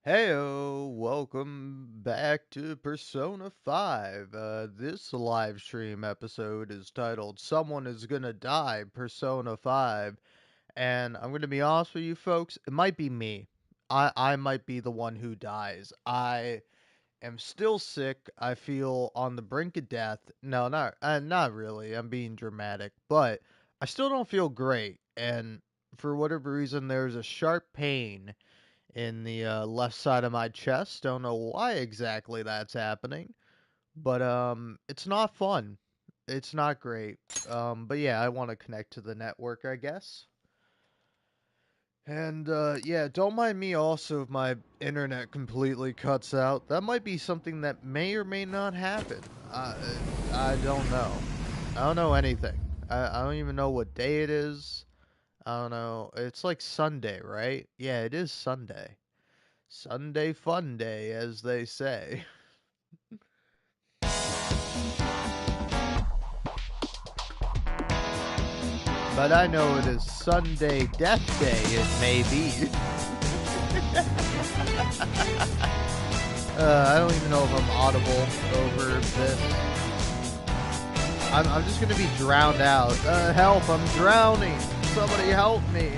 Heyo, welcome back to Persona 5. This live stream episode is titled Someone is Gonna Die, Persona 5. And I'm gonna be honest with you folks, it might be me. I might be the one who dies. I am still sick. I feel on the brink of death. No, not really. I'm being dramatic, but I still don't feel great. And for whatever reason, there's a sharp pain in the left side of my chest. Don't know why exactly that's happening, but it's not fun. It's not great. But yeah, I want to connect to the network, I guess. And yeah, don't mind me also if my internet completely cuts out. That might be something that may or may not happen. I don't know. I don't know anything. I don't even know what day it is. I don't know. It's like Sunday, right? Yeah, it is Sunday. Sunday fun day, as they say. But I know it is Sunday death day, it may be. I don't even know if I'm audible over this. I'm just gonna be drowned out. Help, I'm drowning. Somebody help me.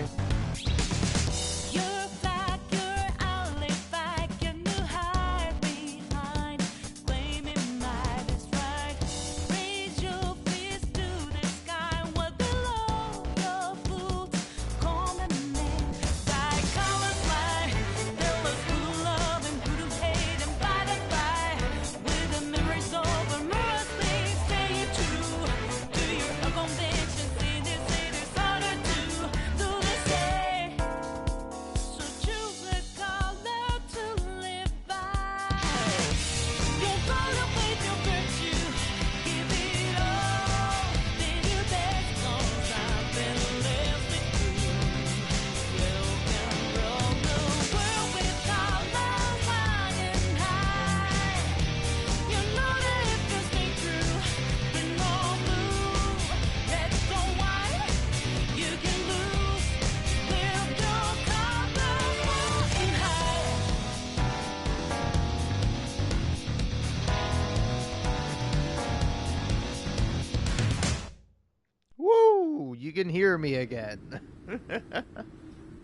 Woo! You can hear me again.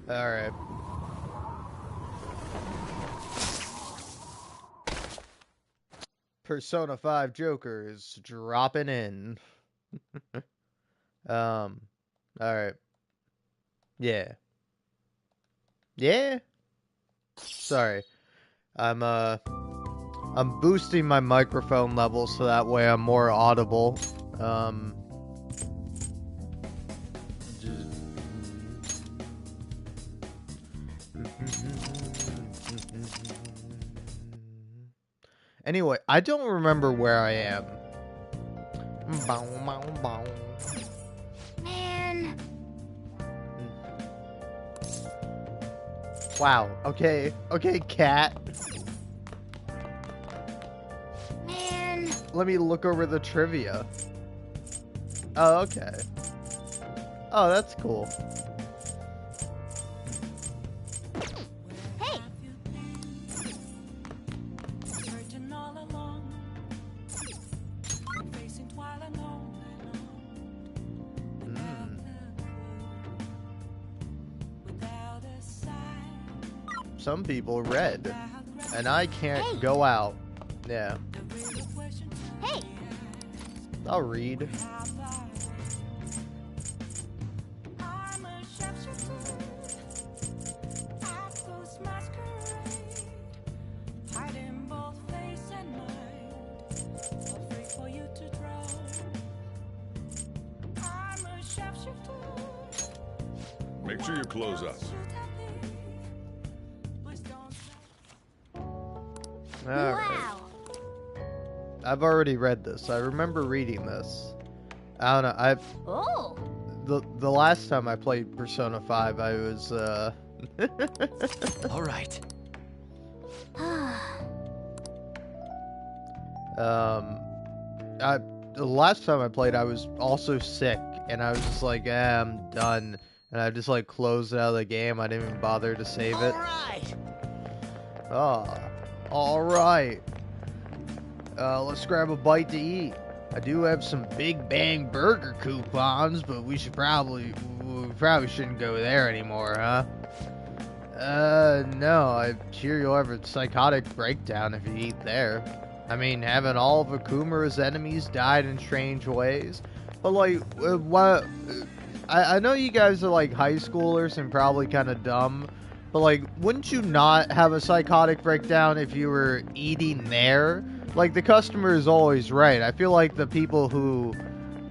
Alright. Persona 5 Jokers dropping in. um, alright. Yeah. Yeah? Sorry. I'm boosting my microphone levels so that way I'm more audible. Anyway, I don't remember where I am. Man. Wow. Okay. Okay, cat. Man. Let me look over the trivia. Oh, okay. Oh, that's cool. Hey. Some people read, and I can't go out. Yeah. Hey. I'll read. Make sure your clothes up. Wow. I've already read this. I remember reading this. I don't know. Oh. The last time I played Persona 5, I was All right. the last time I played, I was also sick, and I was just like, I'm done, and I just like closed out of the game. I didn't even bother to save it. All right. Ah, alright. Let's grab a bite to eat. I do have some Big Bang Burger coupons, but we probably shouldn't go there anymore, huh? No, I'm sure you'll have a psychotic breakdown if you eat there. I mean, haven't all of Akumura's enemies died in strange ways? But, like, what? I know you guys are, like, high schoolers and probably kind of dumb, but, like, wouldn't you not have a psychotic breakdown if you were eating there? Like, the customer is always right. I feel like the people who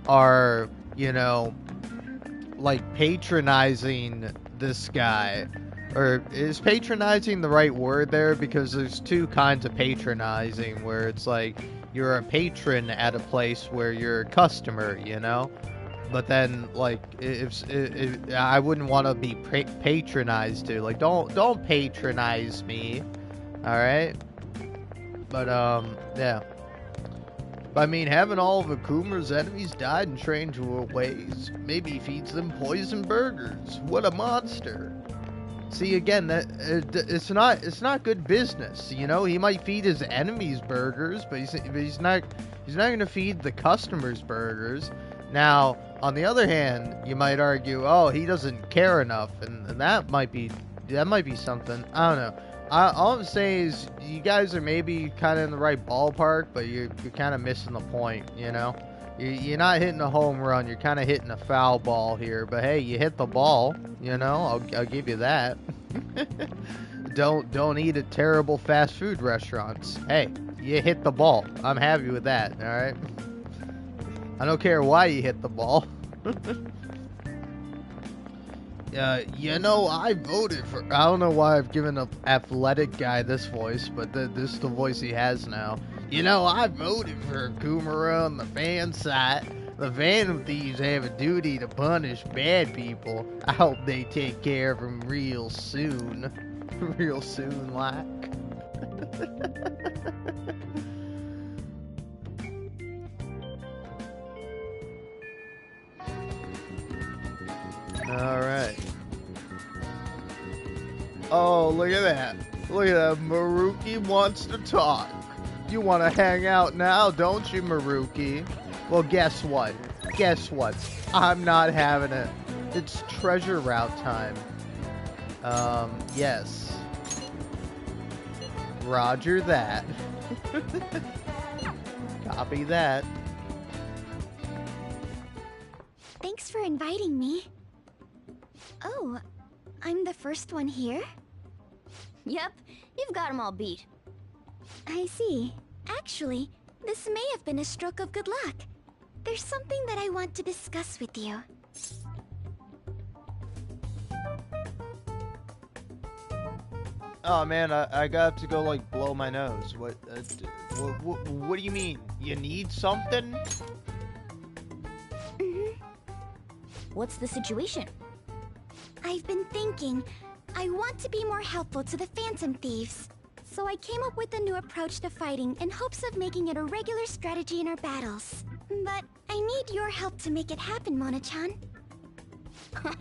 are, you know, like, patronizing this guy, or is patronizing the right word there? Because there's two kinds of patronizing, where it's like you're a patron at a place where you're a customer, you know? But then, like, if I wouldn't want to be patronized to, like, don't patronize me, all right? But yeah. I mean, having all of Akumura's enemies died in strange ways. Maybe he feeds them poison burgers. What a monster! See, again, that it's not good business. You know, he might feed his enemies burgers, but he's not gonna feed the customers burgers. Now, on the other hand, you might argue, oh, he doesn't care enough, and that might be something. I don't know. All I'm saying is you guys are maybe kind of in the right ballpark, but you're kind of missing the point, you know? You're not hitting a home run, you're kind of hitting a foul ball here. But hey, you hit the ball, you know? I'll give you that. Don't eat at terrible fast food restaurants. Hey, you hit the ball. I'm happy with that, alright? I don't care why you hit the ball. You know, I voted for... I don't know why I've given an athletic guy this voice, but this is the voice he has now. You know, I voted for Akumura on the fan site. The Phantom Thieves have a duty to punish bad people. I hope they take care of them real soon. Real soon, like. Alright. Oh, look at that. Look at that. Maruki wants to talk. You want to hang out now, don't you, Maruki? Well, guess what? Guess what? I'm not having it. It's treasure route time. Yes. Roger that. Copy that. Thanks for inviting me. Oh, I'm the first one here? Yep, you've got them all beat. I see. Actually, this may have been a stroke of good luck. There's something that I want to discuss with you. Oh man, I got to go like blow my nose. What do you mean? You need something? What's the situation? I've been thinking, I want to be more helpful to the Phantom Thieves. So I came up with a new approach to fighting in hopes of making it a regular strategy in our battles. But I need your help to make it happen, Mona-chan.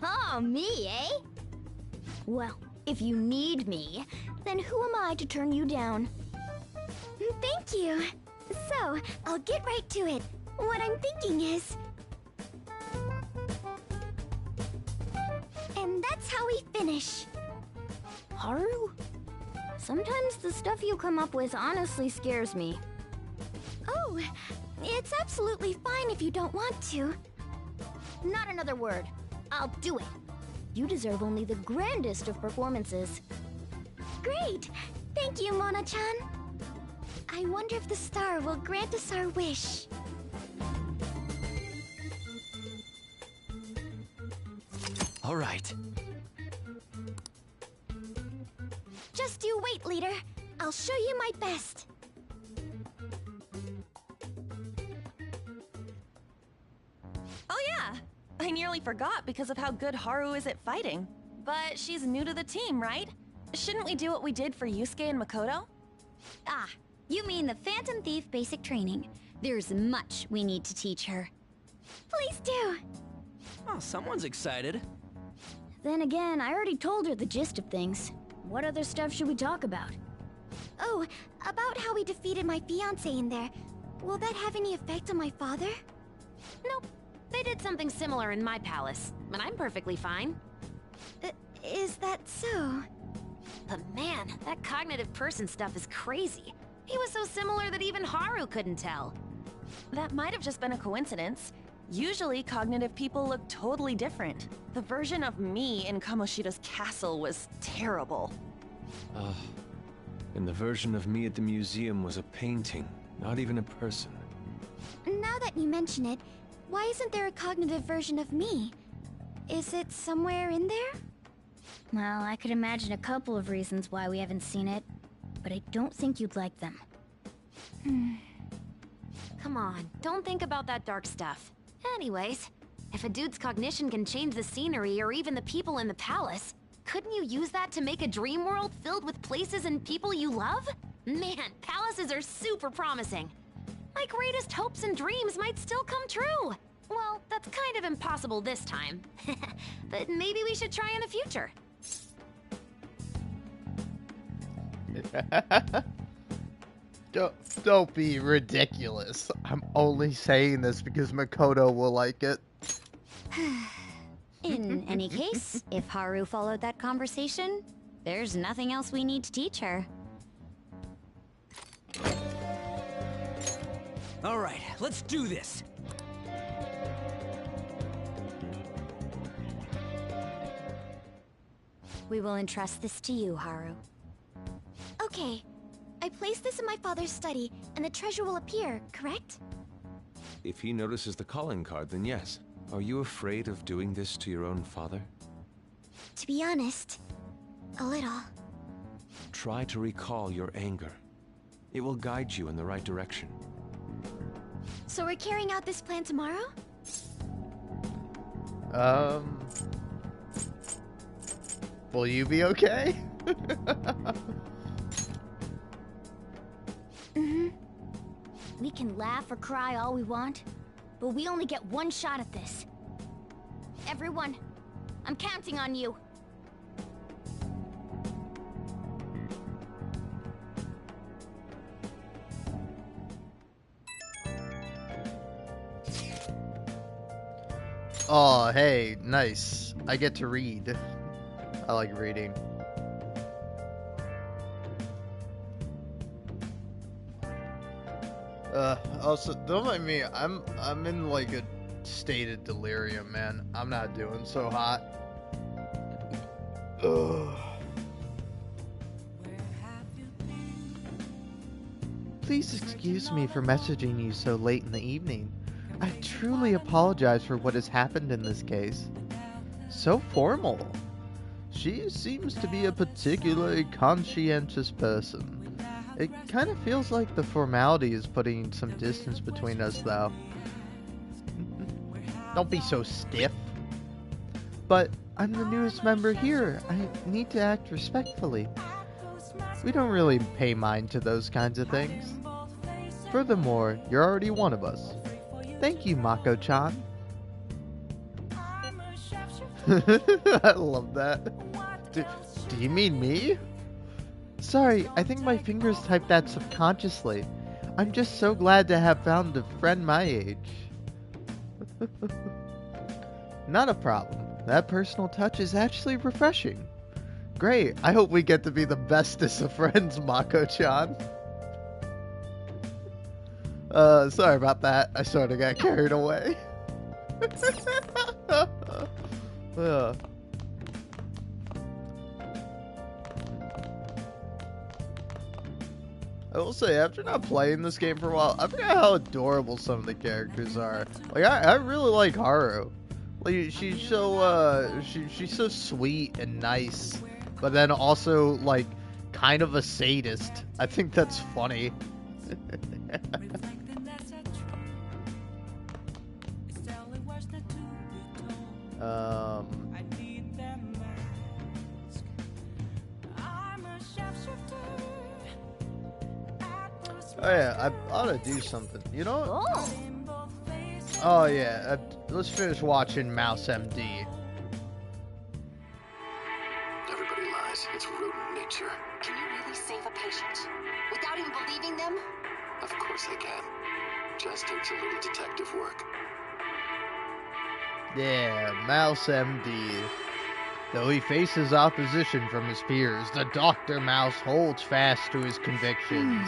Oh, me, eh? Well, if you need me, then who am I to turn you down? Thank you. So, I'll get right to it. What I'm thinking is... And that's how we finish. Haru? Sometimes the stuff you come up with honestly scares me. Oh, it's absolutely fine if you don't want to. Not another word. I'll do it. You deserve only the grandest of performances. Great! Thank you, Mona-chan. I wonder if the star will grant us our wish. All right. Just you wait, leader. I'll show you my best. Oh yeah! I nearly forgot because of how good Haru is at fighting. But she's new to the team, right? Shouldn't we do what we did for Yusuke and Makoto? Ah, you mean the Phantom Thief basic training. There's much we need to teach her. Please do. Oh, someone's excited. Then again, I already told her the gist of things. What other stuff should we talk about? Oh, about how we defeated my fiancé in there. Will that have any effect on my father? Nope. They did something similar in my palace, but I'm perfectly fine. Is that so? But man, that cognitive person stuff is crazy. He was so similar that even Haru couldn't tell. That might have just been a coincidence. Usually, cognitive people look totally different. The version of me in Kamoshida's castle was terrible. And the version of me at the museum was a painting, not even a person. Now that you mention it, why isn't there a cognitive version of me? Is it somewhere in there? Well, I could imagine a couple of reasons why we haven't seen it, but I don't think you'd like them. Come on, don't think about that dark stuff. Anyways, if a dude's cognition can change the scenery or even the people in the palace, couldn't you use that to make a dream world filled with places and people you love? Man, palaces are super promising. My greatest hopes and dreams might still come true. Well, that's kind of impossible this time. But maybe we should try in the future. Don't be ridiculous. I'm only saying this because Makoto will like it. In any case, if Haru followed that conversation, there's nothing else we need to teach her. All right, let's do this. We will entrust this to you, Haru. Okay. I place this in my father's study, and the treasure will appear, correct? If he notices the calling card, then yes. Are you afraid of doing this to your own father? To be honest, a little. Try to recall your anger. It will guide you in the right direction. So we're carrying out this plan tomorrow? Will you be okay? We can laugh or cry all we want, but we only get one shot at this. Everyone, I'm counting on you. Oh, hey, nice. I get to read. I like reading. Also, don't mind me. I'm in like a state of delirium, man. I'm not doing so hot. Ugh. Please excuse me for messaging you so late in the evening. I truly apologize for what has happened in this case. So formal. She seems to be a particularly conscientious person. It kind of feels like the formality is putting some distance between us, though. Don't be so stiff. But I'm the newest member here. I need to act respectfully. We don't really pay mind to those kinds of things. Furthermore, you're already one of us. Thank you, Mako-chan. I love that. Do you mean me? Sorry, I think my fingers typed that subconsciously. I'm just so glad to have found a friend my age. Not a problem. That personal touch is actually refreshing. Great, I hope we get to be the bestest of friends, Mako-chan. Sorry about that. I sort of got carried away. I will say, after not playing this game for a while, I forgot how adorable some of the characters are. Like, I really like Haru. Like, she's so, she's so sweet and nice, but then also, like, kind of a sadist. I think that's funny. Oh yeah, I ought to do something. You know what? Oh, Oh yeah, let's finish watching Mouse MD. Everybody lies. It's rodent nature. Can you really save a patient? Without even believing them? Of course I can. Just takes a little detective work. Yeah, Mouse MD. Though he faces opposition from his peers, the Dr. Mouse holds fast to his convictions.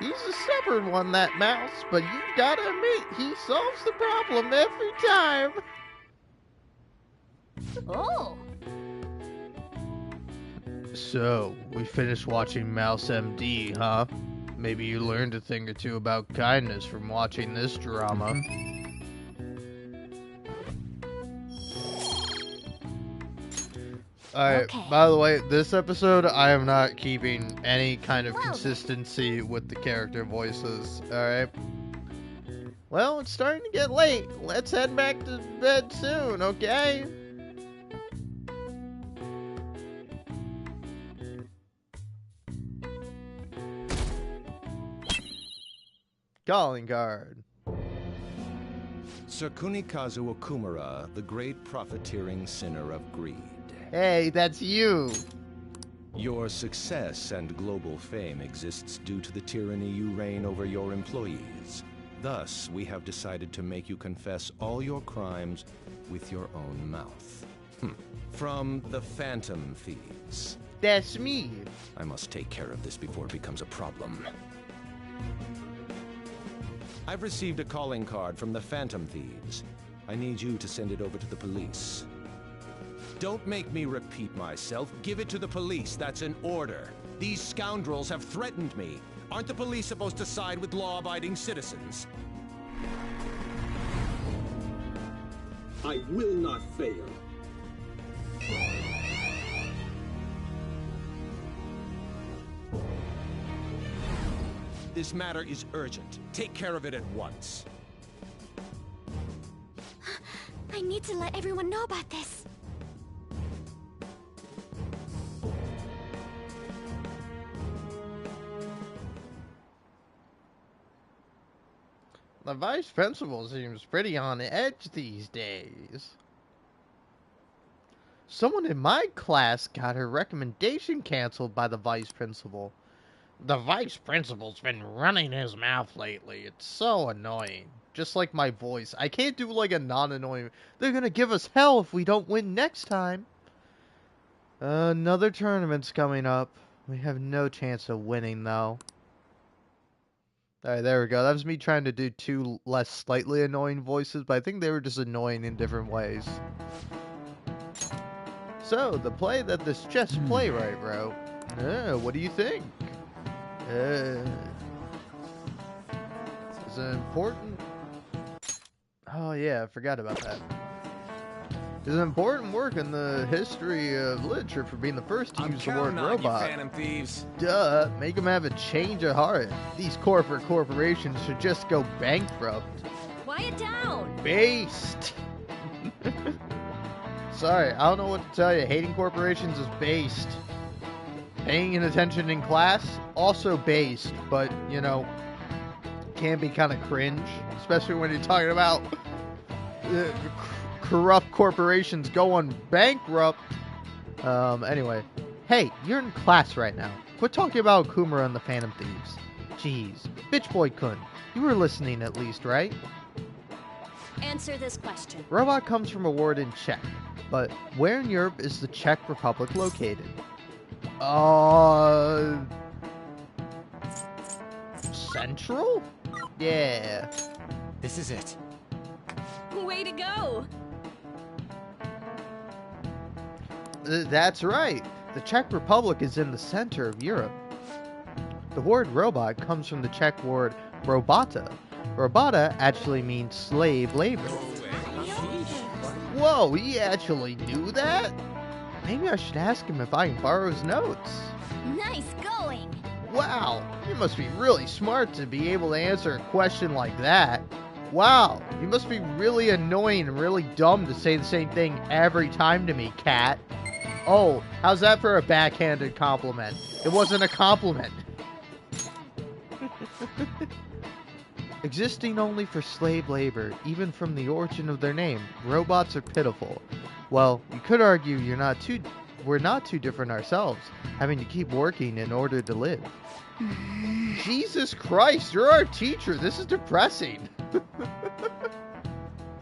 He's a stubborn one, that Mouse, but you gotta admit, he solves the problem every time. Oh! So, we finished watching Mouse MD, huh? Maybe you learned a thing or two about kindness from watching this drama. Alright, Okay. by the way, this episode, I am not keeping any kind of consistency with the character voices, alright? Well, it's starting to get late. Let's head back to bed soon, okay? Calling card. Sir Kunikazu Okumura, the great profiteering sinner of greed. Hey, that's you. Your success and global fame exists due to the tyranny you reign over your employees. Thus, we have decided to make you confess all your crimes with your own mouth. From the Phantom Thieves. That's me. I must take care of this before it becomes a problem. I've received a calling card from the Phantom Thieves. I need you to send it over to the police. Don't make me repeat myself. Give it to the police. That's an order. These scoundrels have threatened me. Aren't the police supposed to side with law-abiding citizens? I will not fail. This matter is urgent. Take care of it at once. I need to let everyone know about this. The vice principal seems pretty on edge these days. Someone in my class got her recommendation canceled by the vice principal. The vice principal's been running his mouth lately. It's so annoying. Just like my voice. I can't do like a non-annoying. They're gonna give us hell if we don't win next time. Another tournament's coming up. We have no chance of winning though. Alright, there we go. That was me trying to do two less slightly annoying voices, but I think they were just annoying in different ways. So, the play that this chess playwright wrote. What do you think? Is it important? Oh yeah, I forgot about that. It's an important work in the history of literature for being the first to use the word robot. Phantom Thieves. Duh, make them have a change of heart. These corporations should just go bankrupt. Quiet down! Based! Sorry, I don't know what to tell you. Hating corporations is based. Paying attention in class, also based, but, you know, can be kind of cringe, especially when you're talking about corrupt corporations going bankrupt. Anyway. Hey, you're in class right now. Quit talking about Okumura and the Phantom Thieves. Jeez. Bitch Boy Kun, you were listening at least, right? Answer this question. Robot comes from a word in Czech, but where in Europe is the Czech Republic located? Central? Yeah. This is it. Way to go! That's right. The Czech Republic is in the center of Europe. The word robot comes from the Czech word robota. Robota actually means slave labor. Whoa, he actually knew that? Maybe I should ask him if I can borrow his notes. Nice going. Wow, you must be really smart to be able to answer a question like that. Wow, you must be really annoying and really dumb to say the same thing every time to me, cat. Oh, how's that for a backhanded compliment? It wasn't a compliment. Existing only for slave labor, even from the origin of their name, robots are pitiful. Well, you could argue you're not too we're not too different ourselves, having to keep working in order to live. Jesus Christ, you're our teacher. This is depressing.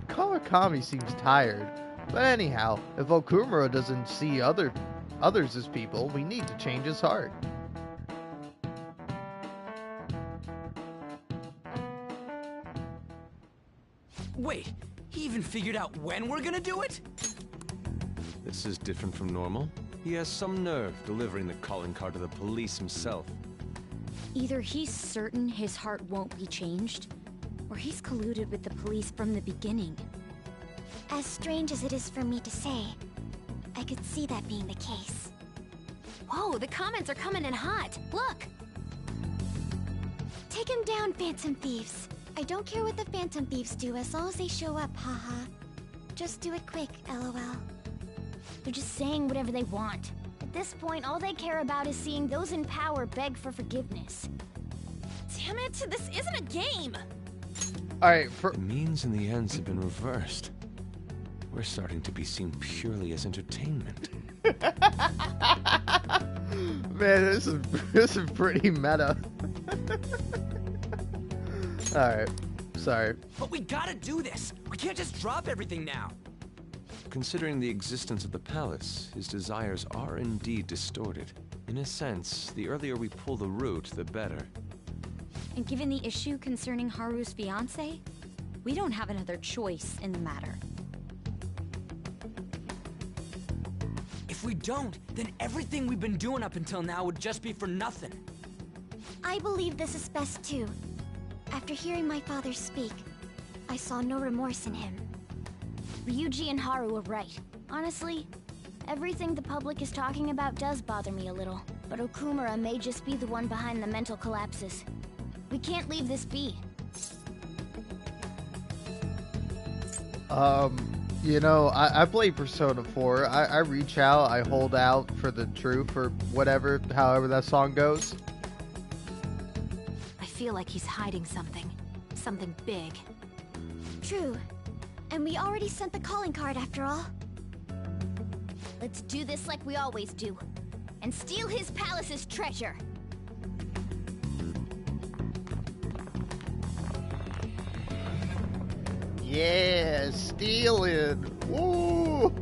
Kawakami seems tired. But anyhow, if Okumura doesn't see others as people, we need to change his heart. Wait, he even figured out when we're gonna do it? This is different from normal. He has some nerve delivering the calling card to the police himself. Either he's certain his heart won't be changed, or he's colluded with the police from the beginning. As strange as it is for me to say, I could see that being the case. Whoa, the comments are coming in hot. Look! Take him down, Phantom Thieves. I don't care what the Phantom Thieves do as long as they show up, haha. Just do it quick, lol. They're just saying whatever they want. At this point, all they care about is seeing those in power beg for forgiveness. Damn it, this isn't a game! Alright, The means and the ends have been reversed. We're starting to be seen purely as entertainment. Man, this is pretty meta. Alright, sorry. But we gotta do this! We can't just drop everything now! Considering the existence of the palace, his desires are indeed distorted. In a sense, the earlier we pull the root, the better. And given the issue concerning Haru's fiancé, we don't have another choice in the matter. If we don't, then everything we've been doing up until now would just be for nothing. I believe this is best too. After hearing my father speak, I saw no remorse in him. Ryuji and Haru are right. Honestly, everything the public is talking about does bother me a little. But Okumura may just be the one behind the mental collapses. We can't leave this be. You know, I play Persona 4. I reach out, I hold out for the truth or whatever, however that song goes. I feel like he's hiding something. Something big. True. And we already sent the calling card after all. Let's do this like we always do. And steal his palace's treasure. Yeah, stealing. Woo!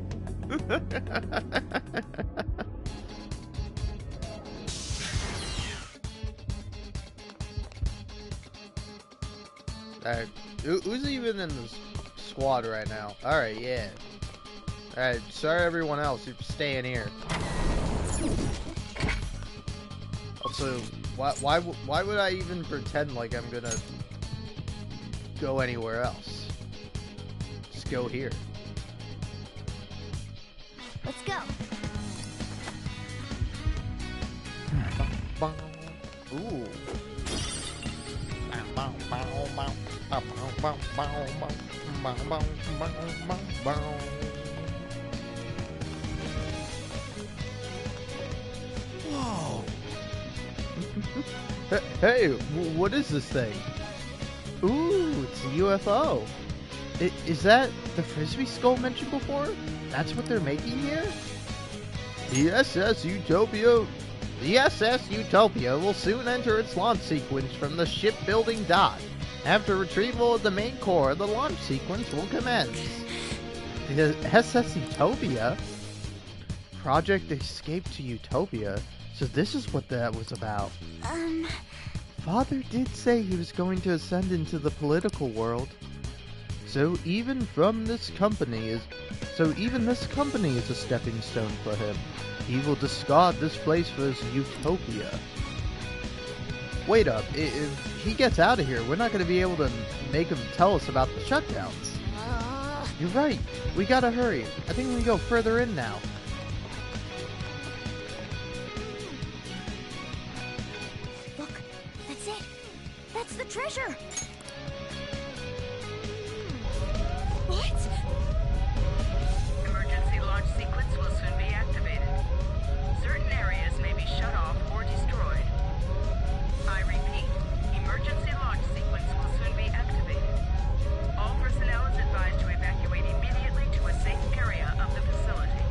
Alright, who's even in this squad right now? Alright, yeah. Alright, sorry everyone else, you're staying here. Also, why would I even pretend like I'm gonna go anywhere else? Just go here. Let's go. Ooh. Whoa! Hey, what is this thing? Ooh, it's a UFO. Is that the Frisbee skull mentioned before? That's what they're making here? The SS Utopia. The SS Utopia will soon enter its launch sequence from the shipbuilding dock. After retrieval of the main core, the launch sequence will commence. The SS Utopia? Project Escape to Utopia? So this is what that was about. Father did say he was going to ascend into the political world. So even this company is a stepping stone for him. He will discard this place for his utopia. Wait up, if he gets out of here, we're not going to be able to make him tell us about the shutdowns. You're right, we gotta hurry. I think we can go further in now. Look, that's it. That's the treasure. What? Emergency launch sequence will soon be activated. Certain areas may be shut off or destroyed. I repeat, emergency launch sequence will soon be activated. All personnel is advised to evacuate immediately to a safe area of the facility.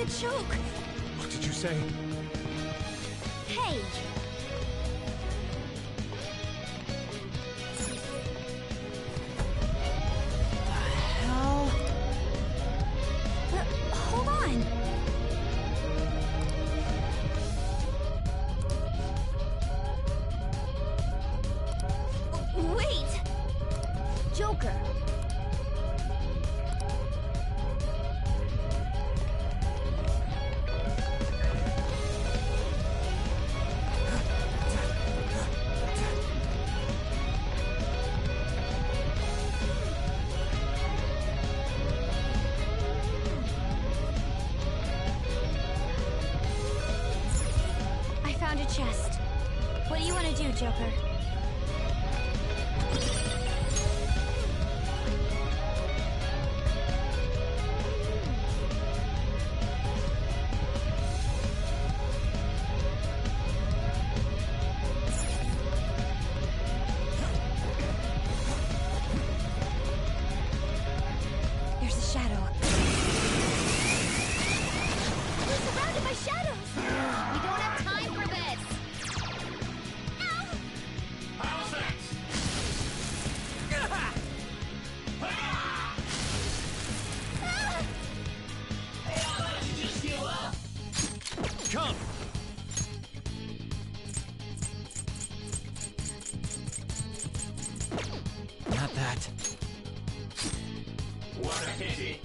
a joke. What did you say? Hey! Hold on! Wait! Joker! I found a chest. What do you want to do, Joker? There's a shadow. We're surrounded by shadows! We don't have time for this! Come! Not that. What a pity.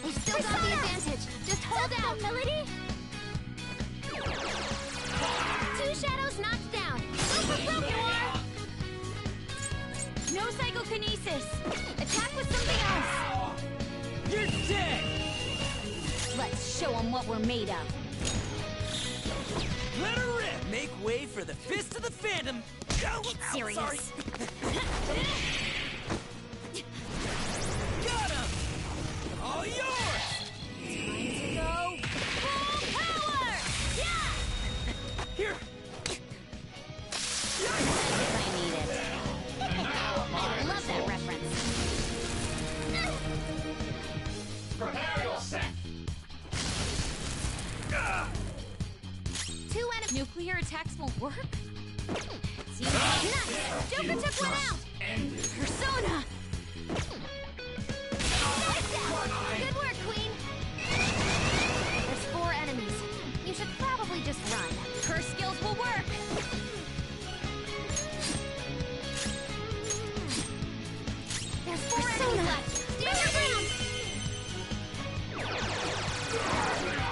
We've still got the advantage! Just hold out! Melody? 2 shadows knocked down. You are. No psychokinesis. Attack with something else. You're dead! Let's show them what we're made of. Let her rip! Make way for the Fist of the Phantom! Oh, Serious. Sorry. Got him! All yours! Time to go full power! Yeah! Here! I need it. I love that reference. Prepare yourself. 2 nuclear attacks won't work? Nice! Joker took one out! Persona! Good work, Queen! There's 4 enemies. You should probably just run. Her skills will work! There's 4 enemies left. Stand your ground!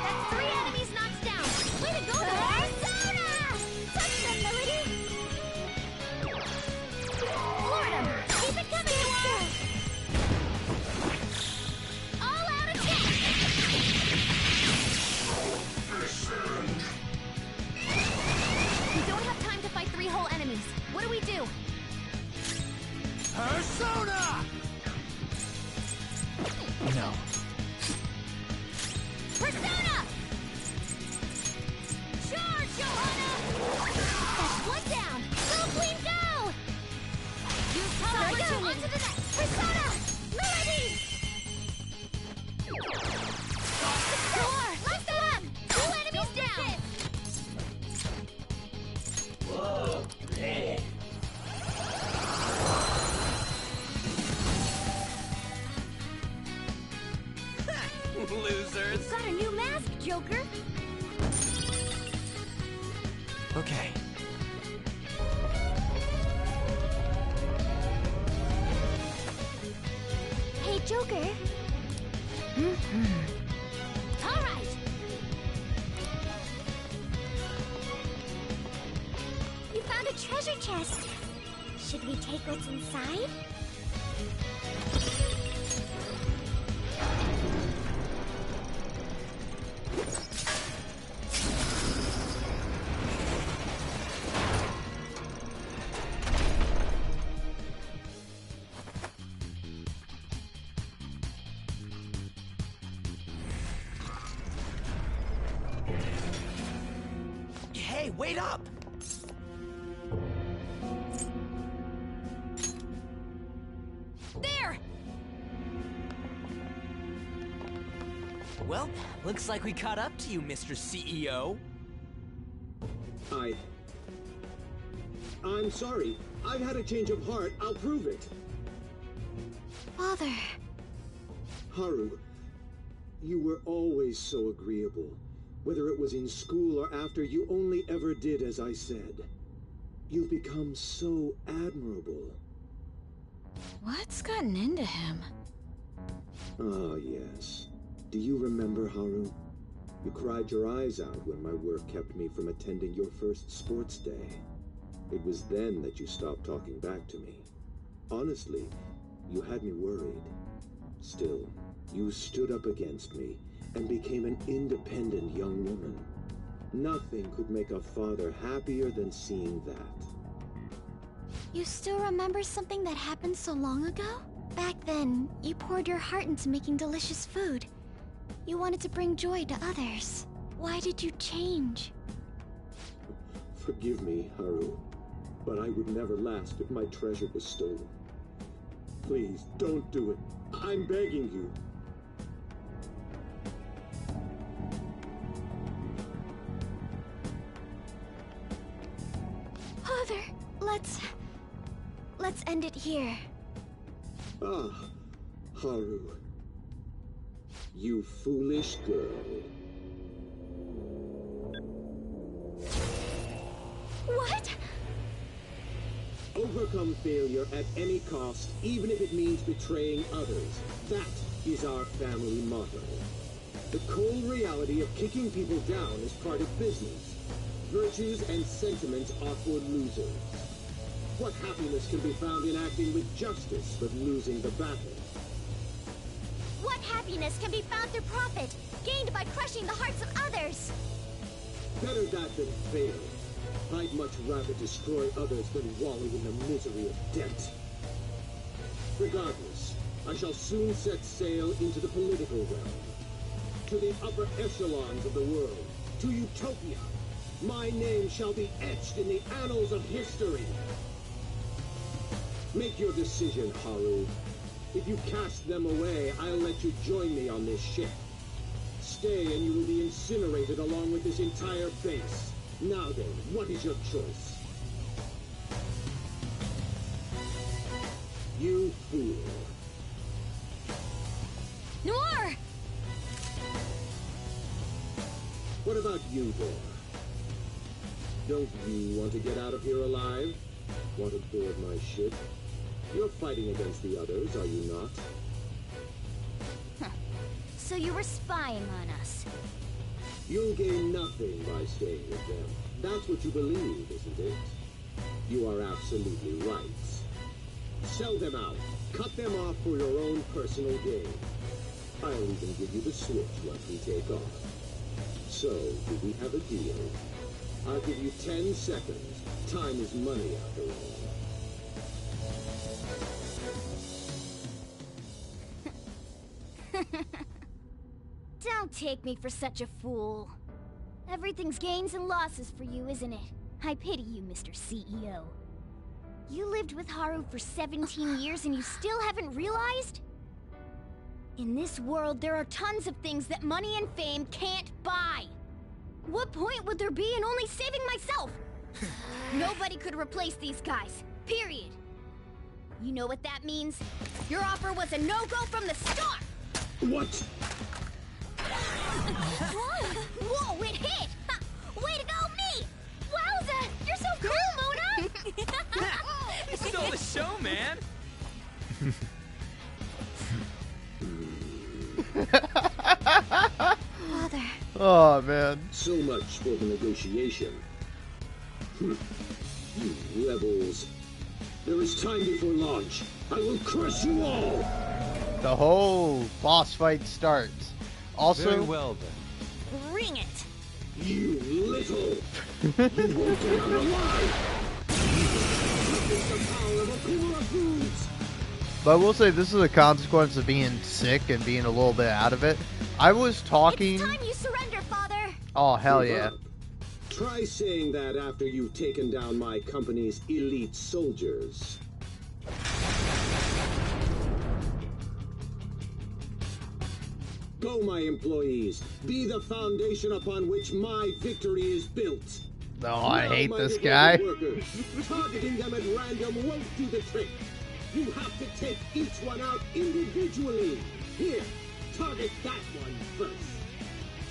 That's 3 enemies knocked down! Way to go, Persona! Touch them, Melody! Lord 'em! Keep it coming, Noir! All out attack! We don't have time to fight 3 whole enemies. What do we do? Persona! No. Persona! Charge, Johanna! That's 1 down! Go, Queen, go! Use power on to the next! Persona! Melody! Score! Lift them up! 2 enemies down! Whoa. Hey. Losers! You've got a new mask, Joker! Okay. Hey, Joker! All right! You found a treasure chest! Should we take what's inside? Hey, wait up! There! Well, looks like we caught up to you, Mr. CEO. I'm sorry. I've had a change of heart. I'll prove it. Father. Haru, you were always so agreeable. Whether it was in school or after, you only ever did as I said. You've become so admirable. What's gotten into him? Ah, yes. Do you remember, Haru? You cried your eyes out when my work kept me from attending your first sports day. It was then that you stopped talking back to me. Honestly, you had me worried. Still, you stood up against me and became an independent young woman. Nothing could make a father happier than seeing that. You still remember something that happened so long ago? Back then, you poured your heart into making delicious food. You wanted to bring joy to others. Why did you change? Forgive me, Haru, but I would never last if my treasure was stolen. Please, don't do it. I'm begging you. Father, let's end it here. Ah, Haru. You foolish girl. What? Overcome failure at any cost, even if it means betraying others. That is our family motto. The cold reality of kicking people down is part of business. Virtues and sentiments are for losers. What happiness can be found in acting with justice but losing the battle? What happiness can be found through profit, gained by crushing the hearts of others? Better that than fail. I'd much rather destroy others than wallow in the misery of debt. Regardless, I shall soon set sail into the political realm. To the upper echelons of the world. To Utopia. My name shall be etched in the annals of history. Make your decision, Haru. If you cast them away, I'll let you join me on this ship. Stay and you will be incinerated along with this entire base. Now then, what is your choice? You fool. Noir! What about you, Dora? Don't you want to get out of here alive? Want to board my ship? You're fighting against the others, are you not? Huh. So you were spying on us. You'll gain nothing by staying with them. That's what you believe, isn't it? You are absolutely right. Sell them out. Cut them off for your own personal gain. I'll even give you the switch once we take off. So, do we have a deal? I'll give you 10 seconds. Time is money, after all. Don't take me for such a fool. Everything's gains and losses for you, isn't it? I pity you, Mr. CEO. You lived with Haru for 17 years and you still haven't realized? In this world, there are tons of things that money and fame can't buy. What point would there be in only saving myself? Nobody could replace these guys, period. You know what that means? Your offer was a no-go from the start! What? Whoa, it hit! Ha, way to go, me! Wowza! You're so cool, Mona! You stole the show, man! Father. Oh, man. So much for the negotiation. You rebels. There is time before launch. I will crush you all! The whole boss fight starts. Also, very well then. Bring it! You little! You won't get out alive! This is the power of Akuma Foods! but I will say this is a consequence of being sick and being a little bit out of it. I was talking... It's time you surrender, Father! Oh, hell yeah. Try saying that after you've taken down my company's elite soldiers. Go, my employees. Be the foundation upon which my victory is built. No, I hate my this devoted guy. Workers, targeting them at random won't do the trick. You have to take each one out individually. Here, target that one first.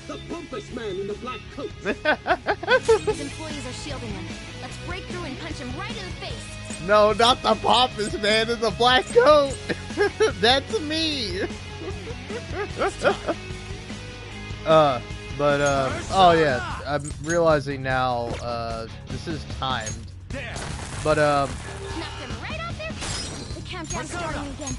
The pompous man in the black coat. His employees are shielding him. Let's break through and punch him right in the face. No, not the pompous man in the black coat. That's me. Oh yeah, I'm realizing now, this is timed. But, Knocked him right off their feet. The countdown's starting again.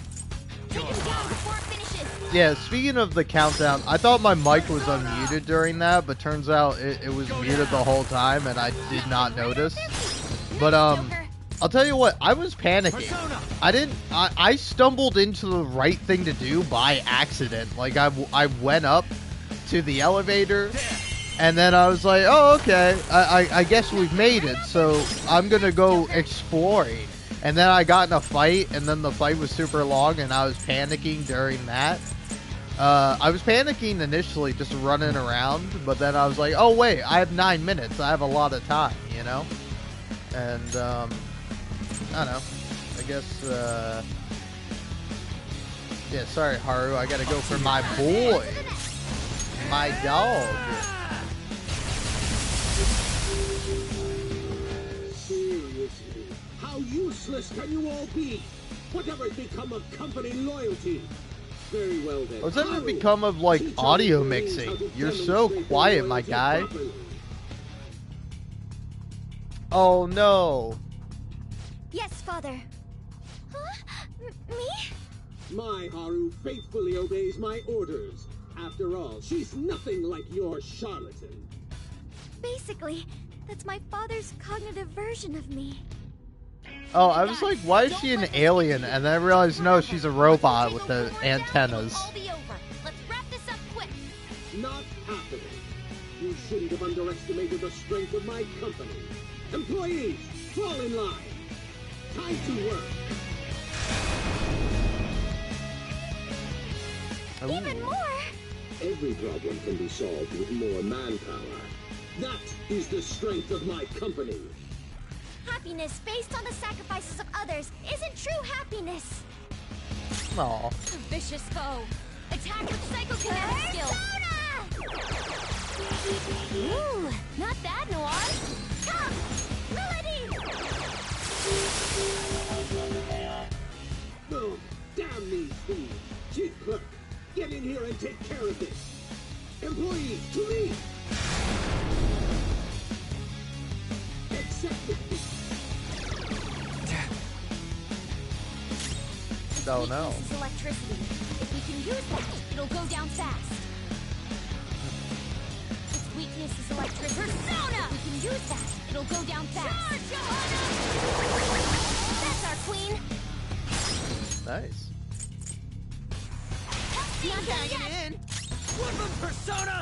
Take him down before it finishes. yeah, speaking of the countdown, I thought my mic was unmuted during that, but turns out it was muted the whole time, and I did not notice. But, I'll tell you what, I was panicking. I stumbled into the right thing to do by accident. Like, I went up to the elevator, and then I was like, oh, okay, I guess we've made it, so I'm gonna go exploring. And then I got in a fight, and then the fight was super long, and I was panicking during that. I was panicking initially, just running around, but then I was like, oh wait, I have 9 minutes, I have a lot of time, you know? And, I don't know, I guess, yeah, sorry Haru, I gotta go for my boy, my dog. Seriously, how useless can you all be? Whatever's become of company loyalty? Very well then. What's ever become of, like, audio mixing? You're so quiet, my guy. Oh, no. Yes, Father. Huh? Me? My Haru faithfully obeys my orders. After all, she's nothing like your charlatan. Basically, that's my father's cognitive version of me. Oh, I was like, why is she an alien? And then I realized, no, she's a robot with the antennas. Let's wrap this up quick. Not half of it. You shouldn't have underestimated the strength of my company. Employees, fall in line. Time to work. Even more? Every problem can be solved with more manpower. That is the strength of my company. Happiness based on the sacrifices of others isn't true happiness. Aw. A vicious foe. Attack with psychokinetic skills. Ooh, not bad, Noir. Come, Melody! Oh, damn these thieves. Chief Clerk, get in here and take care of this. Employees, to me! Accept it. Oh no. This is electricity. If we can use that, it'll go down fast. Its weakness is electricity. Persona! If we can use that, it'll go down fast. That's our queen. Nice. Not done yet. Woodland Persona!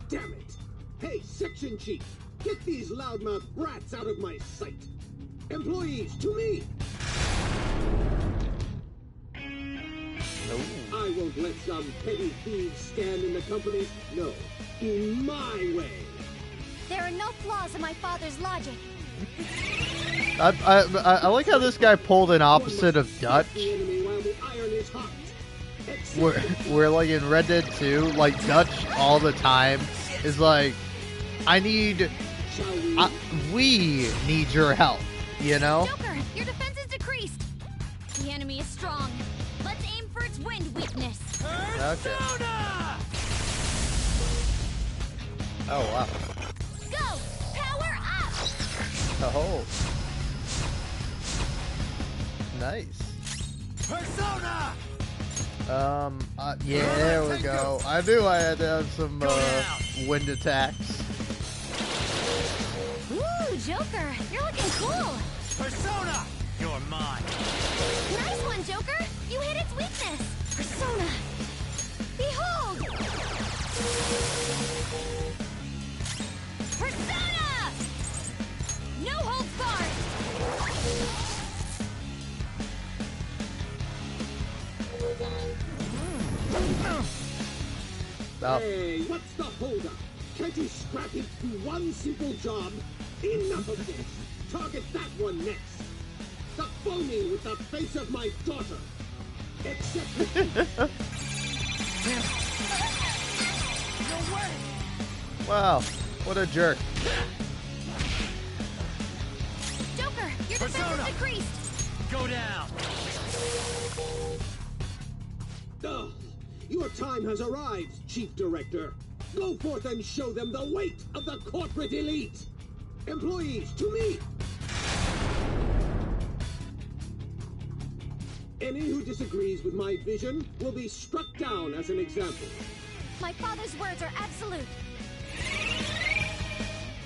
Damn it! Hey, Section Chief! Get these loudmouth brats out of my sight! Employees, to me! No. I won't let some petty thieves stand in the company. No, in my way. There are no flaws in my father's logic. I like how this guy pulled an opposite of Dutch. Where like in Red Dead 2, like Dutch all the time is like, we need your help, you know? Joker, your defense is decreased. The enemy is strong. Let's aim for its wind weakness. Okay. Oh wow. Go! Power up! Oh. Nice. Persona! Yeah, there we go. I knew I had to have some, wind attacks. Ooh, Joker, you're looking cool. Persona! You're mine. Nice one, Joker. You hit its weakness. Persona. Behold! Persona! No holds barred. Oh. Hey, what's the holdup? Can't you scrap it to one simple job? Enough of this! Target that one next! The phony with the face of my daughter! Except No way! Wow, what a jerk. Joker, your defense is decreased! Go down! Ugh. Your time has arrived, Chief Director. Go forth and show them the weight of the corporate elite. Employees, to me! Any who disagrees with my vision will be struck down as an example. My father's words are absolute.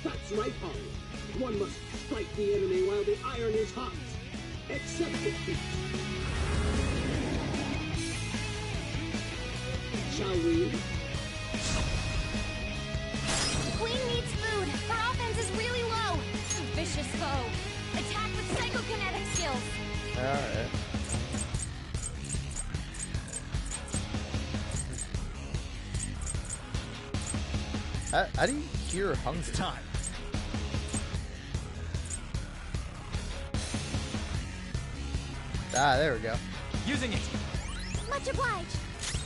That's right, Holly. One must strike the enemy while the iron is hot. Accept defeat. Shall we? The Queen needs food. Her offense is really low. Vicious foe. Attack with psychokinetic skills. Alright. How do you cure hunger? It's time. Ah, there we go. Using it. Much obliged.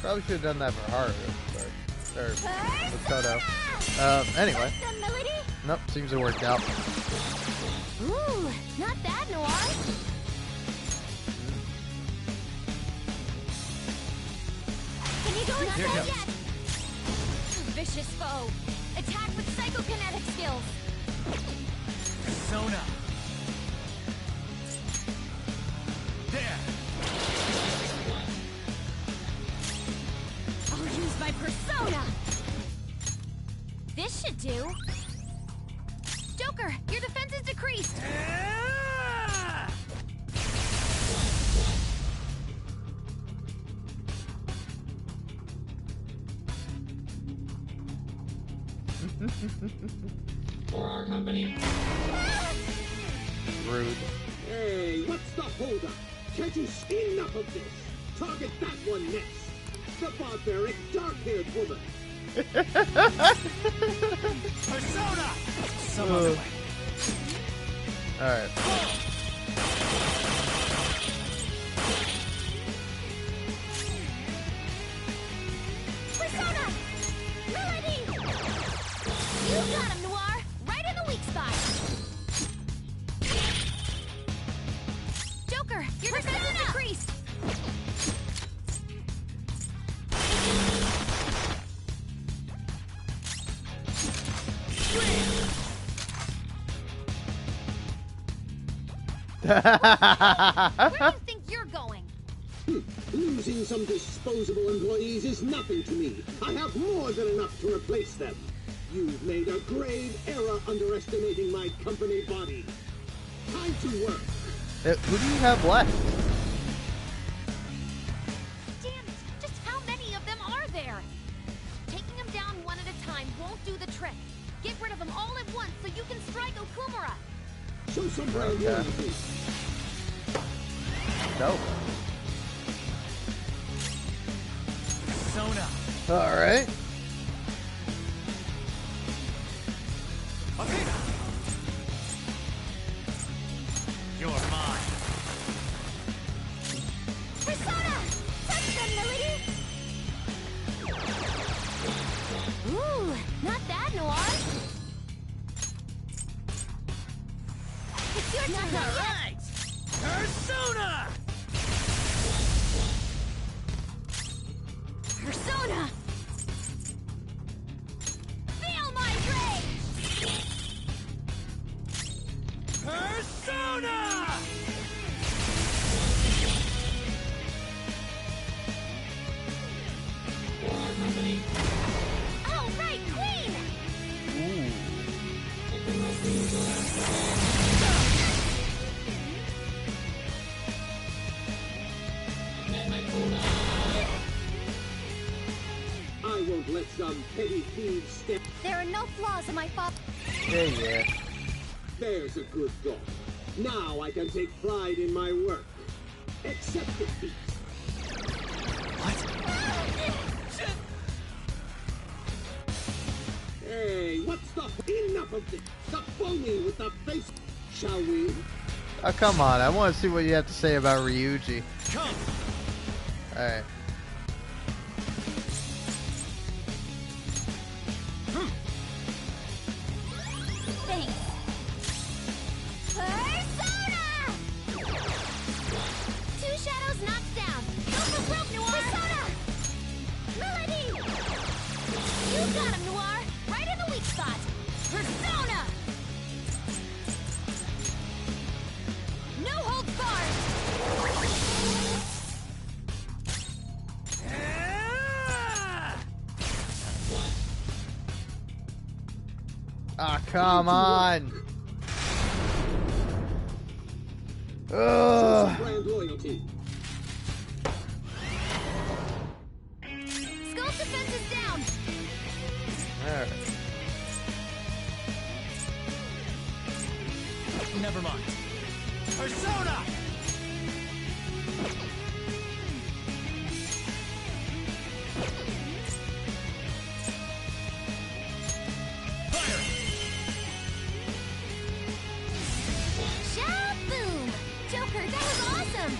Probably should have done that for Haru, but or Makoto. Anyway. Nope, seems to work out. Ooh, not bad, Noir. Can you go inside yet? Vicious foe. Attack with psychokinetic skills. Persona. There. I'll use my persona. This should do. Joker, your defense is decreased. For our company. Rude. Hey, what's the holdup? Can't you see enough of this? Target that one next. The barbaric dark-haired woman. Persona. Some other way. Alright. Persona! Melody! You got him, Noir! Right in the weak spot! Joker, your defense is decreased! Where do you think you're going? Losing some disposable employees is nothing to me. I have more than enough to replace them. You've made a grave error underestimating my company body. Time to work. Who do you have left? Damn it! Just how many of them are there? Taking them down one at a time won't do the trick. Get rid of them all at once so you can strike Okumura. Show some priority. No. Persona. Alright. Athena. You're mine. Persona! Touch them, Melody! Ooh, not bad, Noir. It's your turn. Right. Persona. Persona! Feel my rage! Persona. For our company. All right, Queen! I won't let some petty thieves step. There are no flaws in my father. Yeah. There's a good dog. Now I can take pride in my work. Accept defeat. What? Enough of this! Stop phony with the face! Shall we? Oh, come on. I want to see what you have to say about Ryuji. Come! Alright. Thanks. Persona! Two shadows knocked down. Go for broke, Noir! Persona! Melody! You got him, Noir! Right in the weak spot! Persona! No holds barred! Ah, come on! Ugh. Brand loyalty. Skull's defense is down! Alright. Never mind. Persona! Shaboom! Joker, that was awesome!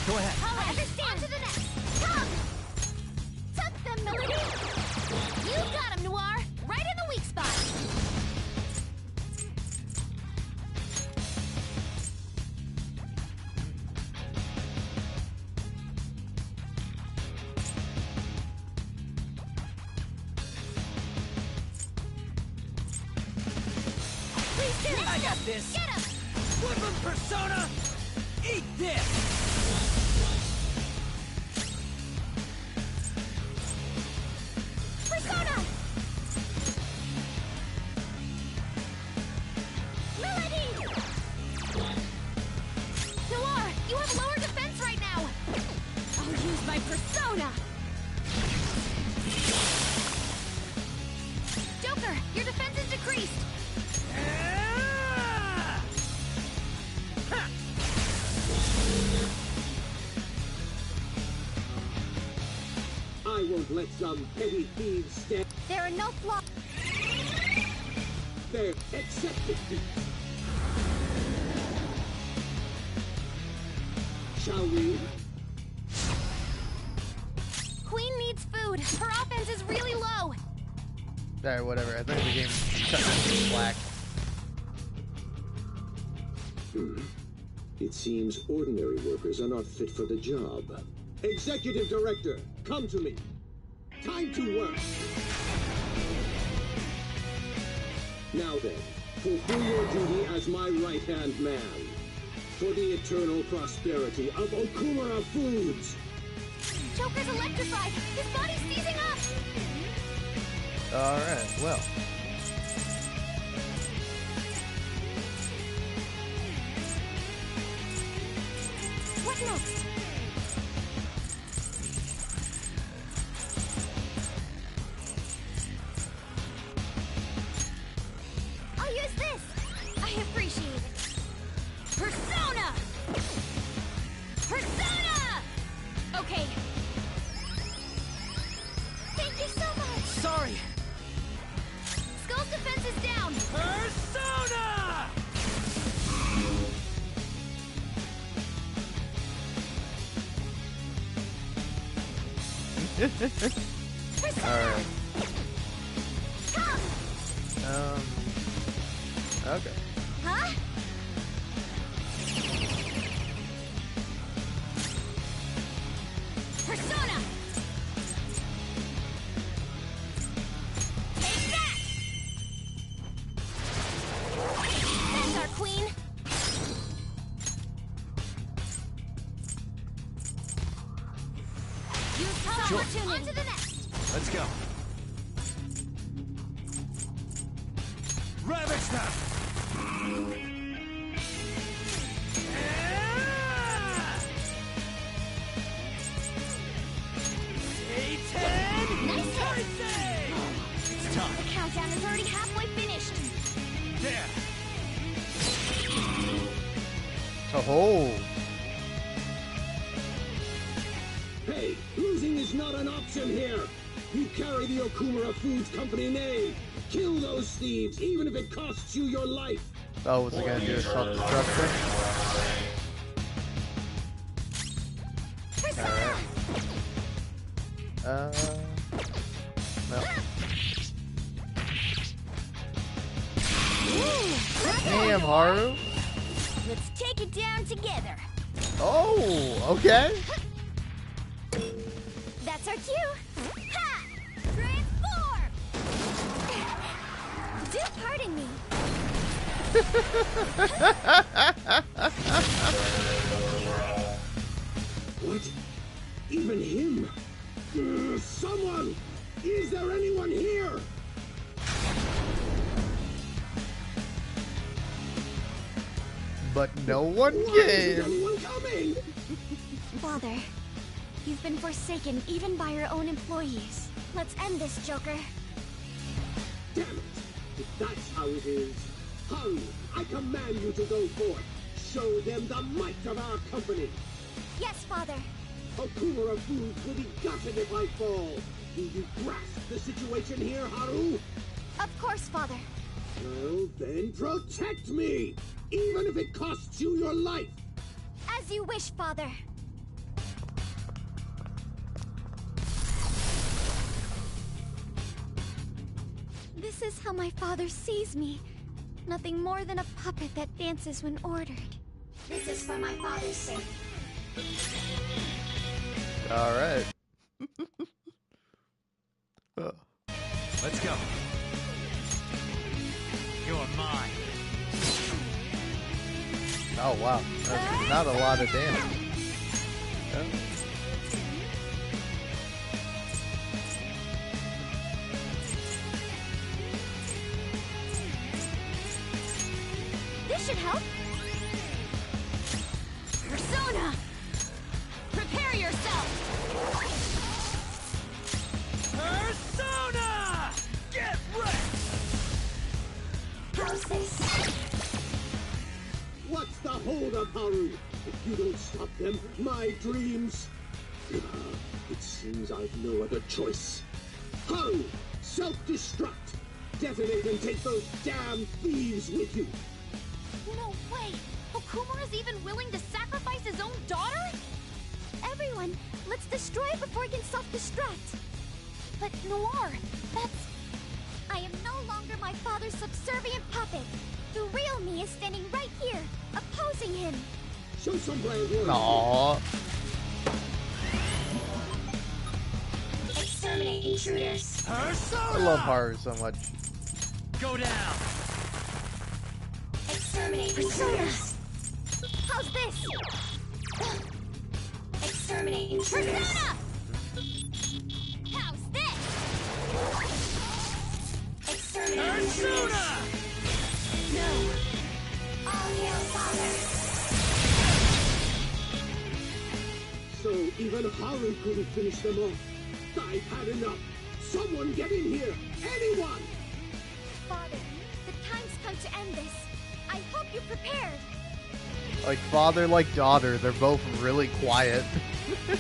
Go ahead. I understand. On to the next. Come! Tuck them, Melody! You got him, Noir! Right in the weak spot! Please do! I got this. Get him! Flip him, Persona! Eat this! Persona! Melody! Noir, you have lower defense right now! I'll use my persona! Joker, your defense is decreased! I won't let some petty thieves stand There are no flaws. there. Accept defeat. Shall we? Queen needs food. Her offense is really low. Alright, whatever. I think the game cut me slack. It seems ordinary workers are not fit for the job. Executive Director, come to me. Time to work. Now then, fulfill your duty as my right-hand man. For the eternal prosperity of Okumura Foods. Joker's electrified. His body's seizing up. Alright, well. What next? I'll use this. I appreciate it. Persona! Persona! Okay. Thank you so much. Sorry. Skull's defense is down. Persona! Alright. Come! Okay. Huh? Persona! Take that! That's our queen! Use power Sure. opportunity. On to the next! Let's go. Ravage them! Nice hit! It's time. The countdown is already halfway finished. There. Oh. Hey, losing is not an option here. You carry the Okumura Foods Company name. Kill those thieves, even if it costs you your life. Oh, was it gonna do a self-destruction? Alright. No. Damn, Haru. Let's take it down together. Oh, okay. That's our cue. Ha! Transform! Do pardon me. What? Even him? Someone! Is there anyone here? But no one Why isn't came. anyone coming? Father, you've been forsaken even by your own employees. Let's end this, Joker. Damn it! If that's how it is, Haru, I command you to go forth. Show them the might of our company. Yes, Father. Okumura Foods will be gutted if I fall. Do you grasp the situation here, Haru? Of course, Father. Well, then protect me! Even if it costs you your life! As you wish, Father. This is how my father sees me. Nothing more than a puppet that dances when ordered. This is for my father's sake. Alright. Let's go. You're mine. Oh wow, that's not a lot of damage. Oh. This should help. Persona! Prepare yourself! Persona! Get wrecked! How's this? What's the holdup, Haru? If you don't stop them, my dreams... It seems I've no other choice. Haru, self-destruct! Detonate and take those damn thieves with you! No way! Okumura's even willing to sacrifice his own daughter? Everyone, let's destroy it before it can self-destruct. But Noir, that's... I am no longer my father's subservient puppet. The real me is standing right here, opposing him. Show some brave words. Aww. Exterminate intruders. Persona! I love Haru so much. Go down. Exterminate intruders. How's this? Exterminate intruders. Persona! How's this? Exterminate intruders. Persona! No. All hail father. So even Haru couldn't finish them off. I've had enough. Someone get in here. Anyone! Father, the time's come to end this. I hope you're prepared. Like father, like daughter, they're both really quiet.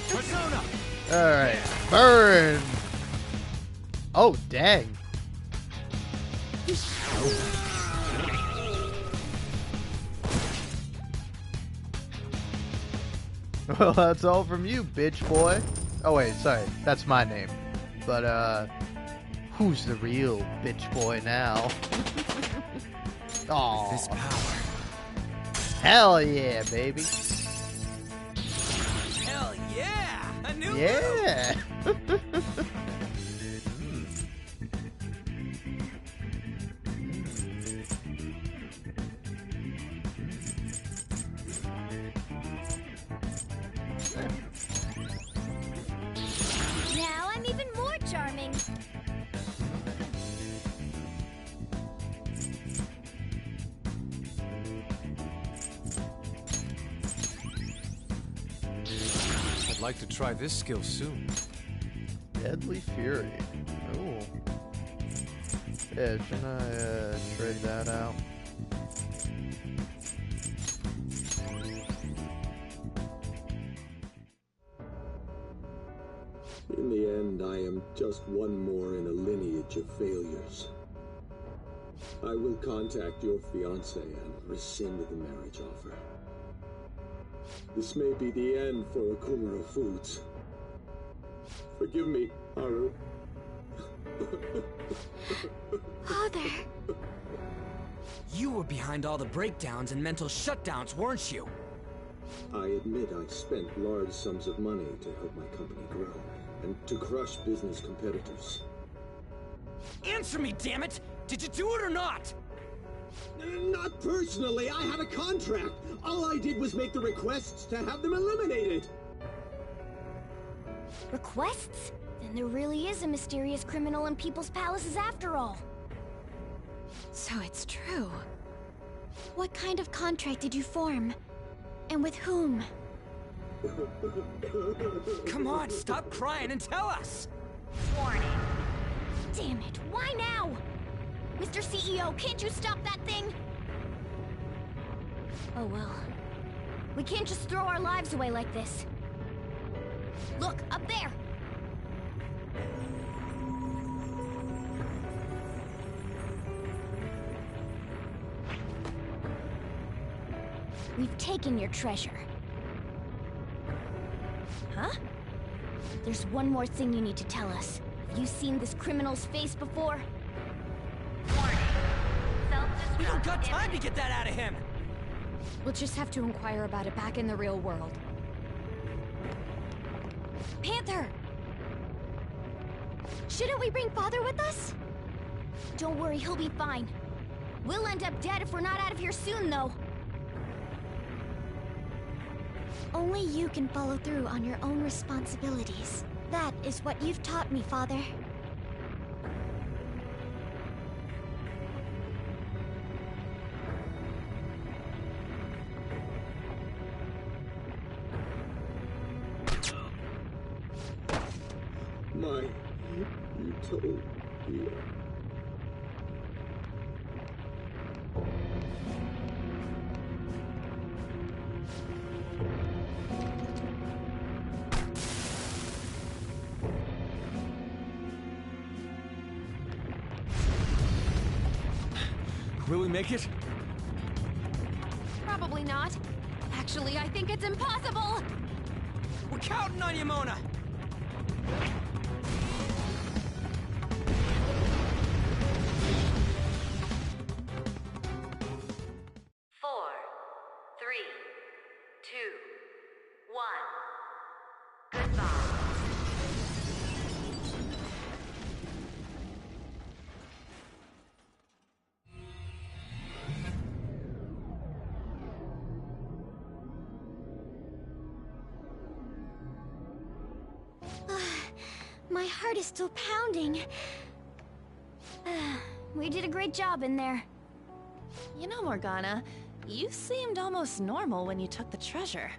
Persona! Alright, burn! Oh, dang. Well, that's all from you, bitch boy. Oh wait, sorry, that's my name. But, who's the real bitch boy now? Aw. This power. Hell yeah, baby. Hell yeah! A new Yeah. Now I'm even more charming. I'd like to try this skill soon. Deadly Fury. Ooh. Yeah, shouldn't I trade that out? In the end, I am just one more in a lineage of failures. I will contact your fiancé and rescind the marriage offer. This may be the end for Okumura Foods. Forgive me, Haru. Father! You were behind all the breakdowns and mental shutdowns, weren't you? I admit I spent large sums of money to help my company grow, and to crush business competitors. Answer me, damn it! Did you do it or not? Not personally. I had a contract. All I did was make the requests to have them eliminated. Requests? Then there really is a mysterious criminal in people's palaces after all. So it's true. What kind of contract did you form? And with whom? Come on, stop crying and tell us! Warning. Damn it, why now? Mr. CEO, can't you stop that thing? Oh well. We can't just throw our lives away like this. Look, up there! We've taken your treasure. Huh? There's one more thing you need to tell us. Have you seen this criminal's face before? We don't got time to get that out of him! We'll just have to inquire about it back in the real world. Panther! Shouldn't we bring Father with us? Don't worry, he'll be fine. We'll end up dead if we're not out of here soon, though. Only you can follow through on your own responsibilities. That is what you've taught me, Father. Utopia. Will we make it? Probably not. Actually, I think it's impossible! We're counting on you, Mona! My heart is still pounding. We did a great job in there. You know, Morgana, you seemed almost normal when you took the treasure.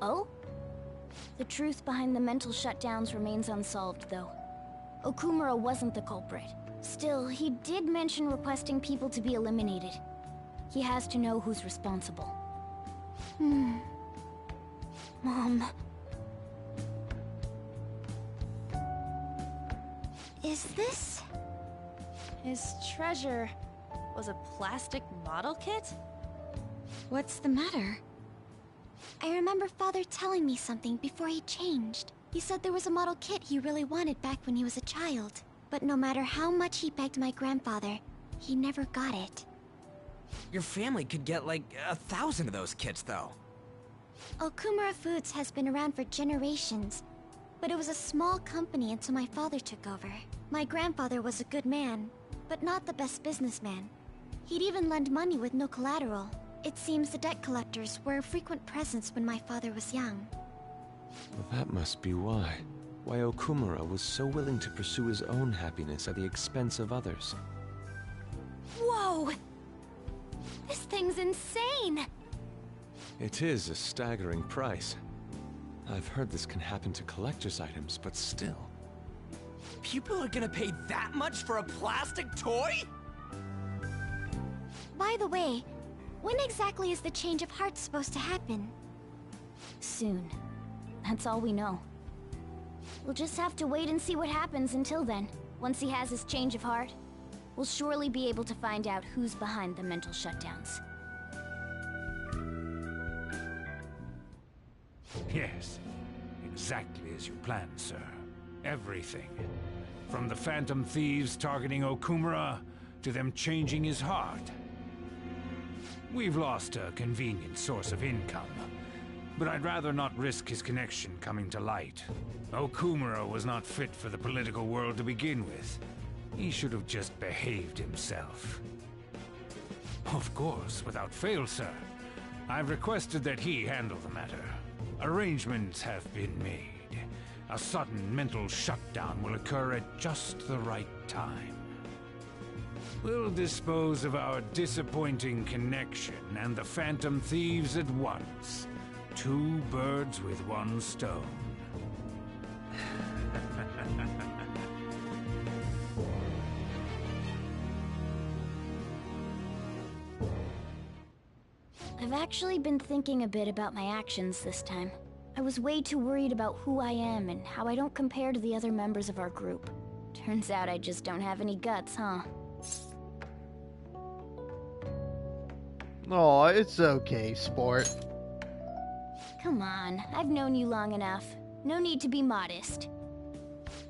Oh? The truth behind the mental shutdowns remains unsolved, though. Okumura wasn't the culprit. Still, he did mention requesting people to be eliminated. He has to know who's responsible. Mom... Is this... His treasure was a plastic model kit? What's the matter? I remember Father telling me something before he changed. He said there was a model kit he really wanted back when he was a child. But no matter how much he begged my grandfather, he never got it. Your family could get like 1,000 of those kits, though. Okumura Foods has been around for generations. But it was a small company until my father took over. My grandfather was a good man, but not the best businessman. He'd even lend money with no collateral. It seems the debt collectors were a frequent presence when my father was young. Well, that must be why. Why Okumura was so willing to pursue his own happiness at the expense of others. Whoa! This thing's insane! It is a staggering price. I've heard this can happen to collector's items, but still. People are gonna pay that much for a plastic toy? By the way, when exactly is the change of heart supposed to happen? Soon. That's all we know. We'll just have to wait and see what happens until then. Once he has his change of heart, we'll surely be able to find out who's behind the mental shutdowns. Yes, exactly as you planned, sir. Everything. From the Phantom Thieves targeting Okumura, to them changing his heart. We've lost a convenient source of income, but I'd rather not risk his connection coming to light. Okumura was not fit for the political world to begin with. He should have just behaved himself. Of course, without fail, sir. I've requested that he handle the matter. Arrangements have been made. A sudden mental shutdown will occur at just the right time. We'll dispose of our disappointing connection and the Phantom Thieves at once. 2 birds with 1 stone. I've actually been thinking a bit about my actions this time. I was way too worried about who I am and how I don't compare to the other members of our group. Turns out I just don't have any guts, huh? Aw, it's okay, sport. Come on, I've known you long enough. No need to be modest.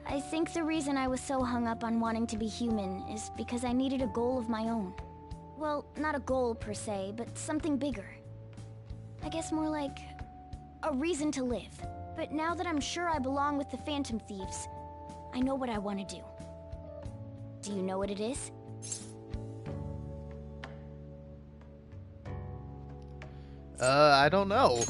I think the reason I was so hung up on wanting to be human is because I needed a goal of my own. Well, not a goal per se, but something bigger. I guess more like a reason to live. But now that I'm sure I belong with the Phantom Thieves, I know what I want to do. Do you know what it is? I don't know.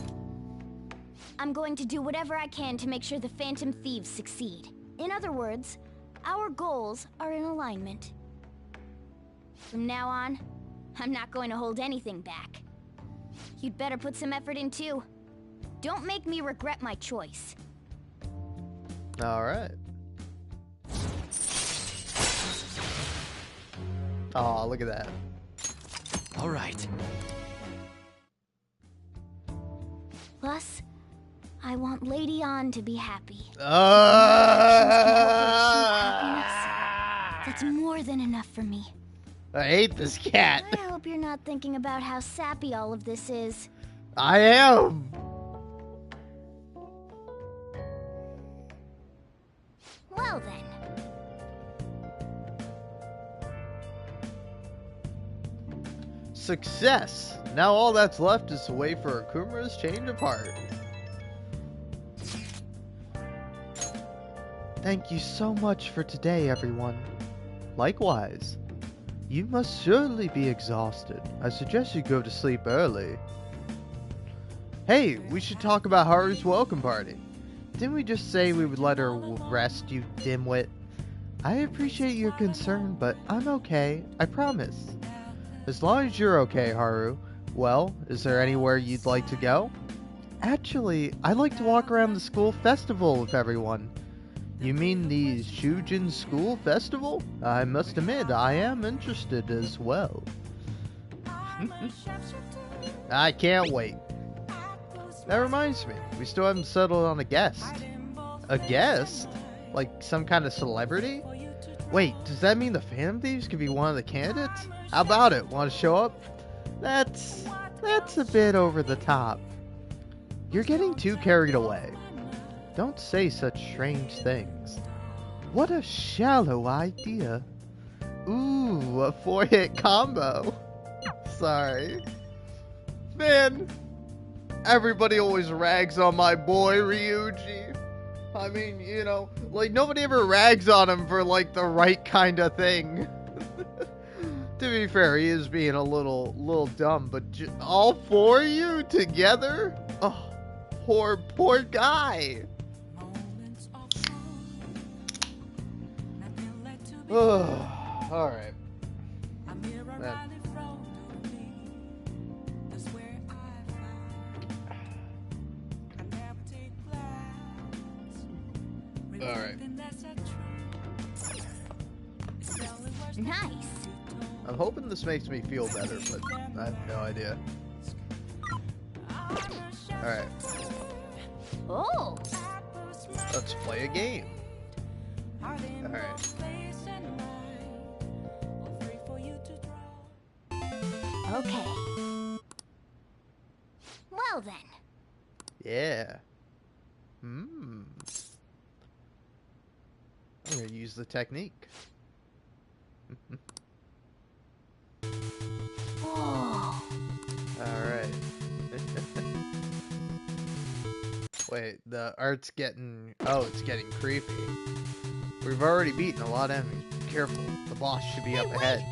I'm going to do whatever I can to make sure the Phantom Thieves succeed. In other words, our goals are in alignment. From now on, I'm not going to hold anything back. You'd better put some effort in too. Don't make me regret my choice. Alright. Aw, look at that. Alright. Plus, I want Lady Ann to be happy. That's more than enough for me. I hate this cat. I hope you're not thinking about how sappy all of this is. I am. Well then. Success! Now all that's left is to wait for Okumura's change of heart. Thank you so much for today, everyone. Likewise. You must surely be exhausted. I suggest you go to sleep early. Hey, we should talk about Haru's welcome party. Didn't we just say we would let her rest, you dimwit? I appreciate your concern, but I'm okay. I promise. As long as you're okay, Haru. Well, is there anywhere you'd like to go? Actually, I'd like to walk around the school festival with everyone. You mean the Shujin School Festival? I must admit, I am interested as well. I can't wait. That reminds me, we still haven't settled on a guest. A guest? Like some kind of celebrity? Wait, does that mean the Phantom Thieves could be one of the candidates? How about it? Want to show up? That's a bit over the top. You're getting too carried away. Don't say such strange things. What a shallow idea. Ooh, a 4-hit combo. Sorry. Man, everybody always rags on my boy Ryuji. I mean, you know, like nobody ever rags on him for like the right kind of thing. To be fair, he is being a little dumb, but all 4 of you together? Oh, poor guy. Alright. Alright. Nice. I'm hoping this makes me feel better, but I have no idea. Alright. Oh. Let's play a game. Alright. Okay. Well then. Yeah. I'm gonna use the technique. Whoa. Alright. Wait, the art's getting... Oh, it's getting creepy. We've already beaten a lot of enemies. Be careful. The boss should be up ahead.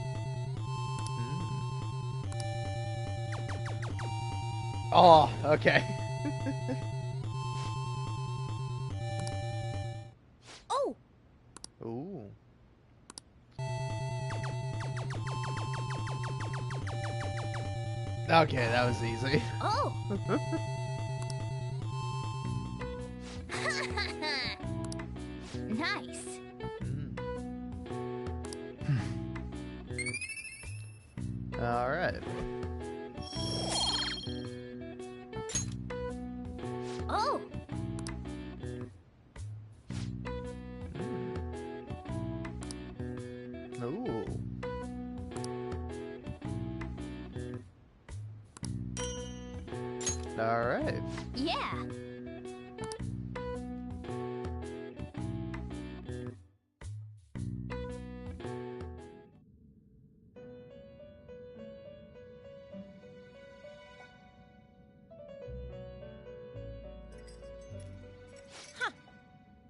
Oh, okay. Oh! Ooh. Okay, that was easy. Oh! Nice. All right. Oh! Ooh. All right. Yeah.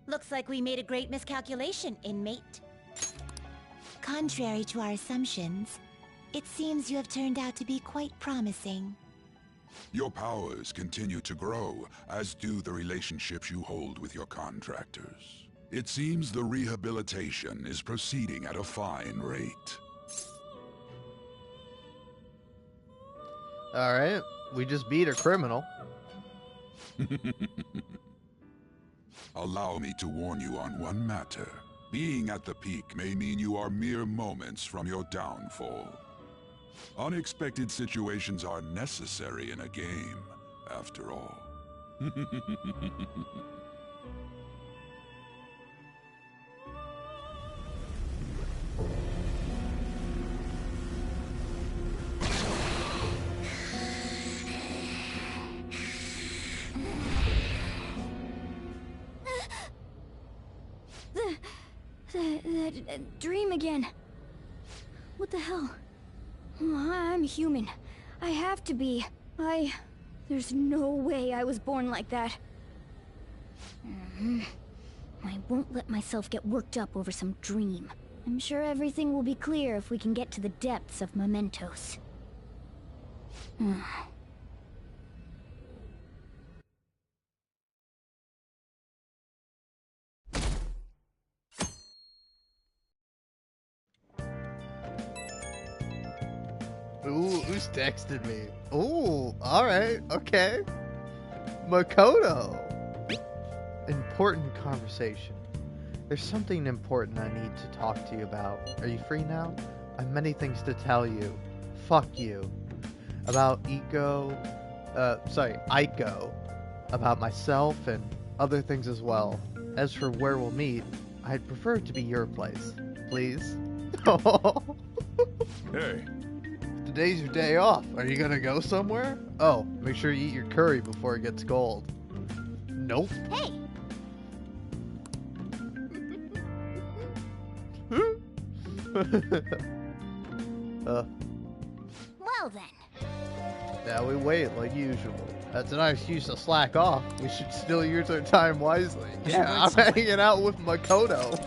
Looks like we made a great miscalculation, inmate. Contrary to our assumptions, it seems you have turned out to be quite promising. Your powers continue to grow, as do the relationships you hold with your contractors. It seems the rehabilitation is proceeding at a fine rate. All right. We just beat a criminal. Allow me to warn you on one matter. Being at the peak may mean you are mere moments from your downfall. Unexpected situations are necessary in a game, after all. The dream again. What the hell? I'm human. I have to be. There's no way I was born like that. I won't let myself get worked up over some dream. I'm sure everything will be clear if we can get to the depths of Mementos. Ooh, who's texted me? Ooh, alright, okay. Makoto. Important conversation. There's something important I need to talk to you about. Are you free now? I have many things to tell you. Fuck you. About Aiko. About myself and other things as well. As for where we'll meet, I'd prefer it to be your place. Please? Hey. Today's your day off. Are you gonna go somewhere? Oh, make sure you eat your curry before it gets cold. Nope. Hey! Well then. Now we wait like usual. That's a nice excuse to slack off. We should still use our time wisely. Yeah, I'm hanging out with Makoto.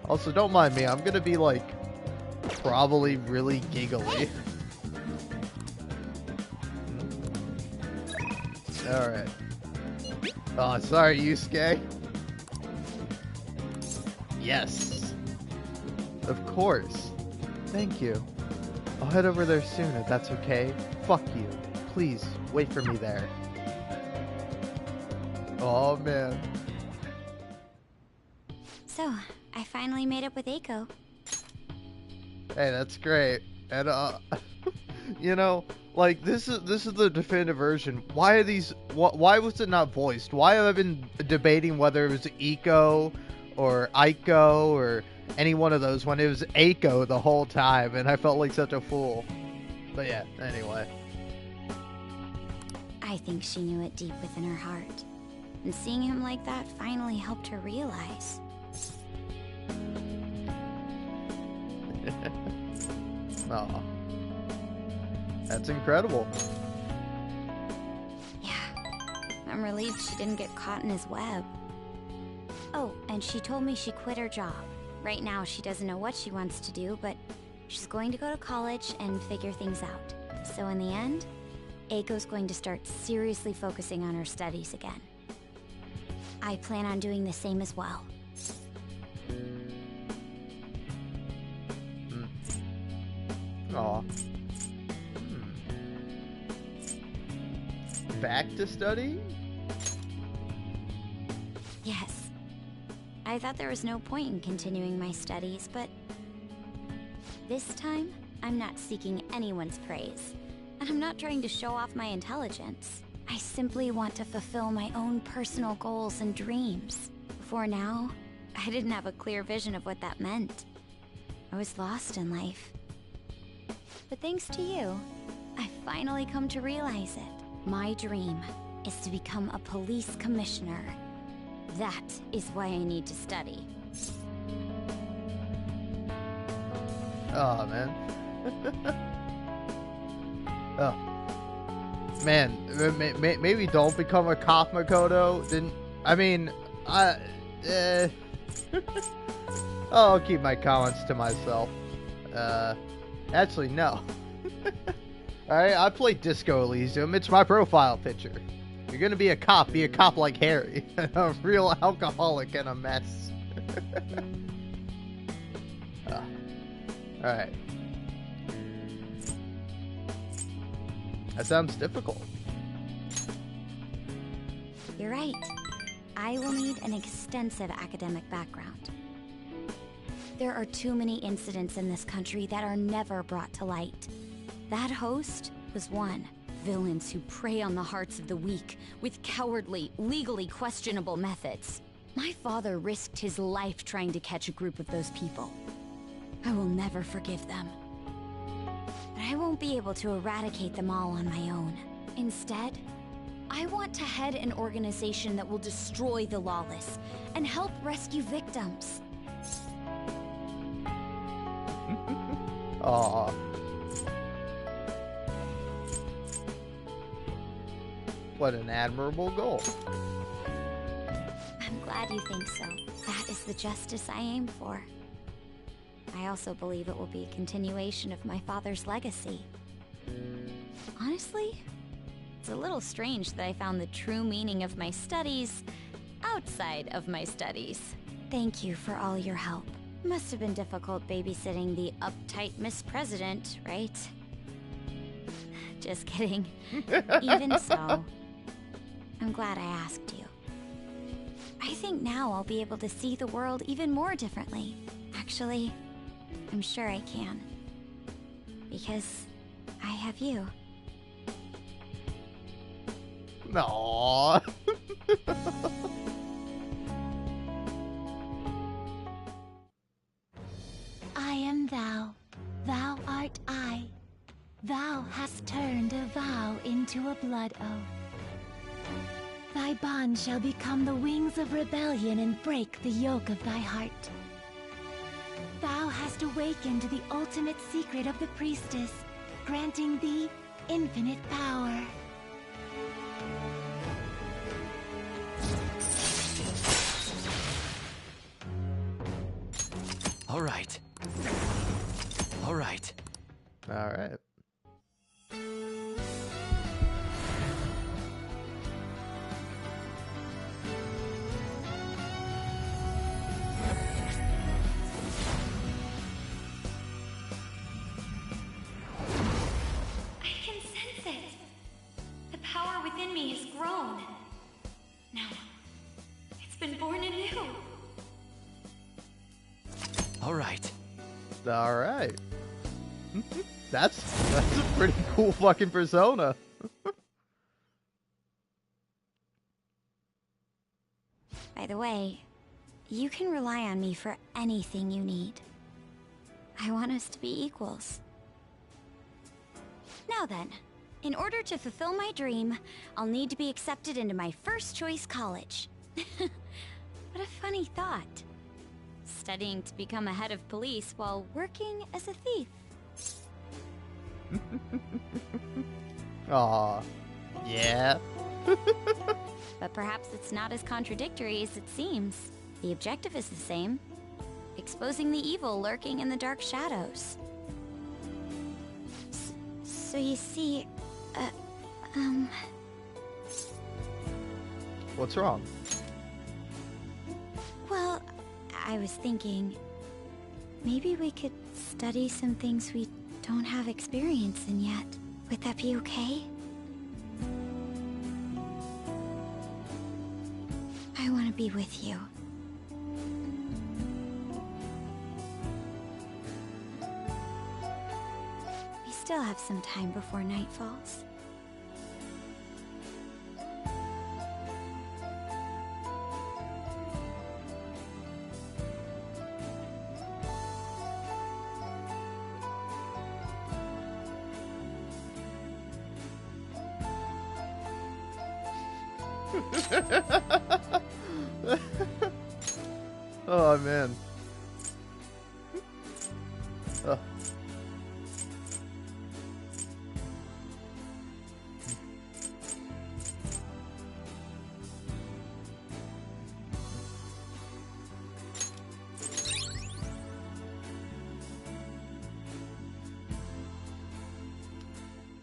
Also, don't mind me. I'm gonna be like probably really giggly. Alright. Oh, sorry, Yusuke. Yes. Of course. Thank you. I'll head over there soon if that's okay. Fuck you. Please, wait for me there. Oh, man. So, I finally made up with Aiko. Hey, that's great. And, you know, Like, this is the definitive version. Why are these? Why was it not voiced? Why have I been debating whether it was Eiko or Aiko or any one of those when it was Eiko the whole time, and I felt like such a fool. But yeah, anyway. I think she knew it deep within her heart. And seeing him like that finally helped her realize. Aw. That's incredible. Yeah. I'm relieved she didn't get caught in his web. Oh, and she told me she quit her job. Right now she doesn't know what she wants to do, but she's going to go to college and figure things out. So in the end, Eiko's going to start seriously focusing on her studies again. I plan on doing the same as well. Aw. Back to study? Yes. I thought there was no point in continuing my studies, but this time, I'm not seeking anyone's praise, and I'm not trying to show off my intelligence. I simply want to fulfill my own personal goals and dreams. Before now, I didn't have a clear vision of what that meant. I was lost in life. But thanks to you, I finally come to realize it. My dream is to become a police commissioner. That is why I need to study. Oh, man. Oh. Man, maybe don't become a cop, Makoto. I'll keep my comments to myself. Actually, no. Alright, I play Disco Elysium. It's my profile picture. You're gonna be a cop like Harry. A real alcoholic and a mess. Alright. That sounds difficult. You're right. I will need an extensive academic background. There are too many incidents in this country that are never brought to light. That host was one. Villains who prey on the hearts of the weak with cowardly, legally questionable methods. My father risked his life trying to catch a group of those people. I will never forgive them. But I won't be able to eradicate them all on my own. Instead, I want to head an organization that will destroy the lawless and help rescue victims. Aww. What an admirable goal. I'm glad you think so. That is the justice I aim for. I also believe it will be a continuation of my father's legacy. Honestly, it's a little strange that I found the true meaning of my studies outside of my studies. Thank you for all your help. Must have been difficult babysitting the uptight Miss President, right? Just kidding. Even so, I'm glad I asked you. I think now I'll be able to see the world even more differently. Actually, I'm sure I can. Because I have you. Aww. I am thou, thou art I. Thou hast turned a vow into a blood oath. Thy bond shall become the wings of rebellion and break the yoke of thy heart. Thou hast awakened the ultimate secret of the priestess, granting thee infinite power. All right. All right. All right. That's a pretty cool fucking persona. By the way, you can rely on me for anything you need. I want us to be equals. Now then, in order to fulfill my dream, I'll need to be accepted into my first choice college. What a funny thought. Studying to become a head of police while working as a thief. Aw, yeah. But perhaps it's not as contradictory as it seems. The objective is the same. Exposing the evil lurking in the dark shadows. So you see, What's wrong? Well, I was thinking, maybe we could study some things we don't have experience in yet. Would that be okay? I want to be with you. We still have some time before night falls. Oh man. Oh.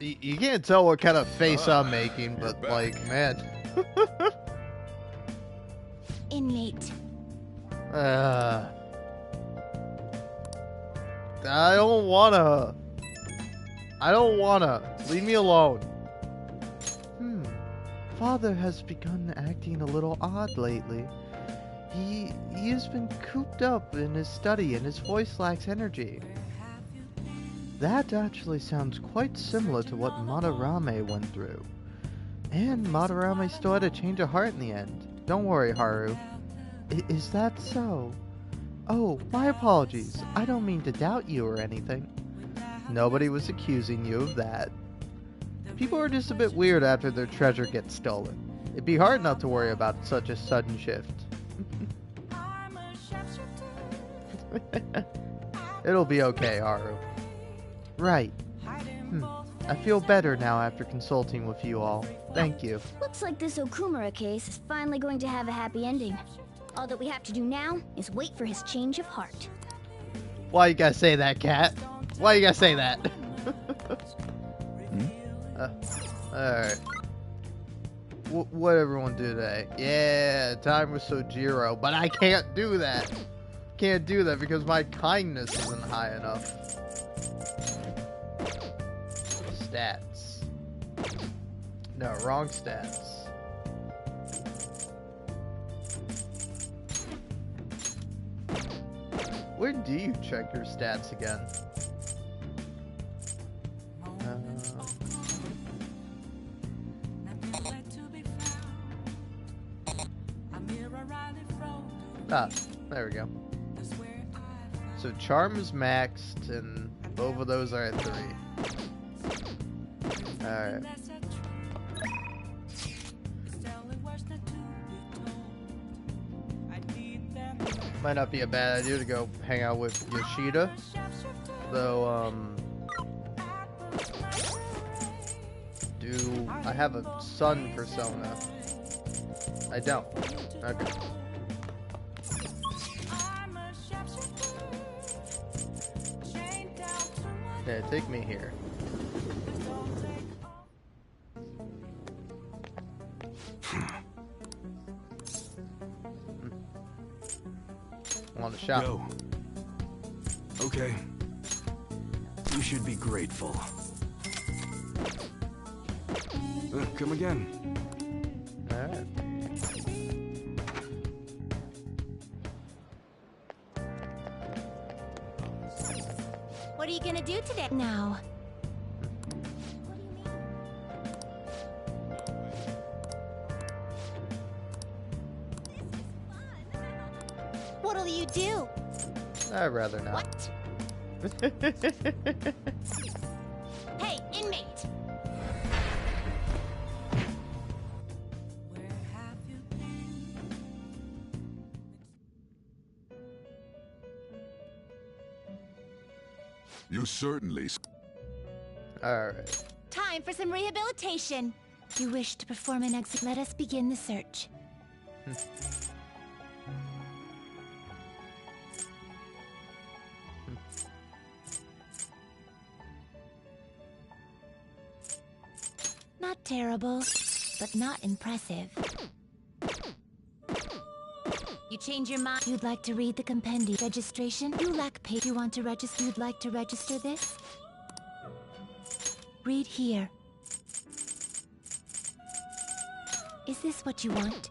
You can't tell what kind of face I'm making, but like, man. Innate. I don't wanna. Leave me alone. Father has begun acting a little odd lately. He has been cooped up in his study and his voice lacks energy. That actually sounds quite similar to what Madarame went through. And Madarame still had a change of heart in the end. Don't worry, Haru. Is that so? Oh, my apologies. I don't mean to doubt you or anything. Nobody was accusing you of that. People are just a bit weird after their treasure gets stolen. It'd be hard not to worry about such a sudden shift. It'll be okay, Haru. Right. I feel better now after consulting with you all. Thank you. Looks like this Okumura case is finally going to have a happy ending. All that we have to do now is wait for his change of heart. Why you gotta say that, Cat? Why you gotta say that? Alright. What everyone do today? Yeah, time with Sojiro, but I can't do that. Can't do that because my kindness isn't high enough. Stats. No, wrong stats. Where do you check your stats again? There we go. So charm is maxed, and both of those are at 3. Alright. Might not be a bad idea to go hang out with Yoshida, though, do I have a sun persona? I don't. Okay. Yeah, take me here. Want to shop? Go. Okay. You should be grateful. Come again. Alright. What are you gonna do today? Now, what'll you do? I'd rather not. What? Hey, inmate! You certainly... Alright. Time for some rehabilitation. You wish to perform an exit. Let us begin the search. Not terrible, but not impressive. You change your mind. You'd like to read the compendium. Registration? You lack pay. You want to register? You'd like to register this? Read here. Is this what you want?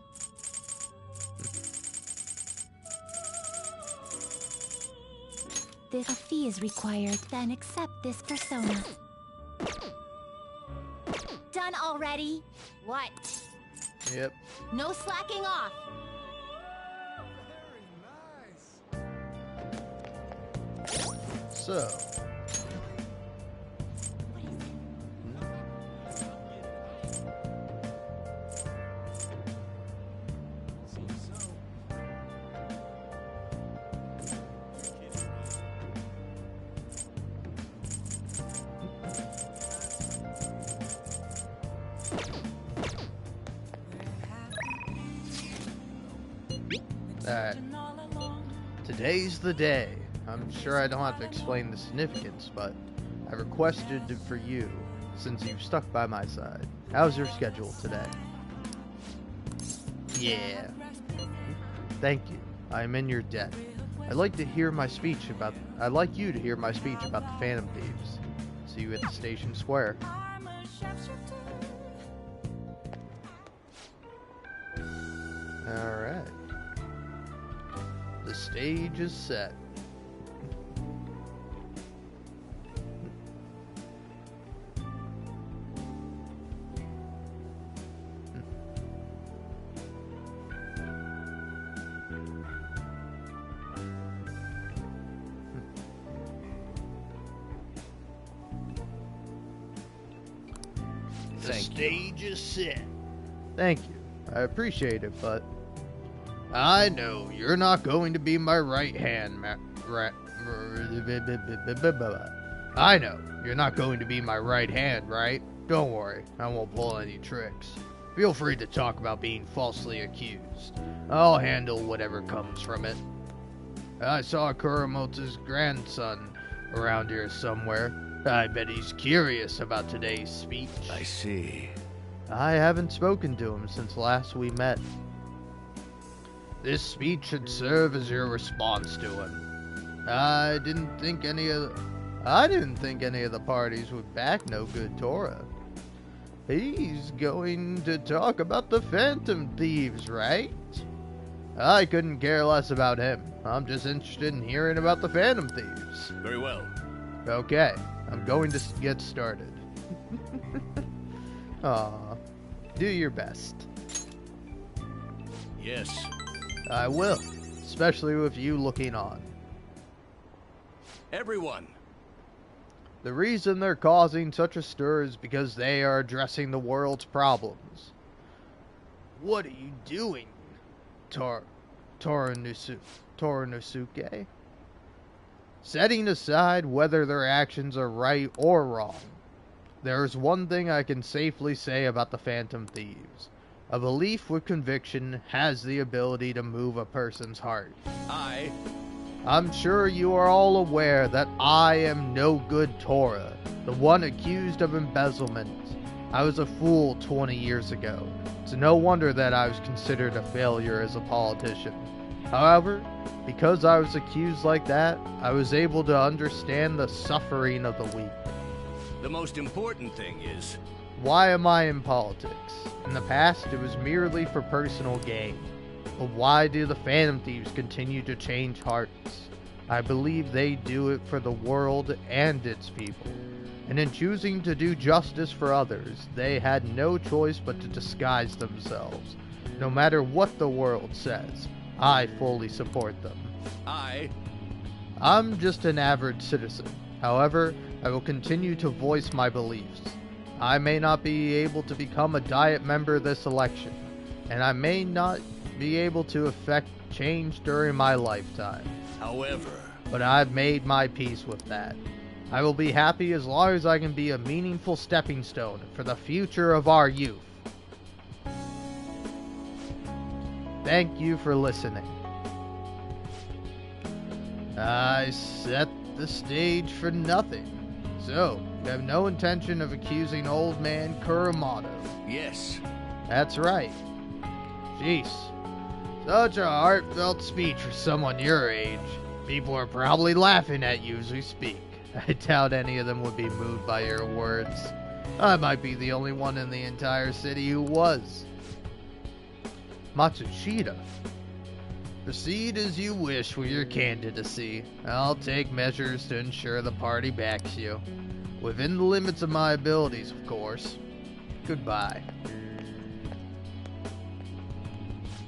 A fee is required. Then accept this persona. Done already? What? Yep. No slacking off. So. Alright. Today's the day. I'm sure I don't have to explain the significance, but I requested it for you, since you've stuck by my side. How's your schedule today? Yeah. Thank you. I am in your debt. I'd like you to hear my speech about the Phantom Thieves. See you at the station square. Alright. The stage is set. The stage is set. Thank you. I appreciate it, but I know you're not going to be my right hand, I know you're not going to be my right hand, right? Don't worry, I won't pull any tricks. Feel free to talk about being falsely accused. I'll handle whatever comes from it. I saw Kuramoto's grandson around here somewhere. I bet he's curious about today's speech. I see. I haven't spoken to him since last we met. This speech should serve as your response to him. I didn't think any of the parties would back no good Tora. He's going to talk about the Phantom Thieves, right? I couldn't care less about him. I'm just interested in hearing about the Phantom Thieves. Very well. Okay, I'm going to get started. Aw, do your best. Yes. I will, especially with you looking on. Everyone. The reason they're causing such a stir is because they are addressing the world's problems. What are you doing, Toranosuke? Setting aside whether their actions are right or wrong, there is one thing I can safely say about the Phantom Thieves. A belief with conviction has the ability to move a person's heart. I'm sure you are all aware that I am no good Tora, the one accused of embezzlement. I was a fool 20 years ago. It's no wonder that I was considered a failure as a politician. However, because I was accused like that, I was able to understand the suffering of the weak. The most important thing is... Why am I in politics? In the past, it was merely for personal gain. But why do the Phantom Thieves continue to change hearts? I believe they do it for the world and its people. And in choosing to do justice for others, they had no choice but to disguise themselves. No matter what the world says, I fully support them. I'm just an average citizen. However, I will continue to voice my beliefs. I may not be able to become a Diet member this election, and I may not be able to effect change during my lifetime. However, but I've made my peace with that. I will be happy as long as I can be a meaningful stepping stone for the future of our youth. Thank you for listening. I set the stage for nothing. So, you have no intention of accusing old man Kuramato? Yes. That's right. Jeez. Such a heartfelt speech for someone your age. People are probably laughing at you as we speak. I doubt any of them would be moved by your words. I might be the only one in the entire city who was. Matsushita. Proceed as you wish with your candidacy. I'll take measures to ensure the party backs you. Within the limits of my abilities, of course. Goodbye.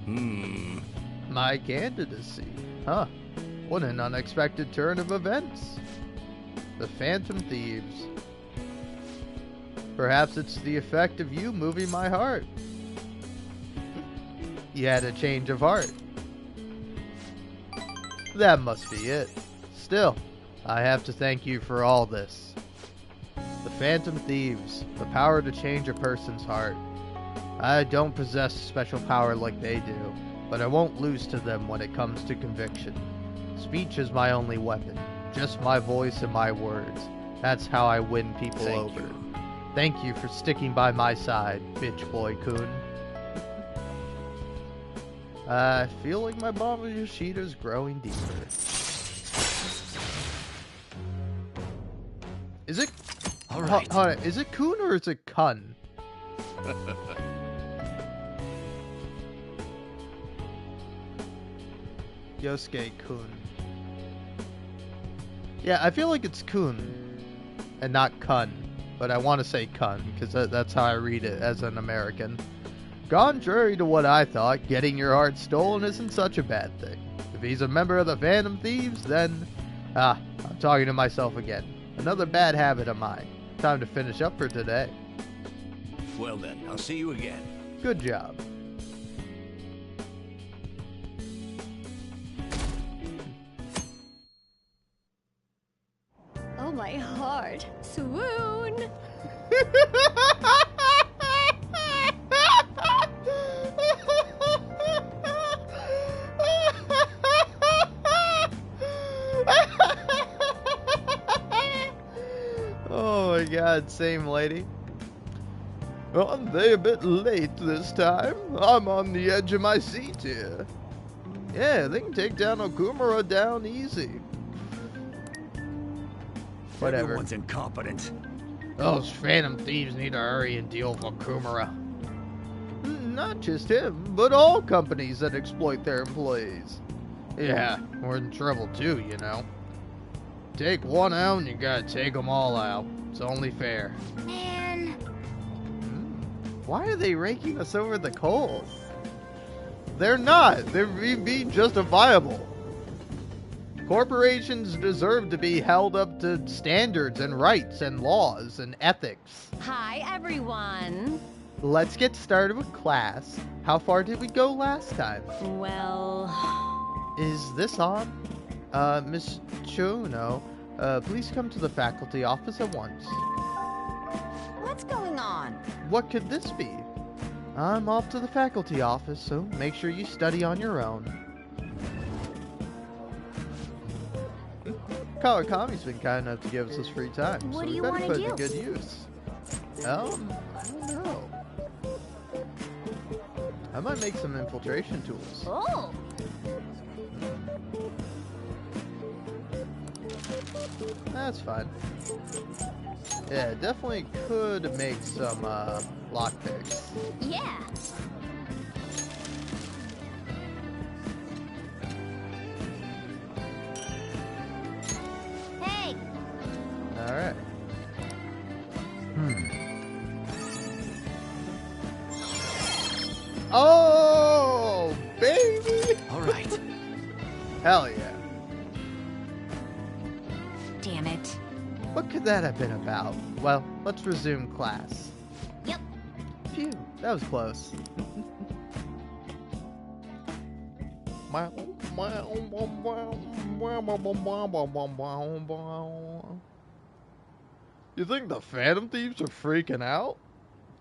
My candidacy. Huh. What an unexpected turn of events. The Phantom Thieves. Perhaps it's the effect of you moving my heart. You had a change of heart. That must be it. Still, I have to thank you for all this. The Phantom Thieves, the power to change a person's heart. I don't possess special power like they do, but I won't lose to them when it comes to conviction. Speech is my only weapon, just my voice and my words. That's how I win people over. Thank you for sticking by my side, bitch boy Kun. I feel like my bond with Yoshida's growing deeper. Is it? Alright. Hold on. Is it Kun or is it Kun? Yosuke Kun. Yeah, I feel like it's Kun and not Kun, but I want to say Kun because that's how I read it as an American. Contrary to what I thought, getting your heart stolen isn't such a bad thing. If he's a member of the Phantom Thieves, then... I'm talking to myself again. Another bad habit of mine. Time to finish up for today. Well then, I'll see you again. Good job. Oh, my heart. Swoon! Oh my god, same lady. Aren't they a bit late this time? I'm on the edge of my seat here. Yeah, they can take down Okumura down easy. Whatever. Everyone's incompetent. Those Phantom Thieves need to hurry and deal with Okumura. Not just him, but all companies that exploit their employees. Yeah, we're in trouble too, you know. Take one out and you gotta take them all out. It's only fair. Man. Why are they raking us over the coals? They're not. They're being justifiable. Corporations deserve to be held up to standards and rights and laws and ethics. Hi, everyone. Let's get started with class. How far did we go last time? Well... Is this on? Miss Chono, please come to the faculty office at once. What's going on? What could this be? I'm off to the faculty office, so make sure you study on your own. Kawakami's been kind enough to give us this free time, What so do we you better wanna put it to do? good use. I don't know. I might make some infiltration tools. Oh. That's fine. Yeah, definitely could make some lockpicks. Yeah. Hey. All right. Oh, baby! All right. Hell yeah. Damn it. What could that have been about? Well, let's resume class. Yep. Phew, that was close. You think the Phantom Thieves are freaking out?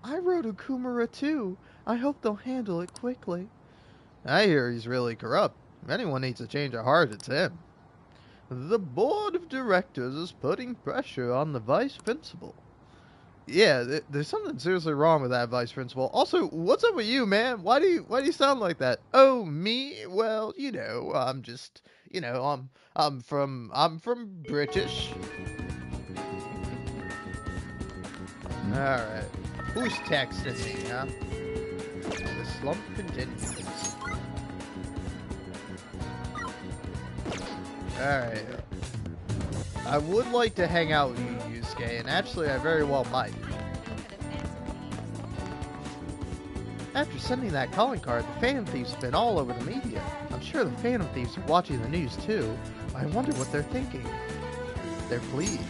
I wrote Okumura too. I hope they'll handle it quickly. I hear he's really corrupt. If anyone needs a change of heart, it's him. The board of directors is putting pressure on the vice principal. Yeah, there's something seriously wrong with that vice principal. Also, what's up with you, man? Why do you sound like that? Oh, me? Well, you know, I'm just, you know, I'm from British. All right, who's texting me, huh? The slump continues. Alright. I would like to hang out with you, Yusuke, and actually I very well might. After sending that calling card, the Phantom Thieves have been all over the media. I'm sure the Phantom Thieves are watching the news too. I wonder what they're thinking. They're pleased.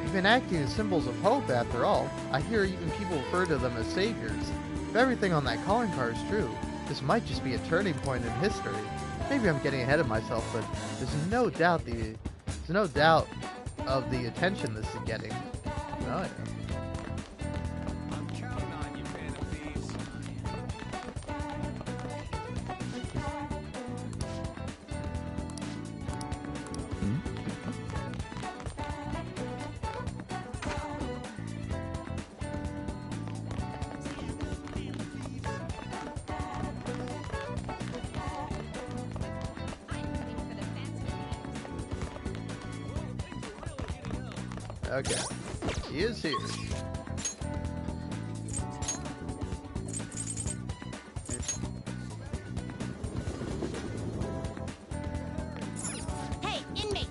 They've been acting as symbols of hope after all. I hear even people refer to them as saviors. If everything on that calling card is true, this might just be a turning point in history. Maybe I'm getting ahead of myself, but there's no doubt of the attention this is getting. Oh yeah. I'm counting on you, Phantom Thieves. Okay, he is here. Hey, inmate!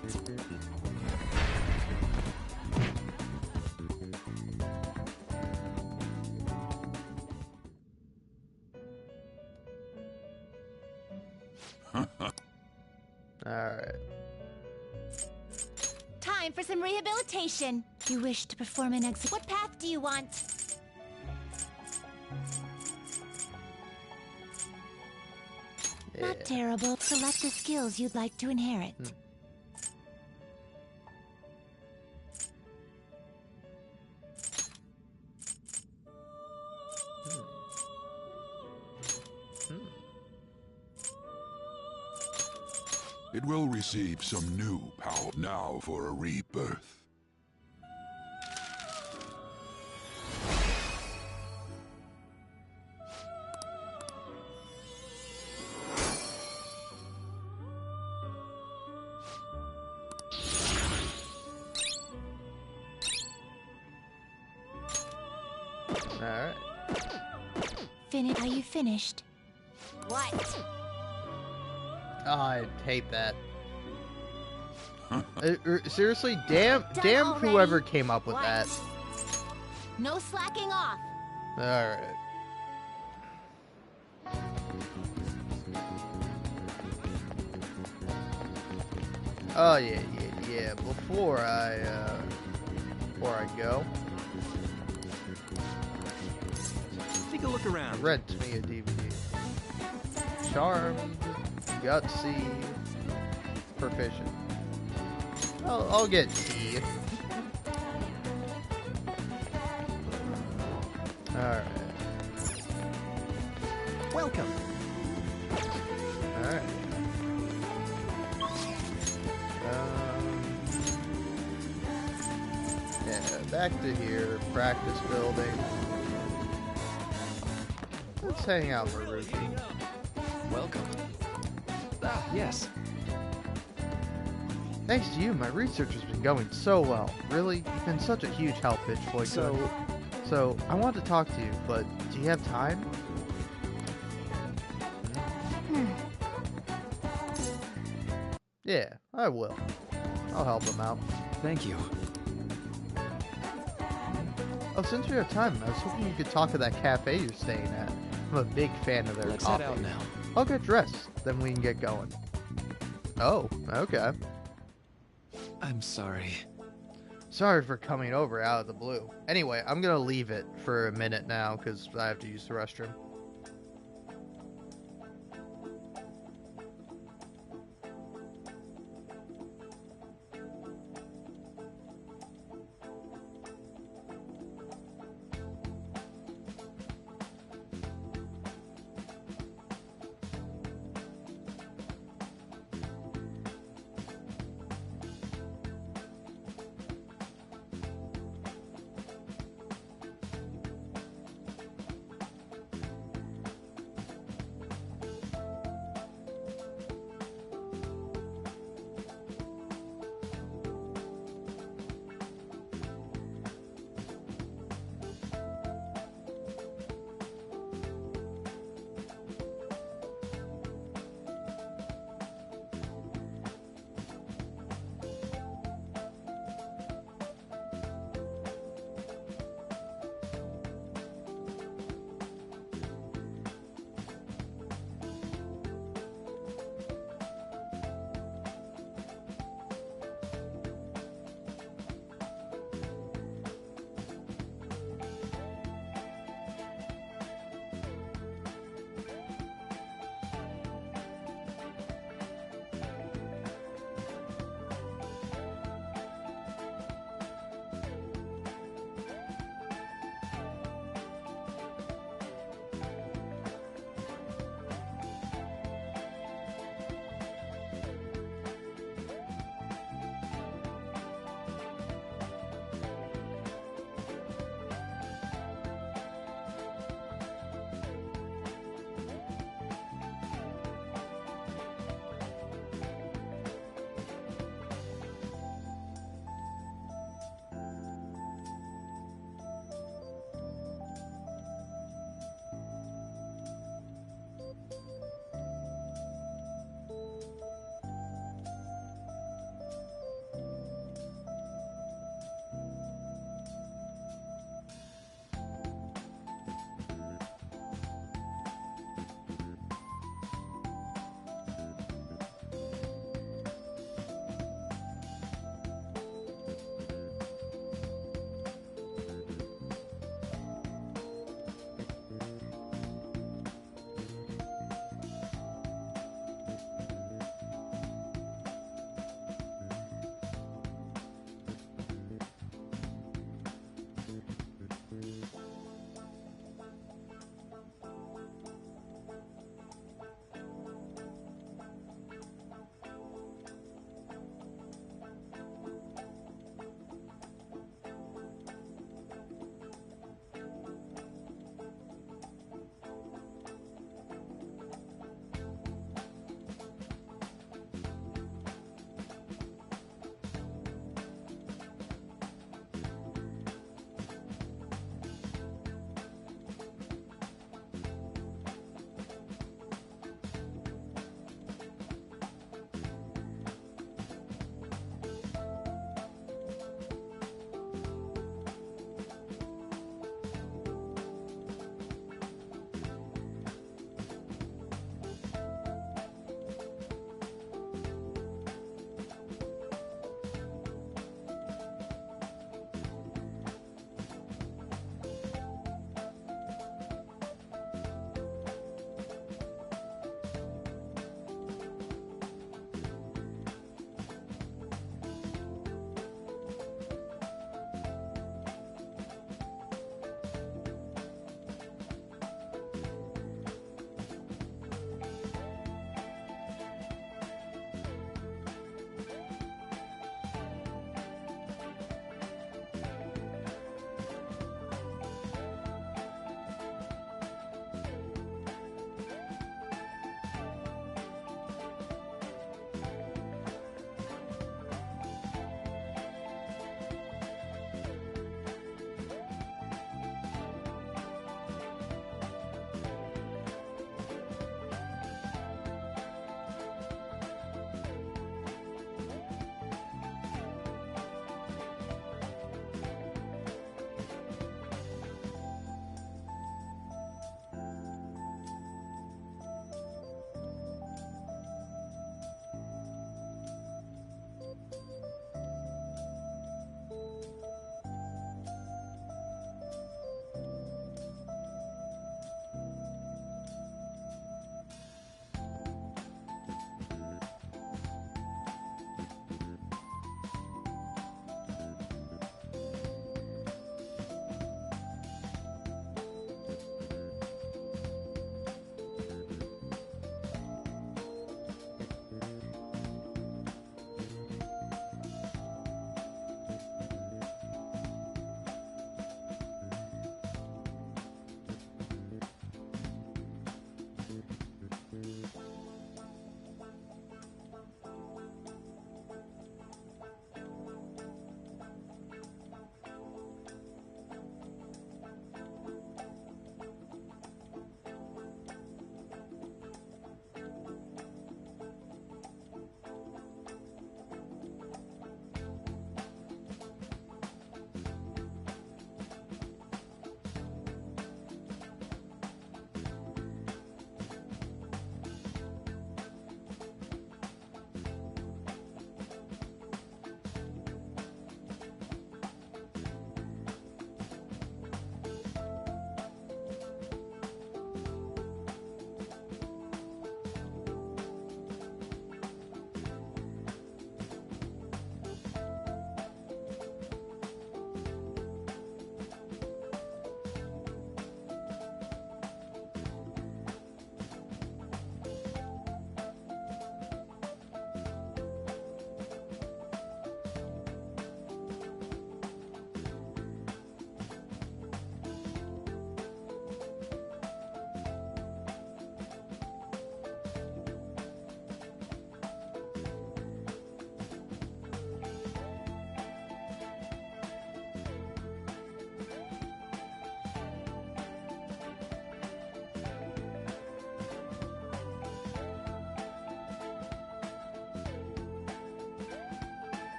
Alright. Time for some rehabilitation. You wish to perform an exit. What path do you want? Not terrible. Select the skills you'd like to inherit. It will receive some new power now for a rebirth. Alright. Are you finished? What? Oh, I hate that. Seriously, damn already? whoever came up with What? that. No slacking off. Alright. Oh yeah. Before I go, Take a look around. rent me a DVD. Charmed, gutsy, proficient. I'll get C. Alright. Welcome. Alright. Yeah, back to here. Practice building. Let's hang out, Maruki. Welcome. Ah, yes. Thanks to you, my research has been going so well. Really, you've been such a huge help, Bitch Boy. So, I want to talk to you, but do you have time? Yeah, I will. I'll help him out. Thank you. Oh, since we have time, I was hoping you could talk at that cafe you're staying at. I'm a big fan of their Let's coffee. head out now. I'll get dressed, then we can get going. Oh, okay. I'm sorry. Sorry for coming over out of the blue. Anyway, I'm gonna leave it for a minute now because I have to use the restroom.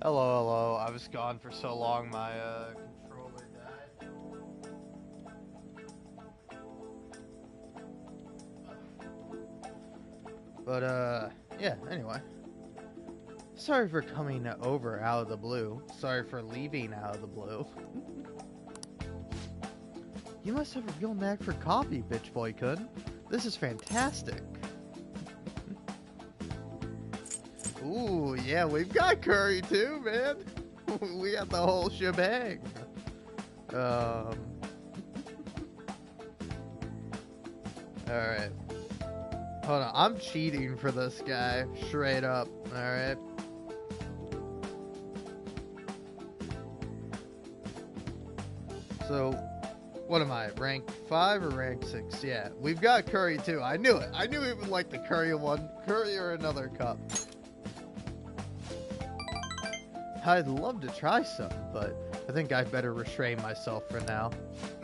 Hello, hello. I was gone for so long, my controller died. But, yeah, anyway. Sorry for coming over out of the blue. Sorry for leaving out of the blue. You must have a real knack for coffee, Bitch Boy Kun. This is fantastic. Ooh, yeah, we've got curry too, man. We got the whole shebang. Alright. Hold on, I'm cheating for this guy, straight up. Alright. So, what am I, rank 5 or rank 6? Yeah, we've got curry too. I knew it. I knew he would like the curry one. Curry or another cup. I'd love to try some, but I think I'd better restrain myself for now.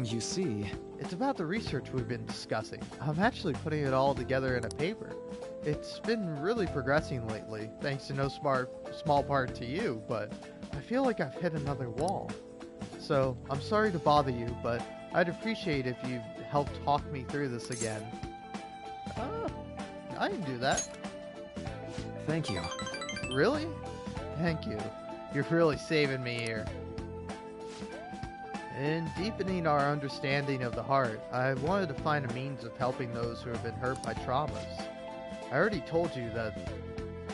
You see, it's about the research we've been discussing. I'm actually putting it all together in a paper. It's been really progressing lately, thanks to no small part to you, but I feel like I've hit another wall. So, I'm sorry to bother you, but I'd appreciate if you'd help talk me through this again. I can do that. Thank you. Really? Thank you. You're really saving me here. In deepening our understanding of the heart, I wanted to find a means of helping those who have been hurt by traumas. I already told you that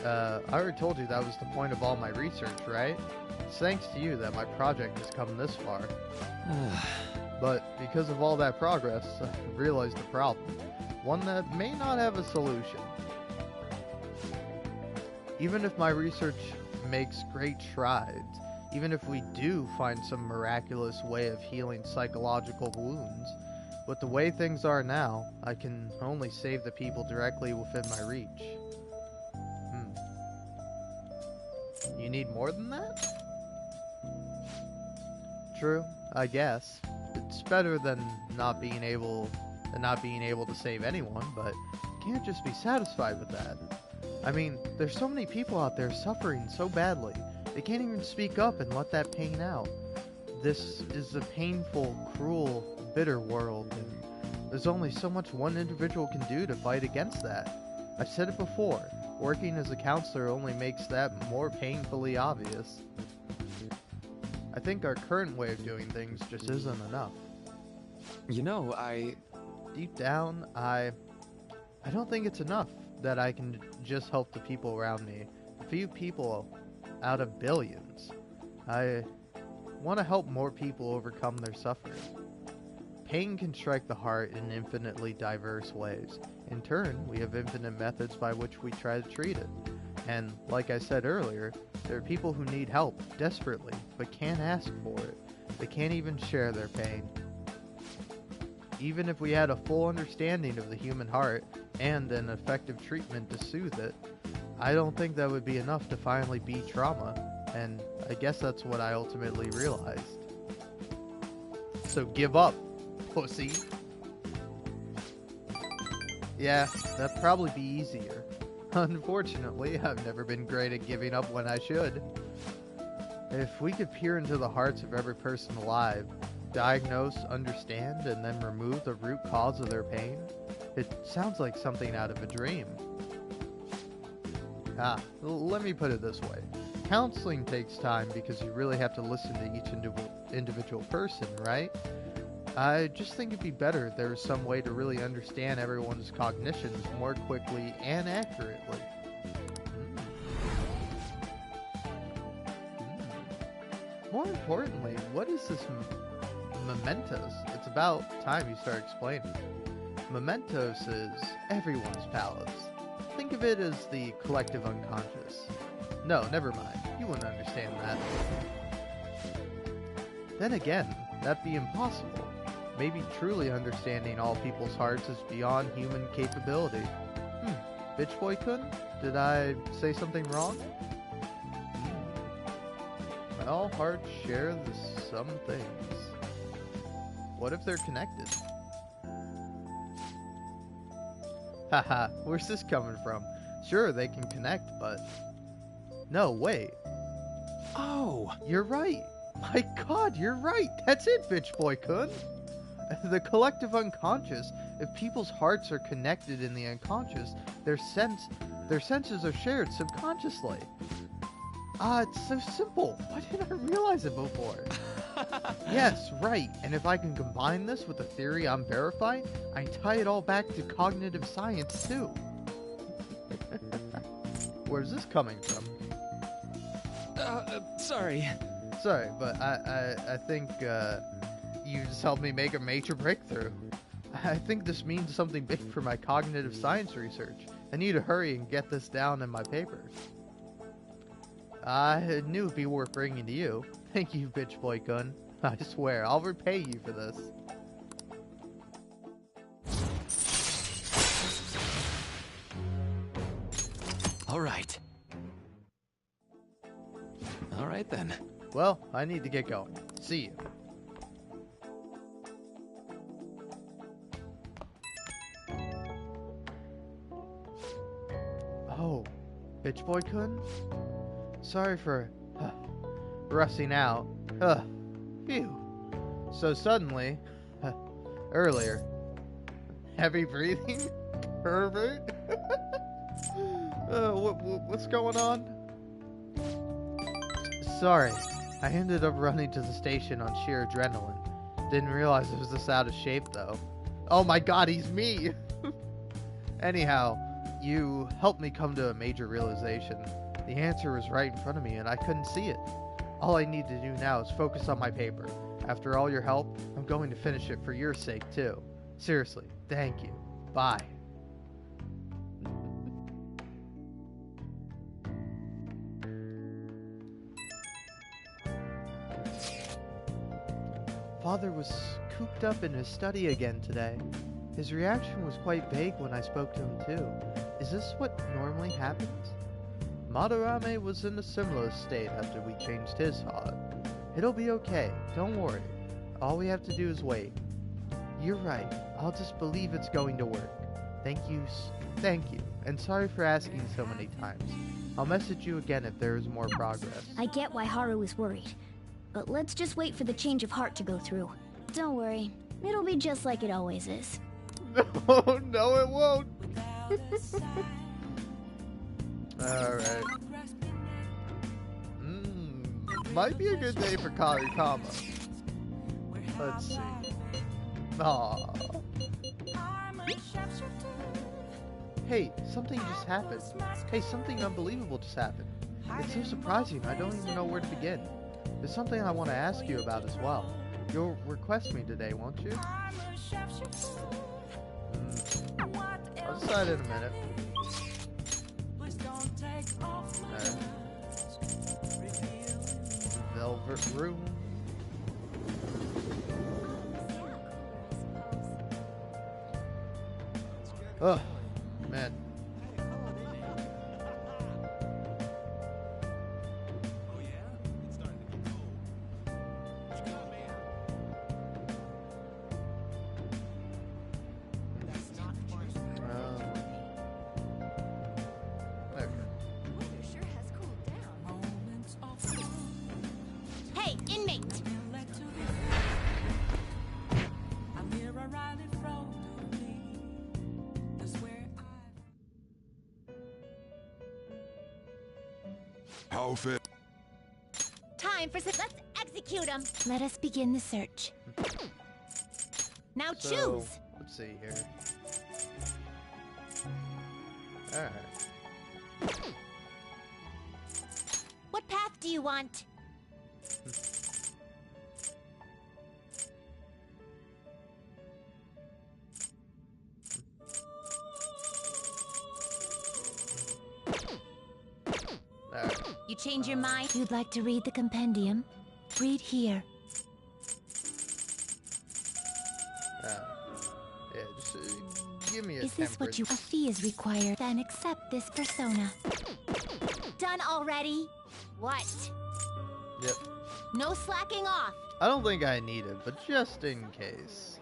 was the point of all my research, right? It's thanks to you that my project has come this far. But because of all that progress, I've realized the problem. One that may not have a solution. Even if my research makes great strides, even if we do find some miraculous way of healing psychological wounds, with the way things are now, I can only save the people directly within my reach. You need more than that? True, I guess. It's better than not being able to save anyone, but you can't just be satisfied with that. I mean, there's so many people out there suffering so badly. They can't even speak up and let that pain out. This is a painful, cruel, bitter world, and there's only so much one individual can do to fight against that. I've said it before, working as a counselor only makes that more painfully obvious. I think our current way of doing things just isn't enough. You know, deep down, I don't think it's enough that I can just help the people around me. A few people out of billions. I want to help more people overcome their suffering. Pain can strike the heart in infinitely diverse ways. In turn, we have infinite methods by which we try to treat it. And like I said earlier, there are people who need help desperately, but can't ask for it. They can't even share their pain. Even if we had a full understanding of the human heart and an effective treatment to soothe it, I don't think that would be enough to finally beat trauma, and I guess that's what I ultimately realized. So give up, pussy. Yeah, that'd probably be easier. Unfortunately, I've never been great at giving up when I should. If we could peer into the hearts of every person alive, diagnose, understand, and then remove the root cause of their pain, it sounds like something out of a dream. Let me put it this way. Counseling takes time because you really have to listen to each individual person, right? I just think it'd be better if there was some way to really understand everyone's cognitions more quickly and accurately. More importantly, what is this Mementos? It's about time you start explaining. Mementos is everyone's palace. Think of it as the collective unconscious. No, never mind. You wouldn't understand that. Then again, that'd be impossible. Maybe truly understanding all people's hearts is beyond human capability. Bitch Boy Kun? Did I say something wrong? All hearts share some things. What if they're connected? Haha, where's this coming from? Sure, they can connect, but No, wait. Oh! You're right. My god, you're right. That's it, Bitch Boy Kun. The collective unconscious. If people's hearts are connected in the unconscious, their senses are shared subconsciously. It's so simple. Why didn't I realize it before? Yes, right. And if I can combine this with the theory I'm verifying, I can tie it all back to cognitive science too. Where's this coming from? Sorry. Sorry, but I think you just helped me make a major breakthrough. I think this means something big for my cognitive science research. I need to hurry and get this down in my papers. I knew it'd be worth bringing to you. Thank you, Bitch Boy Kun. I swear, I'll repay you for this. All right. All right, then. Well, I need to get going. See you. Oh, Bitch Boy Kun? Sorry for rushing out. Phew. So suddenly, earlier. Heavy breathing? Pervert? What's going on? Sorry, I ended up running to the station on sheer adrenaline. Didn't realize I was this out of shape though. Oh my god, he's me! Anyhow, you helped me come to a major realization. The answer was right in front of me and I couldn't see it. All I need to do now is focus on my paper. After all your help, I'm going to finish it for your sake too. Seriously, thank you. Bye. Father was cooped up in his study again today. His reaction was quite vague when I spoke to him too. Is this what normally happens? Madarame was in a similar state after we changed his heart. It'll be okay, don't worry. All we have to do is wait. You're right, I'll just believe it's going to work. Thank you, and sorry for asking so many times. I'll message you again if there is more progress. I get why Haru is worried. But let's just wait for the change of heart to go through. Don't worry, it'll be just like it always is. No, no it won't. Alright. Might be a good day for Karikama. Let's see. Aww. Hey, something just happened. Hey, something unbelievable just happened. It's so surprising, I don't even know where to begin. There's something I want to ask you about as well. You'll request me today, won't you? I'll decide in a minute. Velvet room. Oh, man. Hey, inmate! How fit? Time for some. Let's execute him! Let us begin the search. Now So, choose! let's see here. Alright. What path do you want? You change your mind? You'd like to read the compendium? Read here. Yeah, just give me a Is this what temperance. you... A fee is required. Then accept this persona. Done already? What? Yep. No slacking off! I don't think I need it, but just in case.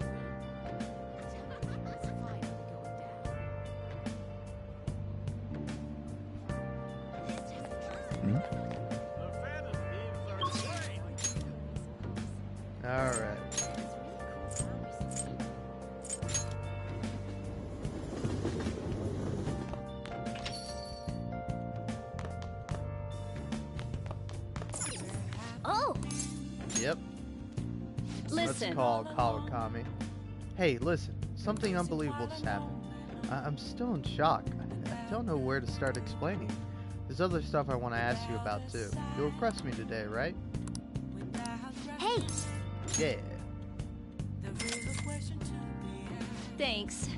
Alright. Oh! Yep. Listen. Let's call Kawakami. Hey, listen. Something unbelievable just happened. I'm still in shock. I don't know where to start explaining. There's other stuff I want to ask you about too. You'll request me today, right? Hey! Yeah. Thanks.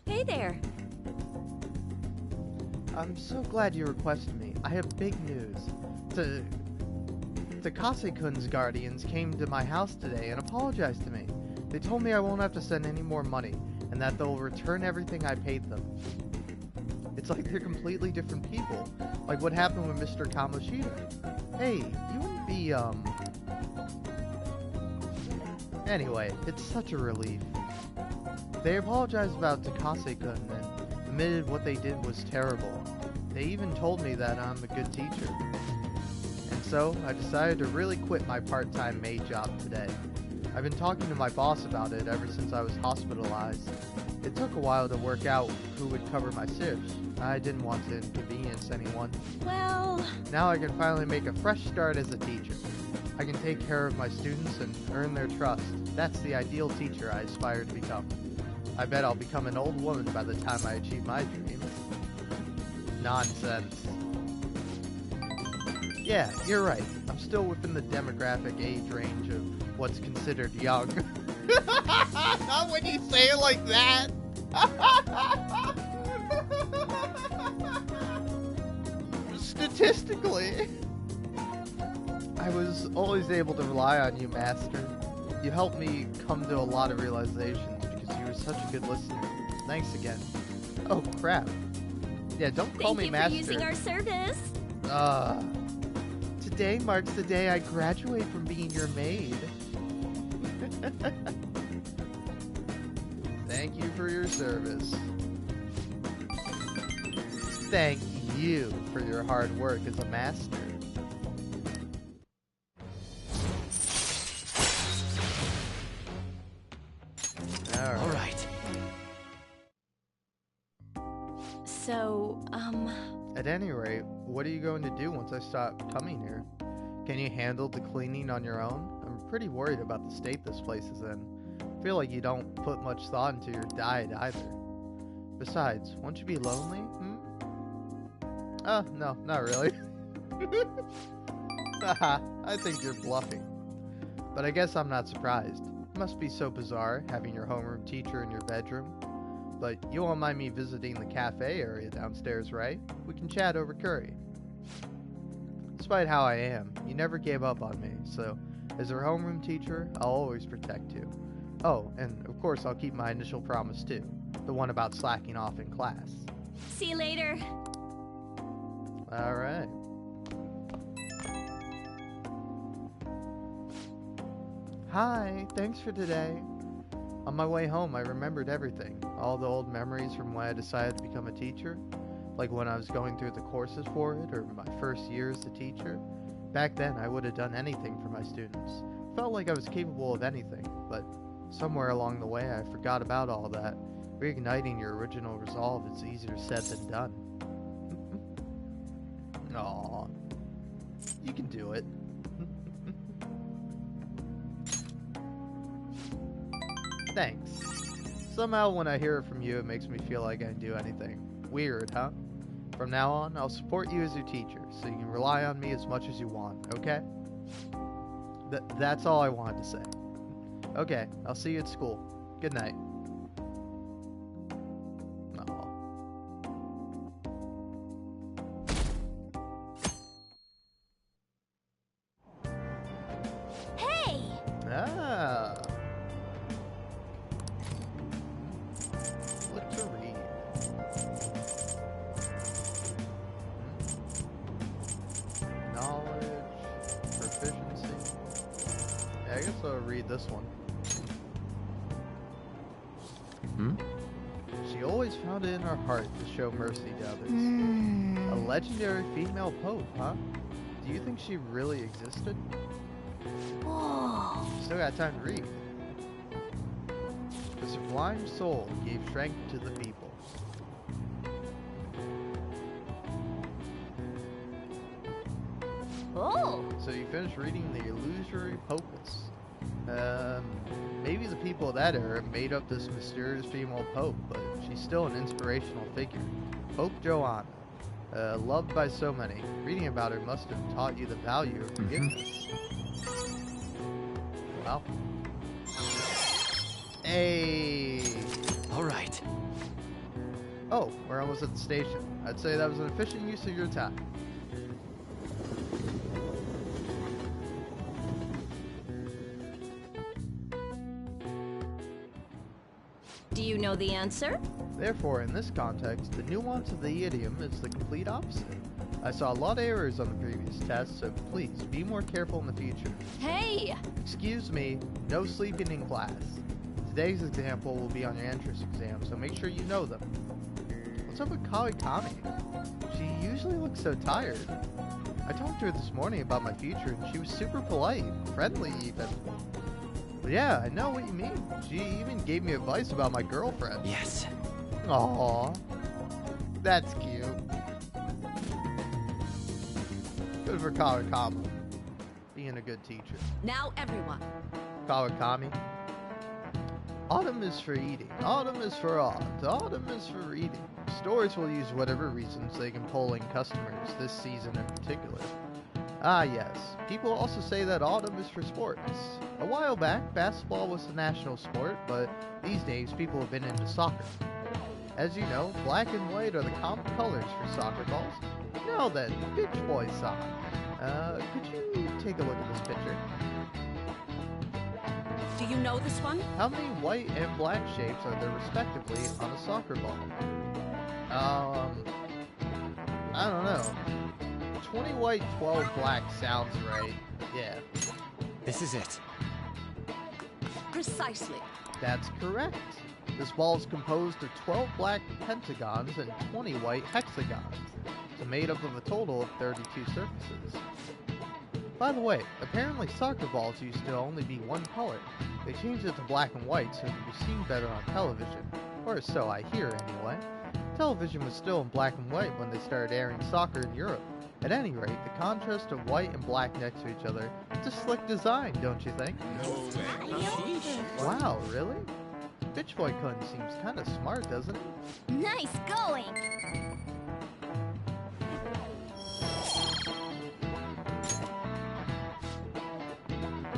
Hey there. I'm so glad you requested me. I have big news. Takase-kun's guardians came to my house today and apologized to me. They told me I won't have to send any more money, and that they'll return everything I paid them. It's like they're completely different people, like what happened with Mr. Kamoshida. Hey, you wouldn't be, Anyway, it's such a relief. They apologized about Takase-kun and admitted what they did was terrible. They even told me that I'm a good teacher. And so, I decided to really quit my part-time maid job today. I've been talking to my boss about it ever since I was hospitalized. It took a while to work out who would cover my shifts. I didn't want to inconvenience anyone. Well... Now I can finally make a fresh start as a teacher. I can take care of my students and earn their trust. That's the ideal teacher I aspire to become. I bet I'll become an old woman by the time I achieve my dreams. Nonsense. Yeah, you're right. I'm still within the demographic age range of what's considered young. Not when you say it like that! Statistically. I was always able to rely on you, Master. You helped me come to a lot of realizations because you were such a good listener. Thanks again. Oh, crap. Yeah, don't call me Master. Thank you for using our service. Today marks the day I graduate from being your maid. Thank you for your service. Thank you for your hard work as a master. All right. So, At any rate, what are you going to do once I stop coming here? Can you handle the cleaning on your own? I'm pretty worried about the state this place is in. I feel like you don't put much thought into your diet either. Besides, won't you be lonely? No, not really. Haha, I think you're bluffing. But I guess I'm not surprised. It must be so bizarre having your homeroom teacher in your bedroom. But you won't mind me visiting the cafe area downstairs, right? We can chat over curry. Despite how I am, you never gave up on me, so as your homeroom teacher, I'll always protect you. Oh, and of course I'll keep my initial promise too. The one about slacking off in class. see you later. Alright. Hi, thanks for today. On my way home, I remembered everything. All the old memories from when I decided to become a teacher. Like when I was going through the courses for it, or my first year as a teacher. Back then, I would have done anything for my students. Felt like I was capable of anything, but somewhere along the way, I forgot about all that. Reigniting your original resolve is easier said than done. Aw. You can do it. Thanks. Somehow when I hear it from you, it makes me feel like I can do anything. Weird, huh? From now on, I'll support you as your teacher, so you can rely on me as much as you want, okay? That's all I wanted to say. Okay, I'll see you at school. Good night. Hey! Ah. What to read? Knowledge, proficiency. Yeah, I guess I'll read this one. Hmm? She she always found it in her heart to show mercy to others. A legendary female pope, huh? Do you think she really existed? Whoa. Still got time to read. The sublime soul gave strength to the people. Oh. So you finished reading The Illusory Popus. Maybe the people of that era made up this mysterious female pope, but she's still an inspirational figure. Pope Joanna. Loved by so many. Reading about her must have taught you the value of forgiveness. Wow. Hey! Alright. Oh, we're almost at the station. I'd say that was an efficient use of your time. Do you know the answer? Therefore, in this context, the nuance of the idiom is the complete opposite. I saw a lot of errors on the previous test, so please be more careful in the future. Hey! Excuse me, no sleeping in class. Today's example will be on your entrance exam, so make sure you know them. What's up with Kawakami? She usually looks so tired. I talked to her this morning about my future, and she was super polite, friendly even. But yeah, I know what you mean. She even gave me advice about my girlfriend. Yes. Aww. That's cute. Good for Kawakami. Being a good teacher. Now everyone. Kawakami. Autumn is for eating. Autumn is for odds. Autumn is for reading. Stores will use whatever reasons they can pull in customers, this season in particular. Ah yes, people also say that autumn is for sports. A while back, basketball was the national sport, but these days people have been into soccer. As you know, black and white are the common colors for soccer balls. Now then, Bitch Boy song. Could you take a look at this picture? Do you know this one? How many white and black shapes are there respectively on a soccer ball? I don't know. 20 white, 12 black sounds right. Yeah. This is it. Precisely. That's correct. This ball is composed of 12 black pentagons and 20 white hexagons. So made up of a total of 32 surfaces. By the way, apparently soccer balls used to only be one color. They changed it to black and white so it could be seen better on television. Or so I hear anyway. Television was still in black and white when they started airing soccer in Europe. At any rate, the contrast of white and black next to each other, it's a slick design, don't you think? Wow, really? Bitch Boy Kun seems kinda smart, doesn't he? Nice going!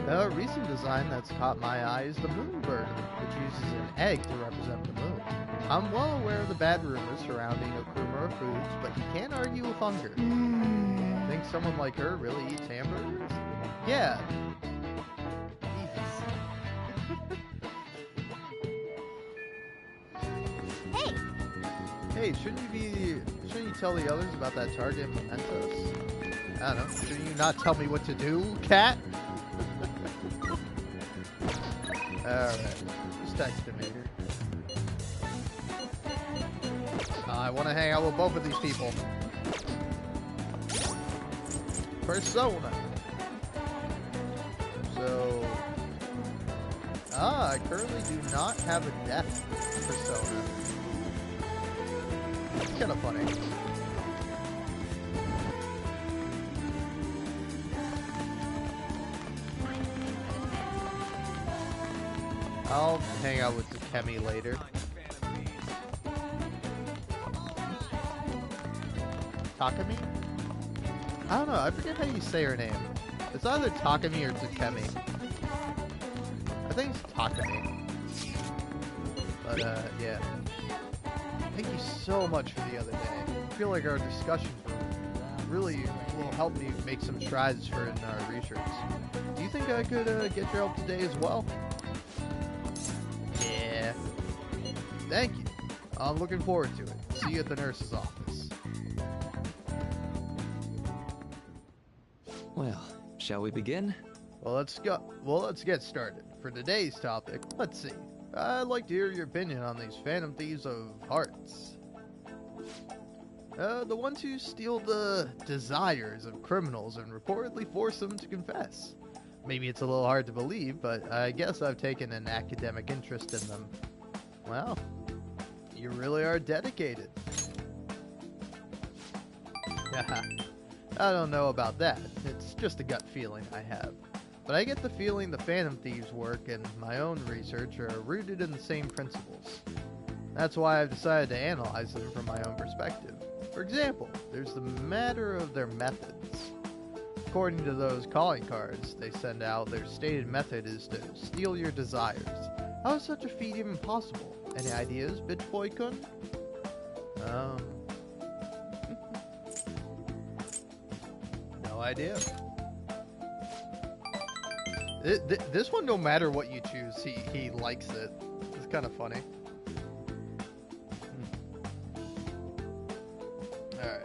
A recent design that's caught my eye is the Moonbird, which uses an egg to represent the moon. I'm well aware of the bad rumors surrounding Okumura foods, but you can't argue with hunger. Think someone like her really eats hamburgers? Yeah. Hey! Hey, shouldn't you tell the others about that target mementos? I don't know. Shouldn't you not tell me what to do, cat? Alright. Just texting me here. I want to hang out with both of these people. Persona. So... I currently do not have a death persona. It's kind of funny. I'll hang out with Takemi later. Takemi? I don't know, I forget how you say her name. It's either Takemi or Takemi. I think it's Takemi. But, yeah. Thank you so much for the other day. I feel like our discussion really will help me make some strides in our research. Do you think I could get your help today as well? Yeah. Thank you. I'm looking forward to it. See you at the nurse's office. Well, shall we begin? Well, let's get started. For today's topic, let's see. I'd like to hear your opinion on these Phantom Thieves of Hearts. The ones who steal the desires of criminals and reportedly force them to confess. Maybe it's a little hard to believe, but I guess I've taken an academic interest in them. Well, you really are dedicated. I don't know about that. It's just a gut feeling I have. But I get the feeling the Phantom Thieves' work and my own research are rooted in the same principles. That's why I've decided to analyze them from my own perspective. For example, there's the matter of their methods. According to those calling cards they send out, their stated method is to steal your desires. How is such a feat even possible? Any ideas, Bitch Boy Kun? No idea. This one, no matter what you choose, he likes it. It's kind of funny. Alright.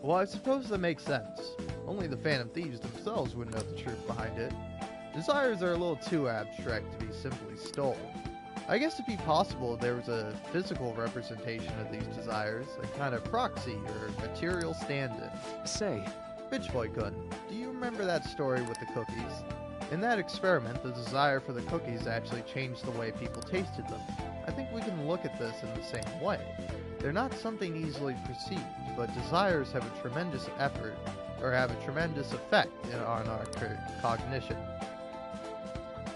Well, I suppose that makes sense. Only the Phantom Thieves themselves would know the truth behind it. Desires are a little too abstract to be simply stolen. I guess it'd be possible there was a physical representation of these desires, a kind of proxy or material stand-in. Say, Bitch Boy Kun, do you remember that story with the cookies? In that experiment, the desire for the cookies actually changed the way people tasted them. I think we can look at this in the same way. They're not something easily perceived, but desires have a tremendous effort, or have a tremendous effect on our cognition.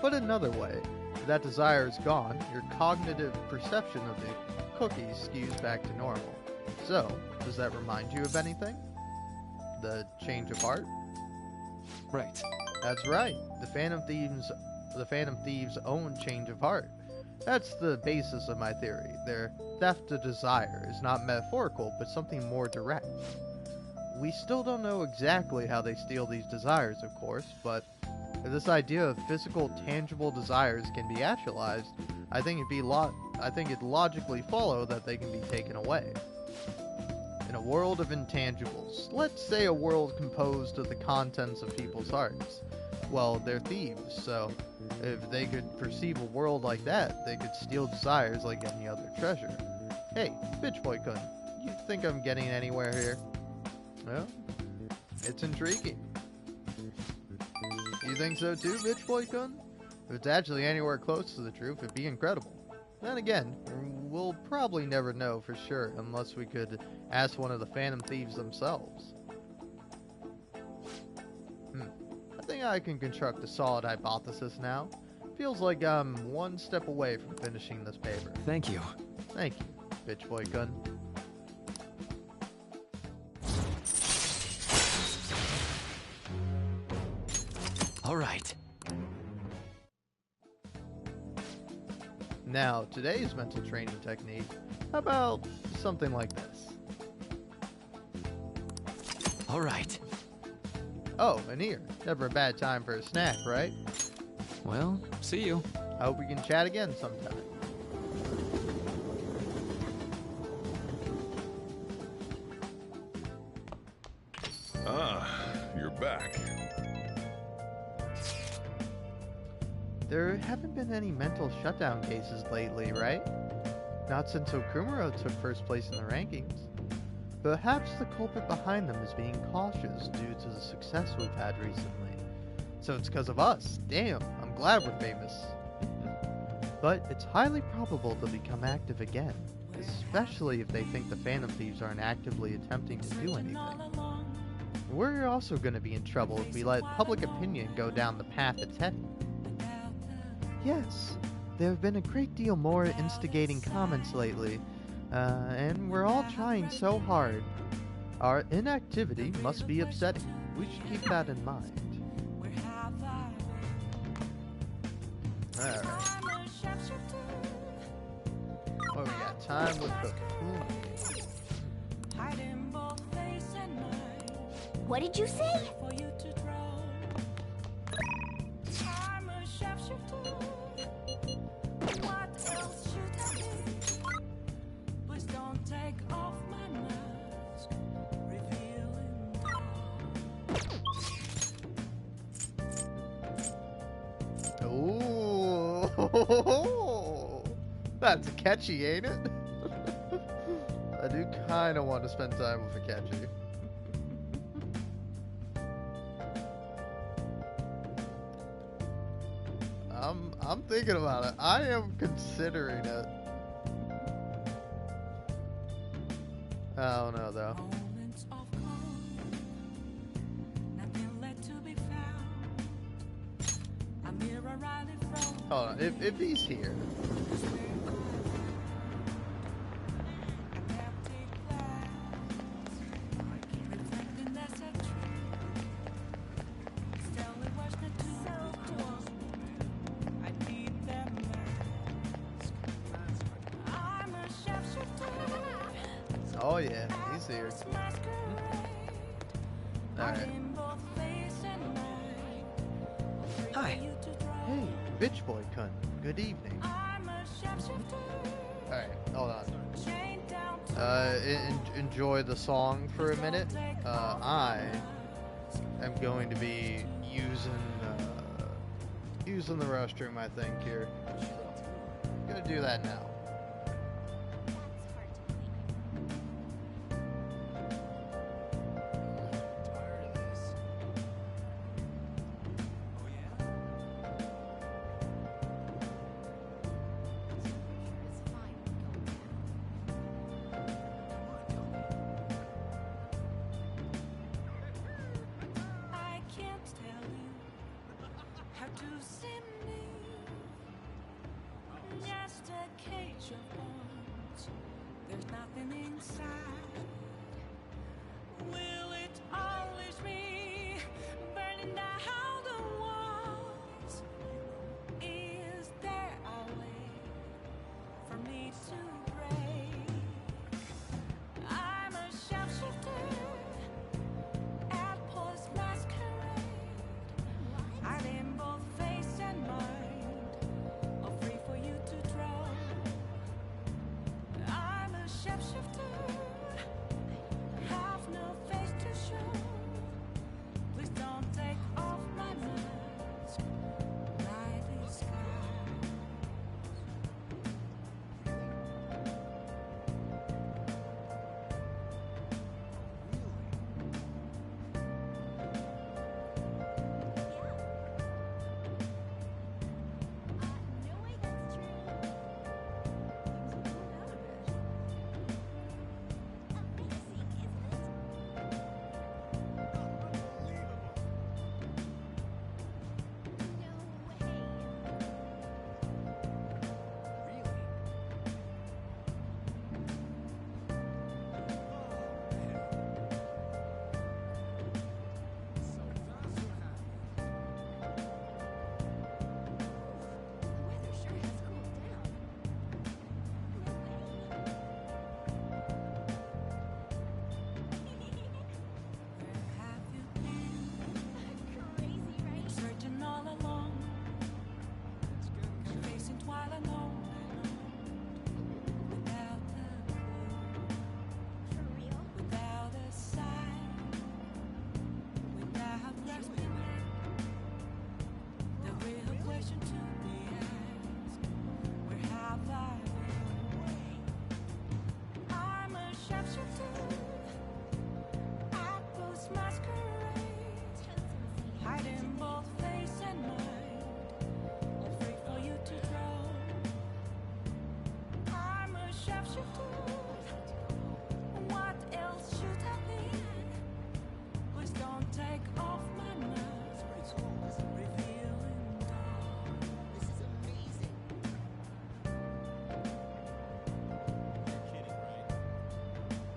Put another way, if that desire is gone, your cognitive perception of the cookies skews back to normal. So, does that remind you of anything? The change of heart? Right. That's right. The Phantom Thieves' own change of heart. That's the basis of my theory. Their theft of desire is not metaphorical, but something more direct. We still don't know exactly how they steal these desires, of course, but if this idea of physical, tangible desires can be actualized, I think it'd logically follow that they can be taken away. In a world of intangibles, let's say a world composed of the contents of people's hearts. Well, they're thieves, so if they could perceive a world like that, they could steal desires like any other treasure. Hey, Bitch Boy Kun, you think I'm getting anywhere here? Well, it's intriguing. You think so too, Bitch Boy Kun? If it's actually anywhere close to the truth, it'd be incredible. Then again, we'll probably never know for sure unless we could ask one of the Phantom Thieves themselves. I think I can construct a solid hypothesis now. Feels like I'm one step away from finishing this paper. Thank you. Thank you, Bitch Boy Kun. All right. Now, today's mental training technique, how about something like this? All right. Oh, and here, never a bad time for a snack, right? Well, see you. I hope we can chat again sometime. Ah, you're back. There haven't been any mental shutdown cases lately, right? Not since Okumura took first place in the rankings. Perhaps the culprit behind them is being cautious due to the success we've had recently. So it's because of us. Damn, I'm glad we're famous. But it's highly probable they'll become active again, especially if they think the Phantom Thieves aren't actively attempting to do anything. We're also going to be in trouble if we let public opinion go down the path it's heading. Yes, there have been a great deal more instigating comments lately, and we're all trying so hard. Our inactivity must be upsetting. We should keep that in mind. Alright. Oh, we got time with the What did you say? Oh, that's catchy, ain't it? I do kind of want to spend time with Akechi. I'm thinking about it. I am considering it. I don't know though. Hold on, if he's here. Oh yeah, he's here. Alright. Hi. Hey, bitch boy cunt. Good evening. Alright, hold on. Enjoy the song for a minute. I am going to be using the restroom, I think, here. I'm gonna do that now.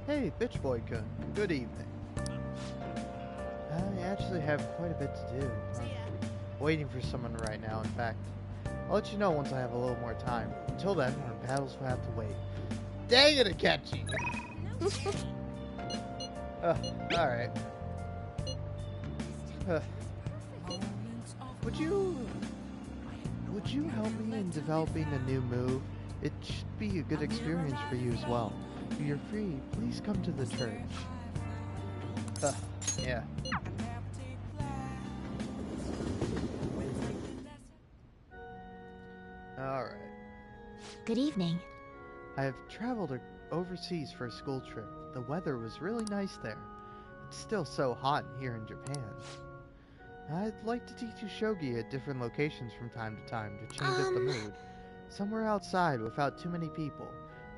Hey, bitch boy cunt. Good evening. I actually have quite a bit to do. I'm waiting for someone right now, in fact. I'll let you know once I have a little more time. Until then, our battles will have to wait. Dang it, Akechi! Alright. Would you help me in developing a new move? It should be a good experience for you as well. If you're free, please come to the church. Yeah. Good evening. I have traveled overseas for a school trip. The weather was really nice there. It's still so hot here in Japan. I'd like to teach you shogi at different locations from time to time to change up the mood. Somewhere outside without too many people.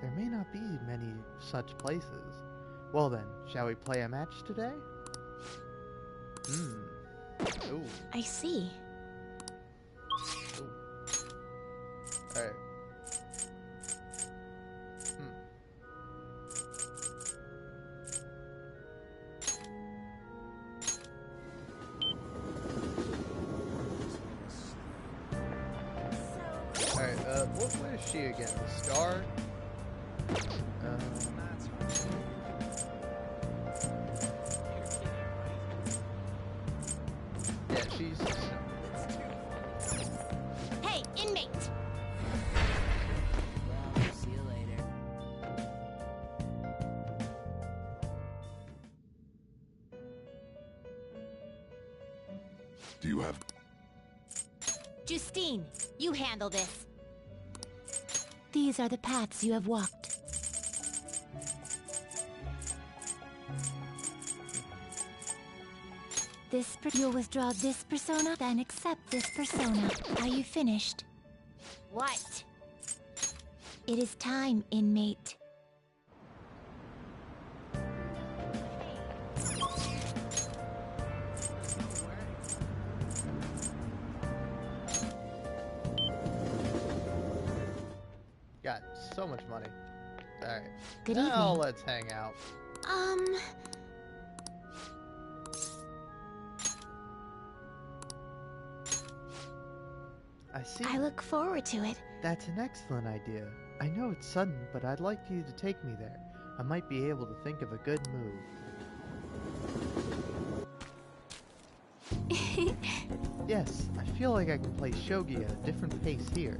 There may not be many such places. Well then, shall we play a match today? Ooh. I see. Ooh. Alright. Alright, what is she again? The star? Yeah, she's... Hey, inmate! Well, see you later. Do you have... Justine, you handle this. These are the paths you have walked. You'll withdraw this persona, then accept this persona. Are you finished? What? It is time, inmate. Got so much money. Alright. Good now evening. let's hang out. I see. I look forward to it. That's an excellent idea. I know it's sudden, but I'd like you to take me there. I might be able to think of a good move. Yes, I feel like I can play shogi at a different pace here.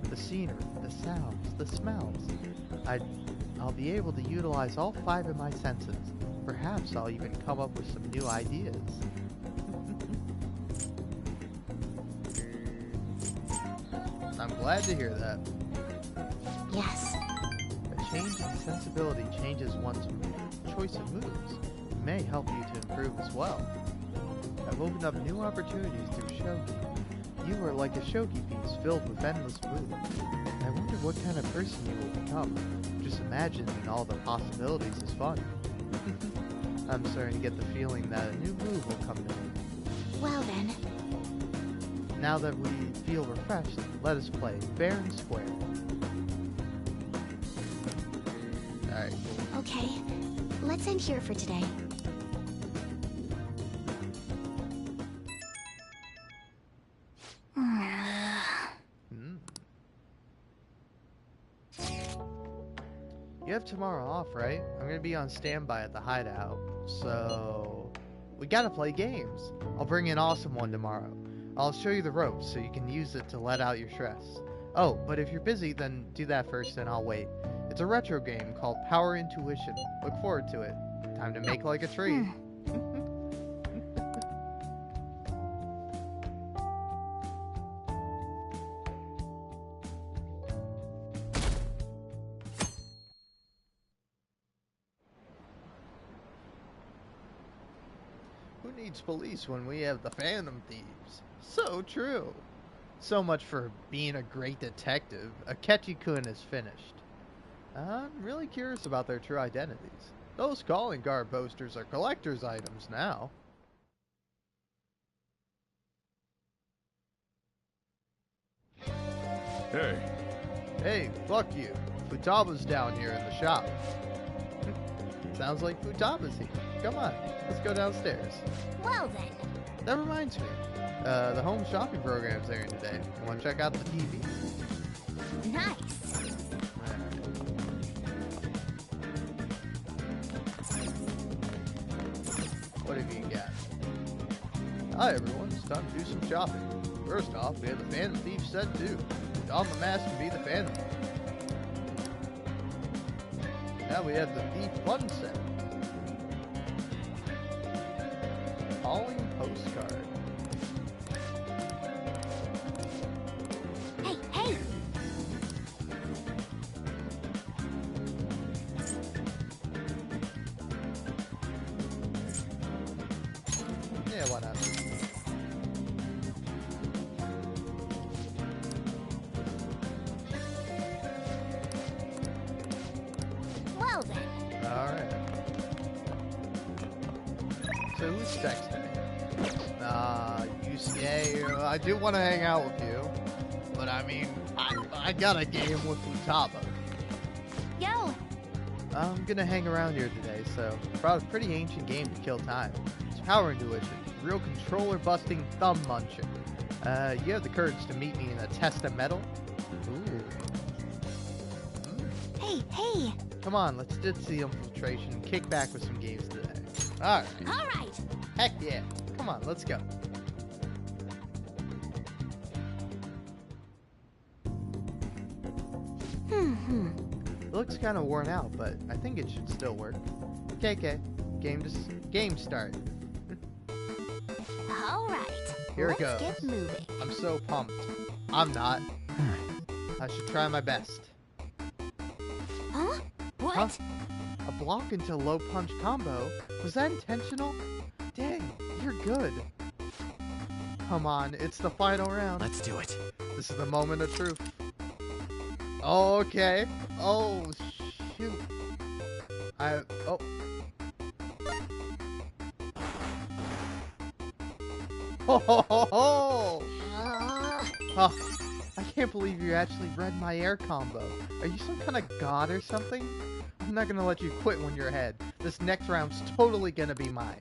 The scenery, the sounds, the smells. I'll be able to utilize all 5 of my senses. Perhaps I'll even come up with some new ideas. I'm glad to hear that. Yes. A change in sensibility changes one's choice of moves. It may help you to improve as well. I've opened up new opportunities through shogi. You are like a shogi piece filled with endless moves. I wonder what kind of person you will become. Just imagining all the possibilities is fun. I'm starting to get the feeling that a new move will come to me. Well then. Now that we feel refreshed, let us play fair and square. Alright. Okay, let's end here for today. You have tomorrow off, right? I'm gonna be on standby at the hideout, so we gotta play games. I'll bring an awesome one tomorrow. I'll show you the ropes so you can use it to let out your stress. Oh, but if you're busy, then do that first and I'll wait. It's a retro game called Power Intuition. Look forward to it. Time to make like a tree. Who needs police when we have the Phantom Thieves? So true. So much for being a great detective. Akechi-kun is finished. I'm really curious about their true identities. Those calling card posters are collector's items now. Hey. Hey, fuck you. Futaba's down here in the shop. Sounds like Futaba's here. Come on, let's go downstairs. Well then. That reminds me. The home shopping program's airing today. Want to check out the TV? Nice. What have you got? Hi everyone, it's time to do some shopping. First off, we have the Phantom Thief set 2. Don the Mask to be the Phantom. Now we have the Thief 1 set. Calling postcard. Hey, hey! Yeah, why not? Well then. Alright. So who's texting? UCA, I do want to hang out with you. But I mean, I got a game with Futaba. Yo! I'm gonna hang around here today, so probably a pretty ancient game to kill time. It's Power Intuition, real controller-busting thumb munching. You have the courage to meet me in a test of metal? Ooh. Hey! Come on, let's ditch the infiltration and kick back with some games today. Alright. Alright! Heck yeah. Come on, let's go. It looks kind of worn out, but I think it should still work. KK, game start. Alright. Here it goes. Let's get moving. I'm so pumped. I'm not. I should try my best. Huh? What? Huh? A block into low punch combo? Was that intentional? Dang, you're good. Come on, it's the final round. Let's do it. This is the moment of truth. Oh, okay. Oh, shoot. Oh. Ho ho ho ho! Oh, I can't believe you actually read my air combo. Are you some kind of god or something? I'm not gonna let you quit when you're ahead. This next round's totally gonna be mine.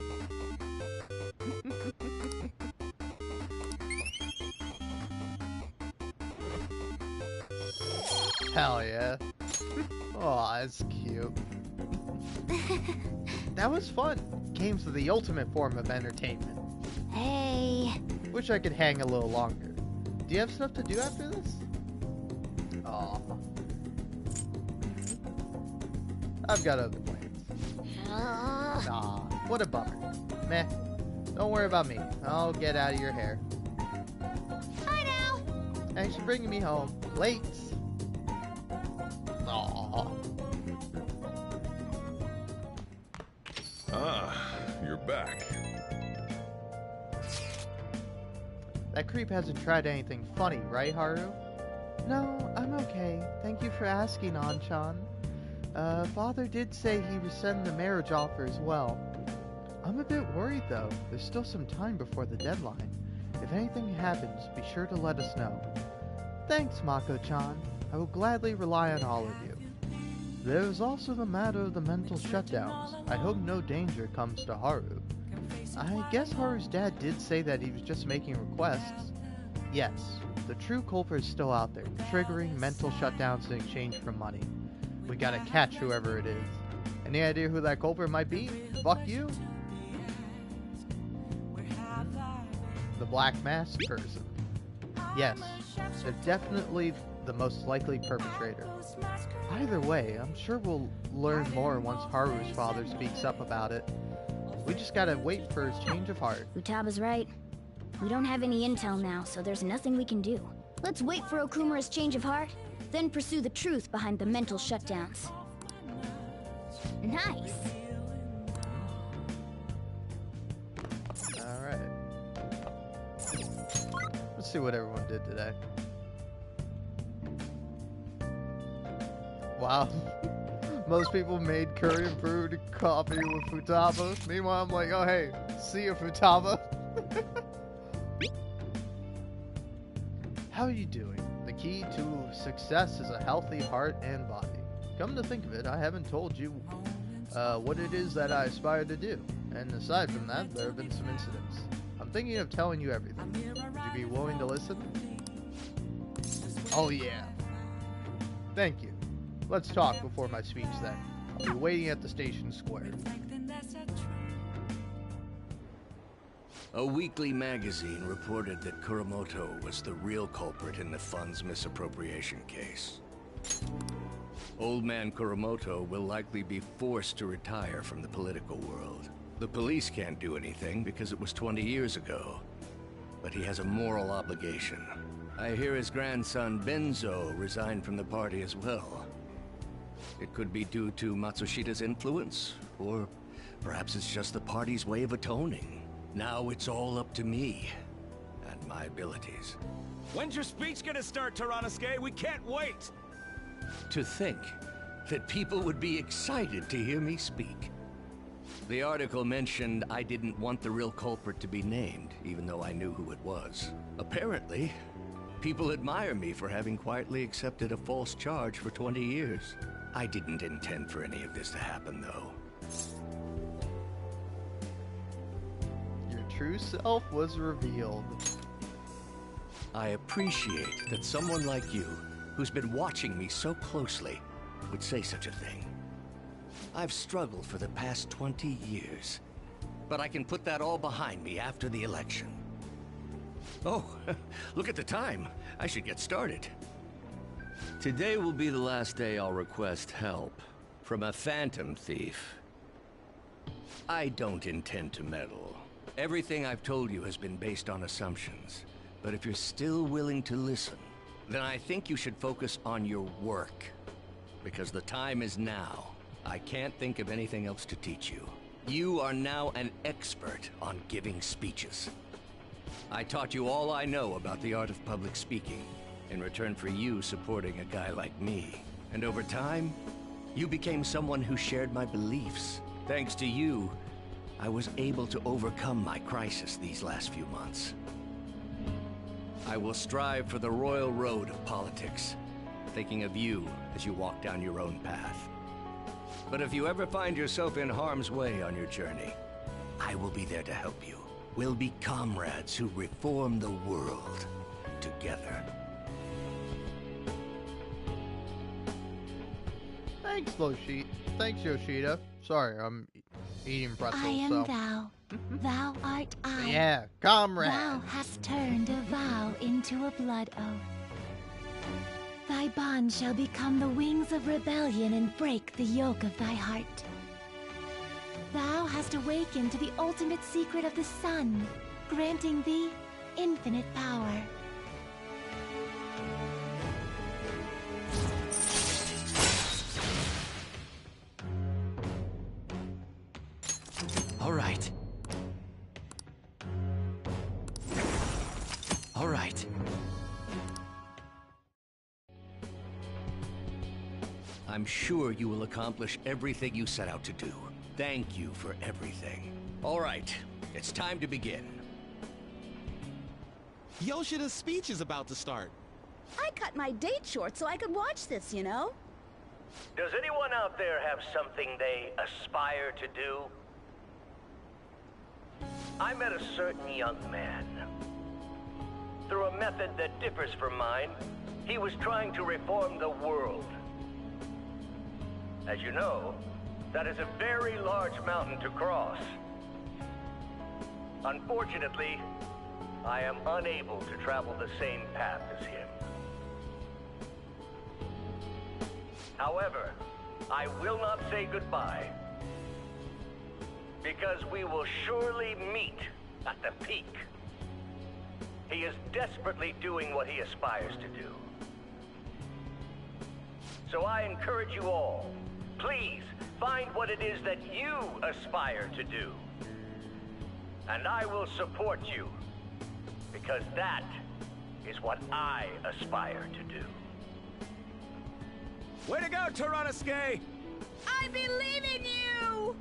Hell yeah. Oh, that's cute. That was fun. Games are the ultimate form of entertainment. Hey. Wish I could hang a little longer. Do you have stuff to do after this? Aw. I've got other plans. Aw, what a bummer. Meh. Don't worry about me. I'll get out of your hair. Bye now. Thanks for bringing me home. Late. Aw. Ah, you're back. That creep hasn't tried anything funny, right, Haru? No, I'm okay. Thank you for asking, Anchan. Father did say he would send the marriage offer as well. I'm a bit worried, though. There's still some time before the deadline. If anything happens, be sure to let us know. Thanks, Mako-chan. I will gladly rely on all of you. There's also the matter of the mental shutdowns. I hope no danger comes to Haru. I guess Haru's dad did say that he was just making requests. Yes, the true culprit is still out there, triggering mental shutdowns in exchange for money. We gotta catch whoever it is. Any idea who that culprit might be? Fuck you? The Black Mask person. Yes, they're definitely the most likely perpetrator. Either way, I'm sure we'll learn more once Haru's father speaks up about it. We just gotta wait for his change of heart. Futaba's right. We don't have any intel now, so there's nothing we can do. Let's wait for Okumura's change of heart, then pursue the truth behind the mental shutdowns. Nice! Alright. Let's see what everyone did today. Wow. Most people made curry and brewed coffee with Futaba. Meanwhile, I'm like, oh hey, see ya, Futaba. How are you doing? The key to success is a healthy heart and body. Come to think of it, I haven't told you what it is that I aspire to do. And aside from that, there have been some incidents. I'm thinking of telling you everything. Would you be willing to listen? Oh yeah. Thank you. Let's talk before my speech then. I'll be waiting at the station square. A weekly magazine reported that Kuramoto was the real culprit in the funds misappropriation case. Old man Kuramoto will likely be forced to retire from the political world. The police can't do anything because it was 20 years ago. But he has a moral obligation. I hear his grandson Benzo resigned from the party as well. It could be due to Matsushita's influence, or perhaps it's just the party's way of atoning. Now it's all up to me and my abilities. When's your speech gonna start, Tyranosuke? We can't wait! To think that people would be excited to hear me speak. The article mentioned I didn't want the real culprit to be named, even though I knew who it was. Apparently, people admire me for having quietly accepted a false charge for 20 years. I didn't intend for any of this to happen, though. Your true self was revealed. I appreciate that someone like you, who's been watching me so closely, would say such a thing. I've struggled for the past 20 years, but I can put that all behind me after the election. Oh, look at the time. I should get started. Today will be the last day I'll request help From a phantom thief. I don't intend to meddle. Everything I've told you has been based on assumptions. But if you're still willing to listen, then I think you should focus on your work. Because the time is now. I can't think of anything else to teach you. You are now an expert on giving speeches. I taught you all I know about the art of public speaking, in return for you supporting a guy like me. And over time, you became someone who shared my beliefs. Thanks to you, I was able to overcome my crisis these last few months. I will strive for the royal road of politics, thinking of you as you walk down your own path. But if you ever find yourself in harm's way on your journey, I will be there to help you. We'll be comrades who reform the world together. Thanks, Yoshida. Sorry, I'm eating pretzels. I am thou. Thou art I. Yeah, comrade. Thou hast turned a vow into a blood oath. Thy bond shall become the wings of rebellion and break the yoke of thy heart. Thou hast awakened to the ultimate secret of the sun, granting thee infinite power. All right. All right. I'm sure you will accomplish everything you set out to do. Thank you for everything. All right, it's time to begin. Yoshida's speech is about to start. I cut my date short so I could watch this, you know? Does anyone out there have something they aspire to do? I met a certain young man. Through a method that differs from mine, he was trying to reform the world. As you know, that is a very large mountain to cross. Unfortunately, I am unable to travel the same path as him. However, I will not say goodbye, because we will surely meet at the peak. He is desperately doing what he aspires to do. So I encourage you all, please find what it is that you aspire to do. And I will support you, because that is what I aspire to do. Way to go, Tyranosuke! I believe in you!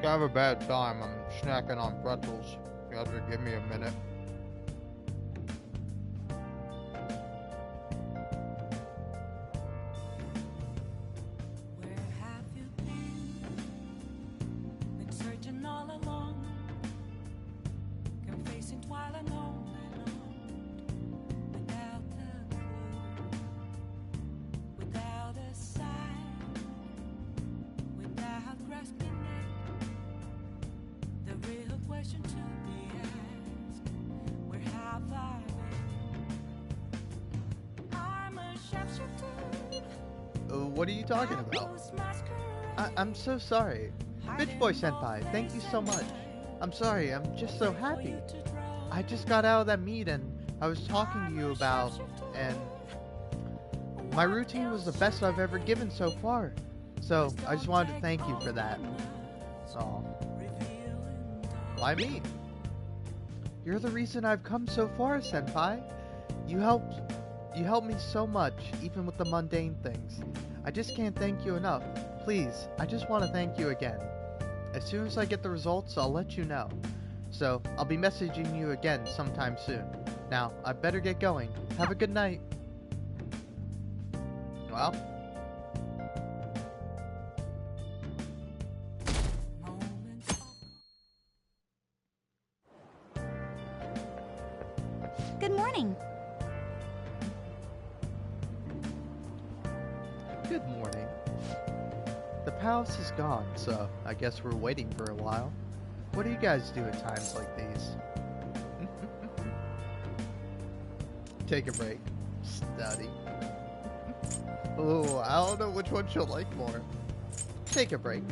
I have a bad time. I'm snacking on pretzels. You guys would give me a minute. What are you talking about? I'm so sorry. Bitch Boy Senpai, thank you so much. I'm sorry, I'm just so happy. I just got out of that meet and I was talking to you about, and my routine was the best I've ever given so far. So, I just wanted to thank you for that. Aw. Why me? You're the reason I've come so far, Senpai. You helped me so much, even with the mundane things. I just can't thank you enough. Please, I just want to thank you again. As soon as I get the results, I'll let you know. So, I'll be messaging you again sometime soon. Now, I better get going. Have a good night. Well. Good morning. Good morning. The palace is gone, so I guess we're waiting for a while. What do you guys do at times like these? Take a break. Study. Oh, I don't know which one she'll like more. Take a break.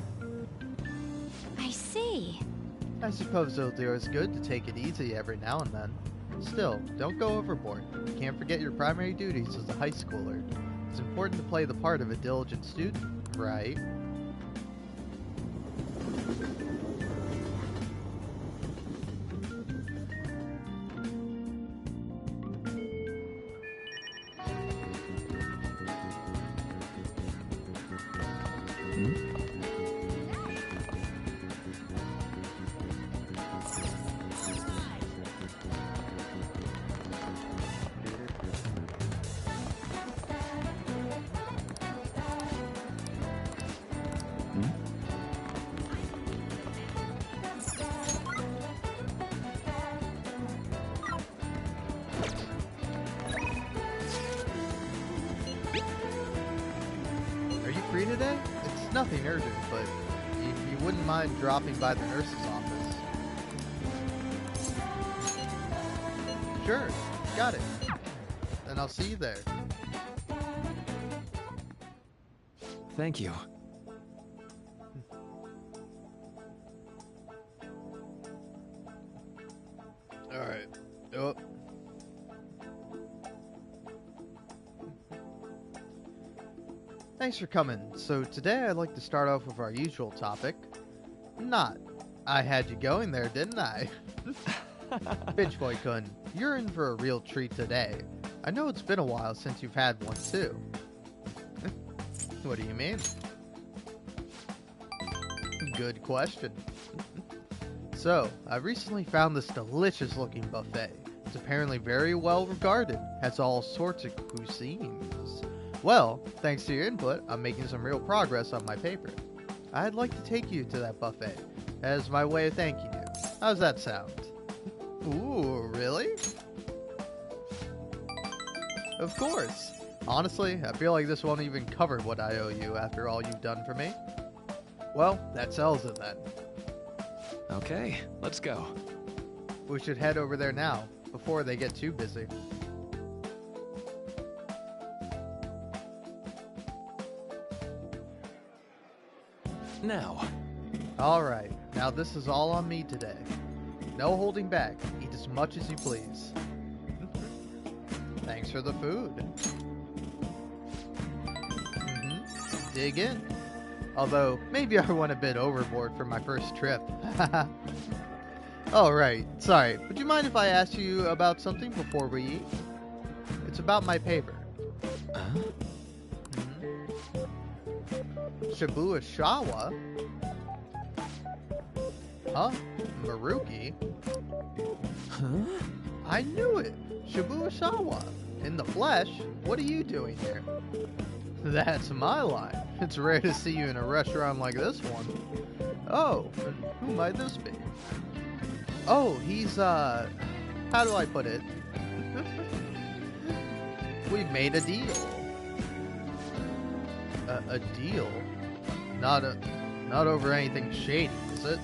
I see. I suppose it'll do us good to take it easy every now and then. Still, don't go overboard. You can't forget your primary duties as a high schooler. It's important to play the part of a diligent student, right? Free today? It's nothing urgent, but if you wouldn't mind dropping by the nurse's office. Sure, got it. Then I'll see you there. Thank you. Alright. Oh. Thanks for coming. So today I'd like to start off with our usual topic. Not. I had you going there, didn't I? Bitch Boy-kun, you're in for a real treat today. I know it's been a while since you've had one too. What do you mean? Good question. So, I recently found this delicious looking buffet. It's apparently very well regarded, has all sorts of cuisines. Well, thanks to your input, I'm making some real progress on my paper. I'd like to take you to that buffet, as my way of thanking you. How's that sound? Ooh, really? Of course. Honestly, I feel like this won't even cover what I owe you after all you've done for me. Well, that settles it then. Okay, let's go. We should head over there now, before they get too busy. Now. Alright, now this is all on me today. No holding back, eat as much as you please. Thanks for the food. Dig in. Although, maybe I went a bit overboard for my first trip. Alright, sorry, would you mind if I asked you about something before we eat? It's about my paper. Shibuya-shawa? Huh? Maruki? Huh? I knew it! Shibuya-shawa! In the flesh? What are you doing here? That's my line. It's rare to see you in a restaurant like this one. Oh, and who might this be? Oh, he's, how do I put it? We made a deal. A deal? Not over anything shady, is it?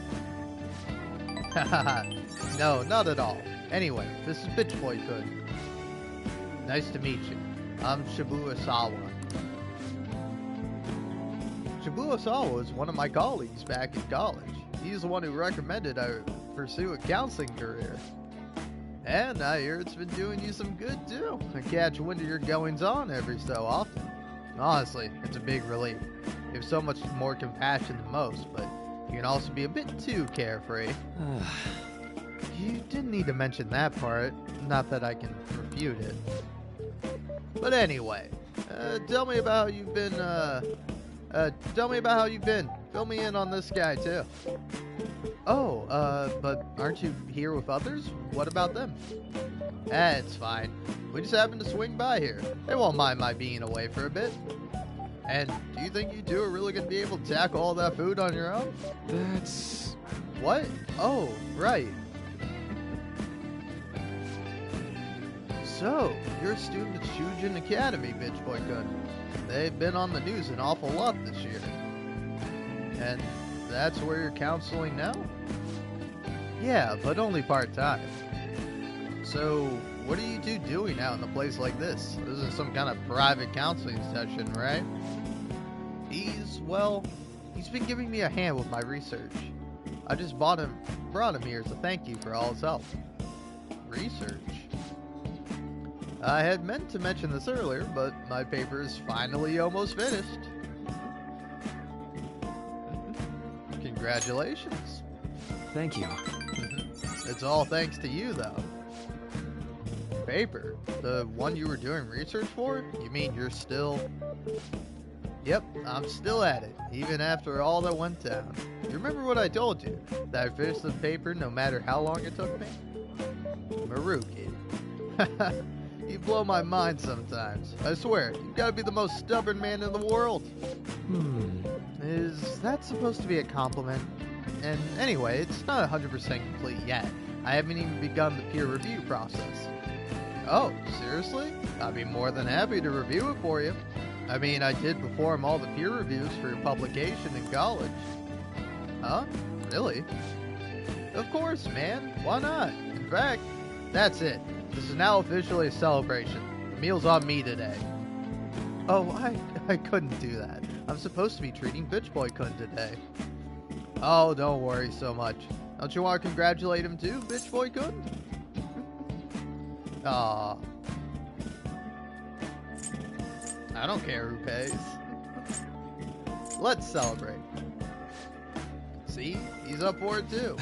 Haha, no, not at all. Anyway, this is Bitch Boy-kun. Nice to meet you. I'm Shibuya-sawa. Shibuya-sawa was one of my colleagues back in college. He's the one who recommended I pursue a counseling career. And I hear it's been doing you some good too. I catch wind of your goings-on every so often. Honestly, it's a big relief. You have so much more compassion than most, but you can also be a bit too carefree. You didn't need to mention that part. Not that I can refute it. But anyway, tell me about how you've been, Fill me in on this guy, too. Oh, but aren't you here with others? What about them? It's fine. We just happened to swing by here. They won't mind my being away for a bit. And do you think you two are really going to be able to tackle all that food on your own? That's... What? Oh, right. So, you're a student at Shujin Academy, Bitch Boy Kun. They've been on the news an awful lot this year. And that's where you're counseling now? Yeah, but only part-time. So, what are you two doing out in a place like this? This is some kind of private counseling session, right? He's been giving me a hand with my research. I just brought him here as a thank you for all his help. Research? I had meant to mention this earlier, but my paper is finally almost finished. Congratulations. Thank you. It's all thanks to you, though. Paper? The one you were doing research for? You mean you're still... Yep, I'm still at it, even after all that went down. You remember what I told you? That I finished the paper no matter how long it took me? Maruki. You blow my mind sometimes. I swear, you've got to be the most stubborn man in the world. Is that supposed to be a compliment? And anyway, it's not 100% complete yet. I haven't even begun the peer review process. Oh, seriously? I'd be more than happy to review it for you. I mean, I did perform all the peer reviews for your publication in college. Huh? Really? Of course, man. Why not? In fact, that's it. This is now officially a celebration. The meal's on me today. Oh, I couldn't do that. I'm supposed to be treating Bitch Boy Kun today. Oh, don't worry so much. Don't you want to congratulate him too, Bitch Boy Kun? Aw. I don't care who pays. Let's celebrate. See? He's up for it too.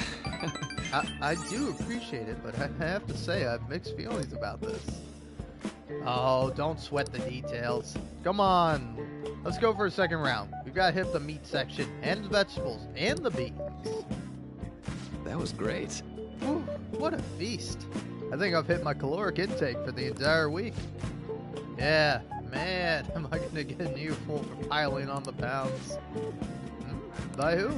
I do appreciate it, but I have to say I have mixed feelings about this. Oh, don't sweat the details. Come on. Let's go for a second round. We've got to hit the meat section, and the vegetables, and the beans. That was great. Whew, what a feast. I think I've hit my caloric intake for the entire week. Yeah, man, am I going to get an earful for piling on the pounds? By who?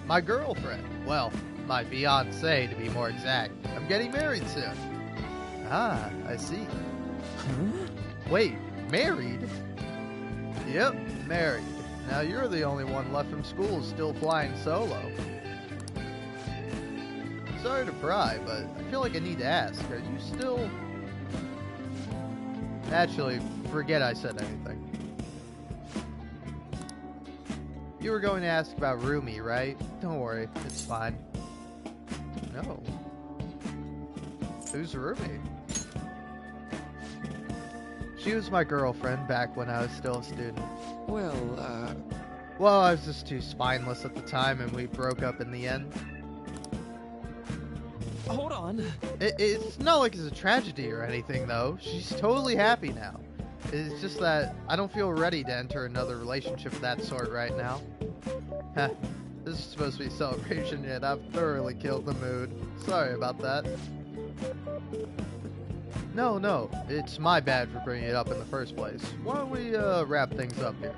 My girlfriend. Well, my fiancée, to be more exact. I'm getting married soon. Ah, I see. Huh? Wait, married? Yep, married. Now you're the only one left from school still flying solo. Sorry to pry, but I feel like I need to ask. Are you still... Actually, forget I said anything. You were going to ask about Rumi, right? Don't worry, it's fine. No. Who's Rumi? She was my girlfriend back when I was still a student. Well, I was just too spineless at the time and we broke up in the end. Hold on. It's not like it's a tragedy or anything, though. She's totally happy now. It's just that I don't feel ready to enter another relationship of that sort right now. Heh. This is supposed to be a celebration, yet I've thoroughly killed the mood. Sorry about that. No, it's my bad for bringing it up in the first place. Why don't we wrap things up here?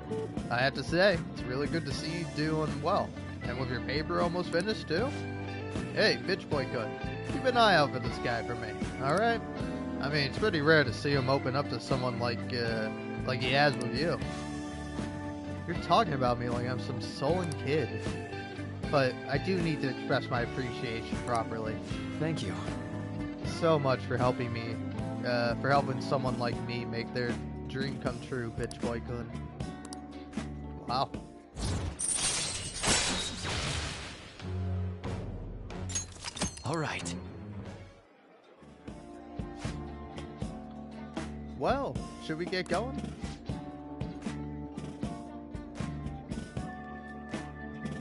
I have to say, it's really good to see you doing well. And with your paper almost finished, too? Hey, Bitch Boy Kun, keep an eye out for this guy for me, alright? I mean, it's pretty rare to see him open up to someone like he has with you. You're talking about me like I'm some sullen kid. But I do need to express my appreciation properly. Thank you. So much for helping me for helping someone like me make their dream come true, Bitch Boy Kun. Wow. All right. Well, should we get going?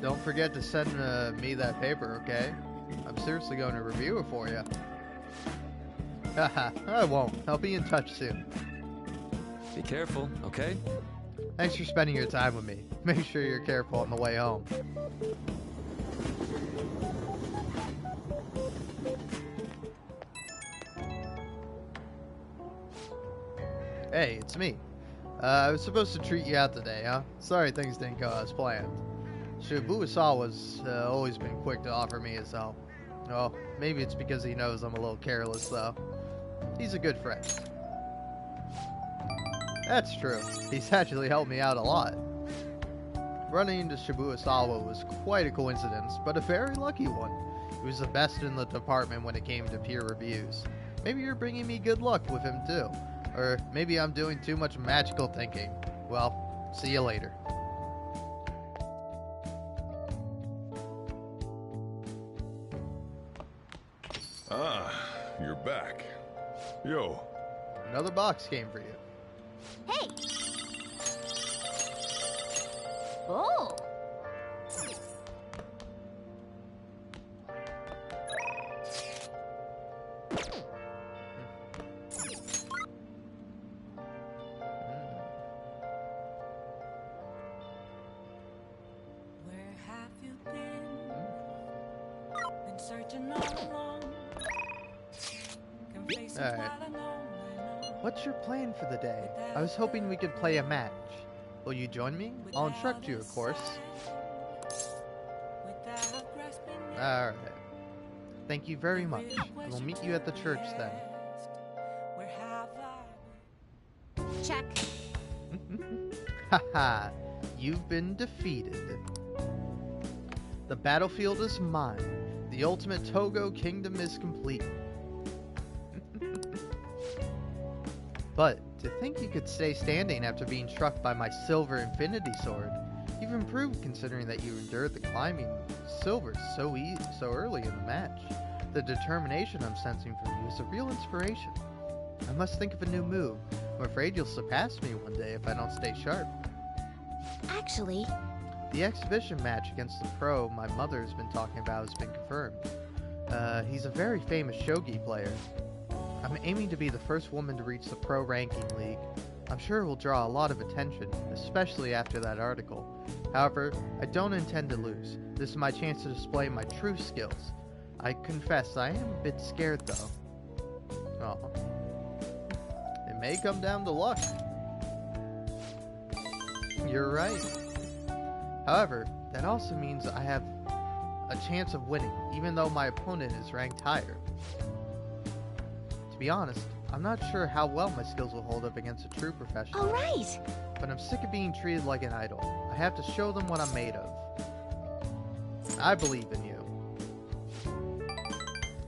Don't forget to send me that paper, okay? I'm seriously going to review it for you. Haha, I won't. I'll be in touch soon. Be careful, okay? Thanks for spending your time with me. Make sure you're careful on the way home. Hey, it's me. I was supposed to treat you out today, huh? Sorry things didn't go as planned. Shibuya-sawa's always been quick to offer me his help. Well, maybe it's because he knows I'm a little careless, though. He's a good friend. That's true. He's actually helped me out a lot. Running into Shibuya-sawa was quite a coincidence, but a very lucky one. He was the best in the department when it came to peer reviews. Maybe you're bringing me good luck with him, too. Or maybe I'm doing too much magical thinking. Well, see you later. Ah, you're back. Yo. Another box came for you. Hey! Oh! Alright. What's your plan for the day? I was hoping we could play a match. Will you join me? I'll instruct you, of course. Alright. Thank you very much. I will meet you at the church then. Check. Haha, you've been defeated. The battlefield is mine. The ultimate Togo kingdom is complete. But to think you could stay standing after being struck by my silver infinity sword, you've improved considering that you endured the climbing silver so early in the match. The determination I'm sensing from you is a real inspiration. I must think of a new move. I'm afraid you'll surpass me one day if I don't stay sharp. Actually, the exhibition match against the pro my mother has been talking about has been confirmed. He's a very famous shogi player. I'm aiming to be the first woman to reach the pro ranking league. I'm sure it will draw a lot of attention, especially after that article. However, I don't intend to lose. This is my chance to display my true skills. I confess I am a bit scared though. Oh. It may come down to luck. You're right. However, that also means I have a chance of winning, even though my opponent is ranked higher. To be honest, I'm not sure how well my skills will hold up against a true professional. all right. But I'm sick of being treated like an idol. I have to show them what I'm made of. I believe in you.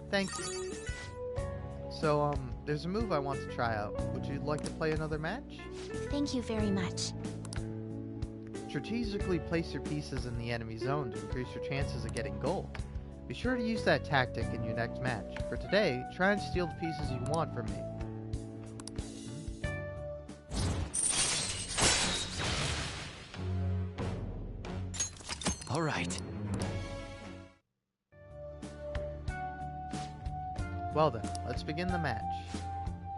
Thank you. So, there's a move I want to try out. Would you like to play another match? Thank you very much. Strategically place your pieces in the enemy zone to increase your chances of getting gold. Be sure to use that tactic in your next match. For today, try and steal the pieces you want from me. All right. Well then, let's begin the match.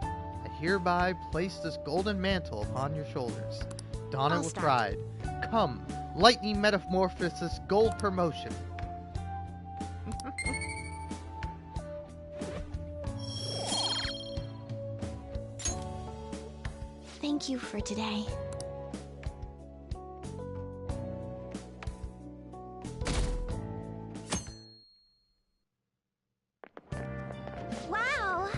I hereby place this golden mantle upon your shoulders. Don it I'll with start. pride. Come, lightning metamorphosis gold promotion. Thank you for today. Wow!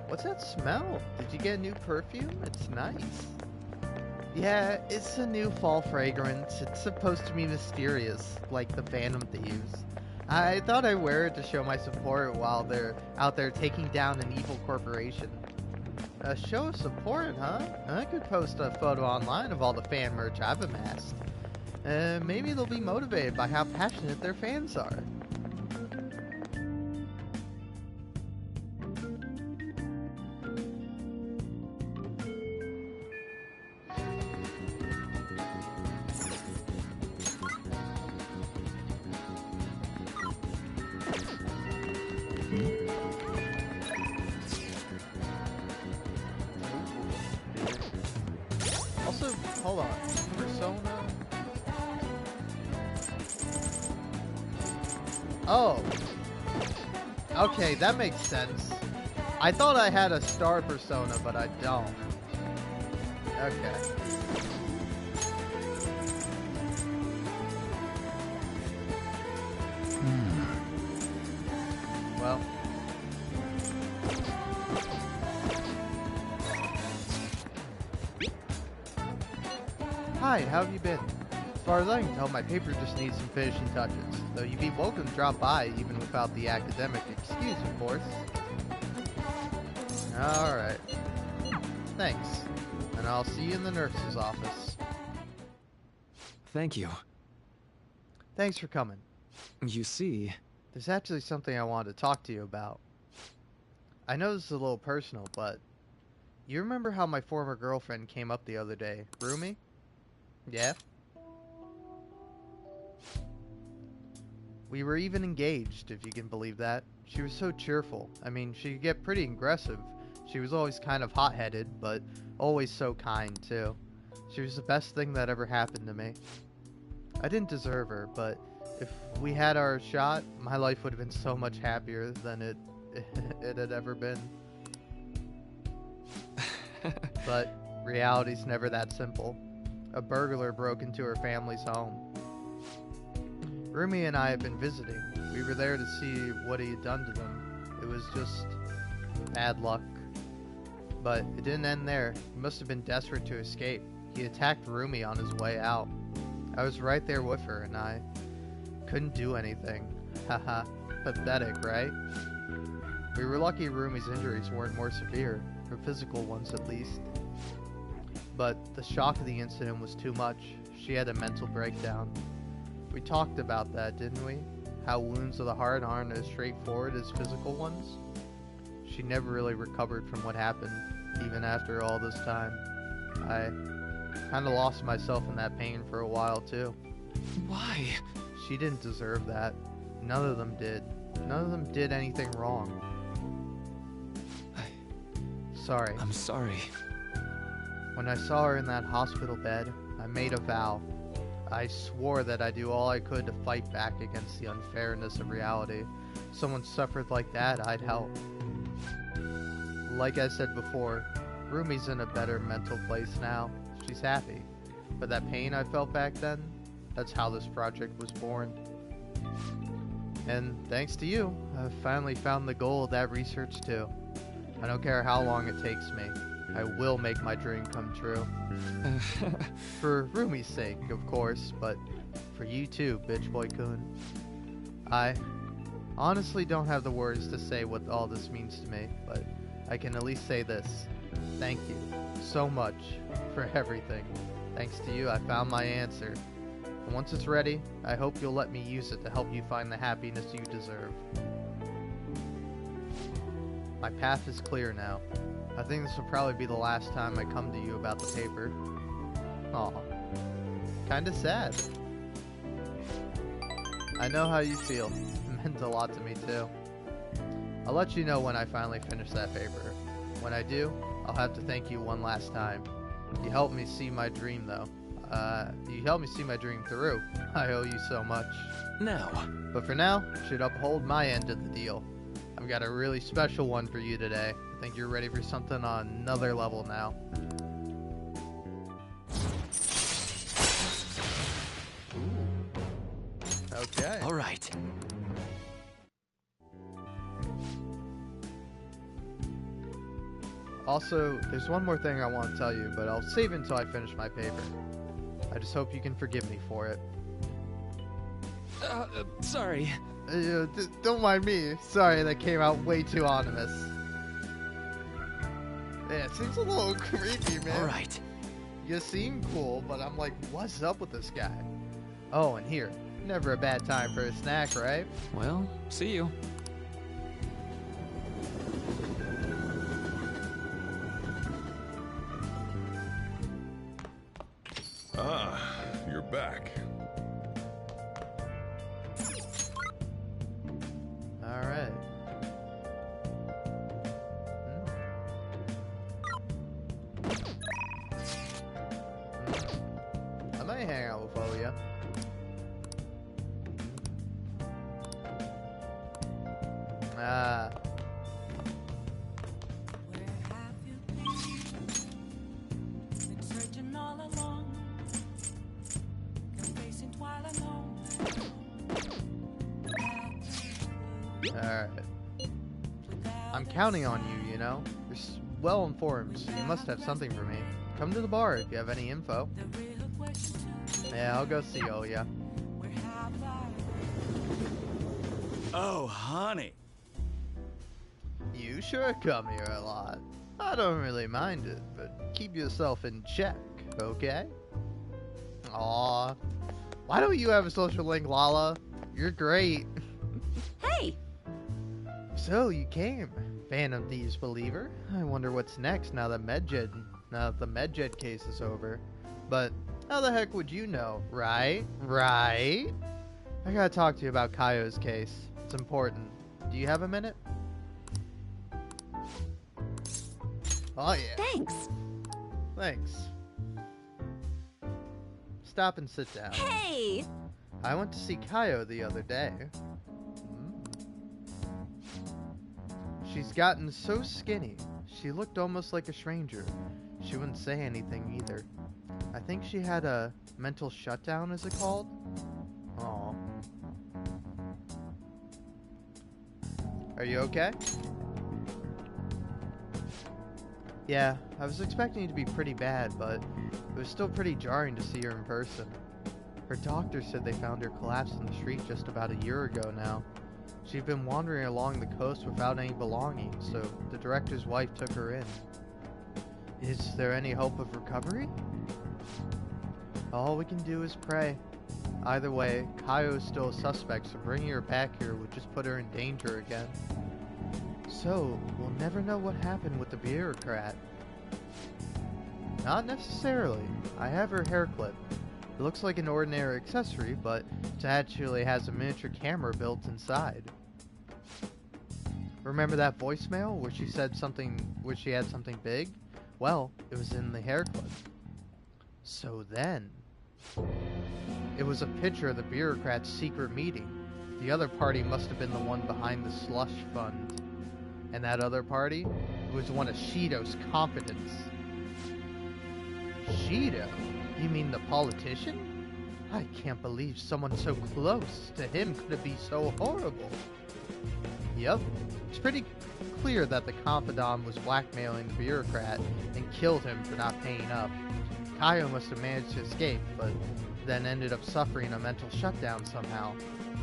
What's that smell? Did you get a new perfume? It's nice. Yeah, it's a new fall fragrance. It's supposed to be mysterious, like the Phantom Thieves. I thought I'd wear it to show my support while they're out there taking down an evil corporation. A show of support, huh? I could post a photo online of all the fan merch I've amassed. Maybe they'll be motivated by how passionate their fans are. Also, hold on. Persona? Oh. Okay, that makes sense. I thought I had a star persona, but I don't. Okay. Well. Hi, how have you been? As far as I can tell, my paper just needs some finishing touches, though you'd be welcome to drop by even without the academic excuse, of course. Alright. Thanks. And I'll see you in the nurse's office. Thank you. Thanks for coming. You see... There's actually something I wanted to talk to you about. I know this is a little personal, but... You remember how my former girlfriend came up the other day, Rumi? Yeah? We were even engaged, if you can believe that. She was so cheerful. I mean, she could get pretty aggressive. She was always kind of hot-headed, but always so kind, too. She was the best thing that ever happened to me. I didn't deserve her, but if we had our shot, my life would have been so much happier than it had ever been. But reality's never that simple. A burglar broke into her family's home. Rumi and I have been visiting. We were there to see what he had done to them. It was just bad luck. But it didn't end there. He must have been desperate to escape. He attacked Rumi on his way out. I was right there with her and I couldn't do anything. Haha, pathetic, right? We were lucky Rumi's injuries weren't more severe, her physical ones at least. But the shock of the incident was too much. She had a mental breakdown. We talked about that, didn't we? How wounds of the heart aren't as straightforward as physical ones. She never really recovered from what happened, even after all this time. I kinda lost myself in that pain for a while too. Why? She didn't deserve that. None of them did. None of them did anything wrong. Sorry. I'm sorry. When I saw her in that hospital bed, I made a vow. I swore that I'd do all I could to fight back against the unfairness of reality. If someone suffered like that, I'd help. Like I said before, Rumi's in a better mental place now. She's happy. But that pain I felt back then, that's how this project was born. And thanks to you, I've finally found the goal of that research too. I don't care how long it takes me. I will make my dream come true. For Rumi's sake, of course, but for you too, Bitch Boy Kun. I honestly don't have the words to say what all this means to me, but I can at least say this. Thank you so much for everything. Thanks to you, I found my answer. And once it's ready, I hope you'll let me use it to help you find the happiness you deserve. My path is clear now. I think this will probably be the last time I come to you about the paper. Aw. Kinda sad. I know how you feel. It meant a lot to me too. I'll let you know when I finally finish that paper. When I do, I'll have to thank you one last time. You helped me see my dream though. You helped me see my dream through. I owe you so much. Now. But for now, you should uphold my end of the deal. I've got a really special one for you today. I think you're ready for something on another level now. Ooh. Okay. All right. Also, there's one more thing I want to tell you, but I'll save it until I finish my paper. I just hope you can forgive me for it. Sorry. Don't mind me. Sorry, that came out way too ominous. Yeah, it seems a little creepy, man. All right. You seem cool, but I'm like, what's up with this guy? Oh, and here. Never a bad time for a snack, right? Well, see you. Ah, you're back. All right. I might hang out with Oya. Ah. Alright. I'm counting on you, you know? You're well informed, so you must have something for me. Come to the bar if you have any info. Yeah, I'll go see Oya. Oh, honey. You sure come here a lot. I don't really mind it, but keep yourself in check, okay? Aw. Why don't you have a social link, Lala? You're great. Hey! So, you came. Phantom Thieves believer. I wonder what's next now that the Medjed case is over. But how the heck would you know, right? Right? I gotta talk to you about Kaio's case. It's important. Do you have a minute? Oh yeah. Thanks. Thanks. Stop and sit down. Hey! I went to see Kaio the other day. She's gotten so skinny. She looked almost like a stranger. She wouldn't say anything either. I think she had a mental shutdown, is it called? Aw. Are you okay? Yeah, I was expecting it to be pretty bad, but it was still pretty jarring to see her in person. Her doctor said they found her collapsed in the street just about a year ago now. She'd been wandering along the coast without any belongings, so the director's wife took her in. Is there any hope of recovery? All we can do is pray. Either way, Kaio is still a suspect, so bringing her back here would just put her in danger again. So, we'll never know what happened with the bureaucrat. Not necessarily. I have her hair clip. It looks like an ordinary accessory, but it actually has a miniature camera built inside. Remember that voicemail where she said something, where she had something big? Well, it was in the hair clip. So then, it was a picture of the bureaucrat's secret meeting. The other party must have been the one behind the slush fund. And that other party was one of Shido's confidants. Shido? You mean the politician? I can't believe someone so close to him could be so horrible. Yep, it's pretty clear that the confidant was blackmailing the bureaucrat and killed him for not paying up. Kaio must have managed to escape, but then ended up suffering a mental shutdown somehow.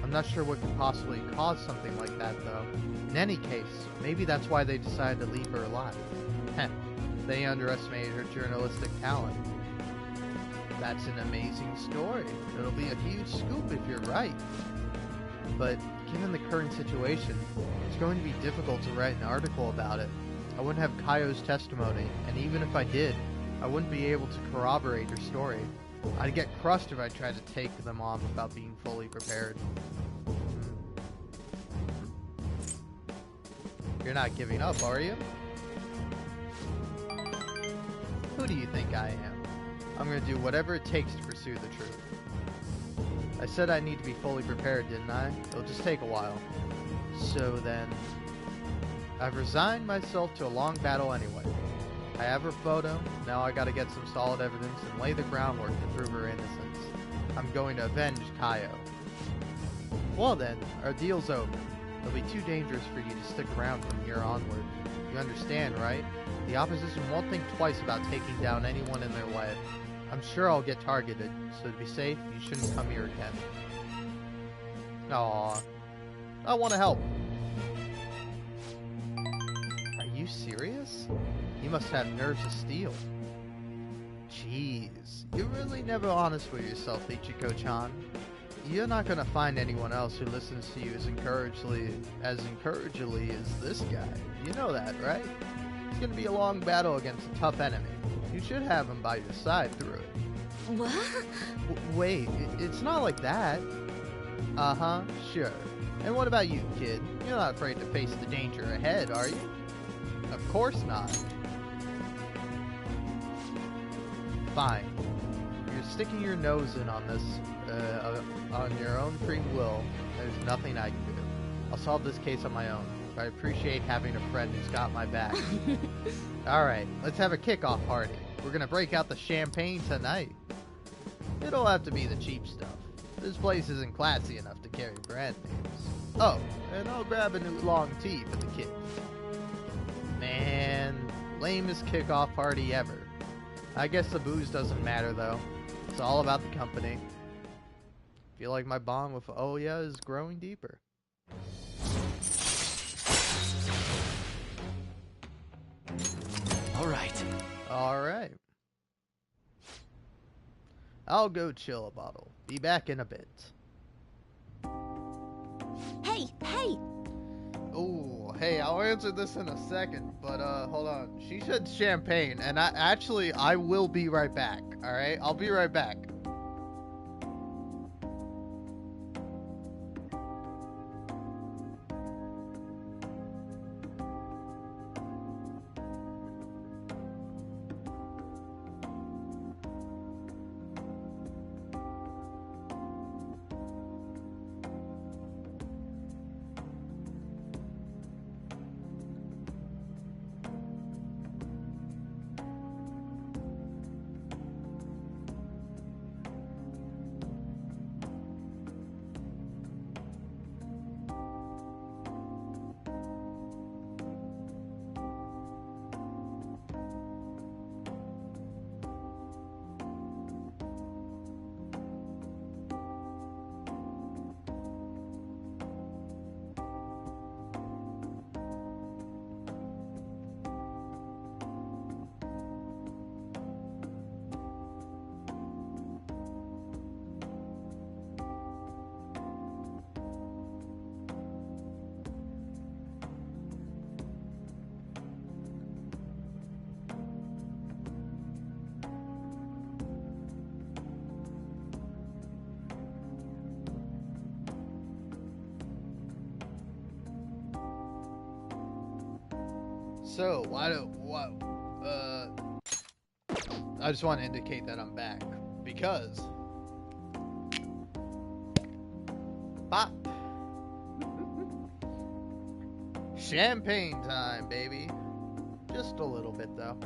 I'm not sure what could possibly cause something like that, though. In any case, maybe that's why they decided to leave her alive. Heh, they underestimated her journalistic talent. That's an amazing story. It'll be a huge scoop if you're right. But given the current situation, it's going to be difficult to write an article about it. I wouldn't have Kaio's testimony, and even if I did, I wouldn't be able to corroborate her story. I'd get crushed if I tried to take them on without being fully prepared. You're not giving up, are you? Who do you think I am? I'm gonna do whatever it takes to pursue the truth. I said I need to be fully prepared, didn't I? It'll just take a while. So then, I've resigned myself to a long battle anyway. I have her photo, now I gotta get some solid evidence and lay the groundwork to prove her innocence. I'm going to avenge Kaio. Well then, our deal's over. It'll be too dangerous for you to stick around from here onward. You understand, right? The opposition won't think twice about taking down anyone in their way. I'm sure I'll get targeted, so to be safe, you shouldn't come here again. Aww. I want to help. Are you serious? You must have nerves of steel. Jeez, you're really never honest with yourself, Ichiko-chan. You're not gonna find anyone else who listens to you as encouragingly as this guy. You know that, right? It's gonna be a long battle against a tough enemy. You should have him by your side through it. What? Wait, it's not like that. Uh-huh, sure. And what about you, kid? You're not afraid to face the danger ahead, are you? Of course not. Fine. You're sticking your nose in on this, on your own free will. There's nothing I can do. I'll solve this case on my own. But I appreciate having a friend who's got my back. Alright, let's have a kickoff party. We're gonna break out the champagne tonight. It'll have to be the cheap stuff. This place isn't classy enough to carry brand names. Oh, and I'll grab a new long tee for the kids. Man, lamest kickoff party ever. I guess the booze doesn't matter though. It's all about the company. Feel like my bond with Oya is growing deeper. Alright. Alright. I'll go chill a bottle. Be back in a bit. Hey, hey! Oh, hey, I'll answer this in a second, but hold on. She said champagne, and I will be right back, alright? I'll be right back. So, I just want to indicate that I'm back, because... Bop! Champagne time, baby! Just a little bit, though.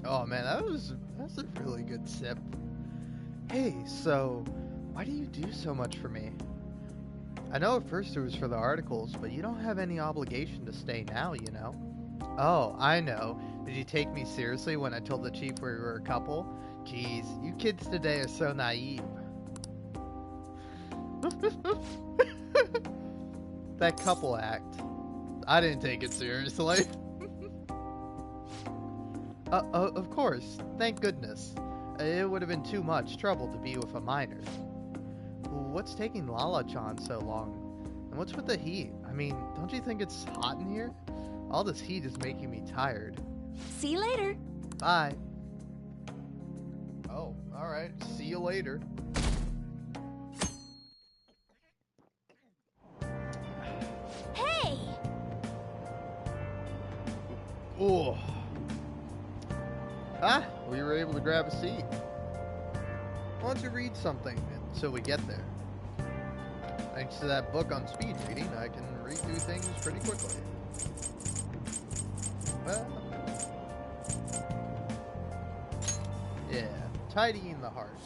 Oh man, that's a really good sip. Hey, so why do you do so much for me? I know at first it was for the articles, but you don't have any obligation to stay now, you know? Oh, I know. Did you take me seriously when I told the chief we were a couple? Jeez, you kids today are so naive. That couple act. I didn't take it seriously. Of course. Thank goodness. It would have been too much trouble to be with a minor. What's taking Lala-chan so long? And what's with the heat? I mean, don't you think it's hot in here? All this heat is making me tired. See you later. Bye. Oh, alright. See you later. Hey! Oh. Ah, we were able to grab a seat. Why don't you read something until we get there? Thanks to that book on speed reading, I can read through things pretty quickly. Well, yeah, tidying the heart.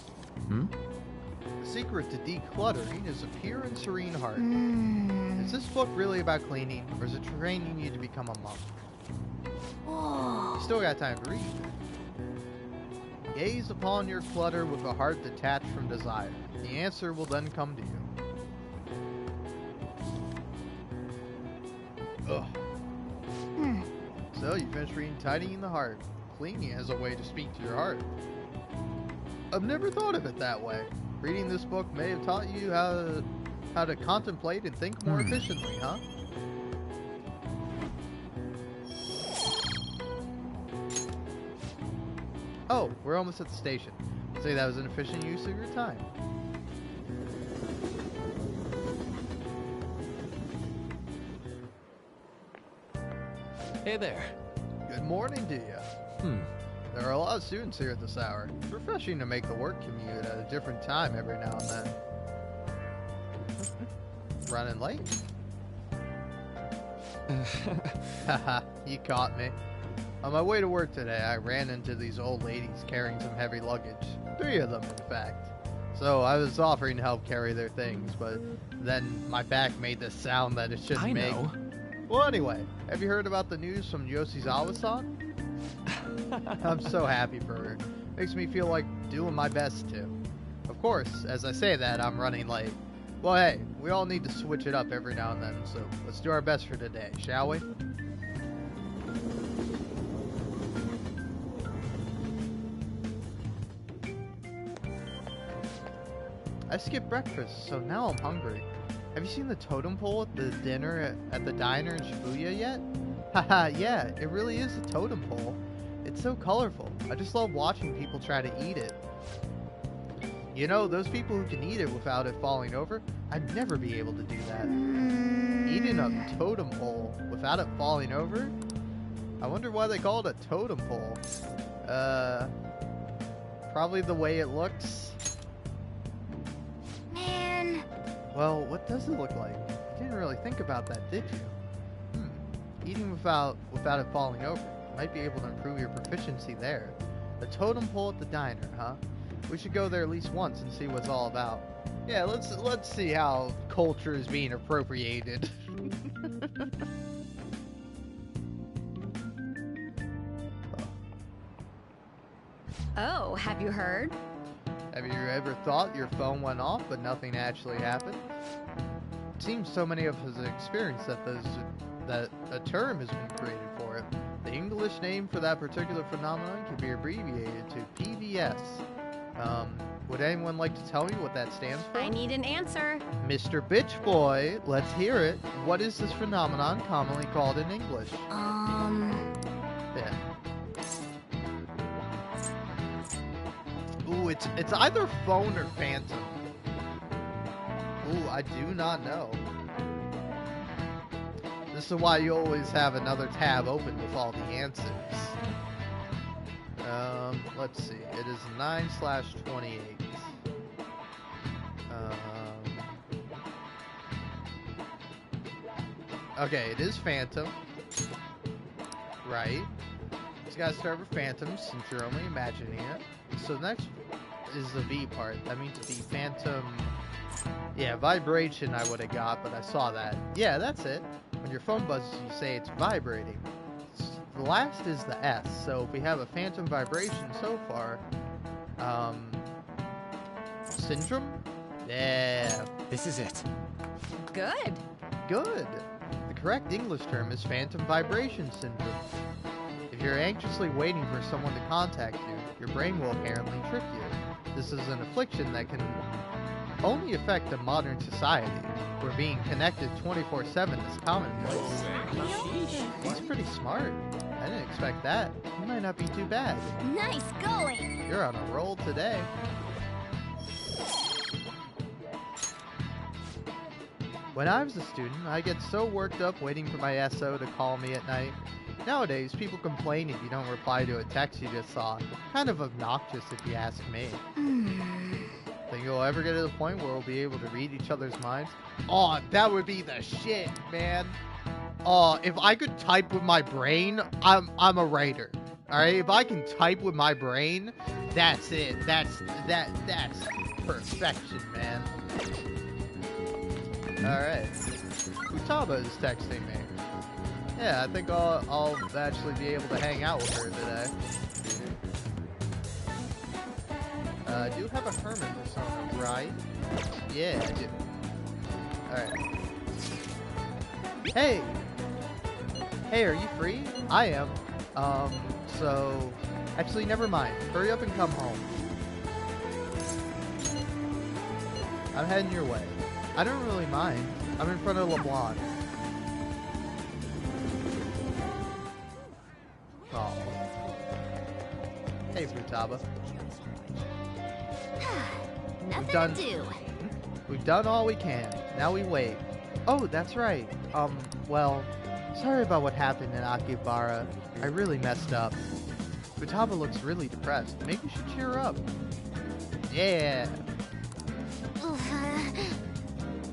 The secret to decluttering is a pure and serene heart. Is this book really about cleaning, or is it training you to become a monk? You still got time to read. Gaze upon your clutter with a heart detached from desire. The answer will then come to you. Ugh. So, you finished reading Tidying the Heart. Cleaning as a way to speak to your heart. I've never thought of it that way. Reading this book may have taught you how to contemplate and think more efficiently, huh? Oh, we're almost at the station. I'd say that was an efficient use of your time. Hey there. Good morning to you. There are a lot of students here at this hour. It's refreshing to make the work commute at a different time every now and then. Running late? Haha, you caught me. On my way to work today, I ran into these old ladies carrying some heavy luggage. 3 of them, in fact. So I was offering to help carry their things, but then my back made this sound that it shouldn't make. I know. Well, anyway, have you heard about the news from Yoshizawa-san? I'm so happy for her. Makes me feel like doing my best to. Of course, as I say that, I'm running late. Well, hey, we all need to switch it up every now and then, so let's do our best for today, shall we? I skipped breakfast, so now I'm hungry. Have you seen the totem pole at the dinner at the diner in Shibuya yet? Haha, yeah, it really is a totem pole. It's so colorful. I just love watching people try to eat it. You know, those people who can eat it without it falling over, I'd never be able to do that. Eating a totem pole without it falling over? I wonder why they call it a totem pole. Probably the way it looks. Man. Well, what does it look like? You didn't really think about that, did you? Eating without it falling over. Might be able to improve your proficiency there. The totem pole at the diner, huh? We should go there at least once and see what it's all about. Yeah, let's see how culture is being appropriated. Oh, have you heard? Have you ever thought your phone went off but nothing actually happened? It seems so many of us have experienced that a term has been created for it. The English name for that particular phenomenon can be abbreviated to PVS. Would anyone like to tell me what that stands for? I need an answer. Mr. Bitch Boy, let's hear it. What is this phenomenon commonly called in English? Yeah. Ooh, it's either phone or phantom. Ooh, I do not know. This is why you always have another tab open with all the answers. Let's see. It is 9/28. Okay, it is Phantom. Right. It's got to start with Phantom since you're only imagining it. So next is the V part. That means the Phantom. Yeah, vibration I would have got, but I saw that. Yeah, that's it. When your phone buzzes, you say it's vibrating. The last is the S, so if we have a phantom vibration so far, syndrome? Yeah. This is it. Good. Good. The correct English term is phantom vibration syndrome. If you're anxiously waiting for someone to contact you, your brain will apparently trick you. This is an affliction that can only affect a modern society, where being connected 24/7 is commonplace. He's pretty smart. I didn't expect that. He might not be too bad. Nice going! You're on a roll today. When I was a student, I get so worked up waiting for my SO to call me at night. Nowadays, people complain if you don't reply to a text you just saw. Kind of obnoxious if you ask me. Think you'll ever get to the point where we'll be able to read each other's minds? Oh, that would be the shit, man. Oh, if I could type with my brain, I'm a writer. Alright, if I can type with my brain, that's it. That's perfection, man. Alright. Futaba is texting me. Yeah, I think I'll actually be able to hang out with her today. I do have a Herman persona, right? Yeah, I do. Alright. Hey! Hey, are you free? I am. So... Actually, never mind. Hurry up and come home. I'm heading your way. I don't really mind. I'm in front of LeBlanc. Oh. Hey, Futaba. Nothing to do. We've done all we can. Now we wait. Oh, that's right. Well, sorry about what happened in Akihabara. I really messed up. Futaba looks really depressed. Maybe you should cheer her up. Yeah.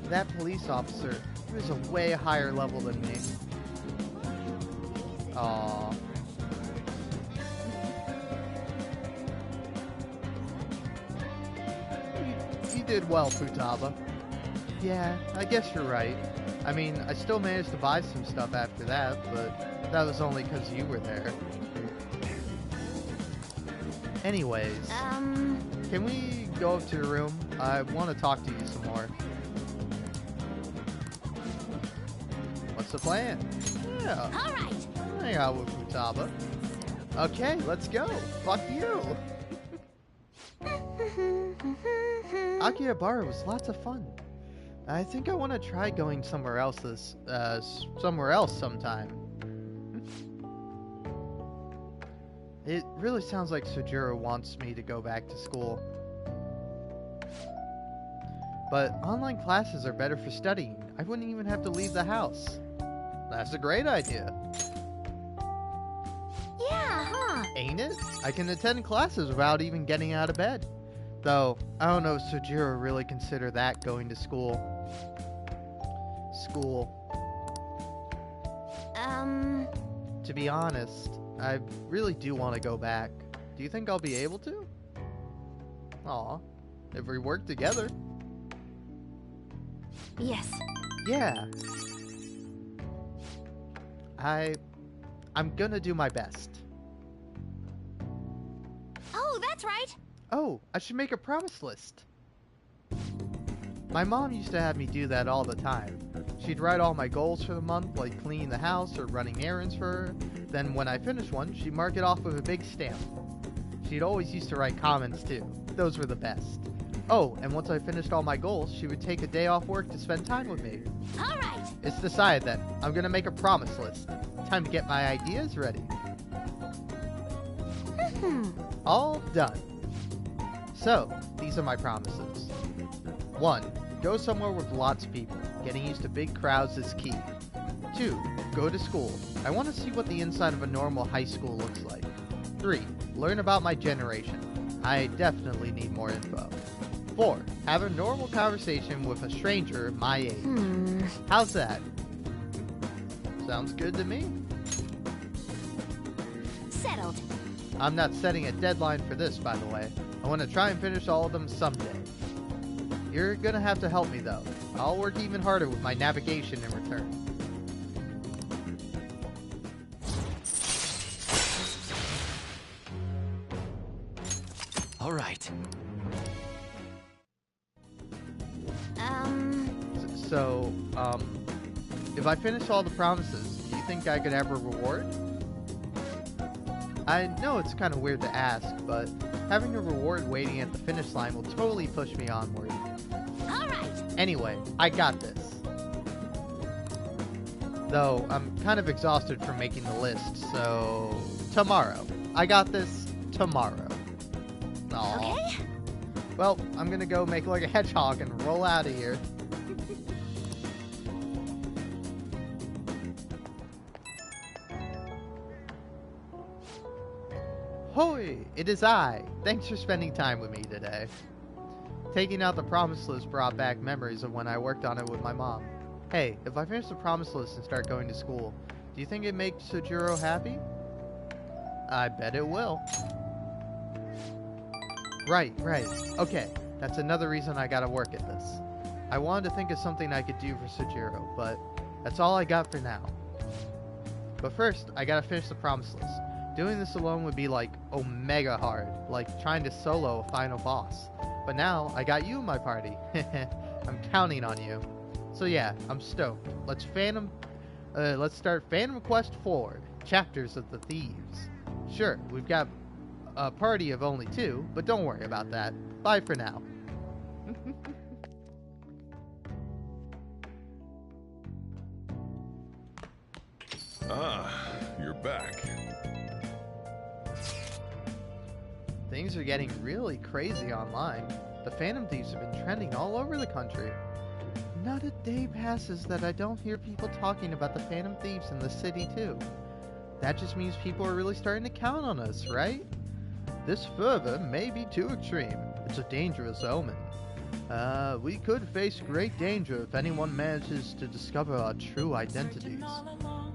That police officer, he was a way higher level than me. Aww. You did well, Futaba. Yeah, I guess you're right. I mean, I still managed to buy some stuff after that, but that was only because you were there. Anyways, can we go up to your room? I want to talk to you some more. What's the plan? Yeah. All right. Hang out with Futaba. Okay, let's go. Fuck you. Akihabara was lots of fun. I think I want to try going somewhere else sometime. It really sounds like Sojiro wants me to go back to school. But online classes are better for studying. I wouldn't even have to leave the house. That's a great idea. Yeah, huh? Ain't it? I can attend classes without even getting out of bed. Though, I don't know if Sojiro really consider that going to school. To be honest, I really do want to go back. Do you think I'll be able to? Aw, if we work together. Yes. Yeah. I'm gonna do my best. Oh, that's right. Oh, I should make a promise list. My mom used to have me do that all the time. She'd write all my goals for the month, like cleaning the house or running errands for her. Then when I finished one, she'd mark it off with a big stamp. She'd always used to write comments too. Those were the best. Oh, and once I finished all my goals, she would take a day off work to spend time with me. All right. It's decided then. I'm gonna make a promise list. Time to get my ideas ready. All done. So, these are my promises. 1. Go somewhere with lots of people. Getting used to big crowds is key. 2. Go to school. I want to see what the inside of a normal high school looks like. 3. Learn about my generation. I definitely need more info. 4. Have a normal conversation with a stranger my age. How's that? Sounds good to me. Settled. I'm not setting a deadline for this, by the way. I want to try and finish all of them someday. You're gonna have to help me, though. I'll work even harder with my navigation in return. All right. So, if I finish all the promises, do you think I could have a reward? I know it's kind of weird to ask, but having a reward waiting at the finish line will totally push me onward. All right. Anyway, I got this. Though, I'm kind of exhausted from making the list, so... tomorrow. I got this tomorrow. Aww. Okay. Well, I'm gonna go make like a hedgehog and roll out of here. Hoi! It is I! Thanks for spending time with me today. Taking out the promise list brought back memories of when I worked on it with my mom. Hey, if I finish the promise list and start going to school, do you think it makes Sojiro happy? I bet it will. Right. Okay, that's another reason I gotta work at this. I wanted to think of something I could do for Sojiro, but that's all I got for now. But first, I gotta finish the promise list. Doing this alone would be like omega hard, like trying to solo a final boss. But now, I got you in my party. I'm counting on you. So yeah, I'm stoked. Let's start Phantom Quest 4, Chapters of the Thieves. Sure, we've got a party of only 2, but don't worry about that. Bye for now. Ah, you're back. Things are getting really crazy online. The Phantom Thieves have been trending all over the country. Not a day passes that I don't hear people talking about the Phantom Thieves in the city too. That just means people are really starting to count on us, right? This fervor may be too extreme. It's a dangerous omen. We could face great danger if anyone manages to discover our true identities.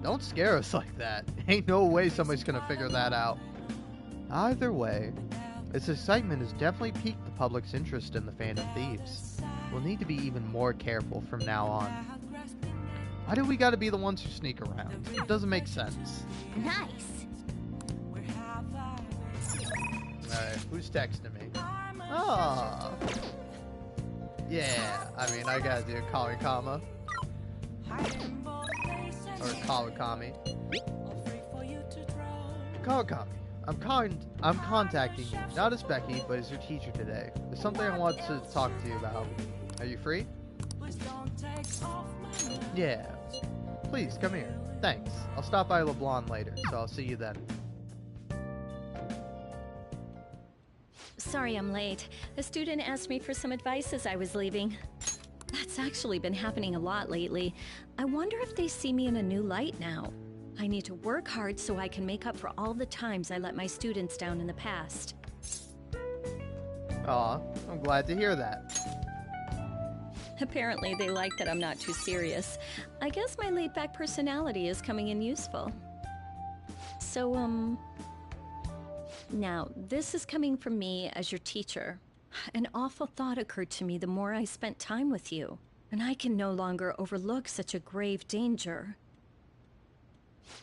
Don't scare us like that. Ain't no way somebody's gonna figure that out. Either way, its excitement has definitely piqued the public's interest in the Phantom Thieves. We'll need to be even more careful from now on. Why do we gotta be the ones who sneak around? It doesn't make sense. Nice. Alright, who's texting me? Oh. Yeah, I mean, I gotta do Kawakama. Or Kawakami. Kawakami, I'm contacting you, not as Becky, but as your teacher today. There's something I want to talk to you about. Are you free? Yeah. Please, come here. Thanks. I'll stop by LeBlanc later, so I'll see you then. Sorry I'm late. A student asked me for some advice as I was leaving. That's actually been happening a lot lately. I wonder if they see me in a new light now. I need to work hard so I can make up for all the times I let my students down in the past. Aw, I'm glad to hear that. Apparently they like that I'm not too serious. I guess my laid-back personality is coming in useful. So, now, this is coming from me as your teacher. An awful thought occurred to me the more I spent time with you, and I can no longer overlook such a grave danger.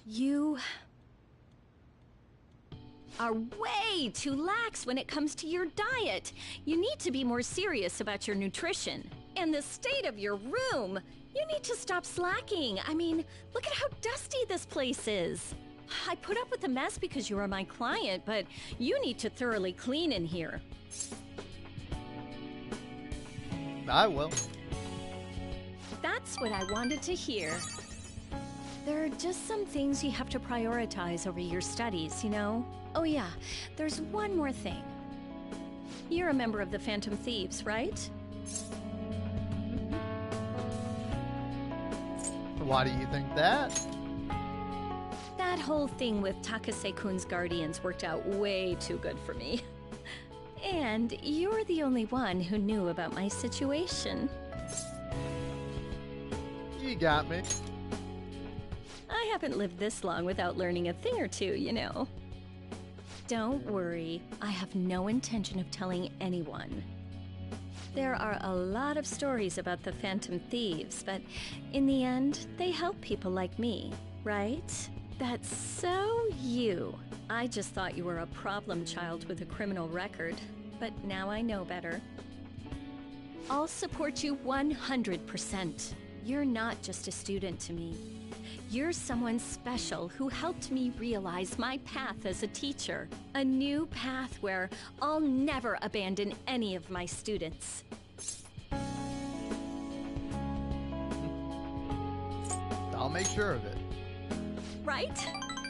You are way too lax when it comes to your diet. You need to be more serious about your nutrition. And the state of your room. You need to stop slacking. I mean, look at how dusty this place is. I put up with the mess because you are my client, but you need to thoroughly clean in here. I will. That's what I wanted to hear. There are just some things you have to prioritize over your studies, you know? Oh yeah, there's one more thing. You're a member of the Phantom Thieves, right? Why do you think that? That whole thing with Takase-kun's guardians worked out way too good for me. And you're the only one who knew about my situation. You got me. I haven't lived this long without learning a thing or two, you know. Don't worry, I have no intention of telling anyone. There are a lot of stories about the Phantom Thieves, but in the end, they help people like me, right? That's so you. I just thought you were a problem child with a criminal record, but now I know better. I'll support you 100%. You're not just a student to me. You're someone special who helped me realize my path as a teacher. A new path where I'll never abandon any of my students. I'll make sure of it. Right?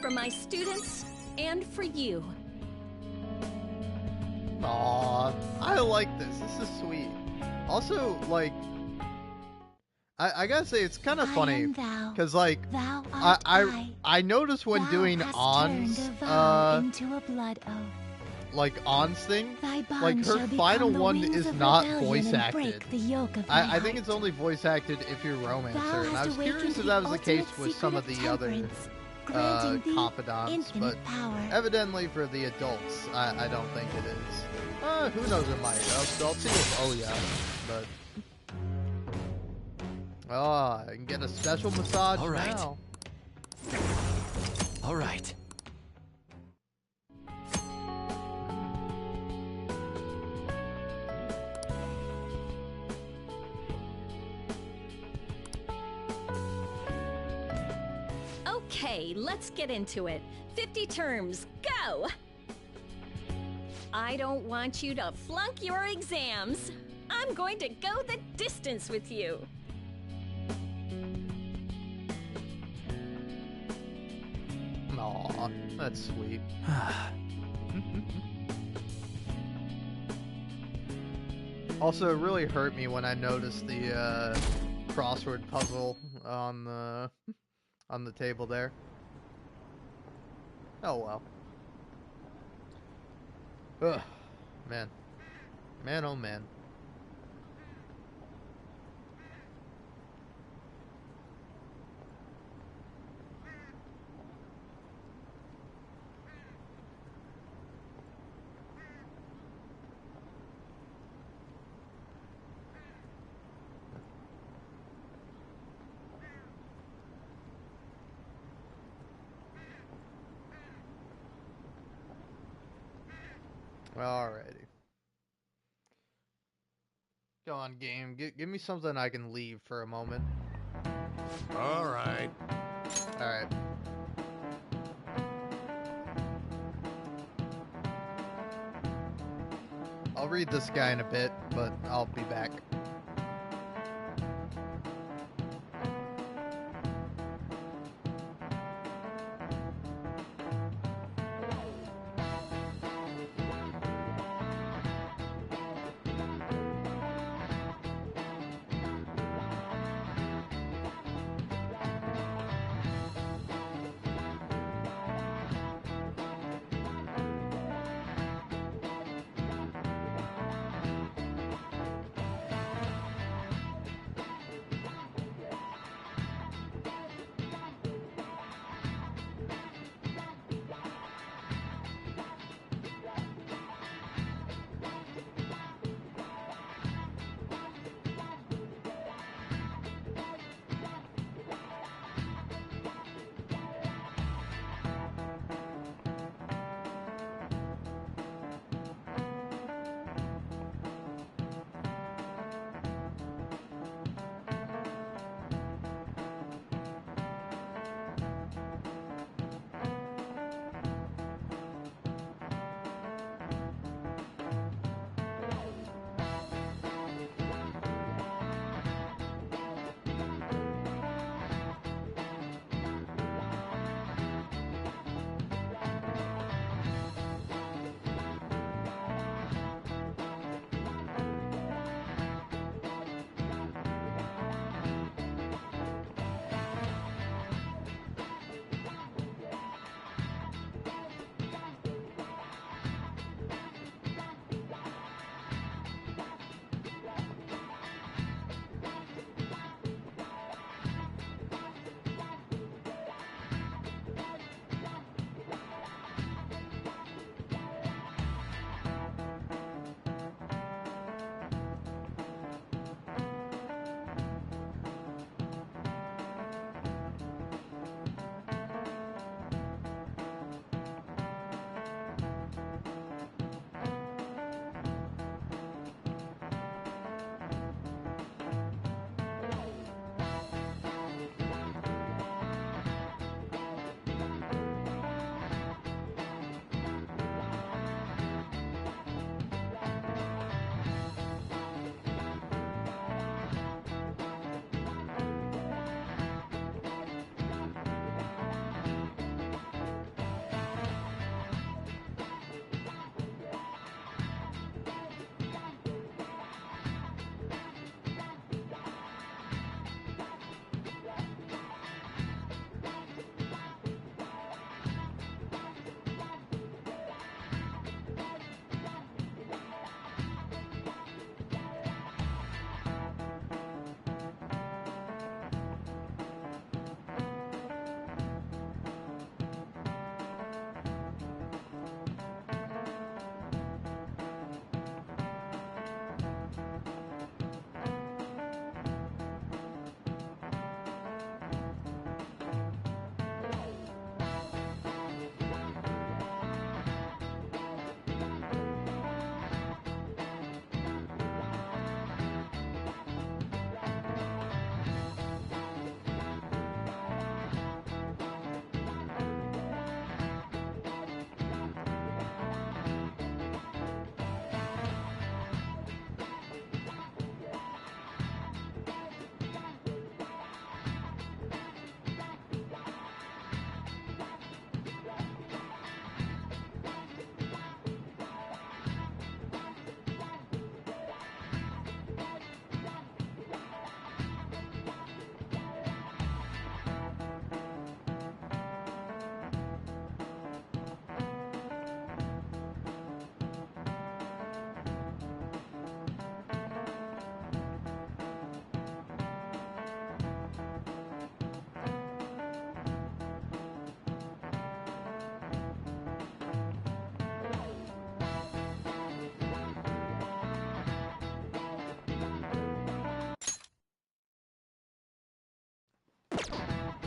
For my students and for you. Aw, I like this. This is sweet. Also, like, I gotta say, it's kind of funny because, like, I noticed when doing Ann's into a blood oath. like Ann's thing, like her final one is not voice acted. I think it's only voice acted if you're Romancer, and I was curious if that was the case with some of the other confidants, but evidently for the adults, I don't think it is. Who knows, it might. I'll see if, oh yeah, but. Oh, I can get a special massage now. All right. Okay, let's get into it. 50 terms, go! I don't want you to flunk your exams. I'm going to go the distance with you. Aw, that's sweet. Also, it really hurt me when I noticed the crossword puzzle on the table there. Oh well. Ugh, man. Man, oh man. Alrighty. Go on, game. Give me something I can leave for a moment. Alright. Alright. I'll read this guy in a bit, but I'll be back.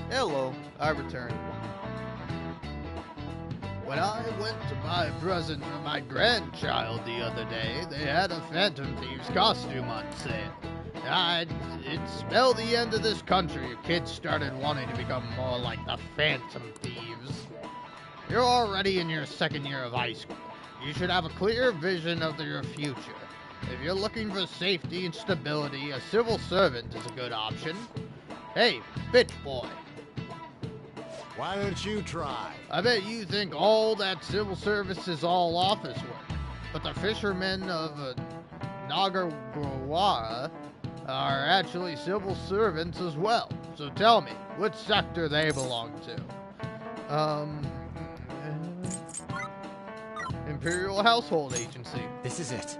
Hello, I returned. When I went to buy a present for my grandchild the other day, they had a Phantom Thieves costume on sale. It spelled the end of this country if kids started wanting to become more like the Phantom Thieves. You're already in your second year of high school. You should have a clear vision of your future. If you're looking for safety and stability, a civil servant is a good option. Hey, bitch boy. Why don't you try? I bet you think all that civil service is all office work, but the fishermen of Nagawara are actually civil servants as well. So tell me, what sector they belong to? Imperial Household Agency. This is it.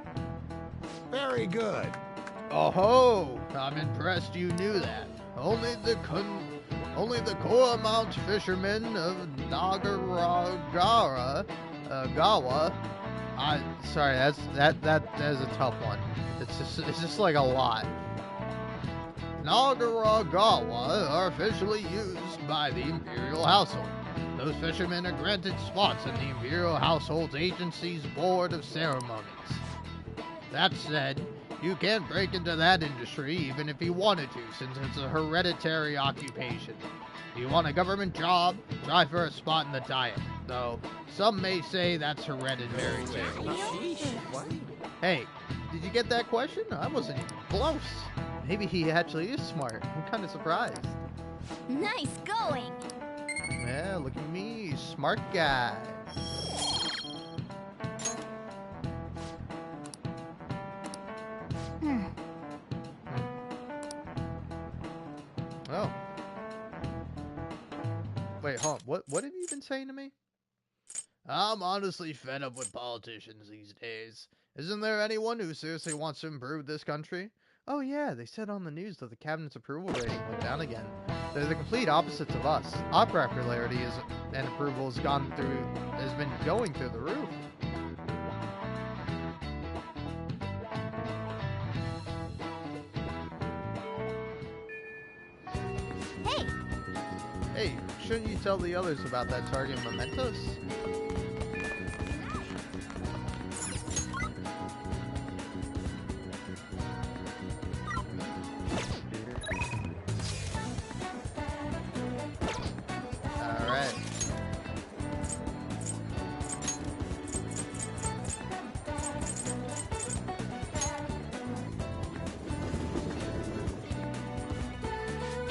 Very good. Oh-ho! I'm impressed you knew that. Only the Coromount fishermen of Gawa. Sorry, that is a tough one. It's just like a lot. Nagaragawa are officially used by the Imperial Household. Those fishermen are granted spots in the Imperial Household Agency's Board of Ceremonies. That said, you can't break into that industry even if you wanted to, since it's a hereditary occupation. If you want a government job, try for a spot in the Diet, though some may say that's hereditary too. Hey, did you get that question? I wasn't even close. Maybe he actually is smart. I'm kind of surprised. Nice going! Yeah, look at me, smart guy. Oh. Wait, hold on. What have you been saying to me? I'm honestly fed up with politicians these days. Isn't there anyone who seriously wants to improve this country? Oh yeah, they said on the news that the cabinet's approval rating went down again. They're the complete opposites of us. Our popularity and approval has been going through the roof. Hey, shouldn't you tell the others about that target mementos? Alright.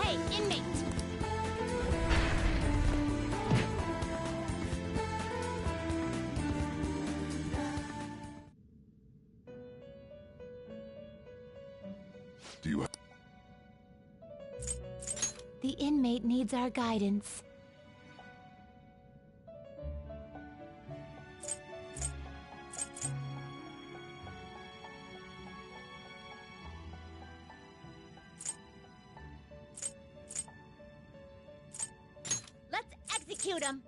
Hey, inmate! Do you The inmate needs our guidance. Let's execute him!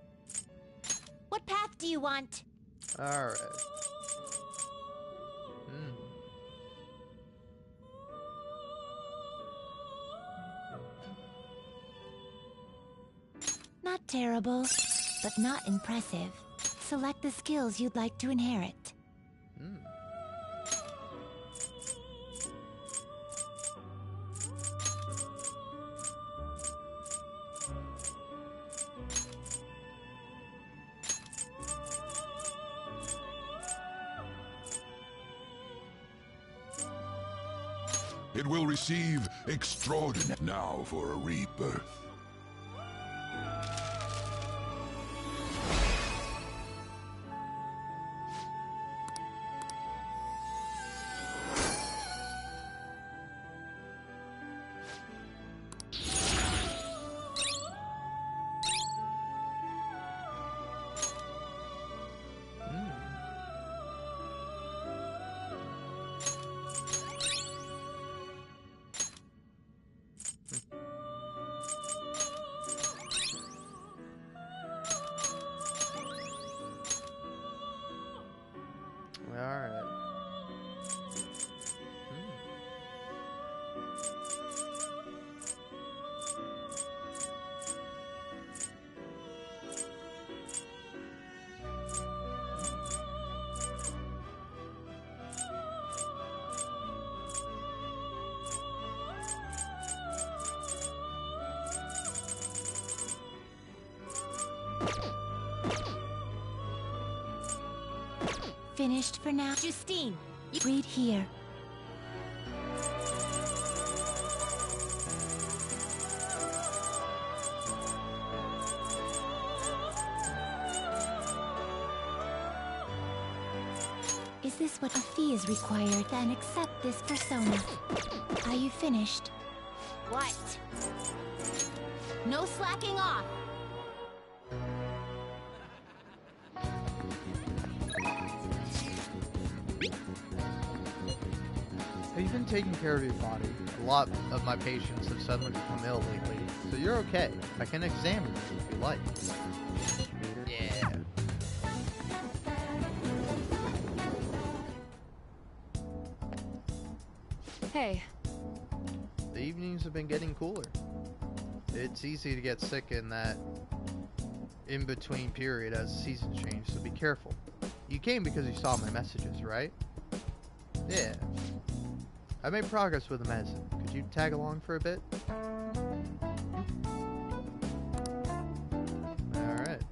What path do you want? Alright. Not terrible, but not impressive. Select the skills you'd like to inherit. It will receive extraordinary now for a rebirth. Alright. Hmm. 。finished for now? Justine! Read here. Is this what a fee is required? Then accept this persona. Are you finished? What? No slacking off! Have you been taking care of your body? A lot of my patients have suddenly become ill lately, so you're okay. I can examine you if you like. Yeah. Hey. The evenings have been getting cooler. It's easy to get sick in that in-between period as the seasons change, so be careful. You came because you saw my messages, right? Yeah. I made progress with the medicine. Could you tag along for a bit? Alright.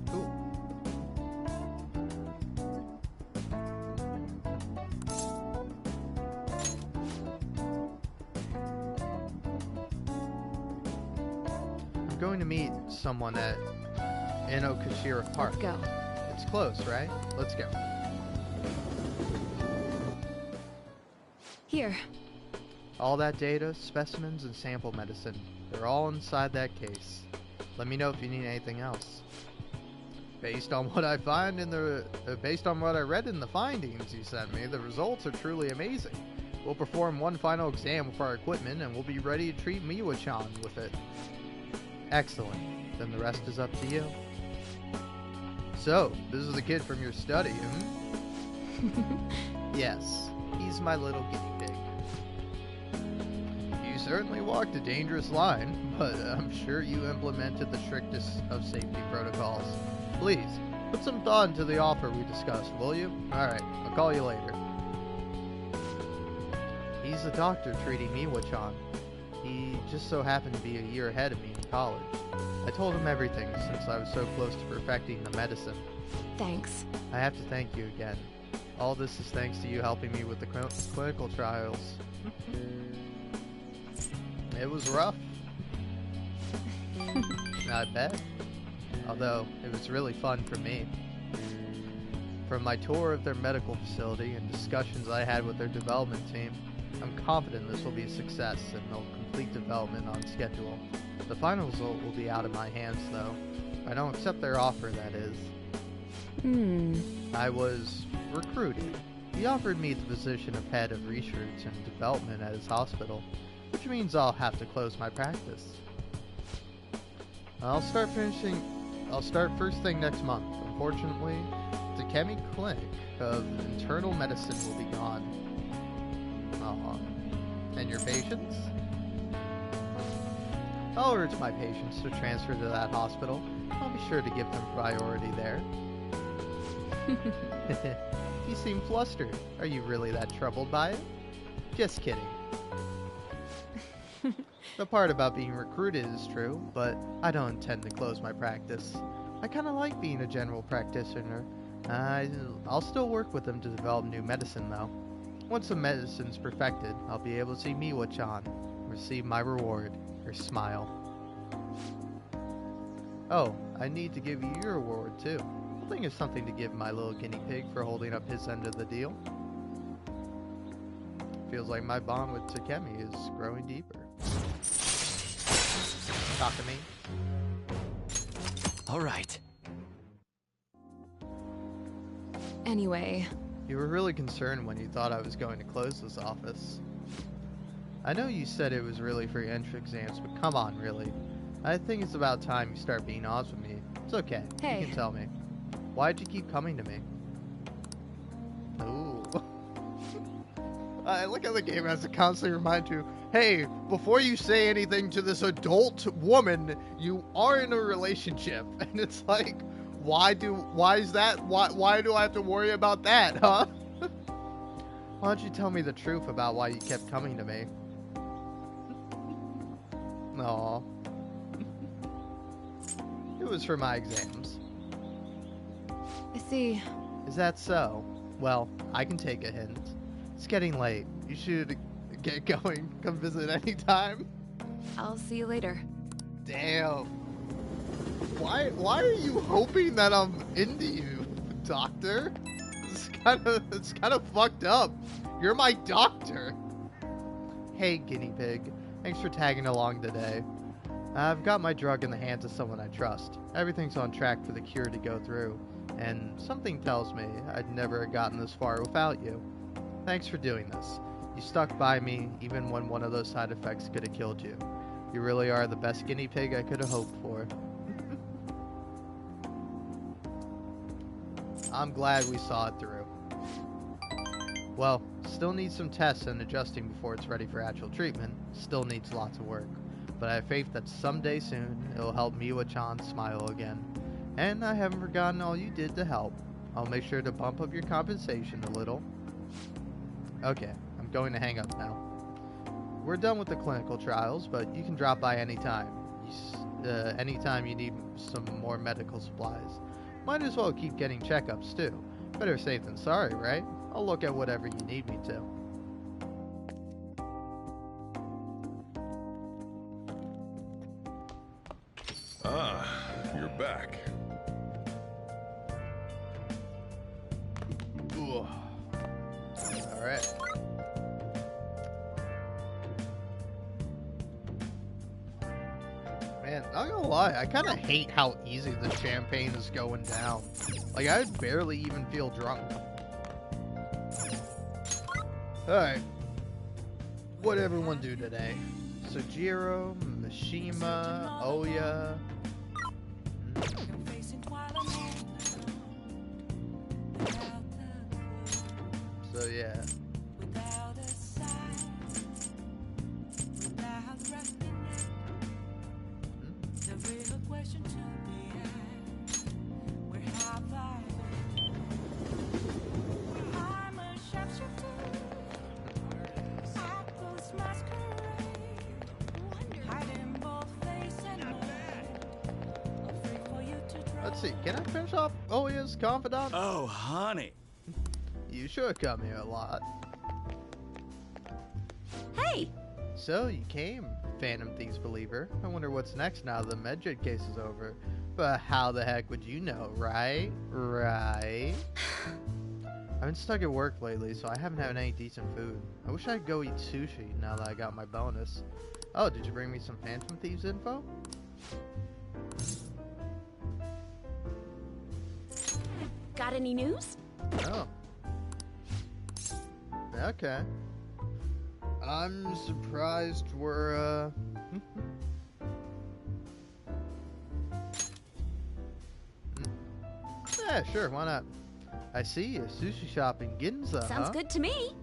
Cool. I'm going to meet someone at Inokashira Park. Let's go. It's close, right? Let's go. Here. All that data, specimens, and sample medicine, they're all inside that case. Let me know if you need anything else. Based on what I read in the findings you sent me, the results are truly amazing. We'll perform one final exam with our equipment, and we'll be ready to treat Miwa-chan with it. Excellent. Then the rest is up to you. So, this is the kid from your study, Yes. He's my little guinea pig. You certainly walked a dangerous line, but I'm sure you implemented the strictest of safety protocols. Please, put some thought into the offer we discussed, will you? Alright, I'll call you later. He's the doctor treating Miwa-chan. He just so happened to be a year ahead of me in college. I told him everything since I was so close to perfecting the medicine. Thanks. I have to thank you again. All this is thanks to you helping me with the clinical trials. It was rough. I bet. Although, it was really fun for me. From my tour of their medical facility and discussions I had with their development team, I'm confident this will be a success and they'll complete development on schedule. The final result will be out of my hands, though. I don't accept their offer, that is. I was recruited. He offered me the position of head of research and development at his hospital, which means I'll have to close my practice. I'll start first thing next month. Unfortunately, the Takemi Clinic of Internal Medicine will be gone. And your patients? I'll urge my patients to transfer to that hospital. I'll be sure to give them priority there. You seem flustered. Are you really that troubled by it? Just kidding. The part about being recruited is true, but I don't intend to close my practice. I kind of like being a general practitioner. I'll still work with them to develop new medicine, though. Once the medicine's perfected, I'll be able to see Miwa-chan, receive my reward, her smile. Oh, I need to give you your reward, too. I think it's something to give my little guinea pig for holding up his end of the deal. Feels like my bond with Takemi is growing deeper. Takemi. All right. Anyway. You were really concerned when you thought I was going to close this office. I know you said it was really for your entrance exams, but come on, really. I think it's about time you start being honest with me. It's okay. Hey. You can tell me. Why'd you keep coming to me? Ooh. I look at the game as to constantly remind you, hey, before you say anything to this adult woman, you are in a relationship. And it's like, why do I have to worry about that, huh? Why don't you tell me the truth about why you kept coming to me? Aw. It was for my exams. I see. Is that so? Well, I can take a hint. It's getting late. You should get going. Come visit anytime. I'll see you later. Damn. Why are you hoping that I'm into you, Doctor? It's kind of fucked up. You're my doctor. Hey, guinea pig. Thanks for tagging along today. I've got my drug in the hands of someone I trust. Everything's on track for the cure to go through, and something tells me I'd never have gotten this far without you. Thanks for doing this. You stuck by me even when one of those side effects could have killed you. You really are the best guinea pig I could have hoped for. I'm glad we saw it through. Well, still needs some tests and adjusting before it's ready for actual treatment. Still needs lots of work. But I have faith that someday soon it'll help Miwa-chan smile again. And I haven't forgotten all you did to help. I'll make sure to bump up your compensation a little. Okay, I'm going to hang up now. We're done with the clinical trials, but you can drop by anytime. Anytime you need some more medical supplies. Might as well keep getting checkups too. Better safe than sorry, right? I'll look at whatever you need me to. Ah, you're back. Ooh. Alright. Man, not gonna lie, I kind of hate how easy the champagne is going down. Like, I barely even feel drunk. Alright. What'd everyone do today? Sojiro, Mishima, Oya. So, yeah. Let's see, can I finish off Oya's confidant? Oh, honey. You should come here a lot. Hey! So, you came, Phantom Thieves believer. I wonder what's next now the Medjed case is over. But how the heck would you know, right? Right? I've been stuck at work lately, so I haven't had any decent food. I wish I'd go eat sushi now that I got my bonus. Oh, did you bring me some Phantom Thieves info? Got any news? Oh. Okay. I'm surprised we're, Yeah, sure, why not? I see a sushi shop in Ginza, Sounds good to me.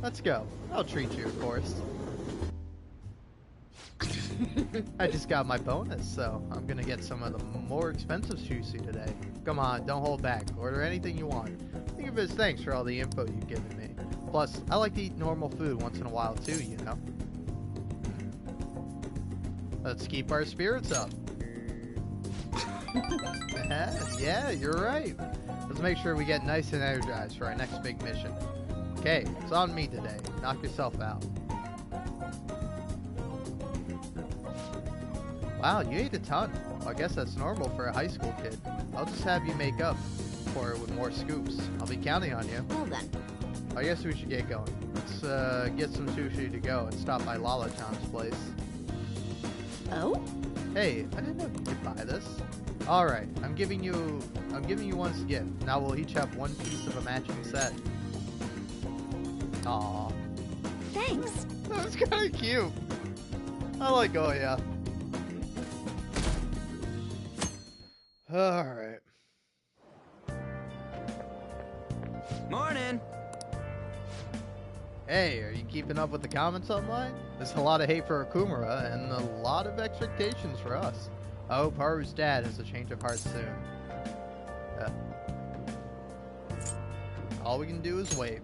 Let's go. I'll treat you, of course. I just got my bonus, so I'm gonna get some of the more expensive sushi today. Come on, don't hold back. Order anything you want. Think of it as thanks for all the info you've given me. Plus, I like to eat normal food once in a while too, you know? Let's keep our spirits up. Yeah, you're right. Let's make sure we get nice and energized for our next big mission. Okay, it's on me today. Knock yourself out. Wow, you ate a ton. Well, I guess that's normal for a high school kid. I'll just have you make up for it with more scoops. I'll be counting on you. Well then. I guess we should get going. Let's get some sushi to go and stop by Lala-chan's place. Oh? Hey, I didn't know you could buy this. All right, I'm giving you one as a gift. Now we'll each have one piece of a matching set. Aww. Thanks. That's kind of cute. I like Oya. All right. Morning. Hey, are you keeping up with the comments online? There's a lot of hate for Okumura and a lot of expectations for us. I hope Haru's dad has a change of heart soon. All we can do is wait.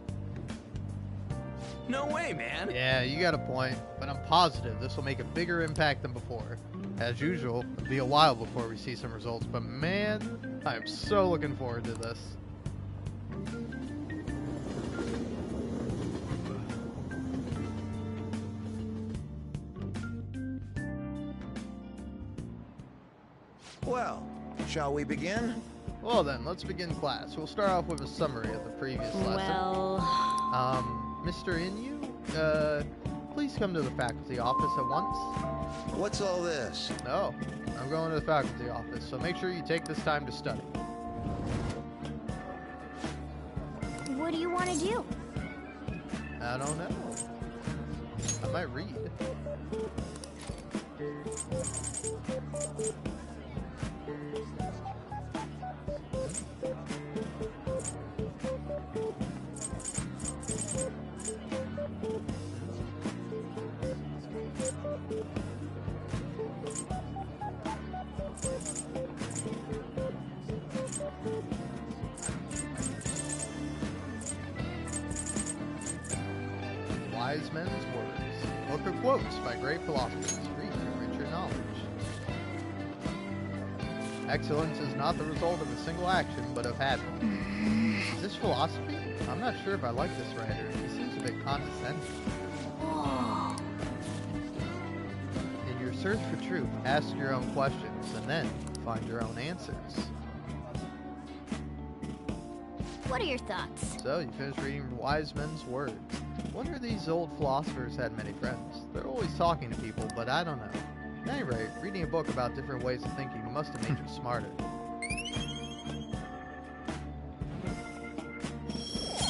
No way, man. Yeah, you got a point, but I'm positive this will make a bigger impact than before. As usual, it'll be a while before we see some results, but man, I'm so looking forward to this. Well, shall we begin? Well then, let's begin class. We'll start off with a summary of the previous lesson. Well... Mr. Inu, please come to the faculty office at once. What's all this? No, I'm going to the faculty office, so make sure you take this time to study. What do you want to do? I don't know. I might read. Wise Men's Words. Book of Quotes by great philosophers. Read for richer knowledge. Excellence is not the result of a single action, but of habit. Is this philosophy? I'm not sure if I like this writer. He seems a bit condescending. In your search for truth, ask your own questions, and then find your own answers. What are your thoughts? So, you finished reading Wise Men's Words. Wonder if these old philosophers had many friends. They're always talking to people, but I don't know. At any rate, reading a book about different ways of thinking must have made you smarter.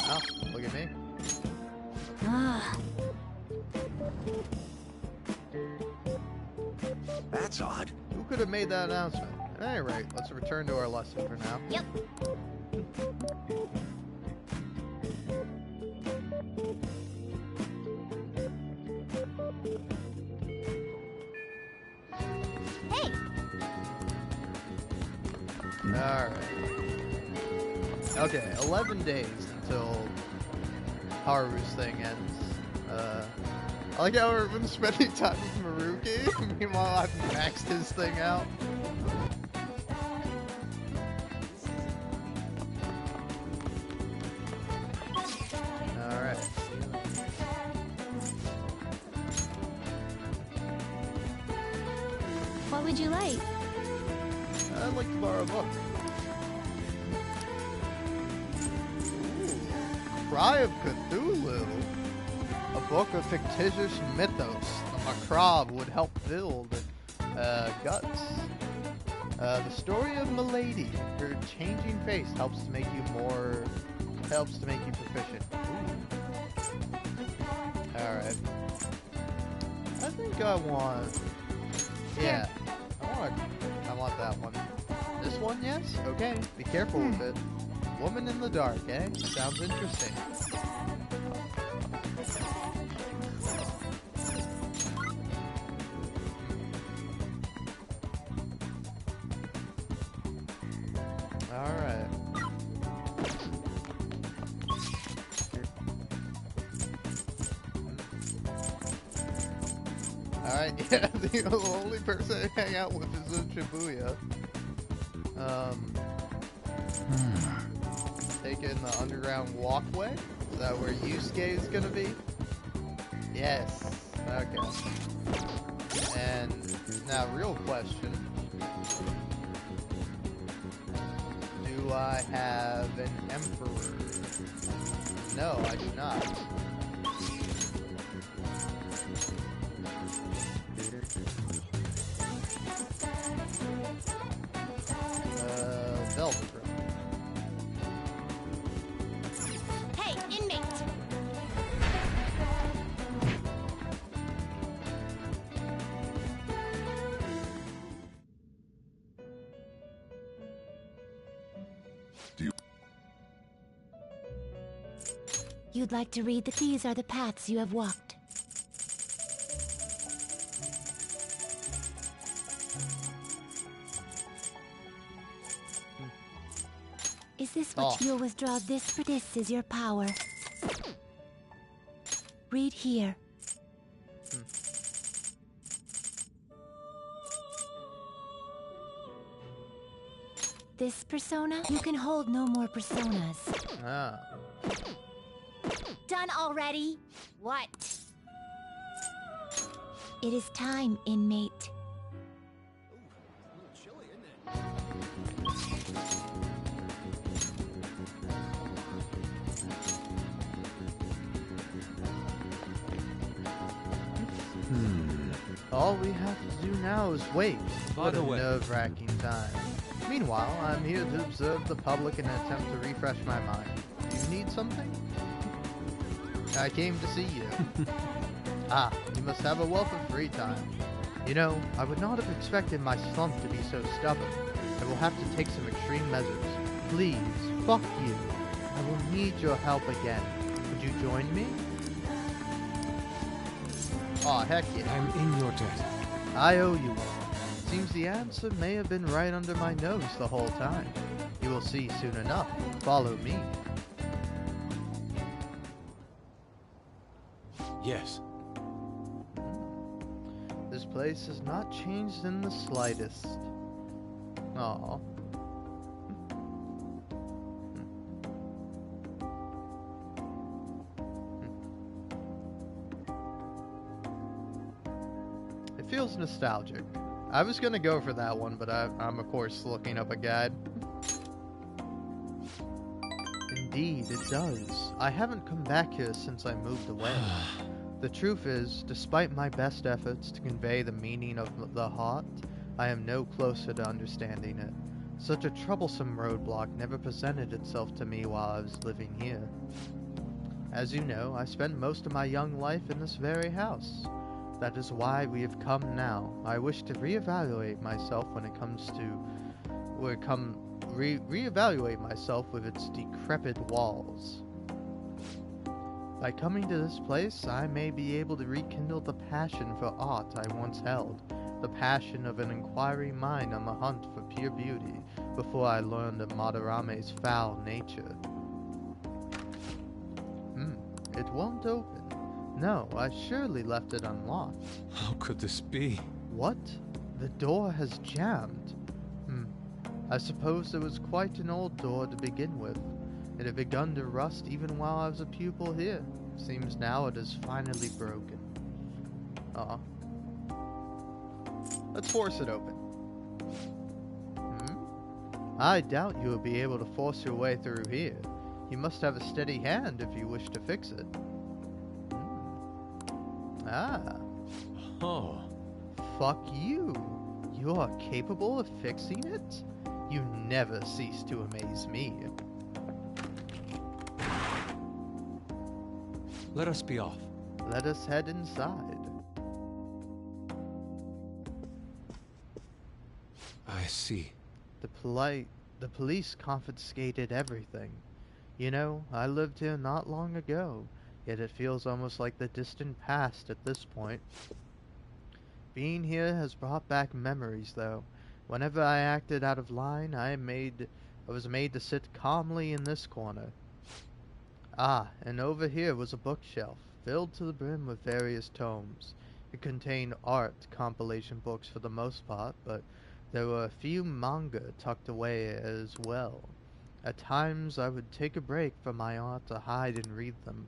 Oh, look at me. That's odd. Who could have made that announcement? At any rate, let's return to our lesson for now. Yep. Hey! Alright. Okay, 11 days until Haru's thing ends. I like how we've been spending time with Maruki. Meanwhile, I've maxed his thing out. Alright. What would you like? I'd like to borrow a book. Ooh. Cry of Cthulhu. A book of fictitious mythos. The macabre would help build guts. The story of Milady. Her changing face helps to make you proficient. Alright. I think I want... Yeah. I want that one. This one, yes? Okay. Be careful with it. Woman in the dark, eh? Sounds interesting. Alright. Alright, yeah, the only person I hang out with is in Shibuya. Taking the underground walkway? Is that where Yusuke is gonna be? Yes. Okay. And now, real question. Do I have an emperor? No, I do not. Velvet Room. Hey, inmate! You'd like to read that these are the paths you have walked. Is this what you'll withdraw? This for this is your power. Read here. this persona, you can hold no more personas. Ah. Done already? What? It is time, inmate. All we have to do now is wait. By the way, nerve-wracking time. Meanwhile, I'm here to observe the public and attempt to refresh my mind. Do you need something? I came to see you. Ah, you must have a wealth of free time. You know, I would not have expected my slump to be so stubborn. I will have to take some extreme measures. Please, fuck you. I will need your help again. Would you join me? Aw, heck yeah. I'm in your debt. I owe you one. Seems the answer may have been right under my nose the whole time. You will see soon enough. Follow me. Yes. This place has not changed in the slightest. Aw. It feels nostalgic. I was gonna go for that one, but I'm of course looking up a guide. Indeed, it does. I haven't come back here since I moved away. The truth is, despite my best efforts to convey the meaning of the heart, I am no closer to understanding it. Such a troublesome roadblock never presented itself to me while I was living here. As you know, I spent most of my young life in this very house. That is why we have come now. I wish to reevaluate myself when it comes to... reevaluate myself with its decrepit walls. By coming to this place, I may be able to rekindle the passion for art I once held, the passion of an inquiring mind on the hunt for pure beauty, before I learned of Madarame's foul nature. It won't open. No, I surely left it unlocked. How could this be? What? The door has jammed. I suppose it was quite an old door to begin with. It had begun to rust even while I was a pupil here. Seems now it is finally broken. Let's force it open. I doubt you will be able to force your way through here. You must have a steady hand if you wish to fix it. Oh. Fuck you. You are capable of fixing it? You never cease to amaze me. Let us be off. Let us head inside. I see. The police confiscated everything. You know, I lived here not long ago, yet it feels almost like the distant past at this point. Being here has brought back memories, though. Whenever I acted out of line, I was made to sit calmly in this corner. And over here was a bookshelf, filled to the brim with various tomes. It contained art compilation books for the most part, but there were a few manga tucked away as well. At times, I would take a break from my art to hide and read them.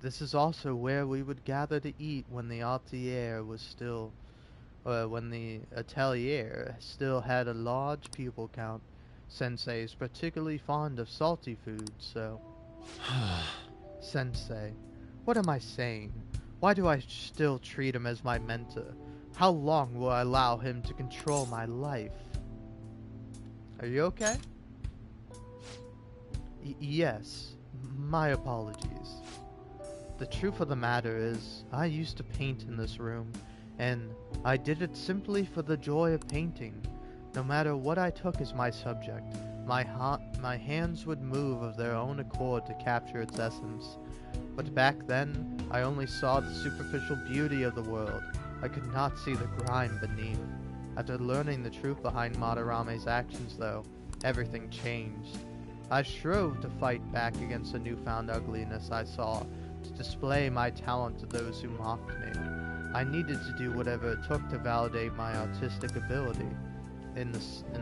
This is also where we would gather to eat when the atelier still had a large pupil count. Sensei is particularly fond of salty foods, so... Sensei, what am I saying? Why do I still treat him as my mentor? How long will I allow him to control my life? Are you okay? Yes, my apologies. The truth of the matter is, I used to paint in this room, and I did it simply for the joy of painting. No matter what I took as my subject, my hands would move of their own accord to capture its essence. But back then, I only saw the superficial beauty of the world. I could not see the grime beneath. After learning the truth behind Madarame's actions, though, everything changed. I strove to fight back against the newfound ugliness I saw, to display my talent to those who mocked me. I needed to do whatever it took to validate my artistic ability. in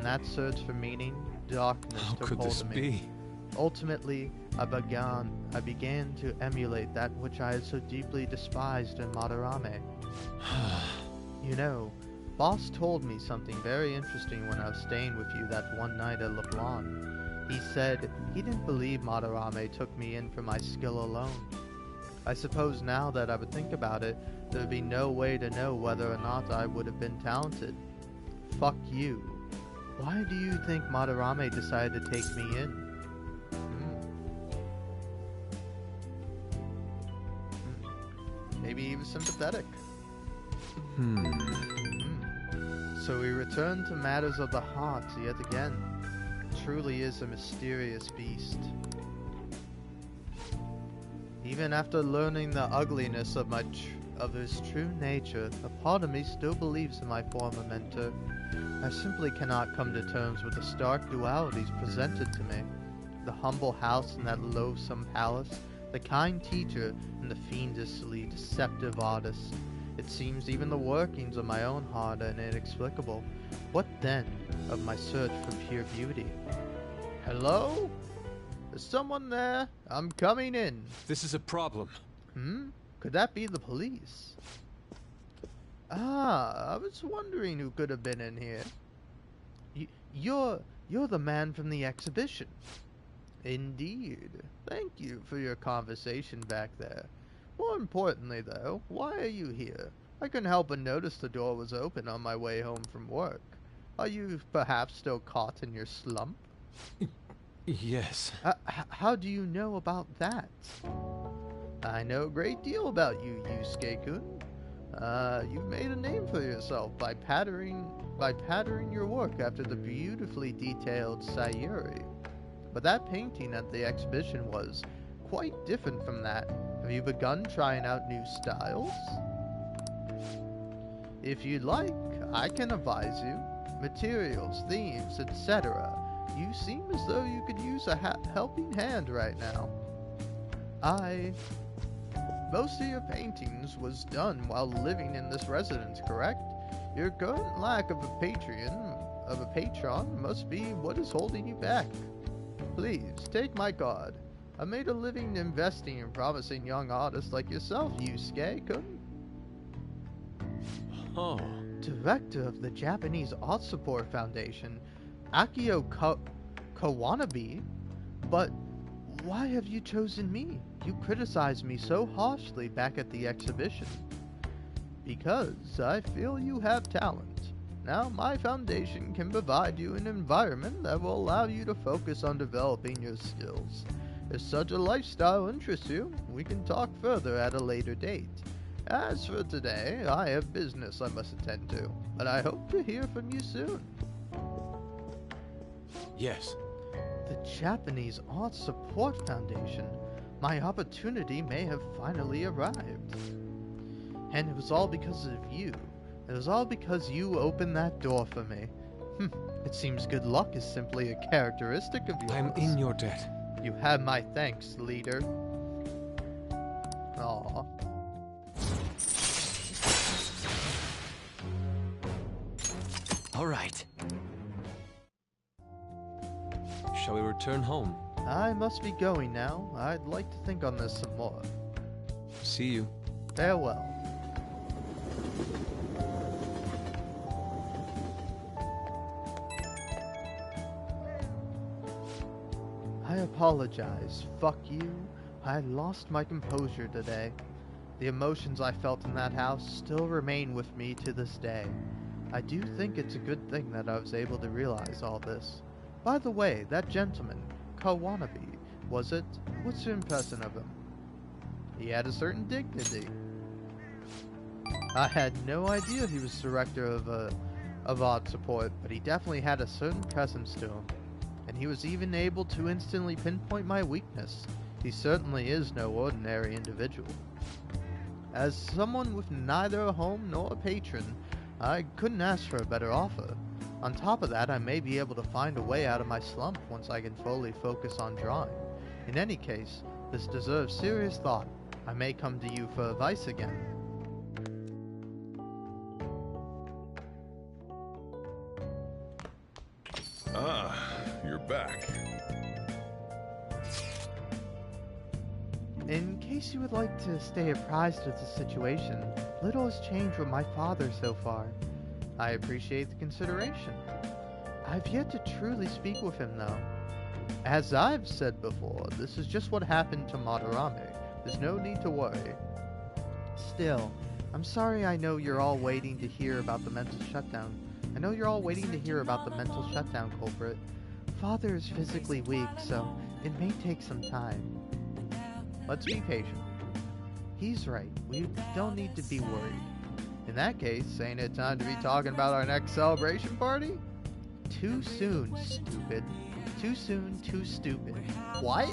that search for meaning, darkness took could hold this of me. be? Ultimately, I began to emulate that which I had so deeply despised in Madarame. You know, Boss told me something very interesting when I was staying with you that one night at LeBlanc. He said he didn't believe Madarame took me in for my skill alone. I suppose now that I would think about it, there would be no way to know whether or not I would have been talented. Fuck you. Why do you think Madarame decided to take me in? Maybe he was sympathetic. So we return to matters of the heart yet again. Truly is a mysterious beast. Even after learning the ugliness of his true nature, a part of me still believes in my former mentor. I simply cannot come to terms with the stark dualities presented to me. The humble house in that loathsome palace, the kind teacher, and the fiendishly deceptive artist. It seems even the workings of my own heart are inexplicable. What then of my search for pure beauty? Hello? Is someone there? I'm coming in. This is a problem. Could that be the police? Ah, I was wondering who could have been in here. You're the man from the exhibition. Indeed. Thank you for your conversation back there. More importantly, though, why are you here? I couldn't help but notice the door was open on my way home from work. Are you perhaps still caught in your slump? Yes. How do you know about that? I know a great deal about you, Yusuke-kun. You've made a name for yourself by patterning your work after the beautifully detailed Sayuri. But that painting at the exhibition was quite different from that. Have you begun trying out new styles? If you'd like, I can advise you. Materials, themes, etc. You seem as though you could use a helping hand right now. Most of your paintings was done while living in this residence, correct? Your current lack of a patron must be what is holding you back. Please, take my card. I made a living investing in promising young artists like yourself, Yusuke-kun. Oh. Director of the Japanese Art Support Foundation, Akio Kawanabe? But why have you chosen me? You criticized me so harshly back at the exhibition. Because I feel you have talent. Now, my foundation can provide you an environment that will allow you to focus on developing your skills. If such a lifestyle interests you, we can talk further at a later date. As for today, I have business I must attend to, but I hope to hear from you soon. Yes. The Japanese Art Support Foundation. My opportunity may have finally arrived. And it was all because of you. It was all because you opened that door for me. It seems good luck is simply a characteristic of yours. I'm in your debt. You have my thanks, leader. Aww. All right. Shall we return home? I must be going now. I'd like to think on this some more. See you. Farewell. I apologize. Fuck you. I lost my composure today. The emotions I felt in that house still remain with me to this day. I do think it's a good thing that I was able to realize all this. By the way, that gentleman, Kawanabe, was it? What's your impression of him? He had a certain dignity. I had no idea he was director of art support, but he definitely had a certain presence to him. And he was even able to instantly pinpoint my weakness. He certainly is no ordinary individual. As someone with neither a home nor a patron, I couldn't ask for a better offer. On top of that, I may be able to find a way out of my slump once I can fully focus on drawing. In any case, this deserves serious thought. I may come to you for advice again. back. In case you would like to stay apprised of the situation, little has changed with my father so far. I appreciate the consideration. I've yet to truly speak with him though. As I've said before, this is just what happened to Madarame. There's no need to worry. Still, I'm sorry. I know you're all waiting to hear about the mental shutdown. Culprit. Father is physically weak, so it may take some time. Let's be patient. He's right. We don't need to be worried. In that case, ain't it time to be talking about our next celebration party? Too soon, stupid. Too soon, too stupid. What?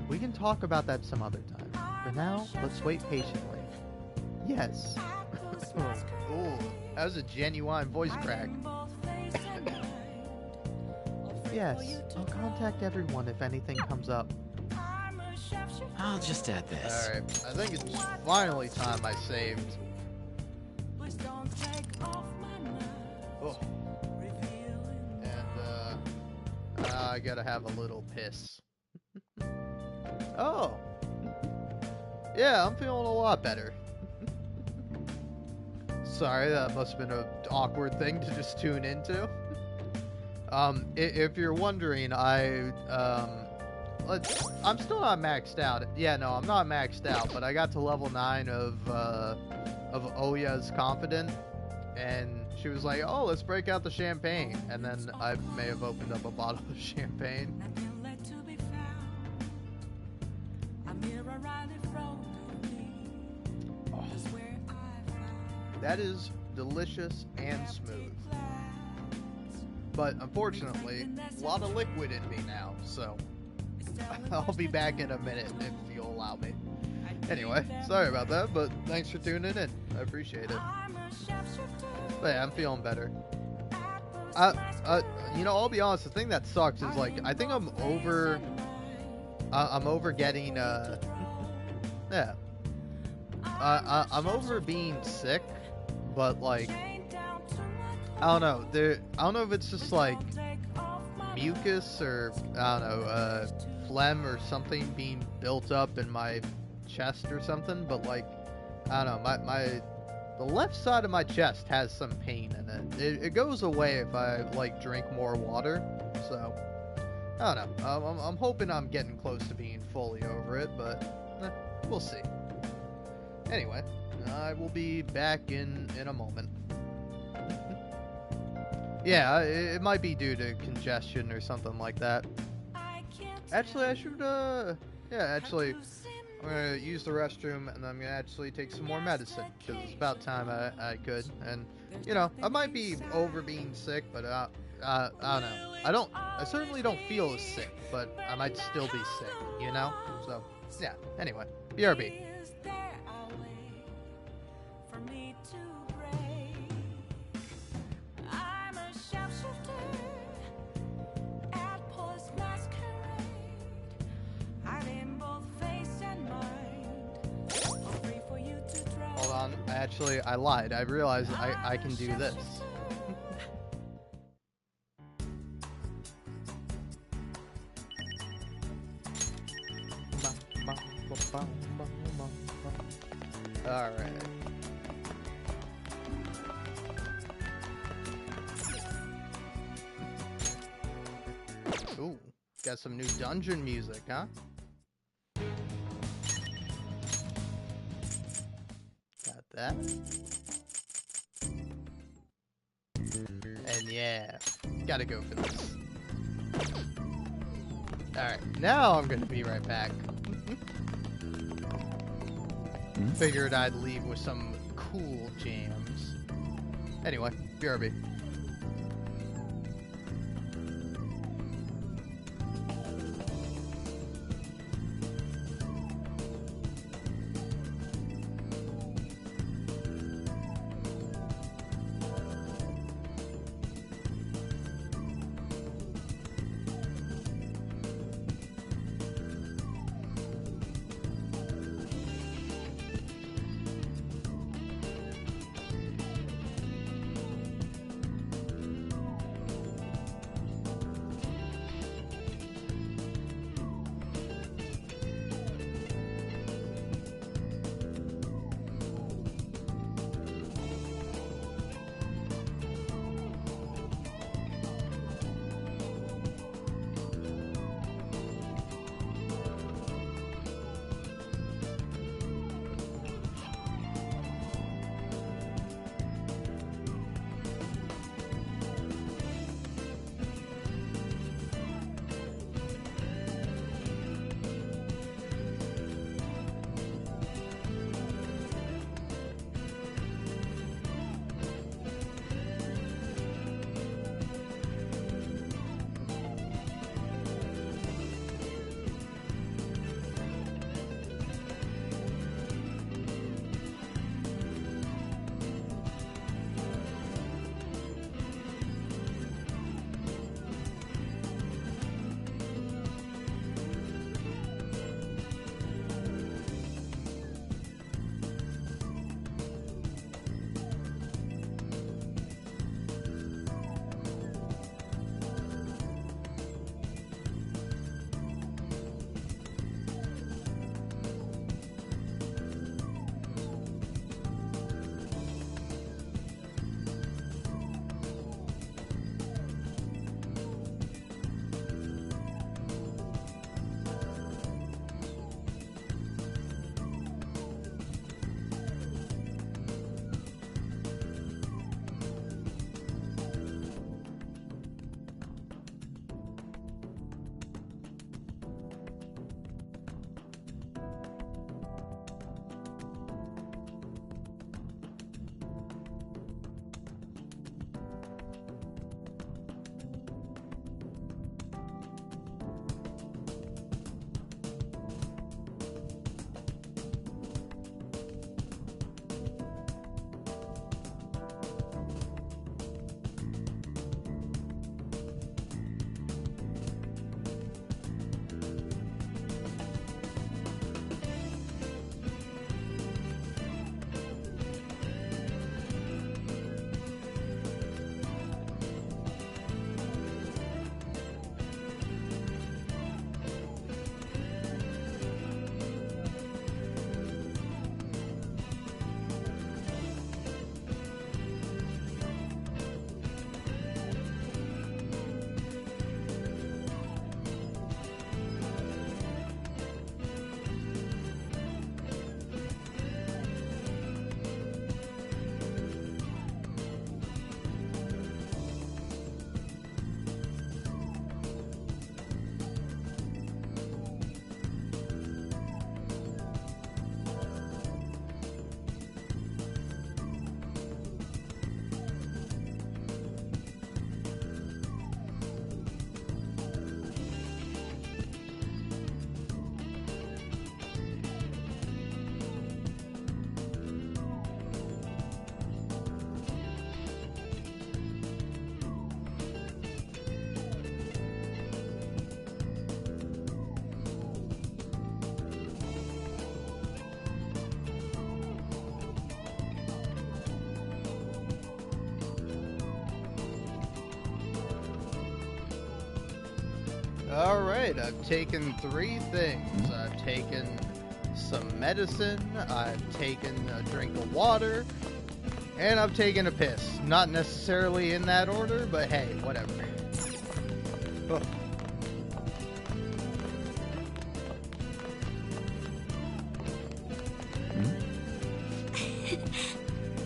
We can talk about that some other time. For now, let's wait patiently. Yes. Oh, that was a genuine voice crack. Yes, I'll contact everyone if anything comes up. I'll just add this. Alright, I think it's finally time I saved. Oh. And, I gotta have a little piss. Oh! Yeah, I'm feeling a lot better. Sorry, that must have been an awkward thing to just tune into. If you're wondering, I'm still not maxed out. Yeah, no, I'm not maxed out, but I got to level 9 of Oya's Confident, and she was like, oh, let's break out the champagne, and then I may have opened up a bottle of champagne. Oh, that is delicious and smooth. But unfortunately, a lot of liquid in me now, so I'll be back in a minute if you'll allow me. Anyway, sorry about that, but thanks for tuning in. I appreciate it. But yeah, I'm feeling better. You know, I'll be honest, the thing that sucks is, like, I think I'm over getting, yeah. I'm over being sick, but, like, I don't know. I don't know if it's just like mucus or I don't know, phlegm or something being built up in my chest or something. But like, I don't know. The left side of my chest has some pain in it. It goes away if I like drink more water. So I don't know. I'm hoping I'm getting close to being fully over it, but we'll see. Anyway, I will be back in a moment. Yeah, it might be due to congestion or something like that. Actually, I should, yeah, actually, I'm gonna use the restroom and I'm gonna actually take some more medicine, because it's about time I could. And, you know, I might be over being sick, but, I don't know. I certainly don't feel as sick, but I might still be sick, you know? So, yeah, anyway, BRB. Actually, I lied. I realized I can do this. Alright. Ooh, got some new dungeon music, huh? That. And yeah, gotta go for this. Alright, now I'm gonna be right back. Figured I'd leave with some cool jams. Anyway, BRB. Alright, I've taken 3 things. I've taken some medicine, I've taken a drink of water, and I've taken a piss. Not necessarily in that order, but hey, whatever. Oh.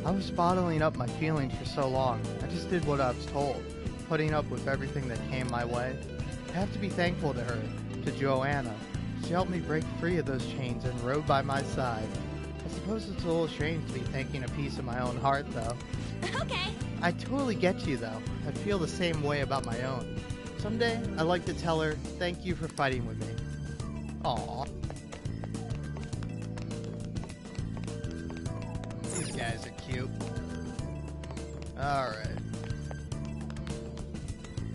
I was bottling up my feelings for so long. I just did what I was told, putting up with everything that came my way. I have to be thankful to her, to Joanna. She helped me break free of those chains and rode by my side. I suppose it's a little strange to be thinking a piece of my own heart, though. Okay. I totally get you, though. I feel the same way about my own. Someday, I'd like to tell her, thank you for fighting with me. Aww. These guys are cute. Alright.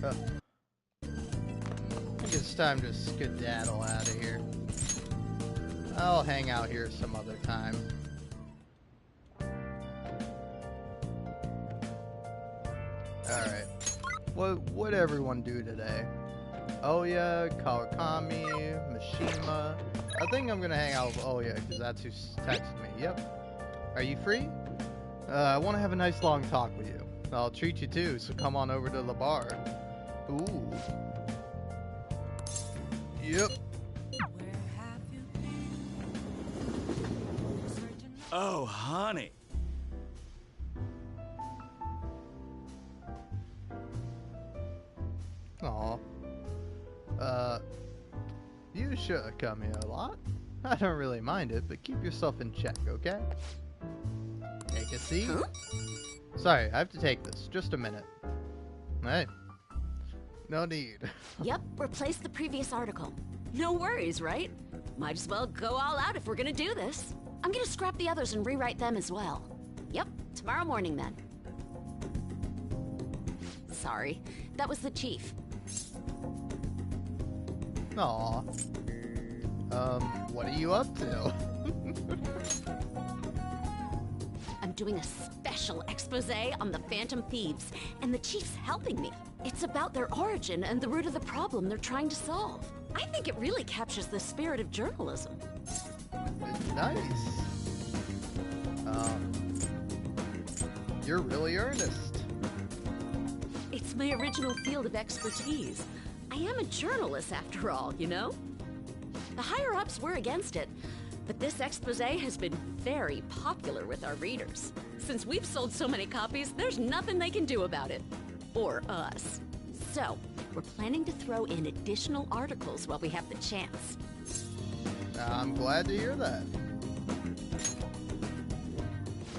I think it's time to skedaddle out of here. I'll hang out here some other time. Alright. What'd everyone do today? Oya, Kawakami, Mishima. I think I'm gonna hang out with Oya, because that's who texted me. Yep. Are you free? I want to have a nice long talk with you. I'll treat you too, so come on over to the bar. Ooh. Yep. Oh, honey. Aw. You should come here a lot. I don't really mind it, but keep yourself in check, okay? Take a seat. Huh? Sorry, I have to take this. Just a minute. Hey. No need. Yep, replace the previous article. No worries, right? Might as well go all out if we're gonna do this. I'm gonna scrap the others and rewrite them as well. Yep, tomorrow morning then. Sorry, that was the chief. Aw. What are you up to? I'm doing a special expose on the Phantom Thieves, and the chief's helping me. It's about their origin and the root of the problem they're trying to solve. I think it really captures the spirit of journalism. Nice. You're really earnest. It's my original field of expertise. I am a journalist after all, you know? The higher-ups were against it, but this expose has been very popular with our readers. Since we've sold so many copies, there's nothing they can do about it. Or us. So, we're planning to throw in additional articles while we have the chance. I'm glad to hear that.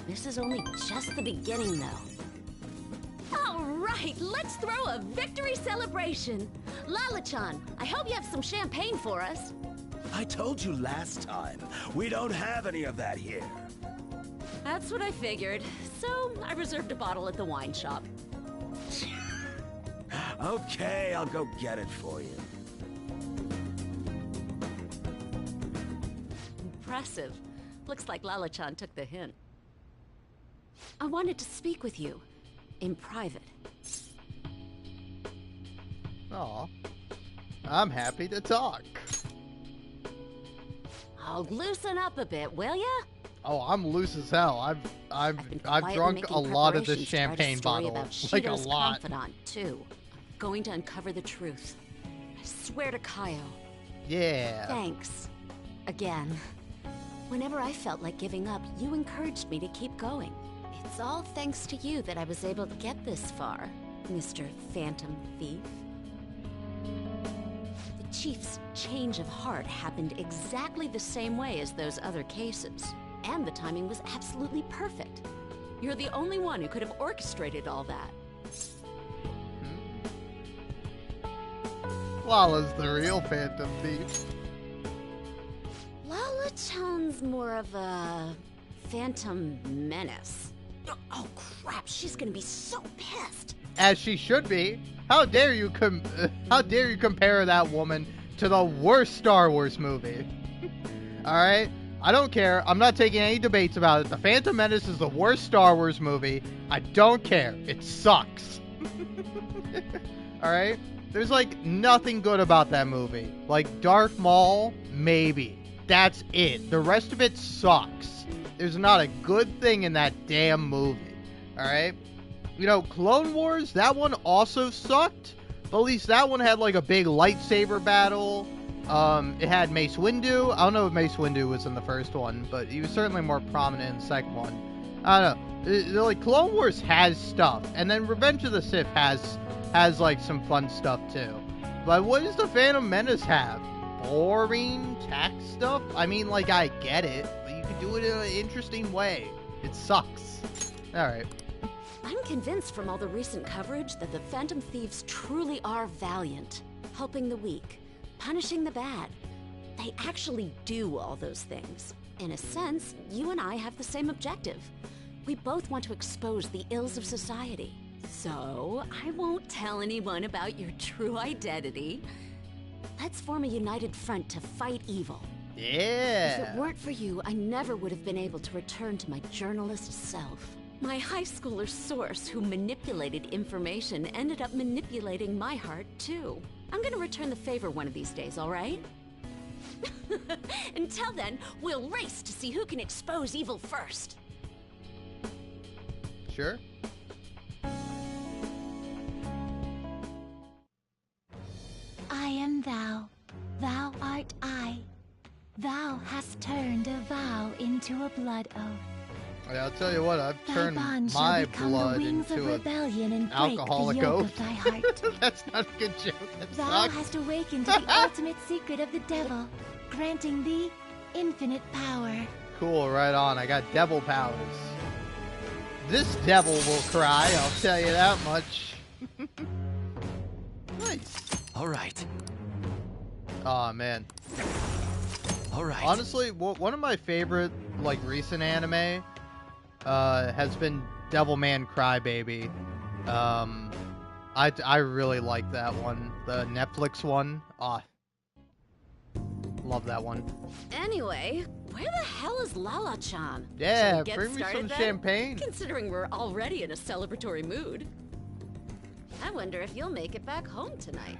This is only just the beginning, though. All right, let's throw a victory celebration. Lala-chan, I hope you have some champagne for us. I told you last time, we don't have any of that here. That's what I figured. So, I reserved a bottle at the wine shop. Okay, I'll go get it for you. Impressive. Looks like Lala-chan took the hint. I wanted to speak with you. In private. Aw. I'm happy to talk. Oh, loosen up a bit, will ya? Oh, I'm loose as hell. I've drunk a lot of this champagne bottle. Like a lot. Confidant, too. I'm going to uncover the truth. I swear to Kaio. Yeah. Thanks. Again. Whenever I felt like giving up, you encouraged me to keep going. It's all thanks to you that I was able to get this far, Mr. Phantom Thief. The Chief's change of heart happened exactly the same way as those other cases. And the timing was absolutely perfect. You're the only one who could have orchestrated all that. Lala's the real Phantom Thief. Lala-chan's more of a phantom menace. Oh crap, she's gonna be so pissed. As she should be. How dare you compare that woman to the worst Star Wars movie? Alright? I don't care. I'm not taking any debates about it. The Phantom Menace is the worst Star Wars movie. I don't care. It sucks. Alright? There's like nothing good about that movie. Like Darth Maul, maybe. That's it. The rest of it sucks. There's not a good thing in that damn movie. Alright? You know, Clone Wars, that one also sucked. But at least that one had like a big lightsaber battle. It had Mace Windu. I don't know if Mace Windu was in the first one, but he was certainly more prominent in the second one. I don't know. Like Clone Wars has stuff, and then Revenge of the Sith has like some fun stuff too. But what does the Phantom Menace have? Boring tax stuff? I mean, like, I get it, but you can do it in an interesting way. It sucks. Alright. I'm convinced from all the recent coverage that the Phantom Thieves truly are valiant, helping the weak, punishing the bad. They actually do all those things. In a sense, you and I have the same objective. We both want to expose the ills of society. So, I won't tell anyone about your true identity. Let's form a united front to fight evil. Yeah. If it weren't for you, I never would have been able to return to my journalist self. My high schooler source who manipulated information ended up manipulating my heart, too. I'm gonna return the favor one of these days, all right? Until then, we'll race to see who can expose evil first. Sure. I am thou, thou art I. Thou hast turned a vow into a blood oath. Yeah, I'll tell you what, I've turned my blood into an alcoholic oath. That's not a good joke. That Thou sucks. hast awakened to the ultimate secret of the devil, granting thee infinite power. Cool, right on. I got devil powers. This devil will cry, I'll tell you that much. Nice. All right. Aw, man. All right. Honestly, one of my favorite, like, recent anime has been Devilman Crybaby. I really like that one. The Netflix one. Ah. Love that one. Anyway, where the hell is Lala-chan? Yeah, Shall we get bring me started some then? champagne. Considering we're already in a celebratory mood. I wonder if you'll make it back home tonight.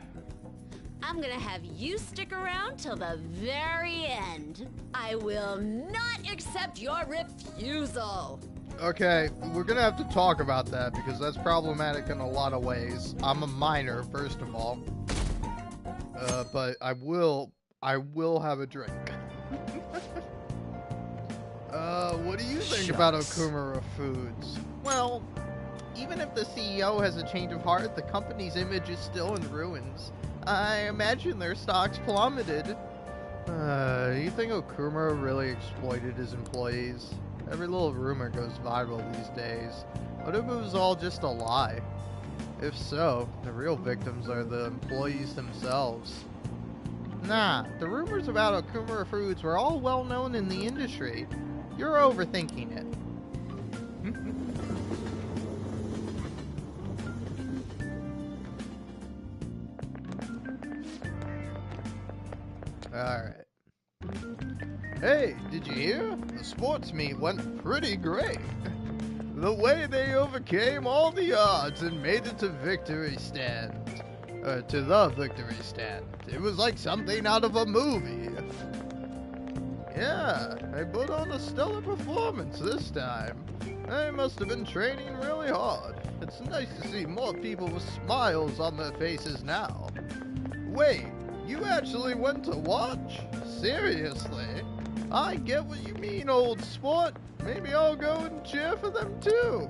I'm gonna have you stick around till the very end. I will not accept your refusal. Okay, we're gonna have to talk about that because that's problematic in a lot of ways. I'm a minor, first of all. But I will have a drink. What do you think about Okumura Foods? Well, even if the CEO has a change of heart, the company's image is still in ruins. I imagine their stocks plummeted. You think Okumura really exploited his employees? Every little rumor goes viral these days. What if it was all just a lie? If so, the real victims are the employees themselves. Nah, the rumors about Okumura Foods were all well known in the industry. You're overthinking it. Alright. Hey, did you hear? The sports meet went pretty great. The way they overcame all the odds and made it to victory stand. To the victory stand. It was like something out of a movie. Yeah, they put on a stellar performance this time. They must have been training really hard. It's nice to see more people with smiles on their faces now. Wait, you actually went to watch? Seriously? I get what you mean, old sport. Maybe I'll go and cheer for them too.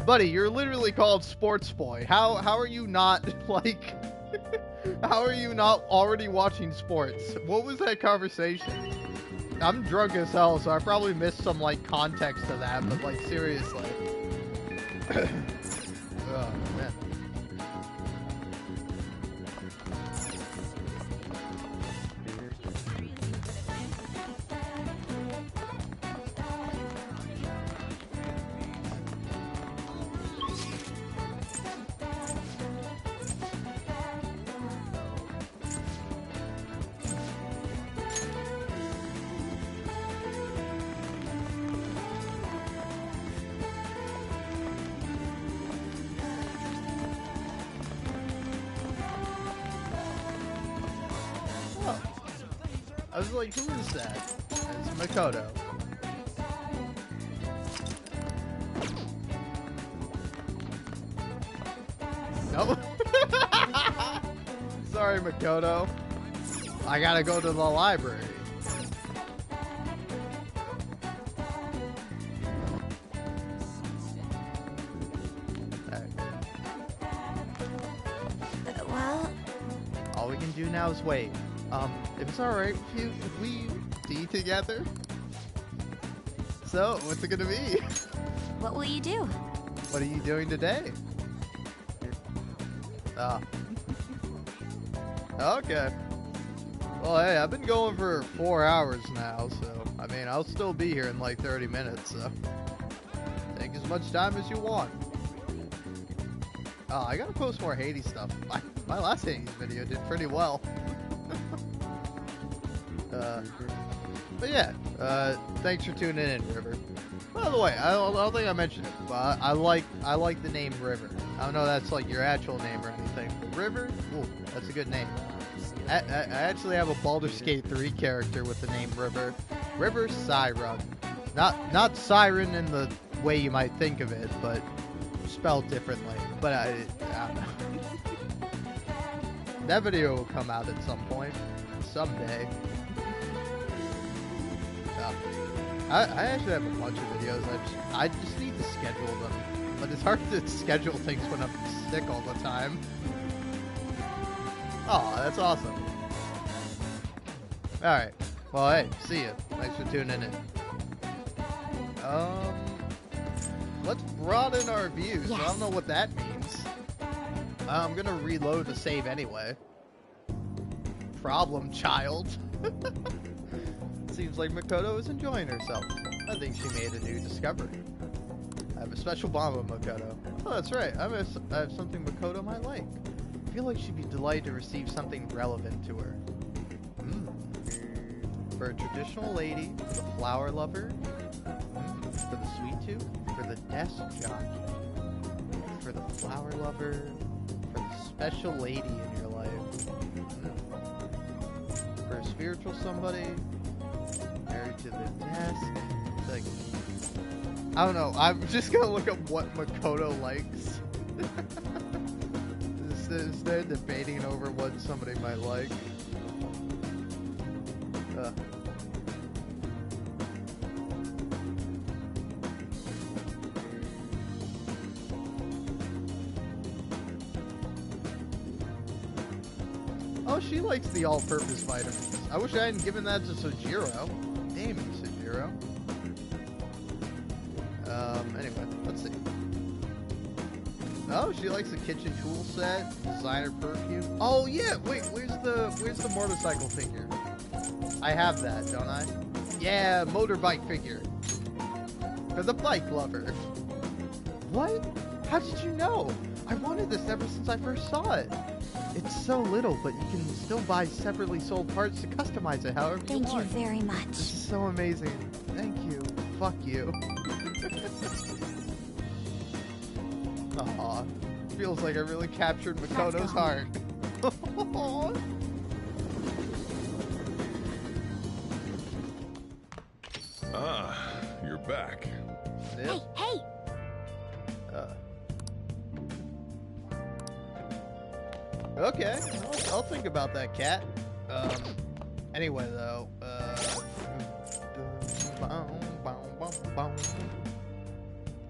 Buddy, you're literally called Sports Boy. How are you not, like... how are you not already watching sports? What was that conversation? I'm drunk as hell, so I probably missed some, like, context to that, but, like, seriously. Oh, man. I was like, who is that? And it's Makoto. Nope. Sorry, Makoto. I gotta go to the library. Well, all we can do now is wait. If it's alright with you, if we tea together? So, what's it gonna be? What will you do? What are you doing today? Ah. Okay. Well, hey, I've been going for 4 hours now, so, I mean, I'll still be here in like 30 minutes, so. Take as much time as you want. Oh, I gotta post more Hades stuff. My last Hades video did pretty well. But yeah, thanks for tuning in, River. By the way, I don't think I mentioned it, but I like the name River. I don't know if that's like your actual name or anything, but River, ooh, that's a good name. I actually have a Baldur's Gate 3 character with the name River. River Siren. Not Siren in the way you might think of it, but spelled differently. But I don't know. That video will come out at some point, someday. I actually have a bunch of videos. I just need to schedule them, but it's hard to schedule things when I'm sick all the time. Oh, that's awesome. All right. Well, hey, see ya. Thanks for tuning in. Let's broaden our views. Yes. I don't know what that means. I'm gonna reload to save anyway. Problem child. Seems like Makoto is enjoying herself. I think she made a new discovery. I have a special bond with Makoto. Oh, that's right. I have something Makoto might like. I feel like she'd be delighted to receive something relevant to her. For a traditional lady, for the flower lover, for the sweet tooth, for the desk jockey, for the flower lover, for the special lady in your life, for a spiritual somebody, married to the desk. Like, I don't know. I'm just gonna look up what Makoto likes. Instead of debating over what somebody might like. Oh, she likes the all-purpose vitamins. I wish I hadn't given that to Sojiro. Damn you, Sojiro. Anyway, let's see. Oh, she likes the kitchen tool set, designer perfume. Oh yeah, wait, where's the motorcycle figure? I have that, don't I? Yeah, motorbike figure. For the bike lover. What? How did you know? I wanted this ever since I first saw it. It's so little, but you can still buy separately sold parts to customize it however you want. Thank you very much. This is so amazing. Thank you. Fuck you. Aw. Feels like I really captured Makoto's heart. Ah, you're back. Hey, hey! Okay, I'll think about that, cat. Anyway, though,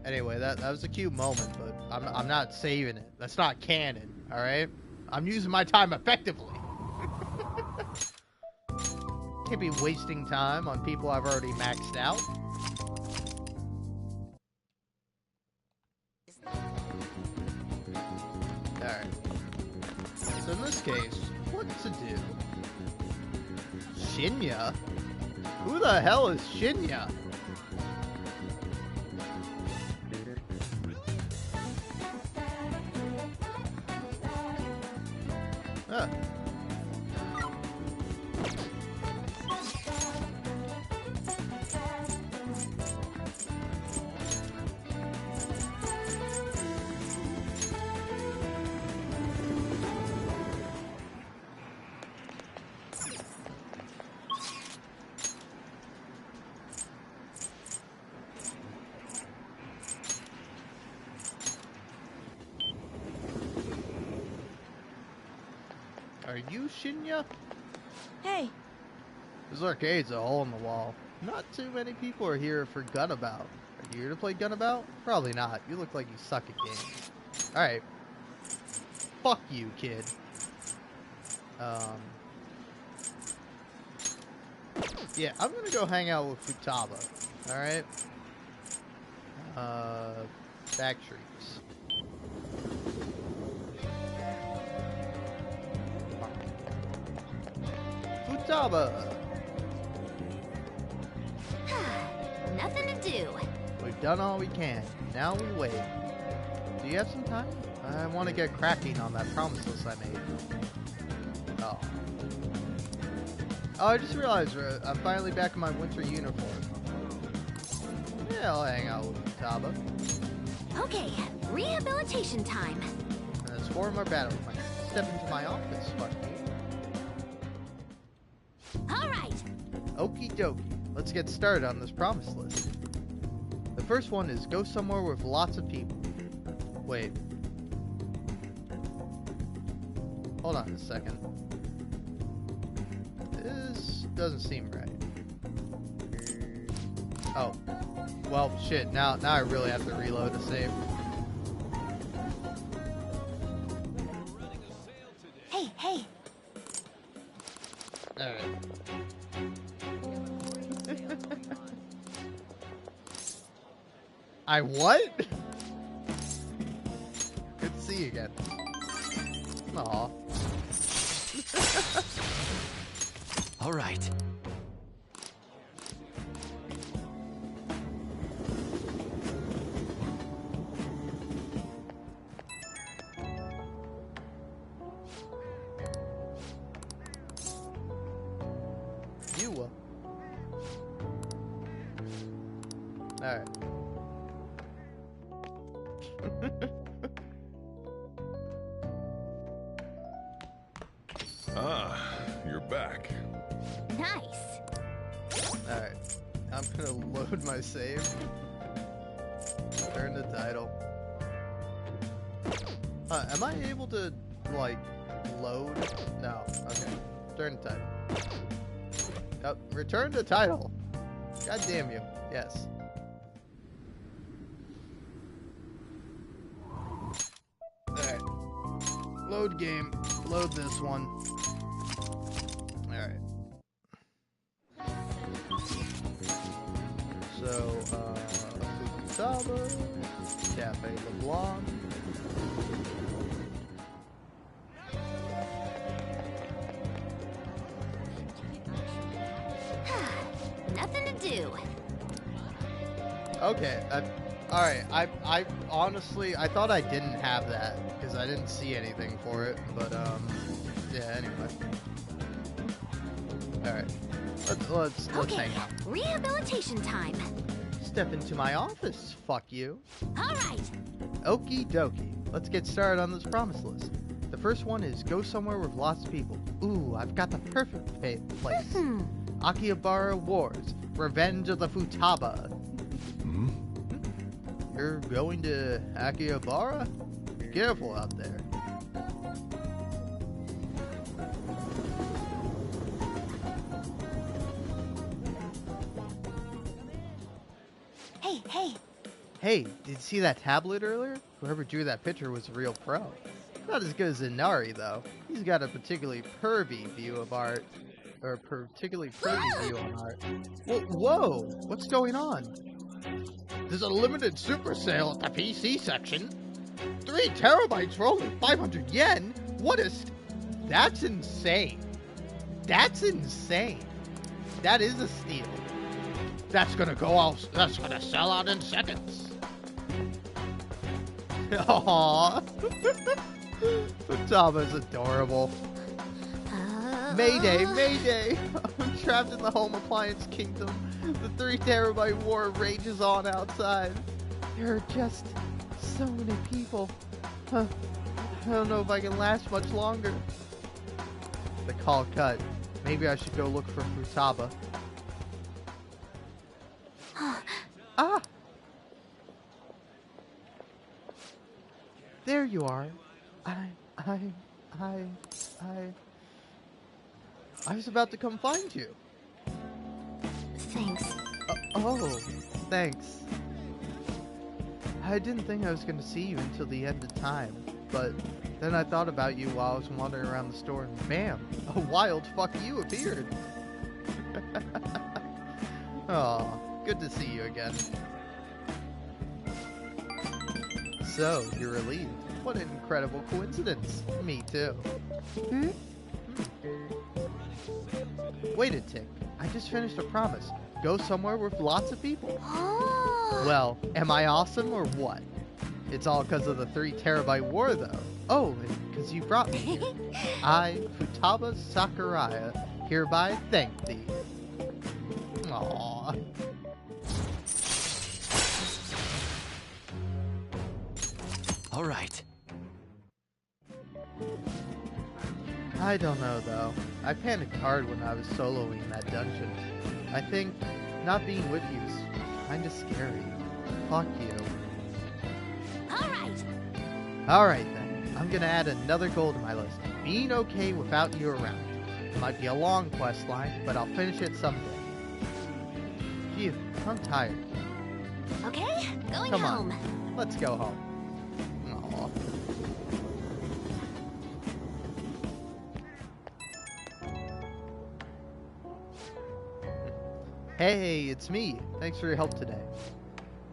anyway, that was a cute moment, but I'm not saving it. That's not canon, all right? I'm using my time effectively. Can't be wasting time on people I've already maxed out. All right. So in this case, what to do? Shinya? Who the hell is Shinya? Huh. Are you Shinya? Hey. This arcade's a hole in the wall. Not too many people are here for Gunabout. Are you here to play Gunabout? Probably not. You look like you suck at games. Alright. Fuck you, kid. Yeah, I'm gonna go hang out with Futaba. Alright? Backstreets. Futaba! Nothing to do. We've done all we can. Now we wait. Do you have some time? I want to get cracking on that promise list I made. Oh. Oh, I just realized I'm finally back in my winter uniform. Yeah, I'll hang out with Futaba. Okay, rehabilitation time. Let's form our battle plan. Step into my office, fuck you. Alright. Okie dokie. Let's get started on this promise list. The first one is go somewhere with lots of people. Wait. Hold on a second. This doesn't seem right. Oh. Well, shit. Now I really have to reload to save. Hey. Alright. I what? Good to see you again. Aw. All right. You. Alright. You're back. Nice. Alright. I'm gonna load my save. Turn the title. Am I able to, like, load? No. Okay. Turn the title. Yep. Return the title. God damn you. Yes. Alright. Load game. Load this one. Alright. So, Futaba, Cafe LeBlanc. Nothing to do. Okay, alright, I honestly, I thought I didn't have that, because I didn't see anything for it, but, yeah, anyway. Alright, let's hang out. Rehabilitation time. Step into my office, fuck you. Alright. Okie dokie, let's get started on this promise list. The first one is go somewhere with lots of people. Ooh, I've got the perfect place. Akihabara Wars, Revenge of the Futaba. You're going to Akihabara? Be careful out there. Hey. Hey, did you see that tablet earlier? Whoever drew that picture was a real pro. Not as good as Inari, though. He's got a particularly pervy view of art. Or particularly pervy view on art. Whoa! What's going on? There's a limited super sale at the PC section. 3 terabytes for only 500 yen? What is... That's insane. That's insane. That is a steal. That's gonna go out... That's gonna sell out in seconds. Aww. Futaba is adorable. Mayday, Mayday! I'm trapped in the home appliance kingdom. The 3 terabyte war rages on outside. There are just so many people. I don't know if I can last much longer. The call cut. Maybe I should go look for Futaba. Ah! There you are. I was about to come find you. Thanks. Oh, thanks. I didn't think I was going to see you until the end of time, but then I thought about you while I was wandering around the store, and bam, a wild fuck you appeared. Aw, good to see you again. So, you're relieved. What an incredible coincidence. Me too. Wait a tick. I just finished a promise. Go somewhere with lots of people. Well, am I awesome or what? It's all because of the 3 terabyte war though. Oh, because you brought me here. I, Futaba Sakurai, hereby thank thee. Aww. All right. I don't know though. I panicked hard when I was soloing that dungeon. I think not being with you is kinda scary. Fuck you. Alright then. I'm gonna add another goal to my list. Being okay without you around. It might be a long quest line, but I'll finish it someday. Phew, I'm tired. Okay, going Come home. on, let's go home. Aww. Hey, it's me. Thanks for your help today.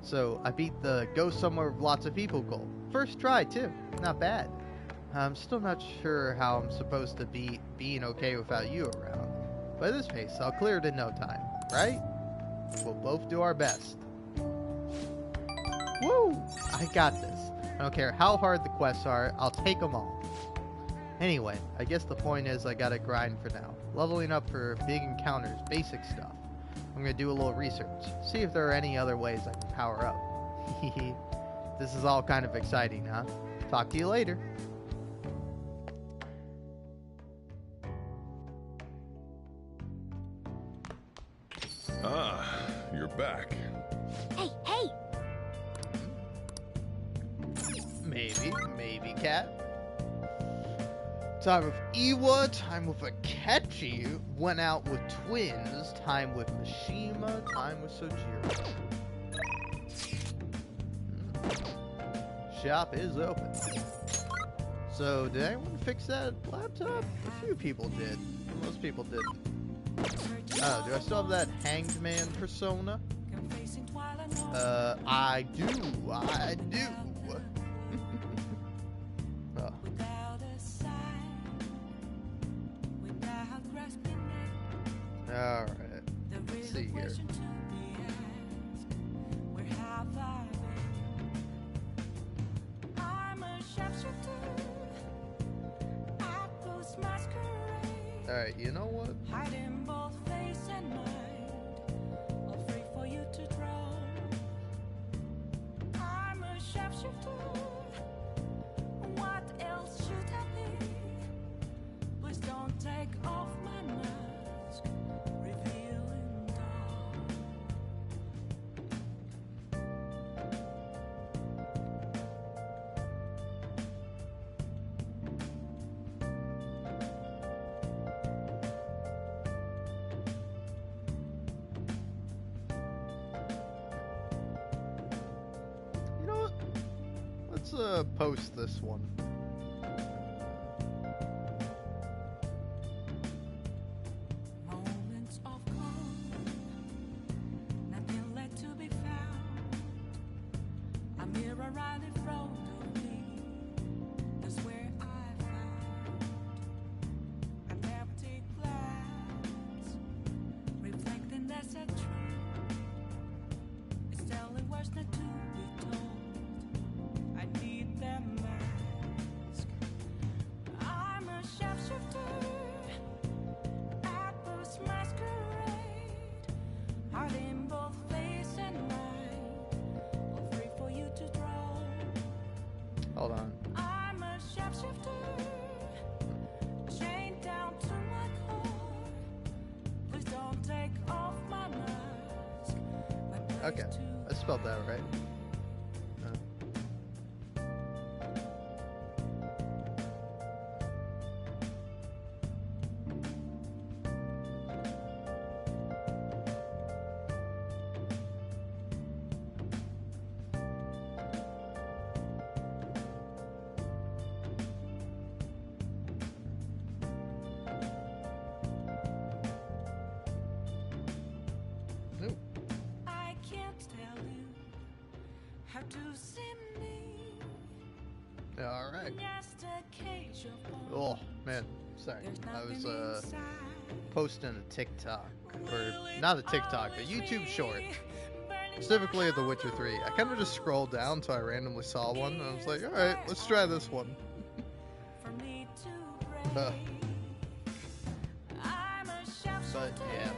So, I beat the go somewhere with lots of people goal. First try, too. Not bad. I'm still not sure how I'm supposed to be being okay without you around. By this pace, I'll clear it in no time, right? We'll both do our best. Woo! I got this. I don't care how hard the quests are, I'll take them all. Anyway, I guess the point is I gotta grind for now. Leveling up for big encounters, basic stuff. I'm gonna do a little research, see if there are any other ways I can power up. Hehe. This is all kind of exciting, huh? Talk to you later. Ah, you're back. Hey, hey! Maybe, cat. Time with Iwa, time with Akechi, went out with twins, time with Mishima, time with Sojiro. Shop is open. So, did anyone fix that laptop? A few people did. Most people didn't. Oh, do I still have that Hanged Man persona? I do. Oh. Alright, let's see here. Alright, you know what? What else should I be? Please don't take off my mask, revealing dawn. You know what? Let's post this one. Moments of calm, nothing left to be found. A mirror right in front of me, that's where I found an empty glass, reflecting that's a truth. It's telling words not to be told. I need that mask. I'm a shapeshifter at this masquerade, hiding both face and mind, all free for you to draw. Hold on. I'm a shapeshifter, chained down to my core. Please don't take off my mask. Okay, I spelled that right. All right. Oh man, sorry. I was posting a TikTok, or not a TikTok, a YouTube short, specifically of The Witcher 3. I kind of just scrolled down until I randomly saw one, and I was like, all right, let's try this one. But yeah.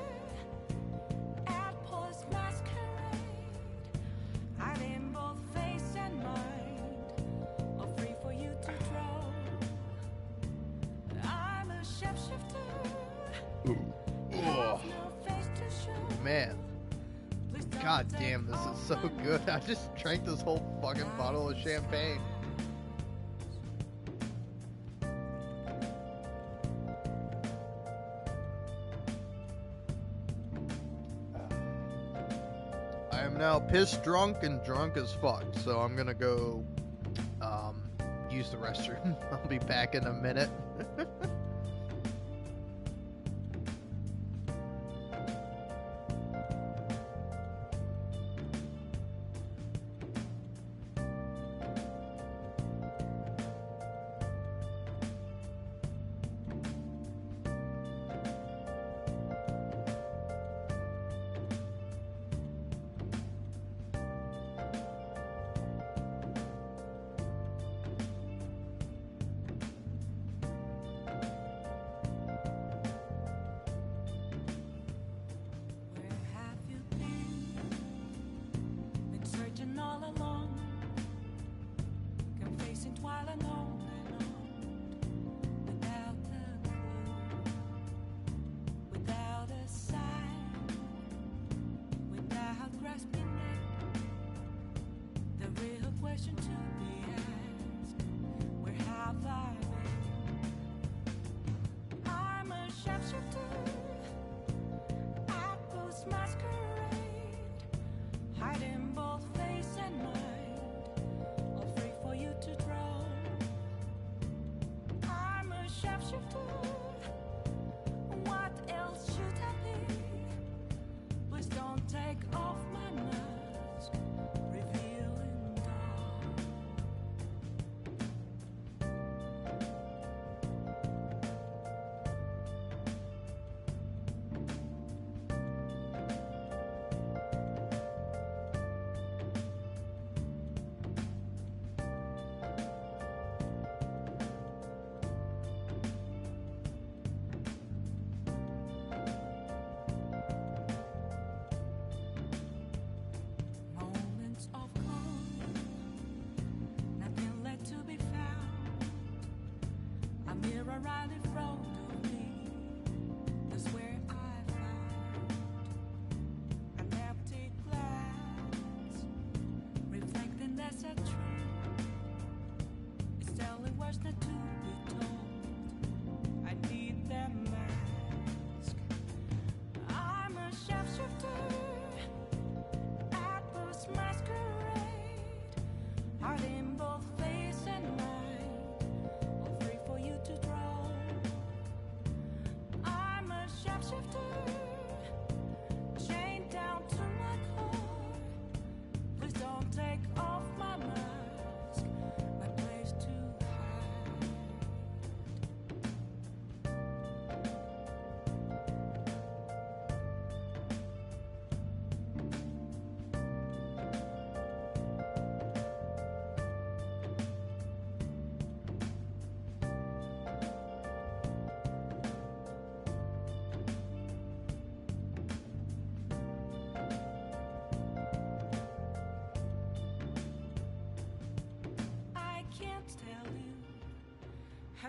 Oh. Man, god damn, this is so good. I just drank this whole fucking bottle of champagne. I am now pissed drunk and drunk as fuck, so I'm gonna go use the restroom. I'll be back in a minute.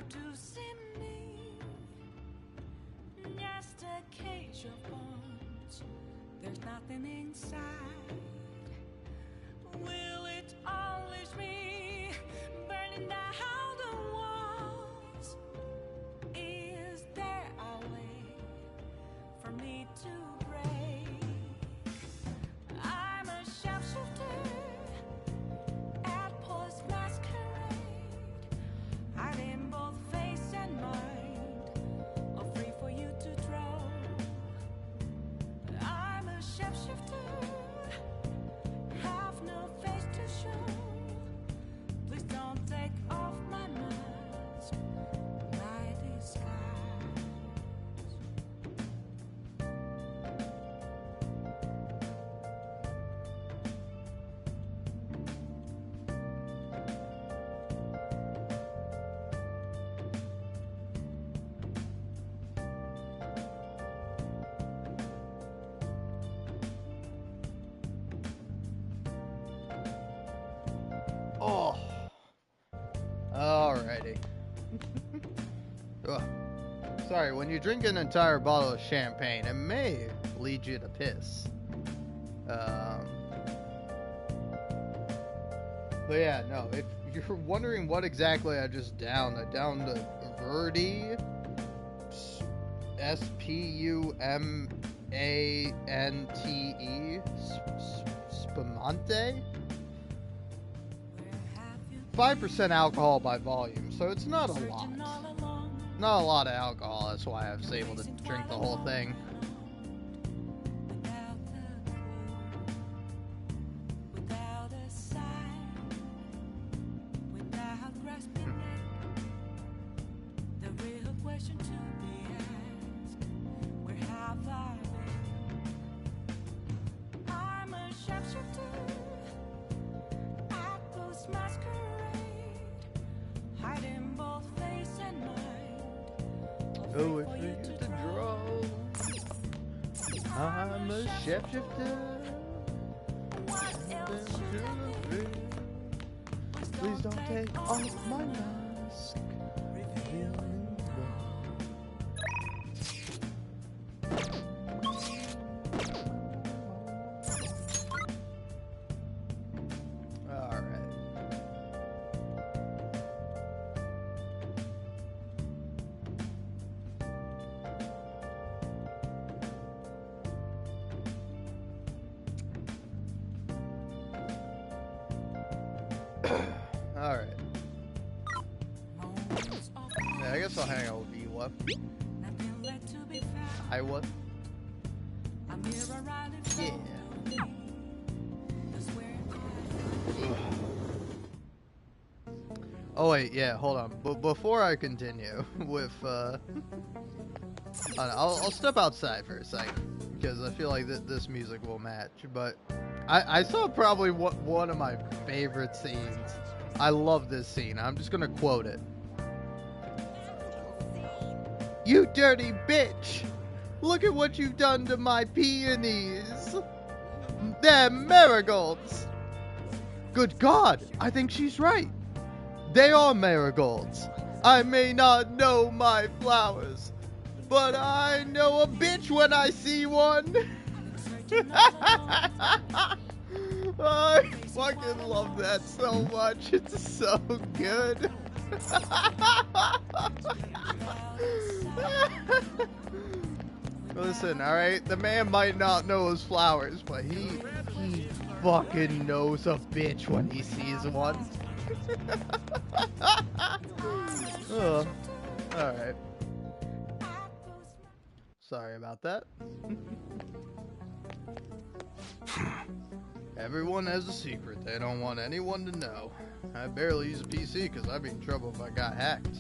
To see me, just a cage of bones. There's nothing inside. Will it unleash me, burning down the walls? Is there a way for me to break? I'm a sharpshooter at Post Masquerade. Hiding both face and mind, all free for you to draw. I'm a shapeshifter, have no face to show. Please don't take all Sorry, when you drink an entire bottle of champagne, it may lead you to piss. But yeah, no, if you're wondering what exactly I just downed, I downed a Verdi Spumante Spumante? 5% alcohol by volume, so it's not a lot. Not a lot of alcohol, that's why I was able to drink the whole thing. Oh, if we used to draw, I'm a shapeshifter. Please don't take off my mask. Alright. Yeah, I guess I'll hang out with Iwa. Iowa. Yeah. Oh wait, yeah, hold on. But before I continue with, I'll step outside for a second because I feel like this music will match. But I saw probably one of my favorite scenes. I love this scene. I'm just gonna quote it. You dirty bitch! Look at what you've done to my peonies! They're marigolds! Good God, I think she's right. They are marigolds. I may not know my flowers, but I know a bitch when I see one! I fucking love that so much. It's so good. Listen, alright? The man might not know his flowers, but he fucking knows a bitch when he sees one. Oh, alright. Sorry about that. Everyone has a secret they don't want anyone to know. I barely use a PC because I'd be in trouble if I got hacked.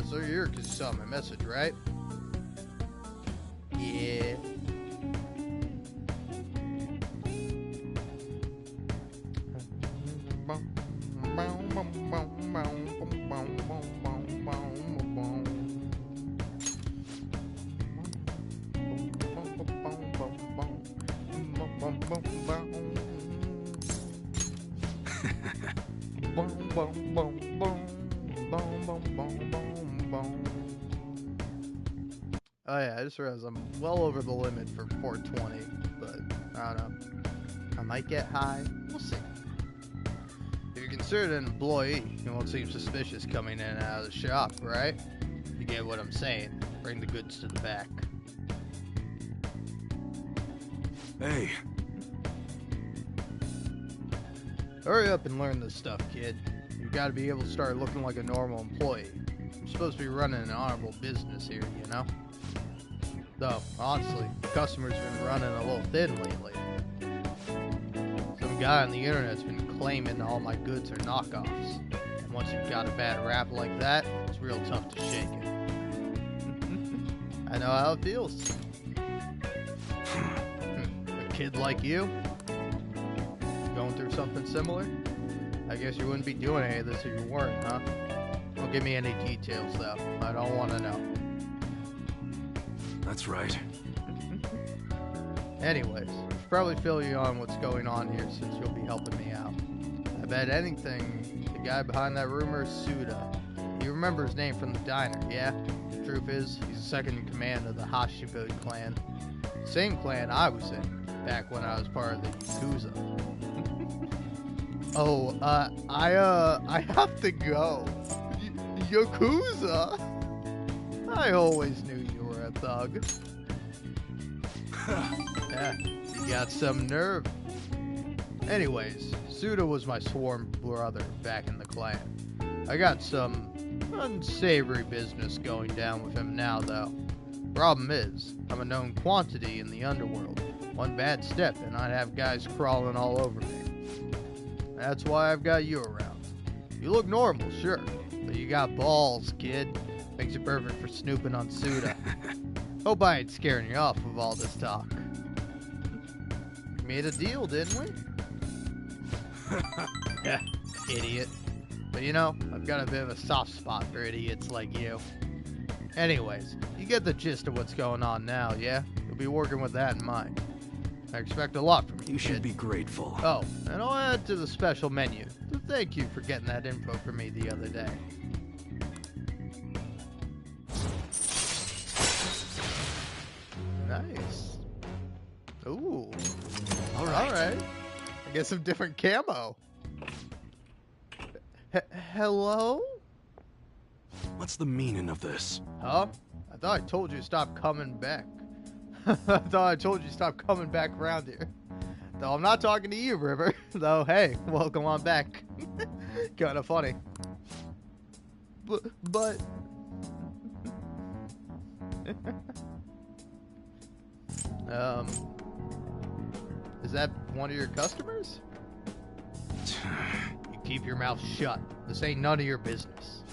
So you're here because you saw my message, right? Yeah. Oh yeah, I just realized I'm well over the limit for 420, but I don't know. I might get high. We'll see. If you're considered an employee, you won't seem suspicious coming in and out of the shop, right? You get what I'm saying. Bring the goods to the back. Hey. Hurry up and learn this stuff, kid. You've got to be able to start looking like a normal employee. You're supposed to be running an honorable business here, you know? Though, honestly, customers have been running a little thin lately. Some guy on the internet's been claiming all my goods are knockoffs. And once you've got a bad rap like that, it's real tough to shake it. I know how it feels. A kid like you? Going through something similar? I guess you wouldn't be doing any of this if you weren't, huh? Don't give me any details, though. I don't want to know. That's right. Anyways, I should probably fill you on what's going on here since you'll be helping me out. I bet anything the guy behind that rumor is Suda. You remember his name from the diner, yeah? Drew truth is, he's second in command of the Hashibud clan. Same clan I was in, back when I was part of the Yakuza. Oh, I have to go. Yakuza? I always knew you were a thug. Yeah, you got some nerve. Anyways, Suda was my sworn brother back in the clan. I got some unsavory business going down with him now, though. Problem is, I'm a known quantity in the underworld. One bad step and I'd have guys crawling all over me. That's why I've got you around. You look normal, sure, but you got balls, kid. Makes you perfect for snooping on Suda. Hope I ain't scaring you off with all this talk. We made a deal, didn't we? Yeah, idiot. But you know, I've got a bit of a soft spot for idiots like you. Anyways, you get the gist of what's going on now, yeah? You'll be working with that in mind. I expect a lot from you. You should be grateful. Oh, and I'll add to the special menu to thank you for getting that info for me the other day. Nice. Ooh. Alright. I get some different camo. Hello? What's the meaning of this? Huh? I thought I told you to stop coming back. I thought I told you to stop coming back around here. Though I'm not talking to you, River. Though, hey, welcome on back. Kinda funny. But... Is that one of your customers? You keep your mouth shut. This ain't none of your business.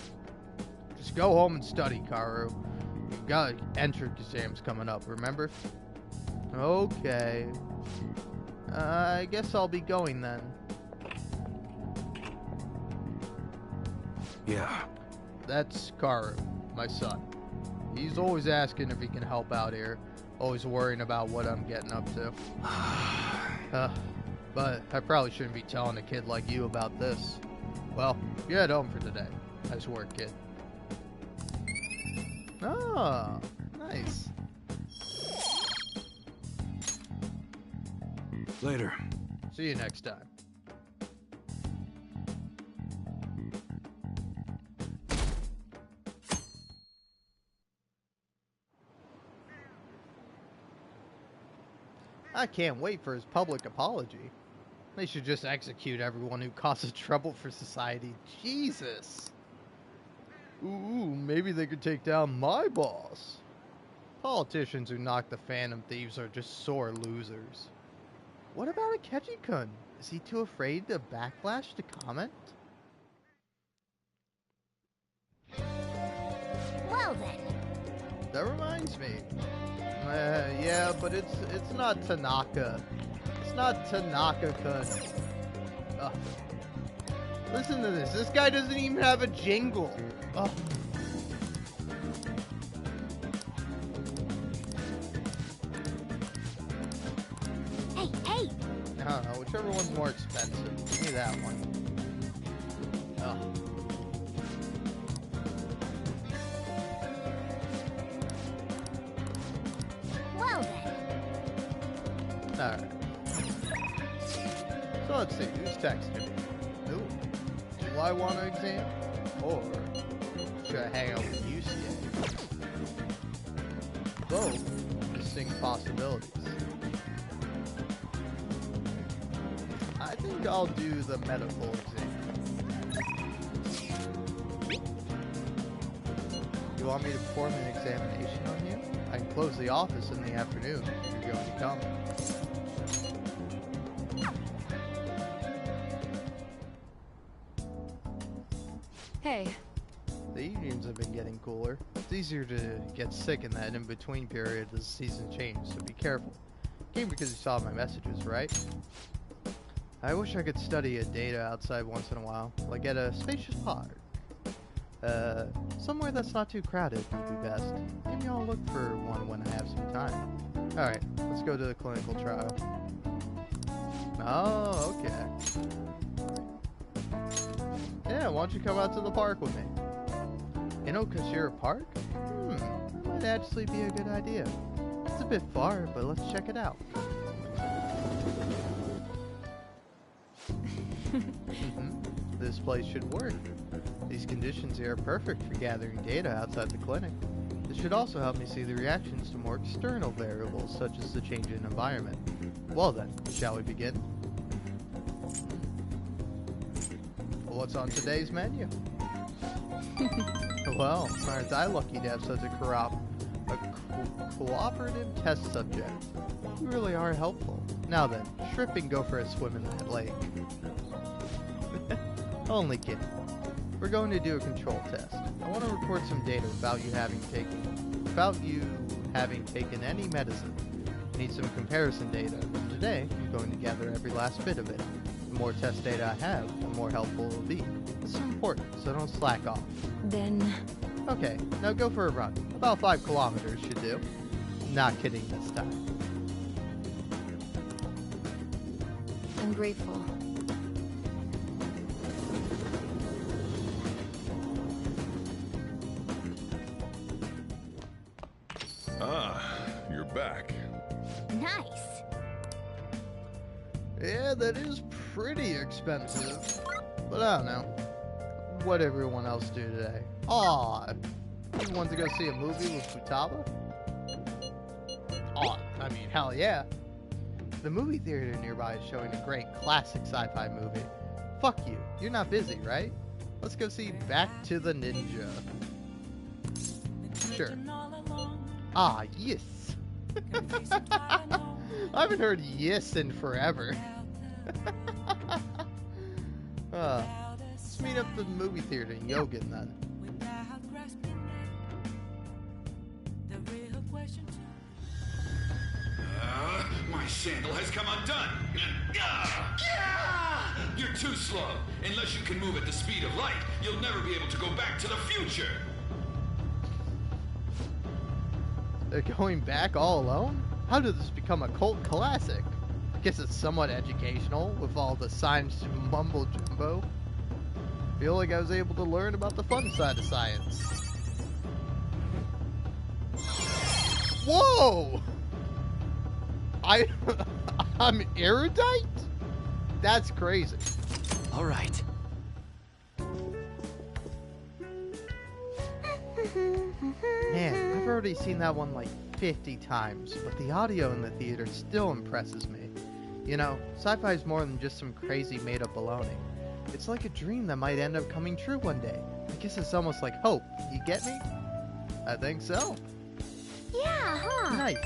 Just go home and study, Karu. You've got entrance exams coming up, remember? Okay. I guess I'll be going then. Yeah. That's Karu, my son. He's always asking if he can help out here. Always worrying about what I'm getting up to. But I probably shouldn't be telling a kid like you about this. Well, you head home for today. Nice work, kid. Oh, nice. Later. See you next time. I can't wait for his public apology. They should just execute everyone who causes trouble for society. Jesus. Ooh, maybe they could take down my boss. Politicians who knock the Phantom Thieves are just sore losers. What about Akechi-kun? Is he too afraid to backlash to comment? Well then. That reminds me. Yeah, but it's not Tanaka. It's not Tanaka-kun. Ugh. Listen to this. This guy doesn't even have a jingle. Ugh. Hey, hey! I don't know. Whichever one's more expensive. Give me that one. Ugh. Well then. Alright. So let's see. Who's texting me? Ooh. Do I want to exam? Or should I hang out with UCA? Both distinct possibilities. I think I'll do the medical exam. You want me to perform an examination on you? I can close the office in the afternoon if you're going to come. Hey. The evenings have been getting cooler. It's easier to get sick in that in-between period as the season changes, so be careful. Came because you saw my messages, right? I wish I could study a data outside once in a while, like at a spacious park. Somewhere that's not too crowded would be best. Maybe I'll look for one when I have some time. Alright, let's go to the clinical trial. Oh, okay. Yeah, why don't you come out to the park with me? Inokashira Park? Might actually be a good idea. It's a bit far, but let's check it out. This place should work. These conditions here are perfect for gathering data outside the clinic. This should also help me see the reactions to more external variables, such as the change in environment. Well then, shall we begin? What's on today's menu? Well, aren't I lucky to have such a cooperative test subject? You really are helpful. Now then, Shrip and go for a swim in that lake. Only kidding. We're going to do a control test. I want to record some data without you having taken any medicine. I need some comparison data. And today, I'm going to gather every last bit of it. The more test data I have, the more helpful it will be. This is important, so don't slack off. Then... Okay, now go for a run. About 5 kilometers should do. Not kidding this time. I'm grateful. Ah, you're back. Nice. Yeah, that is pretty expensive. But I don't know. What did everyone else do today? Aw, you want to go see a movie with Futaba? Aw, I mean, hell yeah. The movie theater nearby is showing a great classic sci-fi movie. Fuck you, you're not busy, right? Let's go see Back to the Ninja. Sure. Ah, yes. I haven't heard yes in forever. Let's meet up at the movie theater in Yogan then. My sandal has come undone. You're too slow. Unless you can move at the speed of light, you'll never be able to go back to the future. They're going back all alone? How did this become a cult classic? I guess it's somewhat educational with all the science mumbo jumbo. Feel like I was able to learn about the fun side of science. Whoa! I'm erudite? That's crazy. All right. Man, I've already seen that one like 50 times, but the audio in the theater still impresses me. You know, sci-fi is more than just some crazy made-up baloney. It's like a dream that might end up coming true one day. I guess it's almost like hope. You get me? I think so. Yeah, huh? Nice.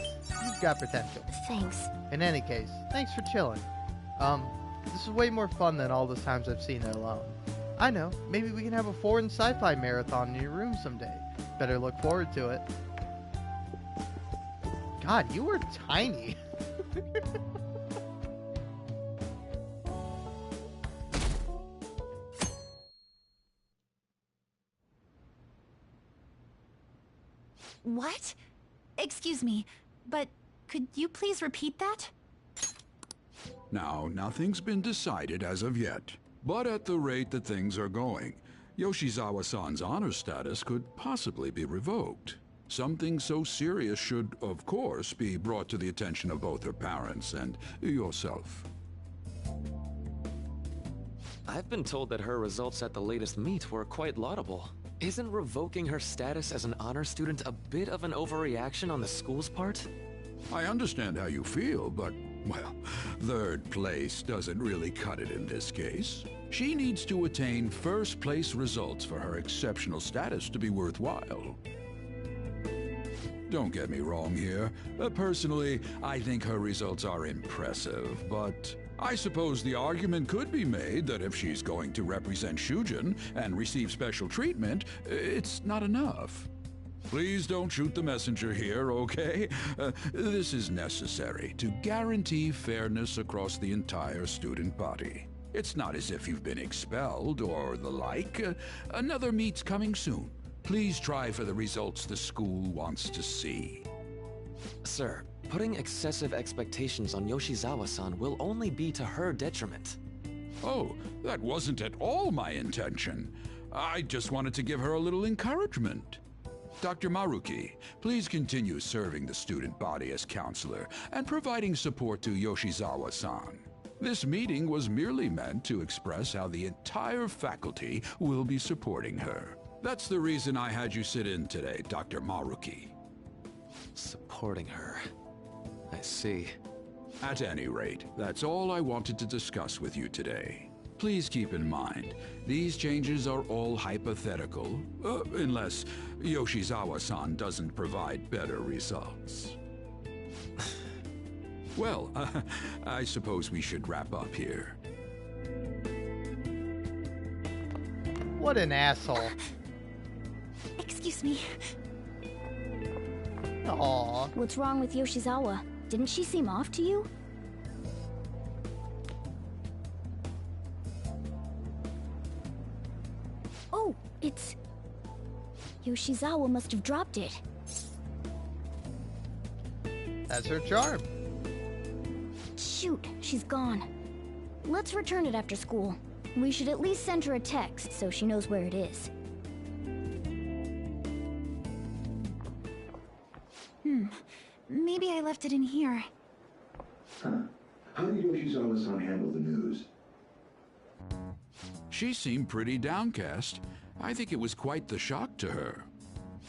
You've got potential. Thanks. In any case, thanks for chilling. This is way more fun than all the times I've seen it alone. I know, maybe we can have a foreign sci-fi marathon in your room someday. Better look forward to it. God, you were tiny. What? Excuse me, but could you please repeat that? Now, nothing's been decided as of yet. But at the rate that things are going, Yoshizawa-san's honor status could possibly be revoked. Something so serious should, of course, be brought to the attention of both her parents and yourself. I've been told that her results at the latest meet were quite laudable. Isn't revoking her status as an honor student a bit of an overreaction on the school's part? I understand how you feel, but, well, third place doesn't really cut it in this case. She needs to attain first-place results for her exceptional status to be worthwhile. Don't get me wrong here. Personally, I think her results are impressive, but I suppose the argument could be made that if she's going to represent Shujin and receive special treatment, it's not enough. Please don't shoot the messenger here, okay? This is necessary to guarantee fairness across the entire student body. It's not as if you've been expelled or the like. Another meet's coming soon. Please try for the results the school wants to see. Sir, putting excessive expectations on Yoshizawa-san will only be to her detriment. Oh, that wasn't at all my intention. I just wanted to give her a little encouragement. Dr. Maruki, please continue serving the student body as counselor and providing support to Yoshizawa-san. This meeting was merely meant to express how the entire faculty will be supporting her. That's the reason I had you sit in today, Dr. Maruki. Supporting her. I see. At any rate, that's all I wanted to discuss with you today. Please keep in mind, these changes are all hypothetical, unless Yoshizawa-san doesn't provide better results. Well, I suppose we should wrap up here. What an asshole. Excuse me. Aww. What's wrong with Yoshizawa? Didn't she seem off to you? Oh, it's... Yoshizawa must have dropped it. That's her charm. Shoot, she's gone. Let's return it after school. We should at least send her a text so she knows where it is. Maybe I left it in here. Huh. How did Yoshizawa-san handle the news? She seemed pretty downcast. I think it was quite the shock to her.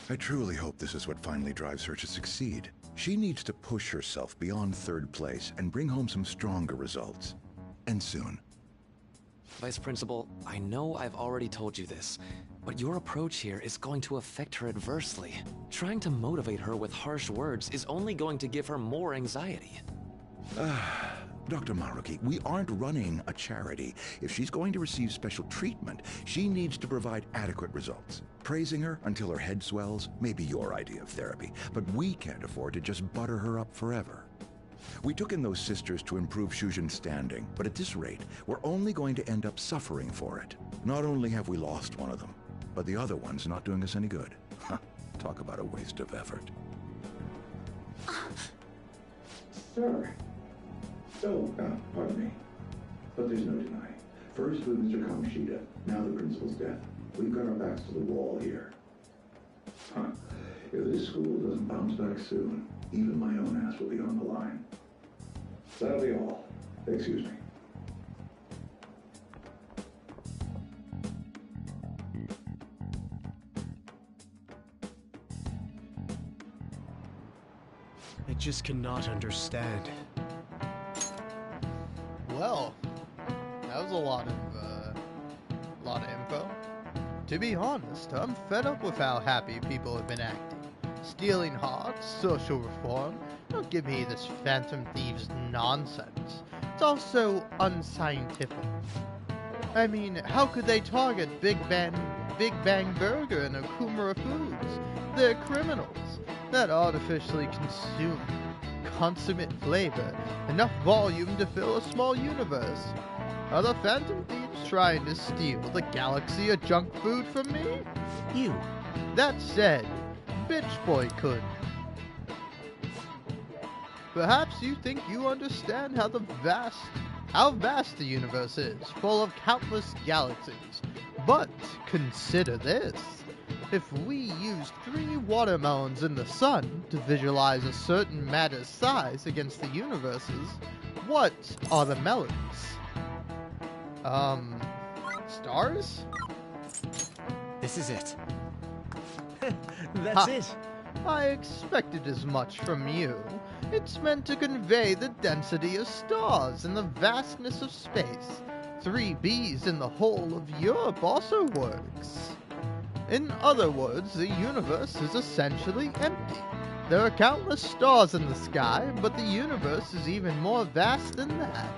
I truly hope this is what finally drives her to succeed. She needs to push herself beyond third place and bring home some stronger results. And soon. Vice Principal, I know I've already told you this, but your approach here is going to affect her adversely. Trying to motivate her with harsh words is only going to give her more anxiety. Dr. Maruki, we aren't running a charity. If she's going to receive special treatment, she needs to provide adequate results. Praising her until her head swells may be your idea of therapy, but we can't afford to just butter her up forever. We took in those sisters to improve Shujin's standing, but at this rate, we're only going to end up suffering for it. Not only have we lost one of them, but the other one's not doing us any good. Talk about a waste of effort. Sir. Oh, pardon me. But there's no denying. First with Mr. Kamoshida, now the principal's death. We've got our backs to the wall here. If this school doesn't bounce back soon, even my own ass will be on the line. That'll be all. Excuse me. I just cannot understand. Well, that was a lot of info. To be honest, I'm fed up with how happy people have been acting. Stealing hearts, social reform. Don't give me this Phantom Thieves nonsense. It's all so unscientific. I mean, how could they target Big Bang Burger and Okumura Foods? They're criminals that artificially consume consummate flavor, enough volume to fill a small universe. Are the Phantom Thieves trying to steal the galaxy of junk food from me? Ew. That said, Bitch Boy could. Perhaps you think you understand how vast the universe is, full of countless galaxies. But consider this. If we used 3 watermelons in the sun to visualize a certain matter's size against the universes, what are the melons? Stars? This is it. That's it. I expected as much from you. It's meant to convey the density of stars and the vastness of space. 3 B's in the whole of Europe also works. In other words, the universe is essentially empty. There are countless stars in the sky, but the universe is even more vast than that.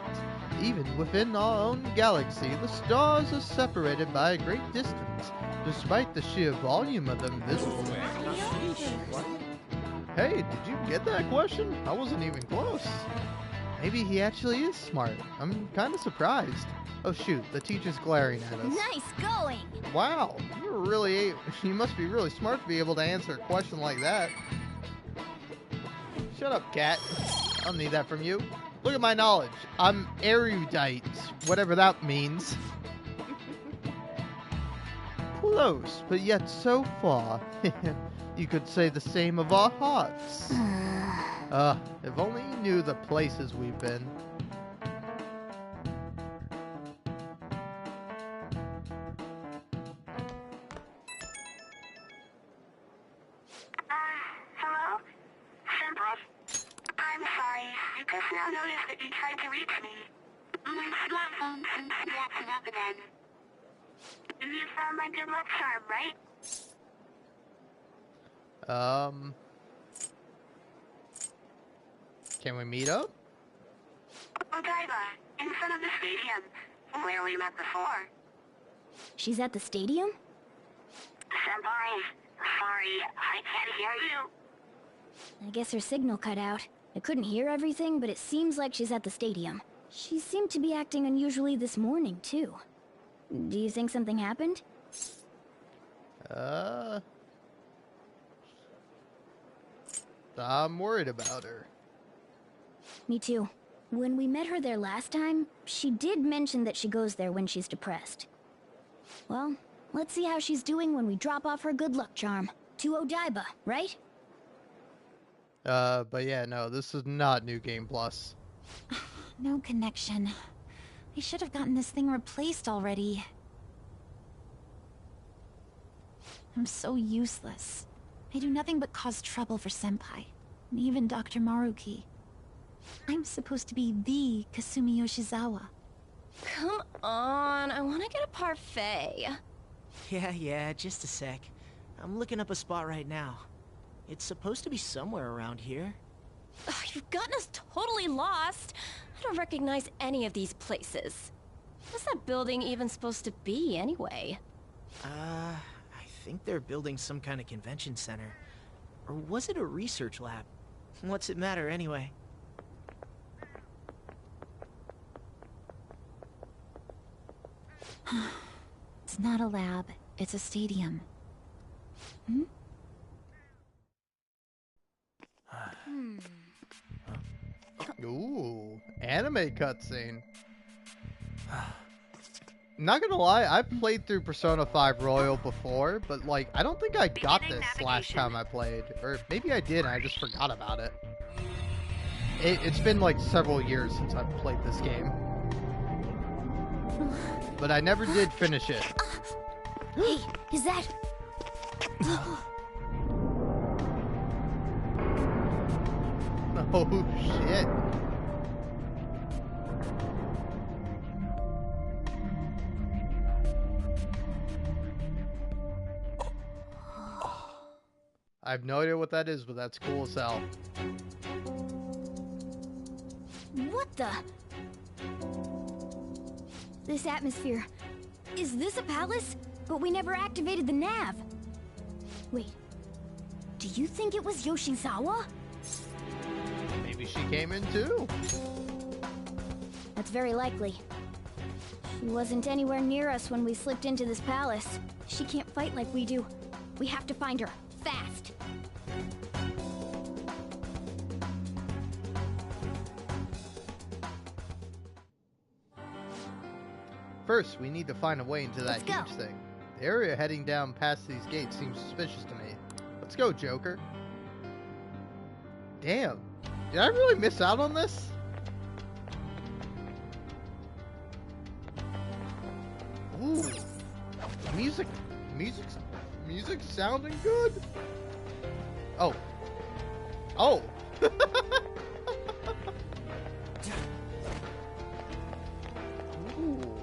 Even within our own galaxy, the stars are separated by a great distance, despite the sheer volume of them visible. Hey, did you get that question? I wasn't even close. Maybe he actually is smart. I'm kind of surprised. Oh shoot, the teacher's glaring at us. Nice going! Wow, you must be really smart to be able to answer a question like that. Shut up, cat. I don't need that from you. Look at my knowledge. I'm erudite, whatever that means. close, but yet so far. You could say the same of our hearts. If only you knew the places we've been. Hello? Senpai. I'm sorry. I just now noticed that you tried to reach me. My smartphone seems to be acting up again. You found my good luck charm, right? Can we meet up? Odaiba, in front of the stadium, where we met before. She's at the stadium? Senpai, sorry, I can't hear you. I guess her signal cut out. I couldn't hear everything, but it seems like she's at the stadium. She seemed to be acting unusually this morning, too. Do you think something happened? I'm worried about her. Me too. When we met her there last time, she did mention that she goes there when she's depressed. Well, let's see how she's doing when we drop off her good luck charm. To Odaiba, right? But yeah, no, this is not New Game Plus. No connection. I should have gotten this thing replaced already. I'm so useless. I do nothing but cause trouble for Senpai, and even Dr. Maruki. I'm supposed to be the Kasumi Yoshizawa. Come on, I want to get a parfait. Yeah, just a sec. I'm looking up a spot right now. It's supposed to be somewhere around here. Ugh, you've gotten us totally lost. I don't recognize any of these places. What's that building even supposed to be, anyway? I think they're building some kind of convention center. Or was it a research lab? What's it matter, anyway? It's not a lab, it's a stadium. Hmm? Ooh, anime cutscene. Not gonna lie, I've played through Persona 5 Royal before, but like, I don't think I got this last time I played. Or maybe I did, and I just forgot about it. It's been like several years since I've played this game. But I never did finish it. Hey, is that... Oh, shit. I have no idea what that is, but that's cool as hell. What the... This atmosphere... Is this a palace? But we never activated the nav. Wait. Do you think it was Yoshizawa? Maybe she came in too. That's very likely. She wasn't anywhere near us when we slipped into this palace. She can't fight like we do. We have to find her. Fast. First, we need to find a way into that huge thing. The area heading down past these gates seems suspicious to me. Let's go, Joker. Damn. Did I really miss out on this? Ooh. Music sounding good? Oh. Oh. Ooh.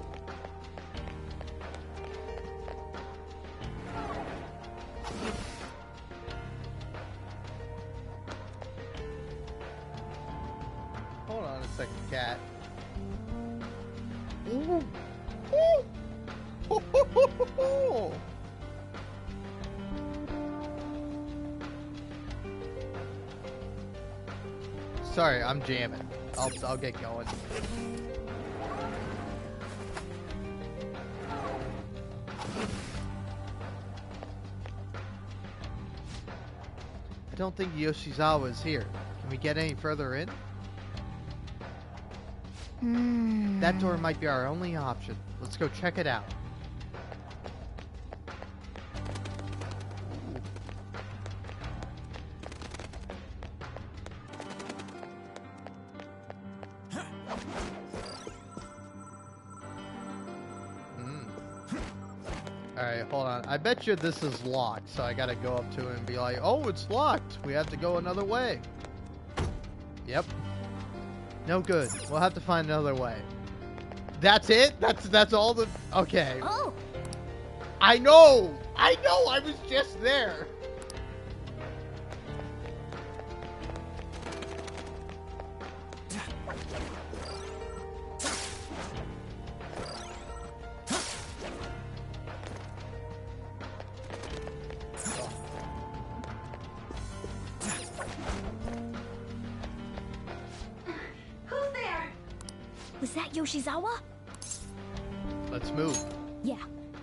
Hold on a second, cat. Ooh. Ooh. Sorry, I'm jamming. I'll get going. I don't think Yoshizawa is here. Can we get any further in? That door might be our only option. Let's go check it out. Alright, hold on. I bet you this is locked, so I gotta go up to it and be like, oh, it's locked. We have to go another way. Yep. No good. We'll have to find another way. That's it? That's all the... Okay. Oh! I know! I know! I was just there! Who's there? Was that Yoshizawa? Let's move. Yeah.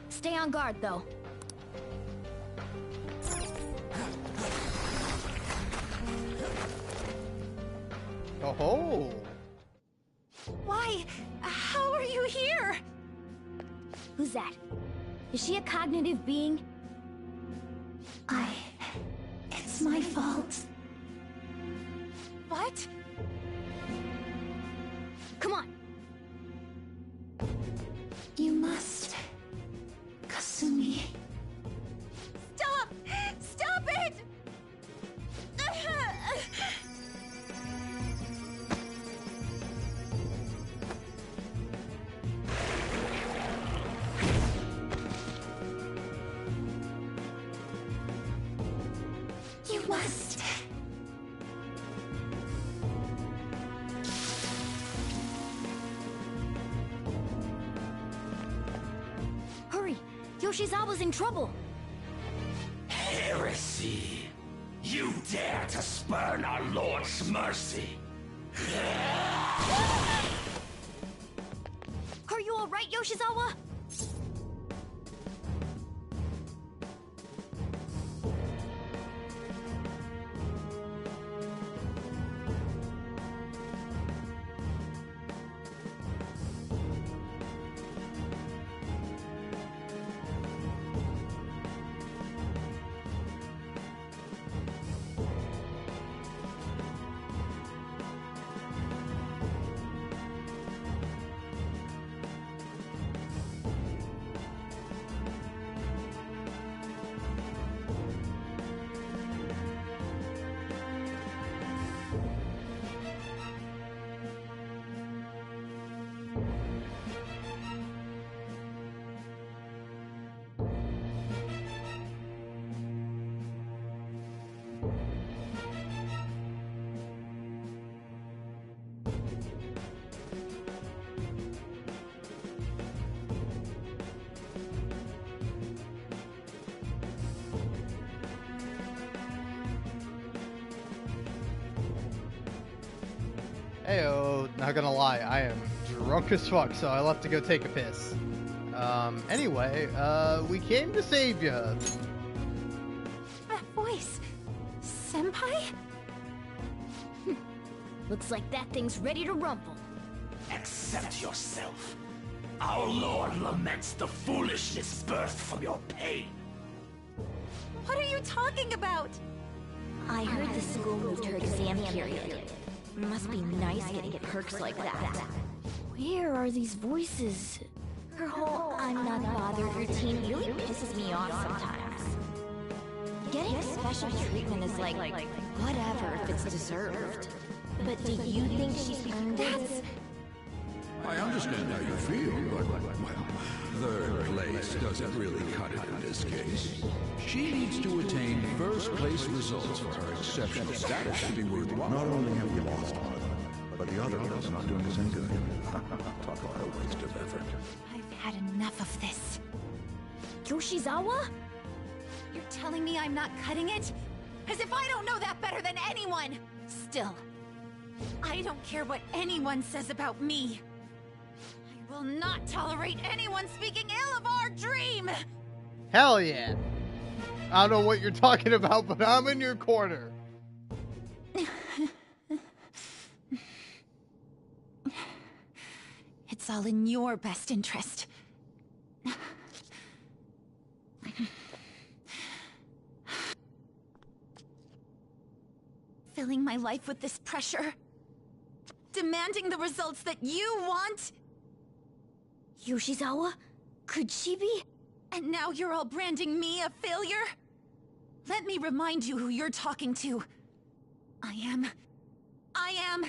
Stay on guard, though. Oh-ho! Why? How are you here? Who's that? Is she a cognitive being? It's my fault. What? Come on. You must. Kasumi. Stop! Stop it! You must. Hurry! Yoshizawa's in trouble! Heresy! You dare to spurn our Lord's mercy! Are you alright, Yoshizawa? Heyo, not gonna lie, I am drunk as fuck, so I left to go take a piss. Anyway, we came to save ya. That voice. Senpai? Looks like that thing's ready to rumble. Accept yourself. Our Lord laments the foolishness birthed from your pain. What are you talking about? I heard the school moved her exam period. Must be nice getting perks like that. Where are these voices? Her whole I'm not bothered routine really pisses me off sometimes. Getting special treatment is like, whatever if it's deserved. But do you think she's earned it? I understand how you feel, but, well, third place doesn't really cut it in this case. She needs to attain first place results for her exceptional status to be worthwhile. Not only have we lost one of them, but the other one is not doing us any good. Talk about a waste of effort. I've had enough of this. Yoshizawa? You're telling me I'm not cutting it? As if I don't know that better than anyone! Still, I don't care what anyone says about me. I will not tolerate anyone speaking ill of our dream! Hell yeah. I don't know what you're talking about, but I'm in your corner. It's all in your best interest. Filling my life with this pressure. Demanding the results that you want. Yoshizawa? Could she be? And now you're all branding me a failure? Let me remind you who you're talking to. I am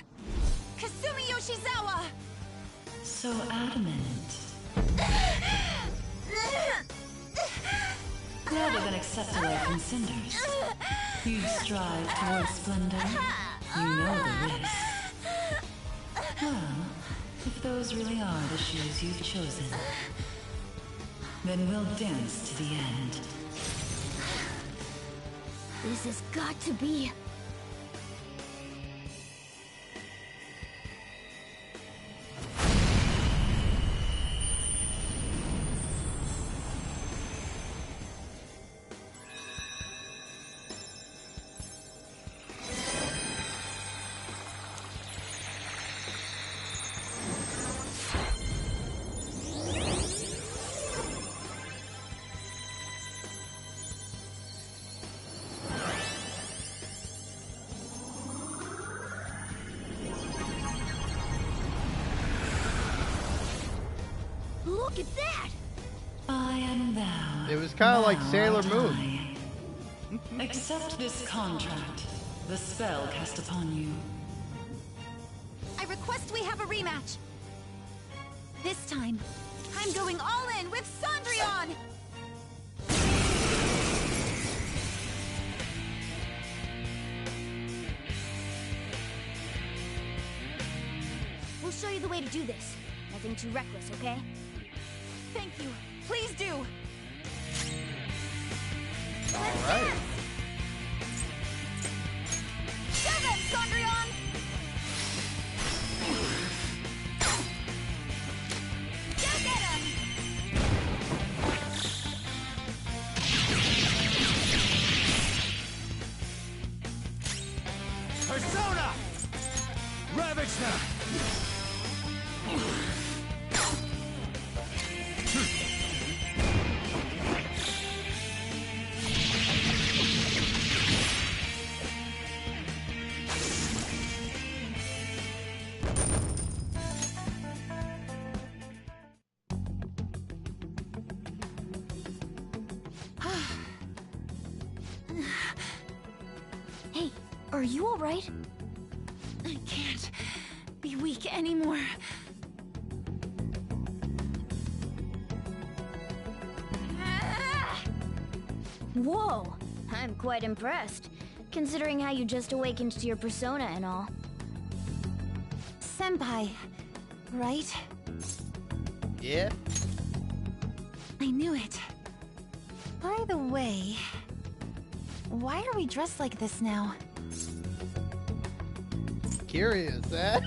Kasumi Yoshizawa! So adamant. Rather than accept a life in cinders, you'd strive towards splendor. You know the risks. Well, if those really are the shoes you've chosen, then we'll dance to the end. This has got to be... Look at that! I am thou. It was kind of like Sailor Moon. Accept this contract. The spell cast upon you. I request we have a rematch. This time, I'm going all in with Cendrillon! We'll show you the way to do this. Nothing too reckless, okay? Thank you. Please do. All right. Show them, Cendrillon! Go get him! Persona! Ravage them! Hey, are you alright? I can't be weak anymore. Whoa! I'm quite impressed, considering how you just awakened to your persona and all. Senpai, right? Yeah? I knew it. By the way, why are we dressed like this now? Curious, eh?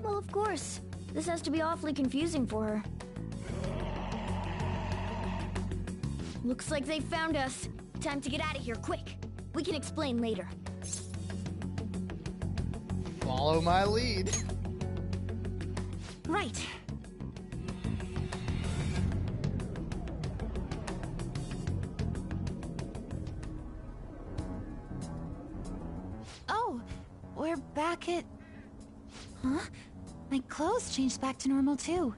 Well, of course. This has to be awfully confusing for her. Looks like they found us. Time to get out of here, quick. We can explain later. Follow my lead. Right. Oh, we're back at... Huh? My clothes changed back to normal too.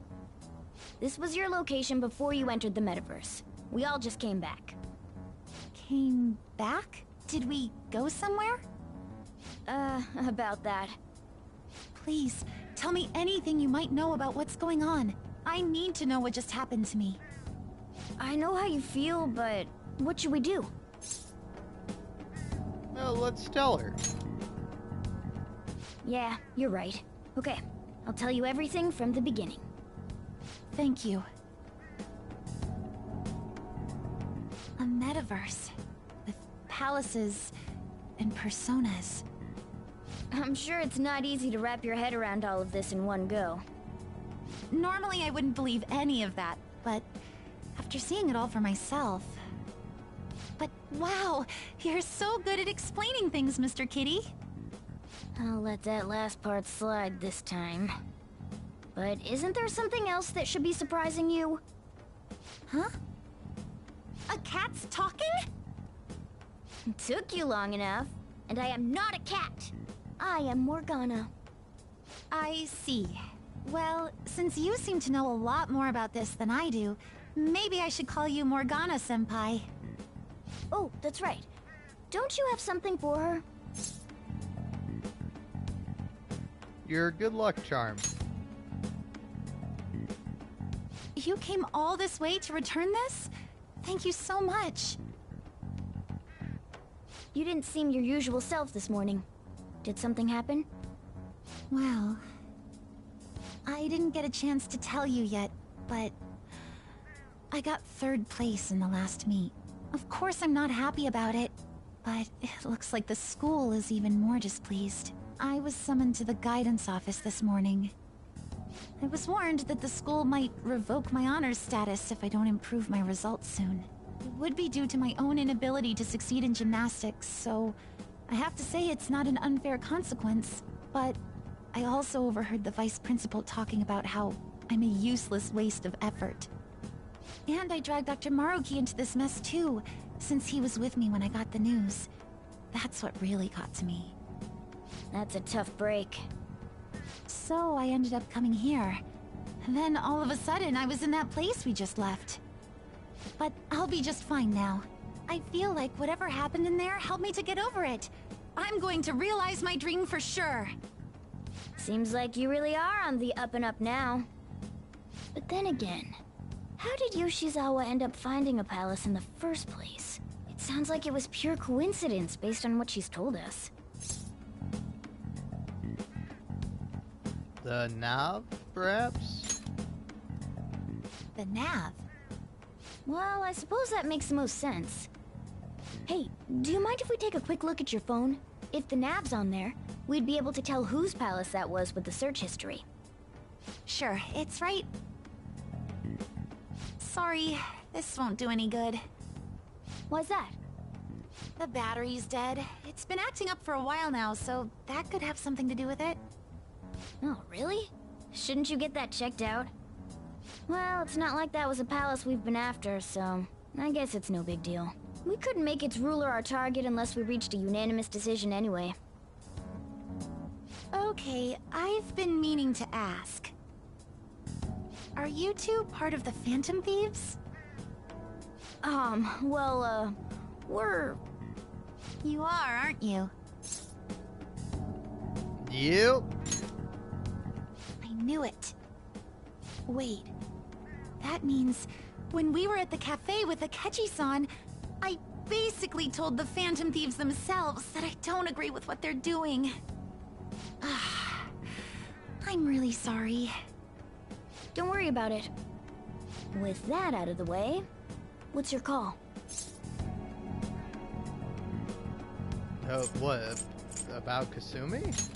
This was your location before you entered the metaverse. We all just came back. Came back? Did we go somewhere? About that. Please, tell me anything you might know about what's going on. I need to know what just happened to me. I know how you feel, but what should we do? Well, let's tell her. Yeah, you're right. Okay, I'll tell you everything from the beginning. Thank you. A metaverse with palaces and personas. I'm sure it's not easy to wrap your head around all of this in one go. Normally I wouldn't believe any of that, but after seeing it all for myself... But wow, you're so good at explaining things, Mr. Kitty. I'll let that last part slide this time. But isn't there something else that should be surprising you? Huh? A cat's talking? Took you long enough, and I am not a cat. I am Morgana. I see. Well, since you seem to know a lot more about this than I do, maybe I should call you Morgana-senpai. Oh, that's right. Don't you have something for her? Your good luck charm. You came all this way to return this? Thank you so much. You didn't seem your usual self this morning. Did something happen? Well, I didn't get a chance to tell you yet, but I got 3rd place in the last meet. Of course I'm not happy about it, but it looks like the school is even more displeased. I was summoned to the guidance office this morning. I was warned that the school might revoke my honors status if I don't improve my results soon. It would be due to my own inability to succeed in gymnastics, so I have to say it's not an unfair consequence, but I also overheard the vice principal talking about how I'm a useless waste of effort. And I dragged Dr. Maruki into this mess too, since he was with me when I got the news. That's what really got to me. That's a tough break. So I ended up coming here. And then all of a sudden I was in that place we just left. But I'll be just fine now. I feel like whatever happened in there helped me to get over it. I'm going to realize my dream for sure. Seems like you really are on the up and up now. But then again, how did Yoshizawa end up finding a palace in the first place? It sounds like it was pure coincidence based on what she's told us. The nav, perhaps? The nav? Well, I suppose that makes the most sense. Hey, do you mind if we take a quick look at your phone? If the nav's on there, we'd be able to tell whose palace that was with the search history. Sure, it's right. Sorry, this won't do any good. Why's that? The battery's dead. It's been acting up for a while now, so that could have something to do with it. Oh, really? Shouldn't you get that checked out? Well, it's not like that was a palace we've been after, so I guess it's no big deal. We couldn't make its ruler our target unless we reached a unanimous decision anyway. Okay, I've been meaning to ask. Are you two part of the Phantom Thieves? We're... You are, aren't you? Yep. I knew it. Wait. That means when we were at the cafe with Akechi-san, I basically told the Phantom Thieves themselves that I don't agree with what they're doing. I'm really sorry. Don't worry about it. With that out of the way, what's your call? What? About Kasumi?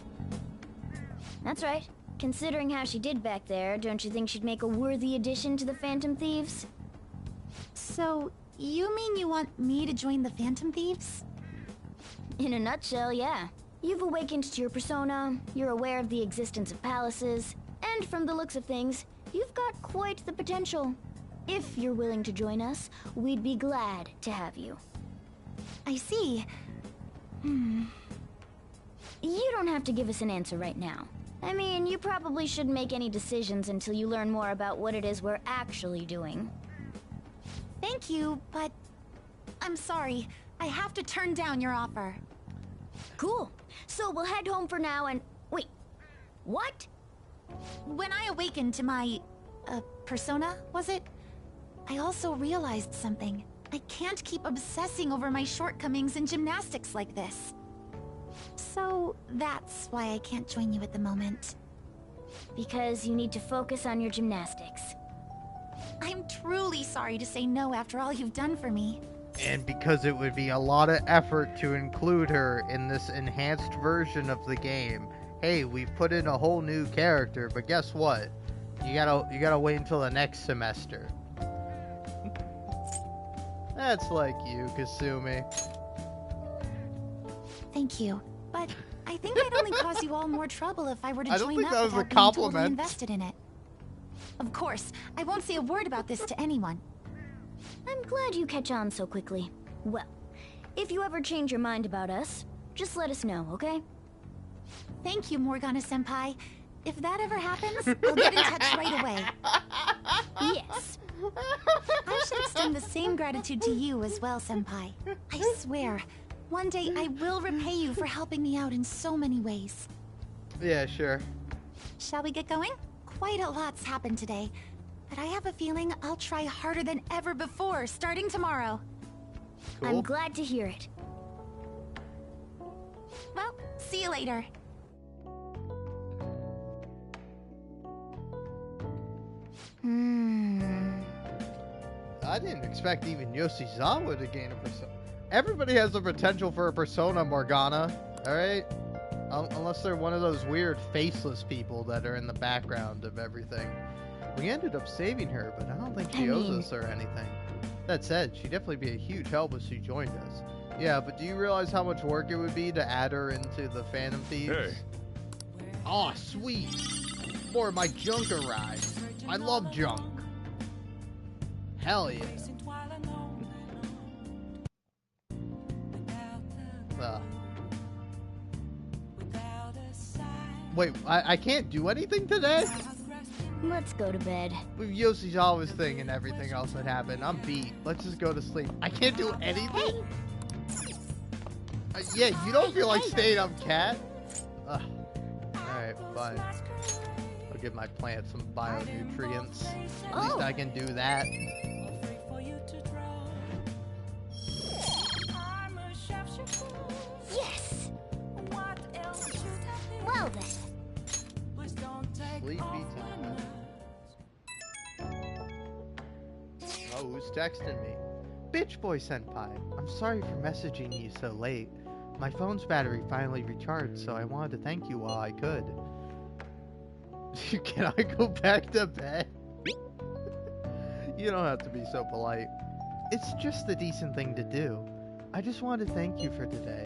That's right. Considering how she did back there, don't you think she'd make a worthy addition to the Phantom Thieves? So, you mean you want me to join the Phantom Thieves? In a nutshell, yeah. You've awakened to your persona, you're aware of the existence of palaces, and from the looks of things, you've got quite the potential. If you're willing to join us, we'd be glad to have you. I see. You don't have to give us an answer right now. I mean, you probably shouldn't make any decisions until you learn more about what it is we're actually doing. Thank you, but I'm sorry. I have to turn down your offer. Cool. So we'll head home for now and... Wait. What? When I awakened to my... persona, was it? I also realized something. I can't keep obsessing over my shortcomings in gymnastics like this. So that's why I can't join you at the moment. Because you need to focus on your gymnastics. I'm truly sorry to say no after all you've done for me. And because it would be a lot of effort to include her in this enhanced version of the game. Hey, we've put in a whole new character, but guess what? You gotta wait until the next semester. That's like you, Kasumi. Thank you, but I think I'd only cause you all more trouble if I were to join up that was a without being compliment. totally invested in it. Of course, I won't say a word about this to anyone. I'm glad you catch on so quickly. Well, if you ever change your mind about us, just let us know, okay? Thank you, Morgana-senpai. If that ever happens, I'll get in touch right away. Yes. I should extend the same gratitude to you as well, Senpai. I swear, one day I will repay you for helping me out in so many ways. Yeah, sure. Shall we get going? Quite a lot's happened today, but I have a feeling I'll try harder than ever before starting tomorrow. Cool. I'm glad to hear it. Well, see you later. I didn't expect even Yoshizawa to gain a persona. Everybody has the potential for a persona, Morgana. Alright? Unless they're one of those weird faceless people that are in the background of everything. We ended up saving her, but I don't think she owes us or anything. That said, she'd definitely be a huge help if she joined us. Yeah, but do you realize how much work it would be to add her into the Phantom Thieves? Hey. Aw, sweet. More of my junk arrived. I love junk. Hell yeah. Wait, I can't do anything today? Let's go to bed. With Yoshizawa's thing and everything else that happened, I'm beat. Let's just go to sleep. I can't do anything? Yeah, you don't feel like staying up, cat? Alright, fine. I'll give my plants some bio-nutrients. At least I can do that. Yes! Well then. Sleepy time. Oh, who's texting me? Bitch Boy Senpai, I'm sorry for messaging you so late. My phone's battery finally recharged, so I wanted to thank you while I could. Can I go back to bed? You don't have to be so polite. It's just the decent thing to do. I just wanted to thank you for today.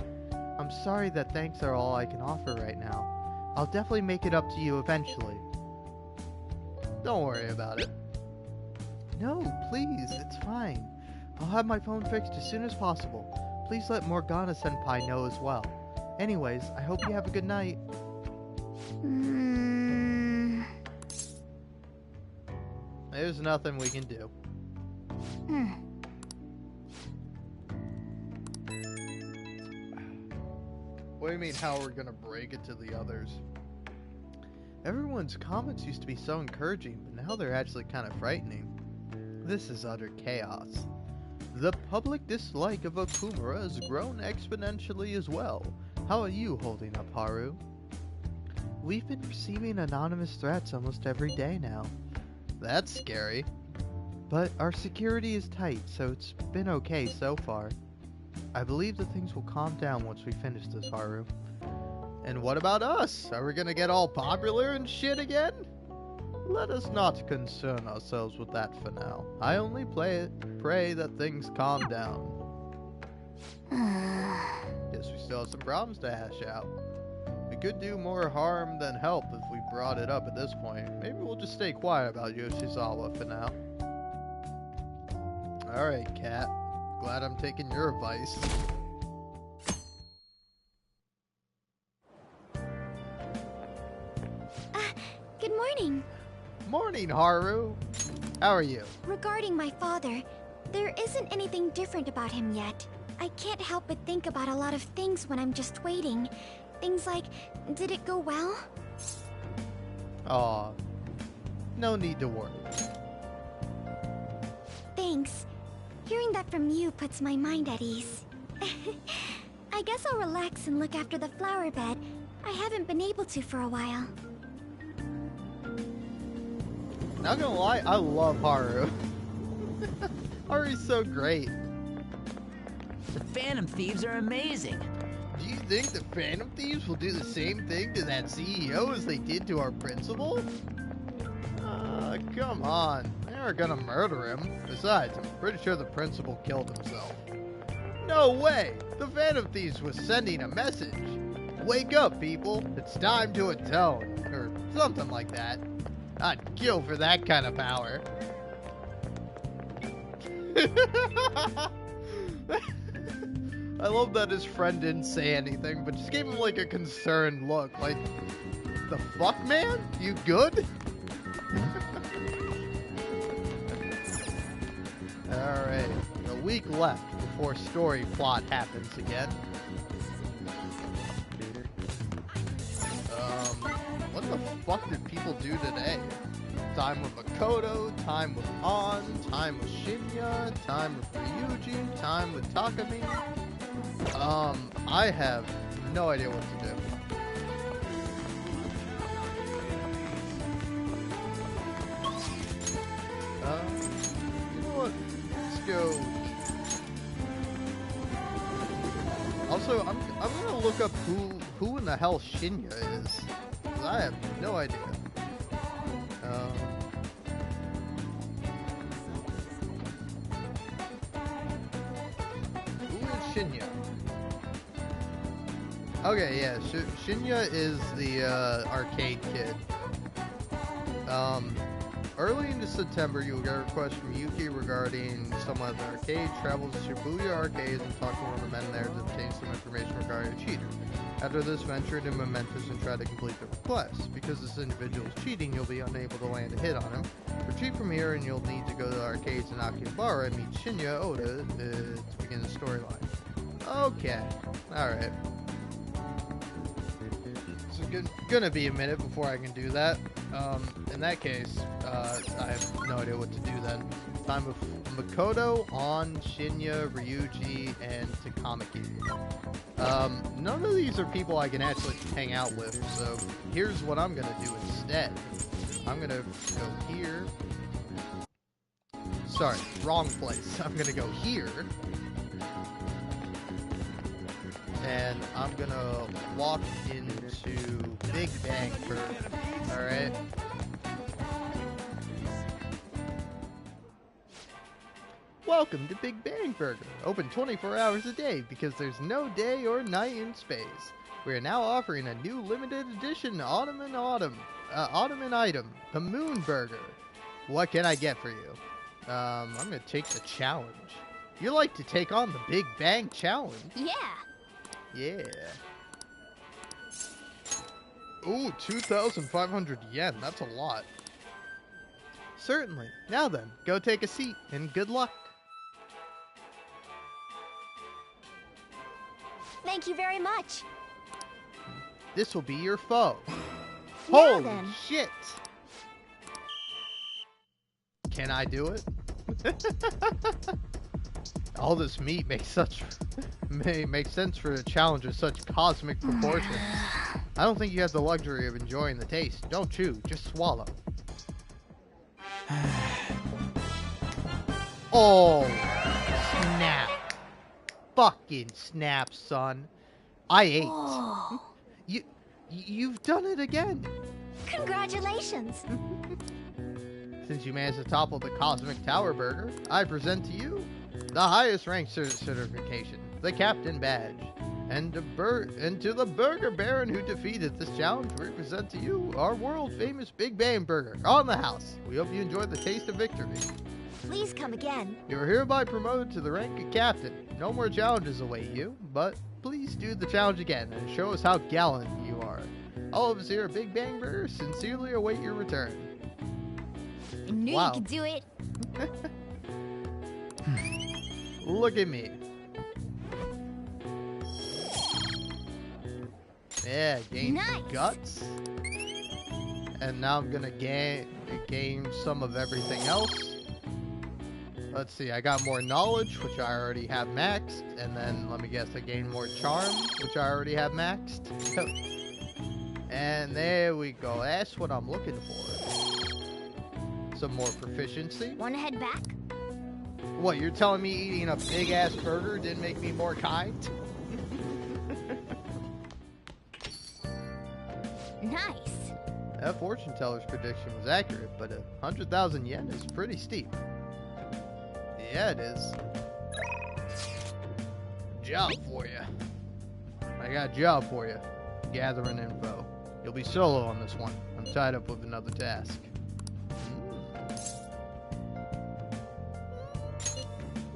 I'm sorry that thanks are all I can offer right now. I'll definitely make it up to you eventually. Don't worry about it. No, please, it's fine. I'll have my phone fixed as soon as possible. Please let Morgana Senpai know as well. Anyways, I hope you have a good night. There's nothing we can do. What do you mean, how we're gonna break it to the others? Everyone's comments used to be so encouraging, but now they're actually kind of frightening. This is utter chaos. The public dislike of Okumura has grown exponentially as well. How are you holding up, Haru? We've been receiving anonymous threats almost every day now. That's scary. But our security is tight, so it's been okay so far. I believe that things will calm down once we finish this, Haru. And what about us? Are we gonna get all popular and shit again? Let us not concern ourselves with that for now. I only pray that things calm down. Guess we still have some problems to hash out. We could do more harm than help if we brought it up at this point. Maybe we'll just stay quiet about Yoshizawa for now. Alright, cat. Glad I'm taking your advice. Good morning. Morning, Haru. How are you? Regarding my father, there isn't anything different about him yet. I can't help but think about a lot of things when I'm just waiting. Things like, did it go well? Aw. No need to worry. Thanks. Hearing that from you puts my mind at ease. I guess I'll relax and look after the flower bed. I haven't been able to for a while. Not gonna lie, I love Haru. Haru's so great. The Phantom Thieves are amazing. Do you think the Phantom Thieves will do the same thing to that CEO as they did to our principal? Come on. They aren't gonna murder him. Besides, I'm pretty sure the principal killed himself. No way! The Phantom Thieves was sending a message. Wake up, people. It's time to atone. Or something like that. I'd kill for that kind of power. I love that his friend didn't say anything, but just gave him like a concerned look. Like, the fuck, man? You good? Alright, a week left before story plot happens again. What the fuck did people do today? Time with Makoto, time with An, time with Shinya, time with Ryuji, time with Takami. I have no idea what to do. You know what? Let's go. Also, I'm gonna look up who in the hell Shinya is. 'Cause I have no idea. Who is Shinya? Okay, yeah, Shinya is the arcade kid. Early into September, you will get a request from Yuki regarding someone at the arcade. Travels to Shibuya arcades and talk to one of the men there to obtain some information regarding a cheater. After this, venture into Mementos and try to complete the request. Because this individual is cheating, you'll be unable to land a hit on him. Retreat from here, and you'll need to go to the arcades in Akihabara and meet Shinya Oda to begin the storyline. Okay, alright. Gonna be a minute before I can do that. In that case, I have no idea what to do then. Time with Makoto, An, Shinya, Ryuji, and Takamaki. None of these are people I can actually hang out with, so here's what I'm gonna do instead. I'm gonna go here. Sorry, wrong place. I'm gonna go here. And I'm gonna walk into Big Bang Burger. Alright? Welcome to Big Bang Burger. Open 24 hours a day because there's no day or night in space. We are now offering a new limited edition Ottoman item, the Moon Burger. What can I get for you? I'm gonna take the challenge. You like to take on the Big Bang Challenge? Yeah. Yeah. Ooh, 2,500 yen. That's a lot. Certainly. Now then, go take a seat, and good luck. Thank you very much. This will be your foe. Now Holy then. shit! Can I do it? All this meat makes sense for a challenge of such cosmic proportions. I don't think you have the luxury of enjoying the taste. Don't chew, just swallow. Oh, snap. Fucking snap, son. I ate. Oh. You've done it again. Congratulations. Since you managed to topple the Cosmic Tower Burger, I present to you the highest rank certification, the Captain Badge. And to the Burger Baron who defeated this challenge, we present to you our world-famous Big Bang Burger on the house. We hope you enjoyed the taste of victory. Please come again. You are hereby promoted to the rank of Captain. No more challenges await you, but please do the challenge again and show us how gallant you are. All of us here at Big Bang Burger sincerely await your return. I knew Wow. you could do it. Look at me. Yeah, gain some guts. And now I'm gonna gain some of everything else. Let's see, I got more knowledge, which I already have maxed. And then, let me guess, I gain more charm, which I already have maxed. And there we go. That's what I'm looking for. Some more proficiency. Wanna head back? What, you're telling me eating a big-ass burger didn't make me more kind? Nice. That fortune teller's prediction was accurate, but 100,000 yen is pretty steep. Yeah, it is. Job for you. I got a job for you. Gathering info. You'll be solo on this one. I'm tied up with another task.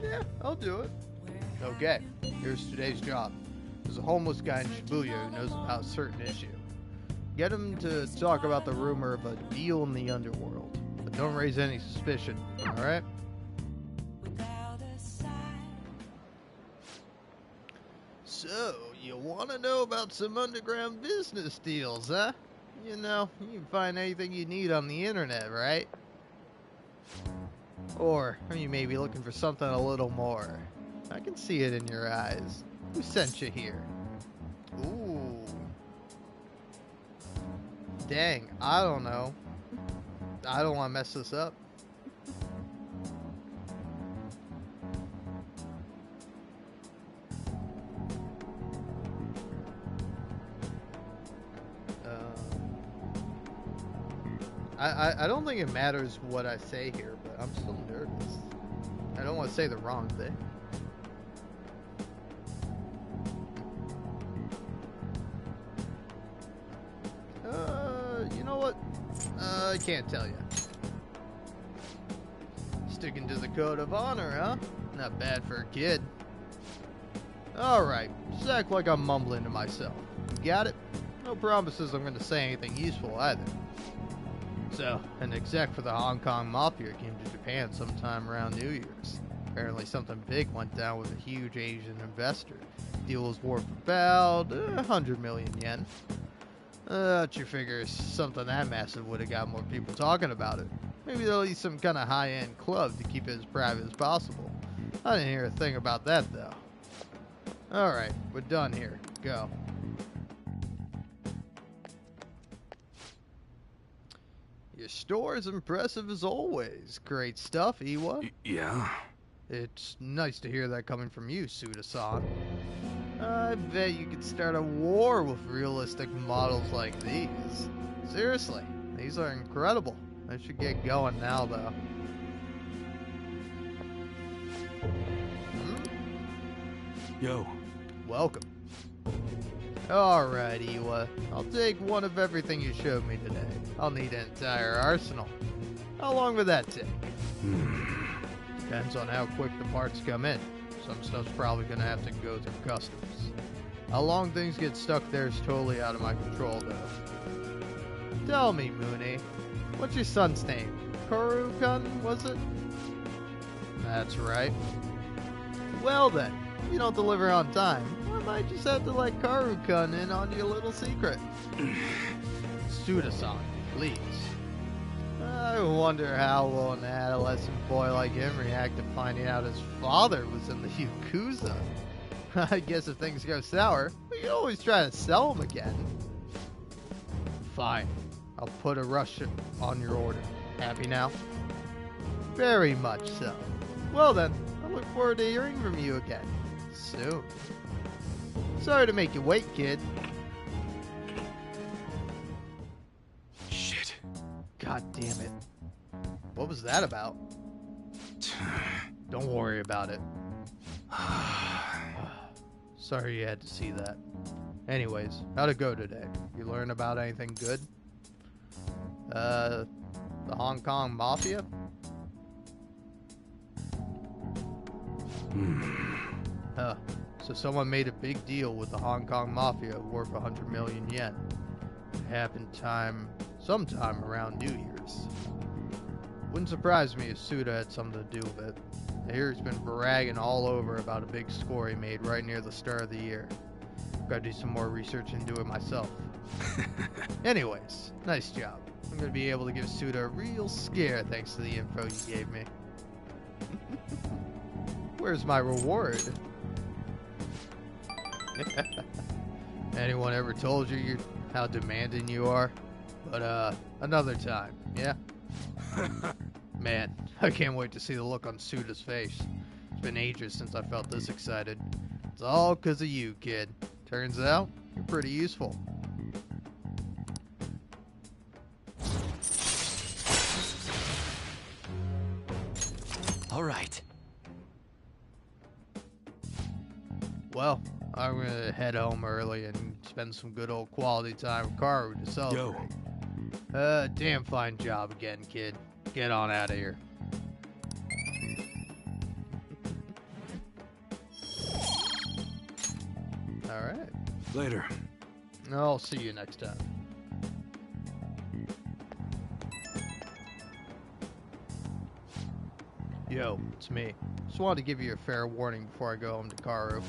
Yeah, I'll do it. Okay, here's today's job. There's a homeless guy in Shibuya who knows about a certain issue. Get him to talk about the rumor of a deal in the underworld. But don't raise any suspicion, alright? Want to know about some underground business deals, huh? You know, you can find anything you need on the internet, right? Or you may be looking for something a little more. I can see it in your eyes. Who sent you here? Ooh. Dang, I don't know. I don't want to mess this up. I don't think it matters what I say here, but I'm still nervous. I don't want to say the wrong thing. You know what? I can't tell you. Sticking to the code of honor, huh? Not bad for a kid. Alright, just act like I'm mumbling to myself. Got it? No promises I'm gonna say anything useful either. So, an exec for the Hong Kong Mafia came to Japan sometime around New Year's. Apparently something big went down with a huge Asian investor. Deal was worth about 100 million yen. You figure something that massive would have got more people talking about it. Maybe they'll use some kind of high-end club to keep it as private as possible. I didn't hear a thing about that, though. Alright, we're done here. Go. Your store is impressive as always. Great stuff, Iwa. Yeah? It's nice to hear that coming from you, Suda-san. I bet you could start a war with realistic models like these. Seriously, these are incredible. I should get going now, though. Yo. Welcome. Alright, Iwa. I'll take one of everything you showed me today. I'll need an entire arsenal. How long would that take? Depends on how quick the parts come in. Some stuff's probably gonna have to go through customs. How long things get stuck there is totally out of my control, though. Tell me, Mooney, what's your son's name? Karu-kun, was it? That's right. Well then, if you don't deliver on time, I might just have to let Karu-kun in on your little secret. Suda-san, please. I wonder how will an adolescent boy like him react to finding out his father was in the Yakuza. I guess if things go sour, we can always try to sell him again. Fine. I'll put a rush on your order. Happy now? Very much so. Well then, I look forward to hearing from you again. Soon. Sorry to make you wait, kid. Shit. God damn it. What was that about? Don't worry about it. Sorry you had to see that. Anyways, how'd it go today? You learn about anything good? The Hong Kong Mafia? So someone made a big deal with the Hong Kong Mafia worth 100 million yen. It happened sometime around New Year's. Wouldn't surprise me if Suda had something to do with it. I hear he's been bragging all over about a big score he made right near the start of the year. Gotta do some more research into it myself. Anyways, nice job. I'm gonna be able to give Suda a real scare thanks to the info you gave me. Where's my reward? Anyone ever told you how demanding you are? But another time, yeah? Man, I can't wait to see the look on Suda's face. It's been ages since I felt this excited. It's all 'cause of you, kid. Turns out, you're pretty useful. All right. Well, I'm gonna head home early and spend some good old quality time with Karu to celebrate. Damn fine job again, kid. Get on out of here. Alright. Later. I'll see you next time. Yo, it's me. Just wanted to give you a fair warning before I go home to Karu.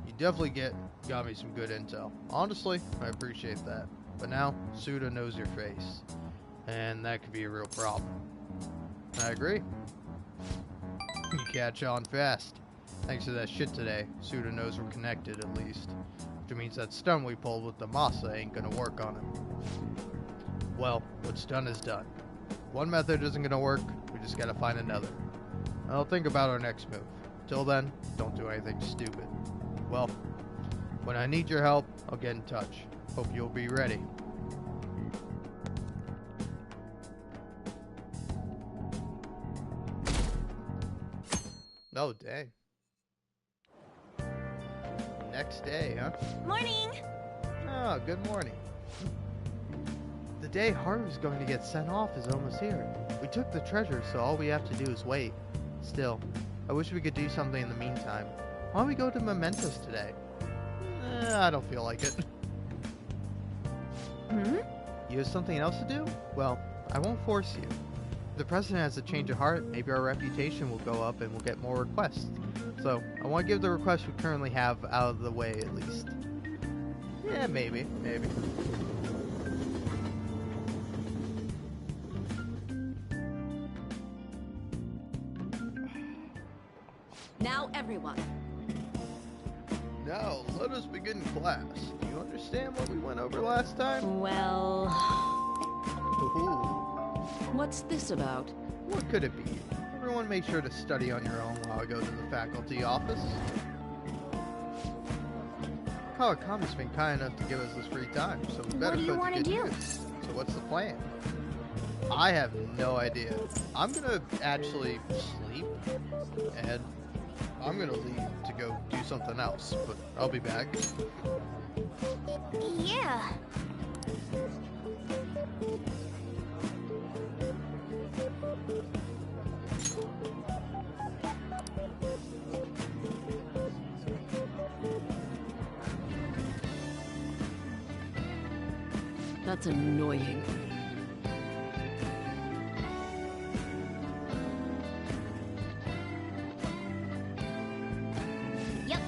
You definitely got me some good intel. Honestly, I appreciate that. But now, Suda knows your face. And that could be a real problem. I agree. You catch on fast. Thanks to that shit today, Suda knows we're connected at least. Which means that stunt we pulled with the Masa ain't gonna work on him. Well, what's done is done. One method isn't gonna work, we just gotta find another. I'll think about our next move. Till then, don't do anything stupid. Well, when I need your help, I'll get in touch. Hope you'll be ready. Oh, dang. Next day, huh? Morning! Oh, good morning. The day Haru's going to get sent off is almost here. We took the treasure, so all we have to do is wait. Still, I wish we could do something in the meantime. Why don't we go to Mementos today? I don't feel like it. You have something else to do? Well, I won't force you. If the president has a change of heart, maybe our reputation will go up and we'll get more requests. So, I want to give the requests we currently have out of the way at least. Yeah, maybe. Now, everyone. Now, let us begin class. Do you understand what we went over last time? Well... Ooh. What's this about? What could it be? Everyone make sure to study on your own while I go to the faculty office. Kawakami's been kind enough to give us this free time, so we better What do you want to do? So what's the plan? I have no idea. I'm gonna actually sleep, and I'm gonna leave to go do something else, but I'll be back. Yeah. That's annoying. Yep.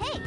Hey!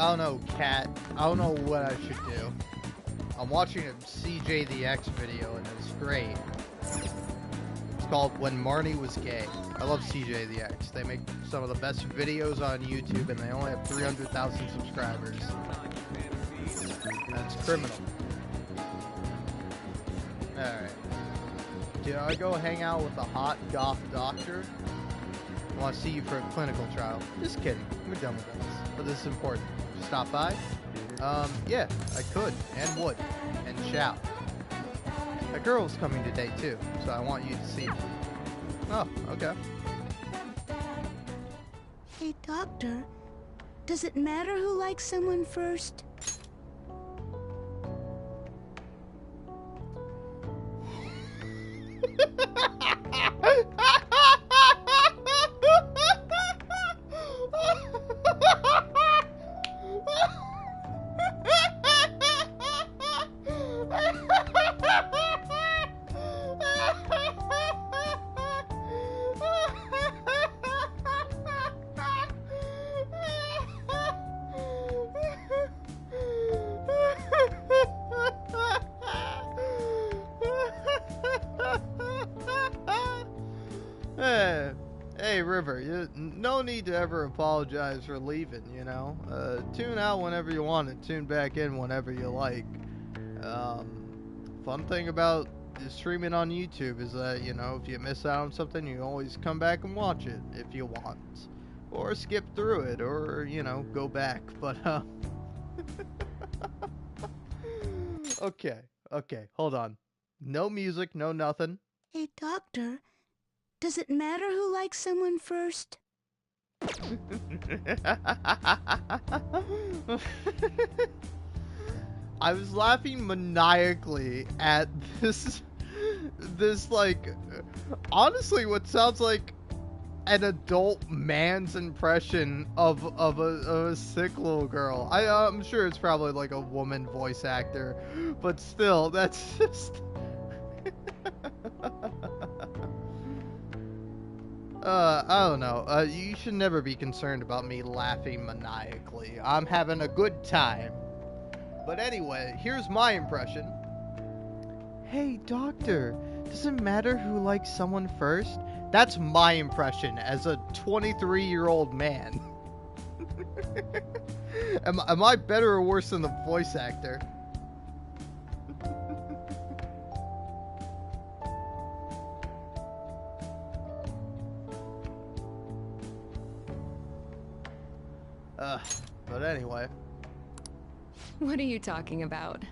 don't know, Cat. I don't know what I should do. I'm watching a CJ the X video and it's great. It's called When Marnie Was Gay. I love CJ the X. They make some of the best videos on YouTube and they only have 300,000 subscribers. That's criminal. Alright. Do I go hang out with a hot goth doctor? I want to see you for a clinical trial. Just kidding. We're done with this. But this is important. Stop by? Yeah, I could, and would, and shall. A girl's coming today too, so I want you to see her. Oh, okay. Hey, Doctor, does it matter who likes someone first? Hey, River, no need to ever apologize for leaving, you know? Tune out whenever you want and tune back in whenever you like. Fun thing about streaming on YouTube is that, you know, if you miss out on something, you always come back and watch it if you want. Or skip through it, or, you know, go back. But, Okay, hold on. No music, no nothing. Hey, Doctor, does it matter who likes someone first? I was laughing maniacally at this like, honestly, what sounds like an adult man's impression of a sick little girl. I'm sure it's probably like a woman voice actor, but still, that's just. I don't know. You should never be concerned about me laughing maniacally. I'm having a good time. But anyway, here's my impression. Hey, Doctor, does it matter who likes someone first? That's my impression as a 23-year-old man. Am I better or worse than the voice actor? But anyway. What are you talking about?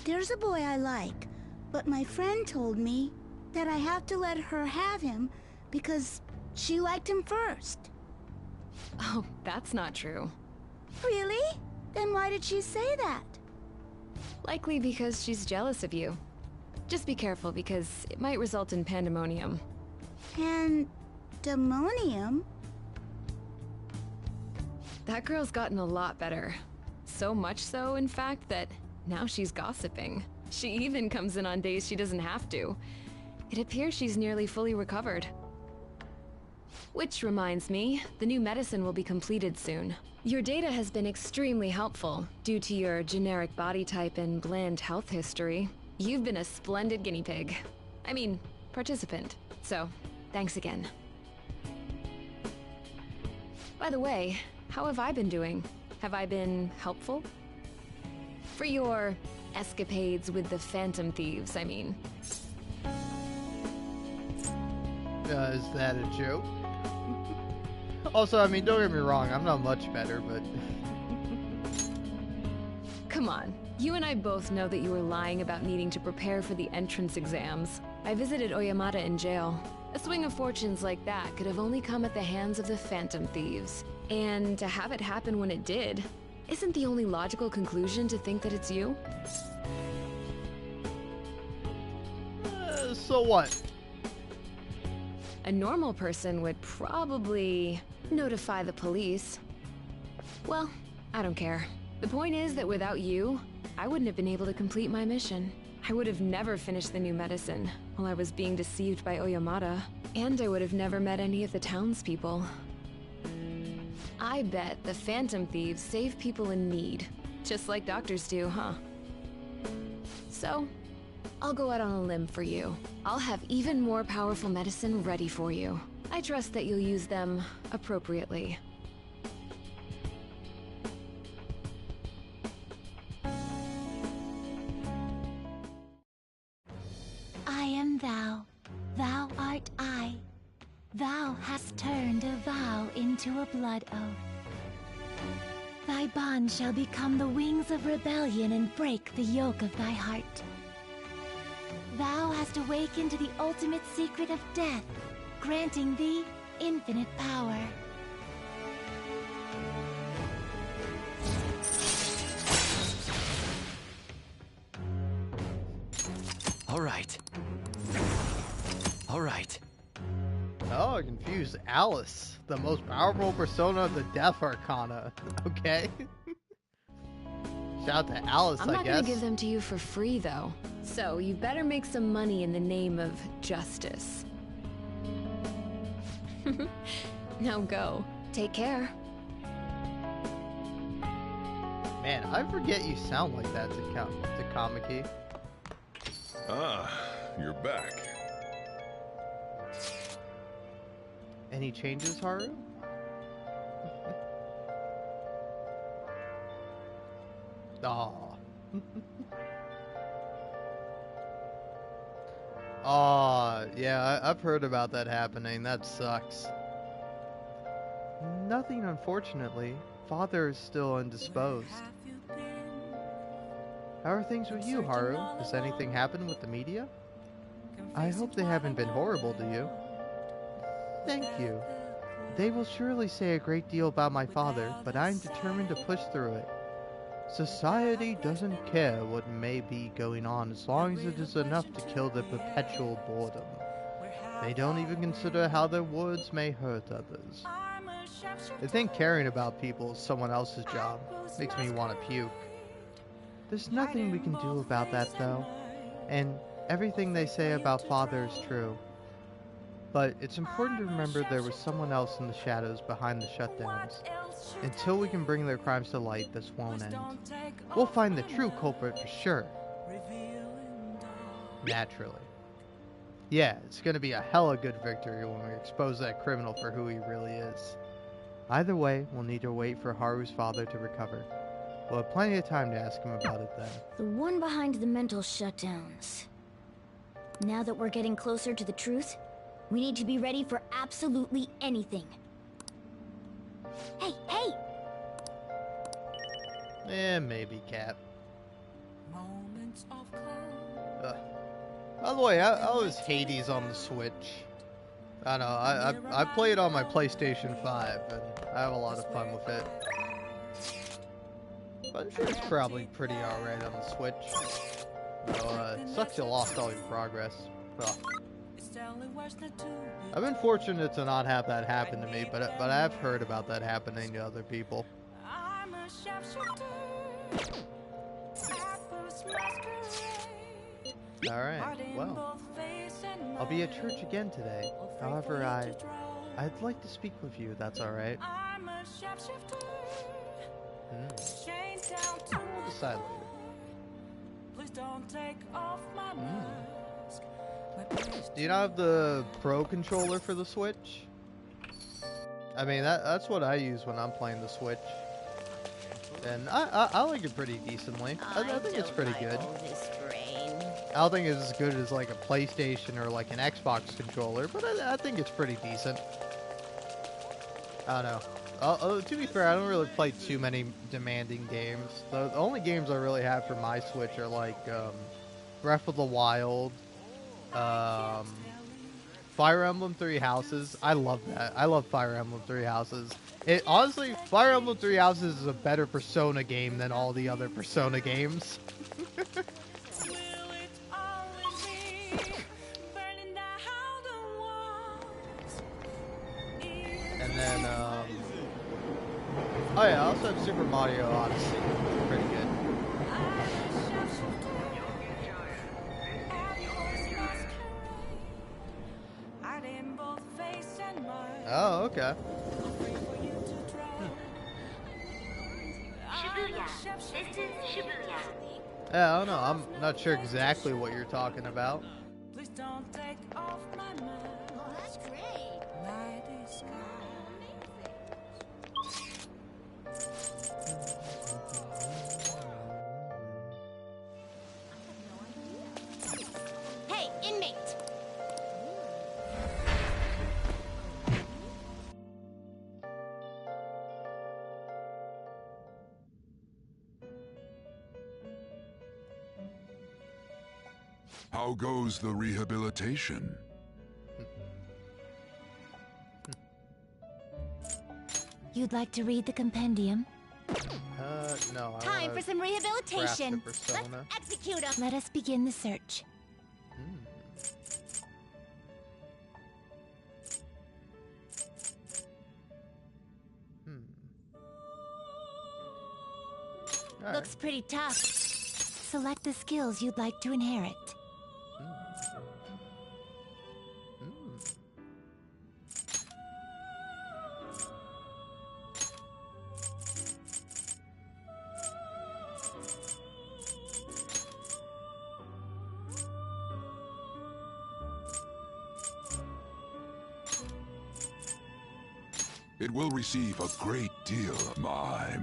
There's a boy I like, but my friend told me that I have to let her have him because she liked him first. Oh, that's not true. Really? Then why did she say that? Likely because she's jealous of you. Just be careful because it might result in pandemonium. Pandemonium? That girl's gotten a lot better. So much so, in fact, that now she's gossiping. She even comes in on days she doesn't have to. It appears she's nearly fully recovered. Which reminds me, the new medicine will be completed soon. Your data has been extremely helpful due to your generic body type and bland health history. You've been a splendid guinea pig. I mean, participant. So, thanks again. By the way, how have I been doing? Have I been helpful? For your escapades with the Phantom Thieves, I mean. Is that a joke? Also, I mean, don't get me wrong, I'm not much better, but... Come on, you and I both know that you were lying about needing to prepare for the entrance exams. I visited Oyamata in jail. A swing of fortunes like that could have only come at the hands of the Phantom Thieves. And to have it happen when it did, isn't the only logical conclusion to think that it's you? So what? A normal person would probably notify the police. Well, I don't care. The point is that without you, I wouldn't have been able to complete my mission. I would have never finished the new medicine while I was being deceived by Oyamata, and I would have never met any of the townspeople. I bet the Phantom Thieves save people in need. Just like doctors do, huh? So, I'll go out on a limb for you. I'll have even more powerful medicine ready for you. I trust that you'll use them appropriately. I am thou, thou art I. Thou hast turned a vow into a blood oath. Thy bond shall become the wings of rebellion and break the yoke of thy heart. Thou hast awakened to the ultimate secret of death, granting thee infinite power. All right. All right. Oh, confused Alice, the most powerful persona of the Death Arcana. Okay. Shout out to Alice, I'm I not guess. gonna give them to you for free, though. So you better make some money in the name of justice. Now go. Take care. Man, I forget you sound like that to Kamiki. Ah, you're back. Any changes, Haru? Aw. Aw, yeah, I've heard about that happening. That sucks. Nothing, unfortunately. Father is still indisposed. How are things with you, Haru? Has anything happened with the media? I hope they haven't been horrible to you. Thank you. They will surely say a great deal about my father, but I'm determined to push through it. Society doesn't care what may be going on as long as it is enough to kill the perpetual boredom. They don't even consider how their words may hurt others. They think caring about people is someone else's job. Makes me want to puke. There's nothing we can do about that, though. And everything they say about Father is true. But it's important to remember there was someone else in the shadows behind the shutdowns. Until we can bring their crimes to light, this won't end. We'll find the true culprit for sure. Naturally. Yeah, it's gonna be a hella good victory when we expose that criminal for who he really is. Either way, we'll need to wait for Haru's father to recover. We'll have plenty of time to ask him about it then. The one behind the mental shutdowns. Now that we're getting closer to the truth, we need to be ready for absolutely anything. Hey, hey! Maybe, Cap. By the way, how is Hades on the Switch? I don't know, I play it on my PlayStation 5, and I have a lot of fun with it. But I'm sure it's probably pretty alright on the Switch. Though, sucks you lost all your progress. Ugh. I've been fortunate to not have that happen to me, but I've heard about that happening to other people. Alright, well, I'll be at church again today. However, I'd like to speak with you, that's alright. We'll decide later. Do you not have the Pro controller for the Switch? I mean, that's what I use when I'm playing the Switch. And I like it pretty decently. I think it's pretty good. I don't think it's as good as like a PlayStation or like an Xbox controller, but I think it's pretty decent. I don't know. To be fair, I don't really play too many demanding games. The only games I really have for my Switch are like Breath of the Wild, Fire Emblem Three Houses. I love that. I love Fire Emblem Three Houses. Honestly, Fire Emblem Three Houses is a better Persona game than all the other Persona games. And then, oh yeah, I also have Super Mario Odyssey. Pretty good. Oh, okay. This is Shibuya. Yeah, I don't know. I'm not sure exactly what you're talking about. Please don't take off my mask. Oh, that's great. Night is Hey, inmate! How goes the rehabilitation? You'd like to read the compendium? No. Time for some rehabilitation. Let's persona. execute him. Let us begin the search. Looks pretty tough. Select the skills you'd like to inherit. It will receive a great deal of my.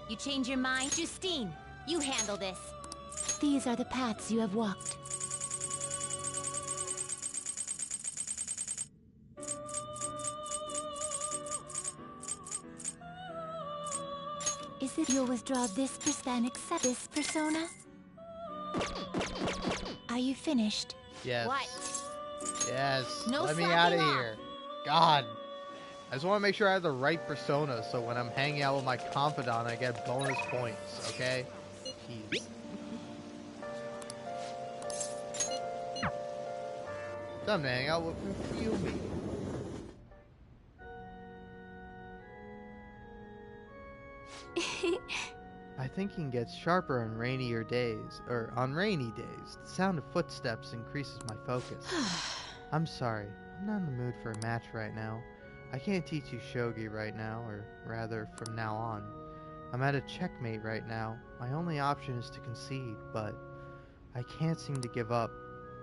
You change your mind? Justine, you handle this. These are the paths you have walked. Is it you'll withdraw this then accept this persona? Are you finished? Yes. What? Yes. No Let me slacking out of off. here. God. I just want to make sure I have the right persona so when I'm hanging out with my confidant, I get bonus points, okay? Jeez. Time to hang out with Fumi. My thinking gets sharper on rainier days, or on rainy days. The sound of footsteps increases my focus. I'm sorry, I'm not in the mood for a match right now. I can't teach you shogi right now, or rather, from now on. I'm at a checkmate right now. My only option is to concede, but I can't seem to give up.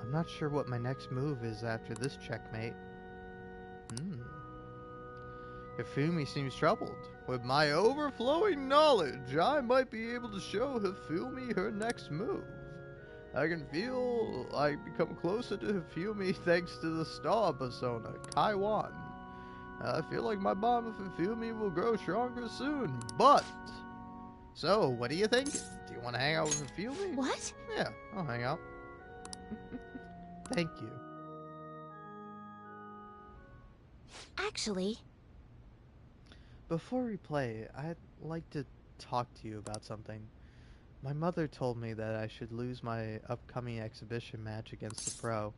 I'm not sure what my next move is after this checkmate. Hifumi seems troubled. With my overflowing knowledge, I might be able to show Hifumi her next move. I can feel I become closer to Hifumi thanks to the star persona, Kaiwan. I feel like my bond with Hifumi will grow stronger soon, but... So, what do you think? Do you want to hang out with Hifumi? What? Yeah, I'll hang out. Thank you. Actually... Before we play, I'd like to talk to you about something. My mother told me that I should lose my upcoming exhibition match against the pro.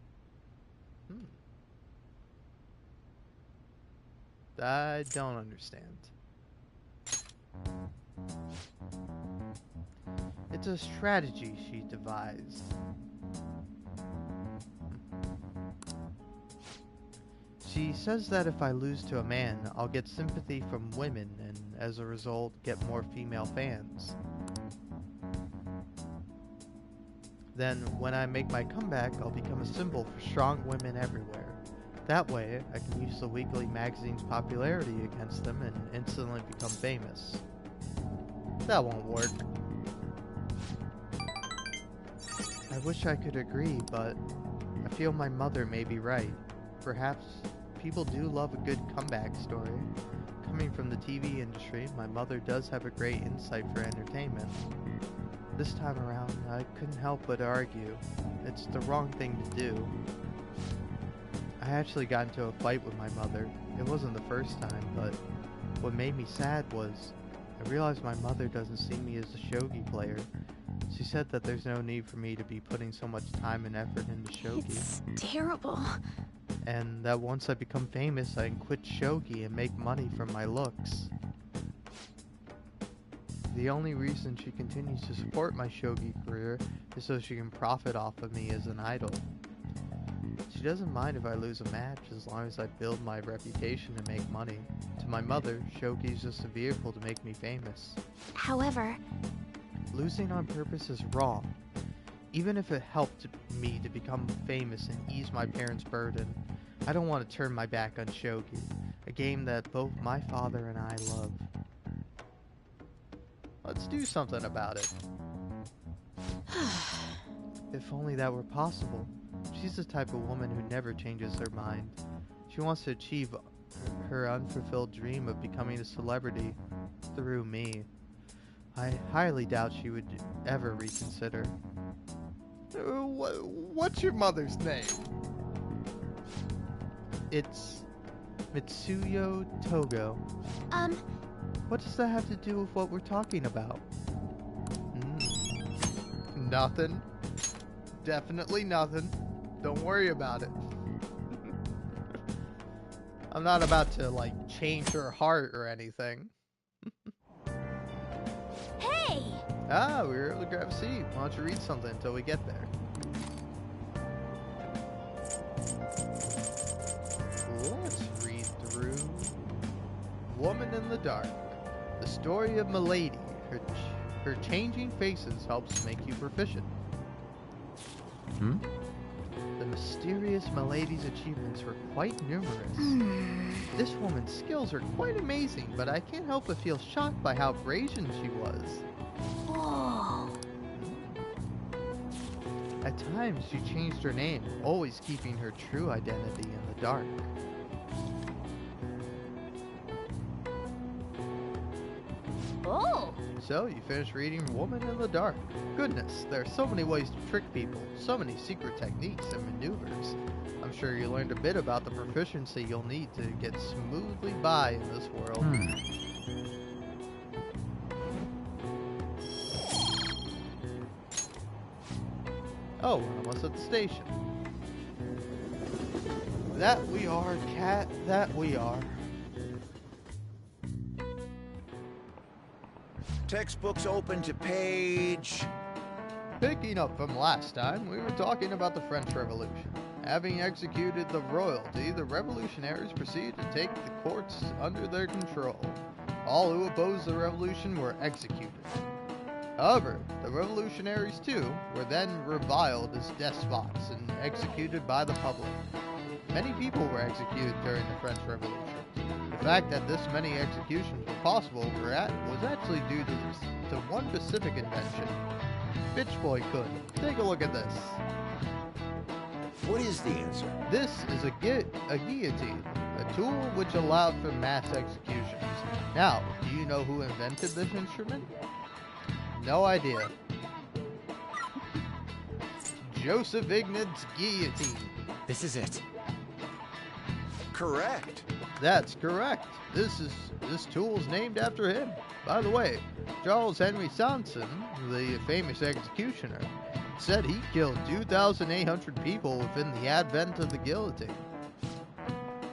I don't understand. It's a strategy she devised. She says that if I lose to a man, I'll get sympathy from women and, as a result, get more female fans. Then, when I make my comeback, I'll become a symbol for strong women everywhere. That way, I can use the weekly magazine's popularity against them and instantly become famous. That won't work. I wish I could agree, but I feel my mother may be right. Perhaps people do love a good comeback story. Coming from the TV industry, my mother does have a great insight for entertainment. This time around, I couldn't help but argue. It's the wrong thing to do. I actually got into a fight with my mother. It wasn't the first time, but what made me sad was I realized my mother doesn't see me as a shogi player. She said that there's no need for me to be putting so much time and effort into shogi. It's terrible. And that once I become famous, I can quit shogi and make money from my looks. The only reason she continues to support my shogi career is so she can profit off of me as an idol. She doesn't mind if I lose a match as long as I build my reputation and make money. To my mother, shogi is just a vehicle to make me famous. However, losing on purpose is wrong. Even if it helped me to become famous and ease my parents' burden, I don't want to turn my back on shogi, a game that both my father and I love. Let's do something about it. If only that were possible. She's the type of woman who never changes her mind. She wants to achieve her unfulfilled dream of becoming a celebrity through me. I highly doubt she would ever reconsider. What's your mother's name? It's Mitsuyo Togo. What does that have to do with what we're talking about? Nothing. Definitely nothing. Don't worry about it. I'm not about to, like, change her heart or anything. Hey! Ah, we were able to grab a seat. Why don't you read something until we get there? Let's read through Woman in the Dark. The story of Milady. Her changing faces helps make you proficient. The mysterious Milady's achievements were quite numerous. This woman's skills are quite amazing, but I can't help but feel shocked by how brazen she was. Whoa. At times, she changed her name, always keeping her true identity in the dark. Oh! So, you finished reading Woman in the Dark. Goodness, there are so many ways to trick people, so many secret techniques and maneuvers. I'm sure you learned a bit about the proficiency you'll need to get smoothly by in this world. Oh, we're almost at the station. That we are, cat, that we are. Textbooks open to page... Picking up from last time, we were talking about the French Revolution. Having executed the royalty, the revolutionaries proceeded to take the courts under their control. All who opposed the revolution were executed. However, the revolutionaries too were then reviled as despots and executed by the public. Many people were executed during the French Revolution. The fact that this many executions were possible was actually due to one specific invention. Bitch Boy could. Take a look at this. What is the answer? This is a guillotine, a tool which allowed for mass executions. Now, do you know who invented this instrument? No idea. Joseph Ignatz guillotine. This is it. Correct. That's correct. This tool is named after him. By the way, Charles Henry Sanson, the famous executioner, said he killed 2,800 people within the advent of the guillotine.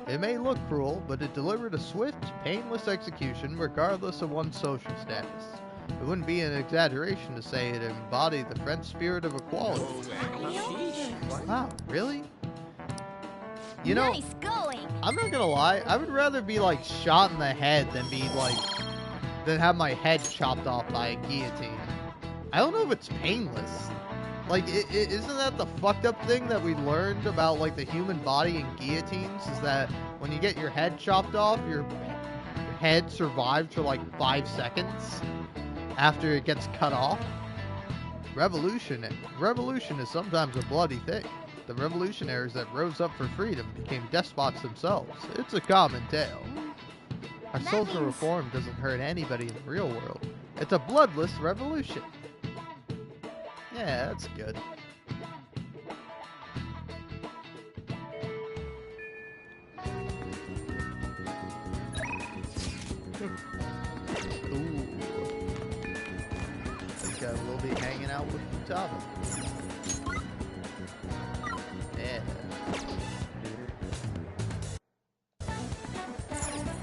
It may look cruel, but it delivered a swift, painless execution regardless of one's social status. It wouldn't be an exaggeration to say it embodied the French spirit of equality. Wow, really? You know, Nice going! I'm not gonna lie, I would rather be like shot in the head than have my head chopped off by a guillotine. I don't know if it's painless. Like, isn't that the fucked up thing that we learned about like the human body and guillotines? Is that when you get your head chopped off, your head survives for like 5 seconds after it gets cut off? Revolution is sometimes a bloody thing. The revolutionaries that rose up for freedom became despots themselves. It's a common tale. Our social reform doesn't hurt anybody in the real world. It's a bloodless revolution. Yeah, that's good. Ooh. Think we'll be hanging out with Futaba. Yeah.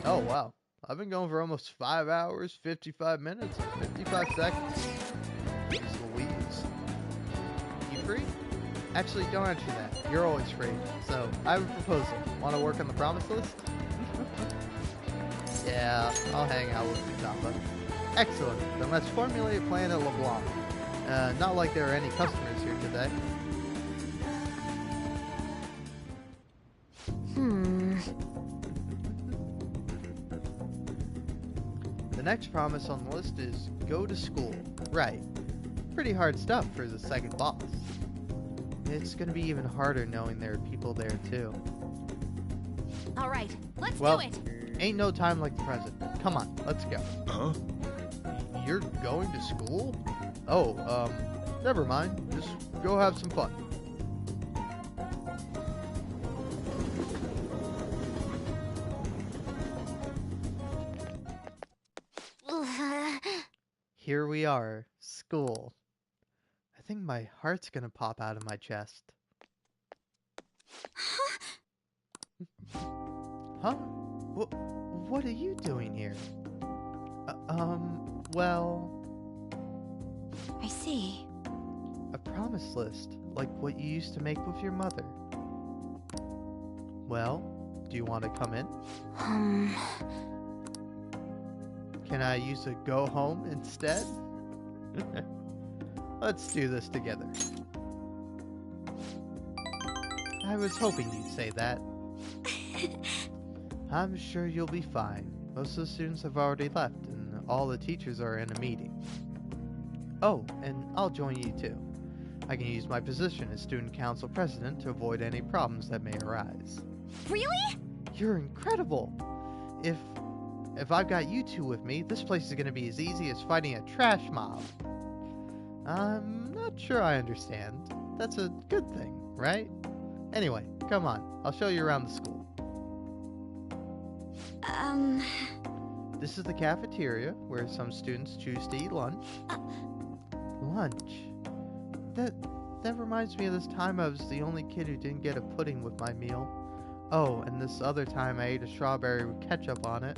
Oh, wow. I've been going for almost 5 hours, 55 minutes, and 55 seconds. Jeez Louise. You free? Actually, don't answer that. You're always free. So, I have a proposal. Want to work on the promise list? Yeah, I'll hang out with Futaba. Excellent. Then let's formulate a plan at LeBlanc. Not like there are any customers here today. The next promise on the list is go to school. Right. Pretty hard stuff for the second boss. It's gonna be even harder knowing there are people there too. All right, let's Well, do it. ain't no time like the present. Come on, let's go. Huh? You're going to school? Oh, never mind. Just go have some fun. Here we are, school. I think my heart's gonna pop out of my chest. Huh? What are you doing here? Well... I see. A promise list, like what you used to make with your mother. Well, do you want to come in? Can I use a go home instead? Let's do this together. I was hoping you'd say that. I'm sure you'll be fine. Most of the students have already left, and all the teachers are in a meeting. Oh, and I'll join you too. I can use my position as student council president to avoid any problems that may arise. Really? You're incredible! If I've got you two with me, this place is gonna be as easy as fighting a trash mob. I'm not sure I understand. That's a good thing, right? Anyway, come on. I'll show you around the school. This is the cafeteria, where some students choose to eat lunch. Lunch? That reminds me of this time I was the only kid who didn't get a pudding with my meal. Oh, and this other time I ate a strawberry with ketchup on it.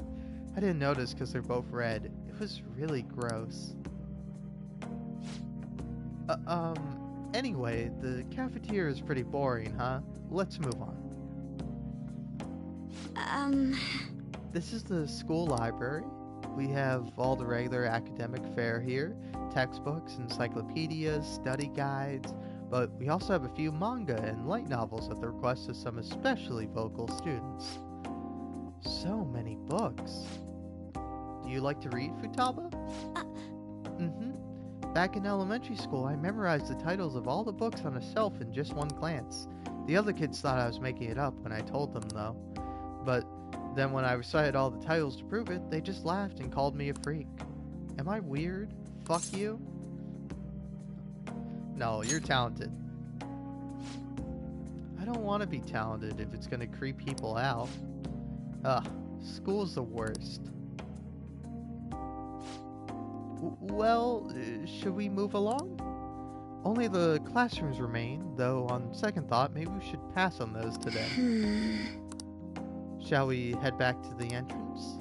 I didn't notice because they're both red. It was really gross. Anyway, the cafeteria is pretty boring, huh? Let's move on. This is the school library. We have all the regular academic fare here, textbooks, encyclopedias, study guides, but we also have a few manga and light novels at the request of some especially vocal students. So many books. Do you like to read, Futaba? Back in elementary school, I memorized the titles of all the books on a shelf in just one glance. The other kids thought I was making it up when I told them, though. But then when I recited all the titles to prove it, they just laughed and called me a freak. Am I weird? Fuck you? No, you're talented. I don't want to be talented if it's gonna creep people out. Ugh, school's the worst. Well, should we move along? Only the classrooms remain, though on second thought, maybe we should pass on those today. Shall we head back to the entrance?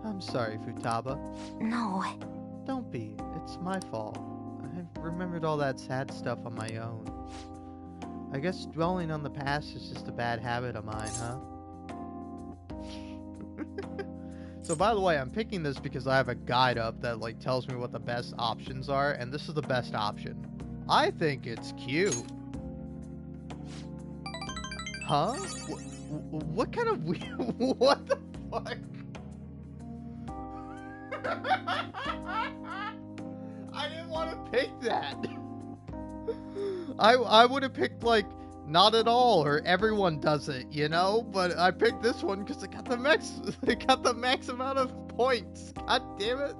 I'm sorry, Futaba. No. Don't be. It's my fault. I remembered all that sad stuff on my own. I guess dwelling on the past is just a bad habit of mine, huh? So by the way, I'm picking this because I have a guide up that like tells me what the best options are, and this is the best option. I think it's cute. Huh? What kind of weird? What the fuck? I didn't want to pick that. I would have picked like not at all or everyone does it, you know? But I picked this one because it got the max amount of points. God damn it.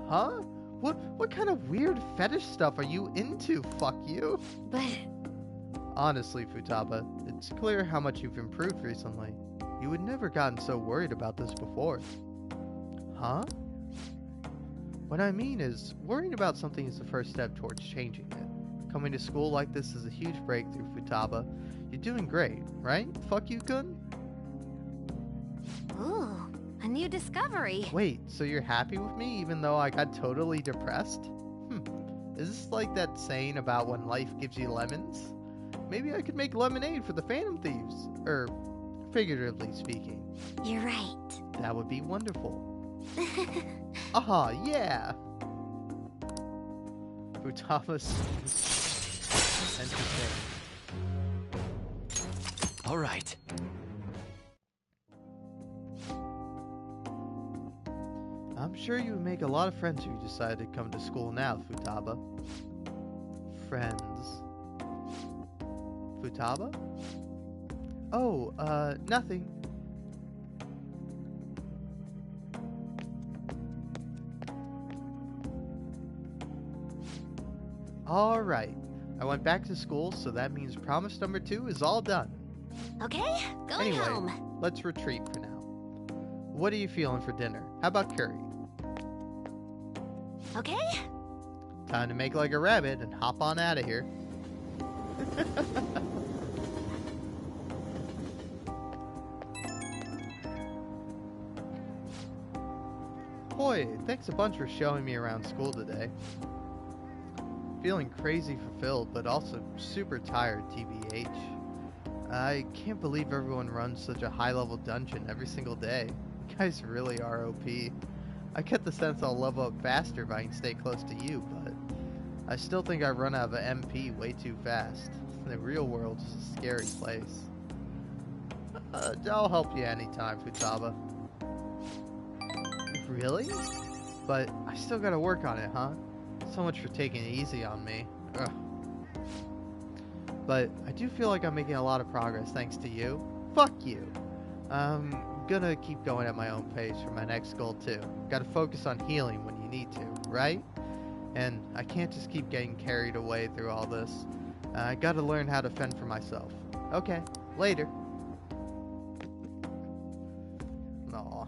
Huh? What kind of weird fetish stuff are you into? Fuck you. But honestly, Futaba, it's clear how much you've improved recently. You would never gotten so worried about this before. Huh? What I mean is, worrying about something is the first step towards changing it. Coming to school like this is a huge breakthrough, Futaba. You're doing great, right? Fuck you, Kun? Ooh, a new discovery. Wait, so you're happy with me even though I got totally depressed? Is this like that saying about when life gives you lemons? Maybe I could make lemonade for the Phantom Thieves. Figuratively speaking. You're right. That would be wonderful. Aha, yeah! Futaba's entertained. All right. I'm sure you would make a lot of friends if you decided to come to school now, Futaba. Friends. Futaba? Oh, nothing. Alright. I went back to school, so that means promise number 2 is all done. Okay, going Anyway, home. let's retreat for now. What are you feeling for dinner? How about curry? Okay? Time to make like a rabbit and hop on out of here. Boy, thanks a bunch for showing me around school today. Feeling crazy fulfilled, but also super tired, TBH. I can't believe everyone runs such a high-level dungeon every single day. You guys really are OP. I get the sense I'll level up faster if I can stay close to you, but I still think I run out of MP way too fast. The real world is a scary place. I'll help you anytime, Futaba. Really? But I still gotta work on it, huh? So much for taking it easy on me. Ugh. But I do feel like I'm making a lot of progress thanks to you. Fuck you! I'm gonna keep going at my own pace for my next goal too. Gotta focus on healing when you need to, right? And I can't just keep getting carried away through all this. I gotta learn how to fend for myself. Okay, later. Aw.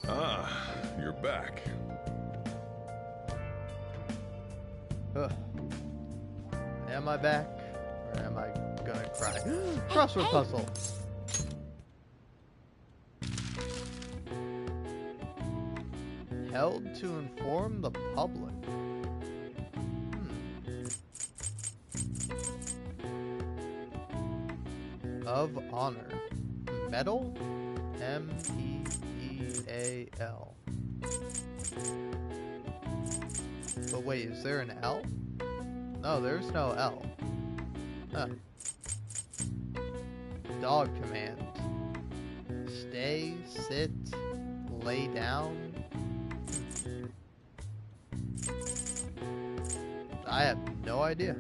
Ah, you're back. Ugh. Am I back? Or am I gonna cry? Crossword puzzle! Held to inform the public. Of honor. Medal? M-E-E-A-L. But wait, is there an L? No, there's no L. Huh. Dog command. Stay, sit, lay down. I have no idea.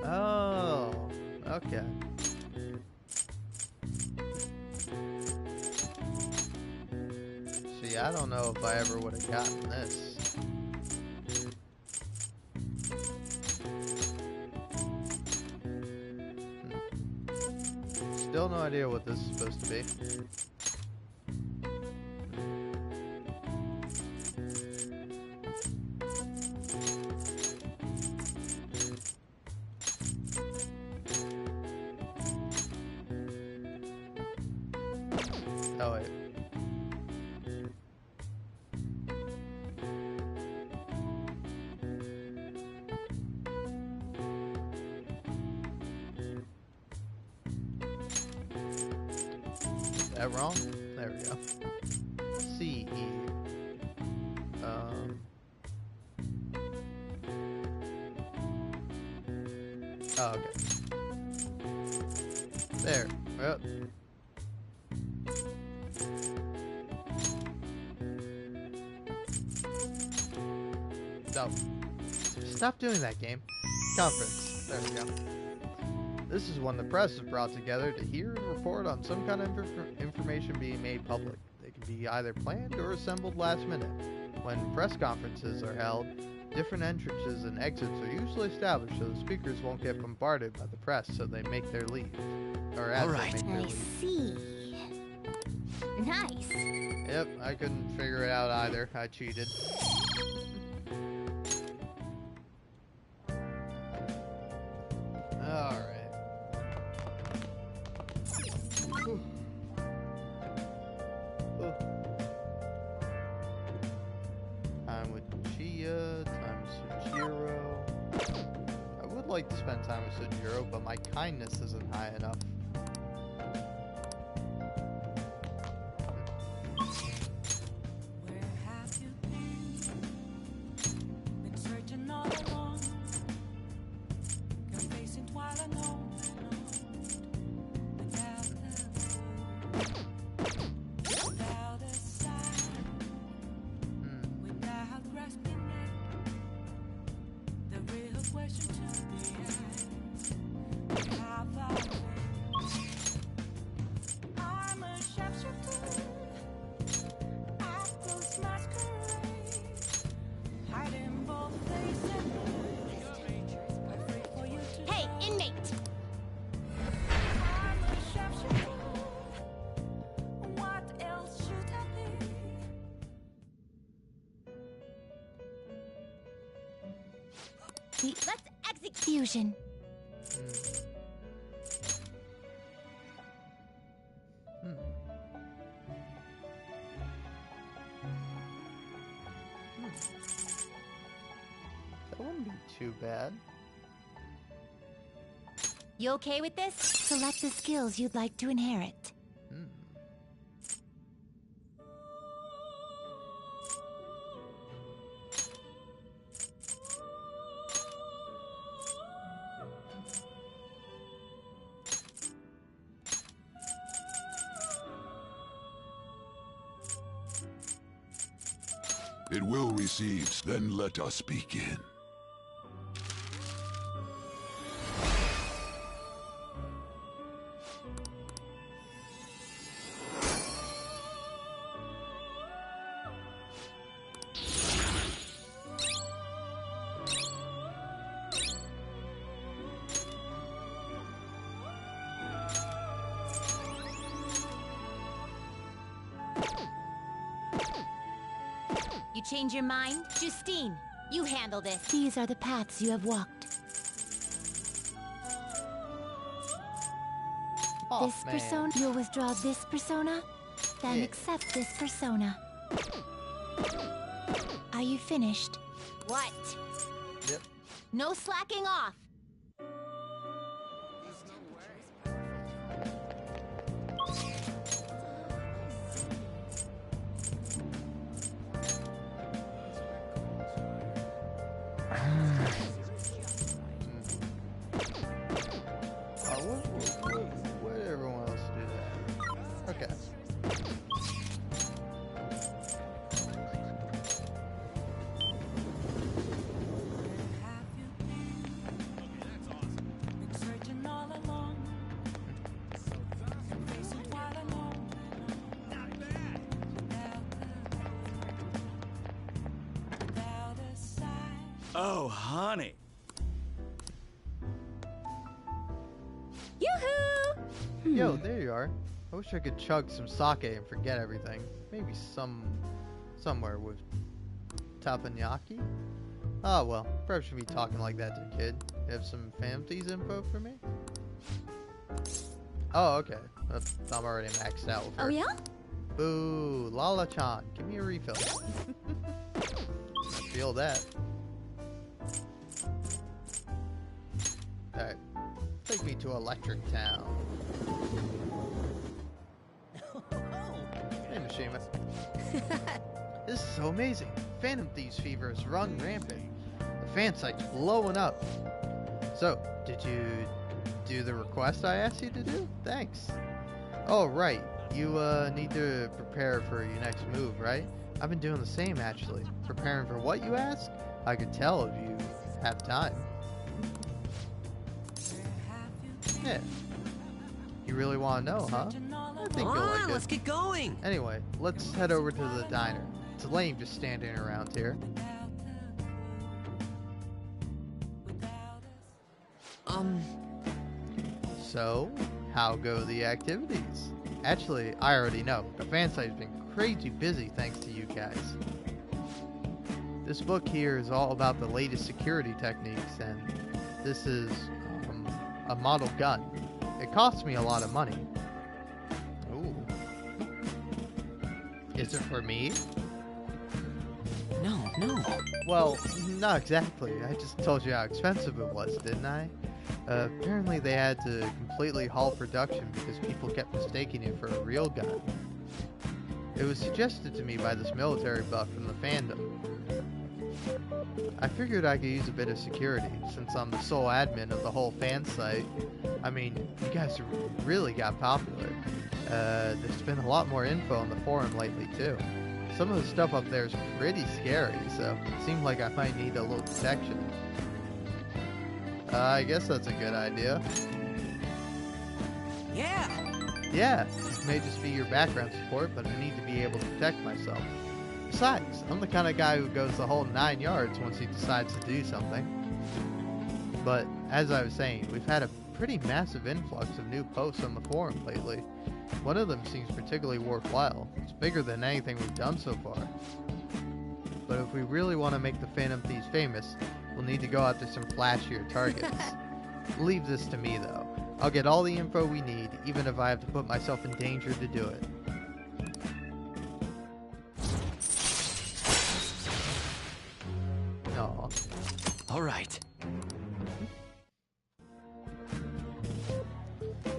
Oh, okay. See, I don't know if I ever would have gotten this. Still no idea what this is supposed to be. Oh, wait. Is that wrong? There we go. C-E. Oh, okay. There. Yep. No. Stop doing that, game. Conference. There we go. This is when the press is brought together to hear and report on some kind of information being made public. They can be either planned or assembled last minute. When press conferences are held, different entrances and exits are usually established so the speakers won't get bombarded by the press so they make their leave. Or as they make their I leave. see. Nice. Yep, I couldn't figure it out either. I cheated. Alright. Time with Chia, time with Sojiro. I would like to spend time with Sojiro, but my kindness isn't high enough. Hey, inmate! Let's execution. That wouldn't be too bad. You okay with this? Select the skills you'd like to inherit. It will receive, then let us begin. You change your mind? Justine, you handle this. These are the paths you have walked. Oh, This persona, you'll withdraw this persona, then Yeah. accept this persona. Are you finished? What? Yep. No slacking off. What everyone else do that? Okay. Oh, honey. Yoo-hoo! Yo, there you are. I wish I could chug some sake and forget everything. Maybe somewhere with teppanyaki? Oh well, perhaps shouldn't be talking like that to a kid. You have some Phantom info for me? Oh, okay. I'm already maxed out with her. Oh yeah? Boo, Lala-chan, give me a refill. Feel that. Alright, take me to Electric Town. Hey, Mishima. This is so amazing. Phantom Thieves fever has run rampant. The fan site's blowing up. So, did you do the request I asked you to do? Thanks. Oh, right. You need to prepare for your next move, right? I've been doing the same, actually. Preparing for what, you ask? I could tell if you have time. Yeah. You really want to know, huh? I think you'll like it. Let's get going. Anyway, let's head over to the diner. It's lame just standing around here. So, how go the activities? Actually, I already know. The fan site's been crazy busy thanks to you guys. This book here is all about the latest security techniques, and this is a model gun. It costs me a lot of money. Ooh. Is it for me? No. Well, not exactly. I just told you how expensive it was, didn't I? Apparently they had to completely halt production because people kept mistaking it for a real gun. It was suggested to me by this military buff from the fandom. I figured I could use a bit of security, since I'm the sole admin of the whole fan site. I mean, you guys really got popular. There's been a lot more info on the forum lately too. Some of the stuff up there is pretty scary, so it seemed like I might need a little protection. I guess that's a good idea. Yeah, it may just be your background support, but I need to be able to protect myself. Besides, I'm the kind of guy who goes the whole 9 yards once he decides to do something. But, as I was saying, we've had a pretty massive influx of new posts on the forum lately. One of them seems particularly worthwhile. It's bigger than anything we've done so far. But if we really want to make the Phantom Thieves famous, we'll need to go after some flashier targets. Leave this to me, though. I'll get all the info we need, even if I have to put myself in danger to do it. Aw. All right.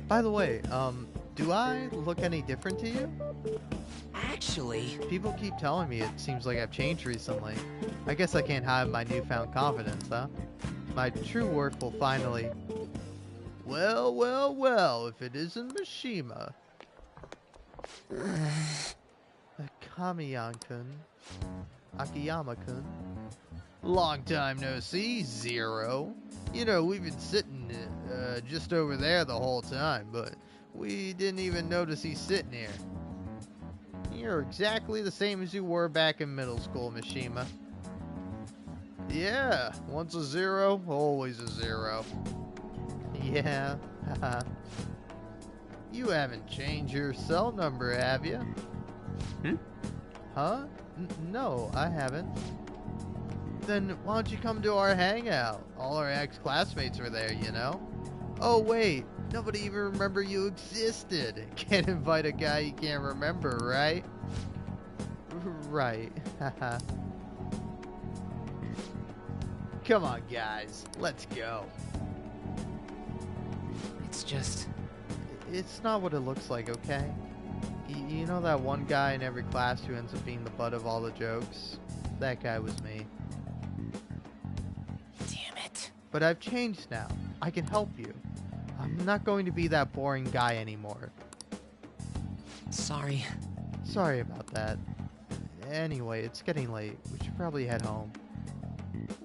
By the way, do I look any different to you? Actually... People keep telling me it seems like I've changed recently. I guess I can't hide my newfound confidence, huh? My true worth will finally... Well, if it isn't Mishima. Kamiyan-kun. Akiyama-kun. Long time no see, Zero. You know, we've been sitting just over there the whole time, but we didn't even notice he's sitting here. You're exactly the same as you were back in middle school, Mishima. Yeah, once a zero, always a zero. Yeah, haha. You haven't changed your cell number, have you? Huh? No, I haven't. Then why don't you come to our hangout? All our ex-classmates are there, you know? Oh wait, nobody even remember you existed. Can't invite a guy you can't remember, right? Right, haha. Come on, guys, let's go. It's just... It's not what it looks like, okay? You know that one guy in every class who ends up being the butt of all the jokes? That guy was me. Damn it. But I've changed now. I can help you. I'm not going to be that boring guy anymore. Sorry. Sorry about that. Anyway, it's getting late. We should probably head home.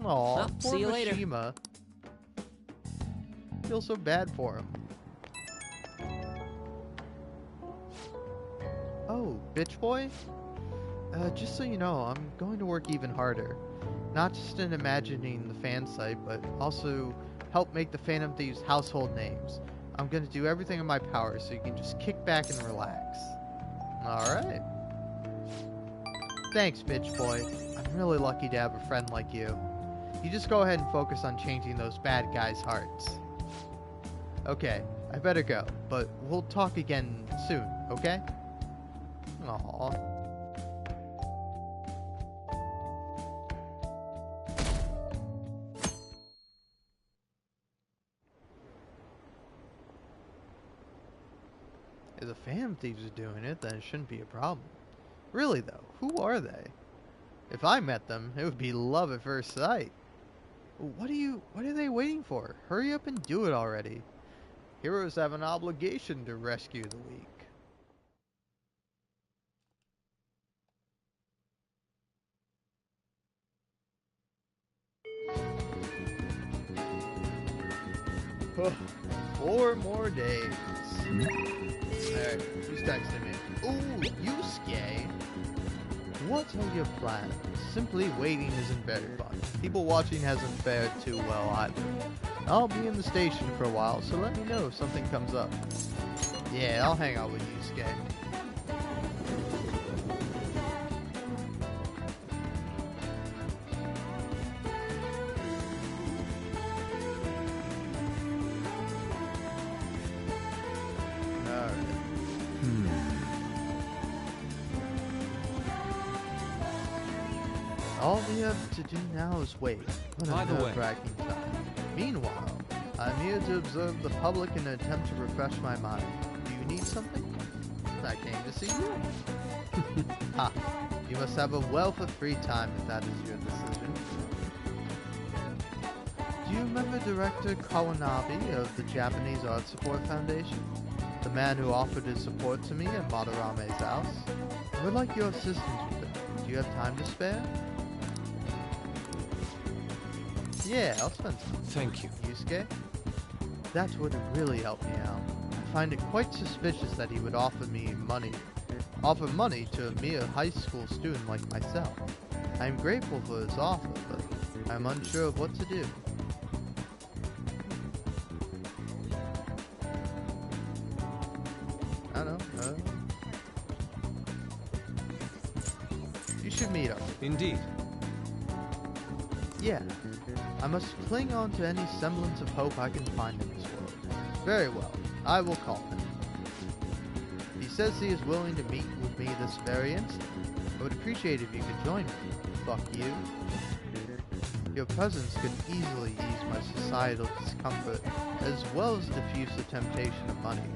Aw, Well, poor see you later. Mishima. Feel so bad for him. Oh, bitch boy? Just so you know, I'm going to work even harder. Not just in imagining the fan site, but also help make the Phantom Thieves household names. I'm going to do everything in my power so you can just kick back and relax. Alright. Thanks, bitch boy. I'm really lucky to have a friend like you. You just go ahead and focus on changing those bad guys' hearts. Okay, I better go, but we'll talk again soon, okay? Aww. If the Phantom Thieves are doing it, then it shouldn't be a problem. Really though, who are they? If I met them, it would be love at first sight. What are they waiting for? Hurry up and do it already. Heroes have an obligation to rescue the weak. 4 more days. Alright, who's texting me? Ooh, Yusuke! What are your plans? Simply waiting isn't very fun. People watching hasn't fared too well either. I'll be in the station for a while, so let me know if something comes up. Yeah, I'll hang out with Yusuke. All we have to do now is wait. By the way, nerve-wracking time. Meanwhile, I'm here to observe the public in an attempt to refresh my mind. Do you need something? I came to see you. Ha! You must have a wealth of free time if that is your decision. Do you remember Director Kawanabe of the Japanese Art Support Foundation? The man who offered his support to me at Madarame's house? I would like your assistance with it. Do you have time to spare? Yeah, I'll spend some. Thank you. Yusuke? That would really help me out. I find it quite suspicious that he would offer money to a mere high school student like myself. I am grateful for his offer, but I'm unsure of what to do. I don't know. You should meet up. Indeed. Yeah. I must cling on to any semblance of hope I can find in this world. Very well. I will call him. He says he is willing to meet with me this very instant. I would appreciate if you could join me. Fuck you. Your presence could easily ease my societal discomfort, as well as diffuse the temptation of money.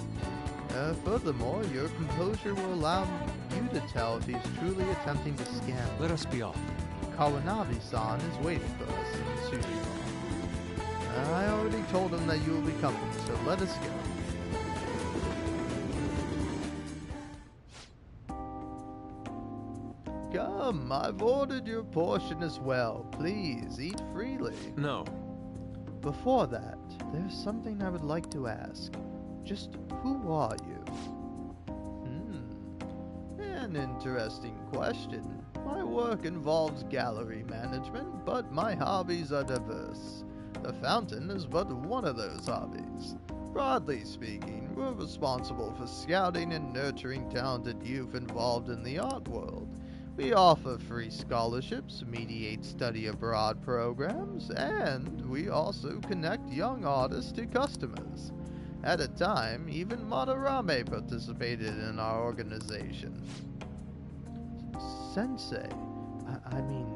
Furthermore, your composure will allow you to tell if he's truly attempting to scam. Let us be off. Kawanabe-san is waiting for us in the sushi bar. I already told him that you will be coming, so let us go. Come, I've ordered your portion as well. Please, eat freely. No. Before that, there's something I would like to ask. Just who are you? An interesting question. My work involves gallery management, but my hobbies are diverse. The fountain is but one of those hobbies. Broadly speaking, we're responsible for scouting and nurturing talented youth involved in the art world. We offer free scholarships, mediate study abroad programs, and we also connect young artists to customers. At a time, even Madarame participated in our organization. Sensei? I mean,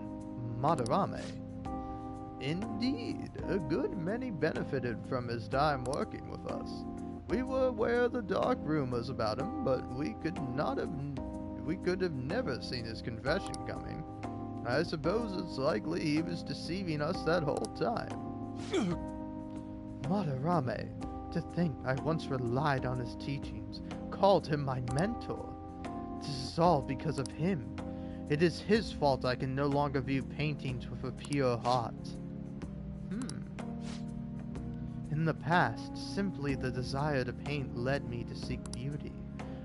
Madarame. Indeed, a good many benefited from his time working with us. We were aware of the dark rumors about him, but we could have never seen his confession coming. I suppose it's likely he was deceiving us that whole time. Madarame, to think I once relied on his teachings, called him my mentor. This is all because of him. It is his fault I can no longer view paintings with a pure heart. In the past, simply the desire to paint led me to seek beauty.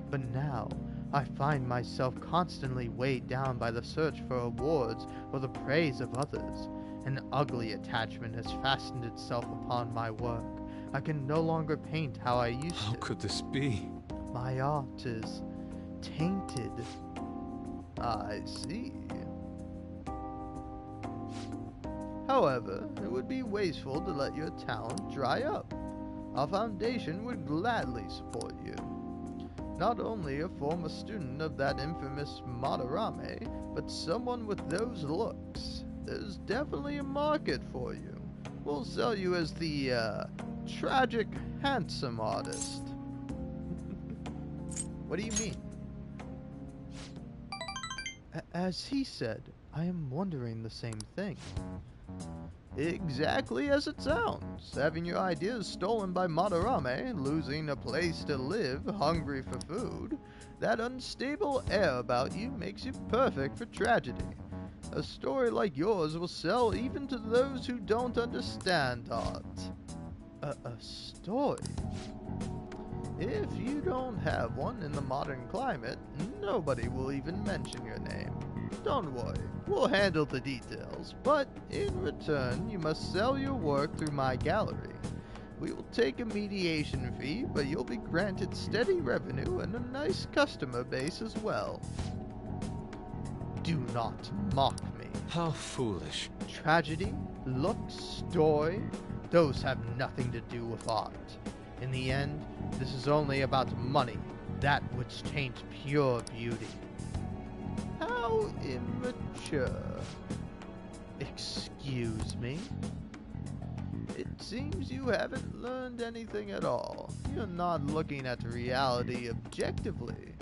But now, I find myself constantly weighed down by the search for awards or the praise of others. An ugly attachment has fastened itself upon my work. I can no longer paint how I used to. How could this be? My art is tainted. I see. However, it would be wasteful to let your talent dry up. Our foundation would gladly support you. Not only a former student of that infamous Madarame, but someone with those looks. There's definitely a market for you. We'll sell you as the, tragic handsome artist. What do you mean? As he said, I am wondering the same thing. Exactly as it sounds. Having your ideas stolen by Madarame, losing a place to live, hungry for food, that unstable air about you makes you perfect for tragedy. A story like yours will sell even to those who don't understand art. A story? If you don't have one in the modern climate, nobody will even mention your name. Don't worry, we'll handle the details, but in return, you must sell your work through my gallery. We will take a mediation fee, but you'll be granted steady revenue and a nice customer base as well. Do not mock me. How foolish. Tragedy, look, story, those have nothing to do with art. In the end, this is only about money, that which taints pure beauty. How immature. Excuse me? It seems you haven't learned anything at all. You're not looking at reality objectively.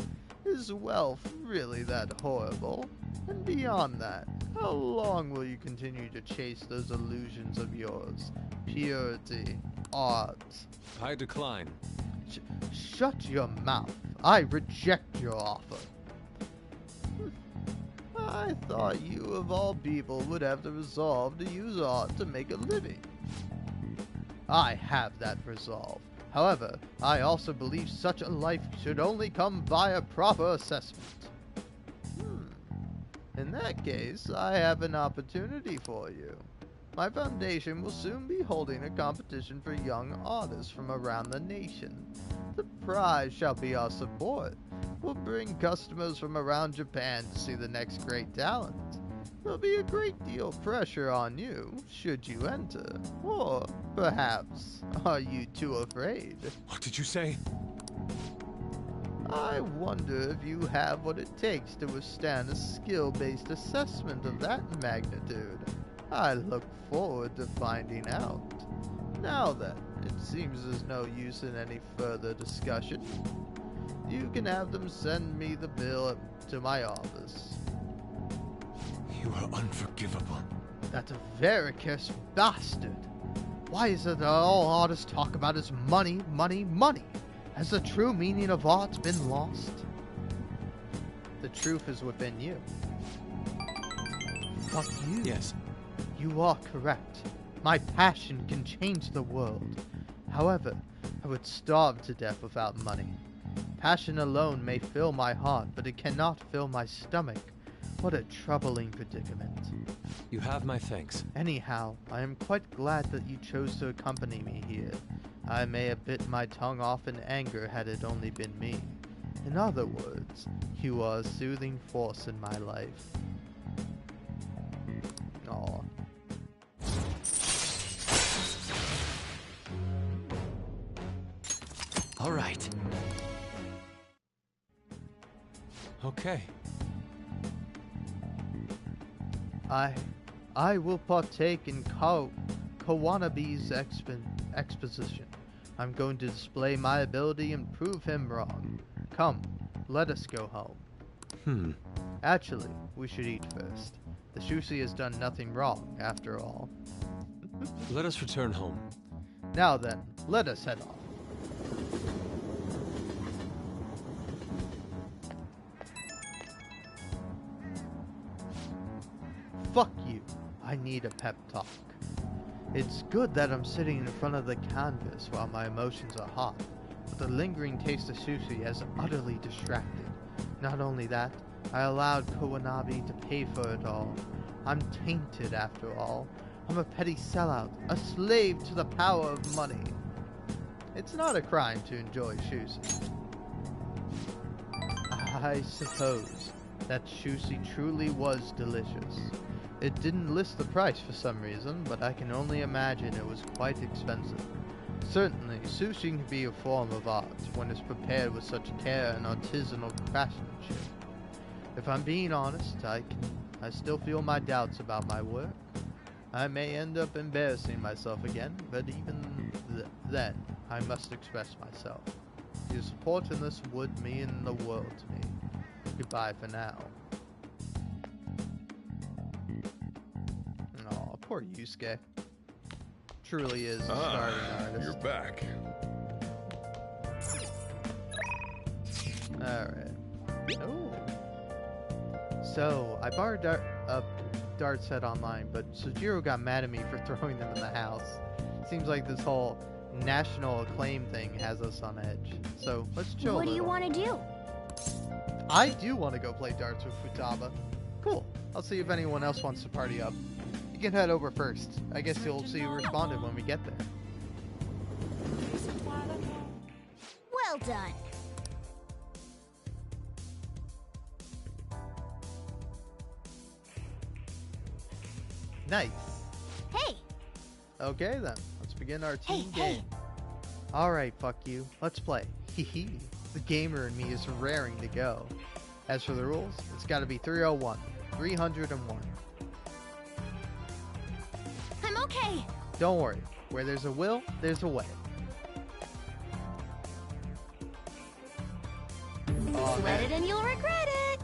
Is wealth really that horrible? And beyond that, how long will you continue to chase those illusions of yours? Purity, art. I decline. Shut your mouth. I reject your offer. I thought you of all people would have the resolve to use art to make a living. I have that resolve. However, I also believe such a life should only come via proper assessment. In that case, I have an opportunity for you. My foundation will soon be holding a competition for young artists from around the nation. The prize shall be our support. We'll bring customers from around Japan to see the next great talent. There'll be a great deal of pressure on you, should you enter. Or, perhaps, are you too afraid? What did you say? I wonder if you have what it takes to withstand a skill-based assessment of that magnitude. I look forward to finding out. Now then, it seems there's no use in any further discussion. You can have them send me the bill to my office. You are unforgivable. That avaricious bastard! Why is it that all artists talk about is money, money, money? Has the true meaning of art been lost? The truth is within you. Fuck you. Yes. You are correct. My passion can change the world. However, I would starve to death without money. Passion alone may fill my heart, but it cannot fill my stomach. What a troubling predicament. You have my thanks. Anyhow, I am quite glad that you chose to accompany me here. I may have bit my tongue off in anger had it only been me. In other words, you are a soothing force in my life. Aww. All right. Okay. I will partake in Kawanabe's exposition. I'm going to display my ability and prove him wrong. Come, let us go home. Actually, we should eat first. The Shushi has done nothing wrong, after all. Let us return home. Now then, let us head off. Fuck you. I need a pep talk. It's good that I'm sitting in front of the canvas while my emotions are hot, but the lingering taste of sushi has utterly distracted. Not only that, I allowed Kawanabe to pay for it all. I'm tainted after all. I'm a petty sellout, a slave to the power of money. It's not a crime to enjoy sushi. I suppose that sushi truly was delicious. It didn't list the price for some reason, but I can only imagine it was quite expensive. Certainly, sushi can be a form of art when it's prepared with such care and artisanal craftsmanship. If I'm being honest, I still feel my doubts about my work. I may end up embarrassing myself again, but even then, I must express myself. Your support in this would mean the world to me. Goodbye for now. Aw, poor Yusuke. Truly is a starving artist. You're back. Alright. Oh. So, I borrowed a dart set online, but Sojiro got mad at me for throwing them in the house. Seems like this whole national acclaim thing has us on edge. So let's chill. What do you want to do? I do want to go play darts with Futaba. Cool. I'll see if anyone else wants to party up. You can head over first. I guess you'll see who responded when we get there. Well done. Nice. Hey. Okay then, let's begin our team Hey. game. Alright, fuck you. Let's play. Hehe. The gamer in me is raring to go. As for the rules, it's gotta be 301. 301. I'm okay. Don't worry. Where there's a will, there's a way. Oh, Sweat man. it and you'll regret it.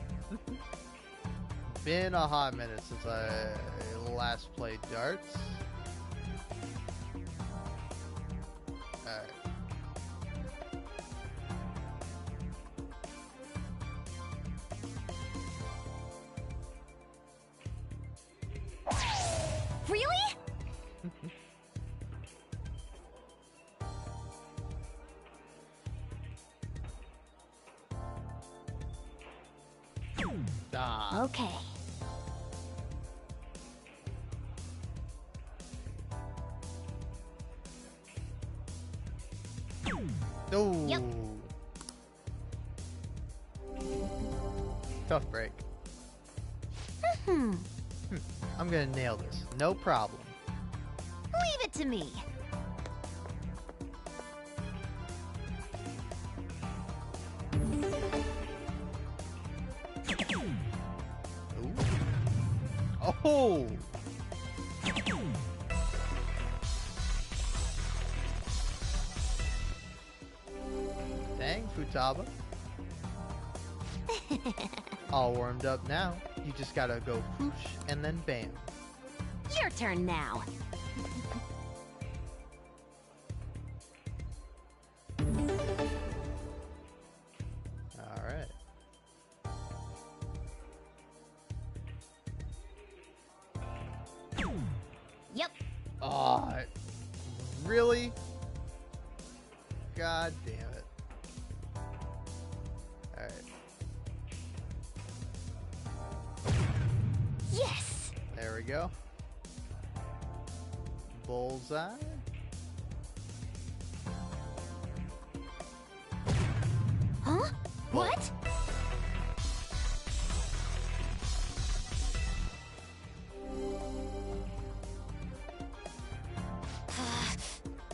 Been a hot minute since I last played darts. Alright. Really? Ah. Okay. Oh. Yep. Tough break. I'm gonna nail this. No problem. Leave it to me. Oh! Dang, Futaba. All warmed up now. You just gotta go whoosh and then bam. Your turn now. Alright. Yep. Oh, really? God damn it. Alright. Yes. There we go. Bullseye. Huh? What?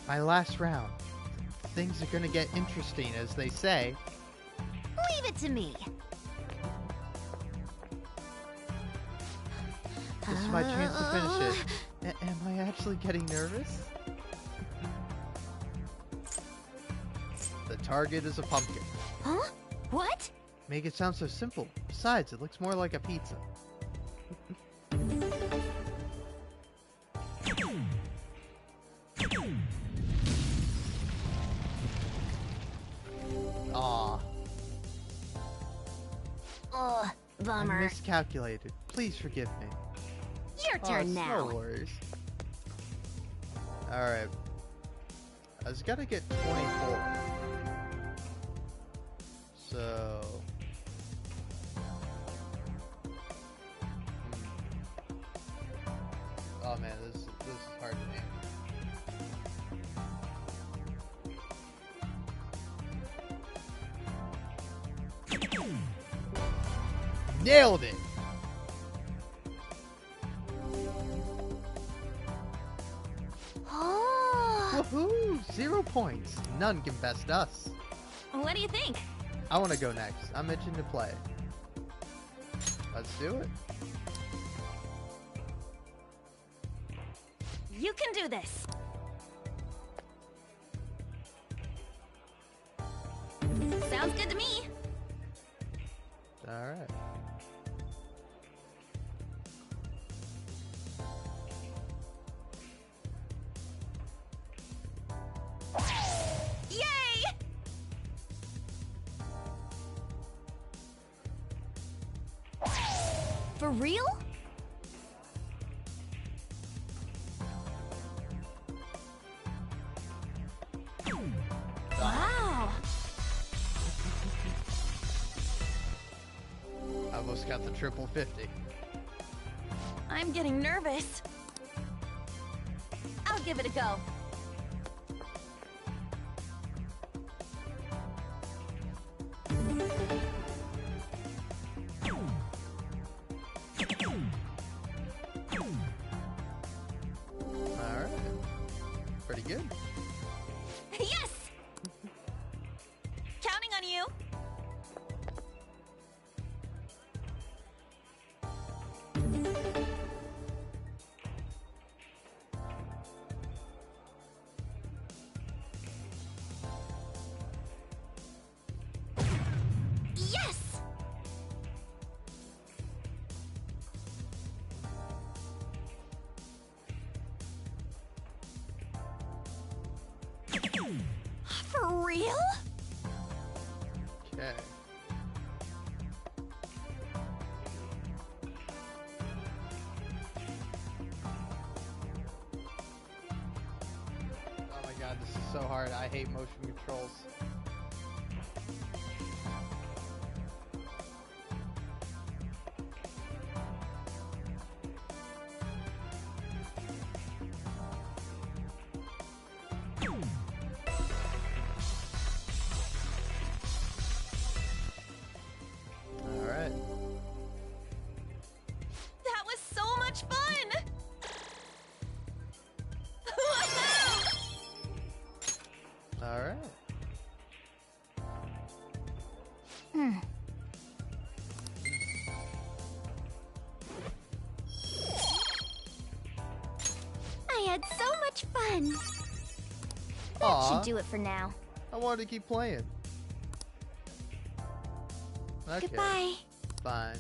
My last round. Things are gonna get interesting, as they say. Leave it to me. This is my chance to finish it. Am I actually getting nervous? The target is a pumpkin. Huh? What? Make it sound so simple. Besides, it looks more like a pizza. Aw, Ugh, I bummer. miscalculated. Please forgive me. Your turn it's now. No worries. Alright. I just gotta get 24. So... Oh man, this is hard to name. Nailed it! Oh. Woohoo! 0 points. None can best us. What do you think? I want to go next. I'm itching to play. Let's do it. You can do this. Sounds good to me. Alright. Yay! For real? almost got the triple 50. I'm getting nervous. I'll give it a go. Alright. Pretty good. Yes! Counting on you. Yes! For real? Okay. Oh my god, this is so hard. I hate motion controls. Alright. That was so much fun! Alright. I had so much fun. That Aw. should do it for now. I wanted to keep playing. Okay. Goodbye. Fine.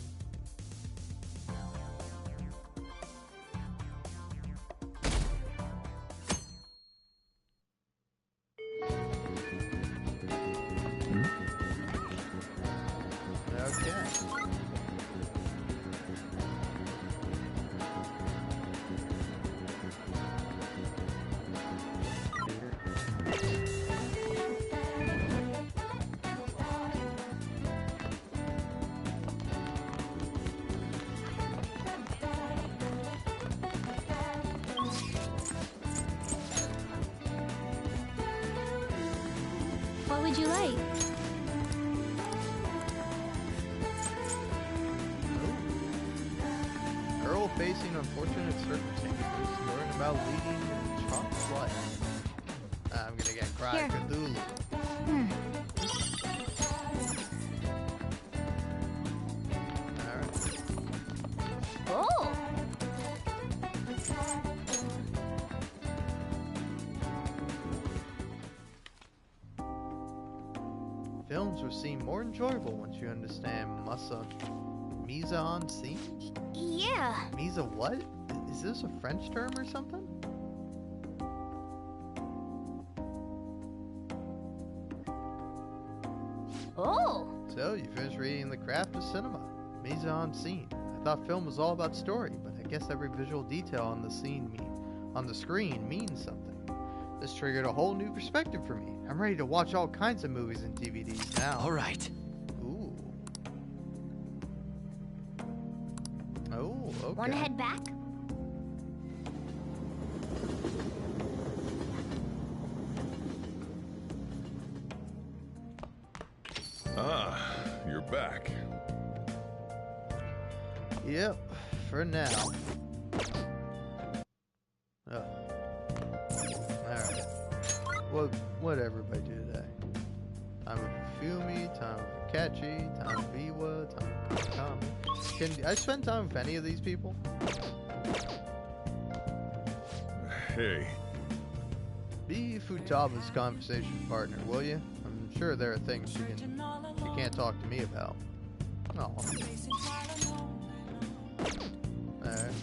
Okay. What would you like? Girl facing unfortunate circumstances, learn about leading a chalk life. I'm gonna get Cry Here. Cthulhu. Alright. Oh! Films will seem more enjoyable once you understand mise en scene? Yeah. Mise what? Is this a French term or something? Oh! So, you finished reading The Craft of Cinema, mise en scene. I thought film was all about story, but I guess every visual detail on the screen means something. This triggered a whole new perspective for me. I'm ready to watch all kinds of movies and DVDs now. All right. Ooh. Oh, okay. Wanna head back? Ah, you're back. Yep, for now. Oh. Alright. What'd everybody do today? Time of Fumi, time of Catchy, time of Iwa, time of Kami. Can I spend time with any of these people? Hey. Be Futaba's conversation partner, will you? I'm sure there are things you can't talk to me about. Oh. Alright.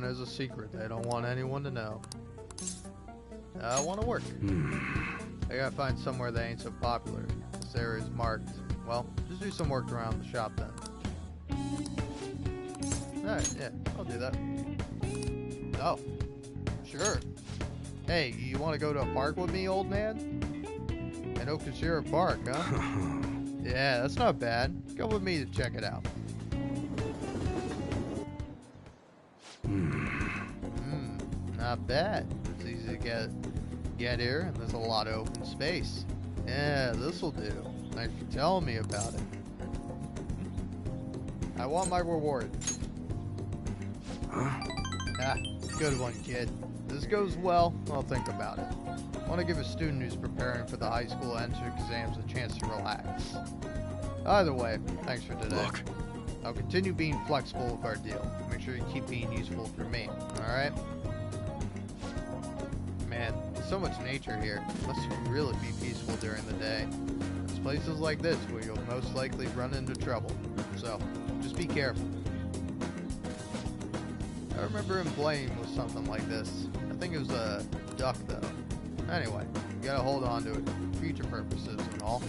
one is a secret. They don't want anyone to know. I want to work. I gotta find somewhere that ain't so popular. This area is marked. Well, just do some work around the shop then. Alright, yeah, I'll do that. Oh, sure. Hey, you want to go to a park with me, old man? An Okashira Park, huh? Yeah, that's not bad. Go with me to check it out. Not bad. It's easy to get here, and there's a lot of open space. Yeah, this'll do. Thanks for telling me about it. I want my reward. Ah, good one, kid. If this goes well, I'll think about it. I want to give a student who's preparing for the high school entrance exams a chance to relax. Either way, thanks for today. Look. I'll continue being flexible with our deal. Make sure you keep being useful for me, alright? Man, there's so much nature here. It must really be peaceful during the day. It's places like this where you'll most likely run into trouble. So, just be careful. I remember him playing with something like this. I think it was a duck, though. Anyway, you gotta hold on to it for future purposes and all.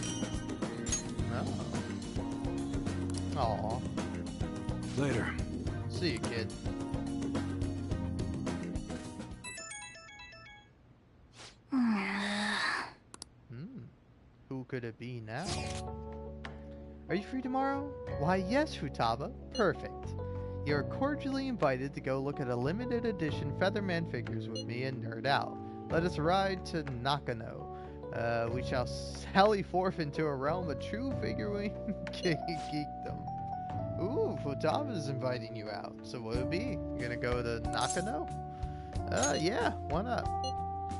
Oh. Aw. Later. See you, kid. Who could it be now? Are you free tomorrow? Why, yes, Futaba. Perfect. You're cordially invited to go look at a limited edition Featherman figures with me and nerd out. Let us ride to Nakano. We shall sally forth into a realm of true figurine geekdom. Ooh, Futaba's inviting you out. So what would it be? You gonna go to Nakano? Yeah, why not?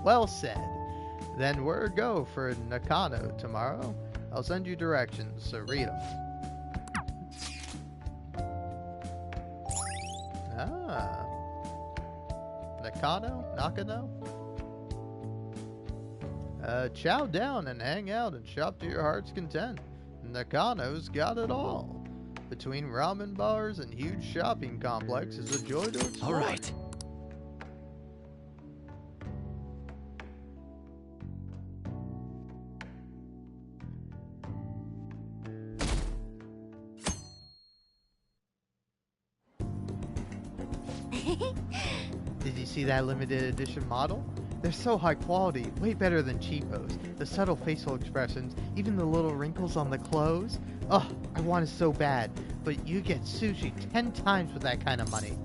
Well said. Then we're go for Nakano tomorrow. I'll send you directions, so read them. Ah. Nakano? Chow down and hang out and shop to your heart's content. Nakano's got it all. Between ramen bars and huge shopping complex is a joy to explore. All right. Did you see that limited edition model? They're so high quality, way better than cheapos. The subtle facial expressions, even the little wrinkles on the clothes. Oh, I want it so bad, but you get sushi 10 times with that kind of money.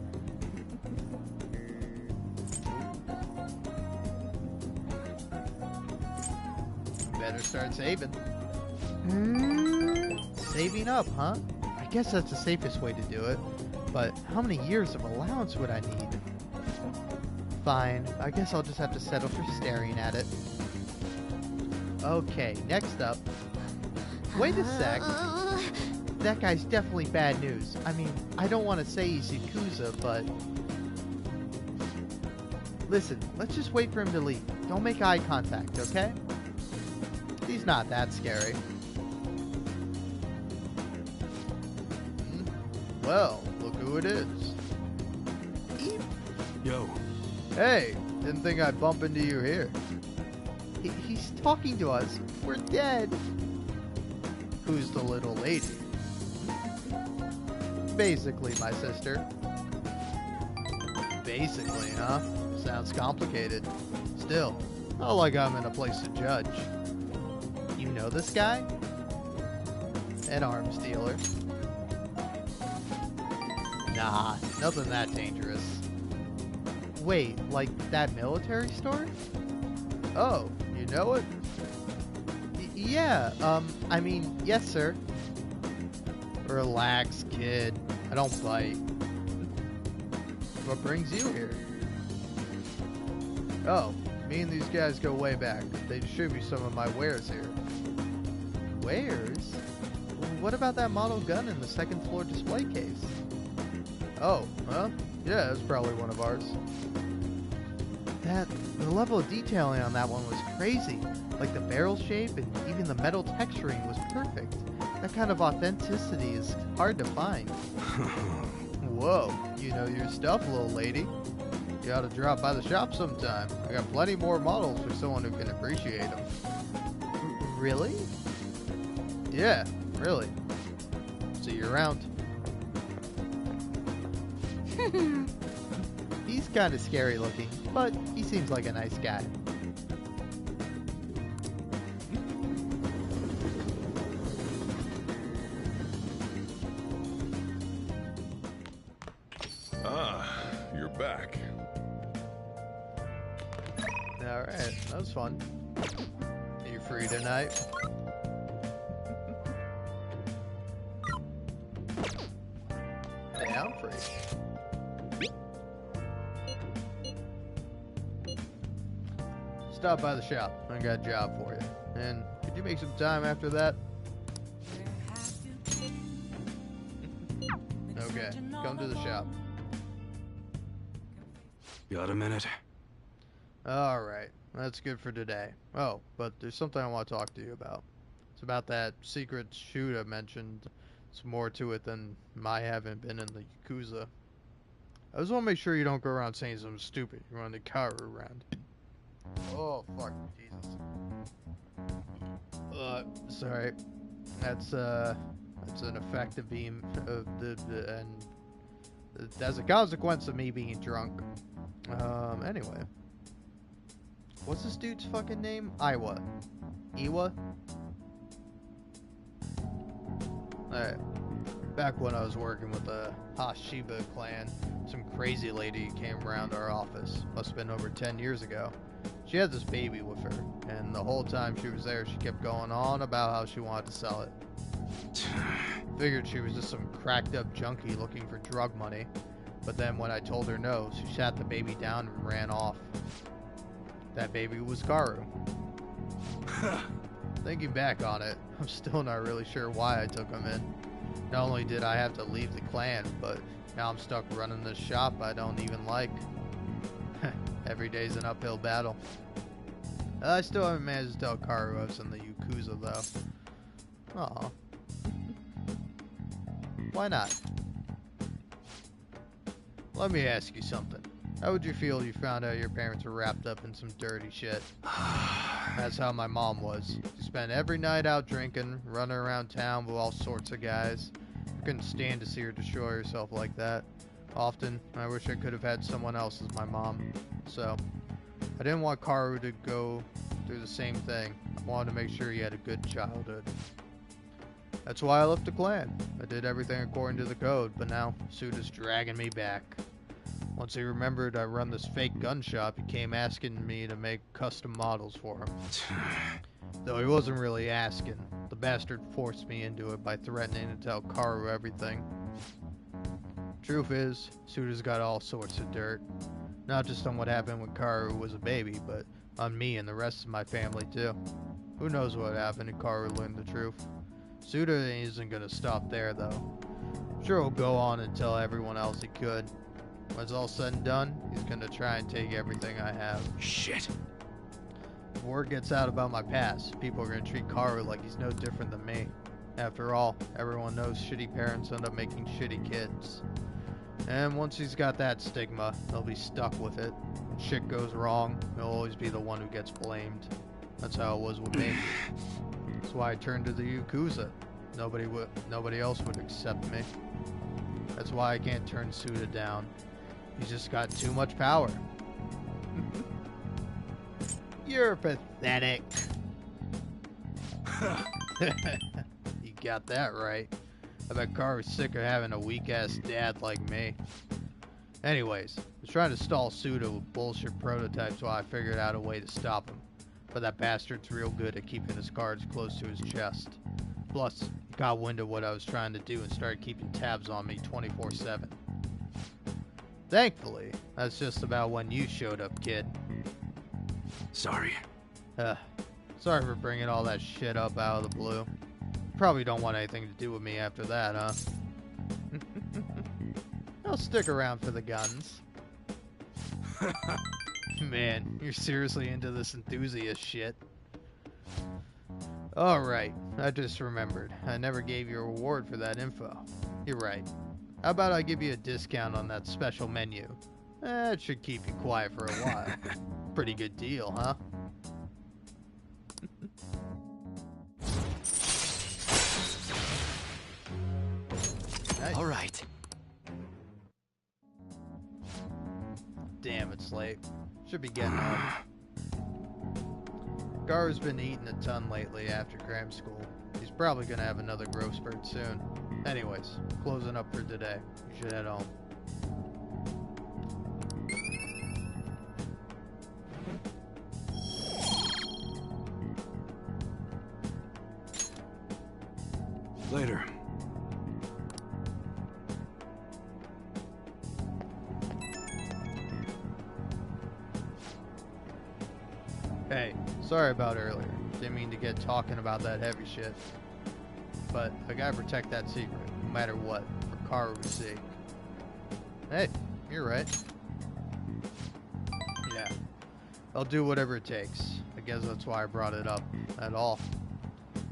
Better start saving. Saving up, huh? I guess that's the safest way to do it. But how many years of allowance would I need? Fine, I guess I'll just have to settle for staring at it. Okay, next up. Wait a sec. That guy's definitely bad news. I mean, I don't want to say he's Yakuza, but... Listen, let's just wait for him to leave. Don't make eye contact, okay? He's not that scary. Well, look who it is. Yo. Hey, didn't think I'd bump into you here. He's talking to us. We're dead. Who's the little lady? Basically, my sister. Basically, huh? Sounds complicated. Still, not like I'm in a place to judge. You know this guy? An arms dealer. Nah, nothing that dangerous. Wait, like that military store? Oh, you know it? Yeah, I mean, yes, sir. Relax, kid. I don't bite. What brings you here? Oh, me and these guys go way back. They distribute some of my wares here. Wares? What about that model gun in the second floor display case? Oh, well, yeah, it's probably one of ours. The level of detailing on that one was crazy. Like the barrel shape and even the metal texturing was perfect. That kind of authenticity is hard to find. Whoa, you know your stuff, little lady. You ought to drop by the shop sometime. I got plenty more models for someone who can appreciate them. Really? Yeah, really. See you around. He's kind of scary looking, but he seems like a nice guy. You're back. Alright, that was fun. Are you free tonight? Yeah, I'm free. Stop by the shop. I got a job for you. And could you make some time after that? Okay, come to the shop. Got a minute? Alright, that's good for today. Oh, but there's something I want to talk to you about. It's about that secret shoot I mentioned. It's more to it than my having been in the Yakuza. I just want to make sure you don't go around saying something stupid. You run the car around. Oh, fuck. Jesus. Sorry. That's an effective beam of and as a consequence of me being drunk. Anyway. What's this dude's fucking name? Iwa. Iwa? Alright. Back when I was working with the Hashiba clan, some crazy lady came around our office. Must have been over 10 years ago. She had this baby with her, and the whole time she was there, she kept going on about how she wanted to sell it. Figured she was just some cracked up junkie looking for drug money, but then when I told her no, she sat the baby down and ran off. That baby was Karu. Thinking back on it, I'm still not really sure why I took him in. Not only did I have to leave the clan, but now I'm stuck running this shop I don't even like. Every day's an uphill battle. I still haven't managed to tell Karu I was in the Yakuza though. Aw. Why not? Let me ask you something. How would you feel if you found out your parents were wrapped up in some dirty shit? That's how my mom was. She spent every night out drinking, running around town with all sorts of guys. I couldn't stand to see her destroy herself like that. Often, I wish I could have had someone else as my mom. So, I didn't want Karu to go through the same thing. I wanted to make sure he had a good childhood. That's why I left the clan. I did everything according to the code, but now Suda's dragging me back. Once he remembered I run this fake gun shop, he came asking me to make custom models for him. Though he wasn't really asking. The bastard forced me into it by threatening to tell Karu everything. Truth is, Suda's got all sorts of dirt. Not just on what happened when Karu was a baby, but on me and the rest of my family too. Who knows what happened if Karu learned the truth. Suda isn't gonna stop there though. Sure, he'll go on and tell everyone else he could. When it's all said and done, he's gonna try and take everything I have. Shit. If word gets out about my past, people are gonna treat Karu like he's no different than me. After all, everyone knows shitty parents end up making shitty kids. And once he's got that stigma, he'll be stuck with it. When shit goes wrong, he'll always be the one who gets blamed. That's how it was with me. That's why I turned to the Yakuza. Nobody else would accept me. That's why I can't turn Suda down. He's just got too much power. You're pathetic. You got that right. I bet Karu's sick of having a weak-ass dad like me. Anyways, I was trying to stall Suda with bullshit prototypes while I figured out a way to stop him. But that bastard's real good at keeping his cards close to his chest. Plus, he got wind of what I was trying to do and started keeping tabs on me 24/7. Thankfully, that's just about when you showed up, kid. Sorry. Sorry for bringing all that shit up out of the blue. Probably don't want anything to do with me after that, huh? I'll stick around for the guns. Man, you're seriously into this enthusiast shit. Alright, I just remembered. I never gave you a reward for that info. You're right. How about I give you a discount on that special menu? It should keep you quiet for a while. Pretty good deal, huh? Nice. All right. Damn, it's late. Should be getting home. Garu's been eating a ton lately after cram school. He's probably gonna have another growth spurt soon. Anyways, closing up for today. You should head home. Later. Hey, sorry about earlier. Didn't mean to get talking about that heavy shit. But I gotta protect that secret, no matter what, for Karu's sake. Hey, you're right. Yeah, I'll do whatever it takes. I guess that's why I brought it up at all.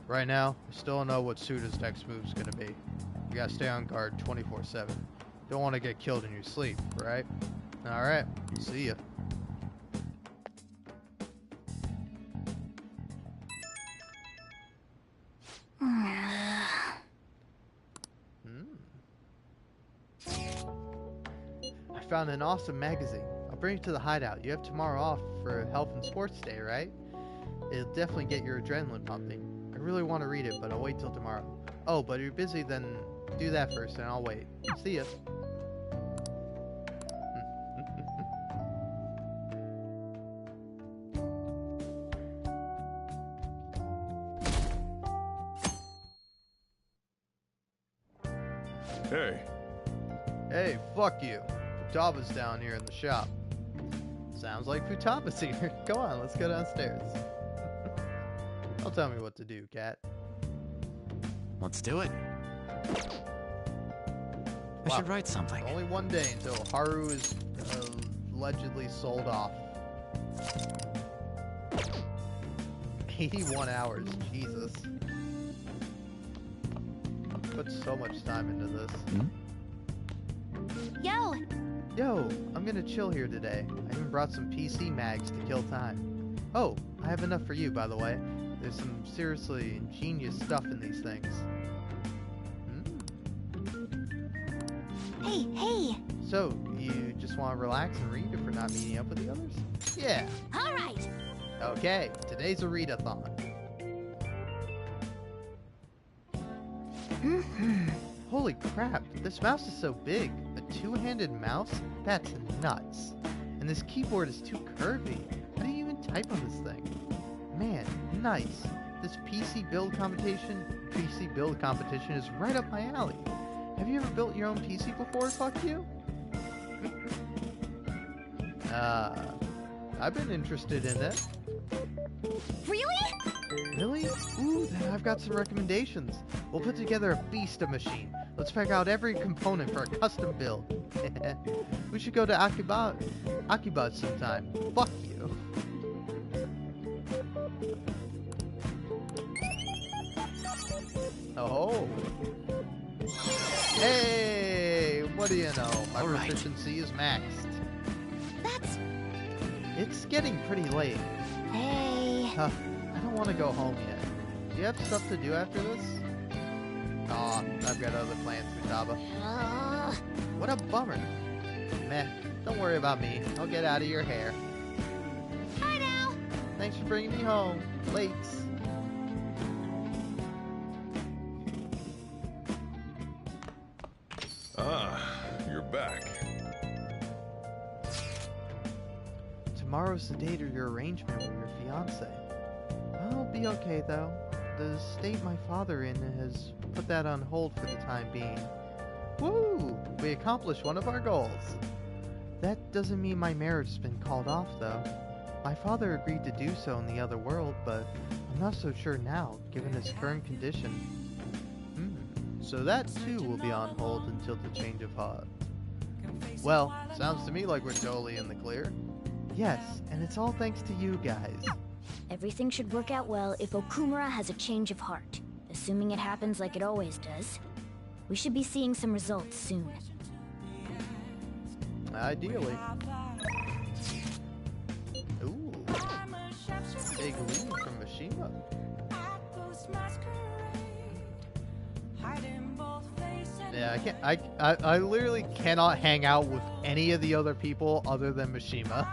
Right now, I still don't know what Suda's next move's gonna be. You gotta stay on guard 24/7. Don't want to get killed in your sleep, right? Alright, see ya. I found an awesome magazine. I'll bring it to the hideout. You have tomorrow off for Health and Sports Day, right? It'll definitely get your adrenaline pumping. I really want to read it, but I'll wait till tomorrow. Oh, but if you're busy, then do that first, and I'll wait. See ya. Hey. Hey, fuck you. Futaba's down here in the shop. Sounds like Futaba's here. Come on, let's go downstairs. Don't tell me what to do, cat. Let's do it. I Wow. should write something. Only one day until Haru is allegedly sold off. 81 hours, Jesus. Put so much time into this. Yo! Yo, I'm gonna chill here today. I even brought some PC mags to kill time. Oh, I have enough for you, by the way. There's some seriously ingenious stuff in these things. Hey, hey! So, you just want to relax and read if we're not meeting up with the others? Yeah. Alright! Okay, today's a readathon. Holy crap, this mouse is so big. A two-handed mouse? That's nuts. And this keyboard is too curvy. How do you even type on this thing? Man, nice. This PC build competition is right up my alley. Have you ever built your own PC before? Fuck you. I've been interested in it. Really? Really? Ooh, then I've got some recommendations. We'll put together a beast of machine. Let's pick out every component for a custom build. We should go to Akiba sometime. Fuck you. Oh. Hey, what do you know? My proficiency is maxed. That's... It's getting pretty late. Hey... I don't want to go home yet. Do you have stuff to do after this? Aw, I've got other plans, Futaba. What a bummer. Meh, don't worry about me. I'll get out of your hair. Bye now! Thanks for bringing me home. Lates. Ah, you're back. Tomorrow's the date of your arrangement with your fiance. I'll be okay though. The state my father in has put that on hold for the time being. Woo! We accomplished one of our goals. That doesn't mean my marriage has been called off though. My father agreed to do so in the other world, but I'm not so sure now, given his current condition. So that too will be on hold until the change of heart. Well, sounds to me like we're totally in the clear. Yes, and it's all thanks to you guys. Everything should work out well if Okumura has a change of heart, assuming it happens like it always does. We should be seeing some results soon. Ideally. Ooh. Big lead from Mishima. Yeah, I literally cannot hang out with any of the other people other than Mishima.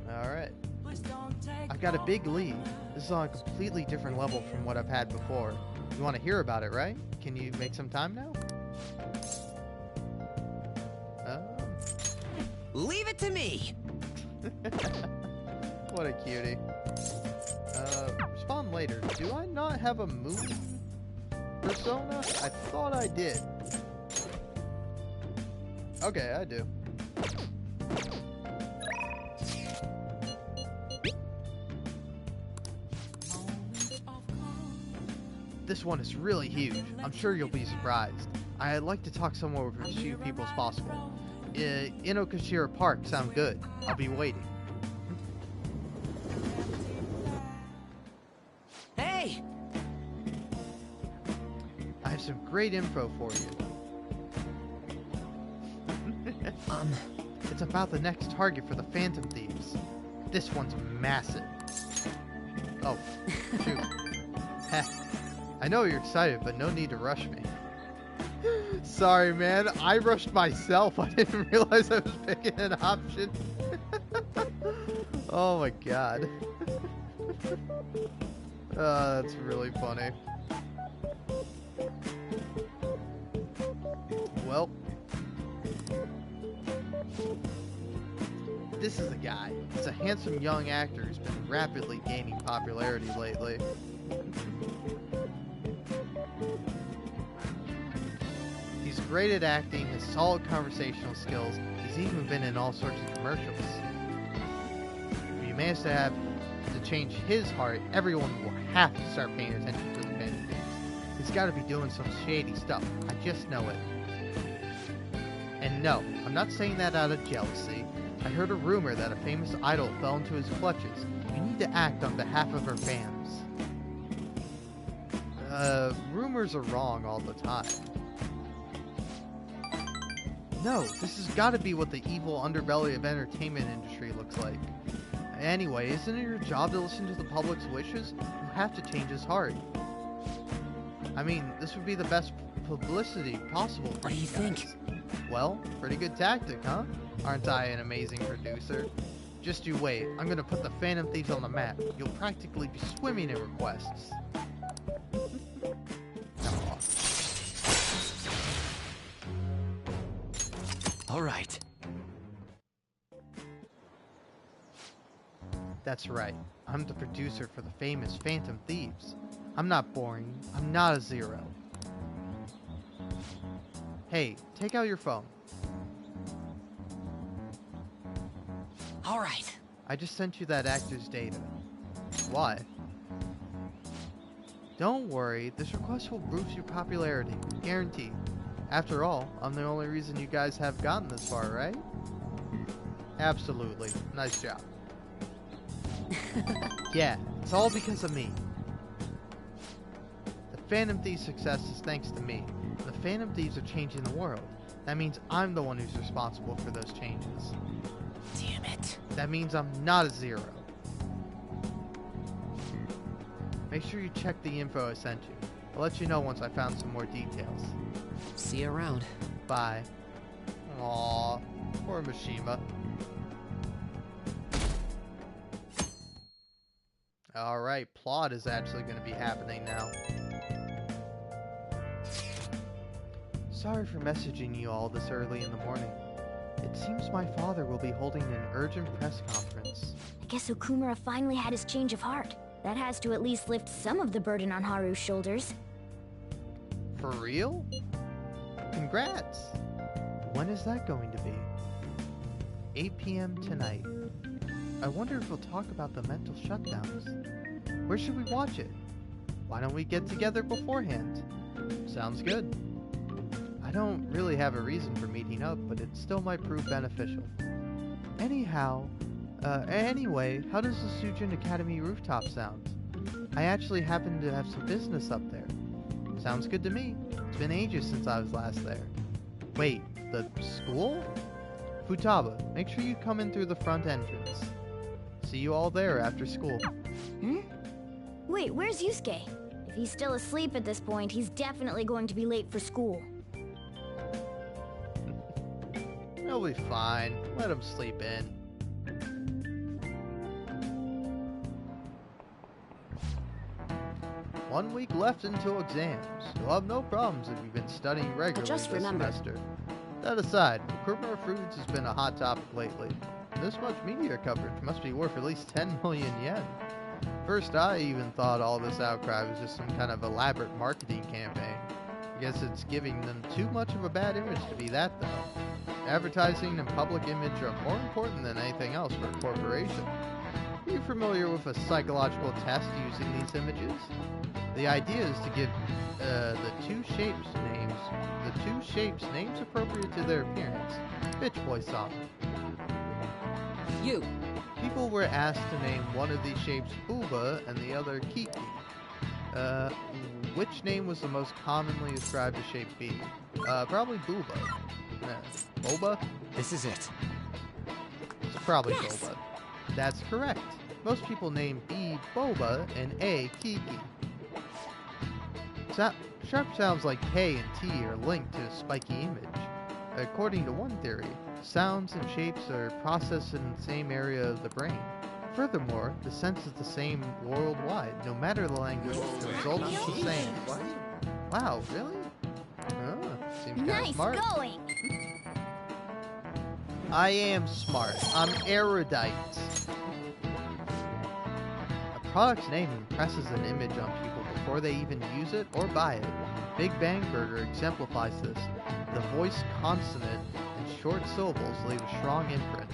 Alright. I've got a big lead. This is on a completely different level from what I've had before. You want to hear about it, right? Can you make some time now? Leave it to me! What a cutie. Respond later. Do I not have a moon persona? I thought I did. Okay, I do. This one is really huge. I'm sure you'll be surprised. I'd like to talk somewhere with as few people as possible. Inokashira Park sound good. I'll be waiting. Hey! I have some great info for you. It's about the next target for the Phantom Thieves. This one's massive. Oh, shoot. Heh. I know you're excited, but no need to rush me. Sorry, man. I rushed myself. I didn't realize I was picking an option. Oh my god. That's really funny. Well, this is a guy. He's a handsome young actor who's been rapidly gaining popularity lately. He's great at acting, has solid conversational skills, he's even been in all sorts of commercials. If you manage to change his heart, everyone will have to start paying attention to the Phantom Thieves. He's got to be doing some shady stuff, I just know it. And no, I'm not saying that out of jealousy. I heard a rumor that a famous idol fell into his clutches. You need to act on behalf of her fans. Rumors are wrong all the time. No, this has got to be what the evil underbelly of entertainment industry looks like. Anyway, isn't it your job to listen to the public's wishes? You have to change his heart. I mean, this would be the best publicity possible for you guys. What do you think? Well, pretty good tactic, huh? Aren't I an amazing producer? Just you wait. I'm gonna put the Phantom Thieves on the map. You'll practically be swimming in requests. All right. That's right. I'm the producer for the famous Phantom Thieves. I'm not boring. I'm not a zero. Hey, take out your phone. All right. I just sent you that actor's data. Why? Don't worry, this request will boost your popularity. Guaranteed. After all, I'm the only reason you guys have gotten this far, right? Absolutely. Nice job. Yeah, it's all because of me. The Phantom Thieves' success is thanks to me. The Phantom Thieves are changing the world. That means I'm the one who's responsible for those changes. Damn it. That means I'm not a zero. Make sure you check the info I sent you. I'll let you know once I found some more details. See you around. Bye. Aww, poor Mishima. Alright, plot is actually going to be happening now. Sorry for messaging you all this early in the morning. It seems my father will be holding an urgent press conference. I guess Okumura finally had his change of heart. That has to at least lift some of the burden on Haru's shoulders. For real? Congrats! When is that going to be? 8 p.m. tonight. I wonder if we'll talk about the mental shutdowns. Where should we watch it? Why don't we get together beforehand? Sounds good. I don't really have a reason for meeting up, but it still might prove beneficial. Anyway, how does the Sujin Academy rooftop sound? I actually happen to have some business up there. Sounds good to me. It's been ages since I was last there. Wait, the school? Futaba, make sure you come in through the front entrance. See you all there after school. Wait, where's Yusuke? If he's still asleep at this point, he's definitely going to be late for school. He'll be fine. Let him sleep in. One week left until exams. You'll have no problems if you've been studying regularly just this remembered. semester. That aside, Kuruma Foods has been a hot topic lately. This much media coverage must be worth at least 10 million yen. First, I even thought all this outcry was just some kind of elaborate marketing campaign. I guess it's giving them too much of a bad image to be that, though. Advertising and public image are more important than anything else for a corporation. Are you familiar with a psychological test using these images? The idea is to give the two shapes names appropriate to their appearance. Bitch Boy song. You. People were asked to name one of these shapes Booba and the other Kiki. Which name was the most commonly ascribed to shape B? Probably Booba. Boba? This is it. It's probably Boba. That's correct. Most people name B Boba and A Kiki. Sharp sounds like K and T are linked to a spiky image. According to one theory, sounds and shapes are processed in the same area of the brain. Furthermore, the sense is the same worldwide, no matter the language. The result is the same. Wow, really? Seems kind of smart. Nice going! I am smart. I'm erudite. A product's name impresses an image on people before they even use it or buy it. Big Bang Burger exemplifies this. The voice consonant and short syllables leave a strong imprint.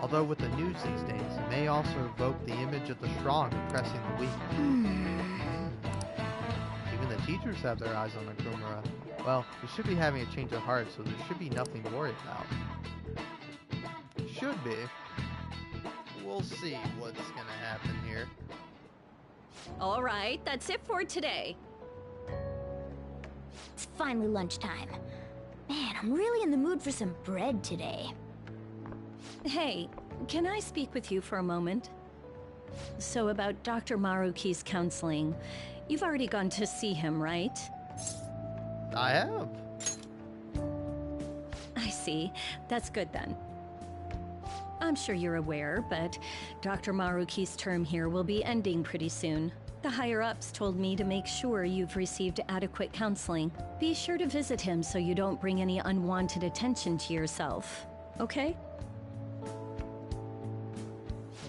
Although with the news these days, it may also evoke the image of the strong oppressing the weak. Even the teachers have their eyes on Akumura. Well, we should be having a change of heart, so there should be nothing to worry about. Should be. We'll see what's gonna happen here. All right, that's it for today. It's finally lunchtime. Man, I'm really in the mood for some bread today. Hey, can I speak with you for a moment? So about Dr. Maruki's counseling, you've already gone to see him, right? I have. I see. That's good then. I'm sure you're aware, but Dr. Maruki's term here will be ending pretty soon. The higher-ups told me to make sure you've received adequate counseling. Be sure to visit him so you don't bring any unwanted attention to yourself, okay?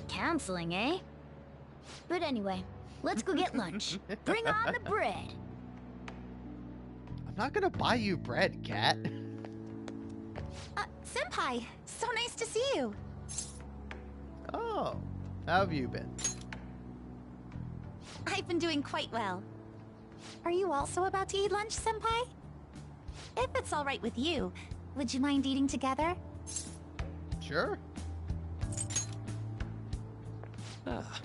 Counseling, eh? But anyway, let's go get lunch. Bring on the bread. I'm not gonna buy you bread, Cat. Senpai, so nice to see you. Oh, how have you been? I've been doing quite well. Are you also about to eat lunch, Senpai? If it's all right with you, would you mind eating together? Sure. Ah,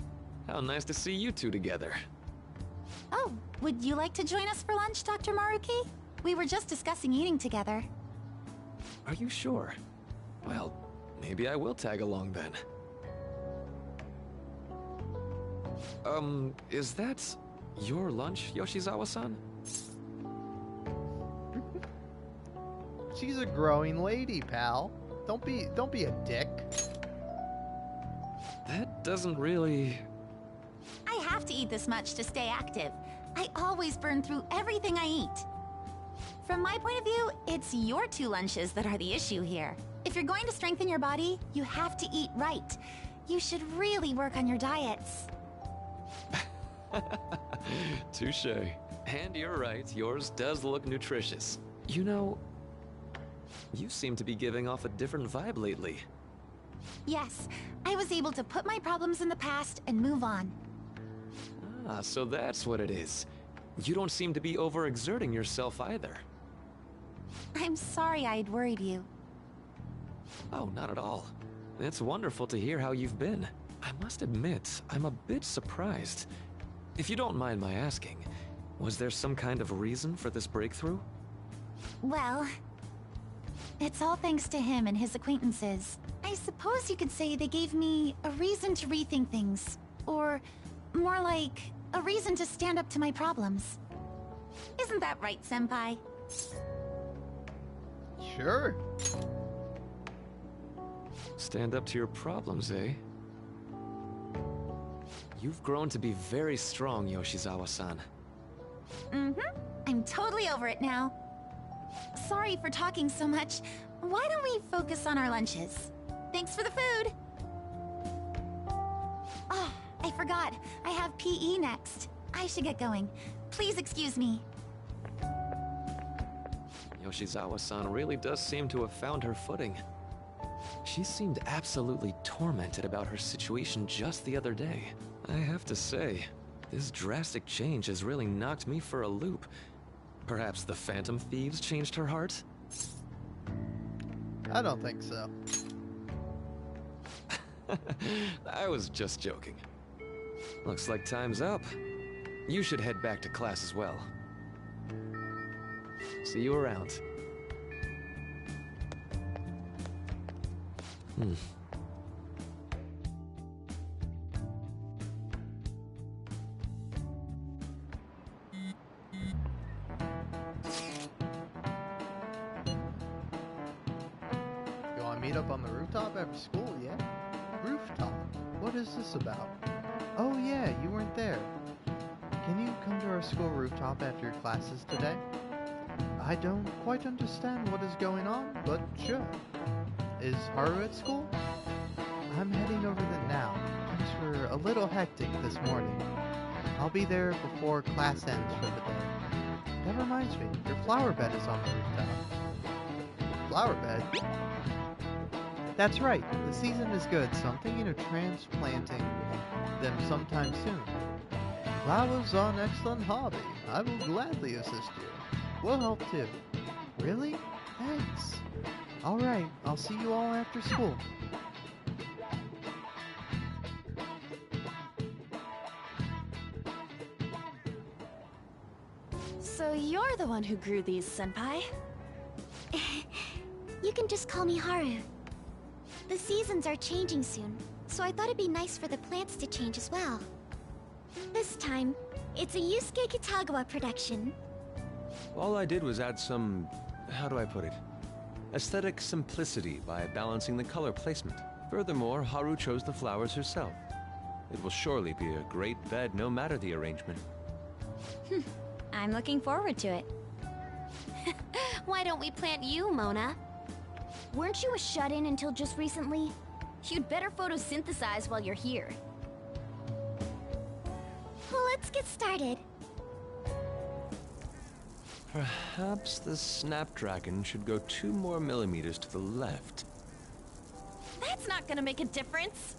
how nice to see you two together. Oh, would you like to join us for lunch, Dr. Maruki? We were just discussing eating together. Are you sure? Well, maybe I will tag along then. Is that your lunch, Yoshizawa-san? She's a growing lady, pal. Don't be a dick. That doesn't really... I have to eat this much to stay active. I always burn through everything I eat. From my point of view, it's your two lunches that are the issue here. If you're going to strengthen your body, you have to eat right. You should really work on your diets. Touché. And you're right, yours does look nutritious. You know, you seem to be giving off a different vibe lately. Yes, I was able to put my problems in the past and move on. Ah, so that's what it is. You don't seem to be overexerting yourself either. I'm sorry I'd worried you. Oh, not at all. It's wonderful to hear how you've been. I must admit, I'm a bit surprised. If you don't mind my asking, was there some kind of reason for this breakthrough? Well, it's all thanks to him and his acquaintances. I suppose you could say they gave me a reason to rethink things. Or more like, a reason to stand up to my problems. Isn't that right, Senpai? Sure. Stand up to your problems, eh? You've grown to be very strong, Yoshizawa-san. Mm-hmm. I'm totally over it now. Sorry for talking so much. Why don't we focus on our lunches? Thanks for the food! Oh, I forgot. I have PE next. I should get going. Please excuse me. Yoshizawa-san really does seem to have found her footing. She seemed absolutely tormented about her situation just the other day. I have to say, this drastic change has really knocked me for a loop. Perhaps the Phantom Thieves changed her heart? I don't think so. I was just joking. Looks like time's up. You should head back to class as well. See you around. You want to meet up on the rooftop after school, yeah? Rooftop? What is this about? Oh yeah, you weren't there. Can you come to our school rooftop after your classes today? I don't quite understand what is going on, but sure. Is Haru at school? I'm heading over there now. Things were a little hectic this morning. I'll be there before class ends for the day. That reminds me, your flower bed is on the rooftop. Flower bed? That's right, the season is good, so I'm thinking of transplanting them sometime soon. Flowers are an excellent hobby. I will gladly assist you. We'll help too. Really? Thanks. Alright, I'll see you all after school. So you're the one who grew these, Senpai? You can just call me Haru. The seasons are changing soon, so I thought it'd be nice for the plants to change as well. This time, it's a Yusuke Kitagawa production. All I did was add some, how do I put it? Aesthetic simplicity by balancing the color placement. Furthermore, Haru chose the flowers herself. It will surely be a great bed no matter the arrangement. I'm looking forward to it. Why don't we plant you, Mona? Weren't you a shut-in until just recently? You'd better photosynthesize while you're here. Well, let's get started. Perhaps the Snapdragon should go 2 more millimeters to the left. That's not gonna make a difference.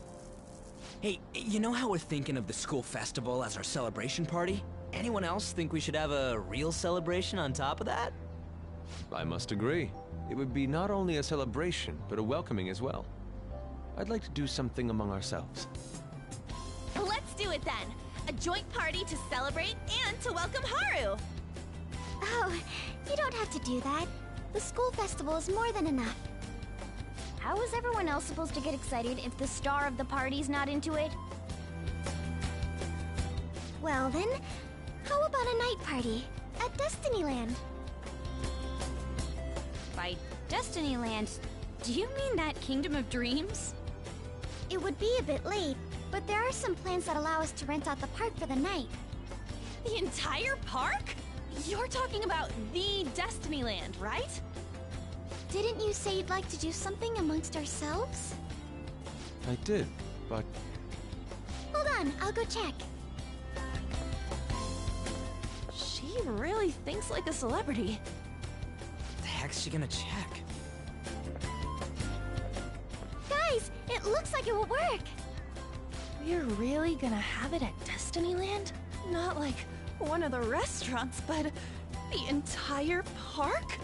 Hey, you know how we're thinking of the school festival as our celebration party? Anyone else think we should have a real celebration on top of that? I must agree. It would be not only a celebration, but a welcoming as well. I'd like to do something among ourselves. Let's do it then. A joint party to celebrate and to welcome Haru. Oh, you don't have to do that. The school festival is more than enough. How is everyone else supposed to get excited if the star of the party's not into it? Well then, how about a night party at Destinyland? By Destinyland, do you mean that Kingdom of Dreams? It would be a bit late, but there are some plans that allow us to rent out the park for the night. The entire park? You're talking about the Destinyland, right? Didn't you say you'd like to do something amongst ourselves? I did, but... Hold on, I'll go check. She really thinks like a celebrity. The heck's she gonna check? Guys, it looks like it will work. We're really gonna have it at Destinyland? Not like one of the restaurants, but the entire park?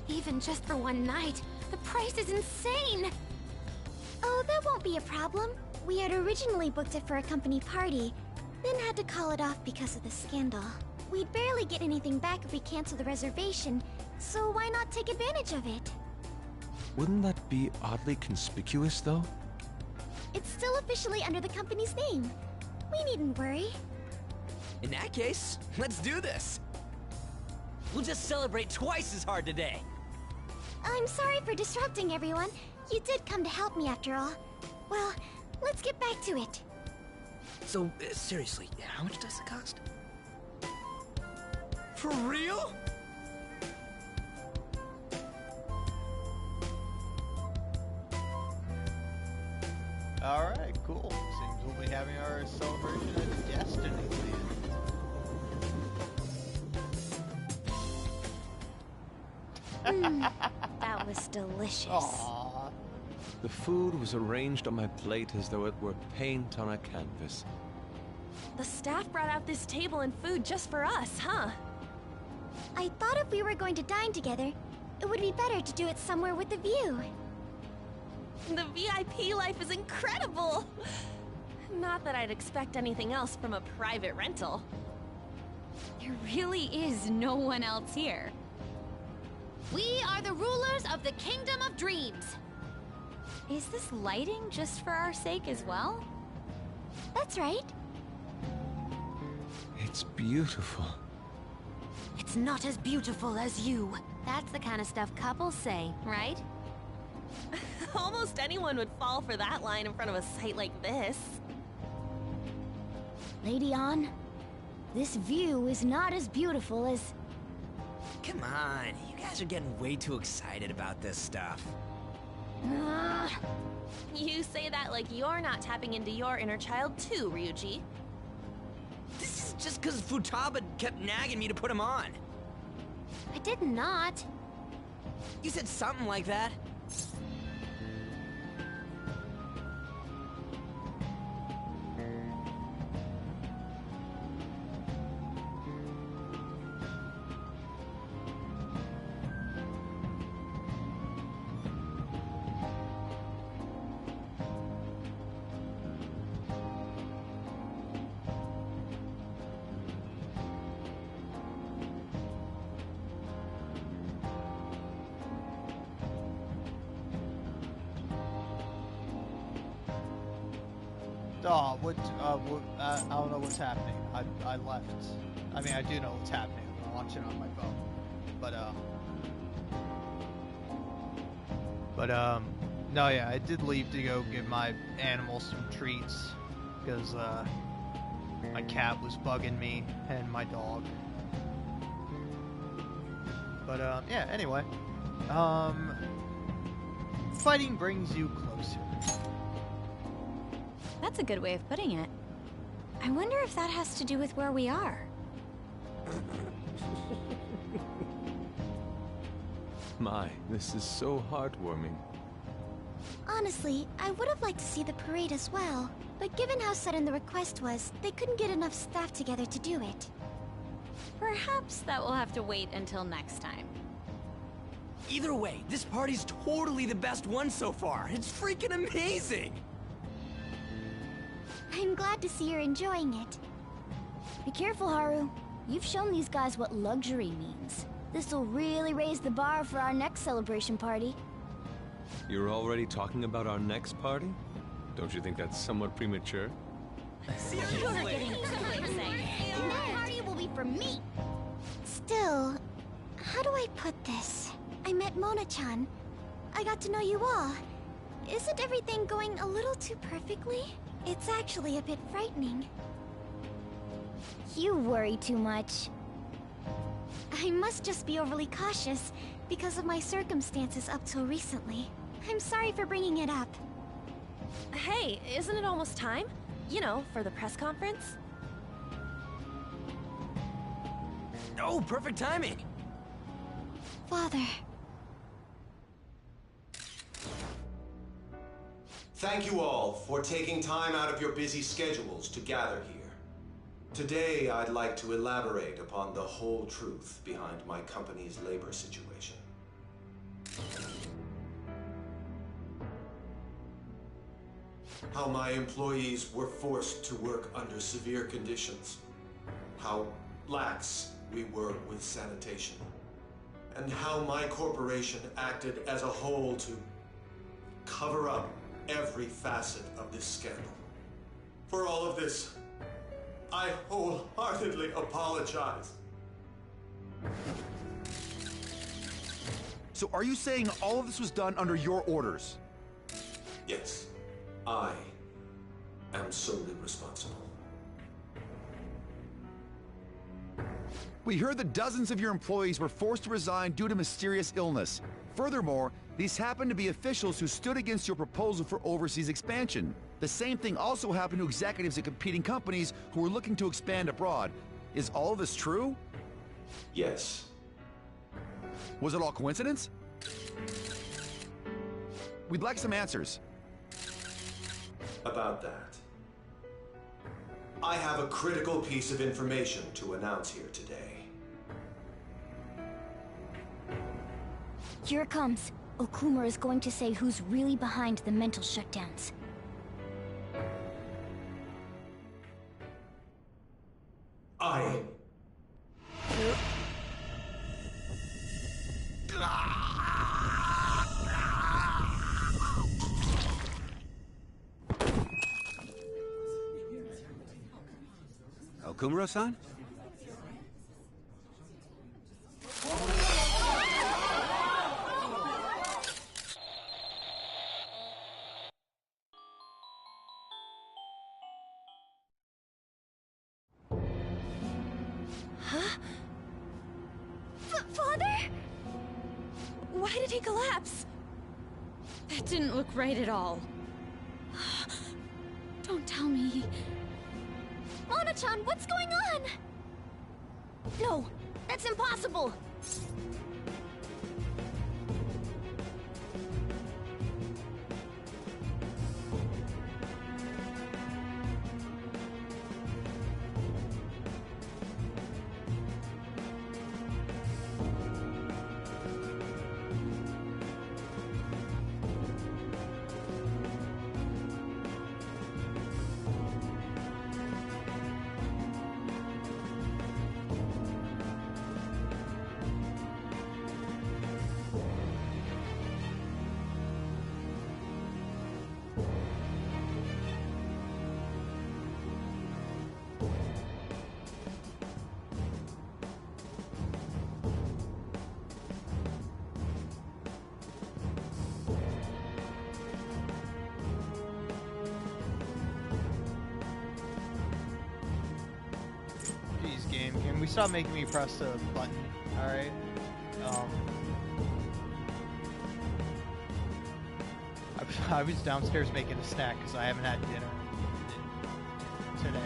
Even just for one night, the price is insane! Oh, that won't be a problem. We had originally booked it for a company party, then had to call it off because of the scandal. We'd barely get anything back if we cancel the reservation, so why not take advantage of it? Wouldn't that be oddly conspicuous, though? It's still officially under the company's name. We needn't worry. In that case, let's do this. We'll just celebrate twice as hard today. I'm sorry for disrupting everyone. You did come to help me after all. Well, let's get back to it. So, seriously, how much does it cost? For real? Alright, cool. Seems we'll be having our celebration at Destiny That was delicious. Aww. The food was arranged on my plate as though it were paint on a canvas. The staff brought out this table and food just for us, huh? I thought if we were going to dine together, it would be better to do it somewhere with a view. The VIP life is incredible! Not that I'd expect anything else from a private rental. There really is no one else here. We are the rulers of the Kingdom of Dreams. Is this lighting just for our sake as well? That's right. It's beautiful. It's not as beautiful as you. That's the kind of stuff couples say, right? Almost anyone would fall for that line in front of a sight like this. Lady Ann, this view is not as beautiful as... Come on, you guys are getting way too excited about this stuff. You say that like you're not tapping into your inner child too, Ryuji. This is just because Futaba kept nagging me to put him on. I did not. You said something like that. Oh, I don't know what's happening. I left. I mean, I do know what's happening. I'm watching on my phone. No, yeah, I did leave to go give my animals some treats because my cat was bugging me and my dog. Yeah, anyway, fighting brings you closer. That's a good way of putting it. I wonder if that has to do with where we are. My, this is so heartwarming. Honestly, I would have liked to see the parade as well, but given how sudden the request was, they couldn't get enough staff together to do it. Perhaps that will have to wait until next time. Either way, this party's totally the best one so far. It's freaking amazing! I'm glad to see you're enjoying it. Be careful, Haru. You've shown these guys what luxury means. This'll really raise the bar for our next celebration party. You're already talking about our next party? Don't you think that's somewhat premature? You're getting that party will be for me. Still, how do I put this? I met Mona-chan. I got to know you all. Isn't everything going a little too perfectly? It's actually a bit frightening. You worry too much. I must just be overly cautious because of my circumstances up till recently. I'm sorry for bringing it up. Hey, isn't it almost time? You know, for the press conference? Oh, perfect timing! Father. Thank you all for taking time out of your busy schedules to gather here. Today, I'd like to elaborate upon the whole truth behind my company's labor situation. How my employees were forced to work under severe conditions. How lax we were with sanitation. And how my corporation acted as a whole to cover up every facet of this scandal. For all of this, I wholeheartedly apologize. So are you saying all of this was done under your orders? Yes, I am solely responsible. We heard that dozens of your employees were forced to resign due to mysterious illness. Furthermore, these happened to be officials who stood against your proposal for overseas expansion. The same thing also happened to executives at competing companies who were looking to expand abroad. Is all of this true? Yes. Was it all coincidence? We'd like some answers. About that, I have a critical piece of information to announce here today. Here it comes. Okumura is going to say who's really behind the mental shutdowns. I... Okumura-san? Father? Why did he collapse? That didn't look right at all. Don't tell me. Mona-chan, what's going on? No, that's impossible. Can we stop making me press the button? Alright. I was downstairs making a snack because I haven't had dinner today.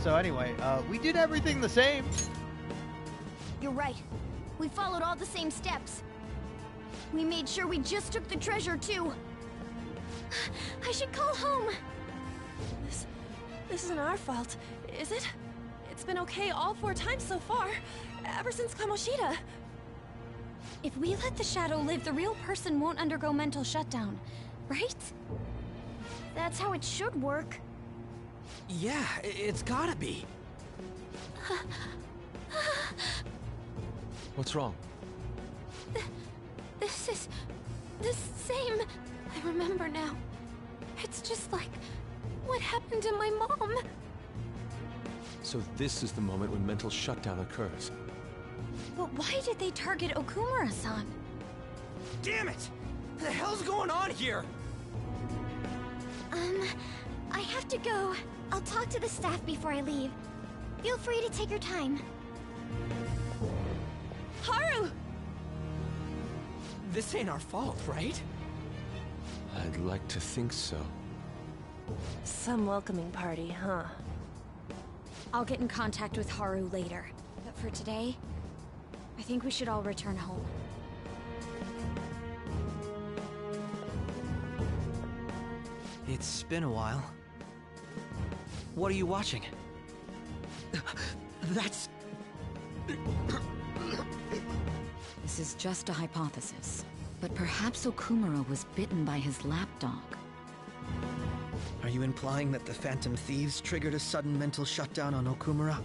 So anyway, we did everything the same. You're right. We followed all the same steps. We made sure we just took the treasure, too. I should call home. This isn't our fault, is it? It's been okay all 4 times so far, ever since Kamoshida. If we let the shadow live, the real person won't undergo mental shutdown, right? That's how it should work. Yeah, it's gotta be. What's wrong? This is the same. I remember now. It's just like what happened to my mom. So this is the moment when mental shutdown occurs. But why did they target Okumura-san? Damn it! What the hell's going on here? I have to go. I'll talk to the staff before I leave. Feel free to take your time. Haru! This ain't our fault, right? I'd like to think so. Some welcoming party, huh? I'll get in contact with Haru later. But for today, I think we should all return home. It's been a while. What are you watching? That's... This is just a hypothesis, but perhaps Okumura was bitten by his lapdog. Are you implying that the Phantom Thieves triggered a sudden mental shutdown on Okumura?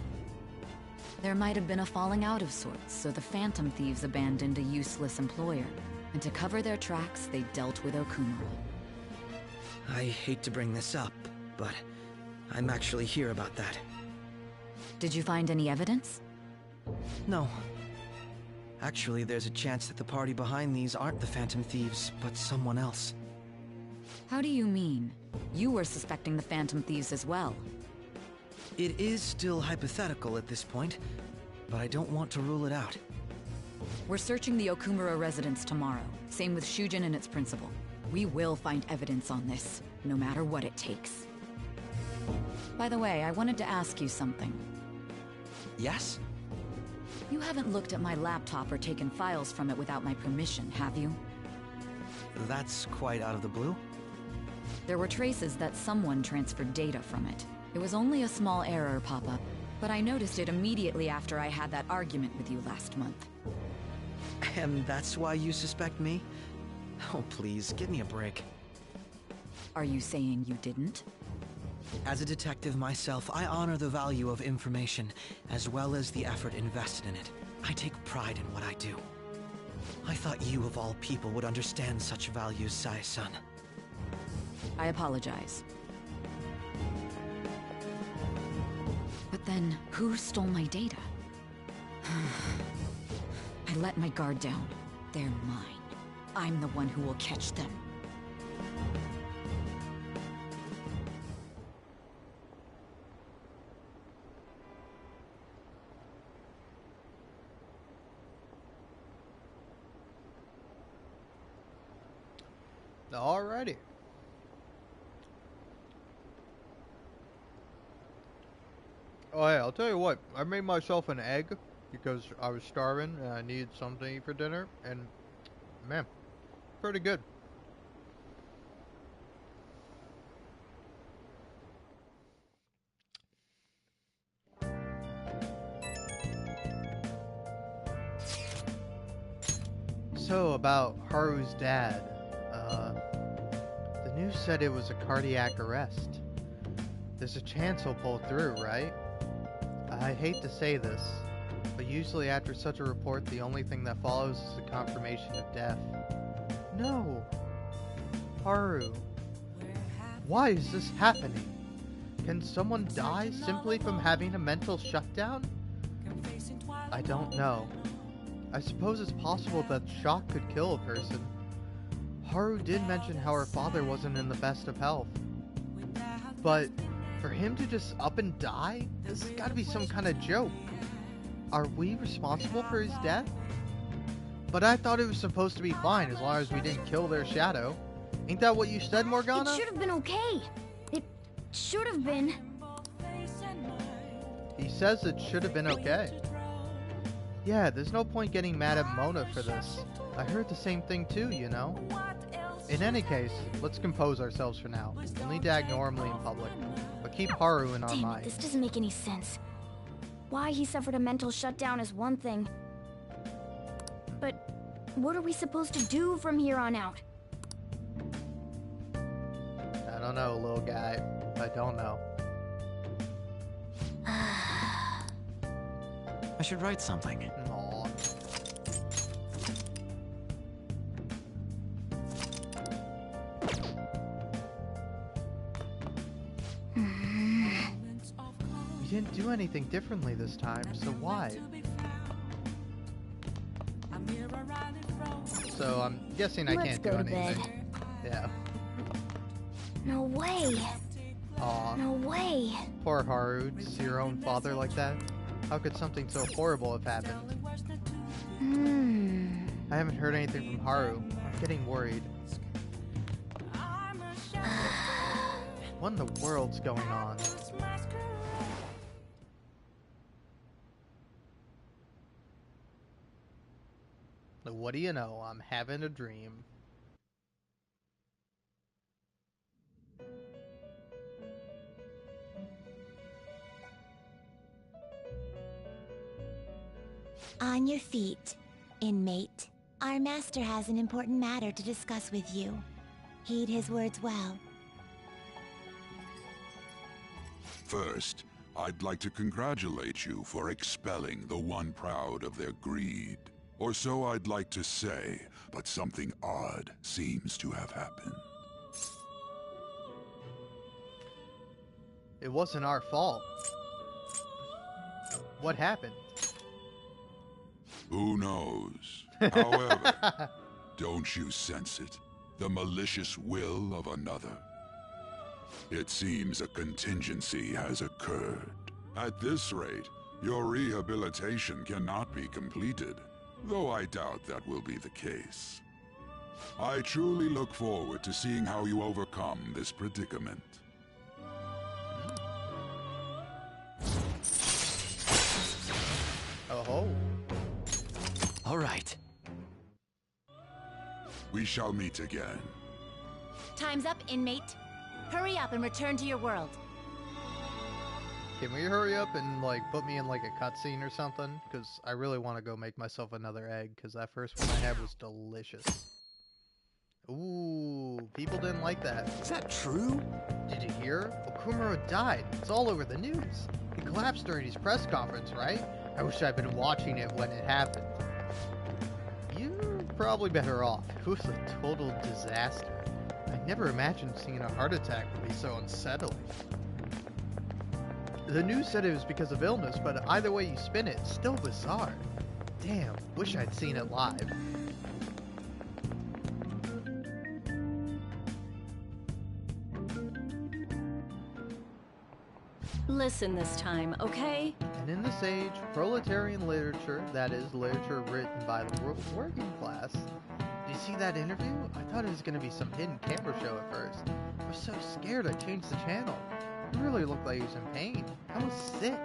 There might have been a falling out of sorts, so the Phantom Thieves abandoned a useless employer. And to cover their tracks, they dealt with Okumura. I hate to bring this up, but I'm actually here about that. Did you find any evidence? No. Actually, there's a chance that the party behind these aren't the Phantom Thieves, but someone else. How do you mean? You were suspecting the Phantom Thieves as well. It is still hypothetical at this point, but I don't want to rule it out. We're searching the Okumura residence tomorrow. Same with Shujin and its principal. We will find evidence on this, no matter what it takes. By the way, I wanted to ask you something. Yes? You haven't looked at my laptop or taken files from it without my permission, have you? That's quite out of the blue. There were traces that someone transferred data from it. It was only a small error pop-up, but I noticed it immediately after I had that argument with you last month. And that's why you suspect me? Oh, please, give me a break. Are you saying you didn't? As a detective myself, I honor the value of information, as well as the effort invested in it. I take pride in what I do. I thought you, of all people, would understand such values, Sae-san. I apologize. But then, who stole my data? I let my guard down. They're mine. I'm the one who will catch them. Alrighty. Oh yeah, I'll tell you what, I made myself an egg because I was starving and I needed something to eat for dinner, and man, pretty good. So about Haru's dad, the news said it was a cardiac arrest. There's a chance he'll pull through, right? I hate to say this, but usually after such a report, the only thing that follows is the confirmation of death. No! Haru, why is this happening? Can someone die simply from having a mental shutdown? I don't know. I suppose it's possible that shock could kill a person. Haru did mention how her father wasn't in the best of health. But for him to just up and die? This has got to be some kind of joke. Are we responsible for his death? But I thought it was supposed to be fine as long as we didn't kill their shadow. Ain't that what you said, Morgana? It should have been okay. It should have been. He says it should have been okay. Yeah, there's no point getting mad at Mona for this. I heard the same thing too, you know? In any case, let's compose ourselves for now. We'll need to act normally in public, but keep Haru in our Damn it, mind. this doesn't make any sense. Why he suffered a mental shutdown is one thing. But what are we supposed to do from here on out? I don't know, little guy. I don't know. I should write something. Aww. We didn't do anything differently this time, so why? So I'm guessing I can't do anything. Yeah. No way. Aw. No way. Poor Haru, to see your own father like that. How could something so horrible have happened? I haven't heard anything from Haru. I'm getting worried. What in the world's going on? What do you know? I'm having a dream. On your feet, inmate. Our master has an important matter to discuss with you. Heed his words well. First, I'd like to congratulate you for expelling the one proud of their greed. Or so I'd like to say, but something odd seems to have happened. It wasn't our fault. What happened? Who knows? However, don't you sense it? The malicious will of another? It seems a contingency has occurred. At this rate, your rehabilitation cannot be completed, though I doubt that will be the case. I truly look forward to seeing how you overcome this predicament. Oh. All right. We shall meet again. Time's up, inmate. Hurry up and return to your world. Can we hurry up and, like, put me in, like, a cutscene or something? Because I really want to go make myself another egg, because that first one I had was delicious. Ooh, people didn't like that. Is that true? Did you hear? Okumura died. It's all over the news. He collapsed during his press conference, right? I wish I'd been watching it when it happened. You're probably better off. It was a total disaster. I never imagined seeing a heart attack would be so unsettling. The news said it was because of illness, but either way you spin it, it's still bizarre. Damn, wish I'd seen it live. Listen this time, okay? And in this age, proletarian literature, that is, literature written by the working class. Did you see that interview? I thought it was going to be some hidden camera show at first. I was so scared I changed the channel. He really looked like he was in pain. I was sick.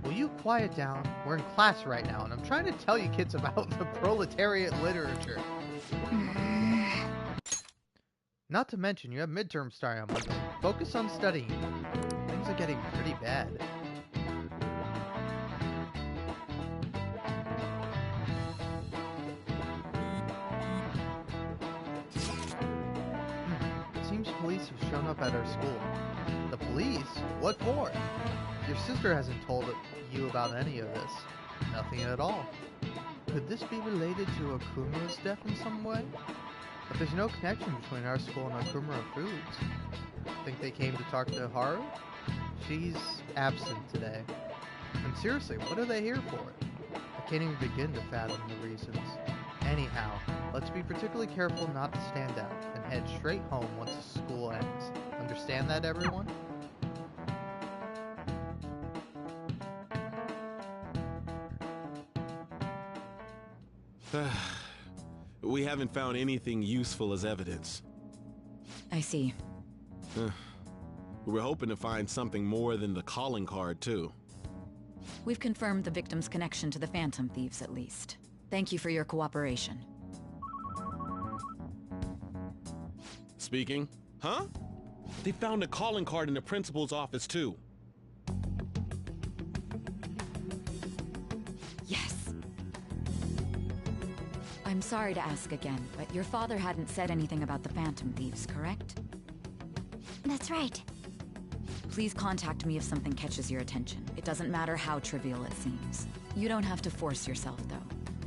Will you quiet down? We're in class right now, and I'm trying to tell you kids about the proletariat literature. Not to mention, you have midterms starting on Monday. Focus on studying. Things are getting pretty bad. It seems police have shown up at our school. The police? What for? Your sister hasn't told you about any of this. Nothing at all. Could this be related to Okumura's death in some way? But there's no connection between our school and Okumura Foods. Think they came to talk to Haru? She's absent today. And seriously, what are they here for? I can't even begin to fathom the reasons. Anyhow, let's be particularly careful not to stand out and head straight home once the school ends. Understand that, everyone? We haven't found anything useful as evidence. I see. We're hoping to find something more than the calling card, too. We've confirmed the victim's connection to the Phantom Thieves, at least. Thank you for your cooperation. Speaking? Huh? They found a calling card in the principal's office, too. Yes. I'm sorry to ask again, but your father hadn't said anything about the Phantom Thieves, correct? That's right. Please contact me if something catches your attention. It doesn't matter how trivial it seems. You don't have to force yourself, though.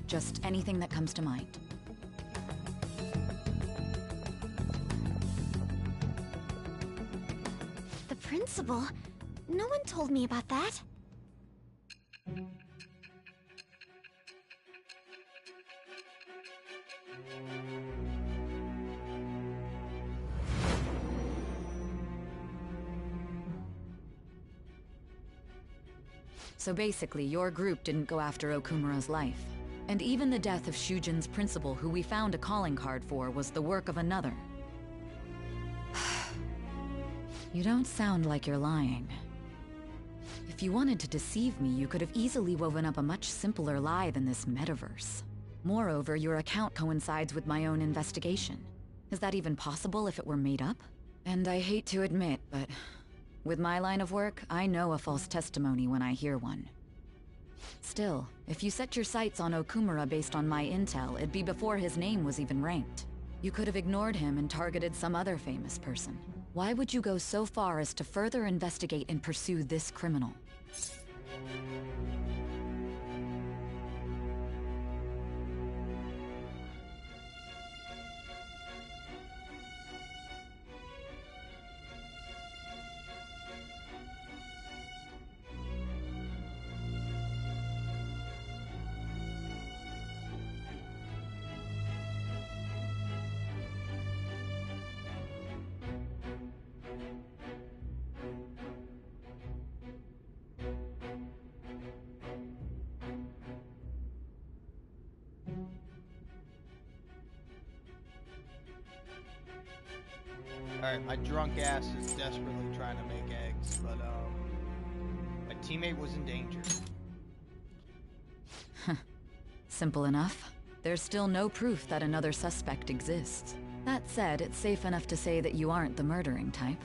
Just anything that comes to mind. The principal? No one told me about that. So basically, your group didn't go after Okumura's life. And even the death of Shujin's principal, who we found a calling card for, was the work of another. You don't sound like you're lying. If you wanted to deceive me, you could have easily woven up a much simpler lie than this metaverse. Moreover, your account coincides with my own investigation. Is that even possible if it were made up? And I hate to admit, but with my line of work, I know a false testimony when I hear one. Still, if you set your sights on Okumura based on my intel, it'd be before his name was even ranked. You could have ignored him and targeted some other famous person. Why would you go so far as to further investigate and pursue this criminal? Alright, my drunk ass is desperately trying to make eggs, but my teammate was in danger. Simple enough. There's still no proof that another suspect exists. That said, it's safe enough to say that you aren't the murdering type.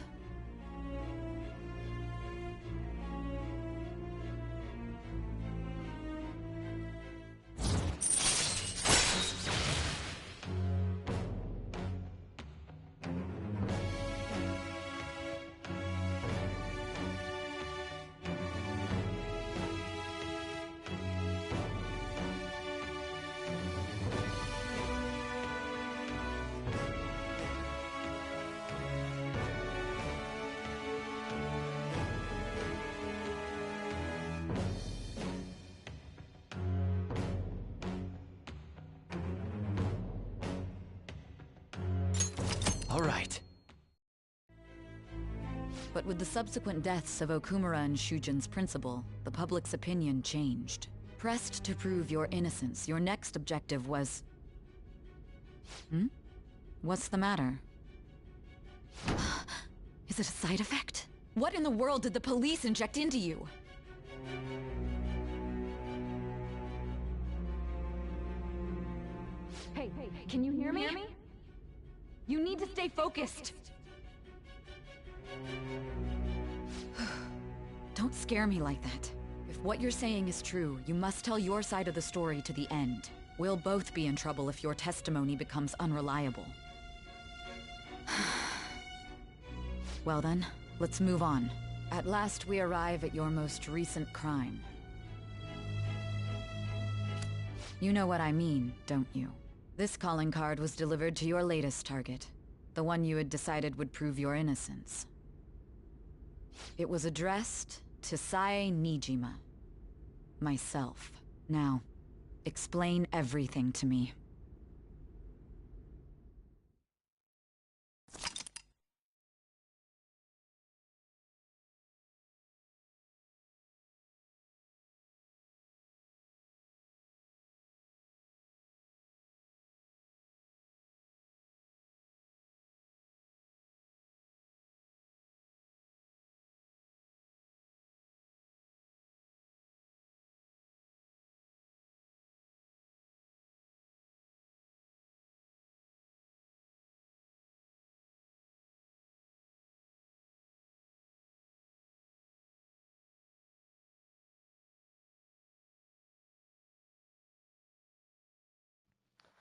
All right. But with the subsequent deaths of Okumura and Shujin's principal, the public's opinion changed. Pressed to prove your innocence, your next objective was... What's the matter? Is it a side effect? What in the world did the police inject into you? Hey, can you hear me? You need to stay focused. Don't scare me like that. If what you're saying is true, you must tell your side of the story to the end. We'll both be in trouble if your testimony becomes unreliable. Well then, let's move on. At last we arrive at your most recent crime. You know what I mean, don't you? This calling card was delivered to your latest target. The one you had decided would prove your innocence. It was addressed to Sae Nijima. Myself. Now, explain everything to me.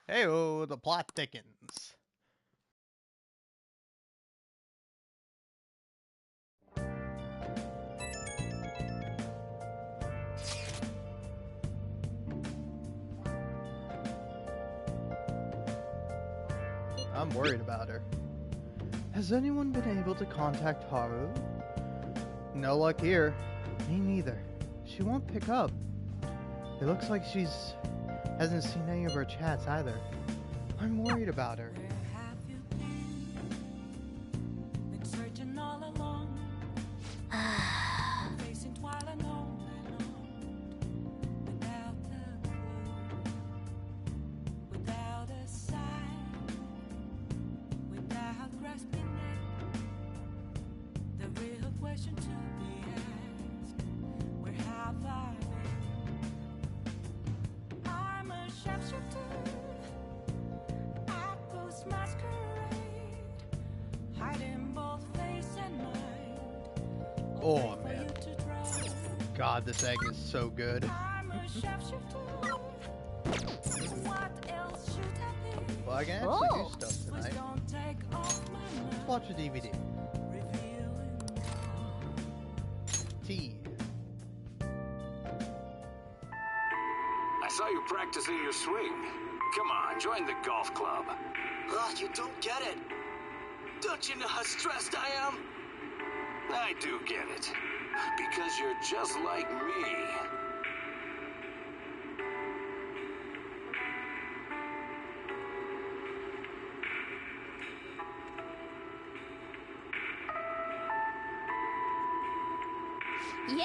Heyo, the plot thickens. I'm worried about her. Has anyone been able to contact Haru? No luck here. Me neither. She won't pick up. It looks like she's hasn't seen any of her chats either. I'm worried about her. Oh man, God, this egg is so good. Well, I can actually do stuff tonight. Let's watch a DVD. tea. I saw you practicing your swing. Come on, join the golf club. Ugh, you don't get it. Don't you know how stressed I am? I do get it. Because you're just like me. Yeah.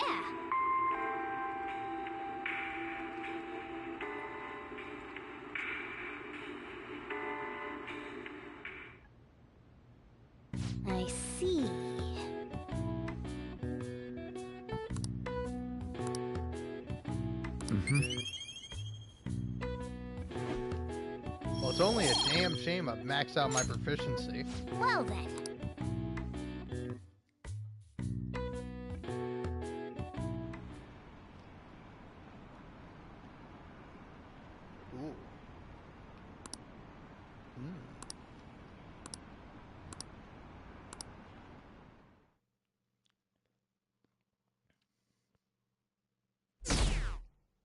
I see. Well, it's only a damn shame I've maxed out my proficiency. Well then. Ooh.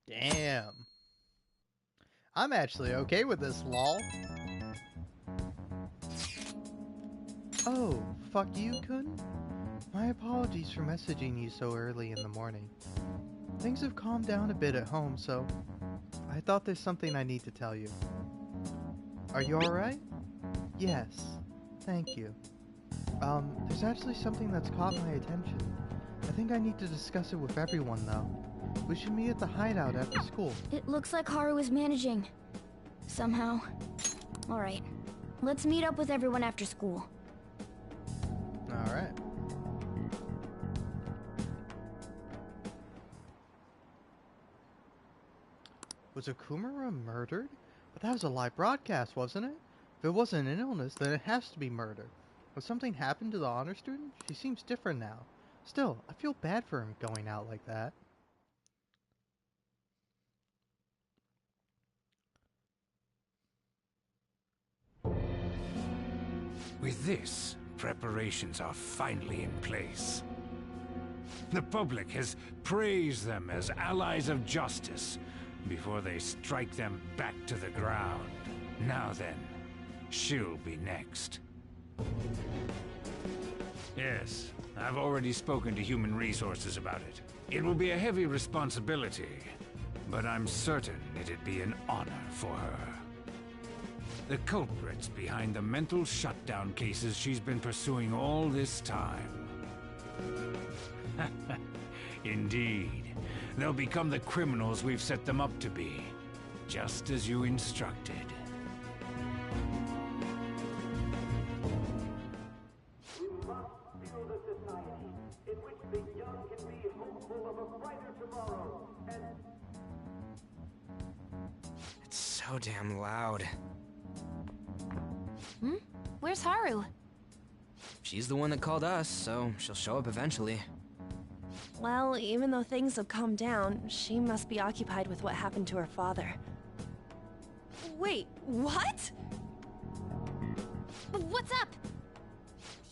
Damn. I'm actually okay with this, lol. Oh, fuck you, Kun? My apologies for messaging you so early in the morning. Things have calmed down a bit at home, so I thought there's something I need to tell you. Are you alright? Yes. Thank you. There's actually something that's caught my attention. I think I need to discuss it with everyone, though. We should meet at the hideout after school. It looks like Haru is managing. Somehow. Alright. Let's meet up with everyone after school. Alright. Was Okumura murdered? But that was a live broadcast, wasn't it? If it wasn't an illness, then it has to be murder. Has something happened to the honor student? She seems different now. Still, I feel bad for him going out like that. With this, preparations are finally in place. The public has praised them as allies of justice before they strike them back to the ground. Now then, she'll be next. Yes, I've already spoken to Human Resources about it. It will be a heavy responsibility, but I'm certain it'd be an honor for her. The culprits behind the mental shutdown cases she's been pursuing all this time. Indeed. They'll become the criminals we've set them up to be, just as you instructed. We must build a society in which the young can be hopeful of a brighter tomorrow, and... It's so damn loud. Where's Haru? She's the one that called us, so she'll show up eventually. Well, even though things have calmed down, she must be occupied with what happened to her father. Wait, what? What's up?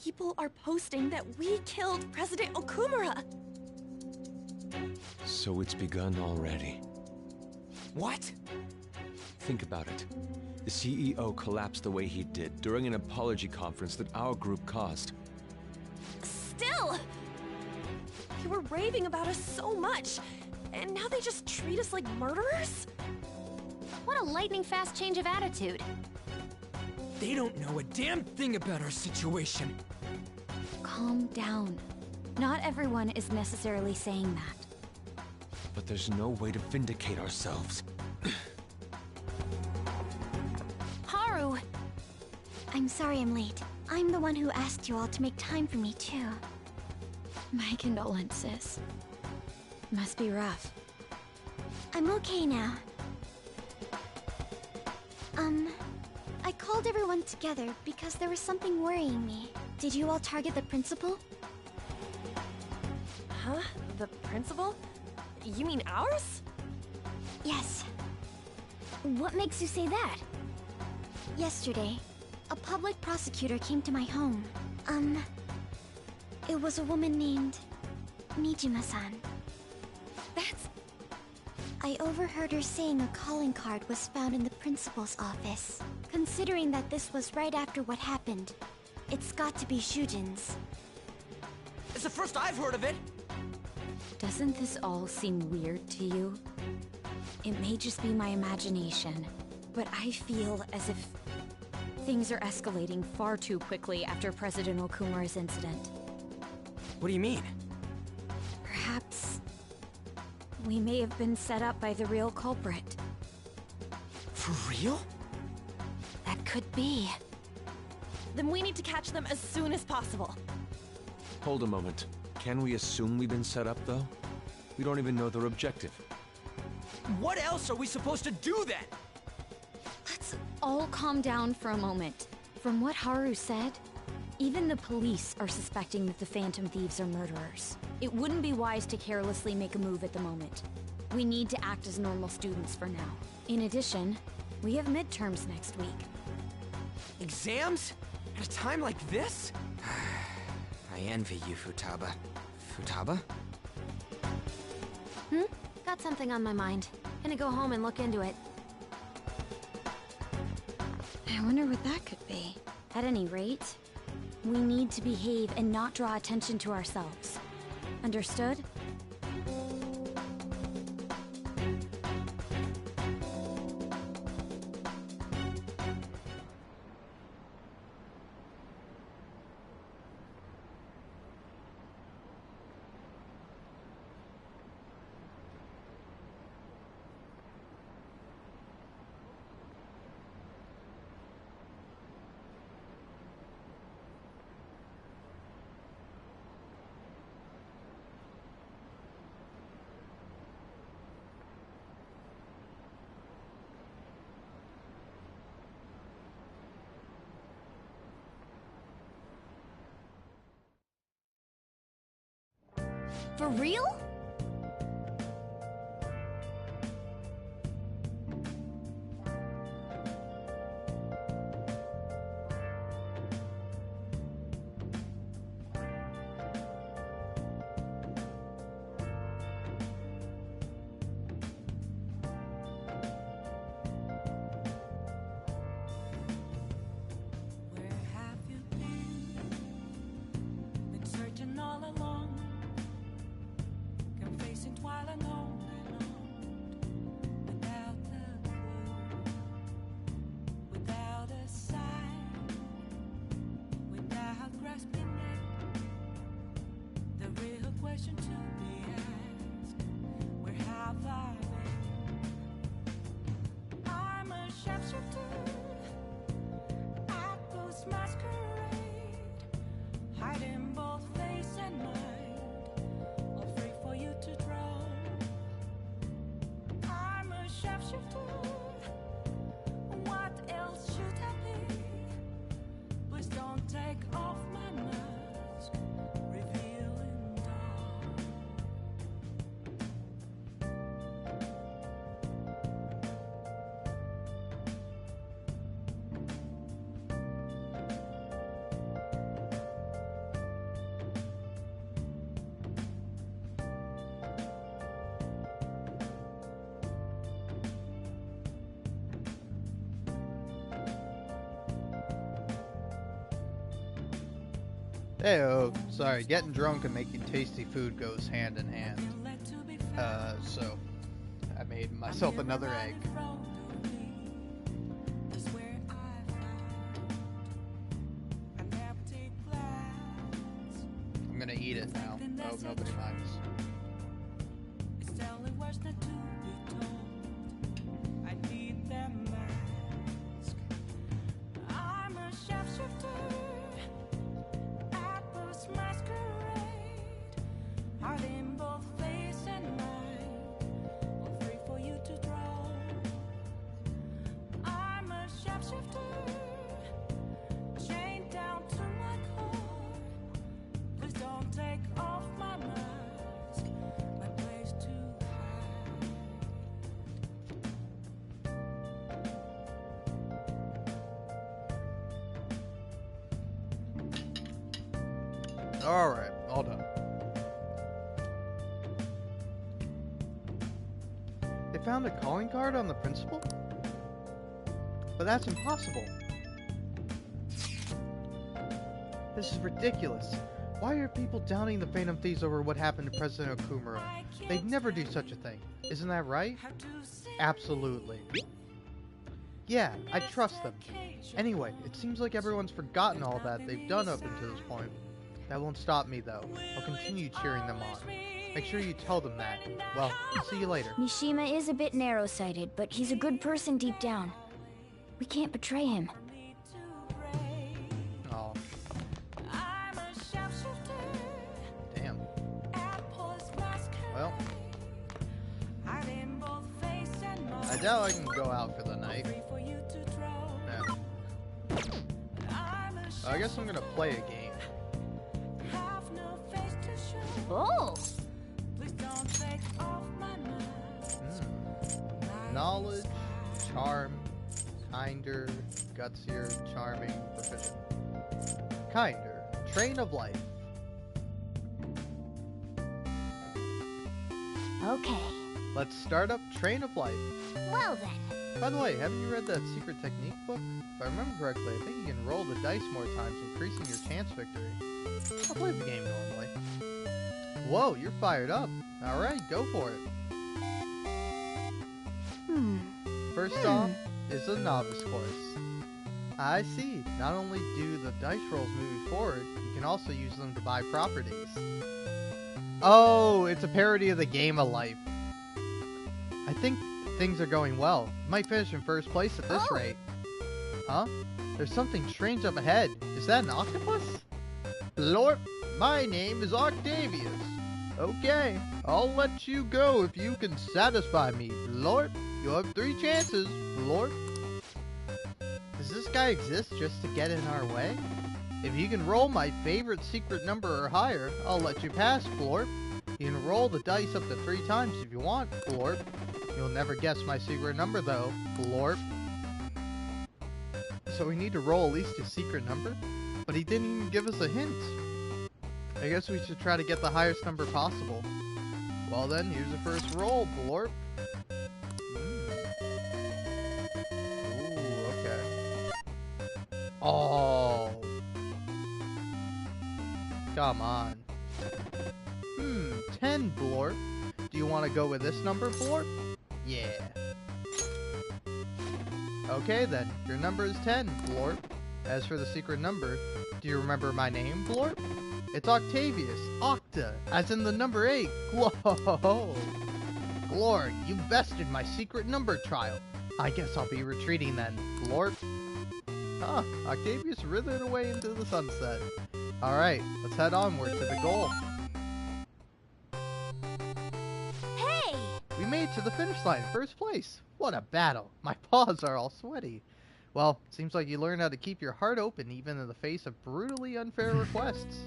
People are posting that we killed President Okumura! So it's begun already. What? Think about it. The CEO collapsed the way he did during an apology conference that our group caused. Still! They were raving about us so much, and now they just treat us like murderers? What a lightning-fast change of attitude. They don't know a damn thing about our situation. Calm down. Not everyone is necessarily saying that. But there's no way to vindicate ourselves. Haru! I'm sorry I'm late. I'm the one who asked you all to make time for me, too. My condolences. Must be rough. I'm okay now. I called everyone together because there was something worrying me. Did you all target the principal? Huh? The principal? You mean ours? Yes. What makes you say that? Yesterday, a public prosecutor came to my home. It was a woman named Nijima-san. That's... I overheard her saying a calling card was found in the principal's office. Considering that this was right after what happened, it's got to be Shujin's. It's the first I've heard of it! Doesn't this all seem weird to you? It may just be my imagination, but I feel as if things are escalating far too quickly after President Okumura's incident. What do you mean? Perhaps we may have been set up by the real culprit. For real? That could be. Then we need to catch them as soon as possible. Hold a moment. Can we assume we've been set up, though? We don't even know their objective. What else are we supposed to do then? Let's all calm down for a moment. From what Haru said, even the police are suspecting that the Phantom Thieves are murderers. It wouldn't be wise to carelessly make a move at the moment. We need to act as normal students for now. In addition, we have midterms next week. Exams? At a time like this? I envy you, Futaba. Futaba? Got something on my mind. Gonna go home and look into it. I wonder what that could be. At any rate, we need to behave and not draw attention to ourselves. Understood? For real? Heyo, sorry, getting drunk and making tasty food goes hand in hand. So I made myself another egg. I'm gonna eat it now. I hope nobody minds. Alright, all done. found a calling card on the principal? But that's impossible. This is ridiculous. Why are people downing the Phantom Thieves over what happened to President Okumura? They'd never do such a thing. Isn't that right? Absolutely. Yeah, I trust them. Anyway, it seems like everyone's forgotten all that they've done up until this point. That won't stop me, though. I'll continue cheering them on. Make sure you tell them that. Well, see you later. Mishima is a bit narrow-sighted, but he's a good person deep down. We can't betray him. Oh. Damn. Well. I doubt I can go out for the night. Yeah. I guess I'm gonna play a game. Oh! Knowledge, charm, kinder, gutsier, charming, proficient. Kinder, train of life. Okay. Let's start up Train of Life. Well then. By the way, haven't you read that Secret Technique book? If I remember correctly, I think you can roll the dice more times, increasing your chance victory. I'll play the game normally. Whoa, you're fired up. Alright, go for it. First off is the novice course. I see. Not only do the dice rolls move you forward, you can also use them to buy properties. Oh, it's a parody of the Game of Life. I think things are going well. Might finish in first place at this rate. Huh? There's something strange up ahead. Is that an octopus? Lord, my name is Octavius. Okay, I'll let you go if you can satisfy me, Lord. You have 3 chances, Lord. Does this guy exist just to get in our way? If you can roll my favorite secret number or higher, I'll let you pass, Florp. You can roll the dice up to 3 times if you want, Florp. You'll never guess my secret number though, Florp. So we need to roll at least a secret number? But he didn't even give us a hint. I guess we should try to get the highest number possible. Well then, here's the first roll, Blorp. Ooh, okay. Oh. Come on. 10, Blorp. Do you want to go with this number, Blorp? Yeah. Okay then, your number is 10, Blorp. As for the secret number, do you remember my name, Blorp? It's Octavius, Octa, as in the number 8. Whoa! Glorg, you bested my secret number trial. I guess I'll be retreating then, Blorp. Huh, Octavius withered away into the sunset. Alright, let's head onward to the goal. Hey! We made it to the finish line, first place. What a battle. My paws are all sweaty. Well, seems like you learned how to keep your heart open even in the face of brutally unfair requests.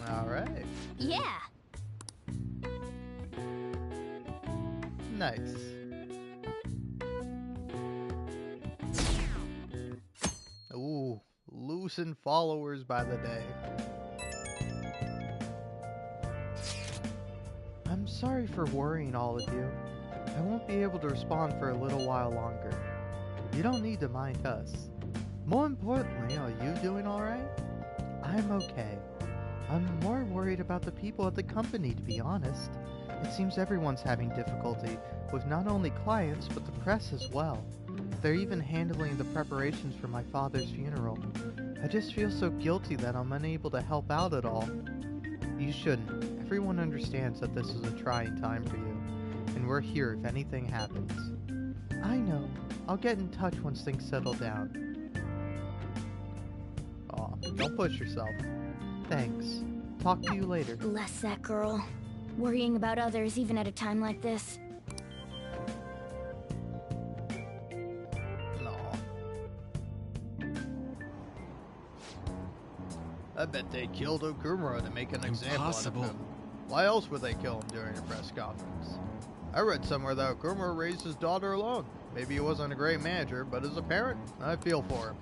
Alright. Yeah! Nice. Ooh, loosen followers by the day. I'm sorry for worrying all of you. I won't be able to respond for a little while longer. You don't need to mind us. More importantly, are you doing alright? I'm okay. I'm more worried about the people at the company, to be honest. It seems everyone's having difficulty, with not only clients, but the press as well. They're even handling the preparations for my father's funeral. I just feel so guilty that I'm unable to help out at all. You shouldn't. Everyone understands that this is a trying time for you, and we're here if anything happens. I know. I'll get in touch once things settle down. Aw, don't push yourself. Thanks. Talk to you later. Bless that girl. Worrying about others even at a time like this. I bet they killed Okumura to make an example out of Impossible. him. Why else would they kill him during a press conference? I read somewhere that Okumura raised his daughter alone. Maybe he wasn't a great manager, but as a parent, I feel for him.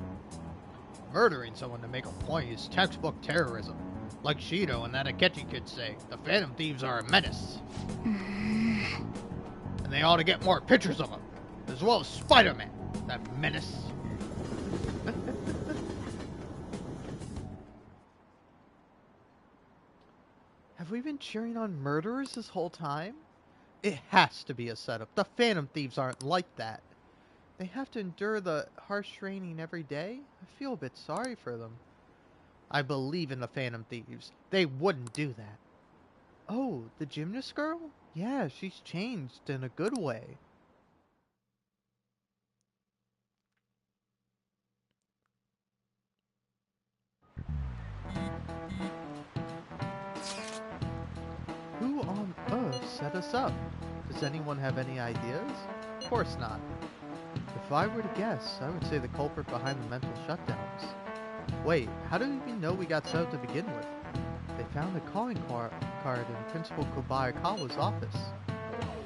Murdering someone to make a point is textbook terrorism. Like Shido and that Akechi kid say, the Phantom Thieves are a menace. And they ought to get more pictures of them, as well as Spider-Man, that menace. Have we been cheering on murderers this whole time? It has to be a setup. The Phantom Thieves aren't like that. They have to endure the harsh training every day. I feel a bit sorry for them. I believe in the Phantom Thieves. They wouldn't do that. Oh, the gymnast girl? Yeah, she's changed in a good way. Who on earth set us up? Does anyone have any ideas? Of course not. If I were to guess, I would say the culprit behind the mental shutdowns. Wait, how do we even know we got set up to begin with? They found a calling card in Principal Kobayakawa's office.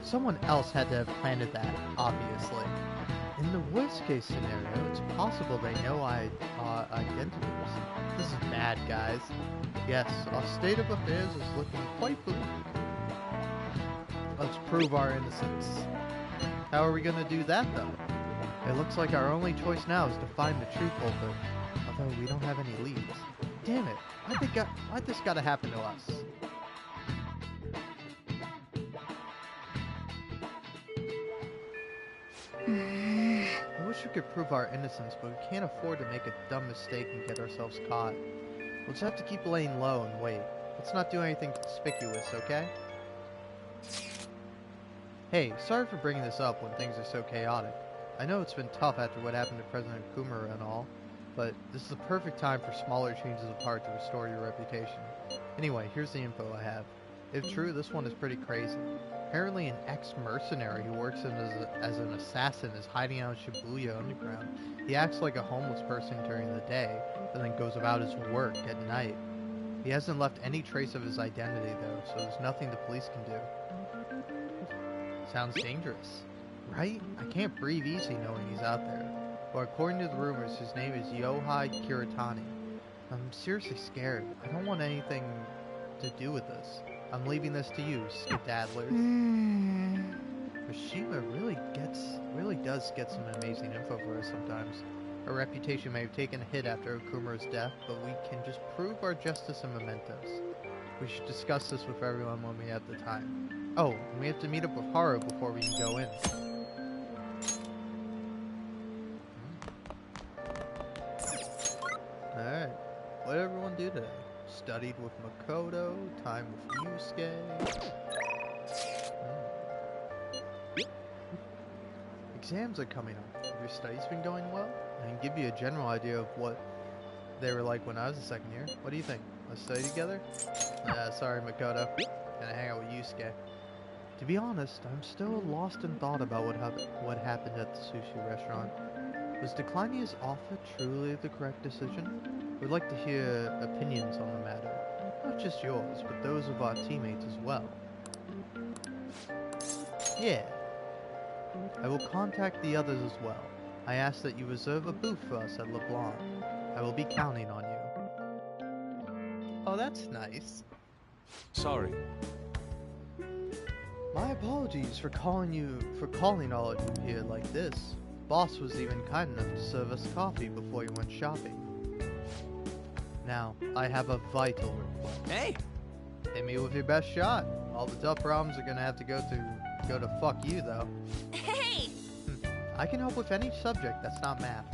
Someone else had to have planted that, obviously. In the worst case scenario, it's possible they know our identities. This is bad, guys. Yes, our state of affairs is looking quite bleak. Let's prove our innocence. How are we gonna do that, though? It looks like our only choice now is to find the true culprit, although we don't have any leads. Damn it, why'd this gotta happen to us? I wish we could prove our innocence, but we can't afford to make a dumb mistake and get ourselves caught. We'll just have to keep laying low and wait. Let's not do anything conspicuous, okay? Hey, sorry for bringing this up when things are so chaotic. I know it's been tough after what happened to President Kumara and all, but this is the perfect time for smaller changes of heart to restore your reputation. Anyway, here's the info I have. If true, this one is pretty crazy. Apparently an ex-mercenary who works as an assassin is hiding out in Shibuya Underground. He acts like a homeless person during the day, but then goes about his work at night. He hasn't left any trace of his identity though, so there's nothing the police can do. Sounds dangerous, right? I can't breathe easy knowing he's out there. But according to the rumors, his name is Yohei Kiritani. I'm seriously scared. I don't want anything to do with this. I'm leaving this to you, skedaddlers. Mishima really does get some amazing info for us sometimes. Her reputation may have taken a hit after Okumura's death, but we can just prove our justice and mementos. We should discuss this with everyone when we have the time. Oh, and we have to meet up with Haru before we can go in. Alright, what did everyone do today? Studied with Makoto, time with Yusuke. Exams are coming up. Have your studies been going well? I can give you a general idea of what they were like when I was a second year. What do you think? Let's study together? Sorry, Makoto. Gonna hang out with Yusuke. To be honest, I'm still lost in thought about what happened at the sushi restaurant. Was declining his offer truly the correct decision? We'd like to hear opinions on the matter. Not just yours, but those of our teammates as well. Yeah. I will contact the others as well. I ask that you reserve a booth for us at LeBlanc. I will be counting on you. Oh, that's nice. Sorry. My apologies for calling all of you here like this. Boss was even kind enough to serve us coffee before you went shopping. Now, I have a vital request. Hey! Hit me with your best shot. All the tough problems are gonna have to go to fuck you, though. Hey! I can help with any subject that's not math.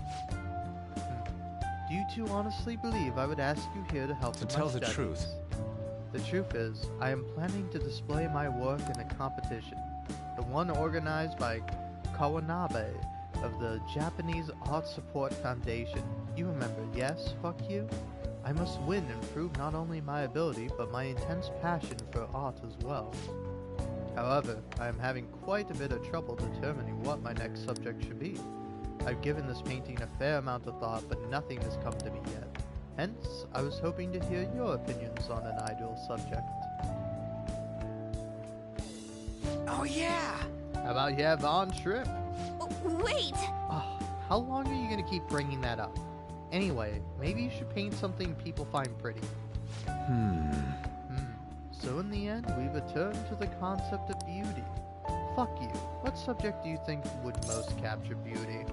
Do you two honestly believe I would ask you here to help to tell the truth? The truth is, I am planning to display my work in a competition. The one organized by Kawanabe of the Japanese Art Support Foundation. You remember, yes? Fuck you? I must win and prove not only my ability, but my intense passion for art as well. However, I am having quite a bit of trouble determining what my next subject should be. I've given this painting a fair amount of thought, but nothing has come to me yet. Hence, I was hoping to hear your opinions on an ideal subject. Oh yeah! How about you have on trip? Wait! How long are you gonna keep bringing that up? Anyway, maybe you should paint something people find pretty. So in the end, we return to the concept of beauty. Fuck you. What subject do you think would most capture beauty?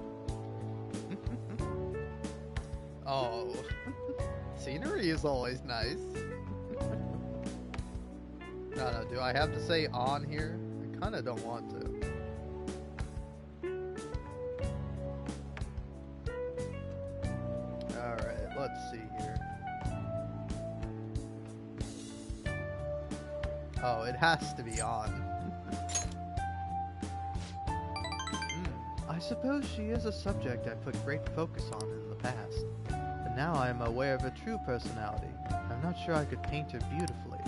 Oh. Scenery is always nice. No, do I have to say on here? I kinda don't want to. Alright, let's see here. Oh, it has to be on. I suppose she is a subject I put great focus on in the past, but now I am aware of her true personality. I'm not sure I could paint her beautifully.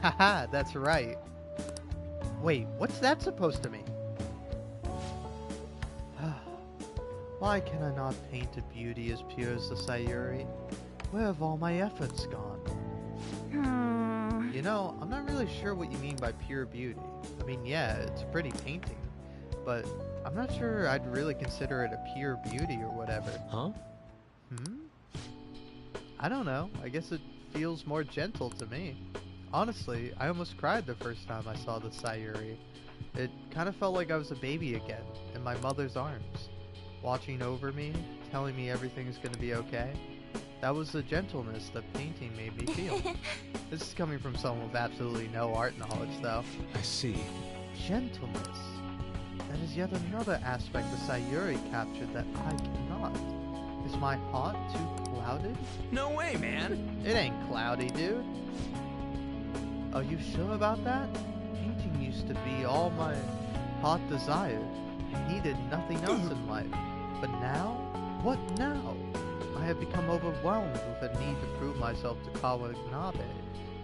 Haha, that's right. Wait, what's that supposed to mean? Why can I not paint a beauty as pure as the Sayuri? Where have all my efforts gone? You know, I'm not really sure what you mean by pure beauty. I mean, yeah, it's a pretty painting, but I'm not sure I'd really consider it a pure beauty or whatever. Huh? I don't know. I guess it feels more gentle to me. Honestly, I almost cried the first time I saw the Sayuri. It kind of felt like I was a baby again, in my mother's arms, watching over me, telling me everything's gonna be okay. That was the gentleness the painting made me feel. This is coming from someone with absolutely no art knowledge, though. I see. Gentleness. That is yet another aspect the Sayuri captured that I cannot. Is my heart too clouded? No way, man! It ain't cloudy, dude. Are you sure about that? Painting used to be all my heart desired. I needed nothing else in life. But now? What now? I have become overwhelmed with a need to prove myself to Kawanabe,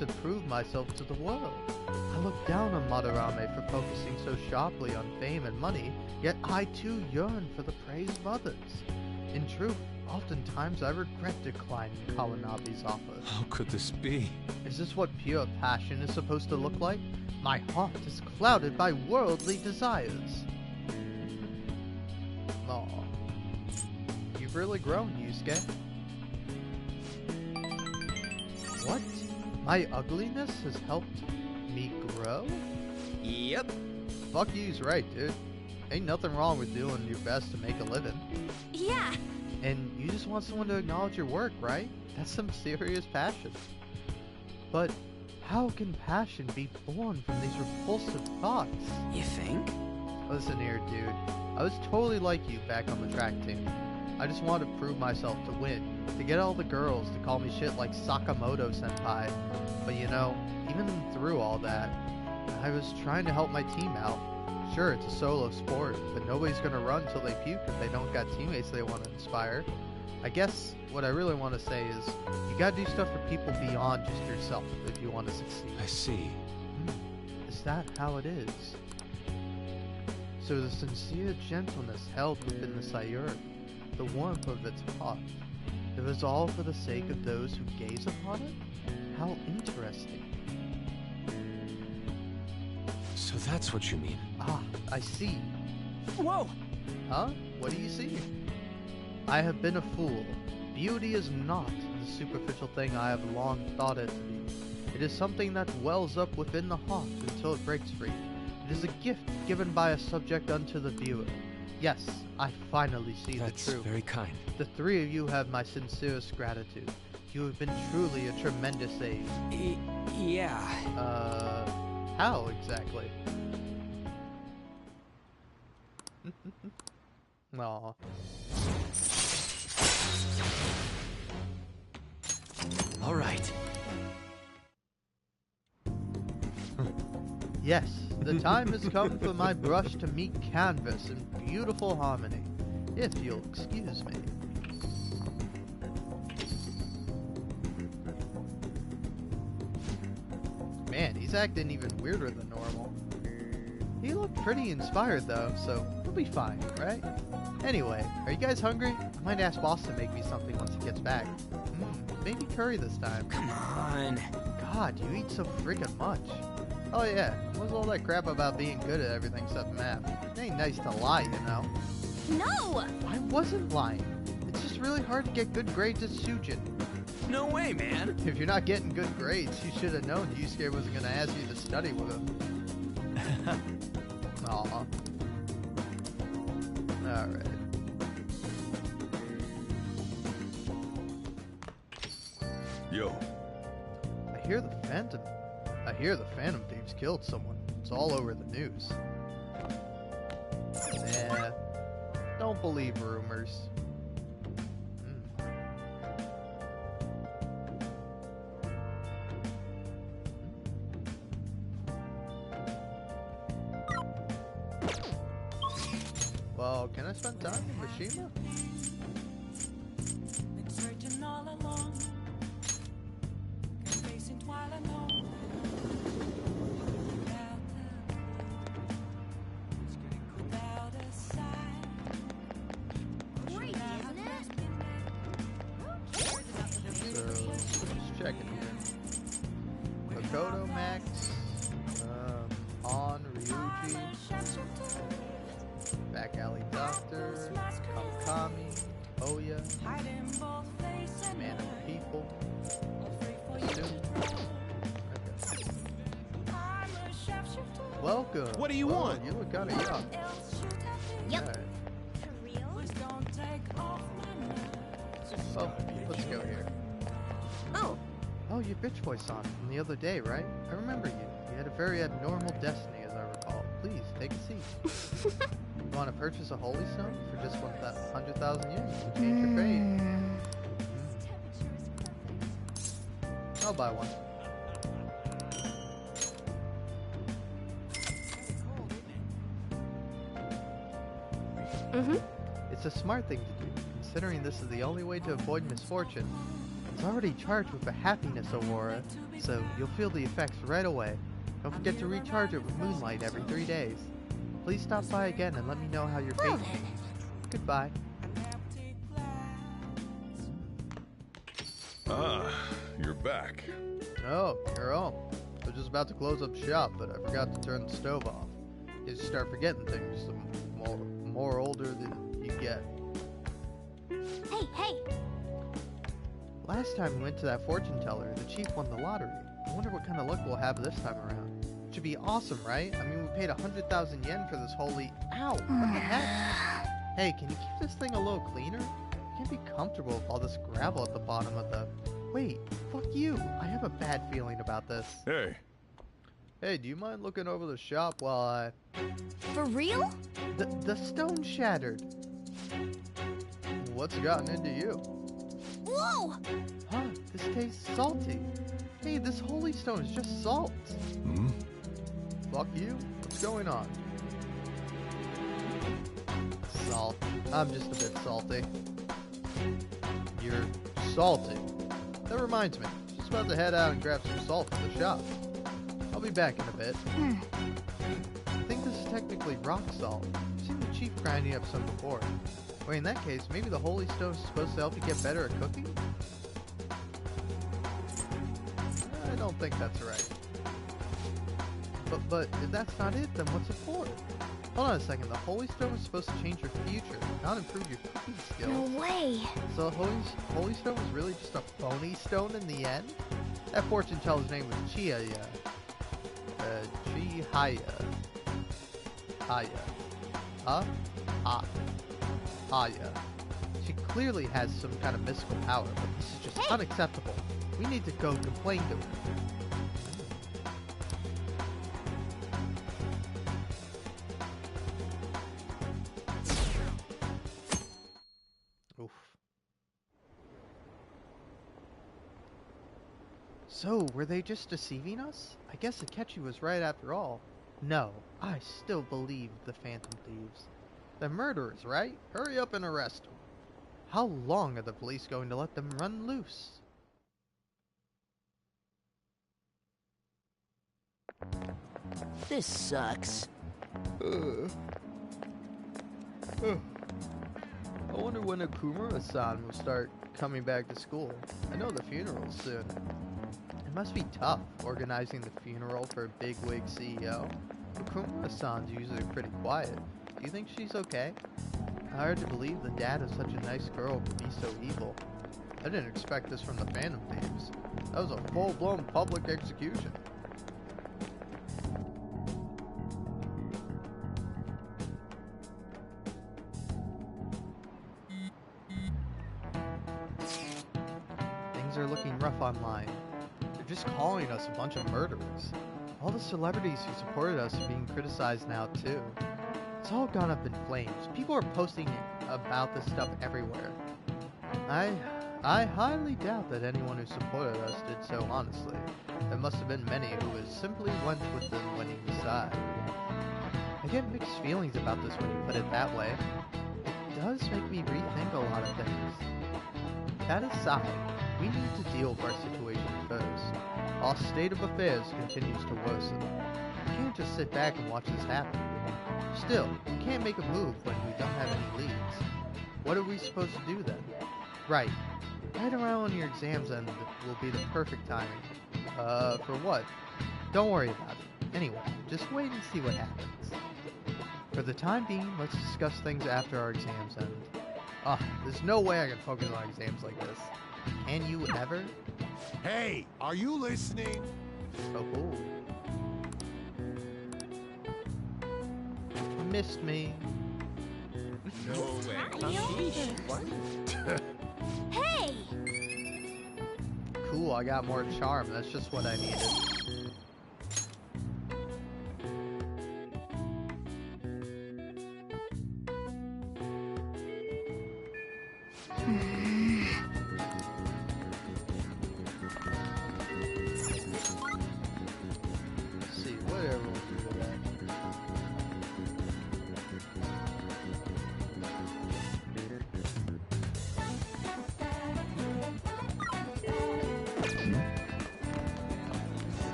to prove myself to the world. I look down on Madarame for focusing so sharply on fame and money, yet I too yearn for the praise of others. In truth, oftentimes I regret declining Kawanabe's offer. How could this be? Is this what pure passion is supposed to look like? My heart is clouded by worldly desires. Aw. You've really grown, Yusuke. What? My ugliness has helped me grow? Yep. Fuck you's right, dude. Ain't nothing wrong with doing your best to make a living. Yeah. And you just want someone to acknowledge your work, right? That's some serious passion. But how can passion be born from these repulsive thoughts? You think? Listen here, dude. I was totally like you back on the track team. I just wanted to prove myself to win, to get all the girls to call me shit like Sakamoto-senpai. But you know, even through all that, I was trying to help my team out. Sure, it's a solo sport, but nobody's gonna run till they puke if they don't got teammates they want to inspire. I guess what I really want to say is, you gotta do stuff for people beyond just yourself if you want to succeed. I see. Is that how it is? So the sincere gentleness held within the Sayuri, the warmth of its heart, it was all for the sake of those who gaze upon it? How interesting. So that's what you mean. Ah, I see. Whoa! Huh? What do you see? I have been a fool. Beauty is not the superficial thing I have long thought it to be. It is something that wells up within the heart until it breaks free. It is a gift given by a subject unto the viewer. Yes, I finally see the truth. That's very kind. The three of you have my sincerest gratitude. You have been truly a tremendous aid. Yeah. How exactly? Aw. All right. Yes, the time has come for my brush to meet canvas in beautiful harmony, if you'll excuse me. Man, he's acting even weirder than normal. He looked pretty inspired though, so he'll be fine, right? Anyway, are you guys hungry? I might ask Boss to make me something once he gets back. Maybe curry this time. Come on. God, you eat so freaking much. Oh yeah, what's all that crap about being good at everything except math? It ain't nice to lie, you know. No! I wasn't lying. It's just really hard to get good grades at Shujin. No way, man. If you're not getting good grades, you should have known Yusuke wasn't going to ask you to study with him. Aw. Alright. Yo. I hear the Phantom Thieves killed someone. It's all over the news. Nah. Don't believe rumors. Well, can I spend time with Mishima? Welcome. What do you want? You look kind of young. Yep. Right. Oh, let's go here. Oh. Oh, you bitch boy son from the other day, right? I remember you. You had a very abnormal destiny, as I recall. Please, take a seat. You want to purchase a holy stone for just 100,000 yen? You can change your fate. I'll buy one. It's a smart thing to do, considering this is the only way to avoid misfortune. It's already charged with a happiness aurora, so you'll feel the effects right away. Don't forget to recharge it with moonlight every 3 days. Please stop by again and let me know how your fate is. Goodbye. Ah, you're back. Oh, you're home. I was just about to close up shop, but I forgot to turn the stove off. You just start forgetting things the more older that you get. Hey! Last time we went to that fortune teller, the chief won the lottery. I wonder what kind of luck we'll have this time around. Should be awesome, right? I mean, we paid 100,000 yen for this holy... Ow! What the heck? Hey, can you keep this thing a little cleaner? I can't be comfortable with all this gravel at the bottom of the... Wait, fuck you. I have a bad feeling about this. Hey. Hey, do you mind looking over the shop while I... For real? The stone shattered. What's gotten into you? Whoa! Huh, this tastes salty. Hey, this holy stone is just salt. Fuck you? What's going on? Salt. I'm just a bit salty. You're salty. That reminds me. Just about to head out and grab some salt from the shop. I'll be back in a bit. I think this is technically rock salt. I've seen the chief grinding up some before. Wait, in that case, maybe the holy stone is supposed to help you get better at cooking? I don't think that's right. But if that's not it, then what's it for? Hold on a second, the holy stone is supposed to change your future, not improve your cooking skills. No way! So the holy stone was really just a phony stone in the end? That fortune teller's name was Chihaya. Haya. She clearly has some kind of mystical power, but this is just unacceptable. We need to go complain to her. Oof. So, were they just deceiving us? I guess Akechi was right after all. No, I still believe the Phantom Thieves. They're murderers, right? Hurry up and arrest them. How long are the police going to let them run loose? This sucks. I wonder when Okumura-san will start coming back to school. I know the funeral's soon. It must be tough organizing the funeral for a bigwig CEO. Okumura-san's usually pretty quiet. Do you think she's okay? Hard to believe the dad of such a nice girl could be so evil. I didn't expect this from the Phantom Thieves. That was a full-blown public execution. Things are looking rough online. They're just calling us a bunch of murderers. All the celebrities who supported us are being criticized now too. It's all gone up in flames. People are posting about this stuff everywhere. I highly doubt that anyone who supported us did so honestly. There must have been many who simply went with the winning side. I get mixed feelings about this when you put it that way. It does make me rethink a lot of things. That aside, we need to deal with our situation first. Our state of affairs continues to worsen. We can't just sit back and watch this happen. Still, we can't make a move when we don't have any leads. What are we supposed to do then? Right around when your exams end will be the perfect timing. For what? Don't worry about it. Anyway, just wait and see what happens. For the time being, let's discuss things after our exams end. There's no way I can focus on exams like this. Can you ever? Hey, are you listening? Oh. Missed me. No way. What? Hey! Cool, I got more charm. That's just what I needed.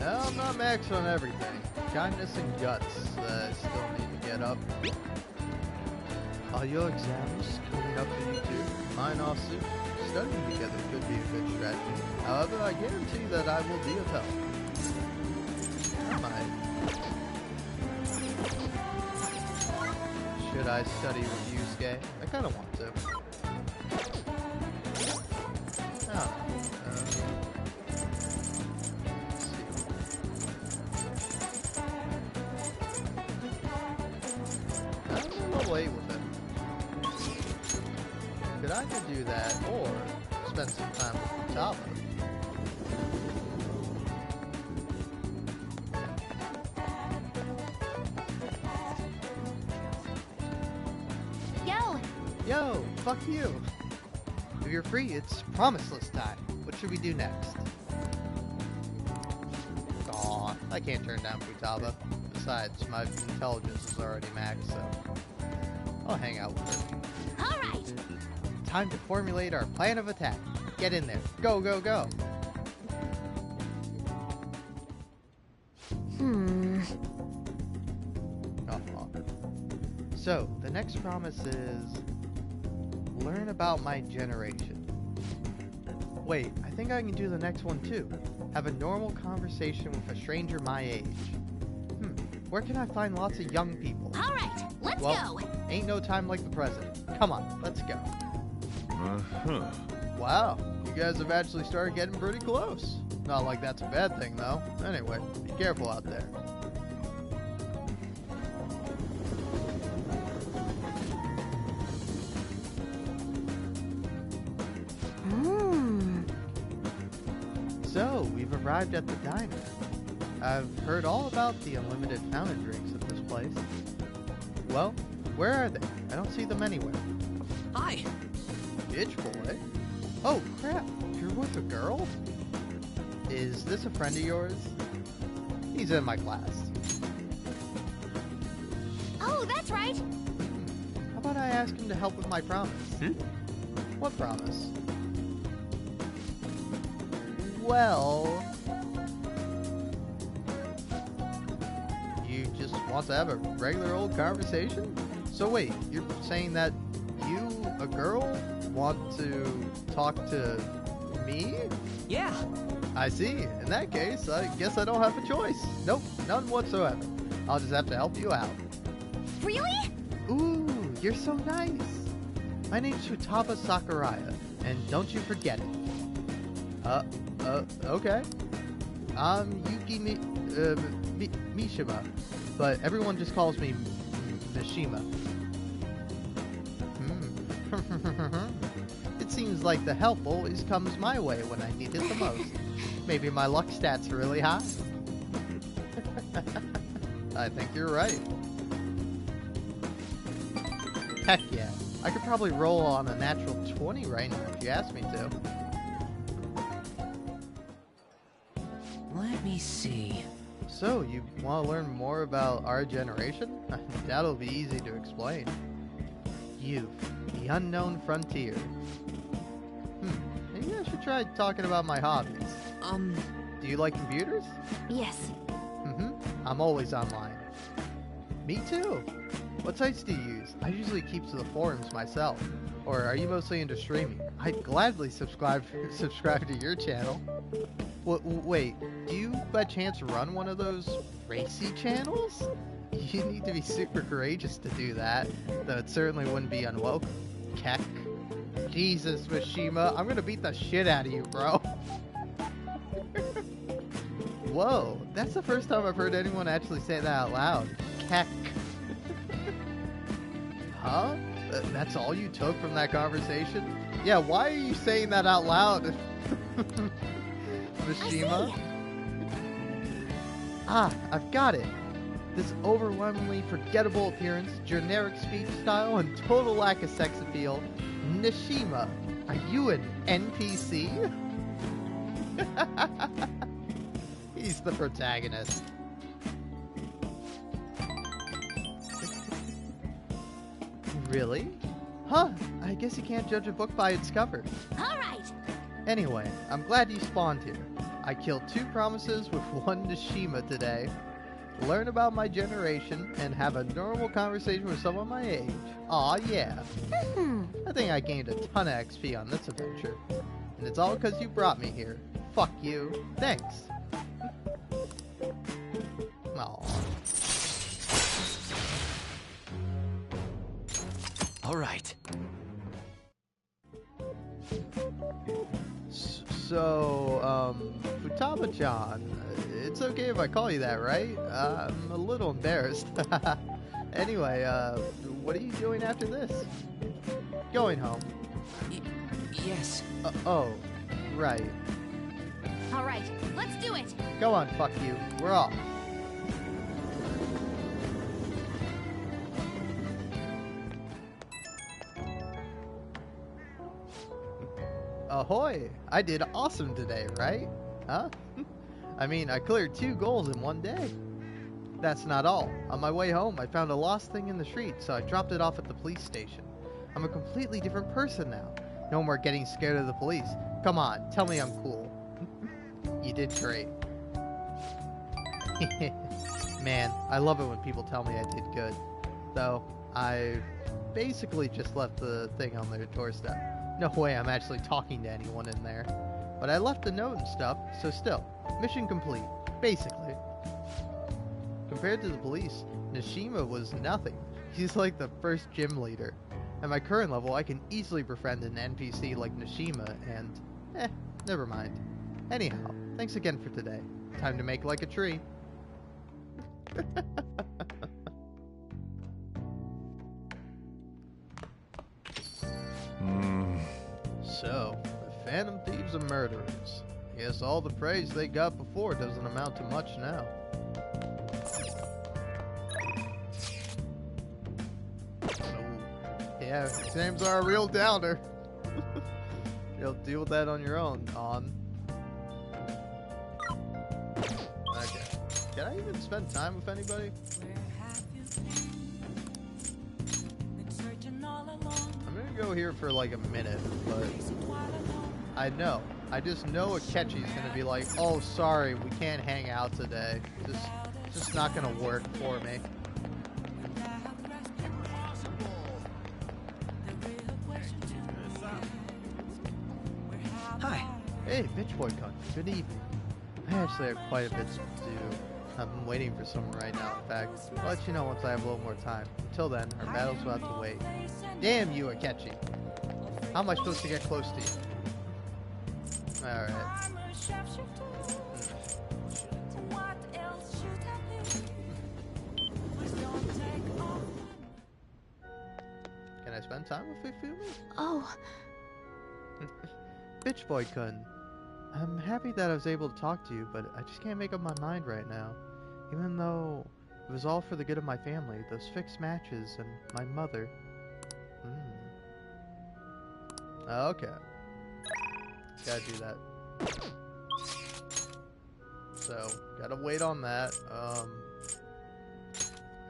I'm not max on everything. Kindness and guts that I still need to get up. Are your exams coming up for you too? Mine are soon. Studying together could be a good strategy. However, I guarantee that I will be of help. Should I study with Yusuke? I kinda want to. Play with it. Could either do that or spend some time with Futaba. Yo, fuck you. If you're free, it's Promiseless time. What should we do next? Aw, I can't turn down Futaba. Besides, my intelligence is already maxed, so I'll hang out with her. Alright! Time to formulate our plan of attack. Get in there. Go, go, go! So, the next promise is... learn about my generation. Wait, I think I can do the next one too. Have a normal conversation with a stranger my age. Where can I find lots of young people? Alright, let's go! Ain't no time like the present. Come on, let's go. Wow, you guys have actually started getting pretty close. Not like that's a bad thing though. Anyway, be careful out there. So, we've arrived at the diner. I've heard all about the unlimited fountain drinks at this place. Well, where are they? I don't see them anywhere. Hi! Bitch boy? Oh, crap. You're with a girl? Is this a friend of yours? He's in my class. Oh, that's right! How about I ask him to help with my promise? What promise? Well... you just want to have a regular old conversation? So wait, you're saying that you, a girl, want to talk to me? Yeah. I see. In that case, I guess I don't have a choice. Nope, none whatsoever. I'll just have to help you out. Really? Ooh, you're so nice. My name's Futaba Sakuraya, And don't you forget it. Okay. I'm Yuki Mishima, but everyone just calls me Mishima. It seems like the help always comes my way when I need it the most. Maybe my luck stats are really high. I think you're right. Heck yeah. I could probably roll on a natural 20 right now if you asked me to. Let me see. So, you want to learn more about our generation? That'll be easy to explain. Youth, the unknown frontier. Maybe I should try talking about my hobbies. Do you like computers? Yes. I'm always online. Me too. What sites do you use? I usually keep to the forums myself. Or are you mostly into streaming? I'd gladly subscribe to your channel. Wait, do you by chance run one of those racy channels? You need to be super courageous to do that, though it certainly wouldn't be unwelcome. Keck. Jesus, Mishima, I'm gonna beat the shit out of you, bro. Whoa, that's the first time I've heard anyone actually say that out loud. Keck. Huh? That's all you took from that conversation? Yeah, why are you saying that out loud? Mishima? Ah, I've got it. This overwhelmingly forgettable appearance, generic speech style, and total lack of sex appeal. Nishima, are you an NPC? He's the protagonist. Really? Huh, I guess you can't judge a book by its cover. Alright! Anyway, I'm glad you spawned here. I killed 2 promises with 1 Nishima today. Learn about my generation and have a normal conversation with someone my age. Aw, yeah. I think I gained a ton of XP on this adventure. And it's all because you brought me here. Fuck you. Thanks. Aw. Alright. So, Futaba-chan, it's okay if I call you that, right? I'm a little embarrassed. Anyway, what are you doing after this? Going home. Yes. Oh, right. Alright, let's do it! Go on, fuck you. We're off. Ahoy! I did awesome today, right? Huh? I mean, I cleared 2 goals in 1 day. That's not all. On my way home, I found a lost thing in the street, so I dropped it off at the police station. I'm a completely different person now. No more getting scared of the police. Come on, tell me I'm cool. You did great. Man, I love it when people tell me I did good. Though, I basically just left the thing on their doorstep. No way I'm actually talking to anyone in there. But I left a note and stuff, so still, mission complete, basically. Compared to the police, Nishima was nothing. He's like the first gym leader. At my current level, I can easily befriend an NPC like Nishima and... never mind. Anyhow, thanks again for today. Time to make like a tree. So, the Phantom Thieves are murderers. Guess all the praise they got before doesn't amount to much now. Yeah, exams are a real downer. You'll deal with that on your own, On. Okay. Can I even spend time with anybody? I'm gonna go here for like a minute, but I know. I just know Akechi's gonna be like, oh, sorry, we can't hang out today. Just not gonna work for me. Hi. Hey, Bitch Boy Country. Good evening. I actually have quite a bit to do. I'm waiting for someone right now. In fact, I'll let you know once I have a little more time. Until then, our battle's about to wait. Damn you, Akechi. How am I supposed to get close to you? Alright. Can I spend time with Hifumi? Oh. Bitch Boy-kun. I'm happy that I was able to talk to you, but I just can't make up my mind right now. Even though it was all for the good of my family, those fixed matches and my mother. Okay. Gotta do that. So, gotta wait on that. I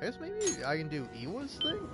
guess maybe I can do Iwa's thing?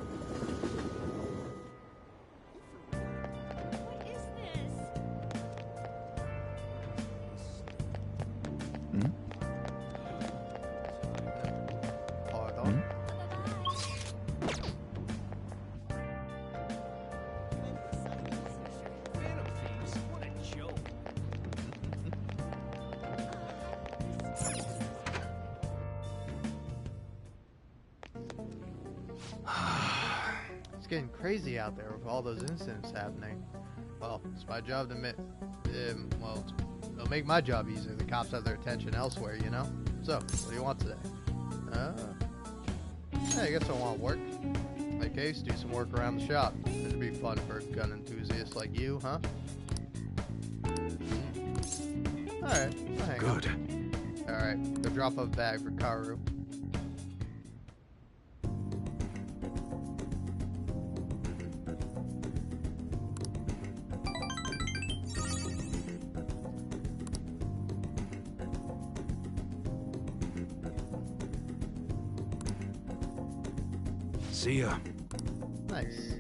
It's getting crazy out there with all those incidents happening. Well, it's my job to well, it'll make my job easier. The cops have their attention elsewhere, you know? So, what do you want today? I guess I want work. In my case, do some work around the shop. It'd be fun for a gun enthusiast like you, huh? Alright, I'll hang Good. Alright, go drop a bag for Karu. See ya. Nice.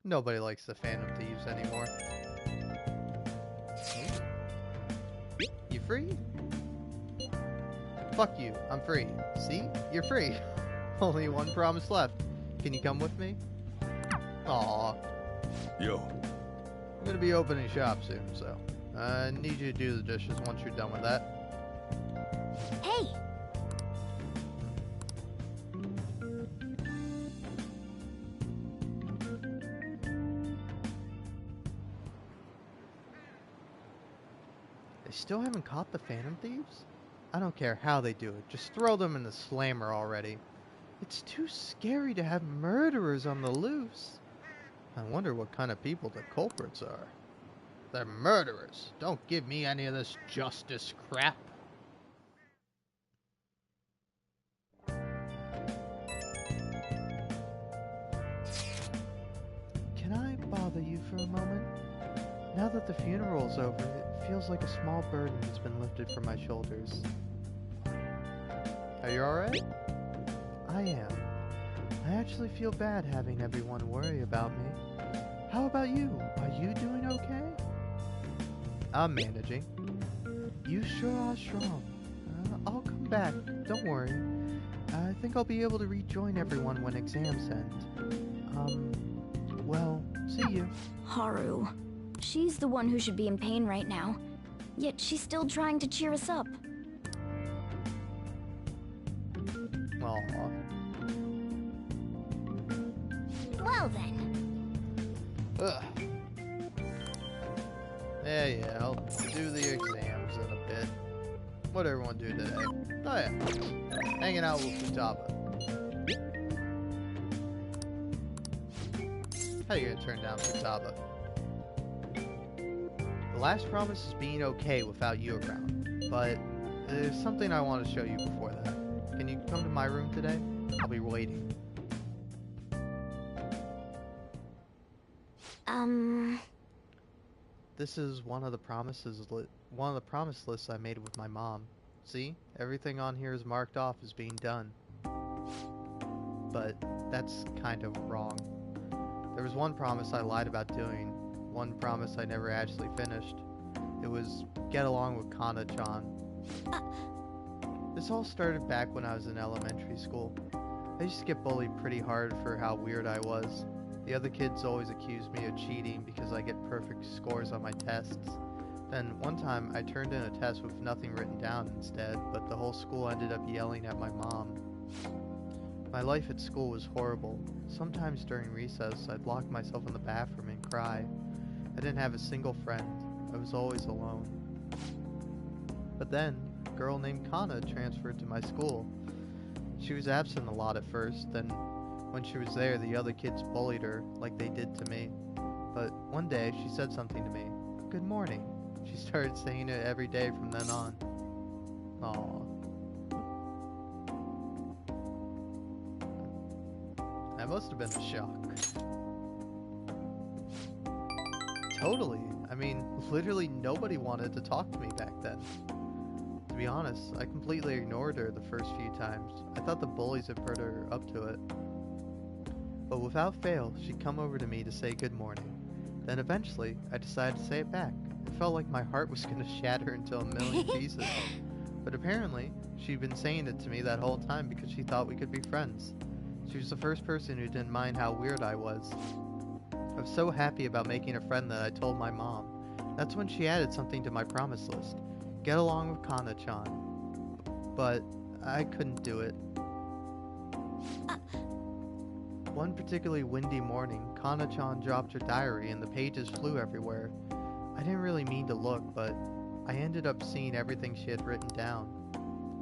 Nobody likes the Phantom Thieves anymore. You free? Fuck you, I'm free. See? You're free. Only one promise left. Can you come with me? Aww. Yo. I'm gonna be opening shop soon, so I need you to do the dishes once you're done with that. Hey! They still haven't caught the Phantom Thieves? I don't care how they do it, just throw them in the slammer already. It's too scary to have murderers on the loose. I wonder what kind of people the culprits are. They're murderers. Don't give me any of this justice crap. Can I bother you for a moment? Now that the funeral's over, it feels like a small burden has been lifted from my shoulders. Are you alright? I am. I actually feel bad having everyone worry about me. How about you? Are you doing okay? I'm managing. You sure are strong. I'll come back, don't worry. I think I'll be able to rejoin everyone when exams end. Well, see you. Haru. She's the one who should be in pain right now. Yet she's still trying to cheer us up. Aww. Well then. Ugh. Yeah, I'll do the exams in a bit. What'd everyone do today? Oh yeah, hanging out with Futaba. How you gonna turn down Futaba? The last promise is being okay without you around, but there's something I want to show you before that. Can you come to my room today? I'll be waiting. This is one of the promise lists I made with my mom. See? Everything on here is marked off as being done. But that's kind of wrong. There was one promise I lied about doing, one promise I never actually finished. It was get along with Kana-chan. This all started back when I was in elementary school. I used to get bullied pretty hard for how weird I was. The other kids always accused me of cheating because I get perfect scores on my tests. Then one time I turned in a test with nothing written down instead, but the whole school ended up yelling at my mom. My life at school was horrible. Sometimes during recess, I'd lock myself in the bathroom and cry. I didn't have a single friend. I was always alone. But then, a girl named Kana transferred to my school. She was absent a lot at first, then when she was there, the other kids bullied her like they did to me. But one day, she said something to me. Good morning. She started saying it every day from then on. Aww. That must have been a shock. Totally. I mean, literally nobody wanted to talk to me back then. To be honest, I completely ignored her the first few times. I thought the bullies had put her up to it. But without fail, she'd come over to me to say good morning. Then eventually, I decided to say it back. It felt like my heart was going to shatter into a million pieces. But apparently, she'd been saying it to me that whole time because she thought we could be friends. She was the first person who didn't mind how weird I was. I was so happy about making a friend that I told my mom. That's when she added something to my promise list. Get along with Kana-chan. But I couldn't do it. One particularly windy morning, Kana-chan dropped her diary and the pages flew everywhere. I didn't really mean to look, but I ended up seeing everything she had written down.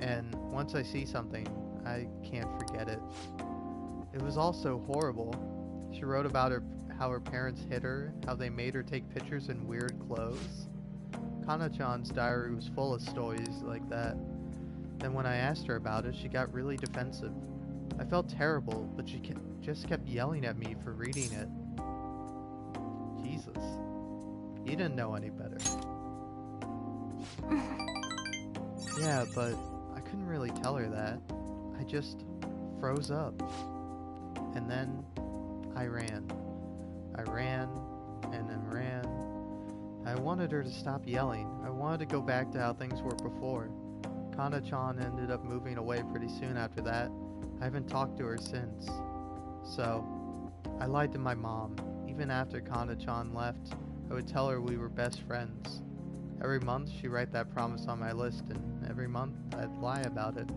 And once I see something, I can't forget it. It was all so horrible. She wrote about how her parents hit her, how they made her take pictures in weird clothes. Kana-chan's diary was full of stories like that. Then when I asked her about it, she got really defensive. I felt terrible, but she just kept yelling at me for reading it. Jesus. He didn't know any better. Yeah, but I couldn't really tell her that. I just froze up. And then I ran. I ran, and then ran. I wanted her to stop yelling. I wanted to go back to how things were before. Kana-chan ended up moving away pretty soon after that. I haven't talked to her since. So, I lied to my mom. Even after Kana-chan left, I would tell her we were best friends. Every month, she'd write that promise on my list, and every month, I'd lie about it.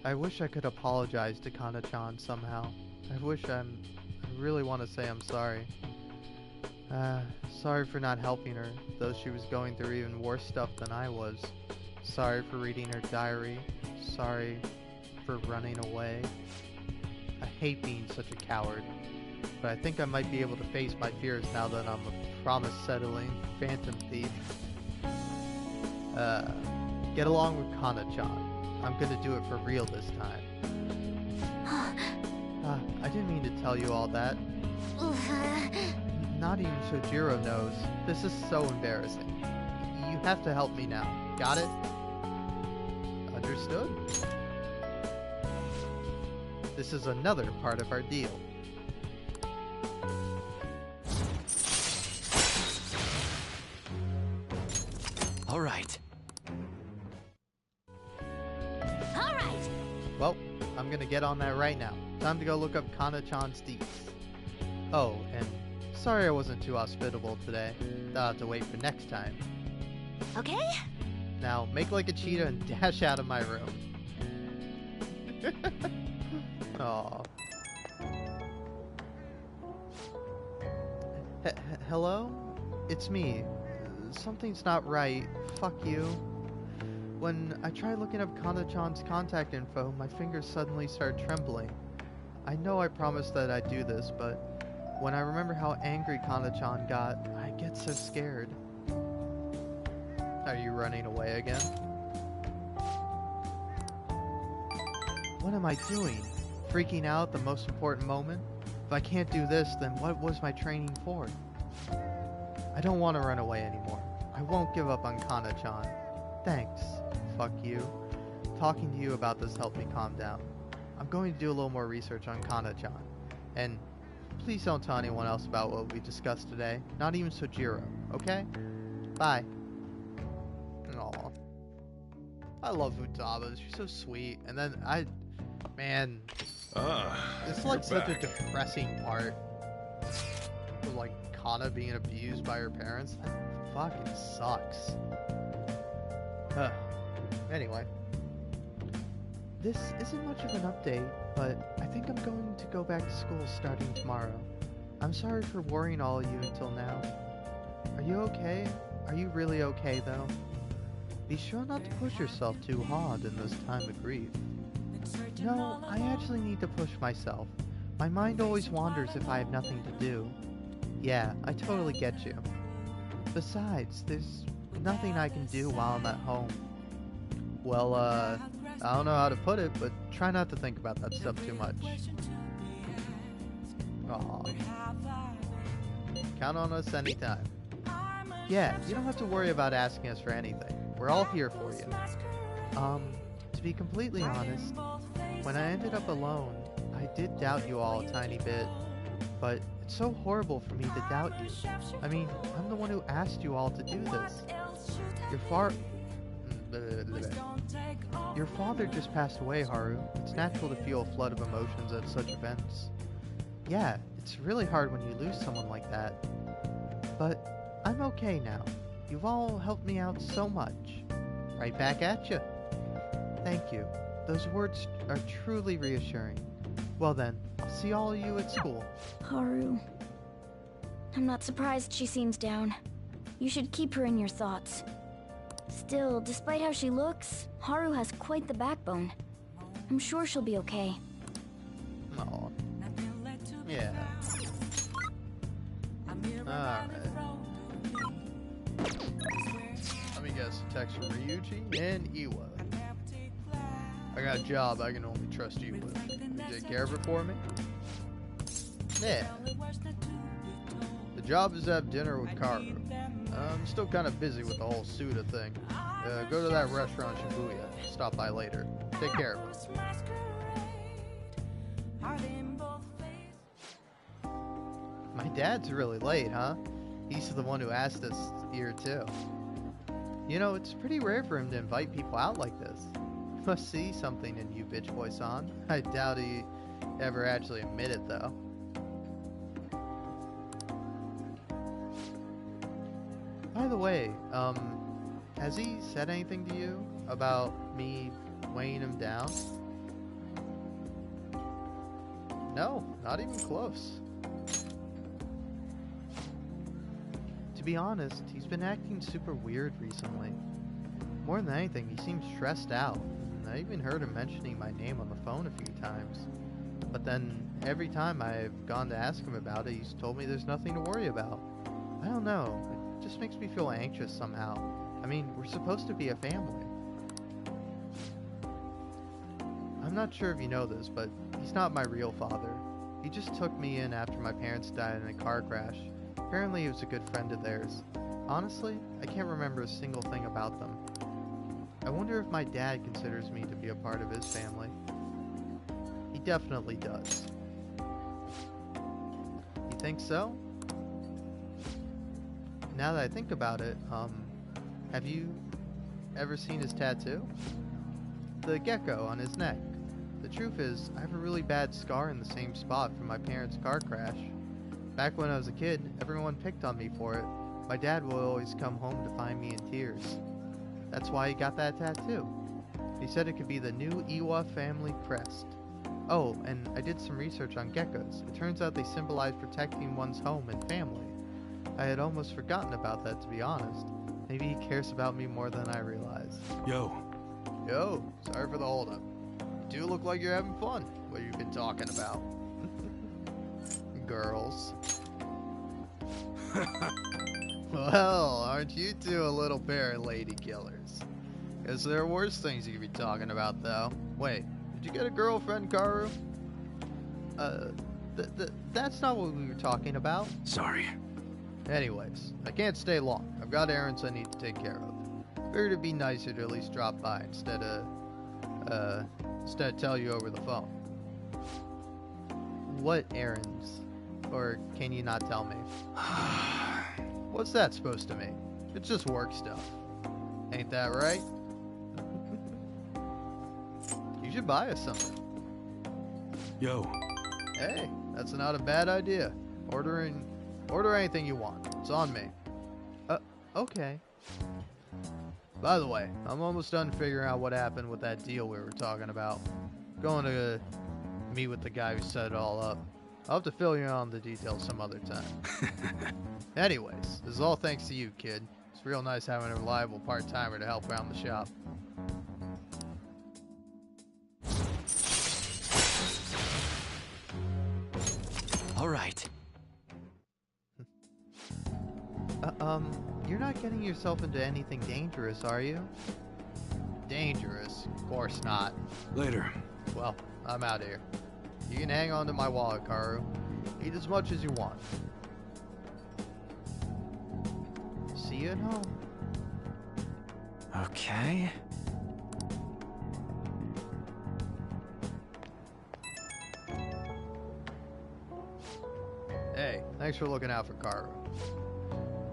I wish I could apologize to Kana-chan somehow. I really want to say I'm sorry. Sorry for not helping her, though she was going through even worse stuff than I was. Sorry for reading her diary. Sorry for running away. I hate being such a coward, but I think I might be able to face my fears now that I'm a promise-settling phantom thief. Get along with Kana-chan. I'm gonna do it for real this time. I didn't mean to tell you all that. Not even Sojiro knows. This is so embarrassing. You have to help me now. Got it? Understood? This is another part of our deal. All right. Well, I'm gonna get on that right now. Time to go look up Kana-chan's deeds. Oh, and sorry I wasn't too hospitable today. I'll have to wait for next time. Okay? Now, make like a cheetah and dash out of my room. Aww. Hello? It's me. Something's not right. Fuck you. When I tried looking up Kana-chan's contact info, my fingers suddenly started trembling. I know I promised that I'd do this, but when I remember how angry Kana-chan got, I get so scared. Are you running away again? What am I doing? Freaking out at the most important moment? If I can't do this, then what was my training for? I don't want to run away anymore. I won't give up on Kana-chan. Thanks. Fuck you. Talking to you about this helped me calm down. I'm going to do a little more research on Kana-chan. And please don't tell anyone else about what we discussed today. Not even Sojiro, okay? Bye. Aww. I love Futaba. She's so sweet. And then man. It's like such a depressing part. Of like Kana being abused by her parents. That fucking sucks. Anyway. This isn't much of an update, but I think I'm going to go back to school starting tomorrow. I'm sorry for worrying all of you until now. Are you okay? Are you really okay, though? Be sure not to push yourself too hard in this time of grief. No, I actually need to push myself. My mind always wanders if I have nothing to do. Yeah, I totally get you. Besides, there's nothing I can do while I'm at home. Well, I don't know how to put it, but try not to think about that stuff too much. Aw. Count on us anytime. Yeah, you don't have to worry about asking us for anything. We're all here for you. To be completely honest, when I ended up alone, I did doubt you all a tiny bit, but it's so horrible for me to doubt you. I mean, I'm the one who asked you all to do this. Your father just passed away, Haru. It's natural to feel a flood of emotions at such events. Yeah, it's really hard when you lose someone like that. But I'm okay now. You've all helped me out so much. Right back at you. Thank you. Those words are truly reassuring. Well then, I'll see all of you at school. Haru. I'm not surprised she seems down. You should keep her in your thoughts. Still, despite how she looks, Haru has quite the backbone. I'm sure she'll be okay. Aw. Yeah. Alright. Let me guess, text from Ryuji and Iwa. I got a job I can only trust you with. You take care of it for me? Yeah. The job is to have dinner with Karu. I'm still kind of busy with the whole Suda thing. Go to that restaurant in Shibuya. Stop by later. Take care of it. My dad's really late, huh? He's the one who asked us here, too. You know, it's pretty rare for him to invite people out like this. He must see something in you, bitch boy-san. I doubt he ever actually admit it, though. By the way, has he said anything to you about me weighing him down? No, not even close. To be honest, he's been acting super weird recently. More than anything, he seems stressed out. I even heard him mentioning my name on the phone a few times. But then, every time I've gone to ask him about it, he's told me there's nothing to worry about. I don't know, it just makes me feel anxious somehow. I mean, we're supposed to be a family. I'm not sure if you know this, but he's not my real father. He just took me in after my parents died in a car crash. Apparently he was a good friend of theirs. Honestly, I can't remember a single thing about them. I wonder if my dad considers me to be a part of his family. He definitely does. You think so? Now that I think about it, have you ever seen his tattoo? The gecko on his neck. The truth is, I have a really bad scar in the same spot from my parents' car crash. Back when I was a kid, everyone picked on me for it. My dad would always come home to find me in tears. That's why he got that tattoo. He said it could be the new Iwa family crest. Oh, and I did some research on geckos. It turns out they symbolize protecting one's home and family. I had almost forgotten about that, to be honest. Maybe he cares about me more than I realized. Yo. Yo, sorry for the holdup. You do look like you're having fun. What you've been talking about. Girls. Well, aren't you two a little pair of lady killers? Guess there are worse things you could be talking about, though. Wait, did you get a girlfriend, Karu? That's not what we were talking about. Sorry. Anyways, I can't stay long. I've got errands I need to take care of. Figured it'd be nicer to at least drop by instead of tell you over the phone. What errands? Or can you not tell me? What's that supposed to mean? It's just work stuff. Ain't that right? You should buy us something. Yo. Hey, that's not a bad idea. Order anything you want. It's on me. Okay. By the way, I'm almost done figuring out what happened with that deal we were talking about. Going to meet with the guy who set it all up. I'll have to fill you in on the details some other time. Anyways, this is all thanks to you, kid. It's real nice having a reliable part-timer to help around the shop. All right. You're not getting yourself into anything dangerous, are you? Dangerous? Of course not. Later. Well, I'm out of here. You can hang on to my wallet, Karu. Eat as much as you want. See you at home. Okay. Hey, thanks for looking out for Karu.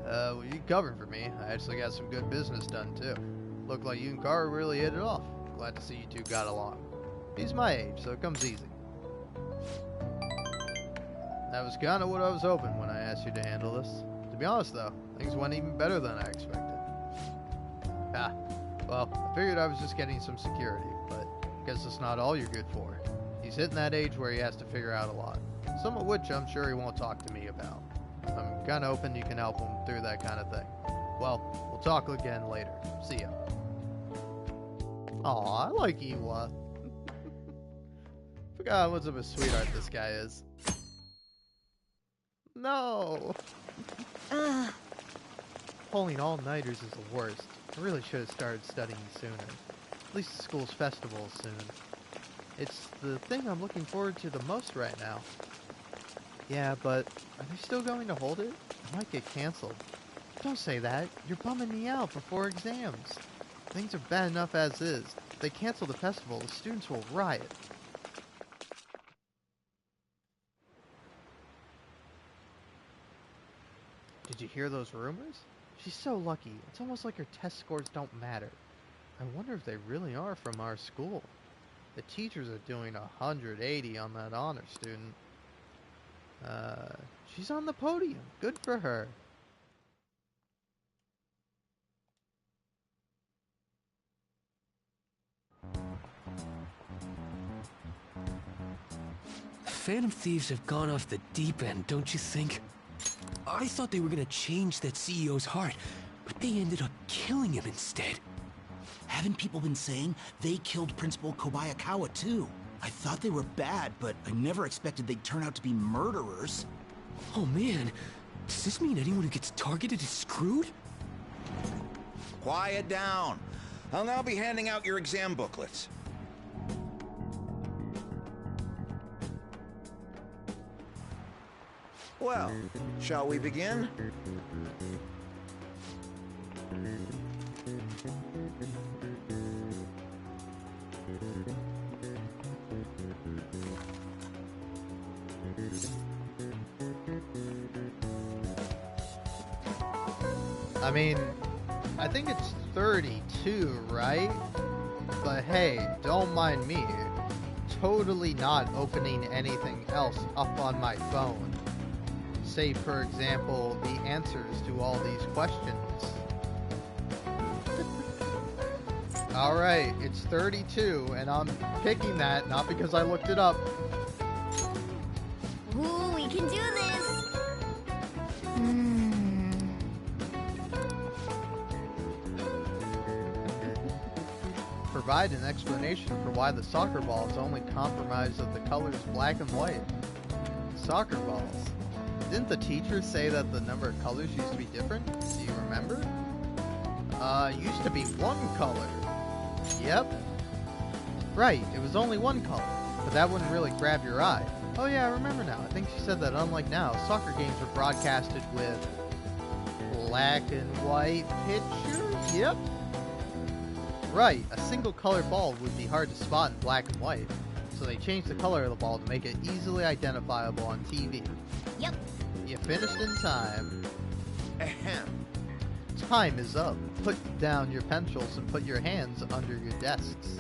Well, you covered for me. I actually got some good business done, too. Looked like you and Karu really hit it off. Glad to see you two got along. He's my age, so it comes easy. That was kind of what I was hoping when I asked you to handle this. To be honest, though, things went even better than I expected. Well, I figured I was just getting some security, but guess it's not all you're good for. He's hitting that age where he has to figure out a lot. Some of which I'm sure he won't talk to me about. I'm kind of hoping you can help him through that kind of thing. Well, we'll talk again later. See ya. Aw, I like Iwa. Forgot how much of a sweetheart this guy is. No! Pulling all-nighters is the worst. I really should have started studying sooner. At least the school's festival is soon. It's the thing I'm looking forward to the most right now. Yeah, but are they still going to hold it? It might get canceled. Don't say that. You're bumming me out before exams. Things are bad enough as is. If they cancel the festival, the students will riot. Did you hear those rumors? She's so lucky. It's almost like her test scores don't matter. I wonder if they really are from our school. The teachers are doing 180 on that honor student. She's on the podium. Good for her. Phantom Thieves have gone off the deep end, don't you think? I thought they were gonna change that CEO's heart, but they ended up killing him instead. Haven't people been saying they killed Principal Kobayakawa too? I thought they were bad, but I never expected they'd turn out to be murderers. Oh man, does this mean anyone who gets targeted is screwed? Quiet down. I'll now be handing out your exam booklets. Well, shall we begin? I mean, I think it's 32, right? But hey, don't mind me. Totally not opening anything else up on my phone. Say, for example, the answers to all these questions. Alright, it's 32, and I'm picking that not because I looked it up. Ooh, we can do this! Provide an explanation for why the soccer ball is only comprised of the colors black and white. Soccer balls. Didn't the teacher say that the number of colors used to be different? Do you remember? Used to be one color. Yep. Right, it was only one color, but that wouldn't really grab your eye. Oh yeah, I remember now. I think she said that unlike now, soccer games are broadcasted with black and white pictures? Yep. Right, a single color ball would be hard to spot in black and white, so they changed the color of the ball to make it easily identifiable on TV. Yep. You finished in time. Ahem. Time is up. Put down your pencils and put your hands under your desks.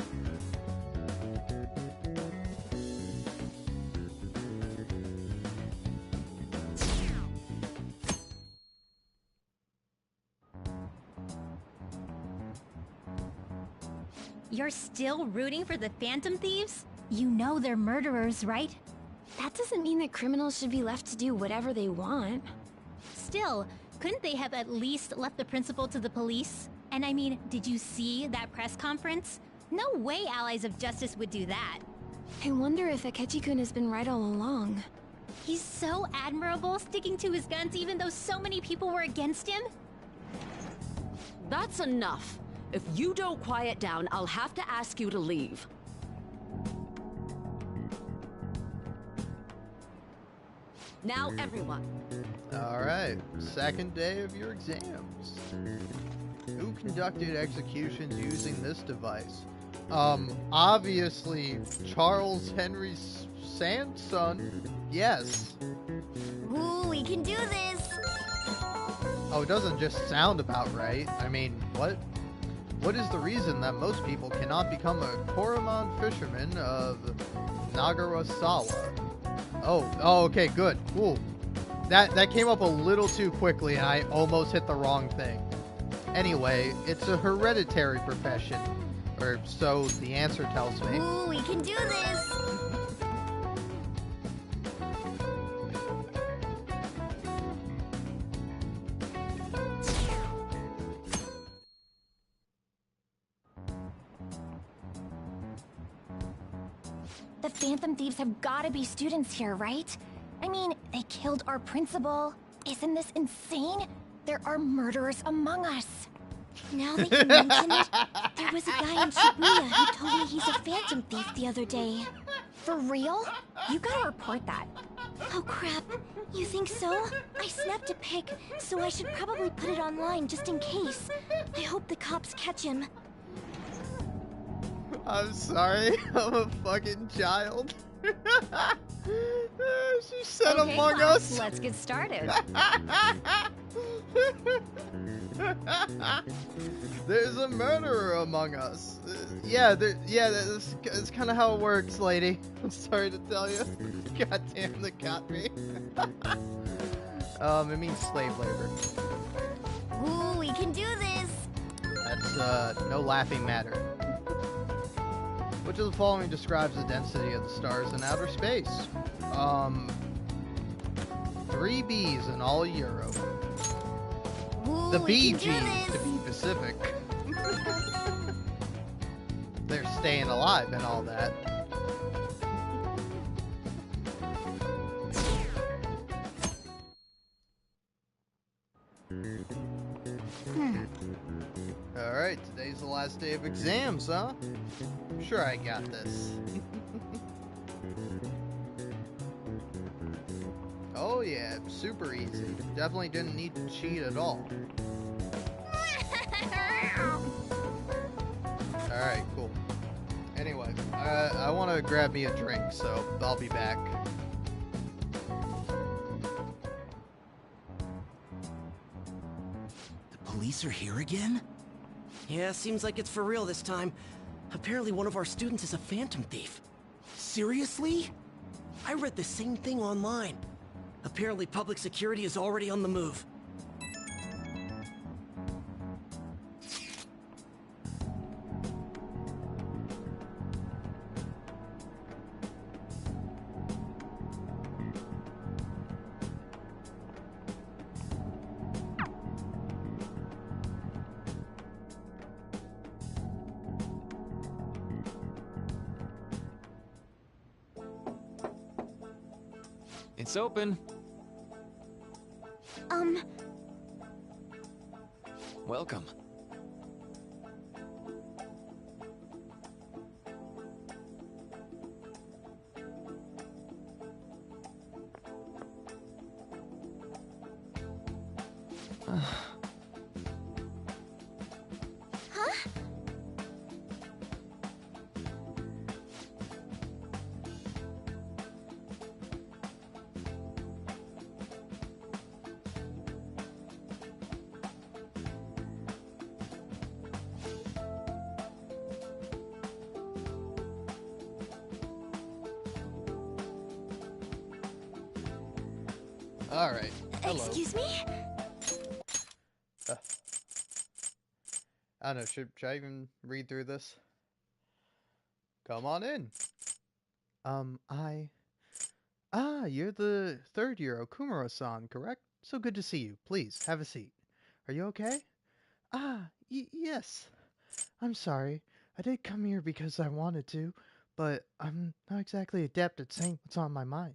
You're still rooting for the Phantom Thieves? You know they're murderers, right? That doesn't mean that criminals should be left to do whatever they want. Still, couldn't they have at least left the principal to the police? And I mean, did you see that press conference? No way Allies of Justice would do that. I wonder if Akechi-kun has been right all along. He's so admirable, sticking to his guns even though so many people were against him. That's enough. If you don't quiet down, I'll have to ask you to leave. Now, everyone. Alright, second day of your exams. Who conducted executions using this device? Obviously, Charles Henry Sanson. Yes. Ooh, we can do this! Oh, it doesn't just sound about right. I mean, what? What is the reason that most people cannot become a Koromon fisherman of Nagarasawa? Oh, okay, good, cool. That came up a little too quickly and I almost hit the wrong thing. Anyway, it's a hereditary profession. Or so the answer tells me. Ooh, we can do this! The Phantom Thieves have gotta be students here, right? I mean, they killed our principal. Isn't this insane? There are murderers among us. Now that you mention it, there was a guy in Shibuya who told me he's a Phantom Thief the other day. For real? You gotta report that. Oh crap, you think so? I snapped a pic, so I should probably put it online just in case. I hope the cops catch him. I'm sorry, I'm a fucking child. She said okay, Among class, Us. Let's get started. There's a murderer among us. Yeah, that's kind of how it works, lady. I'm sorry to tell you. God damn, that got me. It means slave labor. Ooh, we can do this. That's no laughing matter. Which of the following describes the density of the stars in outer space? 3 Bs in all Europe. Ooh, The we can do BGs, to this. be specific. They're staying alive and all that. Alright, today's the last day of exams, huh? Sure, I got this. Oh yeah, super easy. Definitely didn't need to cheat at all. Alright, cool. Anyway, I want to grab me a drink, so I'll be back. The police are here again? Yeah, seems like it's for real this time. Apparently one of our students is a Phantom Thief. Seriously? I read the same thing online. Apparently public security is already on the move. It's open. Welcome. Huh? Alright. Hello. Excuse me? I don't know, should I even read through this? Come on in. You're the third year Okumura-san, correct? So good to see you. Please, have a seat. Are you okay? Yes. I'm sorry. I did come here because I wanted to, but I'm not exactly adept at saying what's on my mind.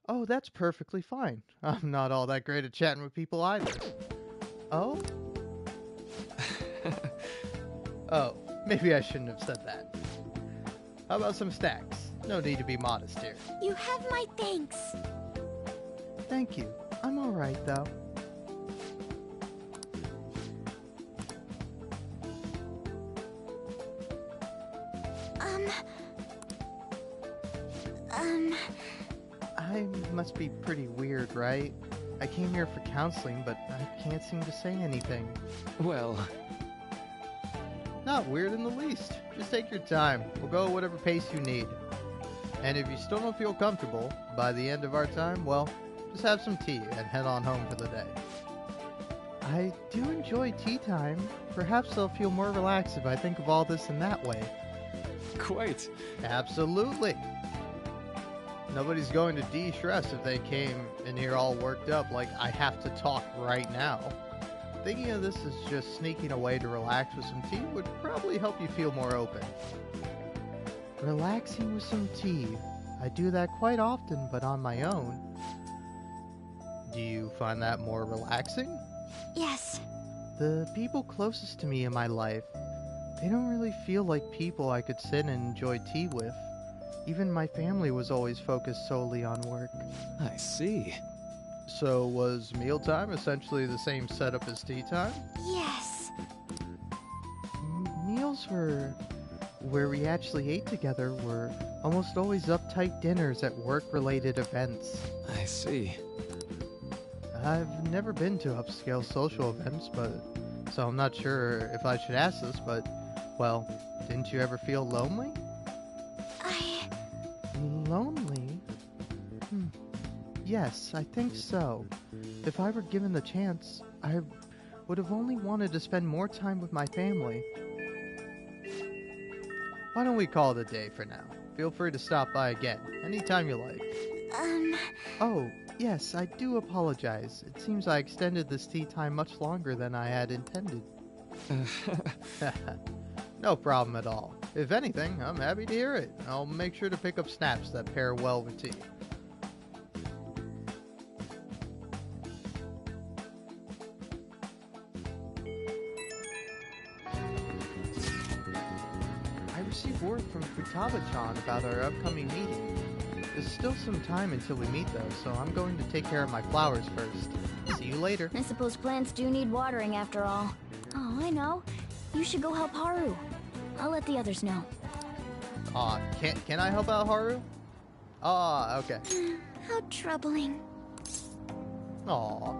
Oh, that's perfectly fine. I'm not all that great at chatting with people either. Oh? Oh, maybe I shouldn't have said that. How about some snacks? No need to be modest here. You have my thanks. Thank you. I'm alright, though. I must be pretty weird, right? I came here for counseling, but I can't seem to say anything. Well... Not weird in the least. Just take your time. We'll go at whatever pace you need. And if you still don't feel comfortable by the end of our time, well, just have some tea and head on home for the day. I do enjoy tea time. Perhaps I'll feel more relaxed if I think of all this in that way. Quite. Absolutely. Nobody's going to de-stress if they came in here all worked up like I have to talk right now. Thinking of this as just sneaking away to relax with some tea would probably help you feel more open. Relaxing with some tea. I do that quite often, but on my own. Do you find that more relaxing? Yes. The people closest to me in my life, they don't really feel like people I could sit and enjoy tea with. Even my family was always focused solely on work. I see. So was mealtime essentially the same setup as tea time? Yes. Meals were... where we actually ate together were almost always uptight dinners at work-related events. I see. I've never been to upscale social events, so I'm not sure if I should ask this, but, well, didn't you ever feel lonely? Lonely? Yes, I think so. If I were given the chance, I would have only wanted to spend more time with my family. Why don't we call it a day for now? Feel free to stop by again, anytime you like. Oh, yes, I do apologize. It seems I extended this tea time much longer than I had intended. No problem at all. If anything, I'm happy to hear it. I'll make sure to pick up snaps that pair well with tea. I received word from Futaba-chan about our upcoming meeting. There's still some time until we meet though, so I'm going to take care of my flowers first. See you later. I suppose plants do need watering after all. Oh, I know. You should go help Haru. I'll let the others know. Can I help out Haru? Okay. How troubling. Aw.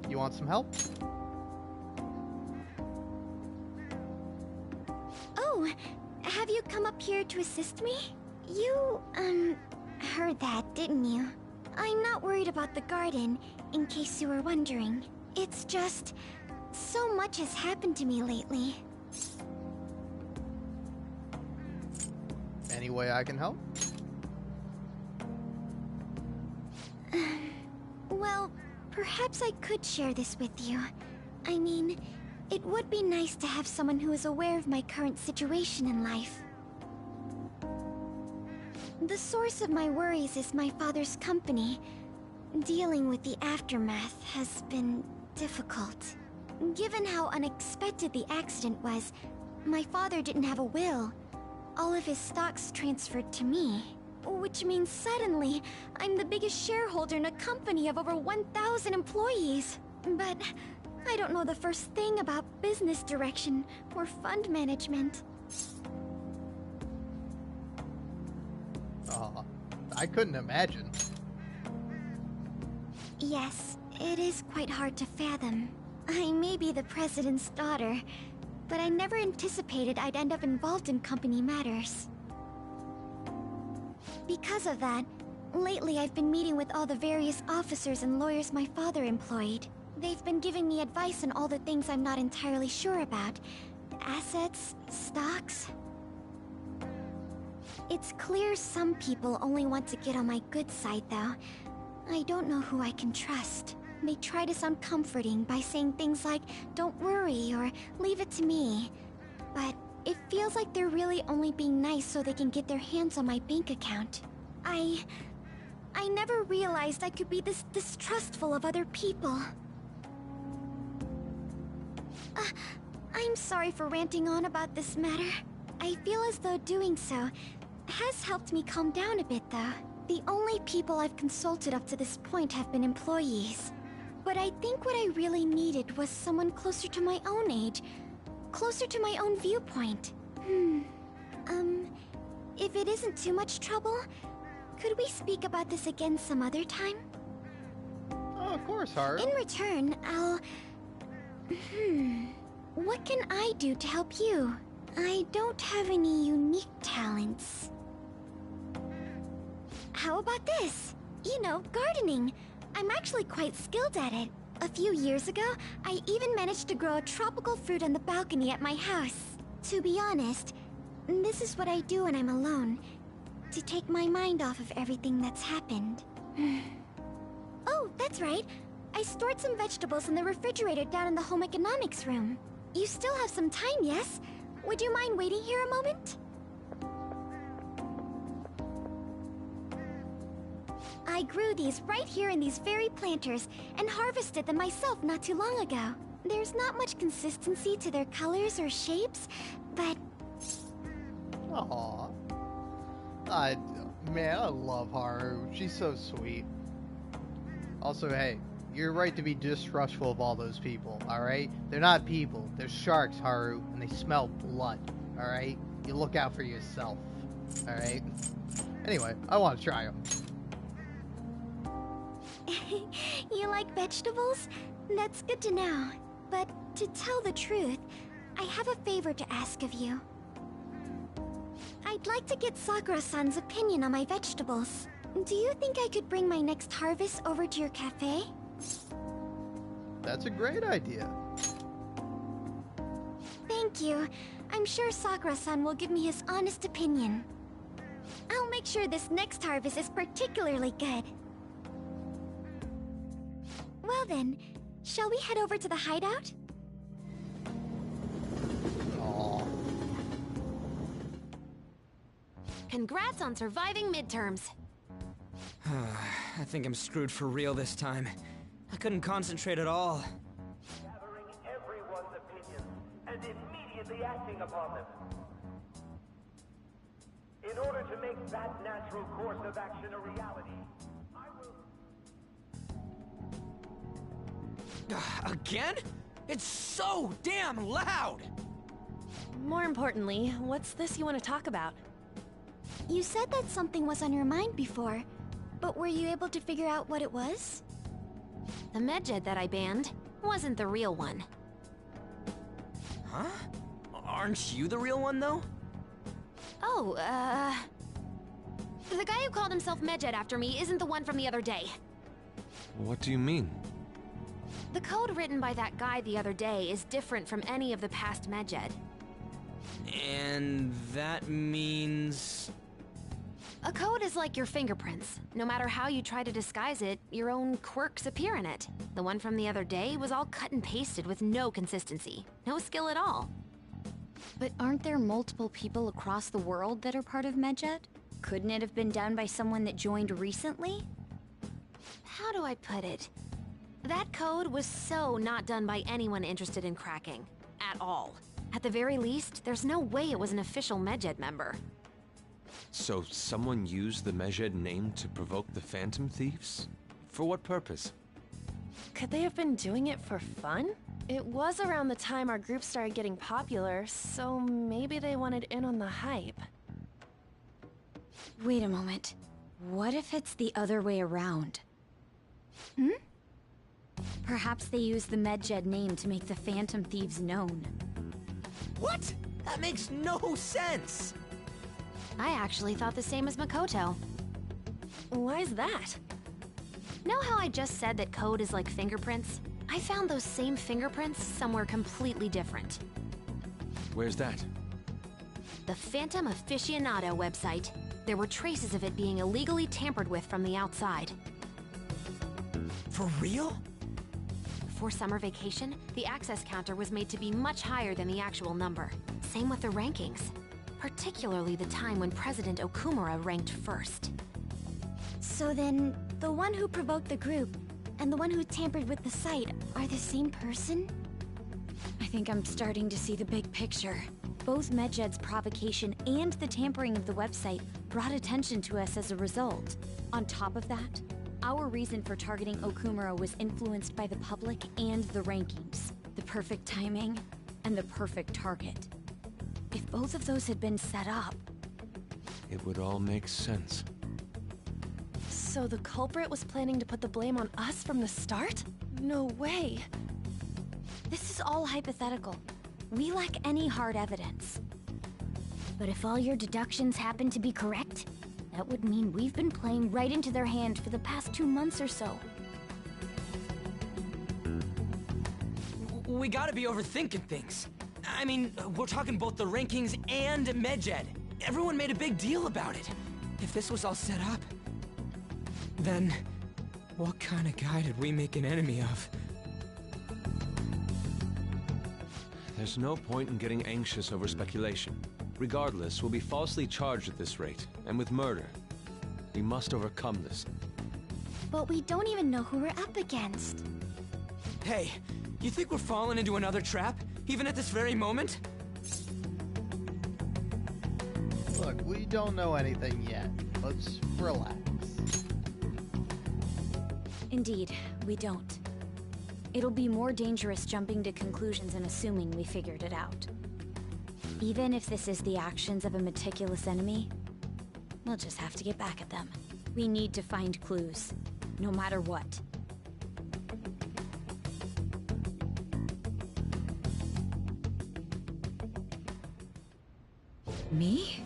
You want some help? Oh, have you come up here to assist me? You, heard that, didn't you? I'm not worried about the garden, in case you were wondering. It's just... so much has happened to me lately. Any way I can help? Well, perhaps I could share this with you. I mean, it would be nice to have someone who is aware of my current situation in life. The source of my worries is my father's company. Dealing with the aftermath has been difficult. Given how unexpected the accident was, my father didn't have a will. All of his stocks transferred to me. Which means suddenly, I'm the biggest shareholder in a company of over 1,000 employees. But I don't know the first thing about business direction or fund management. I couldn't imagine. Yes, it is quite hard to fathom. I may be the president's daughter, but I never anticipated I'd end up involved in company matters. Because of that, lately I've been meeting with all the various officers and lawyers my father employed. They've been giving me advice on all the things I'm not entirely sure about. Assets, stocks. It's clear some people only want to get on my good side, though. I don't know who I can trust. They try to sound comforting by saying things like, "Don't worry," or "Leave it to me." But it feels like they're really only being nice so they can get their hands on my bank account. I never realized I could be this distrustful of other people. I'm sorry for ranting on about this matter. I feel as though doing so has helped me calm down a bit, though. The only people I've consulted up to this point have been employees. But I think what I really needed was someone closer to my own age, closer to my own viewpoint. If it isn't too much trouble, could we speak about this again some other time? Oh, of course, Haru. In return, I'll... What can I do to help you? I don't have any unique talents. How about this? You know, gardening. I'm actually quite skilled at it. A few years ago, I even managed to grow a tropical fruit on the balcony at my house. To be honest, this is what I do when I'm alone, to take my mind off of everything that's happened. Oh, that's right. I stored some vegetables in the refrigerator down in the home economics room. You still have some time, yes? Would you mind waiting here a moment? I grew these right here in these very planters and harvested them myself not too long ago. There's not much consistency to their colors or shapes, but... Aww. Man, I love Haru. She's so sweet. Also, hey, you're right to be distrustful of all those people, alright? They're not people. They're sharks, Haru, and they smell blood, alright? You look out for yourself, alright? Anyway, I want to try them. You like vegetables? That's good to know. But to tell the truth, I have a favor to ask of you. I'd like to get Sakura-san's opinion on my vegetables. Do you think I could bring my next harvest over to your cafe? That's a great idea. Thank you. I'm sure Sakura-san will give me his honest opinion. I'll make sure this next harvest is particularly good. Well then, shall we head over to the hideout? Aww. Congrats on surviving midterms. I think I'm screwed for real this time. I couldn't concentrate at all. Gathering everyone's opinions and immediately acting upon them. In order to make that natural course of action a reality, I will... Again? It's so damn loud! More importantly, what's this you want to talk about? You said that something was on your mind before, but were you able to figure out what it was? The Medjed that I banned wasn't the real one. Huh? Aren't you the real one, though? Oh, the guy who called himself Medjed after me isn't the one from the other day. What do you mean? The code written by that guy the other day is different from any of the past Medjed. And that means... A code is like your fingerprints. No matter how you try to disguise it, your own quirks appear in it. The one from the other day was all cut and pasted with no consistency. No skill at all. But aren't there multiple people across the world that are part of Medjed? Couldn't it have been done by someone that joined recently? How do I put it? That code was so not done by anyone interested in cracking. At all. At the very least, there's no way it was an official Medjed member. So someone used the Medjed name to provoke the Phantom Thieves? For what purpose? Could they have been doing it for fun? It was around the time our group started getting popular, so maybe they wanted in on the hype. Wait a moment. What if it's the other way around? Perhaps they used the Medjed name to make the Phantom Thieves known. What? That makes no sense! I actually thought the same as Makoto. Why's that? Know how I just said that code is like fingerprints? I found those same fingerprints somewhere completely different. Where's that? The Phantom Aficionado website. There were traces of it being illegally tampered with from the outside. For real? Before summer vacation, the access counter was made to be much higher than the actual number. Same with the rankings. Particularly the time when President Okumura ranked first. So then, the one who provoked the group and the one who tampered with the site are the same person? I think I'm starting to see the big picture. Both Medjed's provocation and the tampering of the website brought attention to us as a result. On top of that, our reason for targeting Okumura was influenced by the public and the rankings. The perfect timing and the perfect target. If both of those had been set up... It would all make sense. So the culprit was planning to put the blame on us from the start? No way. This is all hypothetical. We lack any hard evidence. But if all your deductions happen to be correct, that would mean we've been playing right into their hand for the past 2 months or so. We gotta be overthinking things. I mean, we're talking both the rankings and Medjed. Everyone made a big deal about it. If this was all set up, then what kind of guy did we make an enemy of? There's no point in getting anxious over speculation. Regardless, we'll be falsely charged at this rate, and with murder. We must overcome this. But we don't even know who we're up against. Hey, you think we're falling into another trap, even at this very moment? Look, we don't know anything yet. Let's relax. Indeed, we don't. It'll be more dangerous jumping to conclusions and assuming we figured it out. Even if this is the actions of a meticulous enemy, we'll just have to get back at them. We need to find clues, no matter what. Me?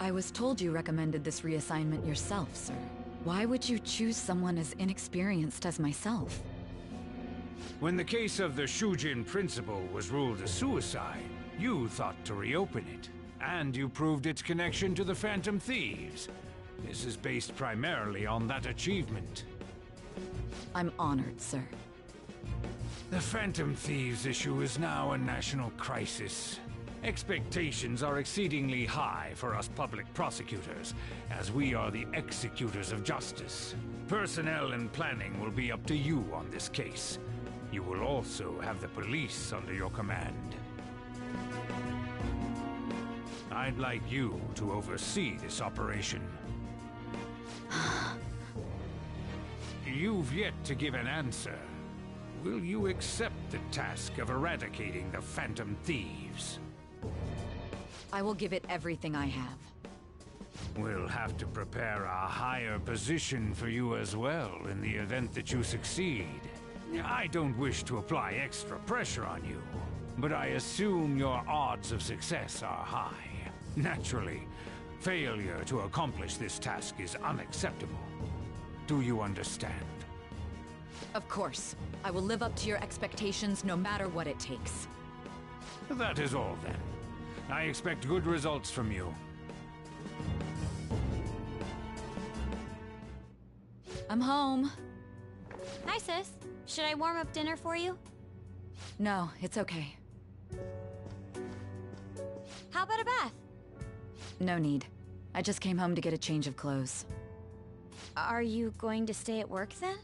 I was told you recommended this reassignment yourself, sir. Why would you choose someone as inexperienced as myself? When the case of the Shujin principal was ruled a suicide, you thought to reopen it. And you proved its connection to the Phantom Thieves. This is based primarily on that achievement. I'm honored, sir. The Phantom Thieves issue is now a national crisis. Expectations are exceedingly high for us public prosecutors, as we are the executors of justice. Personnel and planning will be up to you on this case. You will also have the police under your command. I'd like you to oversee this operation. You've yet to give an answer. Will you accept the task of eradicating the Phantom Thieves? I will give it everything I have. We'll have to prepare a higher position for you as well in the event that you succeed. I don't wish to apply extra pressure on you, but I assume your odds of success are high. Naturally, failure to accomplish this task is unacceptable. Do you understand? Of course. I will live up to your expectations no matter what it takes. That is all then. I expect good results from you. I'm home. Hi, sis. Should I warm up dinner for you? No, it's okay. How about a bath? No need. I just came home to get a change of clothes. Are you going to stay at work then?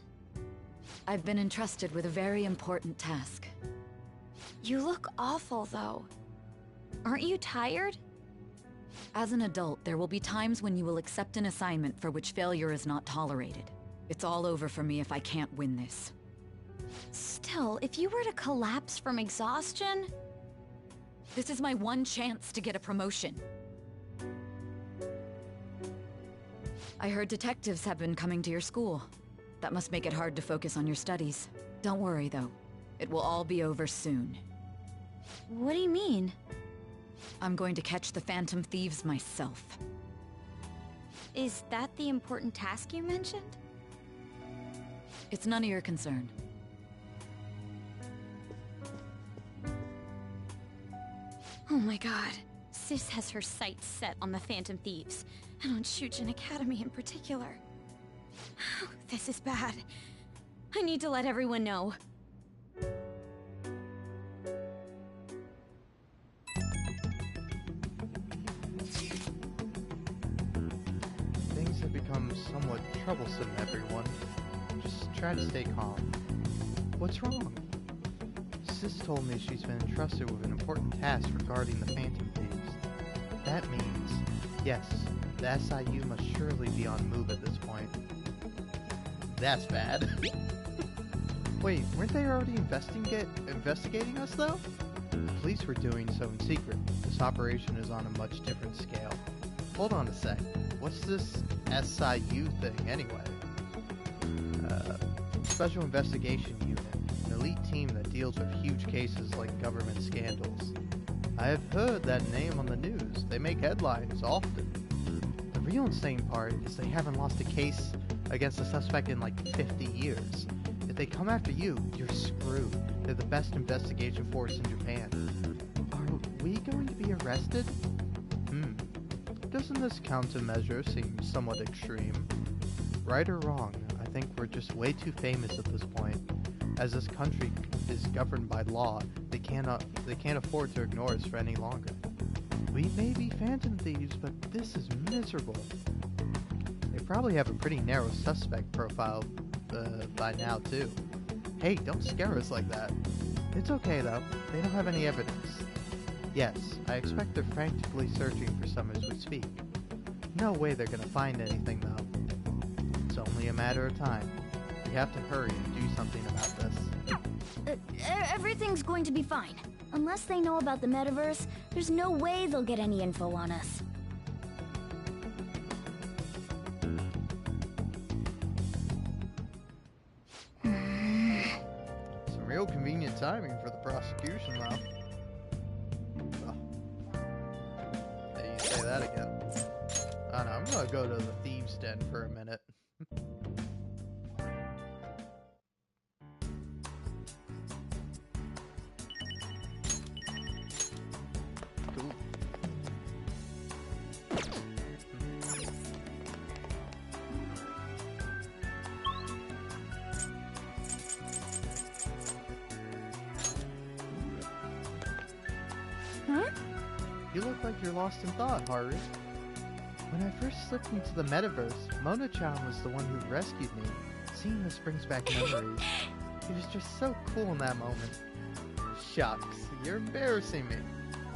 I've been entrusted with a very important task. You look awful, though. Aren't you tired? As an adult, there will be times when you will accept an assignment for which failure is not tolerated. It's all over for me if I can't win this. Still, if you were to collapse from exhaustion... This is my one chance to get a promotion. I heard detectives have been coming to your school. That must make it hard to focus on your studies. Don't worry, though. It will all be over soon. What do you mean? I'm going to catch the Phantom Thieves myself. Is that the important task you mentioned? It's none of your concern. Oh my god. Sis has her sights set on the Phantom Thieves, and on Shujin Academy in particular. This is bad. I need to let everyone know. Things have become somewhat troublesome, everyone. Just try to stay calm. What's wrong? Sis told me she's been entrusted with an important task regarding the Phantom Thieves. That means, yes, the SIU must surely be on move at this point. That's bad. Wait, weren't they already investigating us, though? The police were doing so in secret. This operation is on a much different scale. Hold on a sec. What's this SIU thing, anyway? Special Investigation Unit. An elite team that deals with huge cases like government scandals. I have heard that name on the news. They make headlines often. The real insane part is they haven't lost a case against a suspect in like 50 years. If they come after you, you're screwed. They're the best investigation force in Japan. Are we going to be arrested? Doesn't this countermeasure seem somewhat extreme? Right or wrong, I think we're just way too famous at this point. As this country is governed by law, they can't afford to ignore us for any longer. We may be Phantom Thieves, but this is miserable. They probably have a pretty narrow suspect profile by now, too. Hey, don't scare us like that. It's okay, though. They don't have any evidence. Yes, I expect they're frantically searching for some as we speak. No way they're gonna find anything, though. It's only a matter of time. We have to hurry and do something about this. Everything's going to be fine. Unless they know about the metaverse, there's no way they'll get any info on us. Some real convenient timing for the prosecution, though. Hey, you say that again. I don't know, I'm gonna go to the thieves' den for a minute. Cool. Huh? You look like you're lost in thought, Haru. When I first slipped into the metaverse, Mona-chan was the one who rescued me. Seeing this brings back memories. It was just so cool in that moment. Shucks, you're embarrassing me.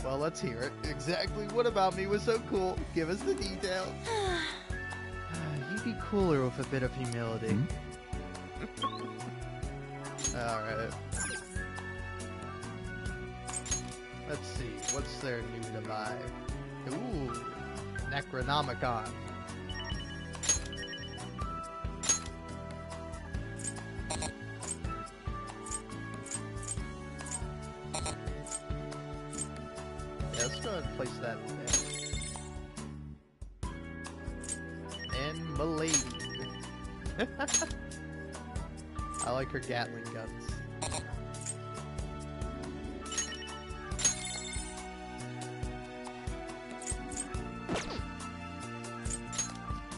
Well, let's hear it. Exactly what about me was so cool? Give us the details. You'd be cooler with a bit of humility. Alright. Let's see, what's there new to buy? Ooh, Necronomicon. Yeah, let's go ahead and place that there. And Milady. I like her Gatling guns.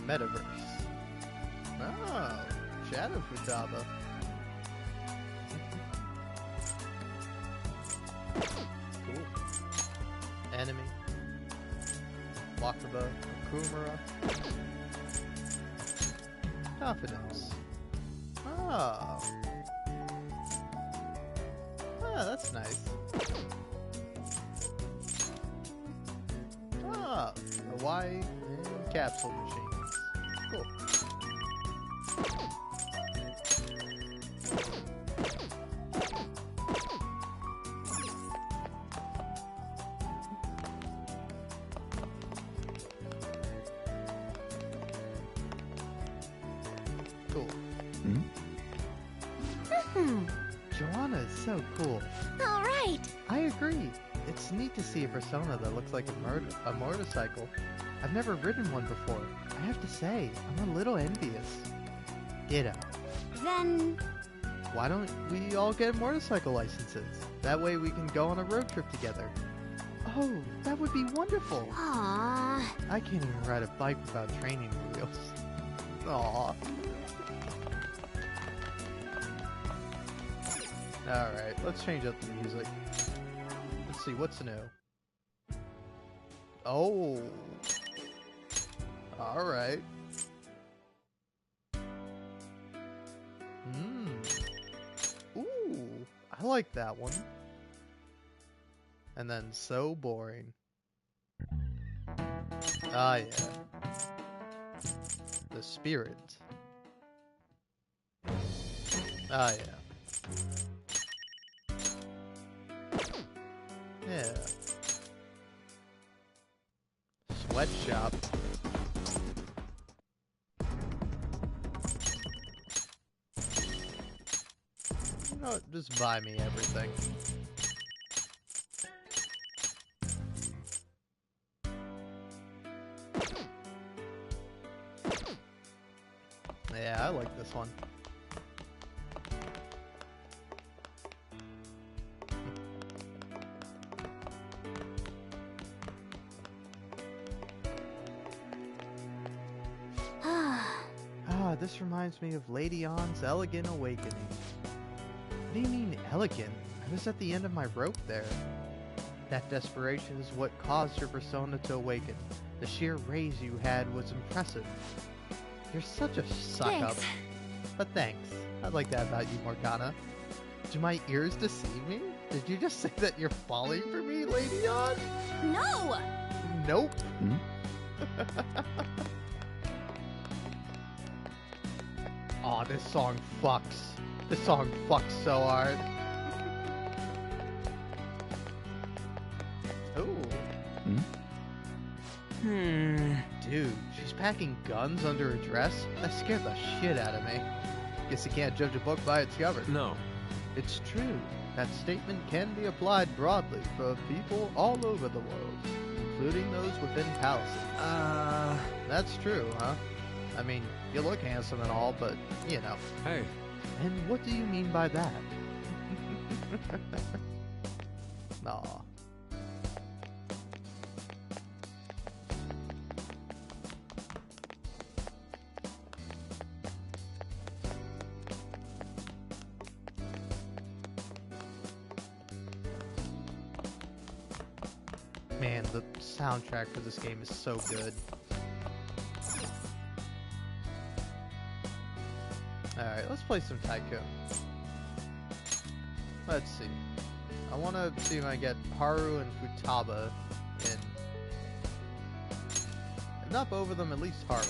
Metaverse. Oh, Shadow Futaba. Cool. Enemy. Wakaba, Kumura. Confidence. Oh. Ah, that's nice. Ah, the Y and capsule machines. Cool. Cool. Joanna is so cool. All right. I agree. It's neat to see a persona that looks like a motorcycle. I've never ridden one before. I have to say, I'm a little envious. Ditto. Then... Why don't we all get motorcycle licenses? That way we can go on a road trip together. Oh, that would be wonderful. Aww. I can't even ride a bike without training wheels. Aw. Alright, let's change up the music. Let's see, what's new? Oh. Alright. Ooh, I like that one. And then So Boring. Ah, yeah. The Spirit. Ah, yeah. Yeah. Sweatshop. You know what? Just buy me everything. Yeah, I like this one. This reminds me of Lady Ann's Elegant Awakening. What do you mean, elegant? I was at the end of my rope there. That desperation is what caused your persona to awaken. The sheer raise you had was impressive. You're such a suck-up. Thanks. But thanks. I like that about you, Morgana. Do my ears deceive me? Did you just say that you're falling for me, Lady Ann? No! Nope. Aw, this song fucks. This song fucks so hard. Ooh. Dude, she's packing guns under her dress? That scared the shit out of me. Guess you can't judge a book by its cover. No. It's true. That statement can be applied broadly for people all over the world, including those within palaces. That's true, huh? I mean, you look handsome and all, but, you know. Hey. And what do you mean by that? Aw. Man, the soundtrack for this game is so good. Alright, let's play some Tycoon. Let's see. I want to see if I get Haru and Futaba in. If not both of them, at least Haru.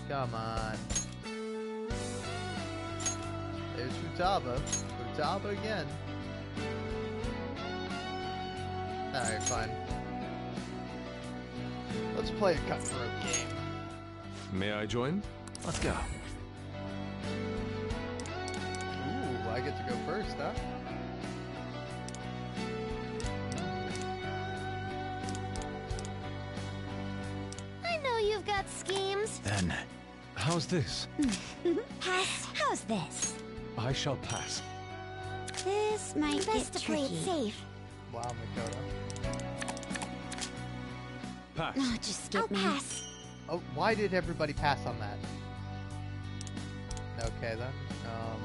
Come on. There's Futaba. Futaba again. Alright, fine. Let's play a cutthroat game. May I join? Let's go. Ooh, I get to go first, huh? I know you've got schemes. Then, how's this? Pass. How's this? I shall pass. This might best to play it safe. Wow, Makoto. Pass. No, just skip me. Pass. Oh, why did everybody pass on that? Okay then. Hmm.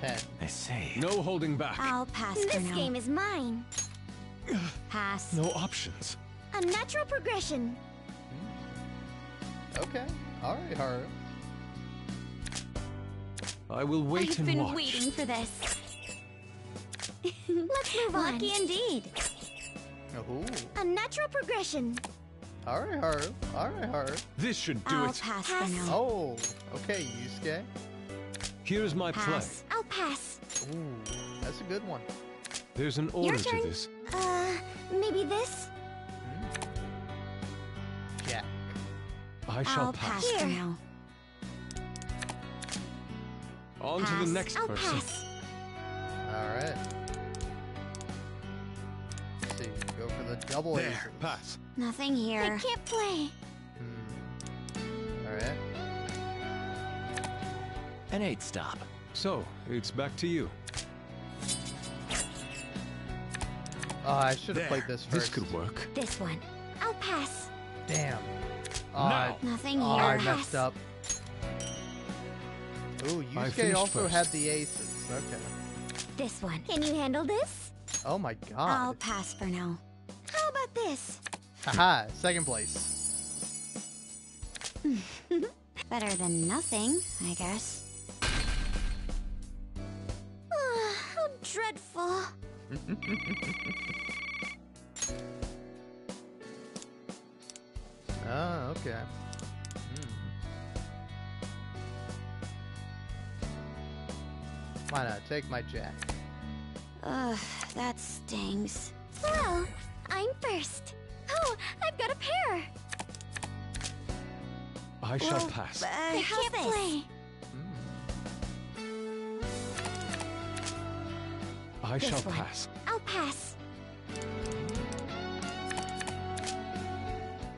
10. I see. No holding back. I'll pass for now. This game is mine. Pass. No options. A natural progression. Okay. Alright, Haru. I will wait I've and been watch. waiting for this. Let's move on. Lucky indeed. Ooh. A natural progression. Alright, Haru. Alright, Haru. This should do I'll it. pass for now. Oh, okay, Yusuke. Here's my Pass. I'll pass. Ooh, that's a good one. There's an order to this. Maybe this? Jack. I shall I'll pass. pass for now. On to the next I'll person. pass. Alright. Let's see, go for the double There, aces. pass. Nothing here. I can't play. Alright. An 8 stop. So, it's back to you. I should have played this first. This could work. This one. I'll pass. Damn. Nothing I here. messed up. Ooh, I Yusuke finished also first. had the aces. Okay. This one. Can you handle this? Oh my I'll god. pass for now. How about this? Haha, second place. Better than nothing, I guess. How dreadful. Oh, okay. Why not? Take my jack. Ugh, that stings. Well, I'm first. Oh, I've got a pair. I shall pass. I can't play. I This shall one. pass. I'll pass.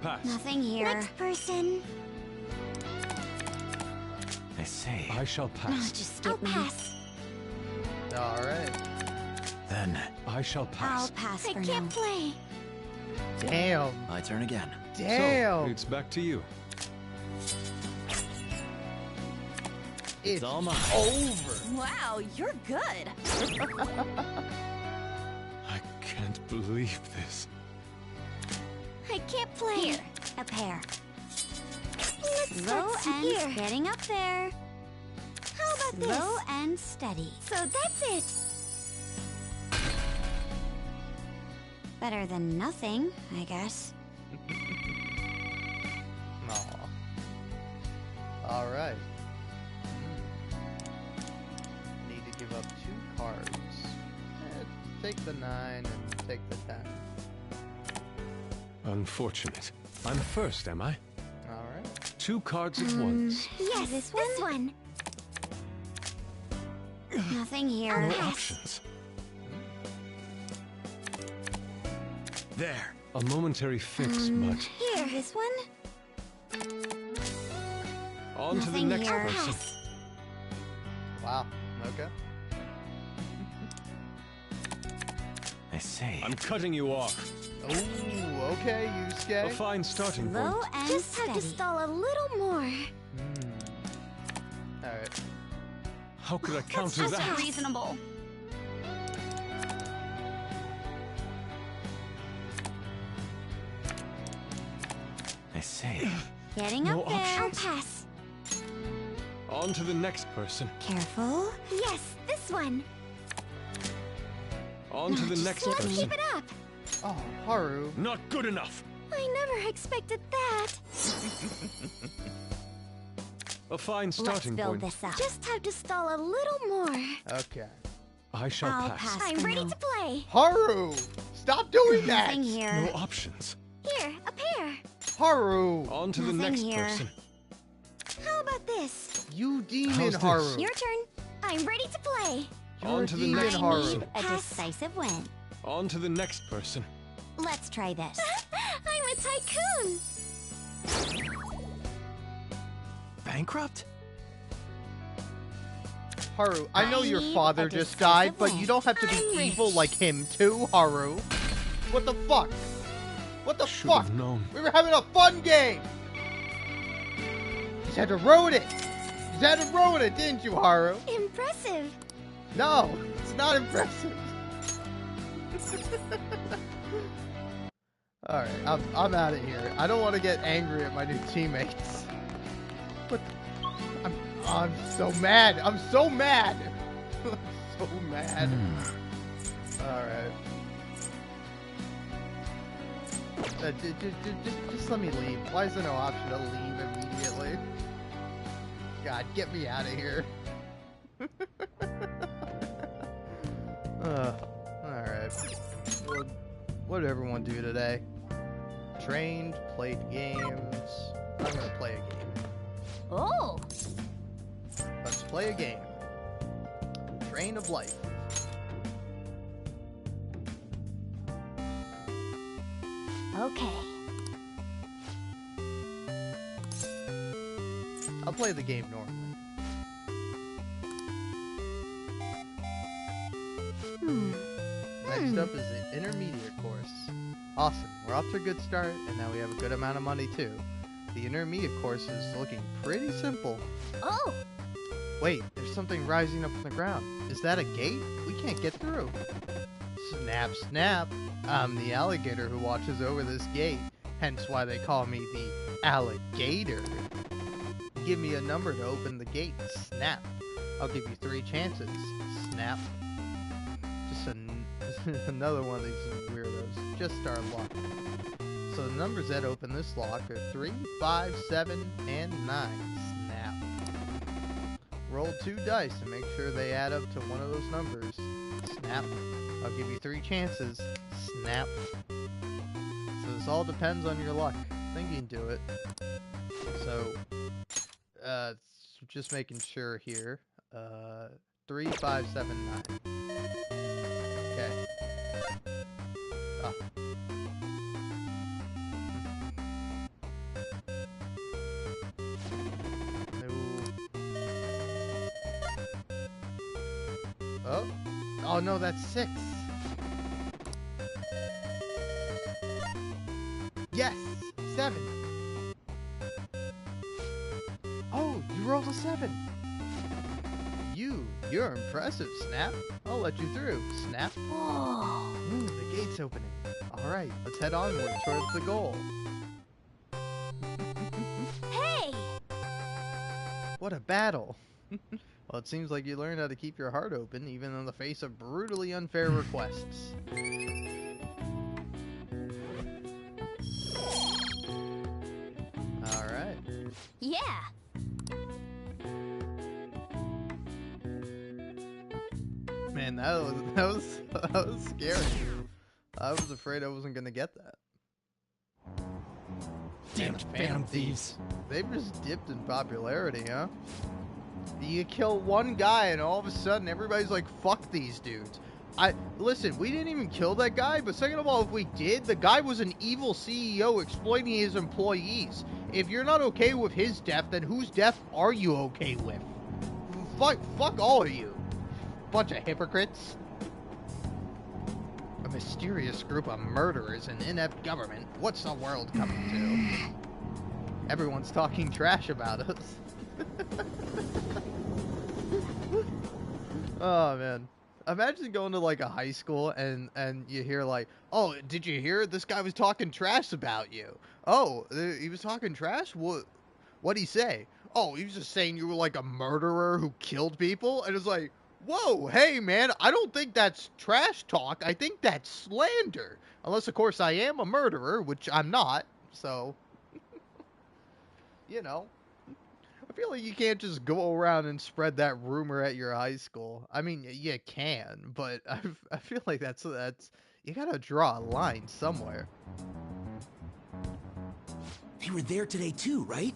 Pass. Nothing here. Next person. I say. I shall No, pass. just skip me. Pass. Alright. Then I shall I'll pass. pass for now. I can't play. Damn. My turn again. Damn. So, it's back to you. It's all mine. over. Wow, you're good. I can't believe this. I can't play. Here, a pair. Let's Slow start and here. getting up there. How about this? Slow and steady. So that's it. Better than nothing, I guess. Aw. Alright. Need to give up 2 cards. Take the 9 and take the 10. Unfortunate. I'm first, am I? Alright. 2 cards at once. Yes, this one. Nothing here. No options. There. A momentary fix, but Here, this one. on to the Nothing next here. person. Wow. Okay. I say. I'm cutting you off. Ooh, okay, A Yusuke. fine starting Slow point. and Just have to steady. stall a little more. Alright. How could I counter That's that? reasonable. I say. Getting No up there. I'll options. pass. On to the next person. Careful. Yes, this one. On to the next Let's person. keep it up. Oh, Haru. Not good enough. I never expected that. A fine starting build point. this up. Just have to stall a little more. Okay. I shall I'll pass. pass. I'm for ready now. to play. Haru! Stop doing that! Nothing here. No options. Here, a pair. Haru! On to the Nothing next here. person. How about this? You demon, How's this? Haru. Your turn. I'm ready to play. You're On a to the demon, next Haru. person. A Pass. decisive win. On to the next person. Let's try this. I'm a tycoon. Bankrupt? Haru, I know I your need father a just died, but decisive you don't have to be win. I'm evil rich. like him too, Haru. What the fuck? What the Should fuck? have known. We were having a fun game! You just had to ruin it! You just had to ruin it, didn't you, Haru? Impressive. No, it's not impressive. Alright, I'm out of here. I don't want to get angry at my new teammates. But I'm so mad. I'm so mad. I'm so mad. Alright. Just let me leave. Why is there no option to leave immediately? God, get me out of here. Alright. What did everyone do today? Trained, played games. I'm gonna play a game. Oh. Let's play a game. Train of Life. Okay. I'll play the game normally. Next up is the intermediate course. Awesome, we're off to a good start, and now we have a good amount of money too. The intermediate course is looking pretty simple. Oh! Wait, there's something rising up from the ground. Is that a gate? We can't get through. Snap, snap. I'm the alligator who watches over this gate, hence why they call me the alligator. Give me a number to open the gate. Snap. I'll give you 3 chances. Snap. Just another one of these weirdos. Just our luck. So the numbers that open this lock are 3, 5, 7, and 9. Snap. Roll 2 dice to make sure they add up to one of those numbers. Snap. I'll give you 3 chances. Snap. So this all depends on your luck. I think you can do it. So, just making sure here. 3, 5, 7, 9. Okay. Ah. Oh. Oh no, that's 6. Yes! 7. Oh, you rolled a 7. You're impressive, Snap. I'll let you through. Snap. Oh. Ooh, the gate's opening. Alright, let's head onward towards the goal. Hey! What a battle. Well, it seems like you learned how to keep your heart open, even in the face of brutally unfair requests. Alright. Yeah! Man, that was scary. I was afraid I wasn't gonna get that. Damn Phantom Thieves. They've just dipped in popularity, huh? You kill one guy and all of a sudden everybody's like, fuck these dudes. Listen, we didn't even kill that guy, but second of all, if we did, the guy was an evil CEO exploiting his employees. If you're not okay with his death, then whose death are you okay with? Fuck all of you. Bunch of hypocrites. A mysterious group of murderers and inept government. What's the world coming to? Everyone's talking trash about us. Oh man, imagine going to like a high school and you hear like, oh, did you hear this guy was talking trash about you? Oh, he was talking trash? What'd he say? Oh, he was just saying you were like a murderer who killed people. And it's like, whoa, hey man, I don't think that's trash talk. I think that's slander. Unless of course I am a murderer, which I'm not. So you know, I feel like you can't just go around and spread that rumor at your high school. I mean, you can, but I feel like that's you gotta draw a line somewhere. They were there today too, right?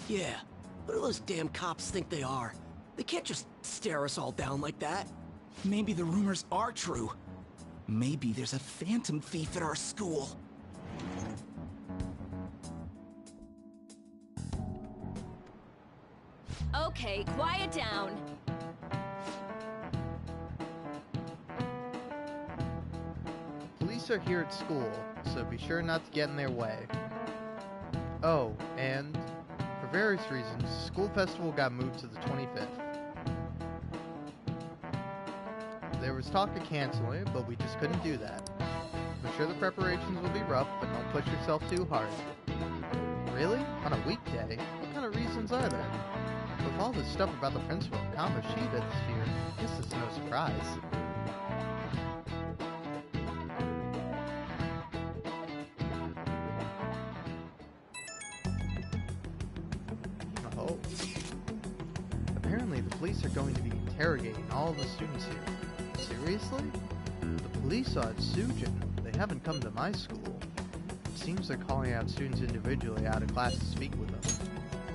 Yeah. What do those damn cops think they are? They can't just stare us all down like that. Maybe the rumors are true. Maybe there's a phantom thief at our school. Okay, quiet down. Police are here at school, so be sure not to get in their way. Oh, and for various reasons, school festival got moved to the 25th. There was talk of canceling it, but we just couldn't do that. I'm sure the preparations will be rough, but don't push yourself too hard. Really? On a weekday? What kind of reasons are there? With all this stuff about the principal of Kamoshida this year, I guess it's no surprise. Oh. Apparently the police are going to be interrogating all the students here. Seriously? The police are at Sujin. They haven't come to my school. It seems they're calling out students individually out of class to speak with them.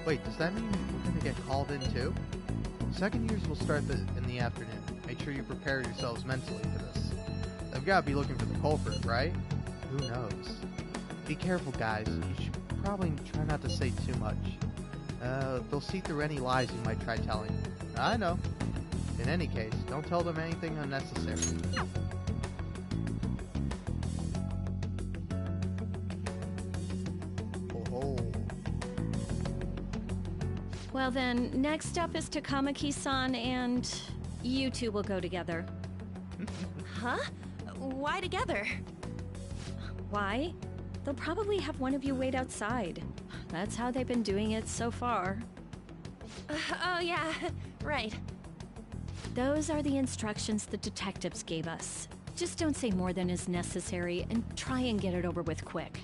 Wait, does that mean we're gonna get called in too? Second years will start in the afternoon. Make sure you prepare yourselves mentally for this. They've gotta be looking for the culprit, right? Who knows? Be careful, guys. You should probably try not to say too much. They'll see through any lies you might try telling. I know. In any case, don't tell them anything unnecessary. Well then, next up is Takamaki-san, and you two will go together. Huh? Why together? Why? They'll probably have one of you wait outside. That's how they've been doing it so far. Oh yeah, right. Those are the instructions the detectives gave us. Just don't say more than is necessary and try and get it over with quick.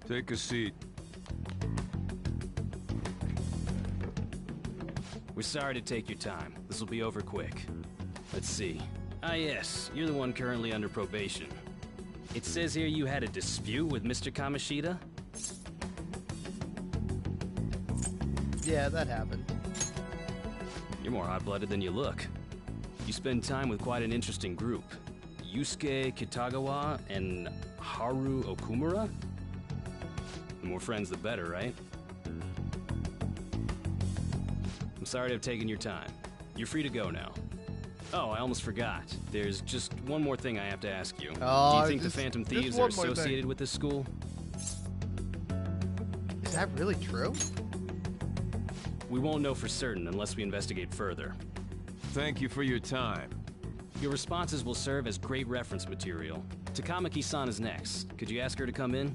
Take a seat. We're sorry to take your time. This will be over quick. Let's see. Ah yes, you're the one currently under probation. It says here you had a dispute with Mr. Kamoshida? Yeah, that happened. You're more hot-blooded than you look. You spend time with quite an interesting group. Yusuke Kitagawa and Haru Okumura? The more friends, the better, right? I'm sorry to have taken your time. You're free to go now. Oh, I almost forgot. There's just one more thing I have to ask you. Do you think the Phantom Thieves are associated with this school? Is that really true? We won't know for certain unless we investigate further. Thank you for your time. Your responses will serve as great reference material. Takamaki-san is next. Could you ask her to come in?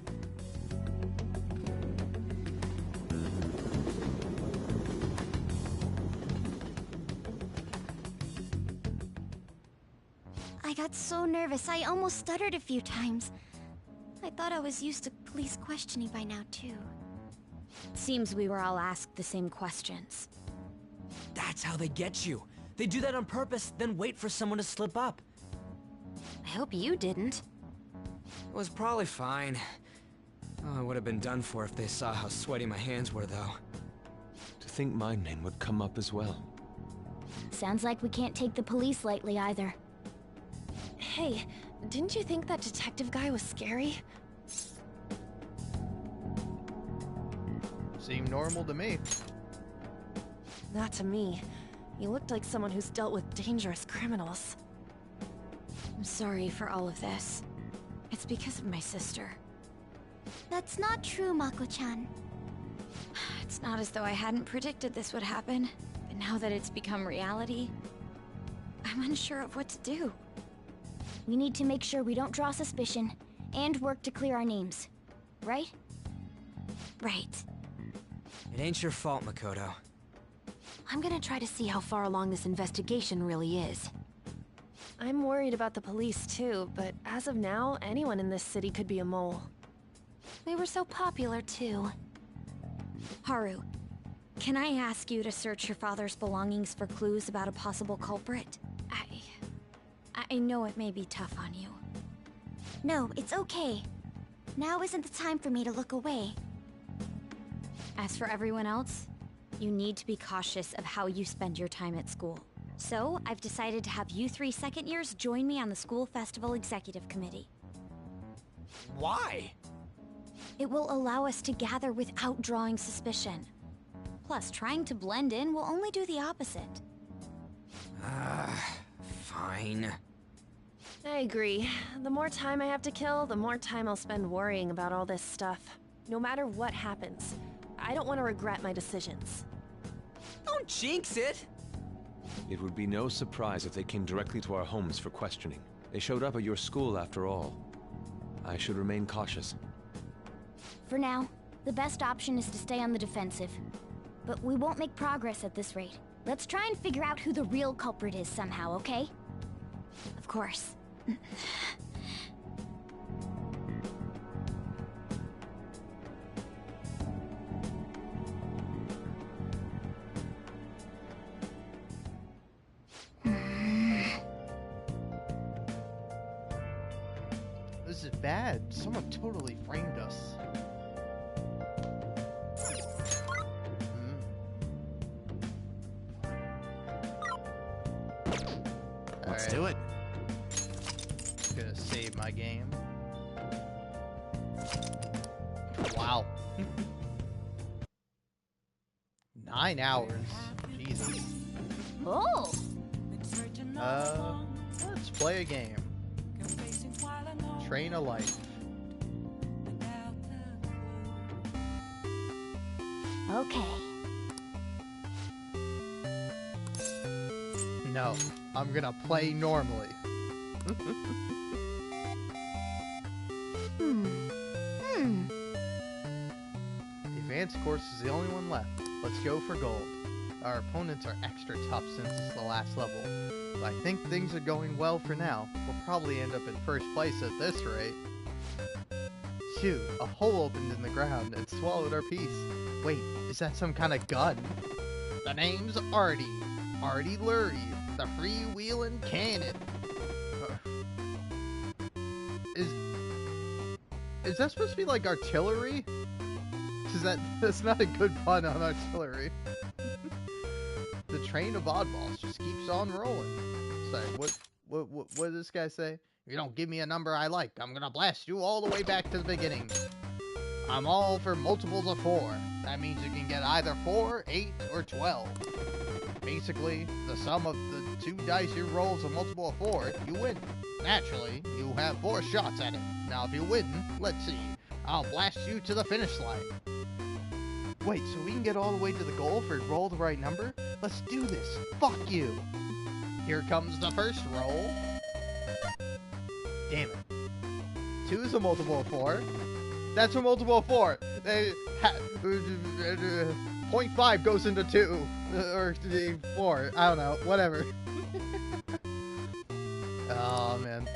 I got so nervous, I almost stuttered a few times. I thought I was used to police questioning by now, too. Seems we were all asked the same questions. That's how they get you. They do that on purpose, then wait for someone to slip up. I hope you didn't. It was probably fine. Oh, I would have been done for if they saw how sweaty my hands were, though. To think my name would come up as well. Sounds like we can't take the police lightly either. Hey, didn't you think that detective guy was scary? Seemed normal to me. Not to me. He looked like someone who's dealt with dangerous criminals. I'm sorry for all of this. It's because of my sister. That's not true, Mako-chan. It's not as though I hadn't predicted this would happen, but now that it's become reality, I'm unsure of what to do. We need to make sure we don't draw suspicion, and work to clear our names. Right? Right. It ain't your fault, Makoto. I'm gonna try to see how far along this investigation really is. I'm worried about the police too, but as of now, anyone in this city could be a mole. They were so popular too. Haru, can I ask you to search your father's belongings for clues about a possible culprit? I know it may be tough on you. No, it's okay. Now isn't the time for me to look away. As for everyone else, you need to be cautious of how you spend your time at school. So, I've decided to have you 3 second years join me on the school festival executive committee. Why? It will allow us to gather without drawing suspicion. Plus, trying to blend in will only do the opposite. Fine. I agree. The more time I have to kill, the more time I'll spend worrying about all this stuff. No matter what happens, I don't want to regret my decisions. Don't jinx it! It would be no surprise if they came directly to our homes for questioning. They showed up at your school after all. I should remain cautious. For now, the best option is to stay on the defensive. But we won't make progress at this rate. Let's try and figure out who the real culprit is somehow, okay? Of course. This is bad. Someone totally framed us. Let's do it. Gonna save my game. Wow. 9 hours. Jesus. Oh! Let's play a game. Train a Life. Okay. No, I'm gonna play normally. The advanced course is the only one left. Let's go for gold. Our opponents are extra tough since it's the last level. But I think things are going well for now. We'll probably end up in first place at this rate. Phew, a hole opened in the ground and swallowed our piece. Wait, is that some kind of gun? The name's Artie. Artie Lurie, the freewheeling cannon. Is that supposed to be like artillery? That's not a good pun on artillery. The train of oddballs just keeps on rolling. Sorry, what did this guy say? If you don't give me a number I like, I'm gonna blast you all the way back to the beginning. I'm all for multiples of 4. That means you can get either 4, 8, or 12. Basically, the sum of the 2 dice you roll is a multiple of 4, you win. Naturally, you have 4 shots at it. Now if you win, let's see. I'll blast you to the finish line. Wait, so we can get all the way to the goal if we roll the right number? Let's do this. Fuck you. Here comes the first roll. Damn it. 2 is a multiple of 4. That's a multiple of 4. 0.5 goes into 2. Or 4. I don't know. Whatever. Oh, man.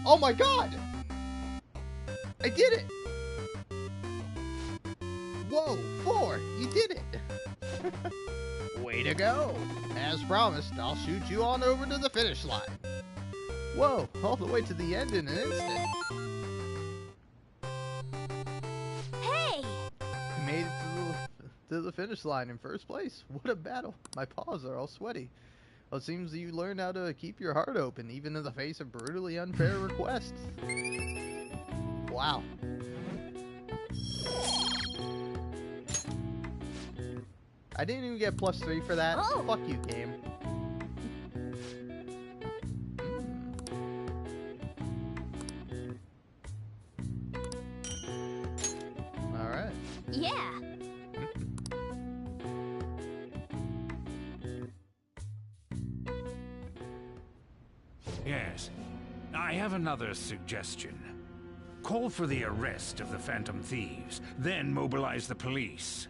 Oh my god! I did it! Whoa, 4! You did it! Way to go! As promised, I'll shoot you on over to the finish line. Whoa, all the way to the end in an instant. Hey! I made it to the finish line in first place. What a battle. My paws are all sweaty. Well, it seems that you learned how to keep your heart open, even in the face of brutally unfair requests. Wow. I didn't even get +3 for that. Oh. Fuck you, game. Alright. Yeah. Yes. I have another suggestion. Call for the arrest of the Phantom Thieves, then mobilize the police.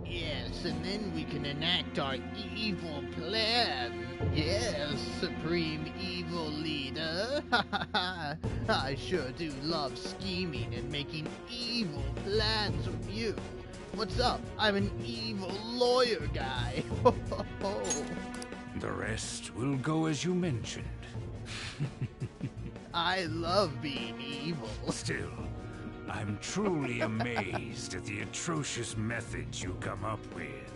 Yes, and then we can enact our evil plan. Yes, Supreme Evil Leader. I sure do love scheming and making evil plans with you. What's up? I'm an evil lawyer guy. The rest will go as you mentioned. I love being evil. Still, I'm truly amazed at the atrocious methods you come up with.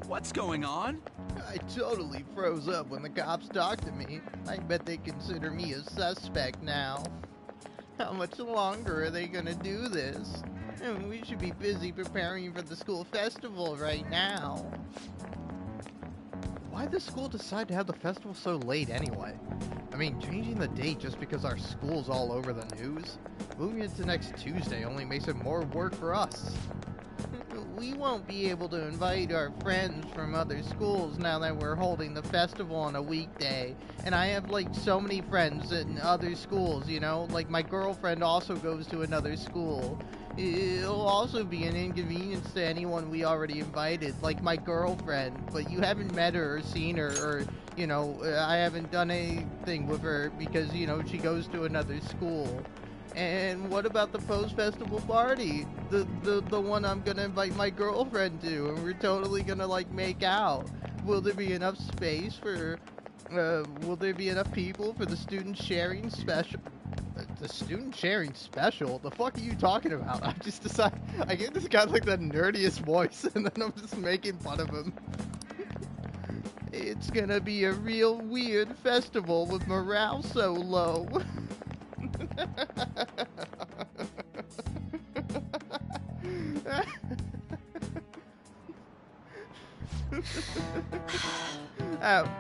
What's going on? I totally froze up when the cops talked to me. I bet they consider me a suspect now. How much longer are they gonna do this? We should be busy preparing for the school festival right now. Why'd the school decide to have the festival so late anyway? I mean, changing the date just because our school's all over the news? Moving it to next Tuesday only makes it more work for us. We won't be able to invite our friends from other schools now that we're holding the festival on a weekday. And I have, like, so many friends in other schools, you know? Like, my girlfriend also goes to another school. It'll also be an inconvenience to anyone we already invited, like my girlfriend. But you haven't met her or seen her, or, you know, I haven't done anything with her because, you know, she goes to another school. And what about the post-festival party? The one I'm gonna invite my girlfriend to, and we're totally gonna, like, make out. Will there be enough space for, will there be enough people for the students sharing The student sharing special? The fuck are you talking about? I just decided I gave this guy like the nerdiest voice, and then I'm just making fun of him. It's gonna be a real weird festival with morale so low.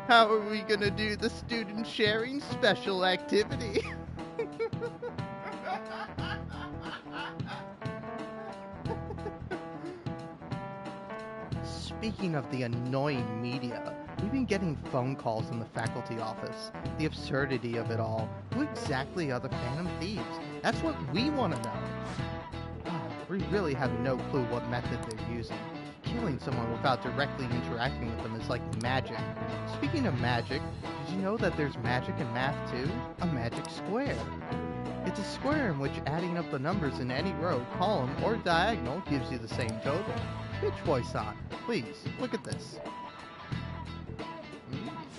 How are we gonna do the student sharing special activity? Speaking of the annoying media, we've been getting phone calls in the faculty office. The absurdity of it all. Who exactly are the Phantom Thieves? That's what we want to know. We really have no clue what method they're using. Killing someone without directly interacting with them is like magic. Speaking of magic, did you know that there's magic in math too? A magic square. It's a square in which adding up the numbers in any row, column, or diagonal gives you the same total. Bitch voice on. Please, look at this.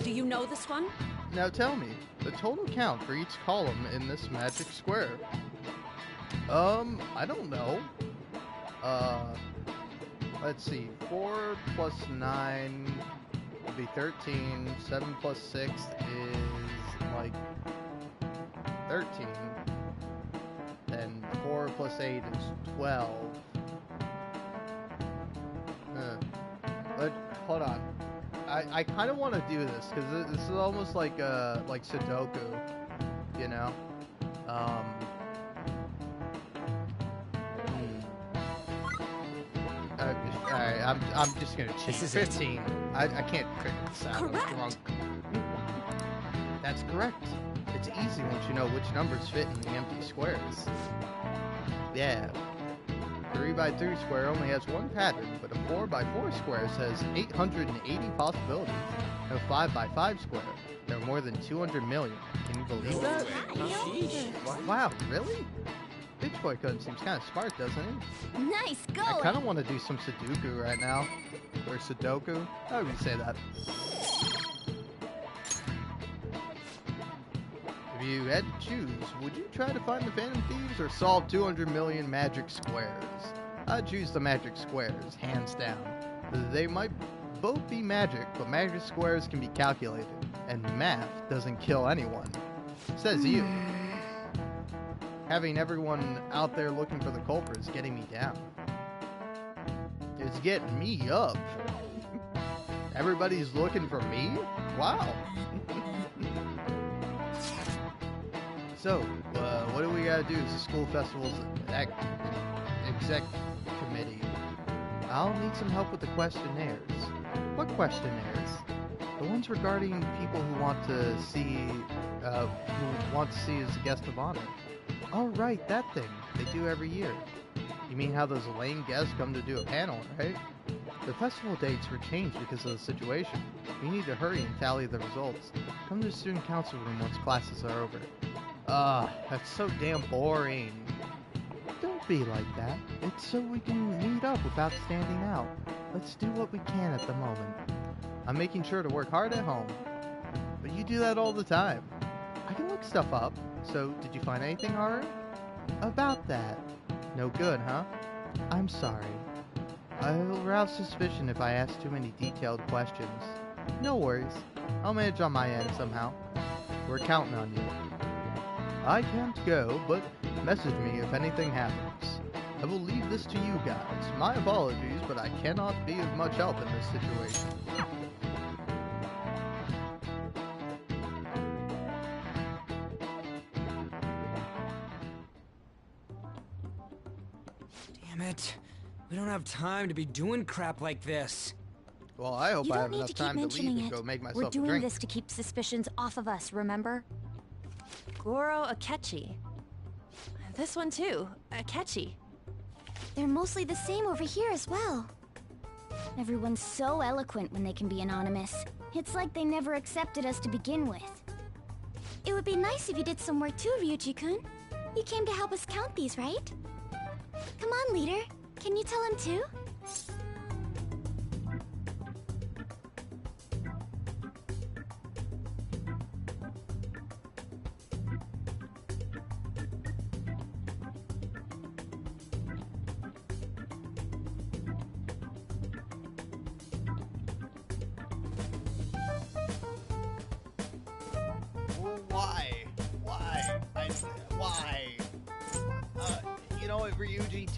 Do you know this one? Now tell me, the total count for each column in this magic square. I don't know. Let's see. 4 plus 9 would be 13. 7 plus 6 is like 13. Then 4 plus 8 is 12. But hold on. I kind of want to do this because this is almost like Sudoku, you know. Alright, I'm just gonna cheat. 15. I can't figure this out. Correct. I was drunk. That's correct. It's easy once you know which numbers fit in the empty squares. Yeah. 3 by 3 square only has one pattern, but a 4 by 4 square has 880 possibilities. And a 5 by 5 square, there are more than 200 million. Can you believe that? Wow, really? Bitch Boy Code seems kind of smart, doesn't he? Nice I going. kind of want to do some Sudoku right now. Or Sudoku. How would you say that? If you had to choose, would you try to find the Phantom Thieves or solve 200 million magic squares? I'd choose the magic squares, hands down. They might both be magic, but magic squares can be calculated, and math doesn't kill anyone. Says you. Having everyone out there looking for the culprit is getting me down. It's getting me up. Everybody's looking for me? Wow. So, what do we gotta do as the school festival's exec committee? I'll need some help with the questionnaires. What questionnaires? The ones regarding people who want to see as a guest of honor. Oh, right, that thing. They do every year. You mean how those lame guests come to do a panel, right? The festival dates were changed because of the situation. We need to hurry and tally the results. Come to the student council room once classes are over. That's so damn boring. Don't be like that. It's so we can meet up without standing out. Let's do what we can at the moment. I'm making sure to work hard at home. But you do that all the time. I can look stuff up. So, did you find anything, Haru? About that. No good, huh? I'm sorry. I'll rouse suspicion if I ask too many detailed questions. No worries. I'll manage on my end somehow. We're counting on you. I can't go, but message me if anything happens. I will leave this to you guys. My apologies, but I cannot be of much help in this situation. Damn it. We don't have time to be doing crap like this. Well, I hope You I don't have need enough to keep time to leave mentioning and it. go make myself We're a doing drink. this to keep suspicions off of us, remember? Goro Akechi. This one too, Akechi. They're mostly the same over here as well. Everyone's so eloquent when they can be anonymous. It's like they never accepted us to begin with. It would be nice if you did some work too, Ryuji-kun. You came to help us count these, right? Come on, leader. Can you tell him too?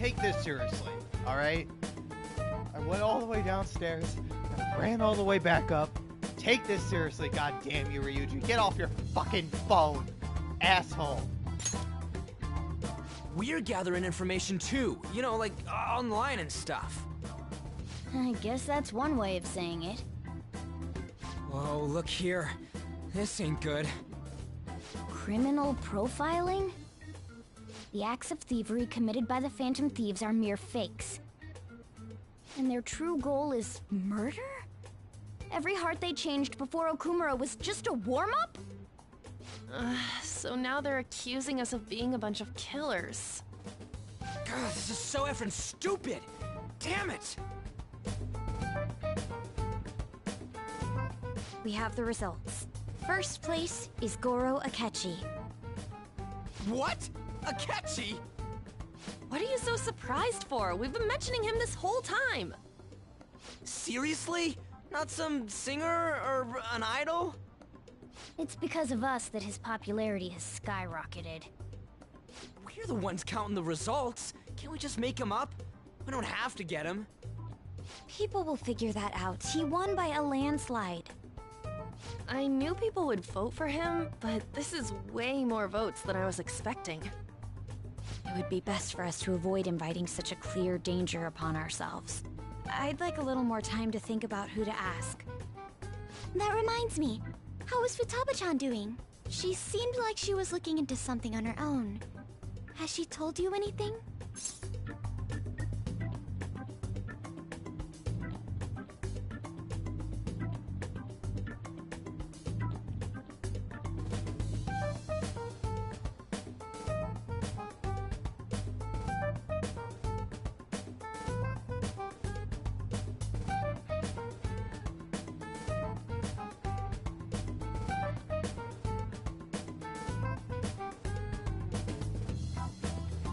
take this seriously, alright? I went all the way downstairs, I ran all the way back up. Take this seriously, goddamn you, Ryuji. Get off your fucking phone, asshole. We're gathering information too, you know, like online and stuff. I guess that's one way of saying it. Whoa, look here. This ain't good. Criminal profiling? The acts of thievery committed by the Phantom Thieves are mere fakes. And their true goal is murder? Every heart they changed before Okumura was just a warm-up? So now they're accusing us of being a bunch of killers. God, this is so effing stupid! Damn it! We have the results. First place is Goro Akechi. What? Akechi? What are you so surprised for? We've been mentioning him this whole time. Seriously? Not some singer or an idol? It's because of us that his popularity has skyrocketed. We're the ones counting the results. Can't we just make him up? We don't have to get him. People will figure that out. He won by a landslide. I knew people would vote for him, but this is way more votes than I was expecting. It would be best for us to avoid inviting such a clear danger upon ourselves. I'd like a little more time to think about who to ask. That reminds me. How is Futaba-chan doing? She seemed like she was looking into something on her own. Has she told you anything?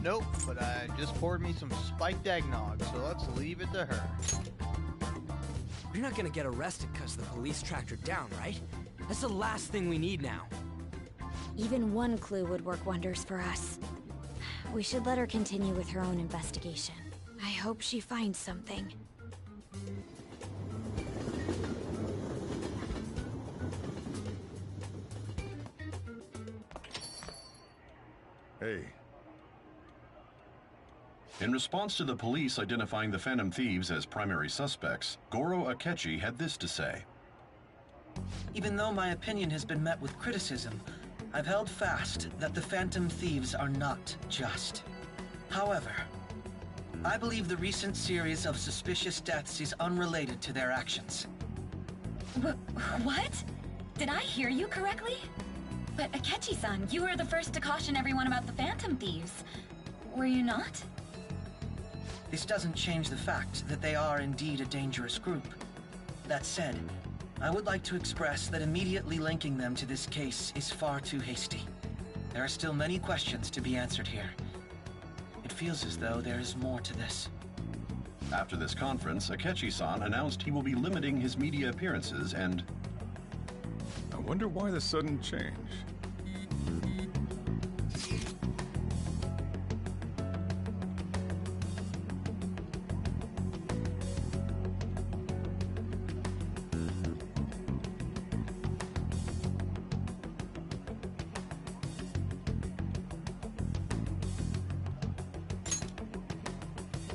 Nope, but I just poured me some spiked eggnog, so let's leave it to her. You're not gonna get arrested because the police tracked her down, right? That's the last thing we need now. Even one clue would work wonders for us. We should let her continue with her own investigation. I hope she finds something. Hey. In response to the police identifying the Phantom Thieves as primary suspects, Goro Akechi had this to say. Even though my opinion has been met with criticism, I've held fast that the Phantom Thieves are not just. However, I believe the recent series of suspicious deaths is unrelated to their actions. What? Did I hear you correctly? But Akechi-san, you were the first to caution everyone about the Phantom Thieves. Were you not? This doesn't change the fact that they are indeed a dangerous group. That said, I would like to express that immediately linking them to this case is far too hasty. There are still many questions to be answered here. It feels as though there is more to this. After this conference, Akechi-san announced he will be limiting his media appearances and... I wonder why the sudden change.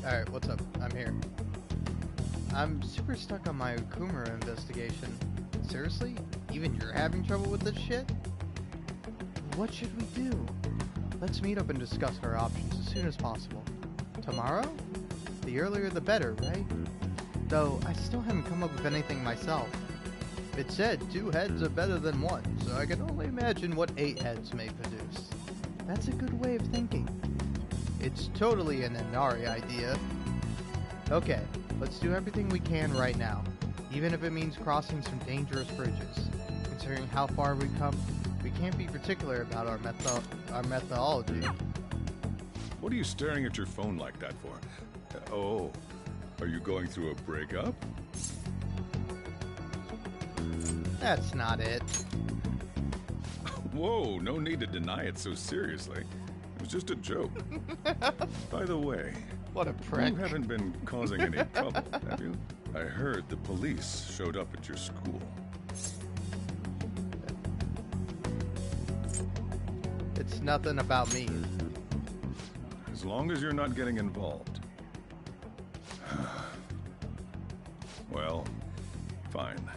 Alright, what's up? I'm here. I'm super stuck on my Okumura investigation. Seriously? Even you're having trouble with this shit? What should we do? Let's meet up and discuss our options as soon as possible. Tomorrow? The earlier the better, right? Though, I still haven't come up with anything myself. It said 2 heads are better than 1, so I can only imagine what 8 heads may produce. That's a good way of thinking. It's totally an Inari idea. Okay, let's do everything we can right now, even if it means crossing some dangerous bridges. Considering how far we've come, we can't be particular about our methodology. What are you staring at your phone like that for? Oh, are you going through a breakup? That's not it. Whoa, no need to deny it so seriously. It was just a joke. By the way, What a prick. You haven't been causing any trouble, have you? I heard the police showed up at your school. It's nothing about me. As long as you're not getting involved. Well, fine.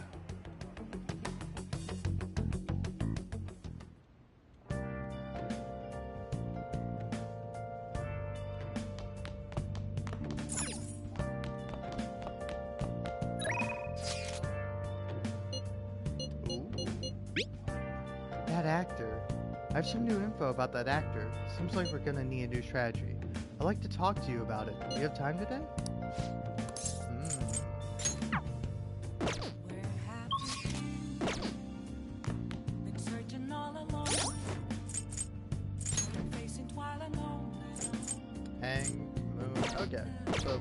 That actor. I have some new info about that actor. Seems like we're gonna need a new strategy. I'd like to talk to you about it. Do you have time today? Hang, moon. Okay, so.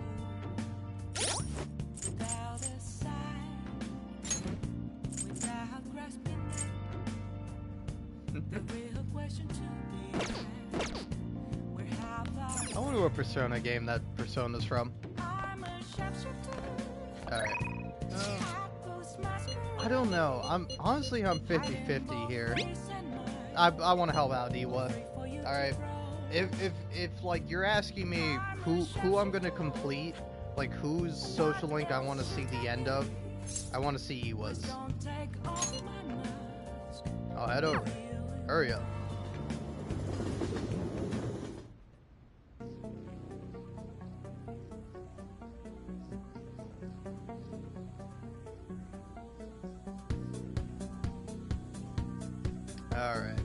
I wonder what Persona game that Persona's from. Alright. I don't know. I'm 50-50 here. I want to help out Iwa. Alright. If like you're asking me who I'm gonna complete, like whose social link I want to see the end of, I want to see Iwa's. Oh, head over. Hurry up. Alright.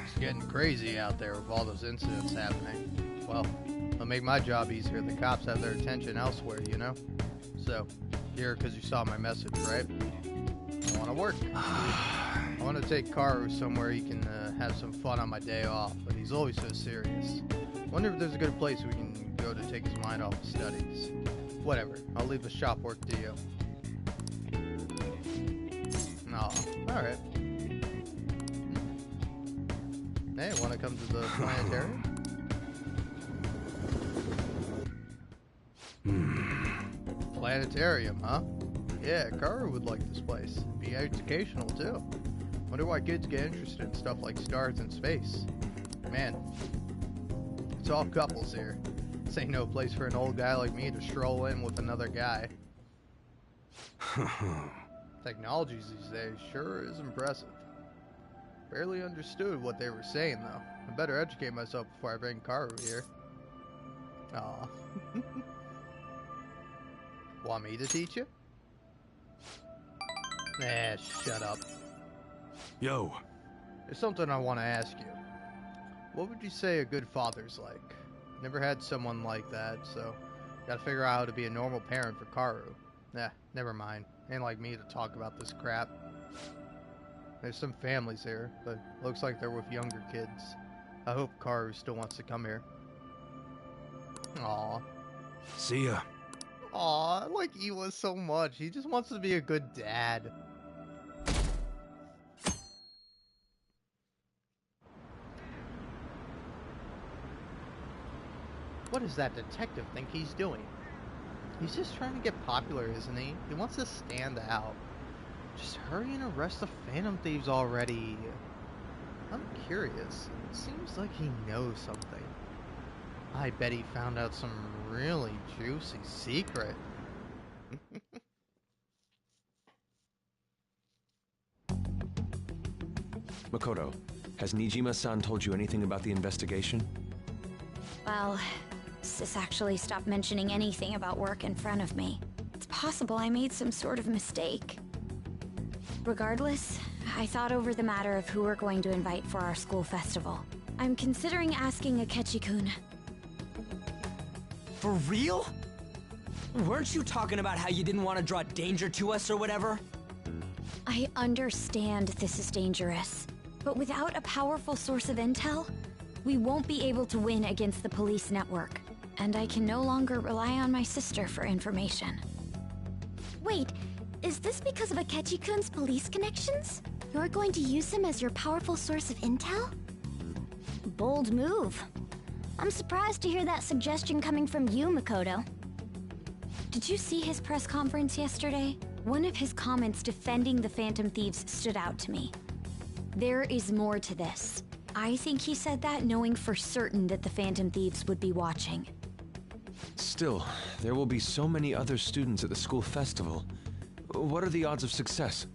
It's getting crazy out there with all those incidents happening. Well, it'll make my job easier. The cops have their attention elsewhere, you know? So, here because you saw my message, right? I want to work. I want to take Karu somewhere he can have some fun on my day off, but he's always so serious. Wonder if there's a good place we can go to take his mind off his studies. Whatever, I'll leave the shop work to you. Aw, alright. Hey, wanna come to the planetarium? Planetarium, huh? Yeah, Karu would like this place. Be educational, too. Wonder why kids get interested in stuff like stars and space. Man, it's all couples here. This ain't no place for an old guy like me to stroll in with another guy. Technologies these days sure is impressive. Barely understood what they were saying, though. I better educate myself before I bring Karu here. Aw. Want me to teach you? Nah, shut up. Yo. There's something I want to ask you. What would you say a good father's like? Never had someone like that, so gotta figure out how to be a normal parent for Karu. Nah, never mind. Ain't like me to talk about this crap. There's some families here, but looks like they're with younger kids. I hope Karu still wants to come here. Aw. See ya. Aw, I like Iwa so much. He just wants to be a good dad. What does that detective think he's doing? He's just trying to get popular, isn't he? He wants to stand out. Just hurry and arrest the Phantom Thieves already. I'm curious. It seems like he knows something. I bet he found out some really juicy secret. Makoto, has Nijima-san told you anything about the investigation? Well, Sis actually stopped mentioning anything about work in front of me. It's possible I made some sort of mistake. Regardless, I thought over the matter of who we're going to invite for our school festival. I'm considering asking Akechi-kun. For real? Weren't you talking about how you didn't want to draw danger to us or whatever? I understand this is dangerous, but without a powerful source of intel, we won't be able to win against the police network, and I can no longer rely on my sister for information. Wait, is this because of Akechi-kun's police connections? You're going to use him as your powerful source of intel? Bold move. I'm surprised to hear that suggestion coming from you, Makoto. Did you see his press conference yesterday? One of his comments defending the Phantom Thieves stood out to me. There is more to this. I think he said that knowing for certain that the Phantom Thieves would be watching. Still, there will be so many other students at the school festival. What are the odds of success?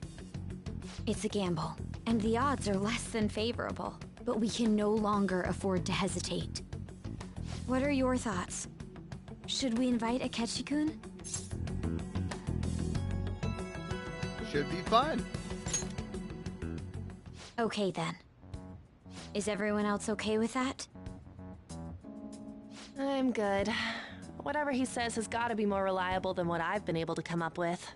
It's a gamble, and the odds are less than favorable. But we can no longer afford to hesitate. What are your thoughts? Should we invite Akechi-kun? Should be fine. Okay then. Is everyone else okay with that? I'm good. Whatever he says has got to be more reliable than what I've been able to come up with.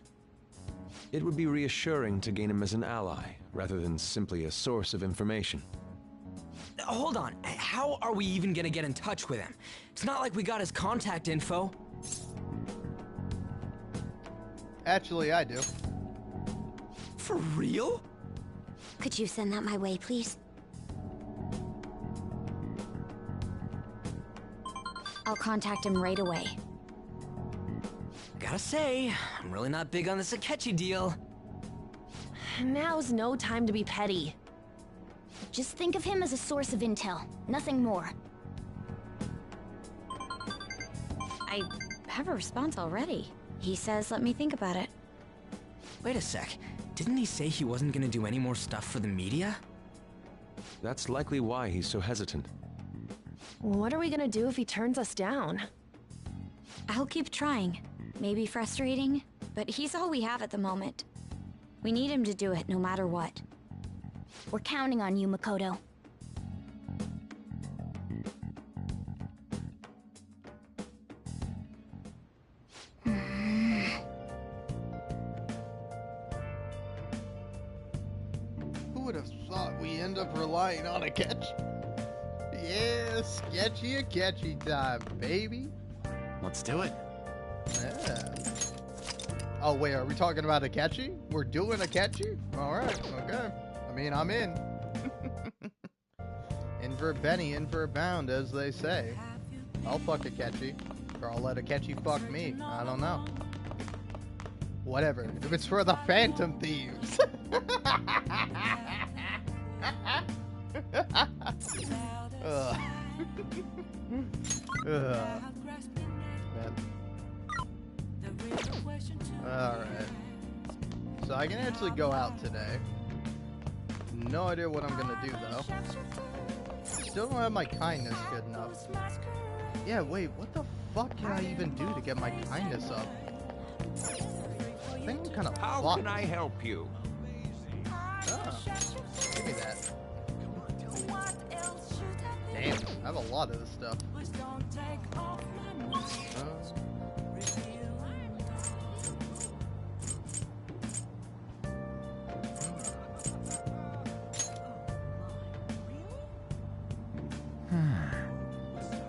It would be reassuring to gain him as an ally, rather than simply a source of information. Hold on, how are we even gonna get in touch with him? It's not like we got his contact info. Actually, I do. For real? Could you send that my way, please? I'll contact him right away. Gotta say, I'm really not big on this Akechi deal. Now's no time to be petty. Just think of him as a source of intel, nothing more. I have a response already. He says let me think about it. Wait a sec, didn't he say he wasn't gonna do any more stuff for the media? That's likely why he's so hesitant. What are we gonna do if he turns us down? I'll keep trying. Maybe frustrating, but he's all we have at the moment. We need him to do it no matter what. We're counting on you, Makoto. Who would have thought we end up relying on Akechi? Yeah, sketchy Akechi time, baby. Let's do it. Yeah. Oh wait, are we talking about Akechi? We're doing Akechi? Alright, okay. I mean, I'm in. In for a penny, in for a pound, as they say. I'll fuck Akechi. Or I'll let Akechi fuck me. I don't know. Whatever. If it's for the Phantom Thieves. Ugh. Ugh. Man. Alright. So I can actually go out today. No idea what I'm gonna do though. Still don't have my kindness good enough. Yeah, wait, what the fuck can I even do to get my kindness up? I think I'm kind of How fucked. can I help you? Oh, give me that. Damn, I have a lot of this stuff.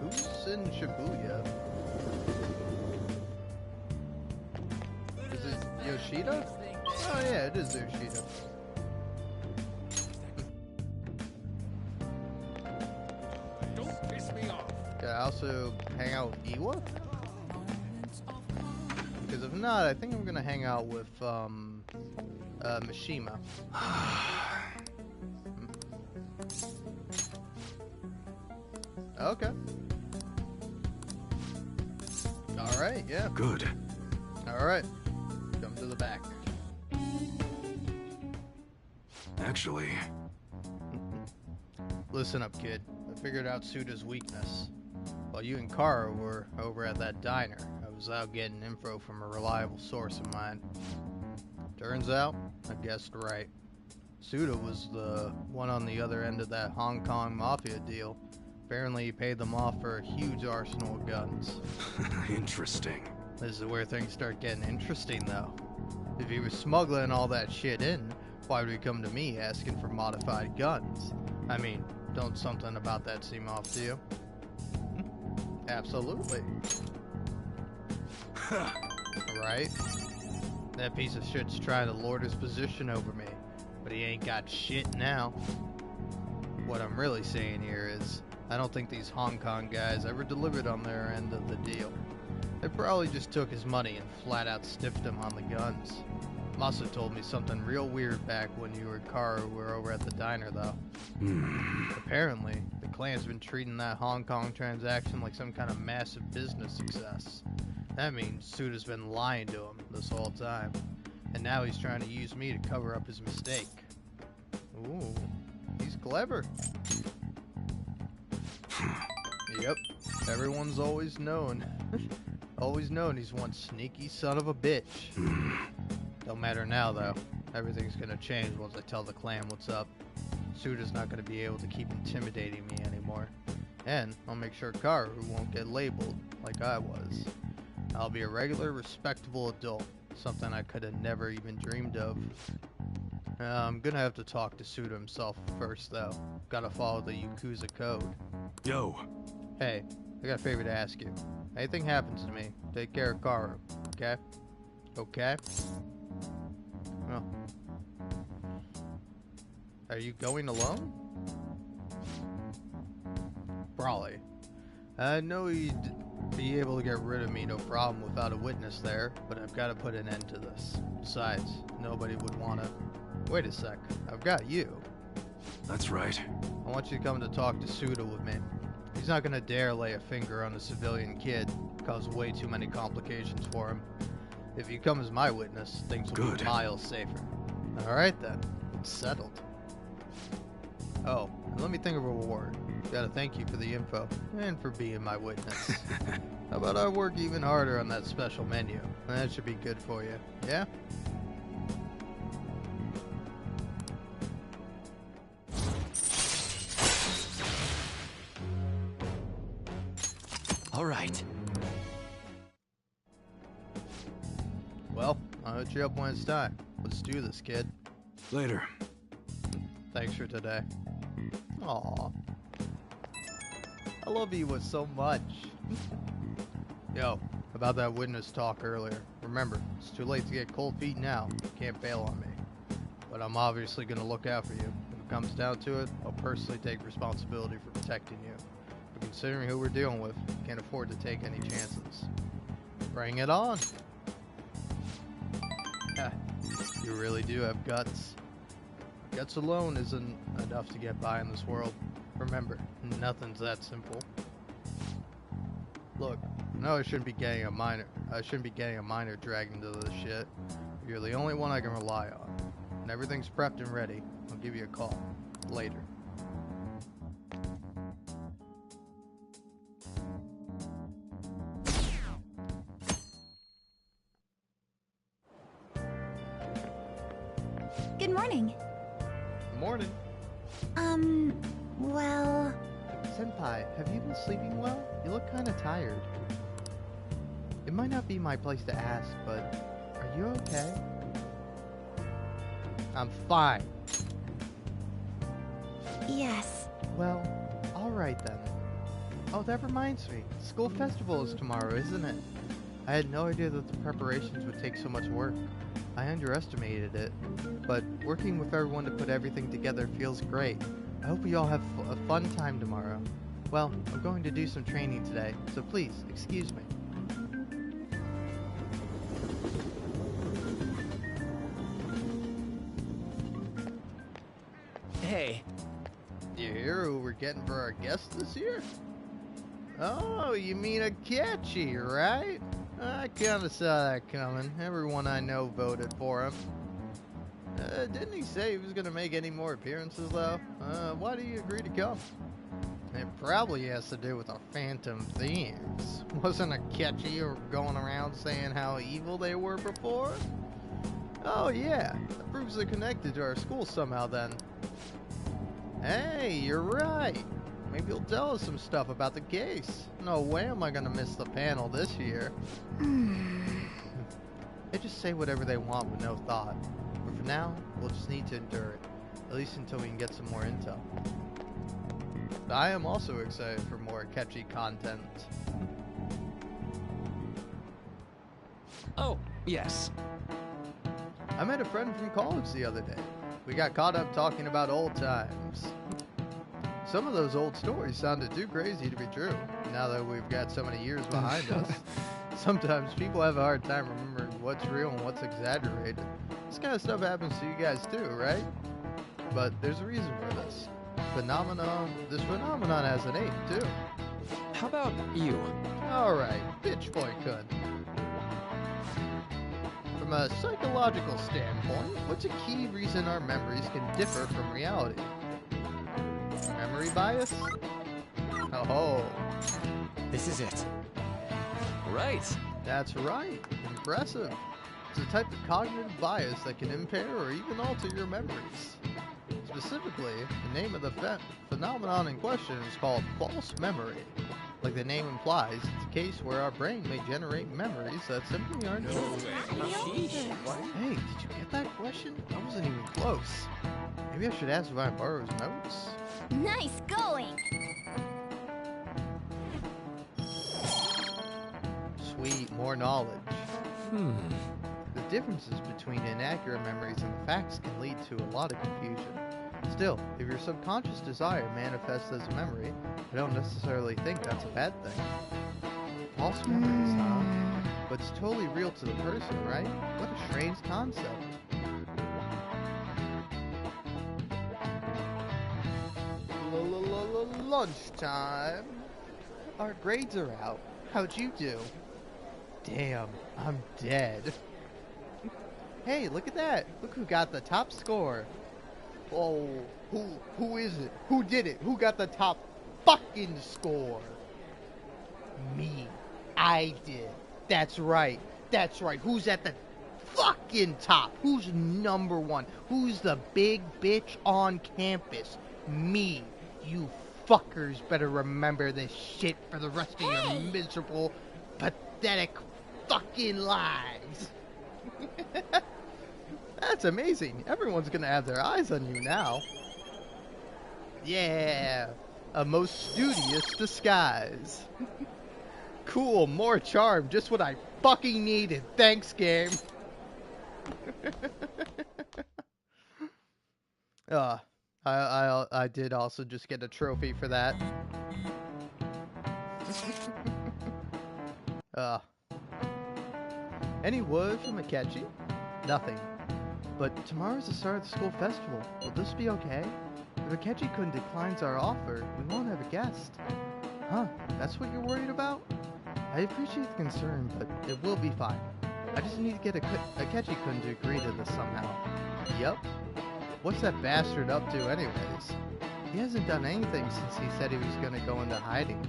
Who's in Shibuya? Is it Yoshida? Oh yeah, it is Yoshida. Don't piss me off. Can I also hang out with Iwa? Because if not, I think I'm gonna hang out with Mishima. Okay. Alright, yeah. Good. Alright. Come to the back. Actually, Listen up, kid. I figured out Suda's weakness. While you and Kara were over at that diner, I was out getting info from a reliable source of mine. Turns out, I guessed right. Suda was the one on the other end of that Hong Kong mafia deal. Apparently he paid them off for a huge arsenal of guns. interesting. This is where things start getting interesting though. If he was smuggling all that shit in, why would he come to me asking for modified guns? I mean, don't something about that seem off to you? Absolutely. Right? That piece of shit's trying to lord his position over me, but he ain't got shit now. What I'm really saying here is, I don't think these Hong Kong guys ever delivered on their end of the deal. They probably just took his money and flat out stiffed him on the guns. Must have told me something real weird back when you and Karu were over at the diner, though. Apparently, the clan's been treating that Hong Kong transaction like some kind of massive business success. That means Suda's been lying to him this whole time, and now he's trying to use me to cover up his mistake. Ooh, he's clever. Yep, everyone's always known. Always known he's one sneaky son of a bitch. Don't matter now, though. Everything's gonna change once I tell the clan what's up. Suda's not gonna be able to keep intimidating me anymore. And I'll make sure Karu won't get labeled like I was. I'll be a regular, respectable adult. Something I could have never even dreamed of. I'm gonna have to talk to Suda himself first, though. Gotta follow the Yakuza code. Yo. Hey, I got a favor to ask you. Anything happens to me, take care of Karu, okay? Okay? Oh. Are you going alone? Probably. I know you'd be able to get rid of me no problem without a witness there, but I've got to put an end to this. Besides, nobody would want to... Wait a sec, I've got you. That's right. I want you to come to talk to Suda with me. He's not gonna dare lay a finger on a civilian kid, cause way too many complications for him. If you come as my witness, things will be miles safer. Alright then, it's settled. Oh, and let me think of a reward. Gotta thank you for the info, and for being my witness. How about I work even harder on that special menu? That should be good for you, yeah? All right. Well, I'll hit you up when it's time. Let's do this, kid. Later. Thanks for today. Aww. I love you so much. Yo, about that witness talk earlier. Remember, it's too late to get cold feet now. You can't bail on me. But I'm obviously gonna look out for you. If it comes down to it, I'll personally take responsibility for protecting you. But considering who we're dealing with, can't afford to take any chances. Bring it on! You really do have guts. Guts alone isn't enough to get by in this world. Remember, nothing's that simple. Look, no, I shouldn't be getting a minor dragged into this shit. You're the only one I can rely on. When everything's prepped and ready, I'll give you a call. Later. Good morning. Morning. Well... Senpai, have you been sleeping well? You look kinda tired. It might not be my place to ask, but are you okay? I'm fine. Yes. Well, alright then. Oh, that reminds me. School festival is tomorrow, isn't it? I had no idea that the preparations would take so much work. I underestimated it, but working with everyone to put everything together feels great. I hope you all have a fun time tomorrow. Well, I'm going to do some training today, so please, excuse me. Hey. Do you hear who we're getting for our guest this year? Oh, you mean Akechi, right? I kinda saw that coming. Everyone I know voted for him. Didn't he say he was gonna make any more appearances, though? Why do you agree to come? It probably has to do with the Phantom Thieves. Wasn't Akechi going around saying how evil they were before? Oh yeah, that proves they're connected to our school somehow then. Hey, you're right. Maybe he'll tell us some stuff about the case. No way am I gonna miss the panel this year. They just say whatever they want with no thought. But for now, we'll just need to endure it. At least until we can get some more intel. But I am also excited for more Akechi content. Oh, yes. I met a friend from college the other day. We got caught up talking about old times. Some of those old stories sounded too crazy to be true, now that we've got so many years behind us. Sometimes people have a hard time remembering what's real and what's exaggerated. This kind of stuff happens to you guys too, right? But there's a reason for this. This phenomenon has a name too. How about you? Alright, bitch boy could. From a psychological standpoint, what's a key reason our memories can differ from reality? Memory bias? Oh. This is it. Right. That's right. Impressive. It's a type of cognitive bias that can impair or even alter your memories. Specifically, the name of the phenomenon in question is called false memory. Like the name implies, it's a case where our brain may generate memories that simply aren't true. Hey, did you get that question? I wasn't even close. Maybe I should ask if I borrow his notes? Nice going! Sweet, more knowledge. The differences between inaccurate memories and facts can lead to a lot of confusion. Still, if your subconscious desire manifests as a memory, I don't necessarily think that's a bad thing. False memories, huh? But it's totally real to the person, right? What a strange concept. Lunchtime. Our grades are out. How'd you do? Damn, I'm dead. Hey, look at that. Look who got the top score. Oh, who is it? Who did it? Who got the top fucking score? Me. I did. That's right. That's right. Who's at the fucking top? Who's number one? Who's the big bitch on campus? Me. You fuckers better remember this shit for the rest of your miserable, pathetic fucking lives. That's amazing. Everyone's gonna have their eyes on you now. Yeah, a most studious disguise. Cool, more charm, just what I fucking needed. Thanks, game. I did also just get a trophy for that. Any word from Akechi? Nothing. But tomorrow's the start of the school festival. Will this be okay? If Akechi-kun declines our offer, we won't have a guest. Huh, that's what you're worried about? I appreciate the concern, but it will be fine. I just need to get Akechi-kun to agree to this somehow. Yup. What's that bastard up to anyways? He hasn't done anything since he said he was gonna go into hiding.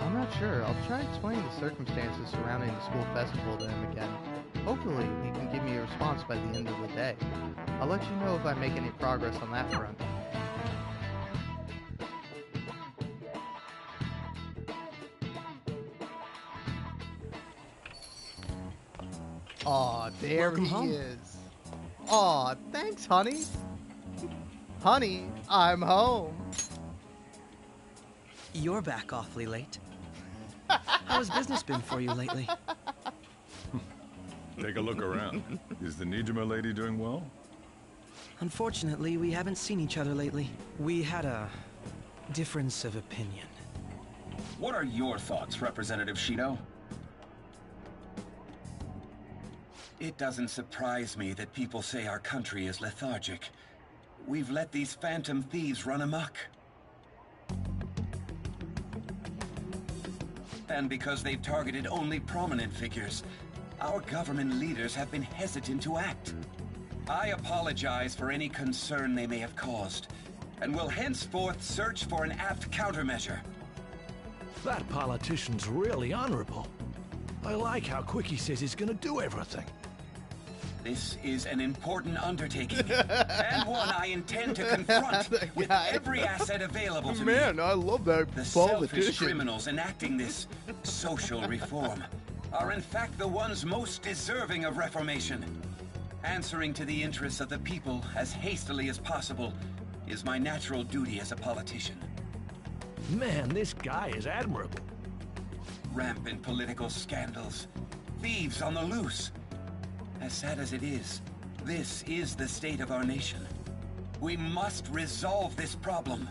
I'm not sure. I'll try explaining the circumstances surrounding the school festival to him again. Hopefully, he can give me a response by the end of the day. I'll let you know if I make any progress on that front. Aw, there he is. Aw, thanks, honey. Honey, I'm home. You're back awfully late. How has business been for you lately? Take a look around. Is the Nijima lady doing well? Unfortunately, we haven't seen each other lately. We had a difference of opinion. What are your thoughts, Representative Shido? It doesn't surprise me that people say our country is lethargic. We've let these phantom thieves run amok. And because they've targeted only prominent figures, our government leaders have been hesitant to act. I apologize for any concern they may have caused, and will henceforth search for an apt countermeasure. That politician's really honorable. I like how quick he says he's gonna do everything. This is an important undertaking, and one I intend to confront with every asset available to me. Man, I love that The politician. selfish criminals enacting this social reform are in fact the ones most deserving of reformation. Answering to the interests of the people as hastily as possible is my natural duty as a politician. Man, this guy is admirable. Rampant political scandals, thieves on the loose. As sad as it is, this is the state of our nation. We must resolve this problem.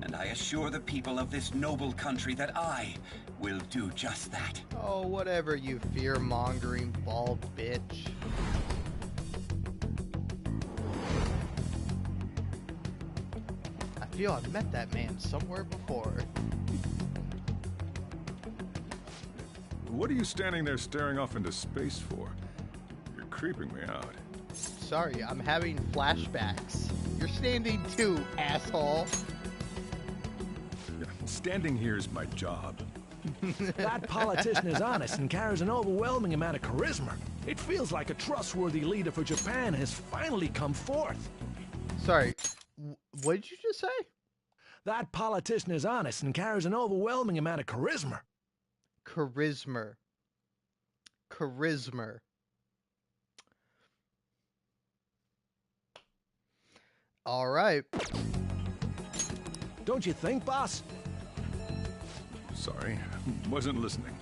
And I assure the people of this noble country that I will do just that. Oh, whatever, you fear-mongering bald bitch. I feel I've met that man somewhere before. What are you standing there staring off into space for? You're creeping me out. Sorry, I'm having flashbacks. You're standing too, asshole. Standing here is my job. That politician is honest and carries an overwhelming amount of charisma. It feels like a trustworthy leader for Japan has finally come forth. Sorry, what did you just say? That politician is honest and carries an overwhelming amount of charisma. Charisma. Charisma. All right. Don't you think, boss? Sorry, wasn't listening.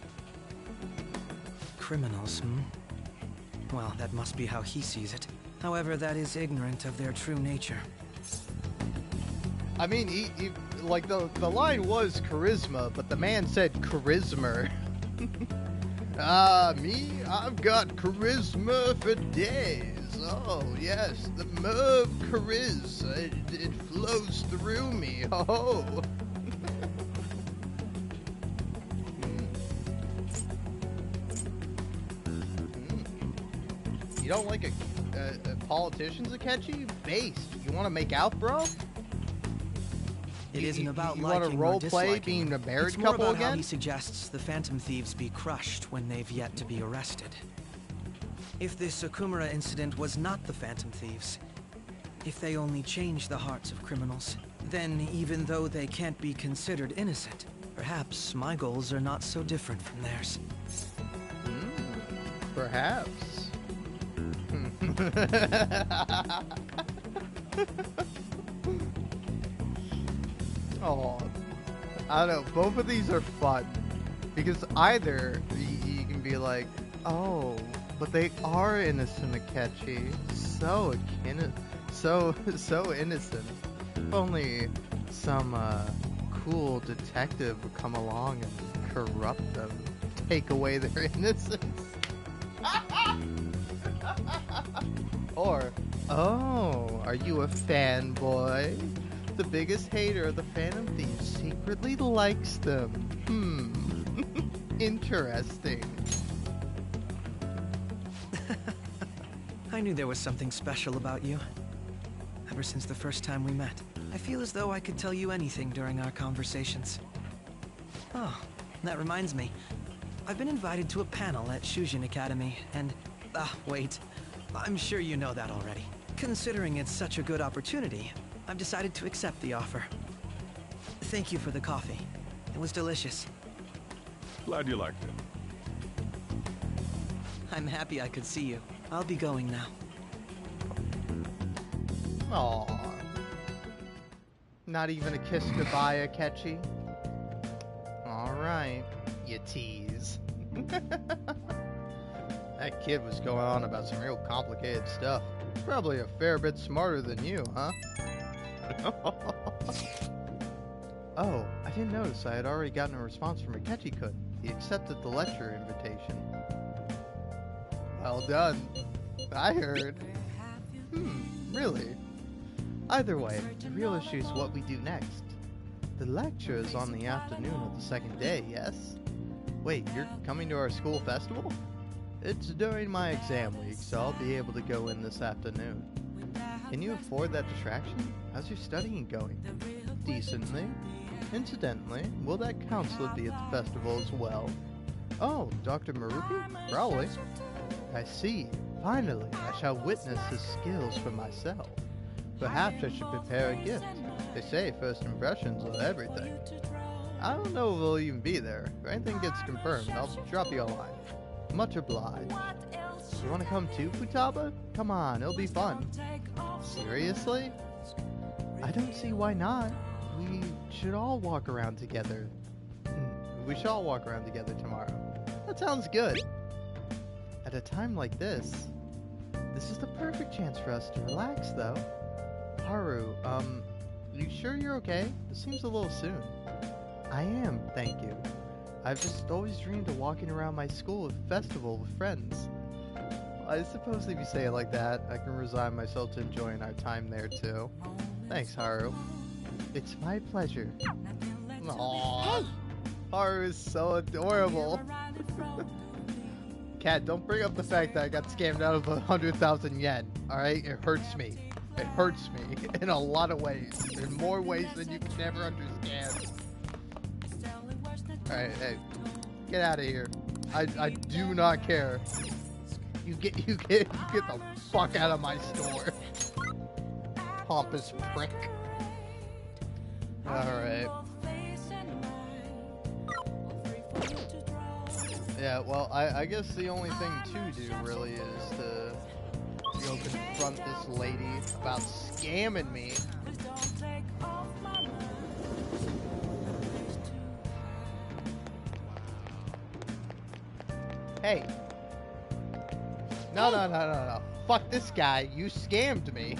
Criminals, hmm? Well, that must be how he sees it. However, that is ignorant of their true nature. I mean, he like the line was charisma, but the man said charisma. Me, I've got charisma for days. Oh, yes, the Merv chariz, it flows through me. Oh. You don't like a politician's Akechi? Based. You want to make out, bro? It isn't about you liking want to role or play disliking. being a married It's more couple about how again? he suggests the Phantom Thieves be crushed when they've yet to be arrested. If this Okumura incident was not the Phantom Thieves, if they only change the hearts of criminals, then even though they can't be considered innocent, perhaps my goals are not so different from theirs. Perhaps. Oh, I don't know. Both of these are fun because either you can be like, oh, but they are innocent, Akechi. So innocent. If only some cool detective would come along and corrupt them, take away their innocence. Or, oh, are you a fanboy? The biggest hater of the Phantom Thieves secretly likes them. Interesting. I knew there was something special about you. Ever since the first time we met, I feel as though I could tell you anything during our conversations. Oh, that reminds me. I've been invited to a panel at Shujin Academy, and... wait. I'm sure you know that already. Considering it's such a good opportunity, I've decided to accept the offer. Thank you for the coffee. It was delicious. Glad you liked it. I'm happy I could see you. I'll be going now. Aww. Not even a kiss goodbye, Akechi? Alright, you tease. That kid was going on about some real complicated stuff. Probably a fair bit smarter than you, huh? Oh, I didn't notice I had already gotten a response from Akechi-kun. He accepted the lecture invitation. Well done. I heard. Really? Either way, the real issue is what we do next. The lecture is on the afternoon of the second day, yes? Wait, you're coming to our school festival? It's during my exam week, so I'll be able to go in this afternoon. Can you afford that distraction? How's your studying going? Decently. Incidentally, will that counselor be at the festival as well? Oh, Dr. Maruki? Probably. I see. Finally, I shall witness his skills for myself. Perhaps I should prepare a gift. They say first impressions are everything. I don't know if he'll even be there. If anything gets confirmed, I'll drop you a line. Much obliged. You want to come too, Futaba? Come on, it'll be fun. Seriously? I don't see why not. We should all walk around together. We should all walk around together tomorrow. That sounds good. At a time like this is the perfect chance for us to relax, though. Haru, You sure you're okay? It seems a little soon. I am, thank you. I've just always dreamed of walking around my school at a festival with friends. I suppose if you say it like that, I can resign myself to enjoying our time there too. Thanks, Haru. It's my pleasure. Aww. Hey! Haru is so adorable. Cat, don't bring up the fact that I got scammed out of 100,000 yen, alright? It hurts me. It hurts me in a lot of ways. In more ways than you can ever understand. Alright, hey. Get out of here. I do not care. You get the fuck out of my store. Pompous prick. Alright. Yeah, well, I guess the only thing to do really is to go confront this lady about scamming me. Hey. No. Fuck this guy. You scammed me.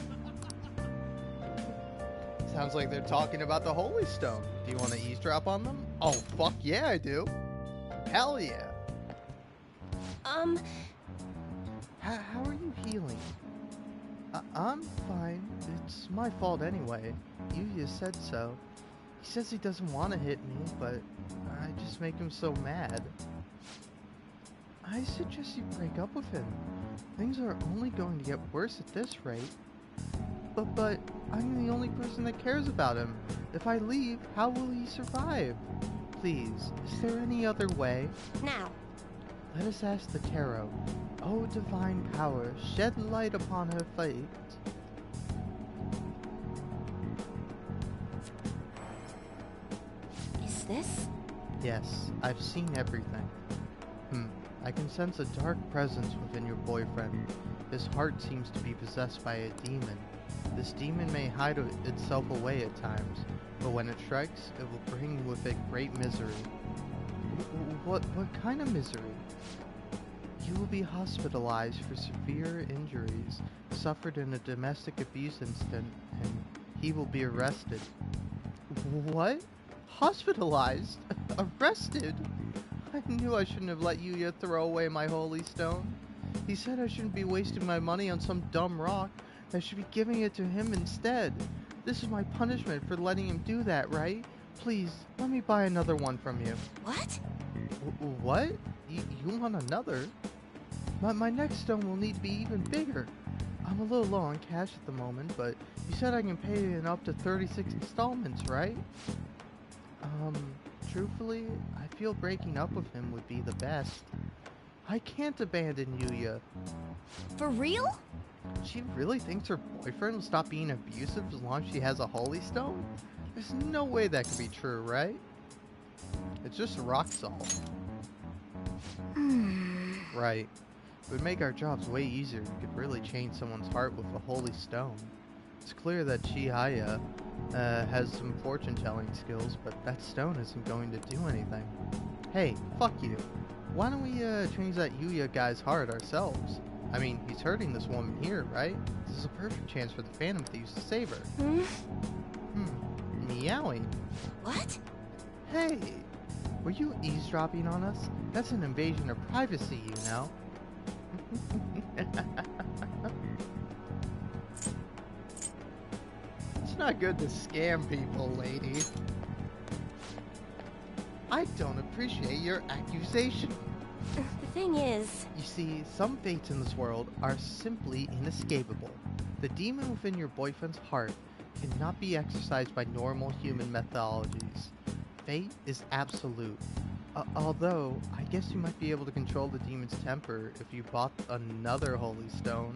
Sounds like they're talking about the Holy Stone. Do you want to eavesdrop on them? Oh, fuck yeah, I do. Hell yeah. How are you healing? I'm fine. It's my fault anyway. Yuya said so. He says he doesn't want to hit me, but I just make him so mad. I suggest you break up with him. Things are only going to get worse at this rate. But I'm the only person that cares about him. If I leave, how will he survive? Please, is there any other way? Now. Let us ask the tarot. O divine power, shed light upon her fate. Is this? Yes, I've seen everything. I can sense a dark presence within your boyfriend. His heart seems to be possessed by a demon. This demon may hide itself away at times, but when it strikes, it will bring with it great misery. What kind of misery? You will be hospitalized for severe injuries suffered in a domestic abuse incident, and he will be arrested. What? Hospitalized? Arrested? I knew I shouldn't have let Yuya throw away my holy stone. He said I shouldn't be wasting my money on some dumb rock. I should be giving it to him instead. This is my punishment for letting him do that, right? Please, let me buy another one from you. What? What? You want another? My next stone will need to be even bigger. I'm a little low on cash at the moment, but you said I can pay it in up to 36 installments, right? Truthfully, I feel breaking up with him would be the best. I can't abandon Yuya. For real? She really thinks her boyfriend will stop being abusive as long as she has a holy stone? There's no way that could be true, right? It's just rock salt. Right. It would make our jobs way easier. We could really change someone's heart with a holy stone. It's clear that Chihaya has some fortune-telling skills, but that stone isn't going to do anything. Hey, fuck you. Why don't we change that Yuya guy's heart ourselves? I mean, he's hurting this woman here, right? This is a perfect chance for the Phantom Thieves to save her. Meowing. What? Hey! Were you eavesdropping on us? That's an invasion of privacy, you know. It's not good to scam people, lady. I don't appreciate your accusation. The thing is... You see, some fates in this world are simply inescapable. The demon within your boyfriend's heart cannot be exercised by normal human methodologies. Fate is absolute. Although, I guess you might be able to control the demon's temper if you bought another holy stone.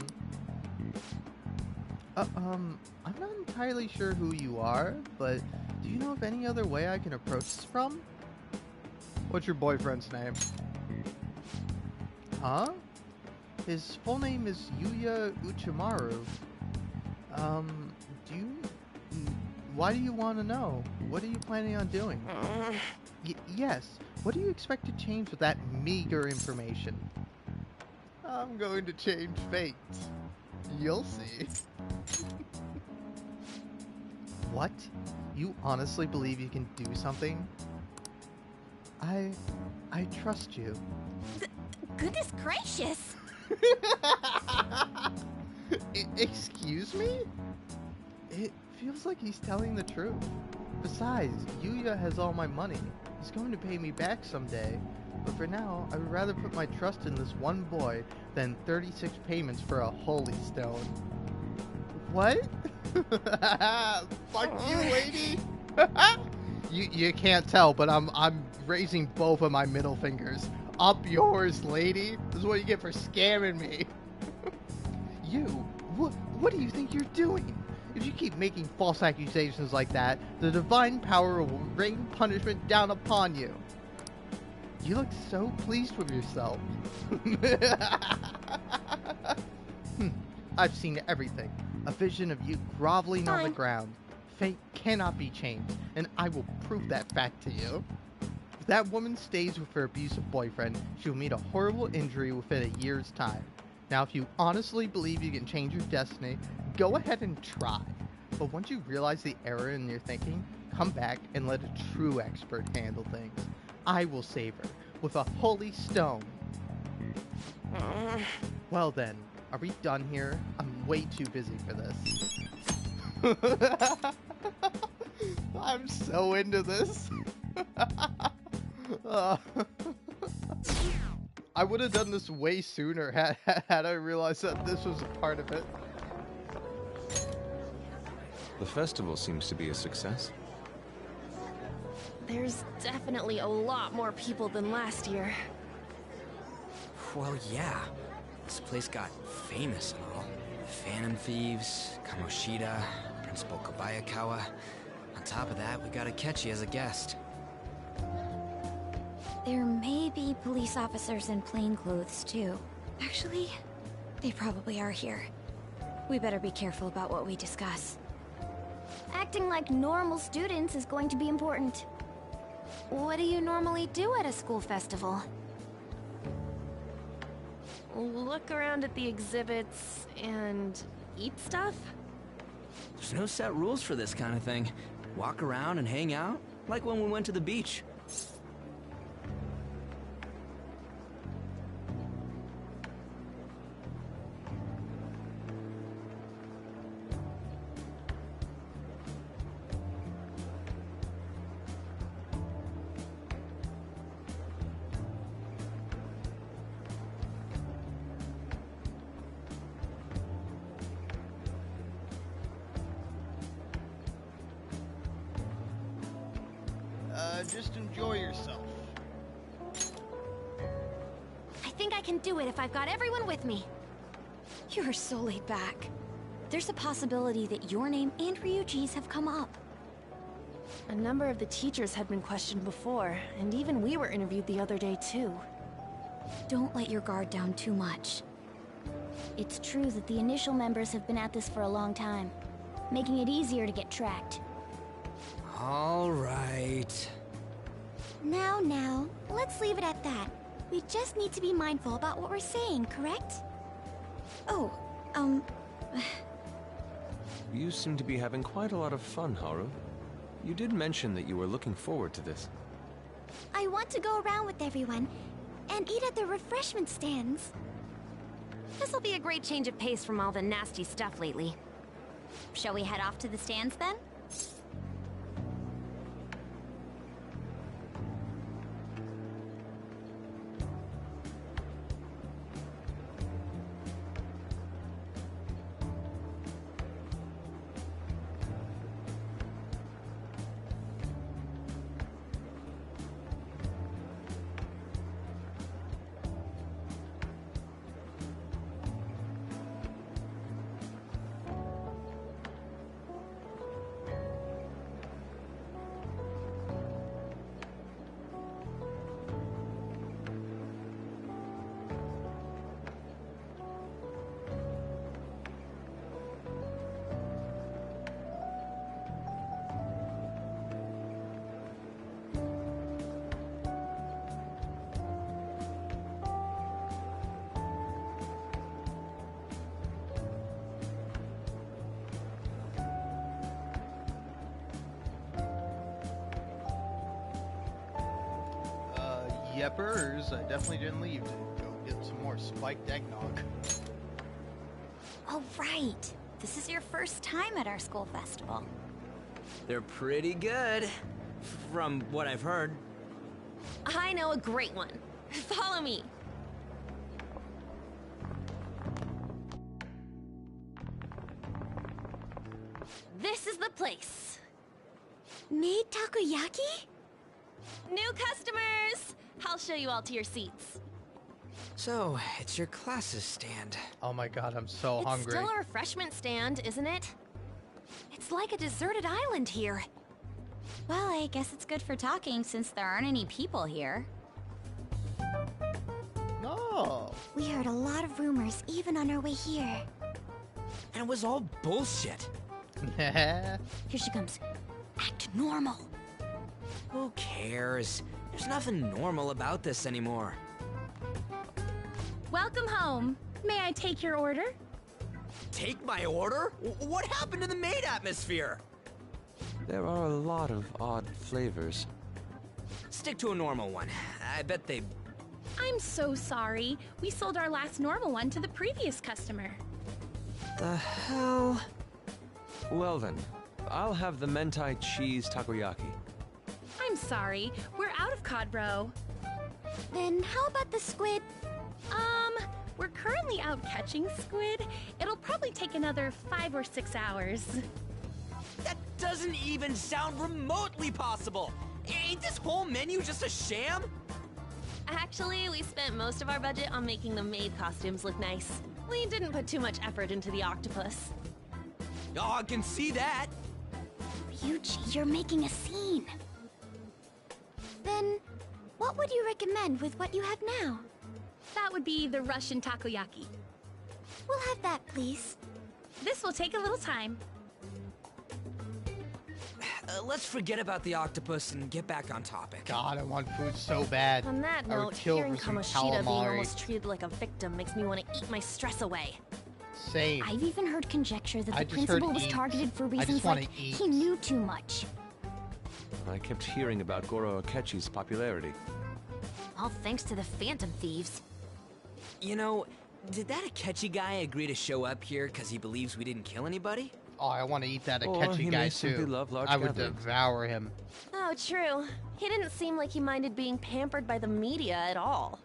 I'm not entirely sure who you are, but do you know of any other way I can approach this problem? What's your boyfriend's name? Huh? His full name is Yuya Uchimaru. Why do you want to know? What are you planning on doing? Yes, what do you expect to change with that meager information? I'm going to change fate. You'll see. What? You honestly believe you can do something? I trust you. Goodness gracious! Excuse me? It feels like he's telling the truth. Besides, Yuya has all my money. He's going to pay me back someday. But for now, I would rather put my trust in this one boy than 36 payments for a holy stone. What? Fuck you, lady! You can't tell, but I'm raising both of my middle fingers. Up yours, lady. This is what you get for scamming me. You, what do you think you're doing? If you keep making false accusations like that, the divine power will rain punishment down upon you. You look so pleased with yourself. I've seen everything. A vision of you groveling on the ground. Fate cannot be changed, and I will prove that fact to you. If that woman stays with her abusive boyfriend, she will meet a horrible injury within a year's time. Now, if you honestly believe you can change your destiny, go ahead and try. But once you realize the error in your thinking, come back and let a true expert handle things. I will save her with a holy stone. Well then, are we done here? I'm way too busy for this. I'm so into this. I would have done this way sooner had I realized that this was a part of it. The festival seems to be a success. There's definitely a lot more people than last year. Well, yeah. This place got famous and all. Phantom Thieves, Kamoshida, Principal Kobayakawa. On top of that, we got Akechi as a guest. There may be police officers in plainclothes, too. Actually, they probably are here. We better be careful about what we discuss. Acting like normal students is going to be important. What do you normally do at a school festival? Look around at the exhibits and eat stuff? There's no set rules for this kind of thing. Walk around and hang out, like when we went to the beach. Just enjoy yourself. I think I can do it if I've got everyone with me. You're so laid back. There's a possibility that your name and Ryuji's have come up. A number of the teachers had been questioned before, and even we were interviewed the other day too. Don't let your guard down too much. It's true that the initial members have been at this for a long time, making it easier to get tracked. All right. Now, let's leave it at that. We just need to be mindful about what we're saying, correct? Oh, You seem to be having quite a lot of fun, Haru. You did mention that you were looking forward to this. I want to go around with everyone and eat at the refreshment stands. This'll be a great change of pace from all the nasty stuff lately. Shall we head off to the stands then? Yepers, I definitely didn't leave to go get some more spiked eggnog. Oh, right. This is your first time at our school festival. They're pretty good, from what I've heard. I know a great one. Follow me. This is the place. Made takoyaki? New customers! I'll show you all to your seats. So, it's your class's stand. Oh my god, I'm so hungry. It's still a refreshment stand, isn't it? It's like a deserted island here. Well, I guess it's good for talking since there aren't any people here. No. We heard a lot of rumors even on our way here. And it was all bullshit. Here she comes. Act normal. Who cares? There's nothing normal about this anymore. Welcome home. May I take your order? Take my order? What happened to the maid atmosphere? There are a lot of odd flavors. Stick to a normal one. I bet they... I'm so sorry. We sold our last normal one to the previous customer. The hell? Well then, I'll have the mentai cheese takoyaki. I'm sorry. We're out of cod roe. Then how about the squid? We're currently out catching squid. It'll probably take another 5 or 6 hours. That doesn't even sound remotely possible! Ain't this whole menu just a sham? Actually, we spent most of our budget on making the maid costumes look nice. We didn't put too much effort into the octopus. Oh, I can see that! Ryuji, you're making a scene. Then, what would you recommend with what you have now? That would be the Russian takoyaki. We'll have that, please. This will take a little time. Let's forget about the octopus and get back on topic. God, I want food so bad. On that I would note, kill hearing for some Kamoshida being calamari. almost treated like a victim makes me want to eat my stress away. Same. I've even heard conjecture that I the just principal heard was eat. targeted for I just reasons wanna like eat. he knew too much. I kept hearing about Goro Akechi's popularity. All thanks to the Phantom Thieves. You know, did that Akechi guy agree to show up here because he believes we didn't kill anybody? Oh, I want to eat that Or Akechi he guy may simply too. love large I would gatherings. devour him. Oh, true. He didn't seem like he minded being pampered by the media at all.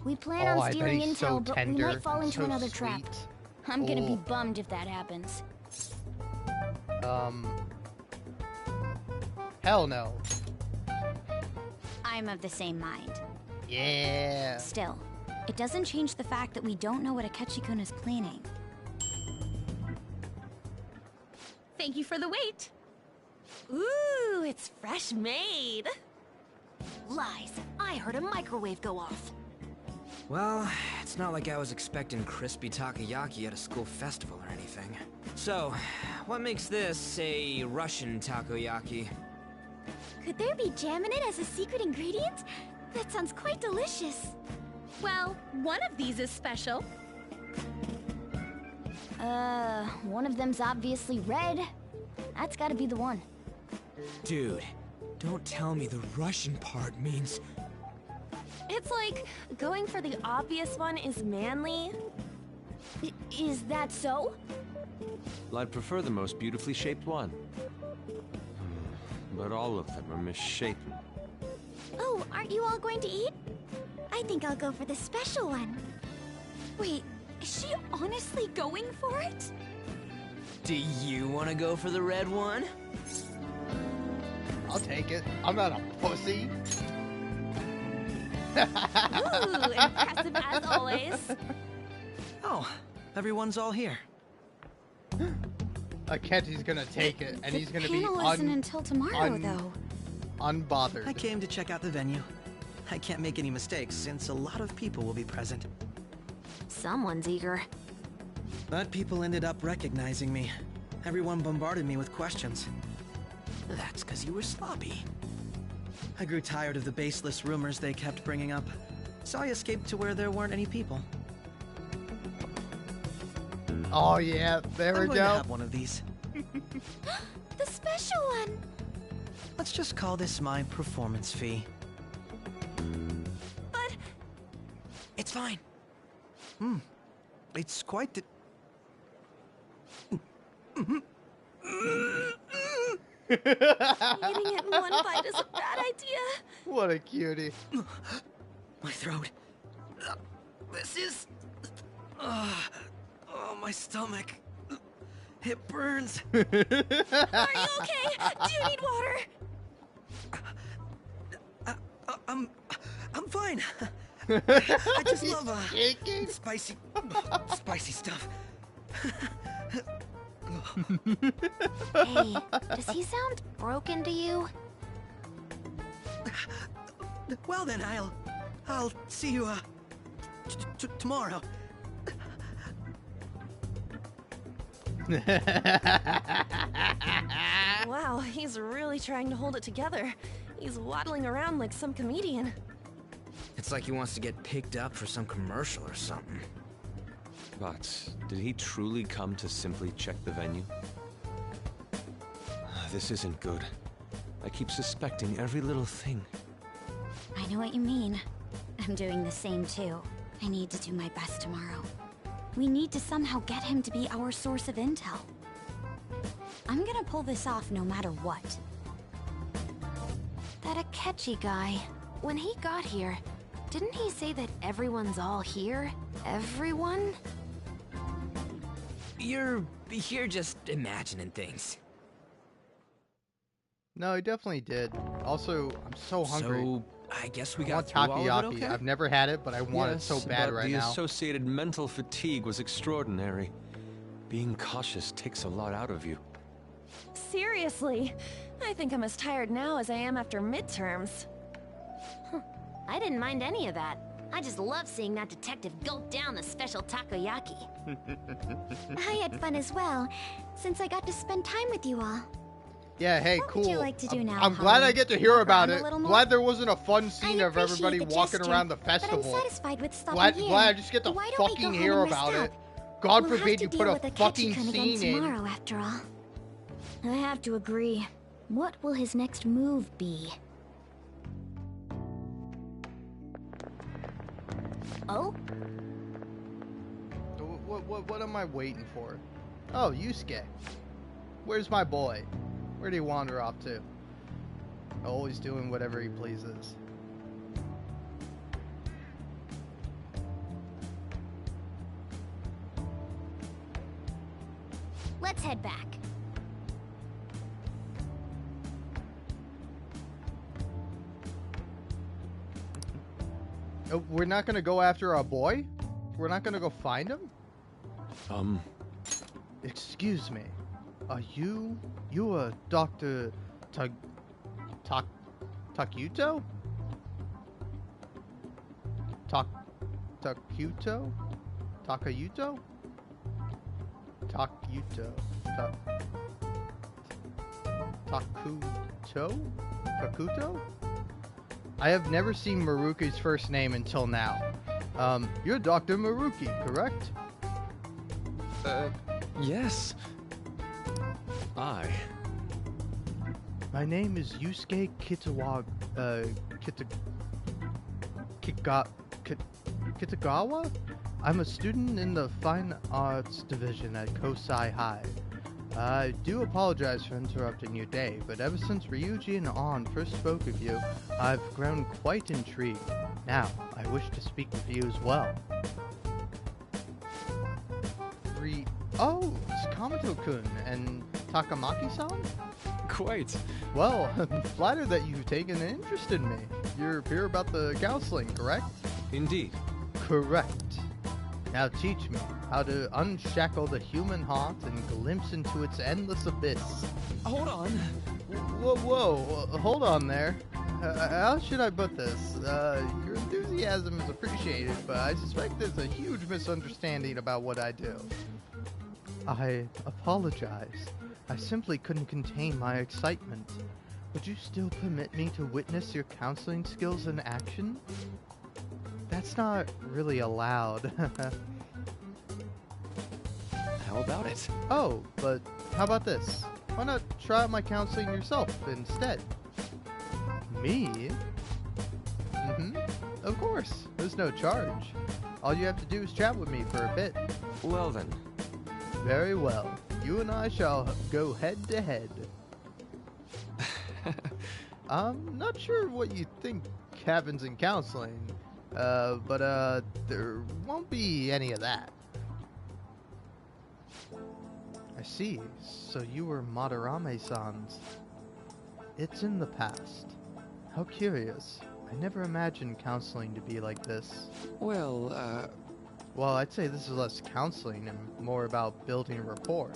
We plan Oh, on I bet stealing he's so intel, but we tender might fall and into so another trap. sweet. I'm gonna be Oh. bummed if that happens. Hell no. I'm of the same mind. Yeah. Still, it doesn't change the fact that we don't know what Akechi-kun is planning. Thank you for the wait. Ooh, it's fresh made. Lies. I heard a microwave go off. Well, it's not like I was expecting crispy takoyaki at a school festival or anything. So, what makes this a Russian takoyaki? Could there be jam in it as a secret ingredient? That sounds quite delicious. Well, one of these is special. One of them's obviously red. That's gotta be the one. Dude, don't tell me the Russian part means... It's like going for the obvious one is manly. Is that so? Well, I'd prefer the most beautifully shaped one. But all of them are misshapen. Oh, aren't you all going to eat? I think I'll go for the special one. Wait, is she honestly going for it? Do you want to go for the red one? I'll take it. I'm not a pussy. Ooh, impressive as always. Oh, everyone's all here. Akechi's gonna take it, and he's gonna be Panel isn't until tomorrow, though. unbothered. I came to check out the venue. I can't make any mistakes since a lot of people will be present. Someone's eager. But people ended up recognizing me. Everyone bombarded me with questions. That's because you were sloppy. I grew tired of the baseless rumors they kept bringing up, so I escaped to where there weren't any people. Oh yeah, there I'm we going to go. have one of these. The special one! Let's just call this my performance fee. It's fine. It's quite the... Eating it in one bite is a bad idea. What a cutie. My throat. This is... oh, my stomach. It burns. Are you okay? Do you need water? I'm fine. I just love spicy stuff. Hey, does he sound broken to you? Well then, I'll see you tomorrow. Wow, he's really trying to hold it together. He's waddling around like some comedian. It's like he wants to get picked up for some commercial or something. But did he truly come to simply check the venue? This isn't good. I keep suspecting every little thing. I know what you mean. I'm doing the same too. I need to do my best tomorrow. We need to somehow get him to be our source of intel. I'm gonna pull this off no matter what. That Akechi guy, when he got here, didn't he say that everyone's all here? Everyone? You're just imagining things. No, he definitely did. Also, I'm so hungry. So, I guess we I got want through all takoyaki. of it, okay? I've never had it, but I want it so bad but right the now. associated mental fatigue was extraordinary. Being cautious takes a lot out of you. Seriously, I think I'm as tired now as I am after midterms. I didn't mind any of that. I just love seeing that detective gulp down the special takoyaki. I had fun as well, since I got to spend time with you all. Yeah, hey, What cool. would you like to do now, I'm glad I Holly? get to hear Walk about around it. a little more? Glad there wasn't a fun scene of appreciate everybody the walking gesture, around the but I'm festival. satisfied with stopping Glad here. I just get to Why don't we go fucking home hear and rest about it. up? God We'll forbid have you to put deal a with the fucking Ketchikan scene again in. tomorrow, after all. I have to agree. What will his next move be? Oh? What am I waiting for? Oh, Yusuke. Where's my boy? Where'd he wander off to? Always doing whatever he pleases. Let's head back. Oh, we're not gonna go after our boy? We're not gonna go find him? Excuse me. Are you a Dr. Takuto? Takuto? Takayuto? Takuto? Takuto? I have never seen Maruki's first name until now. You're Dr. Maruki, correct? Yes. My name is Yusuke Kitagawa? I'm a student in the Fine Arts Division at Kosai High. I do apologize for interrupting your day, but ever since Ryuji and An first spoke of you, I've grown quite intrigued. Now, I wish to speak with you as well. Oh, it's Kamato-kun and Takamaki-san? Quite. Well, I'm flattered that you've taken an interest in me. You're here about the counseling, correct? Indeed. Correct. Now teach me how to unshackle the human heart and glimpse into its endless abyss. Hold on. Whoa, hold on there. How should I put this? Your enthusiasm is appreciated, but I suspect there's a huge misunderstanding about what I do. I apologize. I simply couldn't contain my excitement. Would you still permit me to witness your counseling skills in action? That's not really allowed. How about it? Oh, but how about this? Why not try out my counseling yourself instead? Me? Of course. There's no charge. All you have to do is chat with me for a bit. Well then. Very well. You and I shall go head to head. I'm not sure what you think happens in counseling, but there won't be any of that. I see. So you were Madarame-san's. It's in the past. How curious. I never imagined counseling to be like this. Well, Well, I'd say this is less counseling and more about building rapport.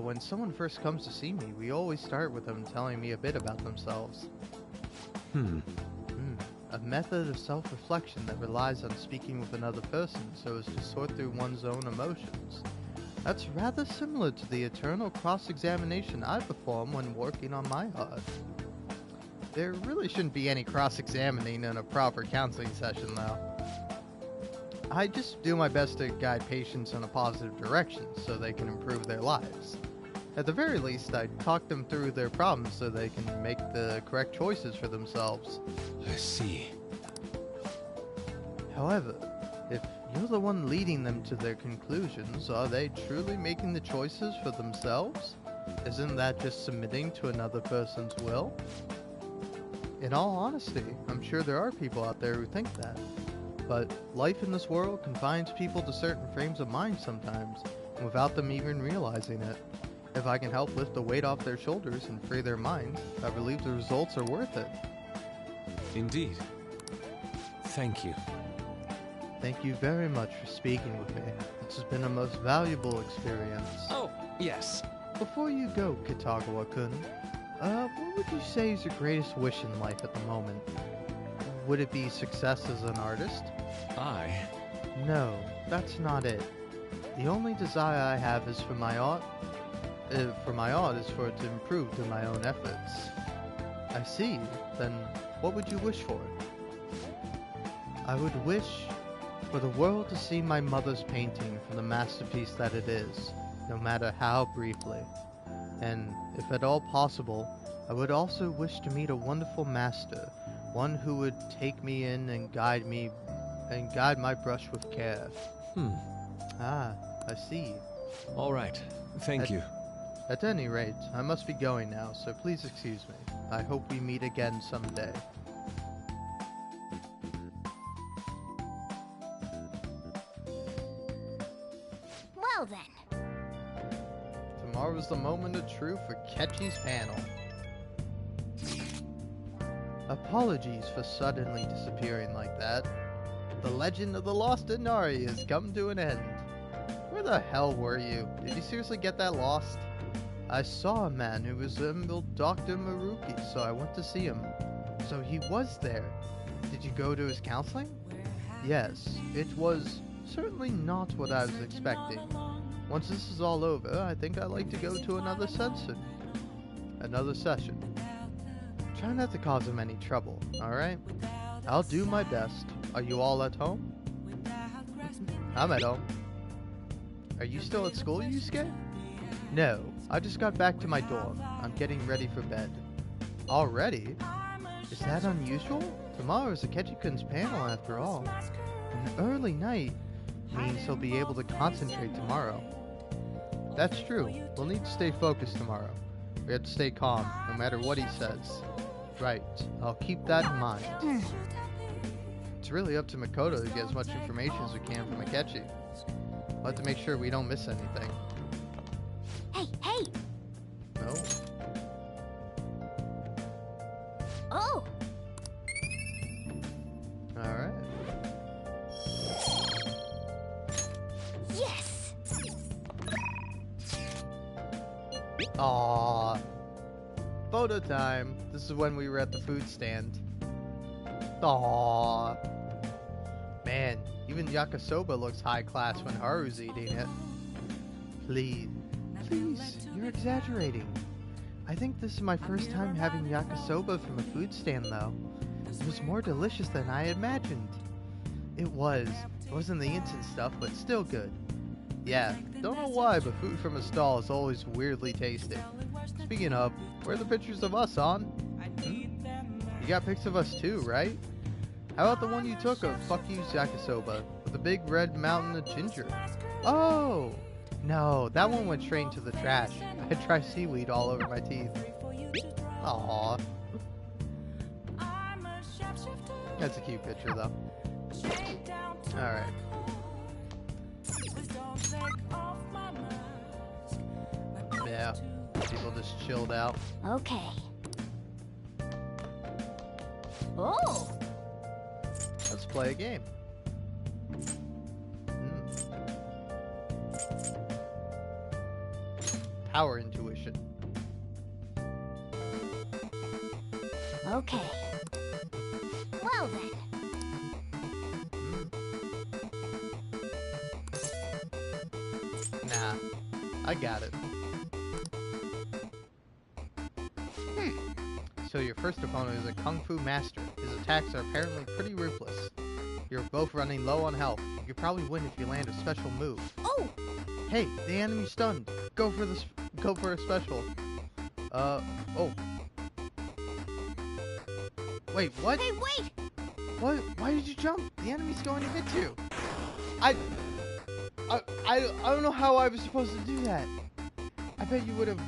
When someone first comes to see me, we always start with them telling me a bit about themselves. A method of self-reflection that relies on speaking with another person so as to sort through one's own emotions. That's rather similar to the eternal cross-examination I perform when working on my art. There really shouldn't be any cross-examining in a proper counseling session, though. I just do my best to guide patients in a positive direction so they can improve their lives. At the very least, I talk them through their problems so they can make the correct choices for themselves. I see. However, if you're the one leading them to their conclusions, are they truly making the choices for themselves? Isn't that just submitting to another person's will? In all honesty, I'm sure there are people out there who think that. But life in this world confines people to certain frames of mind sometimes, without them even realizing it. If I can help lift the weight off their shoulders and free their minds, I believe the results are worth it. Indeed. Thank you. Thank you very much for speaking with me. This has been a most valuable experience. Oh, yes. Before you go, Kitagawa-kun, what would you say is your greatest wish in life at the moment? Would it be success as an artist? No, that's not it. The only desire I have is for my art. Is for it to improve through my own efforts. I see. Then, what would you wish for? I would wish for the world to see my mother's painting for the masterpiece that it is, no matter how briefly. And, if at all possible, I would also wish to meet a wonderful master, one who would take me in and guide my brush with care. Ah, I see. All right. Thank you. At any rate, I must be going now, so please excuse me. I hope we meet again someday. Well then. Tomorrow's the moment of truth for Ketchy's panel. Apologies for suddenly disappearing like that. The legend of the Lost Inari has come to an end. Where the hell were you? Did you seriously get that lost? I saw a man who resembled Dr. Maruki, so I went to see him. So he was there. Did you go to his counseling? Yes, it was certainly not what I was expecting. Once this is all over, I think I'd like to go to another session. Try not to cause him any trouble, alright? I'll do my best. Are you all at home? I'm at home. Are you still at school, Yusuke? No, I just got back to my dorm. I'm getting ready for bed. Already? Is that unusual? Tomorrow's Akechi-kun's panel after all. An early night means he'll be able to concentrate tomorrow. That's true. We'll need to stay focused tomorrow. We have to stay calm, no matter what he says. Right, I'll keep that in mind. It's really up to Makoto to get as much information as we can from Akechi. We'll have to make sure we don't miss anything. Hey! No? Oh! Alright. Yes! Aww. Photo time. This is when we were at the food stand. Aww. Man, even yakisoba looks high class when Haru's eating it. Please, you're exaggerating. I think this is my first time having yakisoba from a food stand though. It was more delicious than I imagined. It wasn't the instant stuff, but still good. Yeah, don't know why, but food from a stall is always weirdly tasty. Speaking of, where are the pictures of us on? You got pics of us too, right? How about the one you took of Fuck You's Yakisoba, with The big red mountain of ginger. Oh! No, that one went straight into the trash. I had dry seaweed all over my teeth. Aww. That's a cute picture, though. Alright. Yeah, people just chilled out. Okay. Oh! Let's play a game. Power intuition. Okay. Well then. Nah, I got it. So your first opponent is a Kung Fu master. His attacks are apparently pretty ruthless. You're both running low on health. You could probably win if you land a special move. Oh! Hey, the enemy's stunned. Go for a special. Oh. Wait, what? Hey, wait! What? Why did you jump? The enemy's going to hit you. I don't know how I was supposed to do that. I bet you would have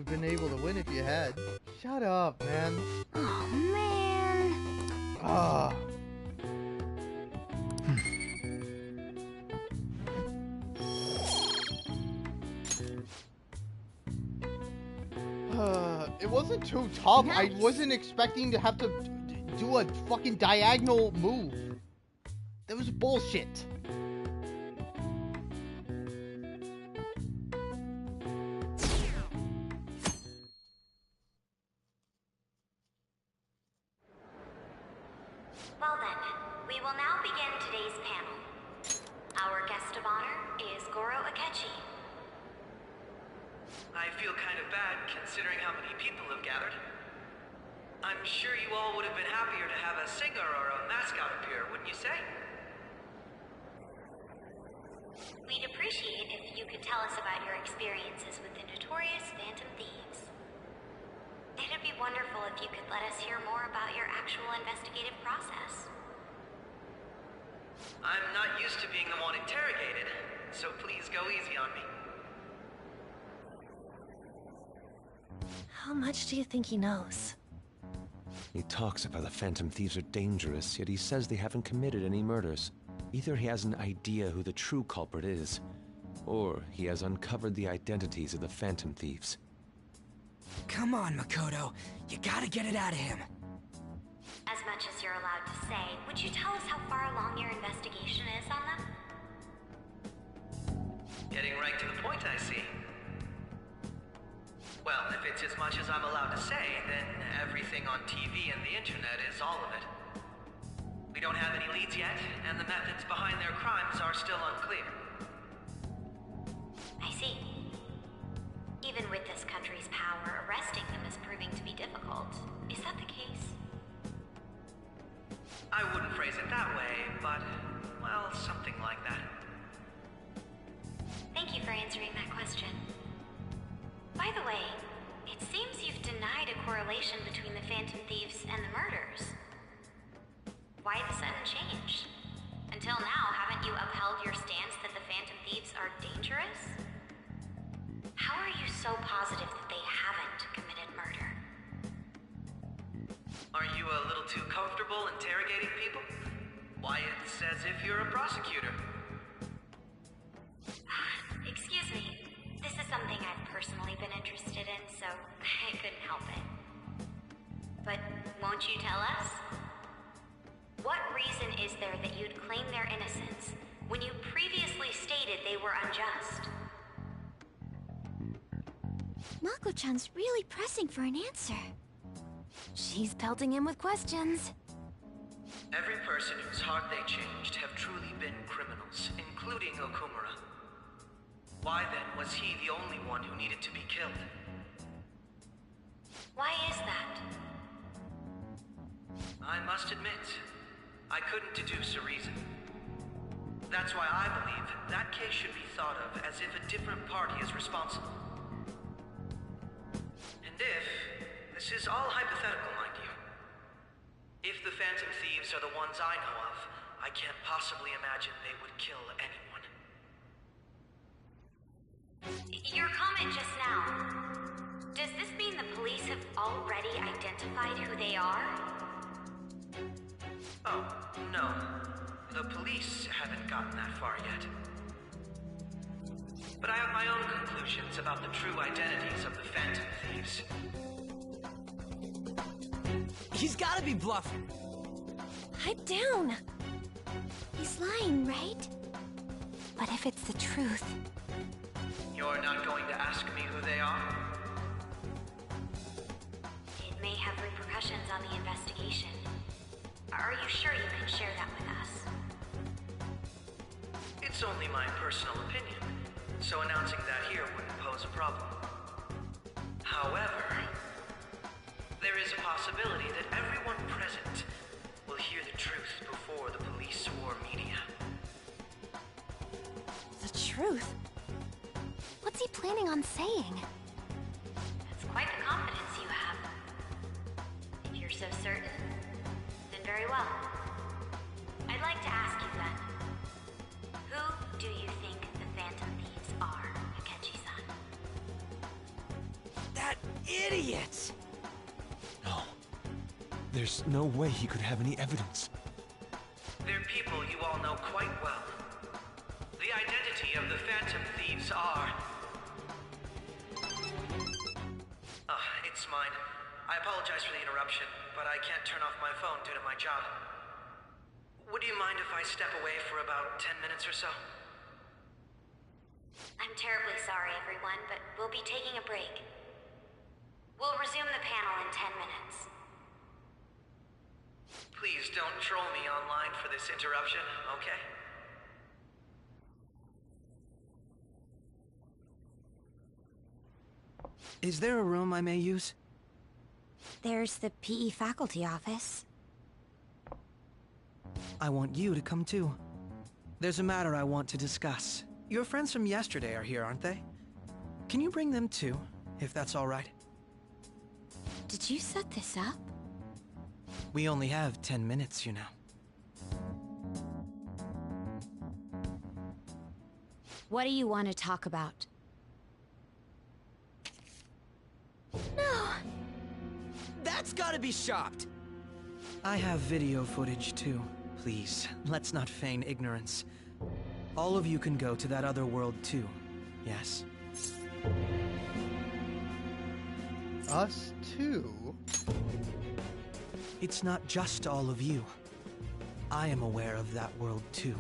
been able to win if you had. Shut up, man. Oh, man. Ah. It wasn't too tough. Nice. I wasn't expecting to have to do a fucking diagonal move. That was bullshit. Well then, we will now begin today's panel. Our guest of honor is Goro Akechi. I feel kind of bad considering how many people have gathered. I'm sure you all would have been happier to have a singer or a mascot appear, wouldn't you say? We'd appreciate if you could tell us about your experiences with the notorious Phantom Thieves. It'd be wonderful if you could let us hear more about your actual investigative process. I'm not used to being the one interrogated, so please go easy on me. How much do you think he knows? He talks about the Phantom Thieves are dangerous, yet he says they haven't committed any murders. Either he has an idea who the true culprit is, or he has uncovered the identities of the Phantom Thieves. Come on, Makoto. You gotta get it out of him. As much as you're allowed to say, would you tell us how far along your investigation is on them? Getting right to the point, I see. Well, if it's as much as I'm allowed to say, then everything on TV and the internet is all of it. We don't have any leads yet, and the methods behind their crimes are still unclear. I see. Even with this country's power, arresting them is proving to be difficult. Is that the case? I wouldn't phrase it that way, but, well, something like that. Thank you for answering that question. By the way, it seems you've denied a correlation between the Phantom Thieves and the murders. Why the sudden change? Until now, haven't you upheld your stance that the Phantom Thieves are dangerous? How are you so positive that they haven't committed murder? Are you a little too comfortable interrogating people? Why, it's as if you're a prosecutor. Excuse me. This is something I've personally been interested in, so I couldn't help it. But won't you tell us? What reason is there that you'd claim their innocence when you previously stated they were unjust? Mako-chan's really pressing for an answer. She's pelting him with questions. Every person whose heart they changed have truly been criminals, including Okumura. Why then was he the only one who needed to be killed? Why is that? I must admit, I couldn't deduce a reason. That's why I believe that case should be thought of as if a different party is responsible. And if, this is all hypothetical, mind you, if the Phantom Thieves are the ones I know of, I can't possibly imagine they would kill anyone. Your comment just now. Does this mean the police have already identified who they are? Oh, no. The police haven't gotten that far yet. But I have my own conclusions about the true identities of the Phantom Thieves. He's gotta be bluffing. Pipe down. He's lying, right? But if it's the truth... You're not going to ask me who they are? It may have repercussions on the investigation. Are you sure you can share that with us? It's only my personal opinion, so announcing that here wouldn't pose a problem. However, there is a possibility that everyone present will hear the truth before the police or media. The truth? What's he planning on saying? That's quite the confidence you have. If you're so certain, then very well. I'd like to ask you then, who do you think the Phantom Thieves are, Akechi-san? That idiot! No. There's no way he could have any evidence. They're people you all know quite well. The identity of the Phantom Thieves are... it's mine. I apologize for the interruption, but I can't turn off my phone due to my job. Would you mind if I step away for about 10 minutes or so? I'm terribly sorry, everyone, but we'll be taking a break. We'll resume the panel in 10 minutes. Please don't troll me online for this interruption, okay? Is there a room I may use? There's the PE faculty office. I want you to come too. There's a matter I want to discuss. Your friends from yesterday are here, aren't they? Can you bring them too, if that's all right? Did you set this up? We only have 10 minutes, you know. What do you want to talk about? No! That's gotta be shopped! I have video footage too. Please, let's not feign ignorance. All of you can go to that other world too, yes? Us too? It's not just all of you. I am aware of that world too.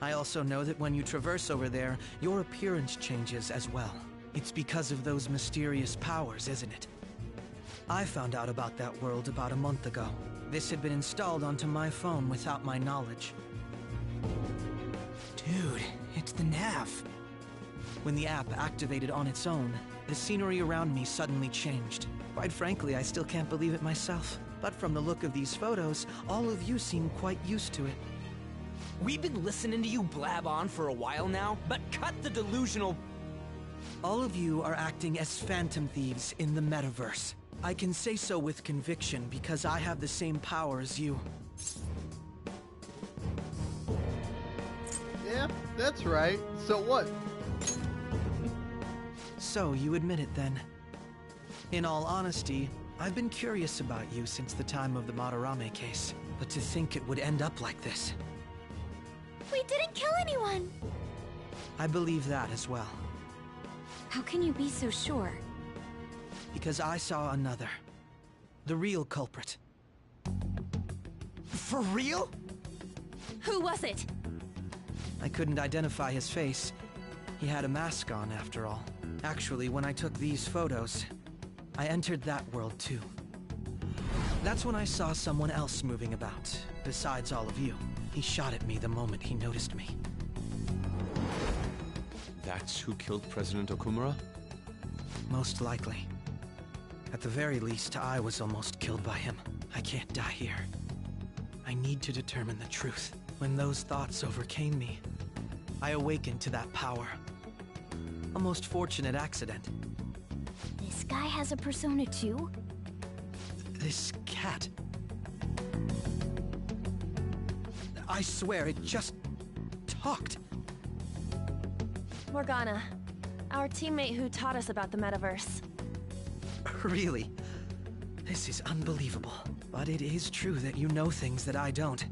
I also know that when you traverse over there, your appearance changes as well. It's because of those mysterious powers, isn't it? I found out about that world about a month ago. This had been installed onto my phone without my knowledge. Dude, it's the nav. When the app activated on its own, the scenery around me suddenly changed. Quite frankly, I still can't believe it myself. But from the look of these photos, all of you seem quite used to it. We've been listening to you blab on for a while now, but cut the delusional... All of you are acting as Phantom Thieves in the metaverse. I can say so with conviction because I have the same power as you. Yeah, that's right. So what? So you admit it then. In all honesty, I've been curious about you since the time of the Madarame case. But to think it would end up like this. We didn't kill anyone! I believe that as well. How can you be so sure? Because I saw another. The real culprit. For real? Who was it? I couldn't identify his face. He had a mask on, after all. Actually, when I took these photos, I entered that world too. That's when I saw someone else moving about, besides all of you. He shot at me the moment he noticed me. That's who killed President Okumura? Most likely. At the very least, I was almost killed by him. I can't die here. I need to determine the truth. When those thoughts overcame me, I awakened to that power. A most fortunate accident. This guy has a persona too? This cat. I swear, it just talked. Morgana, our teammate who taught us about the metaverse. Really? This is unbelievable. But it is true that you know things that I don't.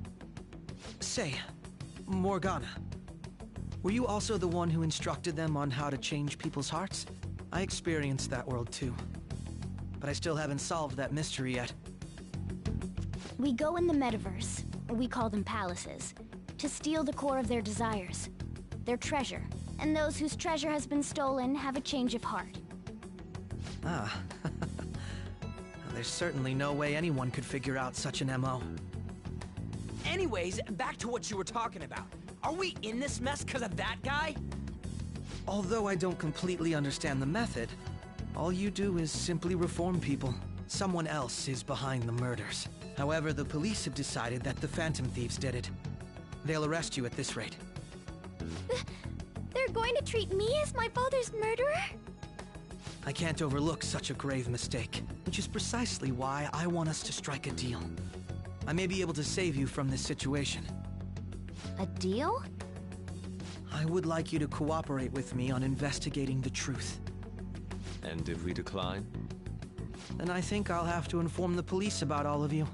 Say, Morgana, were you also the one who instructed them on how to change people's hearts? I experienced that world too. But I still haven't solved that mystery yet. We go in the metaverse, we call them palaces, to steal the core of their desires, their treasure, and those whose treasure has been stolen have a change of heart. Ah. There's certainly no way anyone could figure out such an MO. Anyways, back to what you were talking about. Are we in this mess because of that guy? Although I don't completely understand the method, all you do is simply reform people. Someone else is behind the murders. However, the police have decided that the Phantom Thieves did it. They'll arrest you at this rate. They're going to treat me as my father's murderer? I can't overlook such a grave mistake, which is precisely why I want us to strike a deal. I may be able to save you from this situation. A deal? I would like you to cooperate with me on investigating the truth. And if we decline? Then I think I'll have to inform the police about all of you,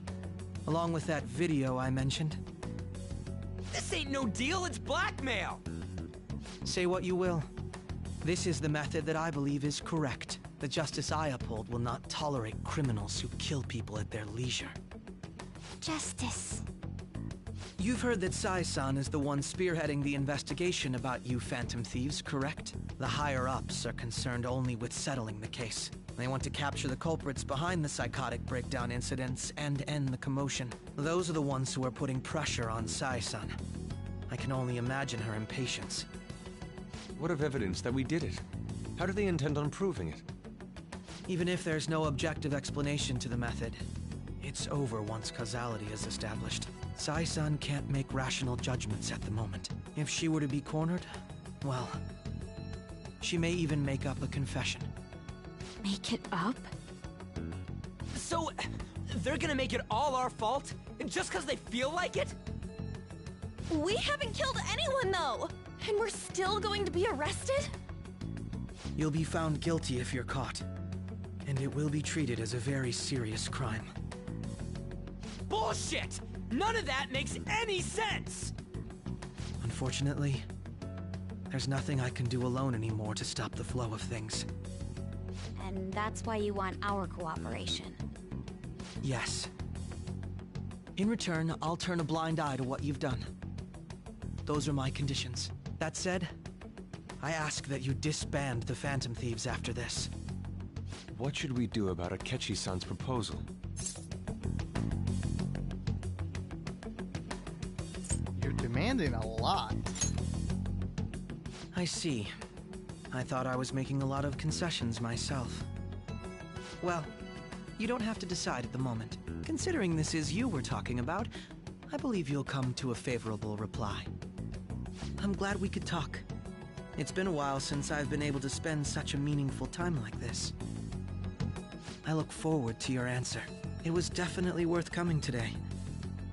along with that video I mentioned. This ain't no deal, it's blackmail! Say what you will. This is the method that I believe is correct. The justice I uphold will not tolerate criminals who kill people at their leisure. Justice. You've heard that Sai-san is the one spearheading the investigation about you Phantom Thieves, correct? The higher-ups are concerned only with settling the case. They want to capture the culprits behind the psychotic breakdown incidents and end the commotion. Those are the ones who are putting pressure on Sai-san. I can only imagine her impatience. What of evidence that we did it? How do they intend on proving it? Even if there's no objective explanation to the method, it's over once causality is established. Sai-san can't make rational judgments at the moment. If she were to be cornered, well, she may even make up a confession. Make it up? So, they're gonna make it all our fault? Just because they feel like it? We haven't killed anyone, though! And we're still going to be arrested? You'll be found guilty if you're caught. And it will be treated as a very serious crime. Bullshit! None of that makes any sense! Unfortunately, there's nothing I can do alone anymore to stop the flow of things. And that's why you want our cooperation. Yes. In return, I'll turn a blind eye to what you've done. Those are my conditions. That said, I ask that you disband the Phantom Thieves after this. What should we do about Akechi-san's proposal? You're demanding a lot. I see. I thought I was making a lot of concessions myself. Well, you don't have to decide at the moment. Considering this is you we're talking about, I believe you'll come to a favorable reply. I'm glad we could talk. It's been a while since I've been able to spend such a meaningful time like this. I look forward to your answer. It was definitely worth coming today,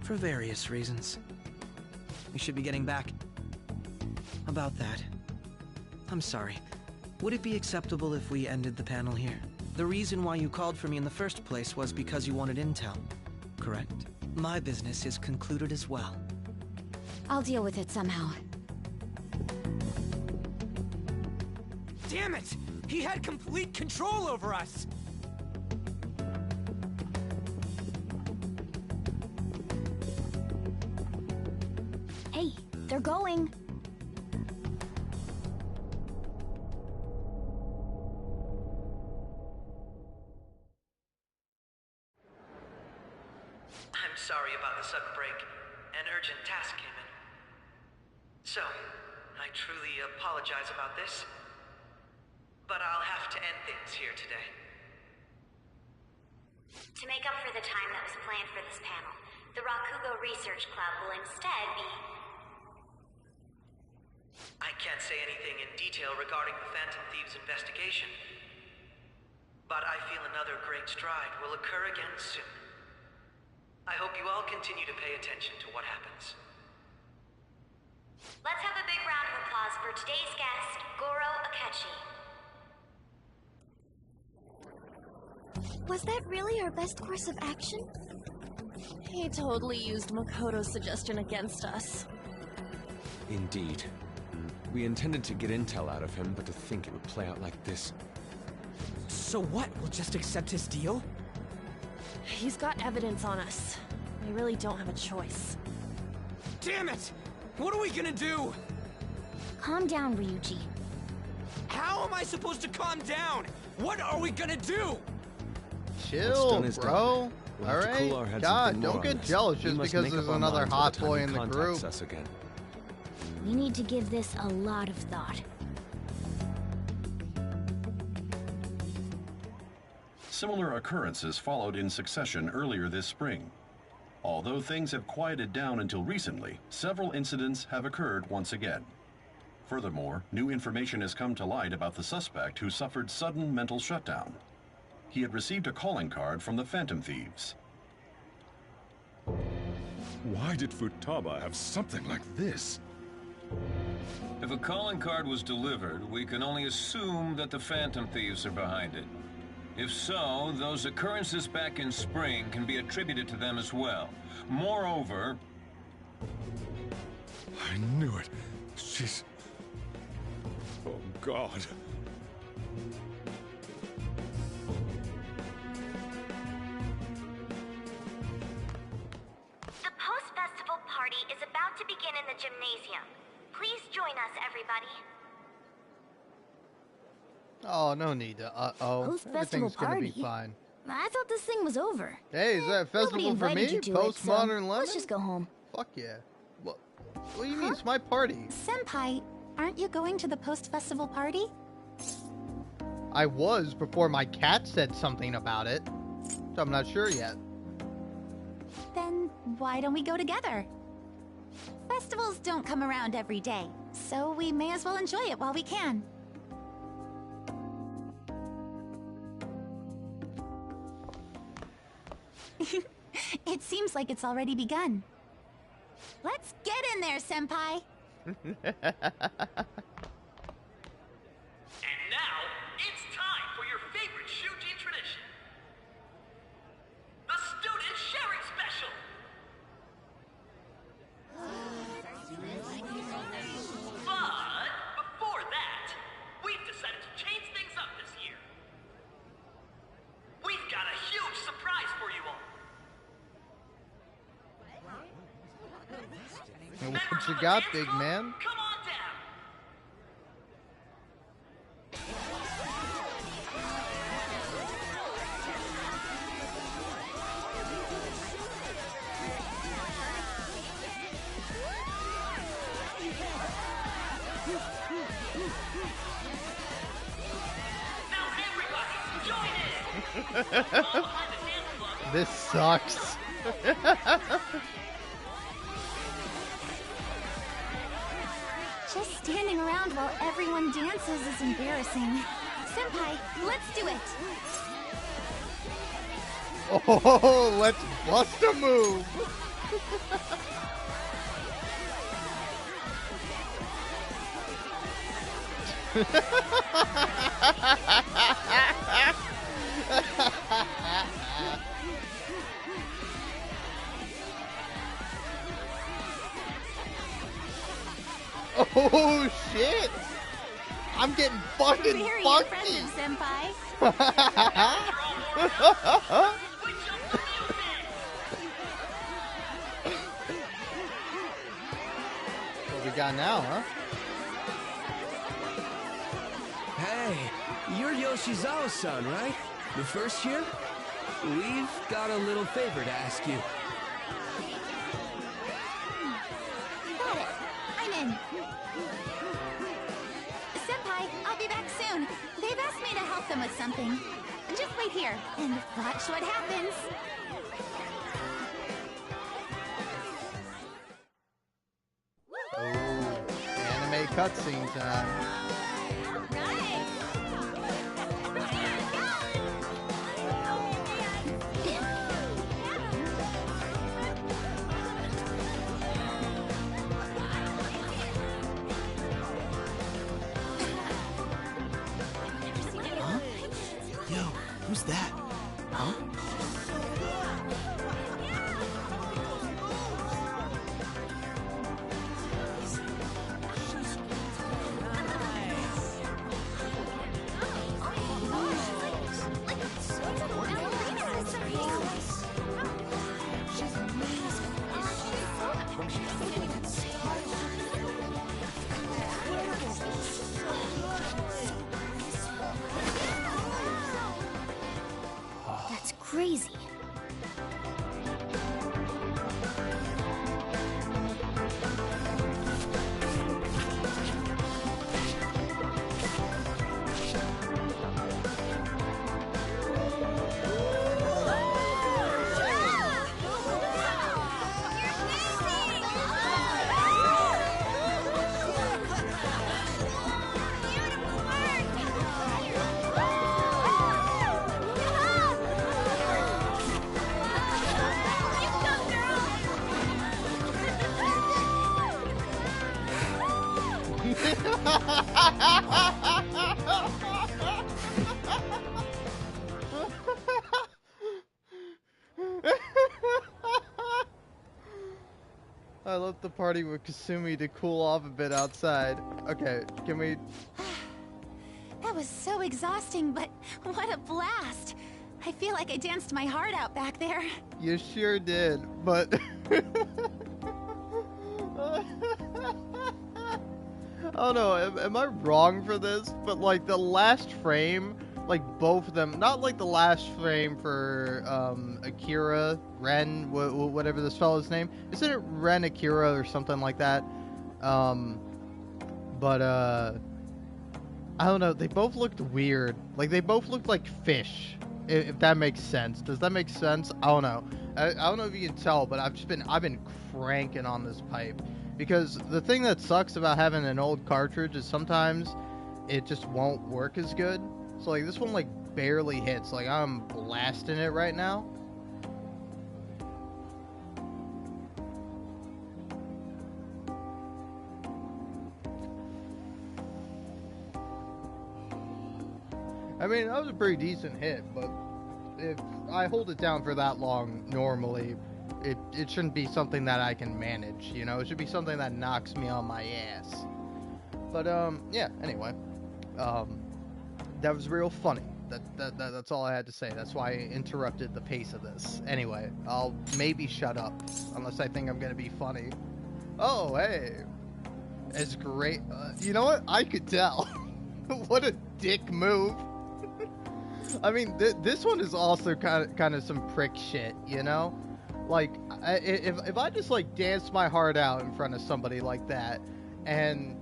for various reasons. We should be getting back. About that, I'm sorry. Would it be acceptable if we ended the panel here? The reason why you called for me in the first place was because you wanted intel, correct? My business is concluded as well. I'll deal with it somehow. Damn it! He had complete control over us! Hey, they're going. I'm sorry about the sudden break. An urgent task came in. So, I truly apologize about this. But I'll have to end things here today. To make up for the time that was planned for this panel, the Rakugo Research Club will instead be... I can't say anything in detail regarding the Phantom Thieves investigation. But I feel another great stride will occur again soon. I hope you all continue to pay attention to what happens. Let's have a big round of applause for today's guest, Goro Akechi. Was that really our best course of action? He totally used Makoto's suggestion against us. Indeed. We intended to get intel out of him, but to think it would play out like this. So what? We'll just accept his deal? He's got evidence on us. We really don't have a choice. Damn it! What are we gonna do? Calm down, Ryuji. How am I supposed to calm down? What are we gonna do? Chill, is bro. done. We'll have to Alright? cool our heads a God, bit more don't on get this. jealous We just must because make there's up our another minds by hot the time boy he in the contacts group. us again. We need to give this a lot of thought. Similar occurrences followed in succession earlier this spring. Although things have quieted down until recently, several incidents have occurred once again. Furthermore, new information has come to light about the suspect who suffered sudden mental shutdown. He had received a calling card from the Phantom Thieves. Why did Futaba have something like this? If a calling card was delivered, we can only assume that the Phantom Thieves are behind it. If so, those occurrences back in spring can be attributed to them as well. Moreover... I knew it. She's... Oh, God. The post-festival party is about to begin in the gymnasium. Please join us, everybody. Oh, no need to. Post-festival Everything's gonna be party? fine. I thought this thing was over. Hey, is that a Nobody festival for invited me? you to it, so Postmodern Lemon? let's just go home. Fuck yeah. What do you mean? It's my party. Senpai, aren't you going to the post-festival party? I was before my cat said something about it. So I'm not sure yet. Then why don't we go together? Festivals don't come around every day, so we may as well enjoy it while we can. It seems like it's already begun. Let's get in there, Senpai! And now, it's time for your favorite Shuji tradition. The Student Sharing Special! But, before that, we've decided to change things up this year. We've got a huge surprise for you all. What you got, big man? Come on down. Now everybody, join in. This sucks. Just standing around while everyone dances is embarrassing. Senpai, let's do it! Oh, let's bust a move. Oh shit! I'm getting fucking Very funky. impressive, Senpai. What we got now, huh? Hey, you're Yoshizawa-san, right? The first year? We've got a little favor to ask you. Got it. I'm in. Senpai, I'll be back soon. They've asked me to help them with something. Just wait here and watch what happens. Anime cutscene time. I left the party with Kasumi to cool off a bit outside. Okay, can we... That was so exhausting, but what a blast! I feel like I danced my heart out back there. You sure did, but... I don't know, am I wrong for this? But like the last frame, like both of them, not like the last frame for Akira, Ren, whatever this fellow's name. Isn't it Ren Akira or something like that? I don't know, they both looked weird. Like they both looked like fish, if that makes sense. Does that make sense? I don't know. I don't know if you can tell, but I've been cranking on this pipe. Because the thing that sucks about having an old cartridge is sometimes it just won't work as good. So like this one like barely hits. Like I'm blasting it right now. I mean, that was a pretty decent hit, but if I hold it down for that long normally, it shouldn't be something that I can manage, you know? It should be something that knocks me on my ass. But, yeah, anyway. That was real funny. That's all I had to say. That's why I interrupted the pace of this. Anyway, I'll maybe shut up, unless I think I'm gonna be funny. Oh, hey. It's great. You know what? I could tell. What a dick move. I mean, this one is also kind of some prick shit, you know? Like, if I just, like, dance my heart out in front of somebody like that, and,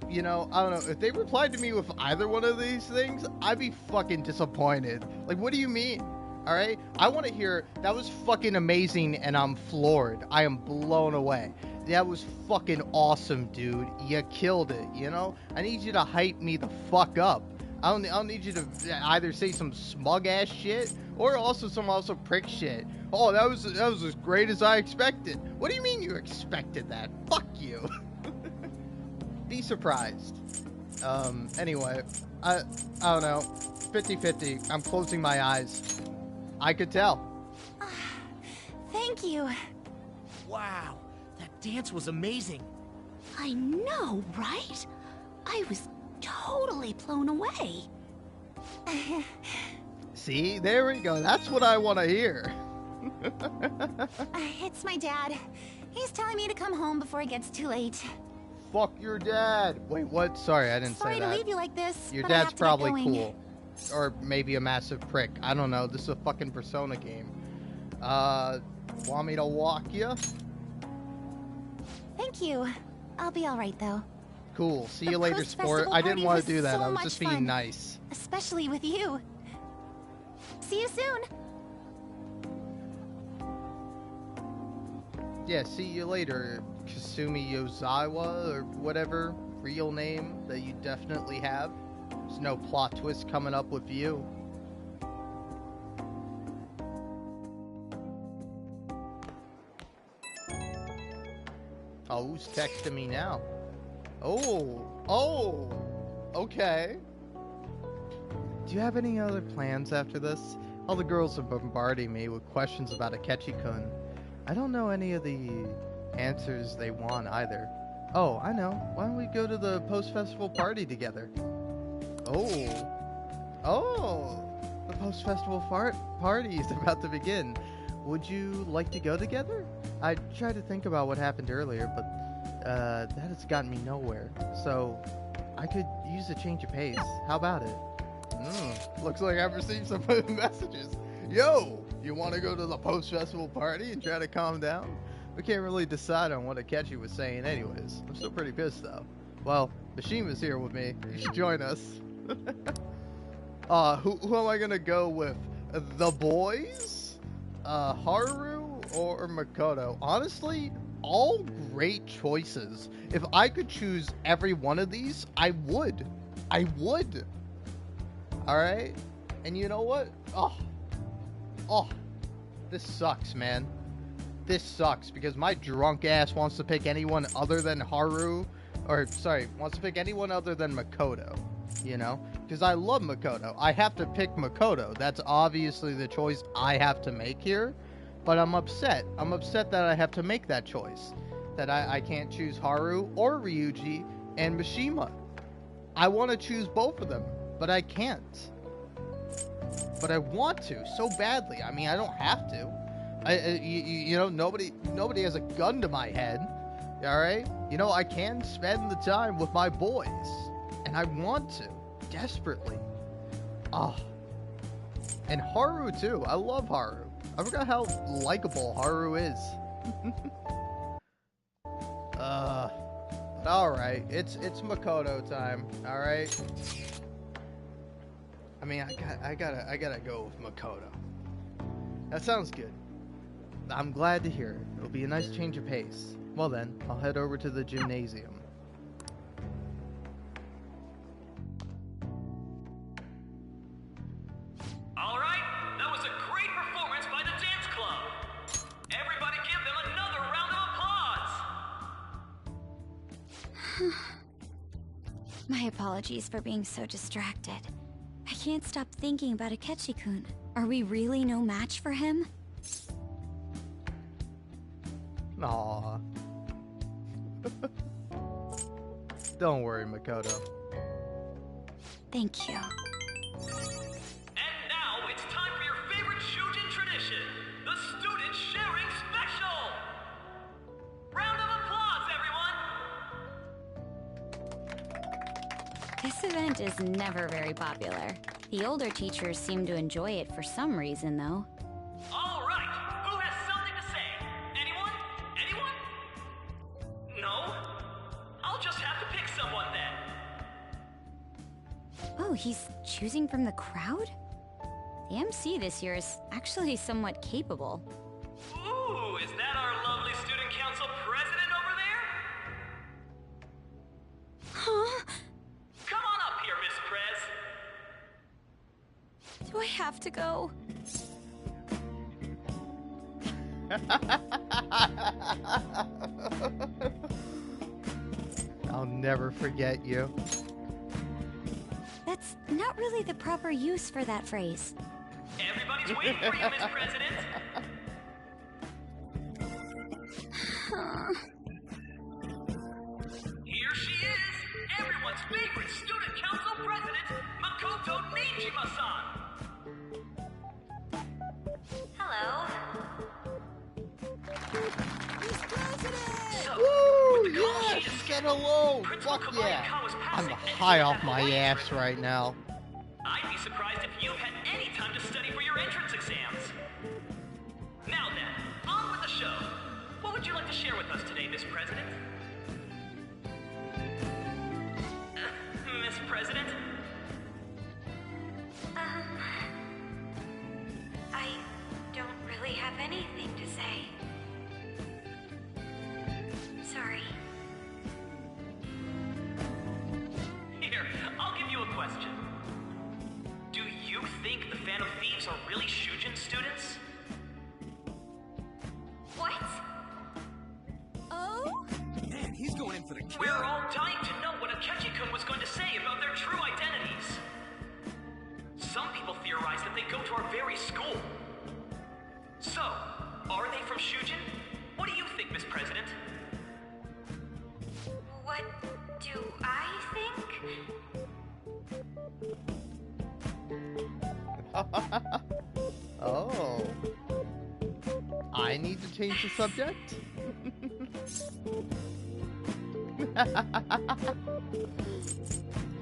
you know, I don't know, if they replied to me with either one of these things, I'd be fucking disappointed. Like, what do you mean? Alright? I want to hear, that was fucking amazing, and I'm floored. I am blown away. That was fucking awesome, dude. You killed it, you know? I need you to hype me the fuck up. I don't need you to either say some smug ass shit or also some prick shit. Oh, that was as great as I expected. What do you mean you expected that? Fuck you. Be surprised. Anyway, I don't know. 50-50. I'm closing my eyes. I could tell. Thank you. Wow, that dance was amazing. I know, right? I was totally blown away. See, there we go. That's what I want to hear. It's my dad. He's telling me to come home before it gets too late. Fuck your dad. Wait, what? Sorry, I didn't say that. Sorry to leave you like this. Your but I dad's have to probably get going. cool. Or maybe a massive prick. I don't know. This is a fucking Persona game. Want me to walk you? Thank you. I'll be alright though. Cool. See you later, sport. I didn't want to do that. So I was just being fun. nice. Especially with you. See you soon. Yeah, see you later, Kasumi Yozawa, or whatever real name that you definitely have. There's no plot twist coming up with you. Oh, who's texting me now? Oh, okay. Do you have any other plans after this? All the girls are bombarding me with questions about Akechi-kun. I don't know any of the answers they want either. Oh, I know. Why don't we go to the post-festival party together? Oh, the post-festival party is about to begin. Would you like to go together? I tried to think about what happened earlier, but that has gotten me nowhere. So, I could use a change of pace. How about it? Looks like I've received some messages. Yo, you want to go to the post-festival party and try to calm down? We can't really decide on what Akechi was saying anyways. I'm still pretty pissed though. Well, Mishima's here with me. You should join us. Who am I gonna go with? The boys? Haru or Makoto? Honestly, all great choices. If I could choose every one of these, I would. Alright? And you know what? Oh, this sucks, man. This sucks because my drunk ass wants to pick anyone other than Haru or sorry, wants to pick anyone other than Makoto, you know? Because I love Makoto. I have to pick Makoto. That's obviously the choice I have to make here, but I'm upset. I'm upset that I have to make that choice. That I can't choose Haru or Ryuji and Mishima. I want to choose both of them, but I can't. But I want to so badly. I mean, I don't have to. You know, nobody has a gun to my head. All right, you know, I can spend the time with my boys, and I want to desperately. Oh, and Haru too. I love Haru. I forgot how likable Haru is. But all right, it's Makoto time. All right. I mean, I gotta go with Makoto. That sounds good. I'm glad to hear it. It'll be a nice change of pace. Well then, I'll head over to the gymnasium. All right, that was a great performance by the dance club. Everybody give them another round of applause. My apologies for being so distracted. I can't stop thinking about Akechi-kun. Are we really no match for him? Aww. Don't worry, Makoto. Thank you. And now it's time for your favorite Shujin tradition, the Student Sharing Special! Round of applause, everyone! This event is never very popular. The older teachers seem to enjoy it for some reason, though. All right, who has something to say? Anyone? Anyone? No? I'll just have to pick someone then. Oh, he's choosing from the crowd? The MC this year is actually somewhat capable. Ooh, is that our lovely student council president over there? Huh? Come on up here, Miss Prez. Do I have to go? I'll never forget you. That's not really the proper use for that phrase. Everybody's waiting for you, Miss President. Here she is, everyone's favorite student council president, Makoto Nijima-san. Hello. Woo! Yes! Get hello! Fuck yeah! I'm high off my ass right now. I'd be surprised if you've had any time to study for your entrance exams. Now then, on with the show. What would you like to share with us today, Miss President? Miss President? I don't really have anything to say. Sorry. Here, I'll give you a question. Do you think the Phantom Thieves are really Shujin students? What? Oh? Man, he's going in for the kill. We're all dying to know what Akechi-kun was going to say about their true identities. Some people theorize that they go to our very school. So, are they from Shujin? What do you think, Miss President? What do I think? Oh. I need to change the subject?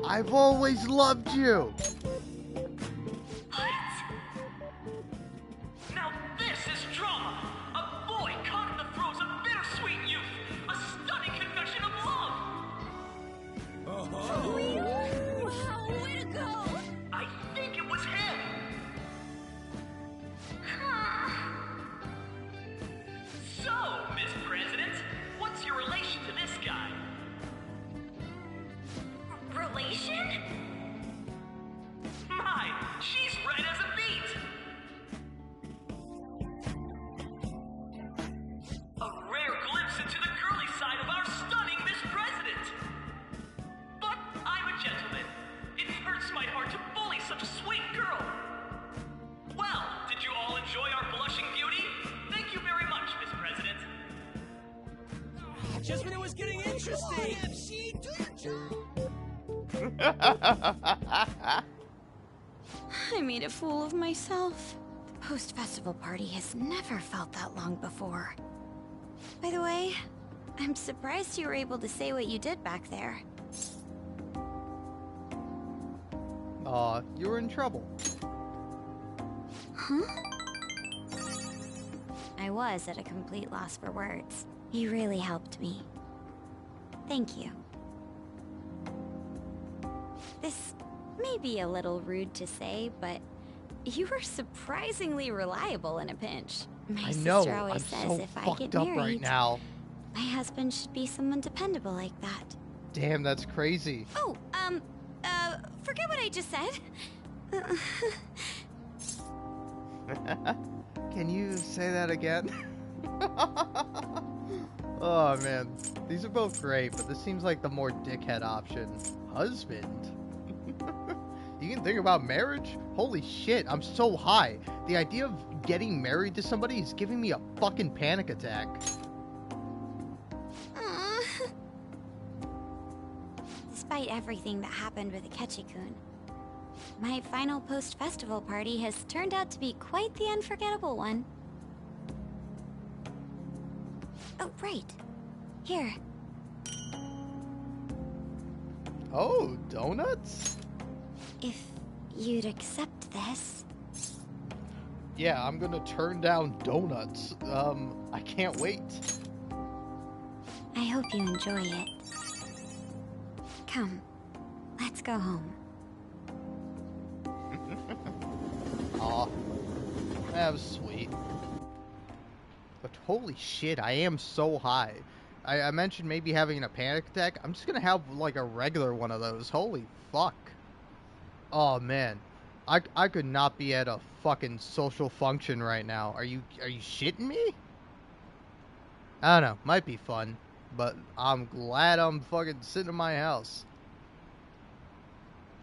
I've always loved you! Now this is drama! A boy caught in the throes of bittersweet youth! A stunning confession of love! Wow, way to go! I think it was him! So, Miss President, what's your relation to this guy? Relation? just when it was getting interesting. I made a fool of myself. The post-festival party has never felt that long before. By the way, I'm surprised you were able to say what you did back there. Aw, you were in trouble. Huh? I was at a complete loss for words. You really helped me. Thank you. This may be a little rude to say, but you were surprisingly reliable in a pinch. My sister always says if I get married, right now. my husband should be someone dependable like that. Damn, that's crazy. Oh, forget what I just said. Can you say that again? Oh man, these are both great, but this seems like the more dickhead option. Husband? You can think about marriage? Holy shit, I'm so high. The idea of getting married to somebody is giving me a fucking panic attack. Despite everything that happened with Akechi-kun, my final post-festival party has turned out to be quite the unforgettable one. Oh, right. Here. Oh, donuts? If you'd accept this. Yeah, I'm gonna turn down donuts. I can't wait. I hope you enjoy it. Come, let's go home. Aw, that was sweet. But holy shit, I am so high. I mentioned maybe having a panic attack. I'm just gonna have like a regular one of those. Holy fuck. Oh man, I could not be at a fucking social function right now. Are you shitting me? I don't know, might be fun, but I'm glad I'm fucking sitting in my house.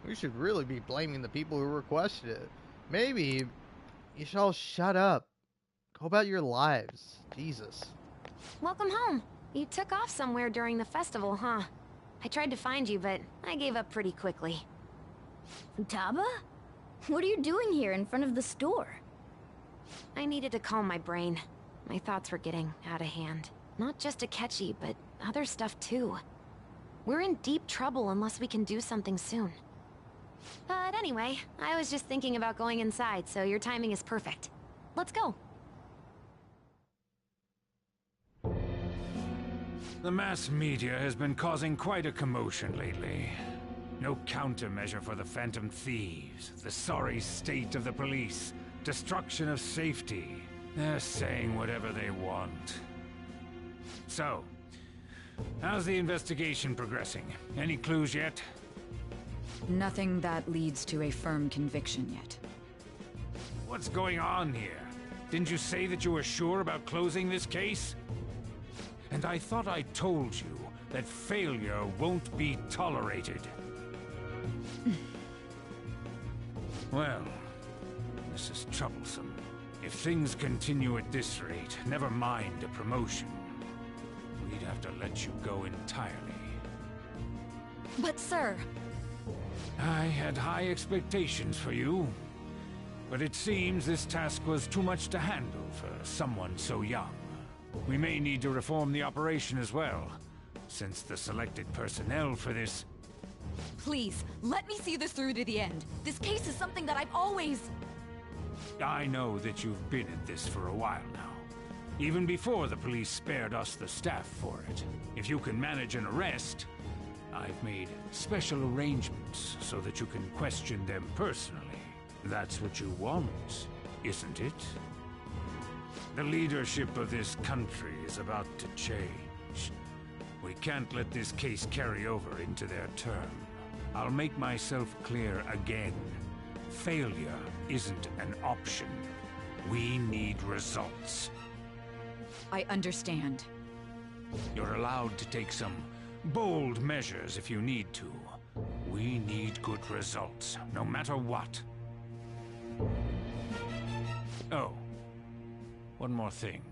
We should really be blaming the people who requested it. Maybe you should all shut up. Go about your lives. Jesus. Welcome home. You took off somewhere during the festival, huh? I tried to find you, but I gave up pretty quickly. Taba? What are you doing here in front of the store? I needed to calm my brain. My thoughts were getting out of hand. Not just Akechi, but other stuff too. We're in deep trouble unless we can do something soon. But anyway, I was just thinking about going inside, so your timing is perfect. Let's go. The mass media has been causing quite a commotion lately. No countermeasure for the Phantom Thieves, the sorry state of the police, destruction of safety. They're saying whatever they want. So, how's the investigation progressing? Any clues yet? Nothing that leads to a firm conviction yet. What's going on here? Didn't you say that you were sure about closing this case? And I thought I told you that failure won't be tolerated. Well, this is troublesome. If things continue at this rate, never mind a promotion. We'd have to let you go entirely. But sir... I had high expectations for you. But it seems this task was too much to handle for someone so young. We may need to reform the operation as well, since the selected personnel for this... Please, let me see this through to the end. This case is something that I've always... I know that you've been at this for a while now. Even before the police spared us the staff for it. If you can manage an arrest, I've made special arrangements so that you can question them personally. That's what you want, isn't it? The leadership of this country is about to change. We can't let this case carry over into their term. I'll make myself clear again. Failure isn't an option. We need results. I understand. You're allowed to take some bold measures if you need to. We need good results, no matter what. Oh, one more thing.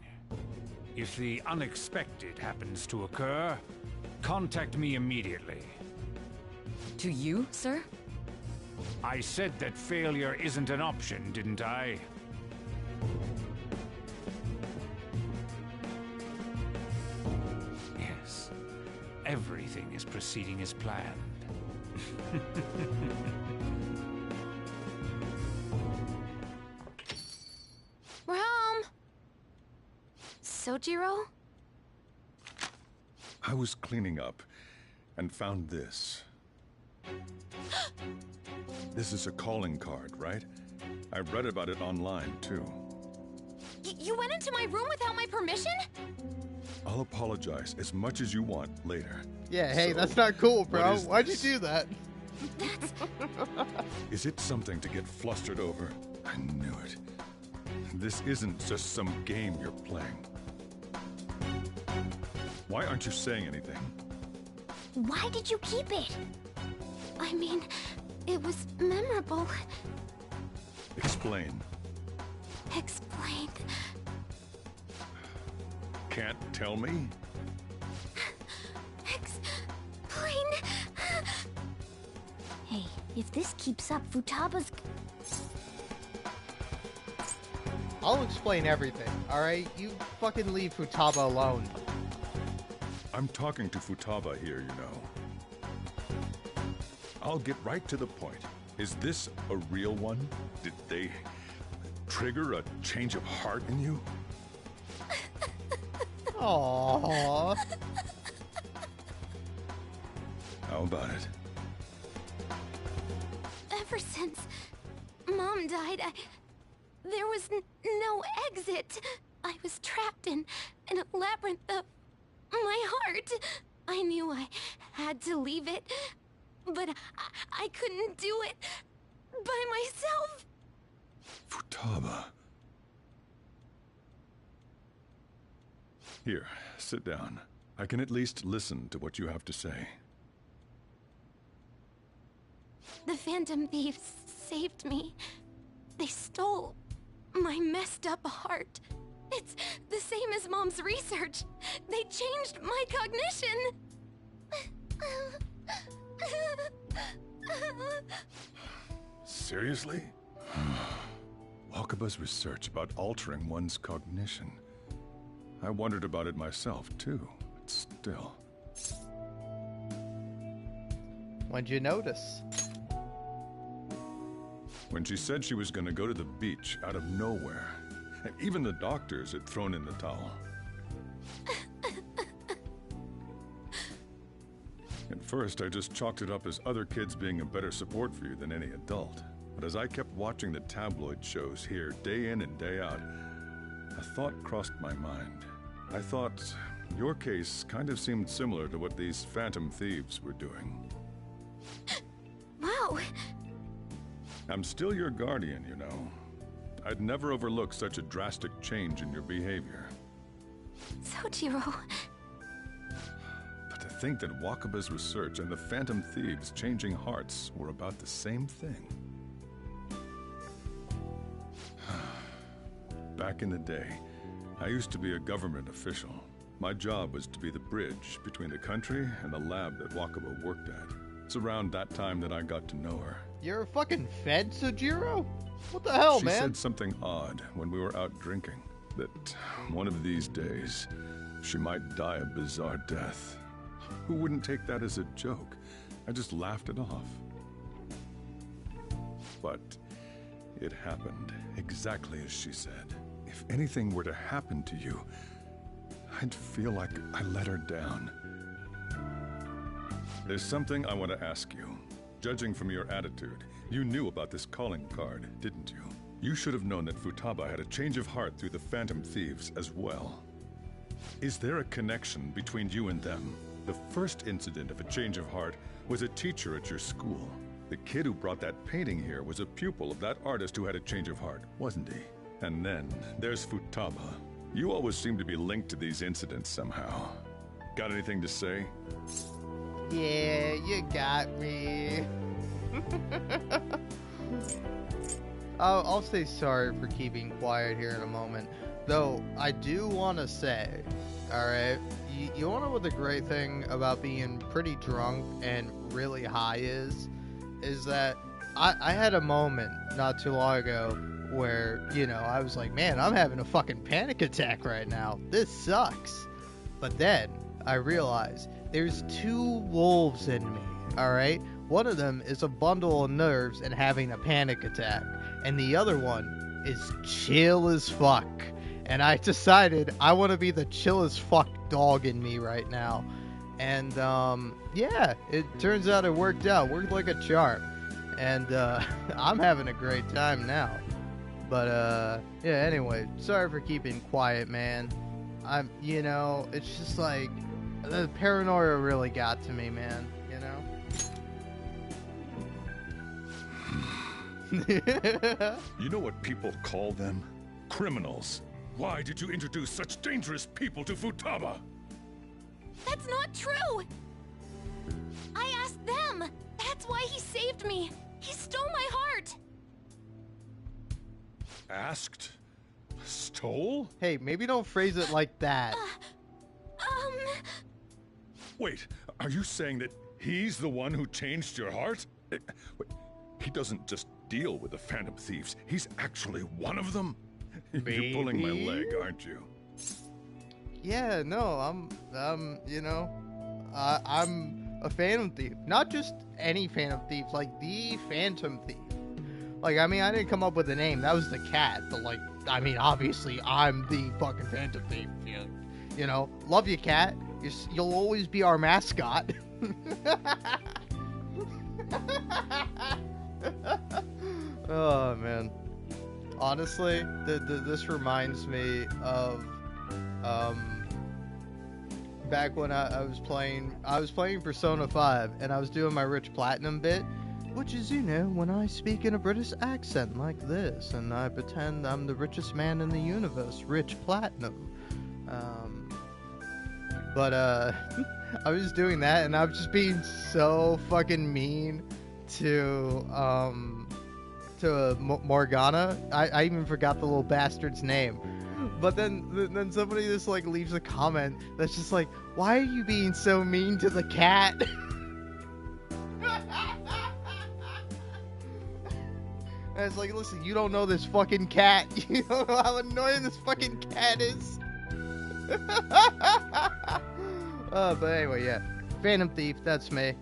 If the unexpected happens to occur, contact me immediately. To you, sir? I said that failure isn't an option, didn't I? Yes. Everything is proceeding as planned. We're home. Sojiro? I was cleaning up and found this. This is a calling card, right? I read about it online, too. You went into my room without my permission? I'll apologize as much as you want later. Yeah, hey, So, that's not cool, bro. what is Why'd you this? do that? Is it something to get flustered over? I knew it. This isn't just some game you're playing. Why aren't you saying anything? Why did you keep it? I mean, it was memorable. Explain. Explain. Can't tell me? Explain. Hey, if this keeps up, Futaba's... I'll explain everything, alright? You fucking leave Futaba alone. I'm talking to Futaba here, you know. I'll get right to the point. Is this a real one? Did they trigger a change of heart in you? Aww. How about it? Ever since Mom died, there was no exit. I was trapped in a labyrinth of my heart. I knew I had to leave it, but I couldn't do it by myself. Futaba. Here, sit down. I can at least listen to what you have to say. The Phantom Thieves saved me. They stole my messed up heart. It's the same as Mom's research. They changed my cognition. Seriously? Wakaba's research about altering one's cognition. I wondered about it myself, too, but still. When'd you notice? When she said she was going to go to the beach out of nowhere. And even the doctors had thrown in the towel. At first, I just chalked it up as other kids being a better support for you than any adult. But as I kept watching the tabloid shows here, day in and day out, a thought crossed my mind. I thought your case kind of seemed similar to what these Phantom Thieves were doing. Wow. I'm still your guardian, you know. I'd never overlook such a drastic change in your behavior. Sojiro. But to think that Wakaba's research and the Phantom Thieves changing hearts were about the same thing. Back in the day, I used to be a government official. My job was to be the bridge between the country and the lab that Wakaba worked at. It's around that time that I got to know her. You're a fucking fed, Sojiro? What the hell, She man? said something odd when we were out drinking. That one of these days, she might die a bizarre death. Who wouldn't take that as a joke? I just laughed it off. But it happened exactly as she said. If anything were to happen to you, I'd feel like I let her down. There's something I want to ask you. Judging from your attitude, you knew about this calling card, didn't you? You should have known that Futaba had a change of heart through the Phantom Thieves as well. Is there a connection between you and them? The first incident of a change of heart was a teacher at your school. The kid who brought that painting here was a pupil of that artist who had a change of heart, wasn't he? And then there's Futaba. You always seem to be linked to these incidents somehow. Got anything to say? Yeah, you got me. I'll say sorry for keeping quiet here in a moment. Though, I do want to say, alright, you wanna know what the great thing about being pretty drunk and really high is that I had a moment not too long ago where, you know, I was like, man, I'm having a fucking panic attack right now. This sucks. But then I realized there's 2 wolves in me, alright? One of them is a bundle of nerves and having a panic attack, and the other one is chill as fuck. And I decided I want to be the chill as fuck dog in me right now. And, yeah, it turns out it worked out. Worked like a charm. And, I'm having a great time now. But, yeah, anyway, sorry for keeping quiet, man. You know, it's just like, the paranoia really got to me, man, you know? You know what people call them? Criminals. Why did you introduce such dangerous people to Futaba? That's not true! I asked them! That's why he saved me! He stole my heart! Asked? Stole? Hey, maybe don't phrase it like that. Wait, are you saying that he's the one who changed your heart? Wait, he doesn't just deal with the Phantom Thieves, he's actually one of them? You're pulling my leg, aren't you? Yeah, no, you know, I'm a Phantom Thief. Not just any Phantom Thief, like the Phantom Thief. Like, I mean, I didn't come up with a name, that was the cat, but like, I mean, obviously, I'm the fucking Phantom Thief. You know, love you, cat. You'll always be our mascot. Oh, man. Honestly, this reminds me of, back when I was playing Persona 5, and I was doing my Rich Platinum bit, which is, you know, when I speak in a British accent like this, and I pretend I'm the richest man in the universe, Rich Platinum. But, I was doing that, and I was just being so fucking mean to Morgana. I even forgot the little bastard's name. But then somebody just like leaves a comment that's just like, why are you being so mean to the cat? And it's like, listen, you don't know this fucking cat. You don't know how annoying this fucking cat is. But anyway, yeah. Phantom Thief, that's me.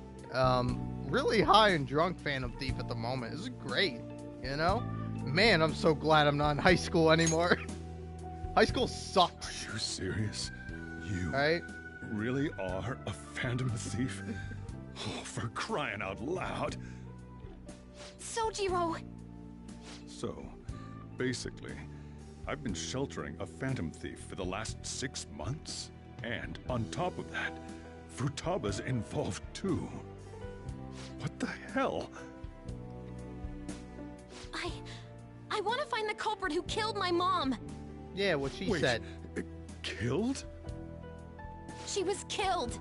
Really high and drunk Phantom Thief at the moment. This is great, you know? Man, I'm so glad I'm not in high school anymore. High school sucks. Are you serious? You right? really are a Phantom Thief? Oh, for crying out loud. Sojiro! So, basically, I've been sheltering a Phantom Thief for the last 6 months. And on top of that, Futaba's involved too. What the hell? I want to find the culprit who killed my mom. Yeah, what she Wait, said. Killed? She was killed.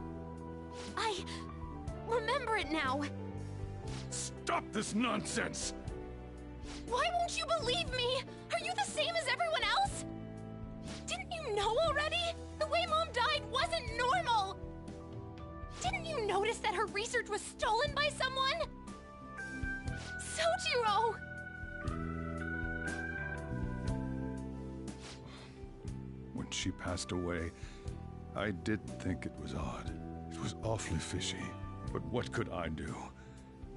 I remember it now. Stop this nonsense! Why won't you believe me? Are you the same as everyone else? Didn't you know already? The way Mom died wasn't normal. Didn't you notice that her research was stolen by someone? Sojiro! When she passed away, I did think it was odd. It was awfully fishy. But what could I do?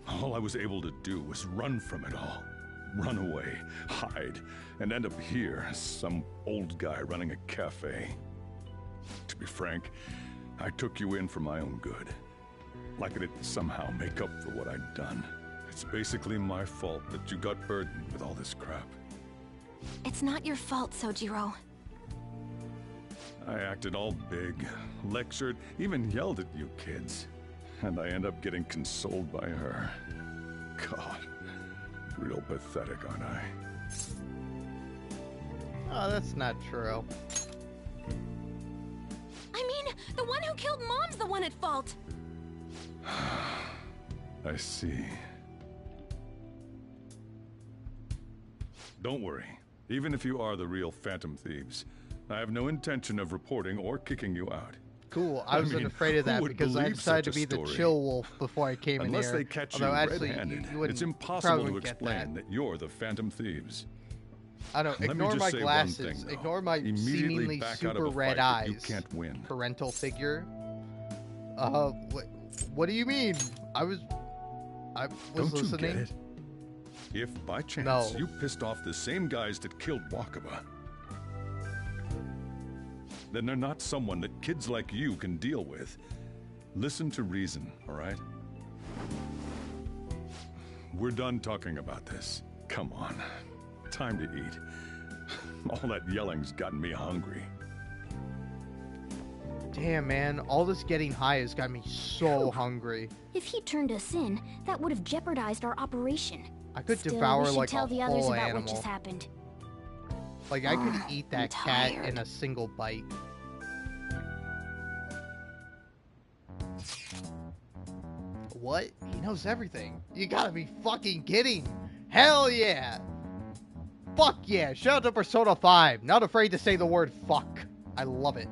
All I was able to do was run from it all. Run away, hide, and end up here as some old guy running a cafe. To be frank, I took you in for my own good. Like it'd somehow make up for what I'd done. It's basically my fault that you got burdened with all this crap. It's not your fault, Sojiro. I acted all big, lectured, even yelled at you kids. And I end up getting consoled by her. God, real pathetic, aren't I? Oh, that's not true. I mean, the one who killed Mom's the one at fault. I see. Don't worry. Even if you are the real Phantom Thieves, I have no intention of reporting or kicking you out. Cool. I wasn't afraid of that because I decided to be the chill wolf before I came in here. Unless they catch you red-handed, it's impossible to explain that you're the Phantom Thieves. I don't know. Ignore my glasses. Ignore my seemingly super red eyes. You can't win. Parental figure. What do you mean? I was Don't listening. You get it? If by chance you pissed off the same guys that killed Wakaba, then they're not someone that kids like you can deal with. Listen to reason, all right? We're done talking about this. Come on. Time to eat. All that yelling's gotten me hungry. Damn, man. All this getting high has got me so hungry. If he turned us in, that would have jeopardized our operation. I could Still, devour we should like tell a the others whole about animal. what just happened. Like I could eat that cat tired. in a single bite. What? He knows everything. You gotta be fucking kidding. Hell yeah. Fuck yeah. Shout out to Persona 5. Not afraid to say the word fuck. I love it.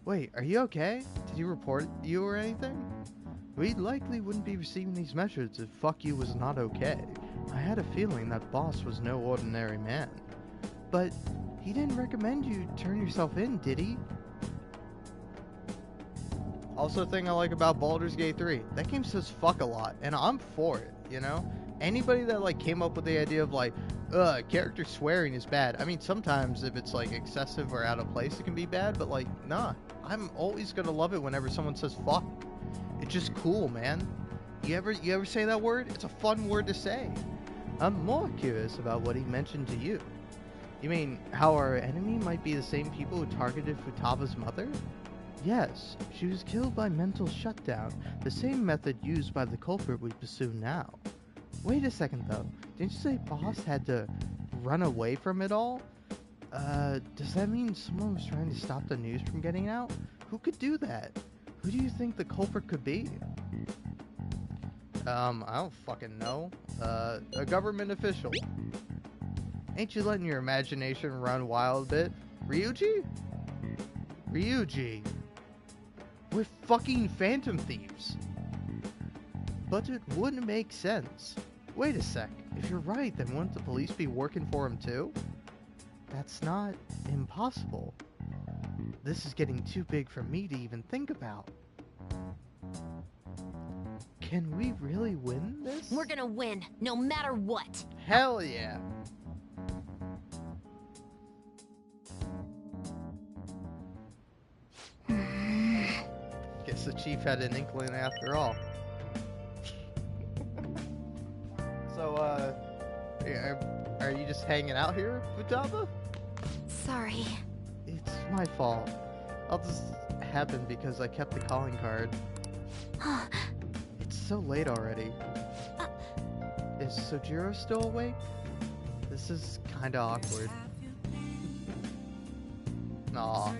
Wait, are you okay? Did you report you or anything? We likely wouldn't be receiving these messages if fuck you was not okay. I had a feeling that boss was no ordinary man. But he didn't recommend you turn yourself in, did he? Also, a thing I like about Baldur's Gate 3, that game says fuck a lot, and I'm for it, you know? Anybody that like came up with the idea of like, character swearing is bad. I mean, sometimes if it's like excessive or out of place, it can be bad, but like, nah. I'm always gonna love it whenever someone says fuck. It's just cool, man. You ever say that word? It's a fun word to say. I'm more curious about what he mentioned to you. You mean how our enemy might be the same people who targeted Futaba's mother? Yes, she was killed by mental shutdown, the same method used by the culprit we pursue now. Wait a second though, didn't you say Boss had to run away from it all? Does that mean someone was trying to stop the news from getting out? Who could do that? Who do you think the culprit could be? I don't fucking know. A government official. Ain't you letting your imagination run wild a bit? Ryuji? Ryuji. We're fucking Phantom Thieves. But it wouldn't make sense. Wait a sec. If you're right, then wouldn't the police be working for him too? That's not impossible. This is getting too big for me to even think about. Can we really win this? We're gonna win, no matter what. Hell yeah. Guess the chief had an inkling after all. So, are you just hanging out here, Futaba? Sorry. It's my fault. All this happened because I kept the calling card. It's so late already. Is Sojiro still awake? This is kinda awkward. Aw.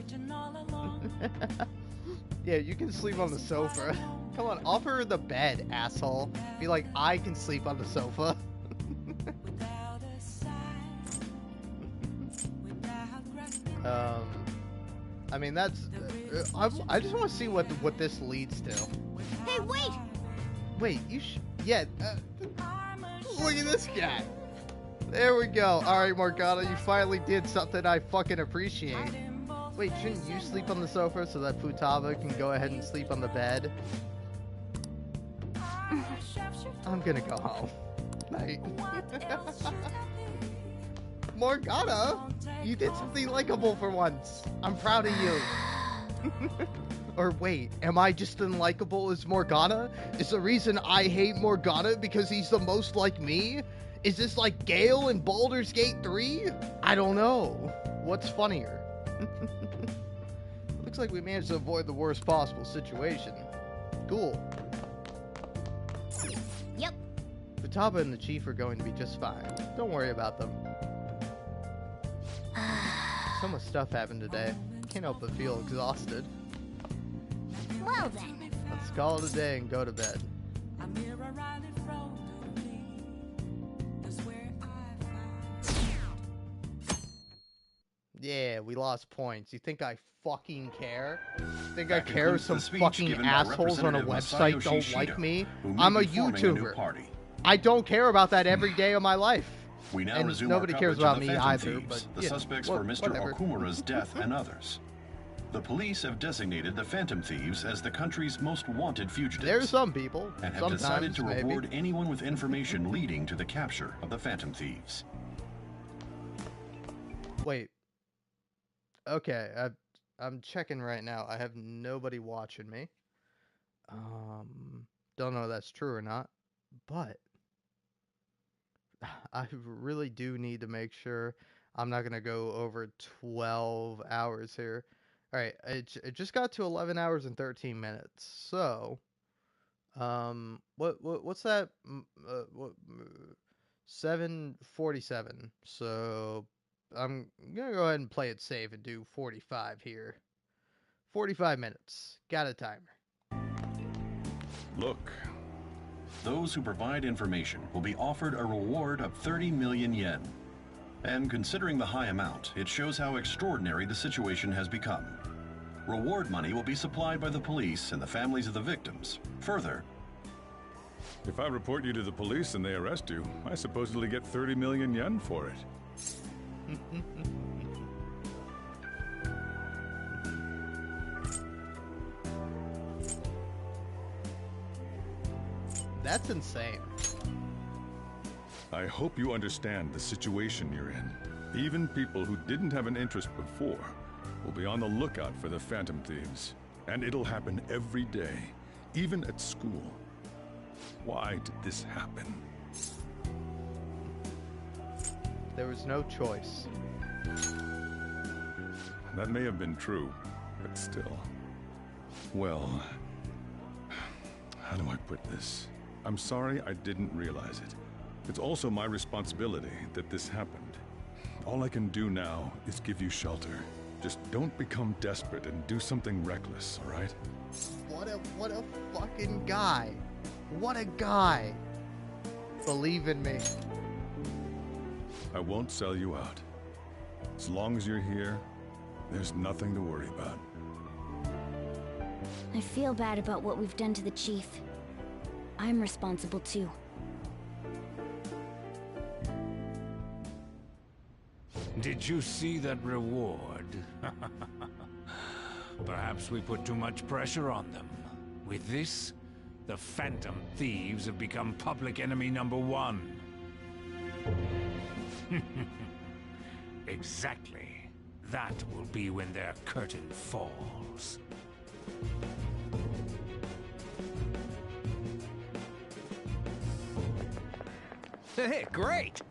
Yeah, you can sleep on the sofa. Come on, offer her the bed, asshole. Be like, I can sleep on the sofa. I mean, that's... I just want to see what this leads to. Hey, wait! Wait, you yeah, look at this guy. There we go. Alright, Morgana, you finally did something I fucking appreciate. Wait, shouldn't you sleep on the sofa so that Futaba can go ahead and sleep on the bed? I'm gonna go home. Night. Morgana, you did something likable for once. I'm proud of you. Or wait, am I just as unlikable as Morgana? Is the reason I hate Morgana because he's the most like me? Is this like Gale in Baldur's Gate 3? I don't know. What's funnier? Looks like we managed to avoid the worst possible situation. Cool. Yep. Futaba and the chief are going to be just fine. Don't worry about them. So much stuff happened today. Can't help but feel exhausted. Well then. Let's call it a day and go to bed. Yeah, we lost points. You think I fucking care? Think That I care if concludes some the speech fucking given by assholes on a Representative website don't Masayoshi like Shido, me? who may I'm a be forming a new YouTuber. party. I don't care about that every day of my life. We now and resume nobody our cares coverage about of the me Phantom either, Thieves, but the suspects for Mr. whatever. Okumura's death and others. The police have designated the Phantom Thieves as the country's most wanted fugitives. There's some people, and have sometimes, decided to maybe. reward anyone with information leading to the capture of the Phantom Thieves. Wait. Okay, I'm checking right now. I have nobody watching me. Don't know if that's true or not, but I really do need to make sure I'm not gonna go over 12 hours here. All right, it just got to 11 hours and 13 minutes. So, what's that? 7:47. So I'm gonna go ahead and play it safe and do 45 here. 45 minutes. Got a timer. Look. Those who provide information will be offered a reward of 30 million yen. And considering the high amount, it shows how extraordinary the situation has become. Reward money will be supplied by the police and the families of the victims. Further, If I report you to the police and they arrest you, I supposedly get 30 million yen for it. That's insane. I hope you understand the situation you're in. Even people who didn't have an interest before will be on the lookout for the Phantom Thieves. And it'll happen every day, even at school. Why did this happen? There was no choice. That may have been true, but still. Well, how do I put this? I'm sorry I didn't realize it. It's also my responsibility that this happened. All I can do now is give you shelter. Just don't become desperate and do something reckless, all right? What a fucking guy. What a guy. Believe in me. I won't sell you out. As long as you're here, there's nothing to worry about. I feel bad about what we've done to the chief. I'm responsible too. Did you see that reward? Perhaps we put too much pressure on them. With this, the Phantom Thieves have become public enemy #1. Exactly. That will be when their curtain falls. Hey, great!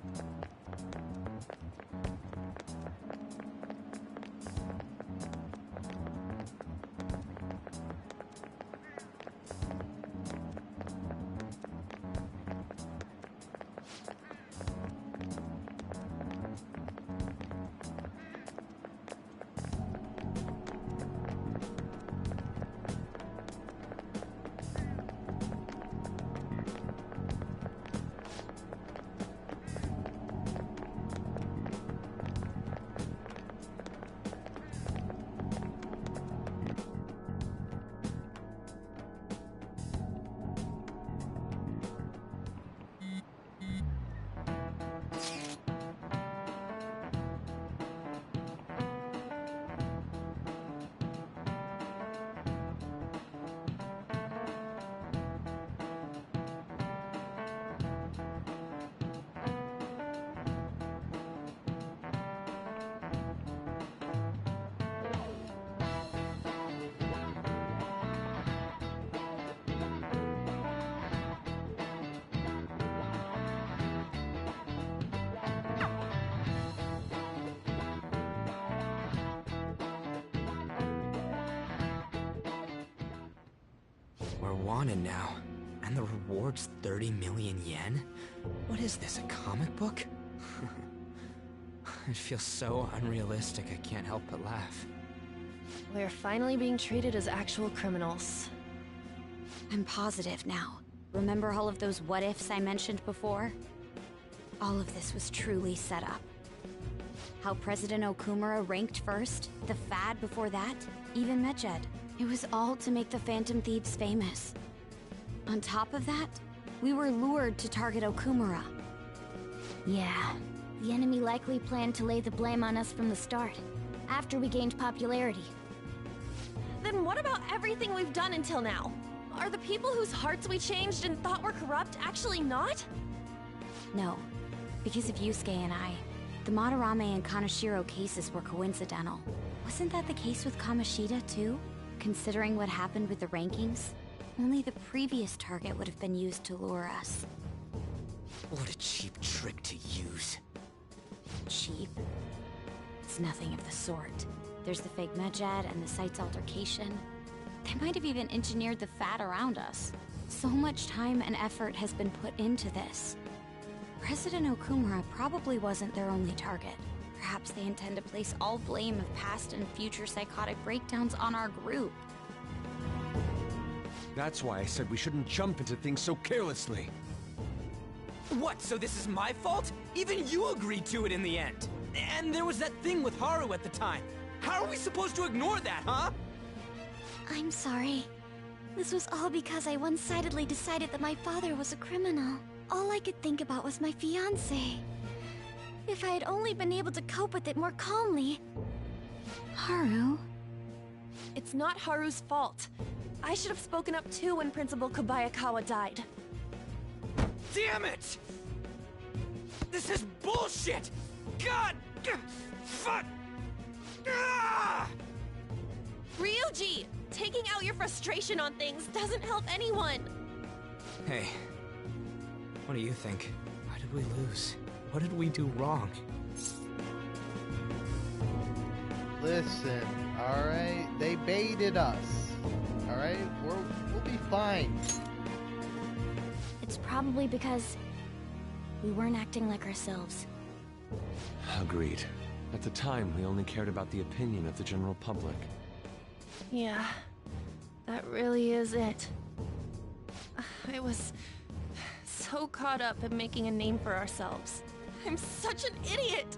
We're wanted now, and the reward's 30 million yen? What is this, a comic book? It feels so unrealistic I can't help but laugh. We're finally being treated as actual criminals. I'm positive now. Remember all of those what-ifs I mentioned before? All of this was truly set up. How President Okumura ranked first, the Fad before that, even Medjed. It was all to make the Phantom Thieves famous. On top of that, we were lured to target Okumura. Yeah, the enemy likely planned to lay the blame on us from the start, after we gained popularity. Then what about everything we've done until now? Are the people whose hearts we changed and thought were corrupt actually not? No, because of Yusuke and I, the Madarame and Kaneshiro cases were coincidental. Wasn't that the case with Kamoshida, too? Considering what happened with the rankings, only the previous target would have been used to lure us. What a cheap trick to use. Cheap? It's nothing of the sort. There's the fake Medjed and the site's altercation. They might have even engineered the Fat around us. So much time and effort has been put into this. President Okumura probably wasn't their only target. Perhaps they intend to place all blame of past and future psychotic breakdowns on our group. That's why I said we shouldn't jump into things so carelessly. What, so this is my fault? Even you agreed to it in the end. And there was that thing with Haru at the time. How are we supposed to ignore that, huh? I'm sorry. This was all because I one-sidedly decided that my father was a criminal. All I could think about was my fiancé. If I had only been able to cope with it more calmly. Haru? It's not Haru's fault. I should have spoken up too when Principal Kobayakawa died. Damn it! This is bullshit! God! Fuck! Ah! Ryuji! Taking out your frustration on things doesn't help anyone! Hey, what do you think? Why did we lose? What did we do wrong? Listen, alright? They baited us. Alright? We'll be fine. It's probably because we weren't acting like ourselves. Agreed. At the time, we only cared about the opinion of the general public. Yeah, that really is it. I was so caught up in making a name for ourselves. I'm such an idiot!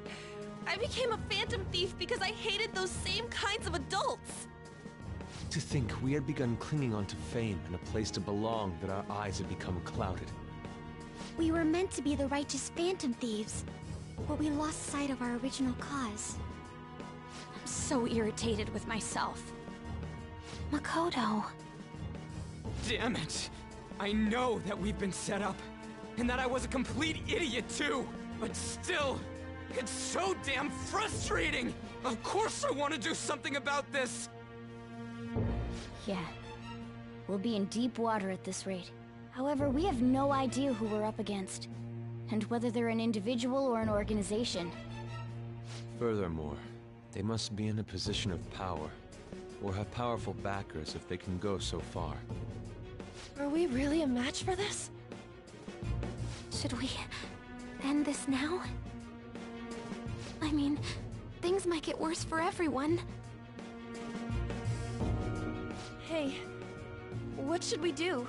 I became a phantom thief because I hated those same kinds of adults! To think we had begun clinging onto fame and a place to belong that our eyes had become clouded. We were meant to be the righteous phantom thieves, but we lost sight of our original cause. I'm so irritated with myself. Makoto. Damn it! I know that we've been set up, and that I was a complete idiot too! But still, it's so damn frustrating! Of course I want to do something about this! Yeah. We'll be in deep water at this rate. However, we have no idea who we're up against, and whether they're an individual or an organization. Furthermore, they must be in a position of power, or have powerful backers if they can go so far. Are we really a match for this? Should we end this now? I mean, things might get worse for everyone. Hey, what should we do?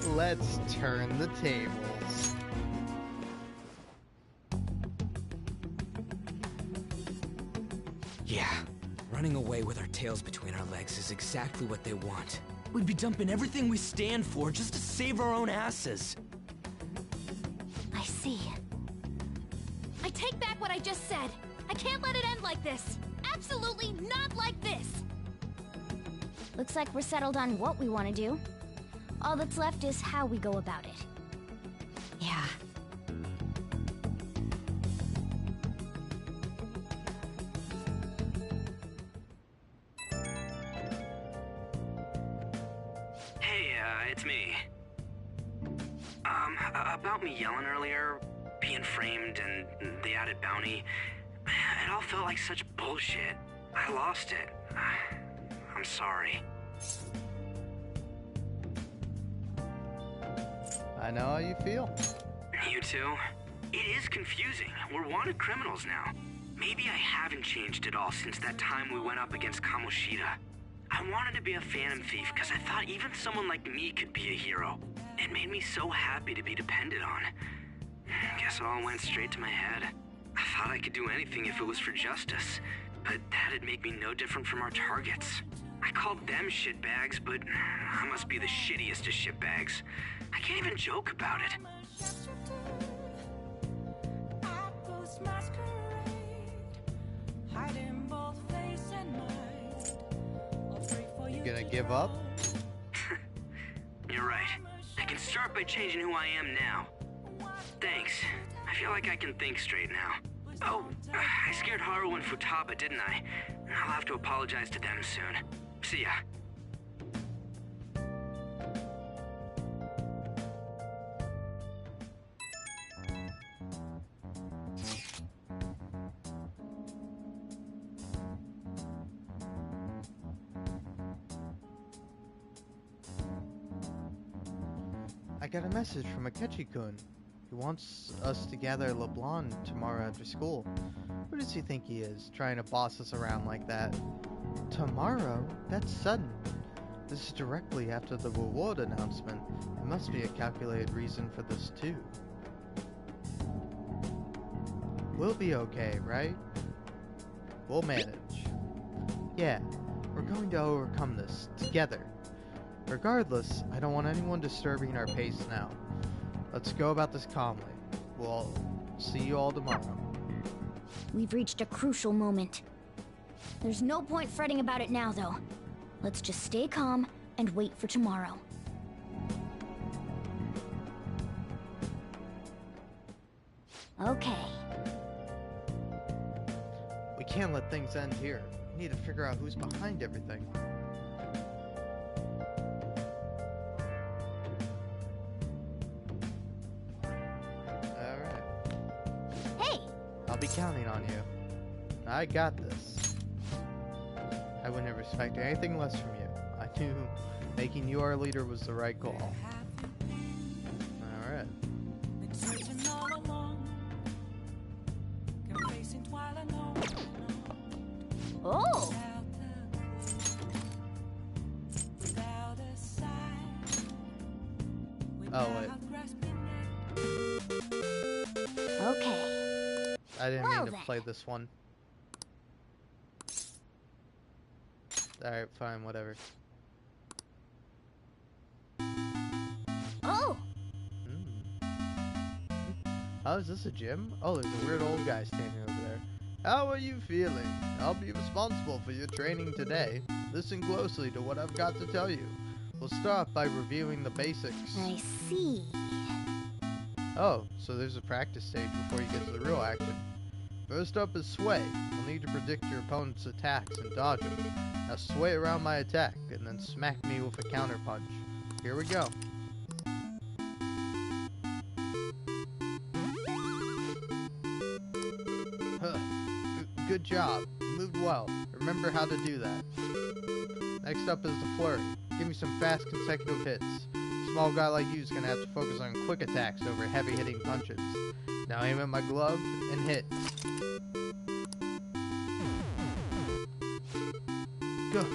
Let's turn the tables. Yeah, running away with our tails between our legs is exactly what they want. We'd be dumping everything we stand for just to save our own asses. I see. I take back what I just said. I can't let it end like this. Absolutely not like this. Looks like we're settled on what we want to do. All that's left is how we go about it. Yeah. Hey, it's me. About me yelling earlier, being framed, and the added bounty, it all felt like such bullshit. I lost it. I'm sorry. I know how you feel. You too? It is confusing. We're wanted criminals now. Maybe I haven't changed at all since that time we went up against Kamoshida. I wanted to be a phantom thief because I thought even someone like me could be a hero. It made me so happy to be depended on. guess it all went straight to my head. I thought I could do anything if it was for justice, but that'd make me no different from our targets. I called them shitbags, but I must be the shittiest of shitbags. I can't even joke about it. You gonna give up? You're right. I can start by changing who I am now. Thanks. I feel like I can think straight now. Oh, I scared Haru and Futaba, didn't I? I'll have to apologize to them soon. See ya. I got a message from Akechi-kun. He wants us to gather at LeBlanc tomorrow after school. Who does he think he is, trying to boss us around like that? Tomorrow? That's sudden. This is directly after the reward announcement. There must be a calculated reason for this too. We'll be okay, right? We'll manage. Yeah, we're going to overcome this, together. Regardless, I don't want anyone disturbing our pace now. Let's go about this calmly. We'll see you all tomorrow. We've reached a crucial moment. There's no point fretting about it now, though. Let's just stay calm and wait for tomorrow. Okay. We can't let things end here. We need to figure out who's behind everything. I'll be counting on you. I got this. I wouldn't expect anything less from you. I knew making you our leader was the right call. Alright. Oh! Oh, wait. Okay. I didn't mean to play this one. Alright, fine, whatever. Oh! Oh, is this a gym? Oh, there's a weird old guy standing over there. How are you feeling? I'll be responsible for your training today. Listen closely to what I've got to tell you. We'll start by reviewing the basics. I see. Oh, so there's a practice stage before you get to the real action. First up is sway. You'll need to predict your opponent's attacks and dodge them. Now sway around my attack, and then smack me with a counter punch. Here we go. Huh. Good job. You moved well. Remember how to do that. Next up is the flurry. Give me some fast consecutive hits. A small guy like you is going to have to focus on quick attacks over heavy hitting punches. Now aim at my glove and hit. Go.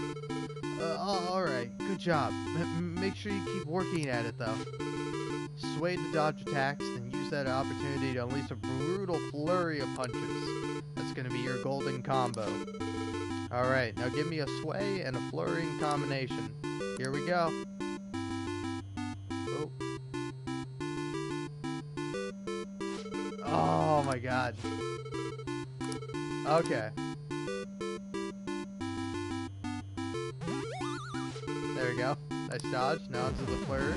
Alright, good job. Make sure you keep working at it though. Sway to dodge attacks, then use that opportunity to unleash a brutal flurry of punches. That's going to be your golden combo. Alright, now give me a sway and a flurrying combination. Here we go. Oh. Oh my god. Okay. There we go. Nice dodge. Now onto the flurry.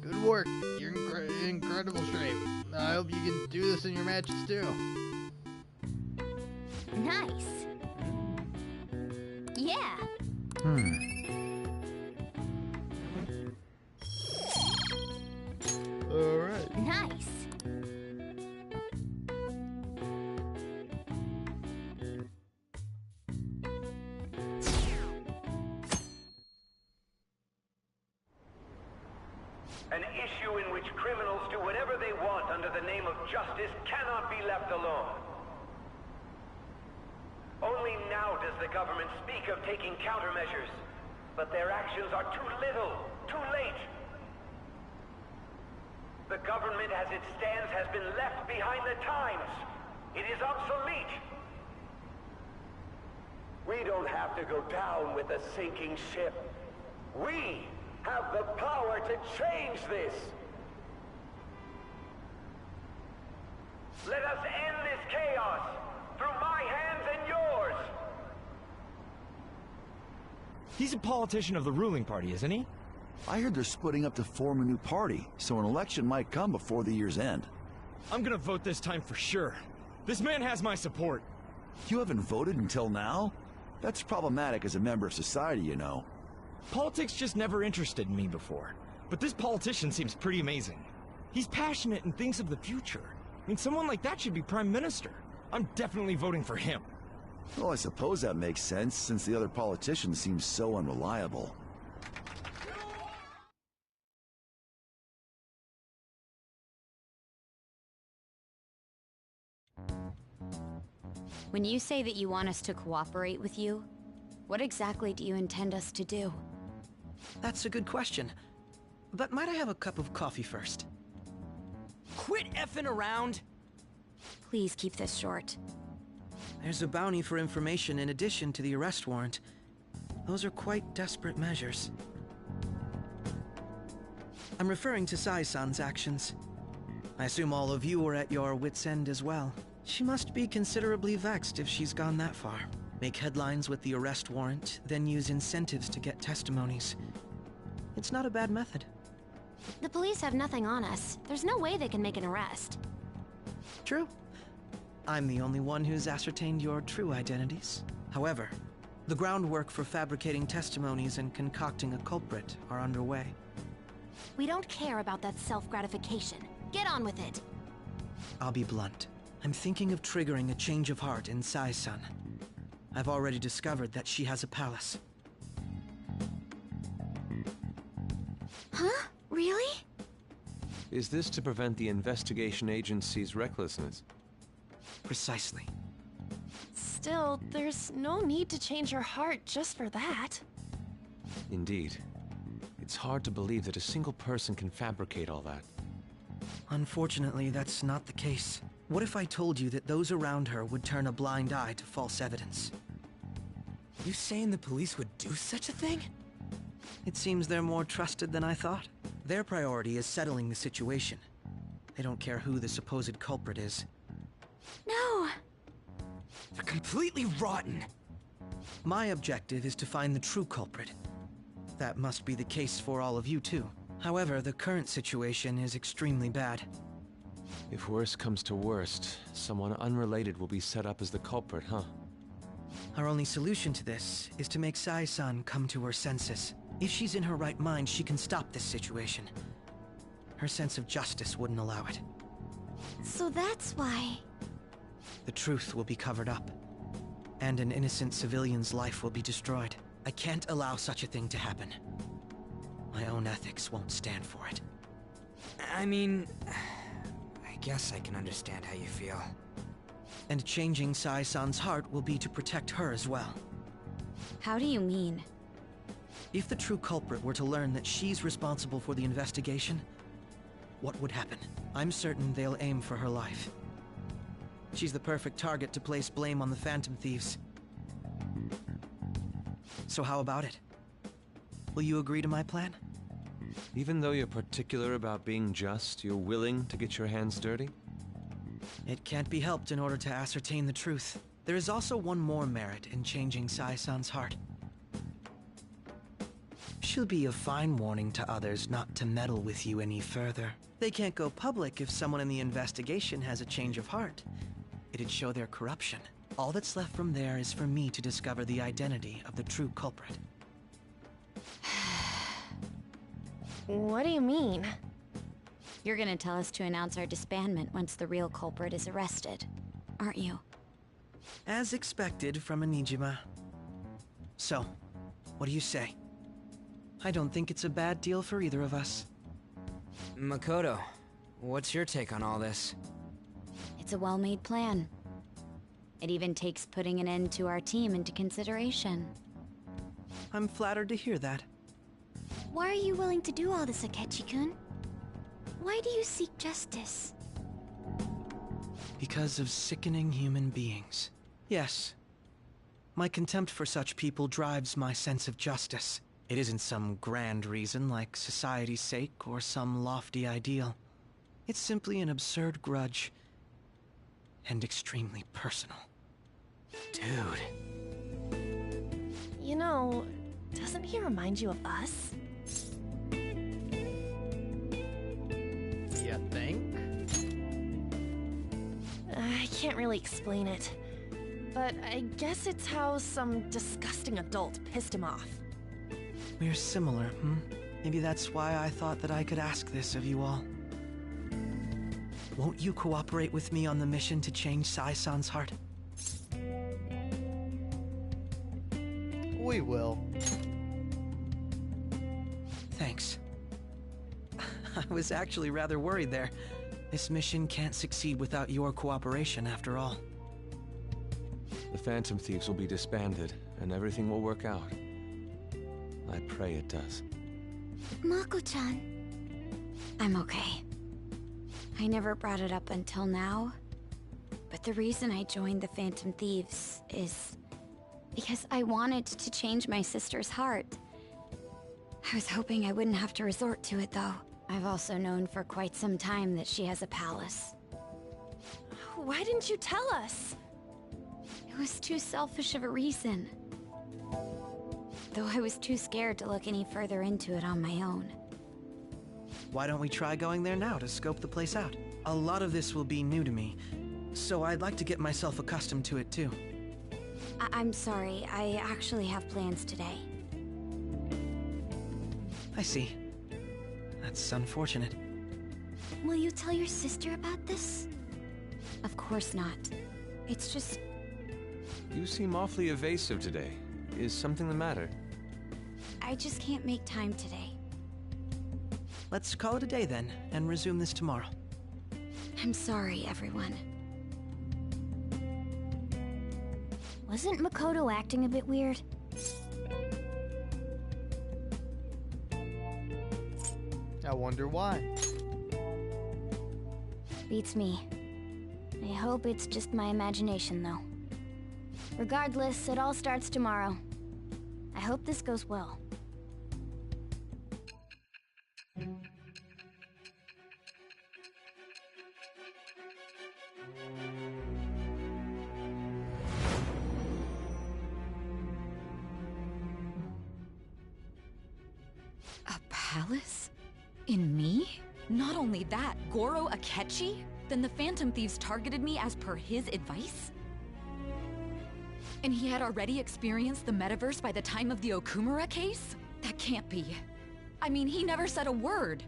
Good work. You're in incredible shape. I hope you can do this in your matches too. Nice. Yeah. Alright. Nice. An issue in which criminals do whatever they want under the name of justice cannot be left alone. Only now does the government speak of taking countermeasures, but their actions are too little, too late. The government as it stands has been left behind the times. It is obsolete. We don't have to go down with a sinking ship. We have the power to change this. Let us end this chaos through my hands and yours. He's a politician of the ruling party, isn't he? I heard they're splitting up to form a new party, so an election might come before the year's end. I'm gonna vote this time for sure. This man has my support. You haven't voted until now? That's problematic as a member of society, you know. Politics just never interested me before. But this politician seems pretty amazing. He's passionate and thinks of the future. I mean, someone like that should be prime minister. I'm definitely voting for him. Well, I suppose that makes sense, since the other politicians seem so unreliable. When you say that you want us to cooperate with you, what exactly do you intend us to do? That's a good question. But might I have a cup of coffee first? Quit effing around! Please keep this short. There's a bounty for information in addition to the arrest warrant. Those are quite desperate measures. I'm referring to Sai-san's actions. I assume all of you were at your wit's end as well. She must be considerably vexed if she's gone that far. Make headlines with the arrest warrant, then use incentives to get testimonies. It's not a bad method. The police have nothing on us. There's no way they can make an arrest. True. I'm the only one who's ascertained your true identities. However, the groundwork for fabricating testimonies and concocting a culprit are underway. We don't care about that self-gratification. Get on with it. I'll be blunt. I'm thinking of triggering a change of heart in Sai-san. I've already discovered that she has a palace. Huh? Really? Is this to prevent the investigation agency's recklessness? Precisely. Still, there's no need to change her heart just for that. Indeed. It's hard to believe that a single person can fabricate all that. Unfortunately, that's not the case. What if I told you that those around her would turn a blind eye to false evidence? You saying the police would do such a thing? It seems they're more trusted than I thought. Their priority is settling the situation. They don't care who the supposed culprit is. No! They're completely rotten! My objective is to find the true culprit. That must be the case for all of you too. However, the current situation is extremely bad. If worst comes to worst, someone unrelated will be set up as the culprit, huh? Our only solution to this is to make Sai-san come to her senses. If she's in her right mind, she can stop this situation. Her sense of justice wouldn't allow it. So that's why... The truth will be covered up, and an innocent civilian's life will be destroyed. I can't allow such a thing to happen. My own ethics won't stand for it. I mean... I guess I can understand how you feel. And changing Sai-san's heart will be to protect her as well. How do you mean? If the true culprit were to learn that she's responsible for the investigation, what would happen? I'm certain they'll aim for her life. She's the perfect target to place blame on the Phantom Thieves. So how about it? Will you agree to my plan? Even though you're particular about being just, you're willing to get your hands dirty? It can't be helped in order to ascertain the truth. There is also one more merit in changing Sai-san's heart. She'll be a fine warning to others not to meddle with you any further. They can't go public if someone in the investigation has a change of heart. It'd show their corruption. All that's left from there is for me to discover the identity of the true culprit. What do you mean? You're gonna tell us to announce our disbandment once the real culprit is arrested, aren't you? As expected from a Nijima. So, what do you say? I don't think it's a bad deal for either of us. Makoto, what's your take on all this? It's a well-made plan. It even takes putting an end to our team into consideration. I'm flattered to hear that. Why are you willing to do all this, Akechi-kun? Why do you seek justice? Because of sickening human beings. Yes. My contempt for such people drives my sense of justice. It isn't some grand reason like society's sake or some lofty ideal. It's simply an absurd grudge. And extremely personal. Dude. You know, doesn't he remind you of us? You think? I can't really explain it. But I guess it's how some disgusting adult pissed him off. We're similar, Maybe that's why I thought that I could ask this of you all. Won't you cooperate with me on the mission to change Sai-san's heart? We will. Thanks. I was actually rather worried there. This mission can't succeed without your cooperation, after all. The Phantom Thieves will be disbanded, and everything will work out. I pray it does. Mako-chan. I'm okay. I never brought it up until now, but the reason I joined the Phantom Thieves is because I wanted to change my sister's heart. I was hoping I wouldn't have to resort to it, though. I've also known for quite some time that she has a palace. Why didn't you tell us? It was too selfish of a reason. Though I was too scared to look any further into it on my own. Why don't we try going there now to scope the place out? A lot of this will be new to me, so I'd like to get myself accustomed to it too. I'm sorry, I actually have plans today. I see. That's unfortunate. Will you tell your sister about this? Of course not. It's just... You seem awfully evasive today. Is something the matter? I just can't make time today. Let's call it a day then, and resume this tomorrow. I'm sorry, everyone. Wasn't Makoto acting a bit weird? I wonder why. Beats me. I hope it's just my imagination, though. Regardless, it all starts tomorrow. I hope this goes well. A palace? In me? Not only that, Goro Akechi? Then the Phantom Thieves targeted me as per his advice? And he had already experienced the metaverse by the time of the Okumura case? That can't be. I mean, he never said a word.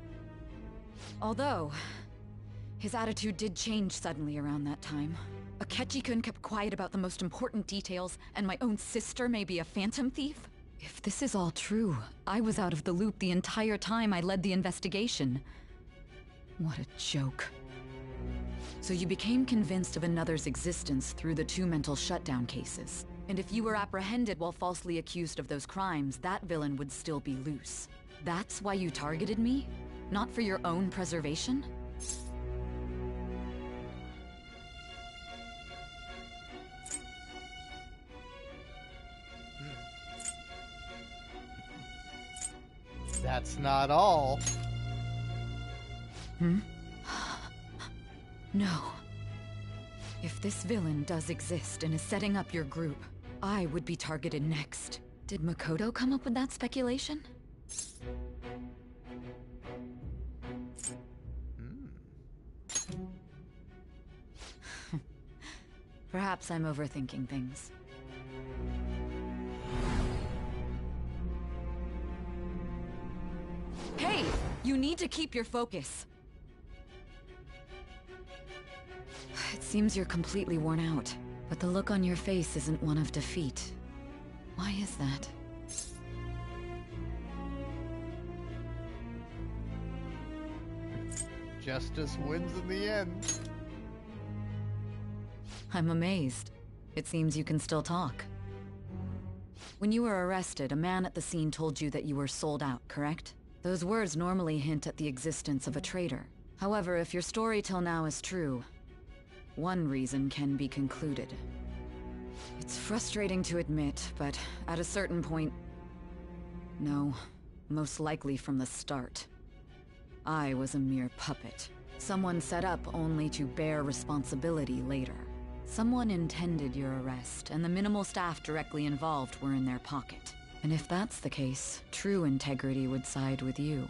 Although, his attitude did change suddenly around that time. Akechi-kun kept quiet about the most important details, and my own sister may be a Phantom Thief? If this is all true, I was out of the loop the entire time I led the investigation. What a joke. So you became convinced of another's existence through the 2 mental shutdown cases. And if you were apprehended while falsely accused of those crimes, that villain would still be loose. That's why you targeted me? Not for your own preservation? That's not all. No. If this villain does exist and is setting up your group, I would be targeted next. Did Makoto come up with that speculation? Perhaps I'm overthinking things. Hey! You need to keep your focus. It seems you're completely worn out, but the look on your face isn't one of defeat. Why is that? Justice wins in the end. I'm amazed. It seems you can still talk. When you were arrested, a man at the scene told you that you were sold out, correct? Those words normally hint at the existence of a traitor. However, if your story till now is true, one reason can be concluded. It's frustrating to admit, but at a certain point... No, most likely from the start. I was a mere puppet. Someone set up only to bear responsibility later. Someone intended your arrest, and the minimal staff directly involved were in their pocket. And if that's the case, true integrity would side with you.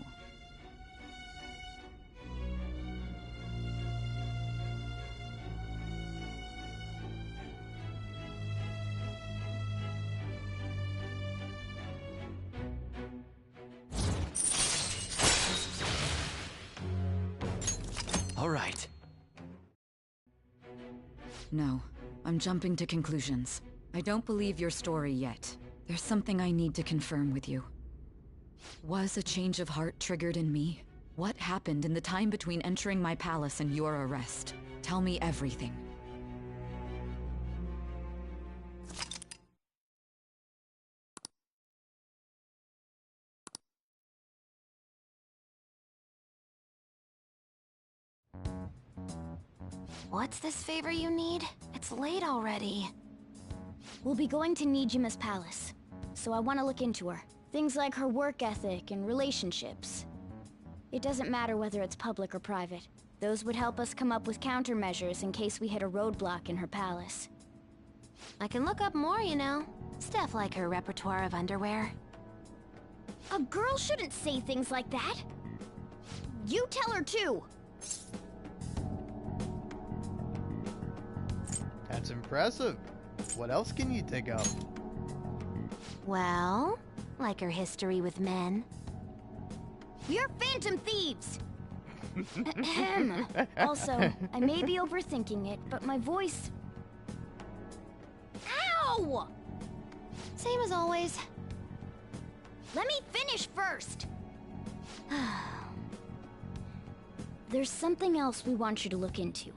All right. No, I'm jumping to conclusions. I don't believe your story yet. There's something I need to confirm with you. Was a change of heart triggered in me? What happened in the time between entering my palace and your arrest? Tell me everything. What's this favor you need? It's late already. We'll be going to Nijima's palace, so I want to look into her. Things like her work ethic and relationships. It doesn't matter whether it's public or private. Those would help us come up with countermeasures in case we hit a roadblock in her palace. I can look up more, you know. Stuff like her repertoire of underwear. A girl shouldn't say things like that. You tell her too. That's impressive. What else can you think of? Well, like her history with men. You're phantom thieves! Ahem. Also, I may be overthinking it, but my voice... Ow! Same as always. Let me finish first! There's something else we want you to look into.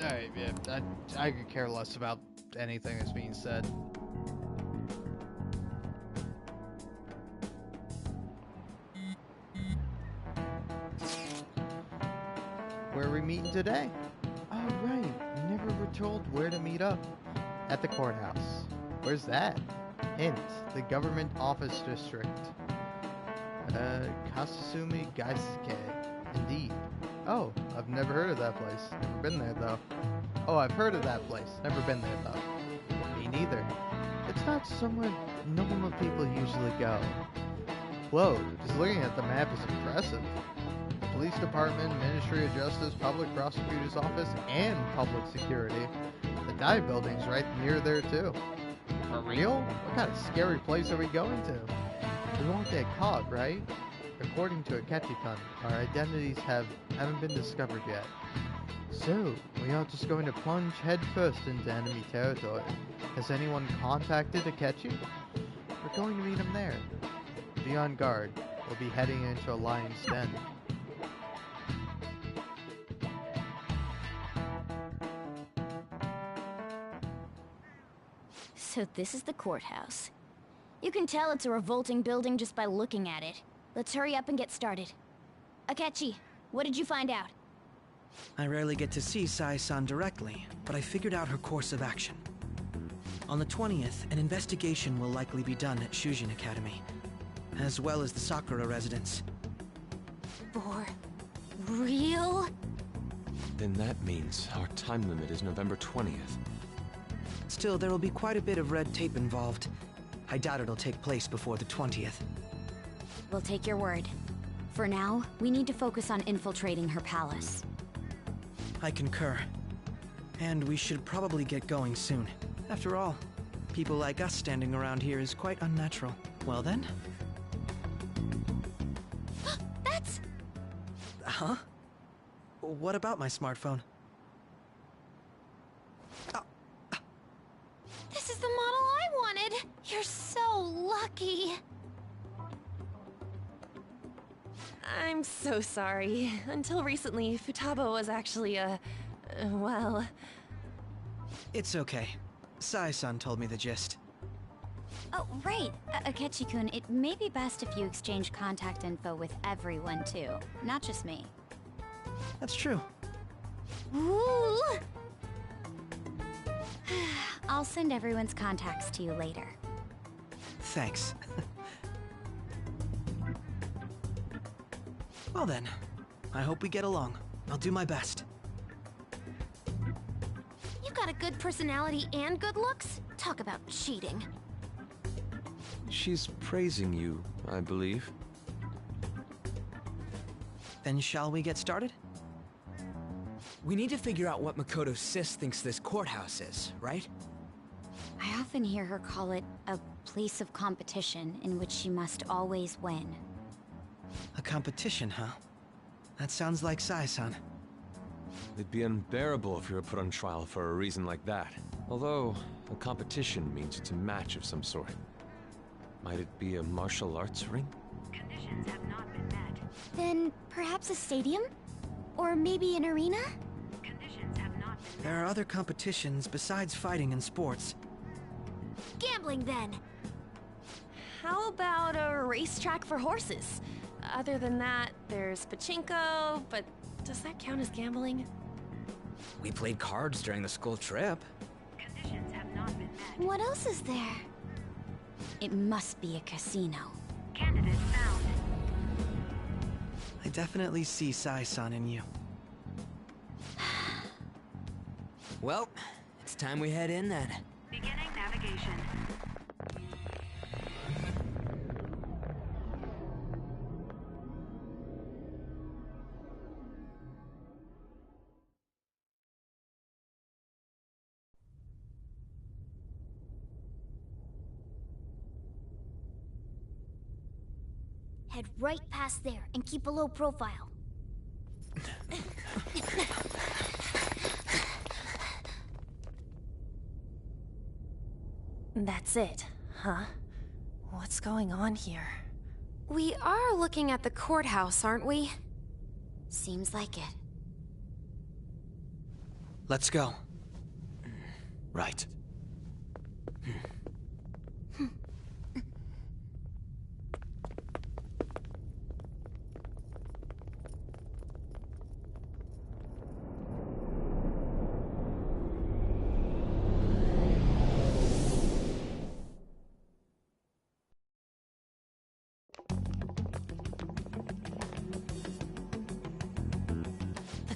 Alright, yeah, I could care less about anything that's being said. Where are we meeting today? Oh, right. We never were told where to meet up. At the courthouse. Where's that? Hint, the government office district. Kasasumi Gaisuke. Indeed. Oh, I've never heard of that place. Never been there, though. Oh, I've heard of that place. Never been there, though. Me neither. It's not somewhere normal people usually go. Whoa, just looking at the map is impressive. Police department, Ministry of Justice, Public Prosecutor's Office, and Public Security. The dive building's right near there, too. For real? What kind of scary place are we going to? We won't get caught, right? According to Akechi-kun, our identities haven't been discovered yet. So, we are just going to plunge headfirst into enemy territory. Has anyone contacted Akechi? We're going to meet him there. Be on guard. We'll be heading into a lion's den. So this is the courthouse. You can tell it's a revolting building just by looking at it. Let's hurry up and get started. Akechi, what did you find out? I rarely get to see Sae-san directly, but I figured out her course of action. On the 20th, an investigation will likely be done at Shujin Academy, as well as the Sakura residence. For real? Then that means our time limit is November 20th. Still, there will be quite a bit of red tape involved. I doubt it'll take place before the 20th. We'll take your word. For now, we need to focus on infiltrating her palace. I concur. And we should probably get going soon. After all, people like us standing around here is quite unnatural. Well then? That's... Huh? What about my smartphone? This is the model I wanted! You're so lucky! I'm so sorry. Until recently, Futaba was actually well... It's okay. Sai-san told me the gist. Oh, right. Akechi-kun, it may be best if you exchange contact info with everyone, too. Not just me. That's true. Ooh! I'll send everyone's contacts to you later. Thanks. Well then, I hope we get along. I'll do my best. You got a good personality and good looks? Talk about cheating. She's praising you, I believe. Then shall we get started? We need to figure out what Makoto Sis thinks this courthouse is, right? I often hear her call it a place of competition in which she must always win. A competition, huh? That sounds like Sai-san. It'd be unbearable if you were put on trial for a reason like that. Although, a competition means it's a match of some sort. Might it be a martial arts ring? Conditions have not been met. Then perhaps a stadium? Or maybe an arena? Conditions have not been There are other competitions besides fighting and sports. Gambling, then! How about a racetrack for horses? Other than that, there's pachinko, but does that count as gambling? We played cards during the school trip. Conditions have not been met. What else is there? It must be a casino. Candidate found. I definitely see Sai-san in you. Well, it's time we head in then. Beginning navigation. Head right past there and keep a low profile. That's it, huh? What's going on here? We are looking at the courthouse, aren't we? Seems like it. Let's go. Right.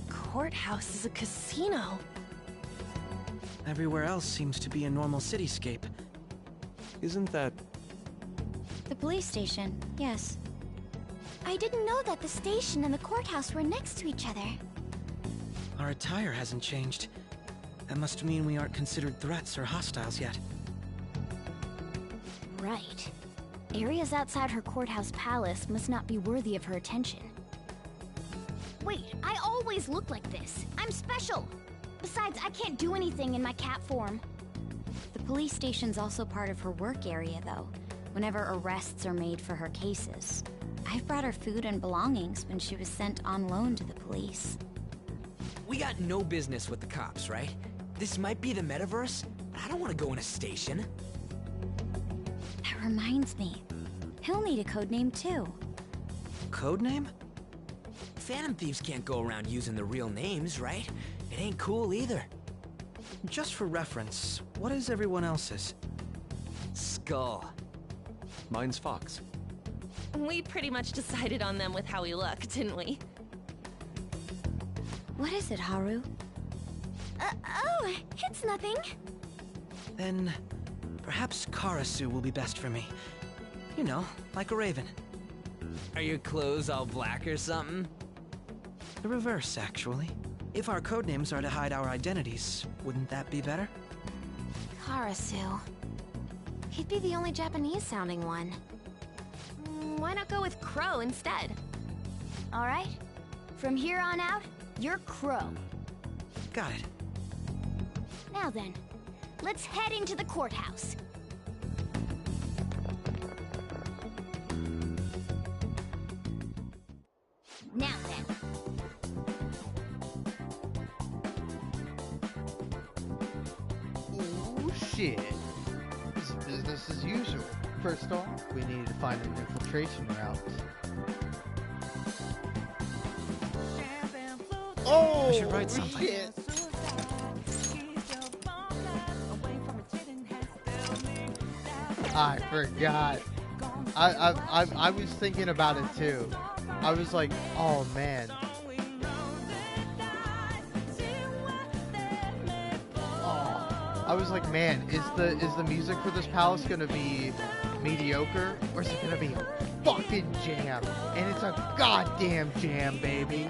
Courthouse is a casino. Everywhere else seems to be a normal cityscape. Isn't that... The police station, yes. I didn't know that the station and the courthouse were next to each other. Our attire hasn't changed. That must mean we aren't considered threats or hostiles yet. Right. Areas outside her courthouse palace must not be worthy of her attention. Wait, I always look like this. I'm special. Besides, I can't do anything in my cat form. The police station's also part of her work area, though, whenever arrests are made for her cases. I've brought her food and belongings when she was sent on loan to the police. We got no business with the cops, right? This might be the metaverse, but I don't want to go in a station. That reminds me. He'll need a code name, too. Code name? Phantom thieves can't go around using the real names, right? It ain't cool either. Just for reference, what is everyone else's? Skull. Mine's Fox. We pretty much decided on them with how we look, didn't we? What is it, Haru? Oh, it's nothing. Then, perhaps Karasu will be best for me. You know, like a raven. Are your clothes all black or something? The reverse, actually. If our codenames are to hide our identities, wouldn't that be better? Karasu. He'd be the only Japanese-sounding one. Why not go with Crow instead? All right. From here on out, you're Crow. Got it. Now then, let's head into the courthouse. Now then. Oh shit. This is business as usual. First off, we need to find an infiltration route. Oh, I should write something. Shit. I forgot. I was thinking about it too. I was like, oh man. Oh, I was like, man, is the music for this palace gonna be mediocre, or is it gonna be a fucking jam? And it's a goddamn jam, baby.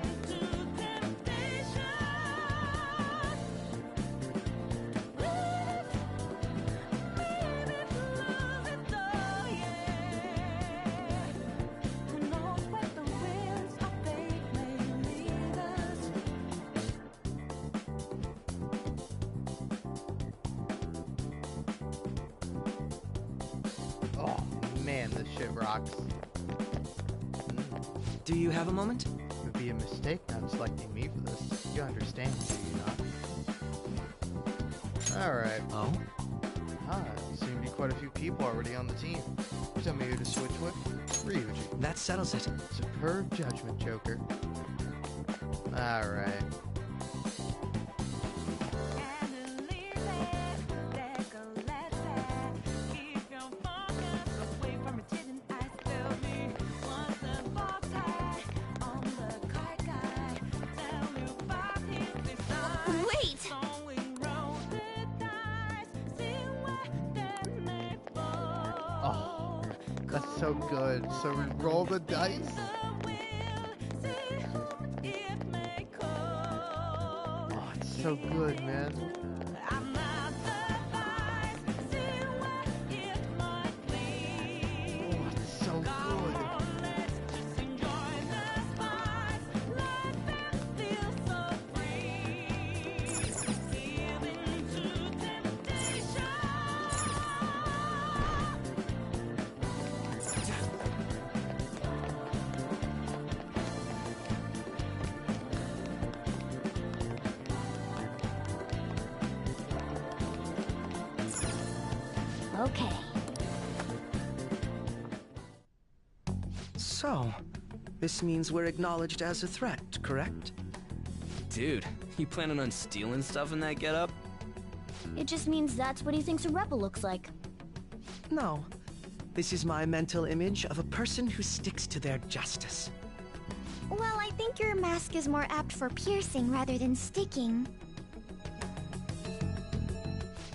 Oh man, this shit rocks. Do you have a moment? It would be a mistake not selecting me for this. You understand, do you not? Alright. Oh? Seem to be quite a few people already on the team. Tell me who to switch with? Ryuji. That settles it. Superb judgment, Joker. Alright. Wait! Oh, that's so good. So we roll the dice. Oh, it's so good, man. Oh, it's so good. Okay. So, this means we're acknowledged as a threat, correct? Dude, you planning on stealing stuff in that getup? It just means that's what he thinks a rebel looks like. No. This is my mental image of a person who sticks to their justice. Well, I think your mask is more apt for piercing rather than sticking.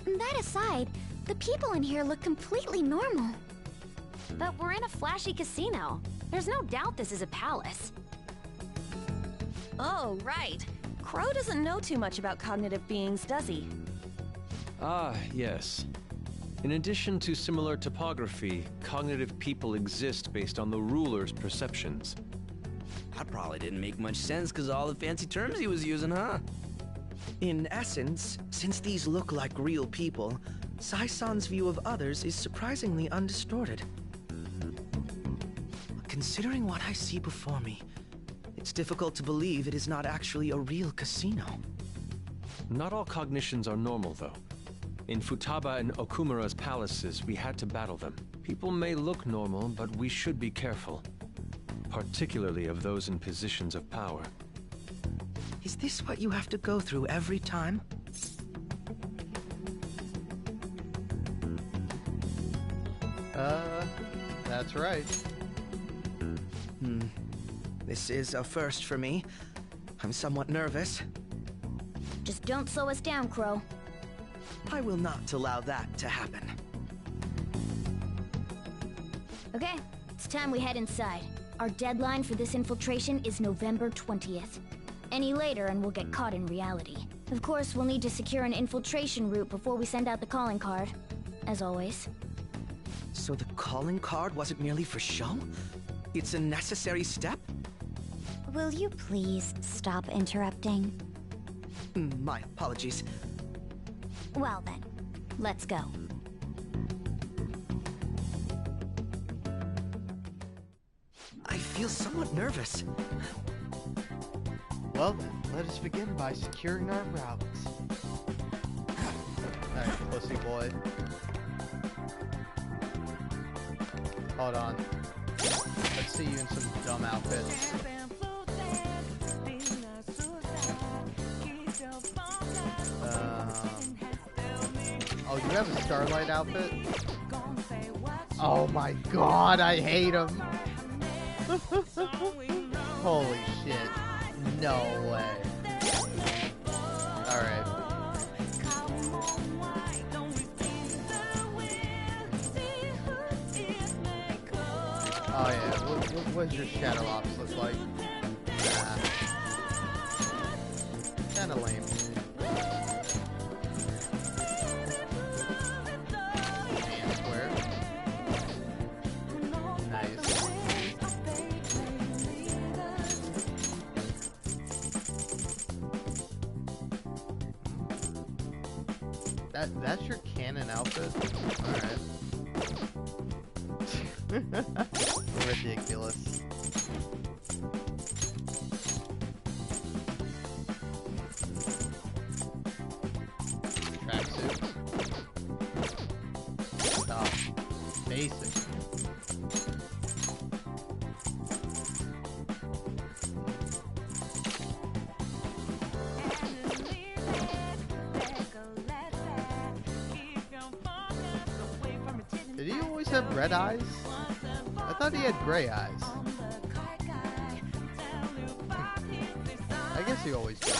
That aside, the people in here look completely normal. But we're in a flashy casino. There's no doubt this is a palace. Oh, right. Crow doesn't know too much about cognitive beings, does he? Ah, yes. In addition to similar topography, cognitive people exist based on the ruler's perceptions. That probably didn't make much sense because of all the fancy terms he was using, huh? In essence, since these look like real people, Sai-san's view of others is surprisingly undistorted. Considering what I see before me, it's difficult to believe it is not actually a real casino. Not all cognitions are normal, though. In Futaba and Okumura's palaces, we had to battle them. People may look normal, but we should be careful. Particularly of those in positions of power. Is this what you have to go through every time? That's right. This is a first for me. I'm somewhat nervous. Just don't slow us down, Crow. I will not allow that to happen. Okay, it's time we head inside. Our deadline for this infiltration is November 20th. Any later and we'll get caught in reality. Of course, we'll need to secure an infiltration route before we send out the calling card. As always. So the calling card wasn't merely for show? It's a necessary step? Will you please stop interrupting? My apologies. Well then, let's go. I feel somewhat nervous. Well then, let us begin by securing our routes. Alright, pussy boy. Hold on. Let's see you in some dumb outfits. Oh, you have a Starlight outfit? Oh my god, I hate him! Holy shit. No way. Alright. Oh yeah, what does your Shadow Ops look like? Kinda lame. And square. Nice. That's your canon outfit? Alright. Ridiculous. Tracksuit. Stop. Basic. Did he always have red eyes? I thought he had gray eyes. I guess he always did.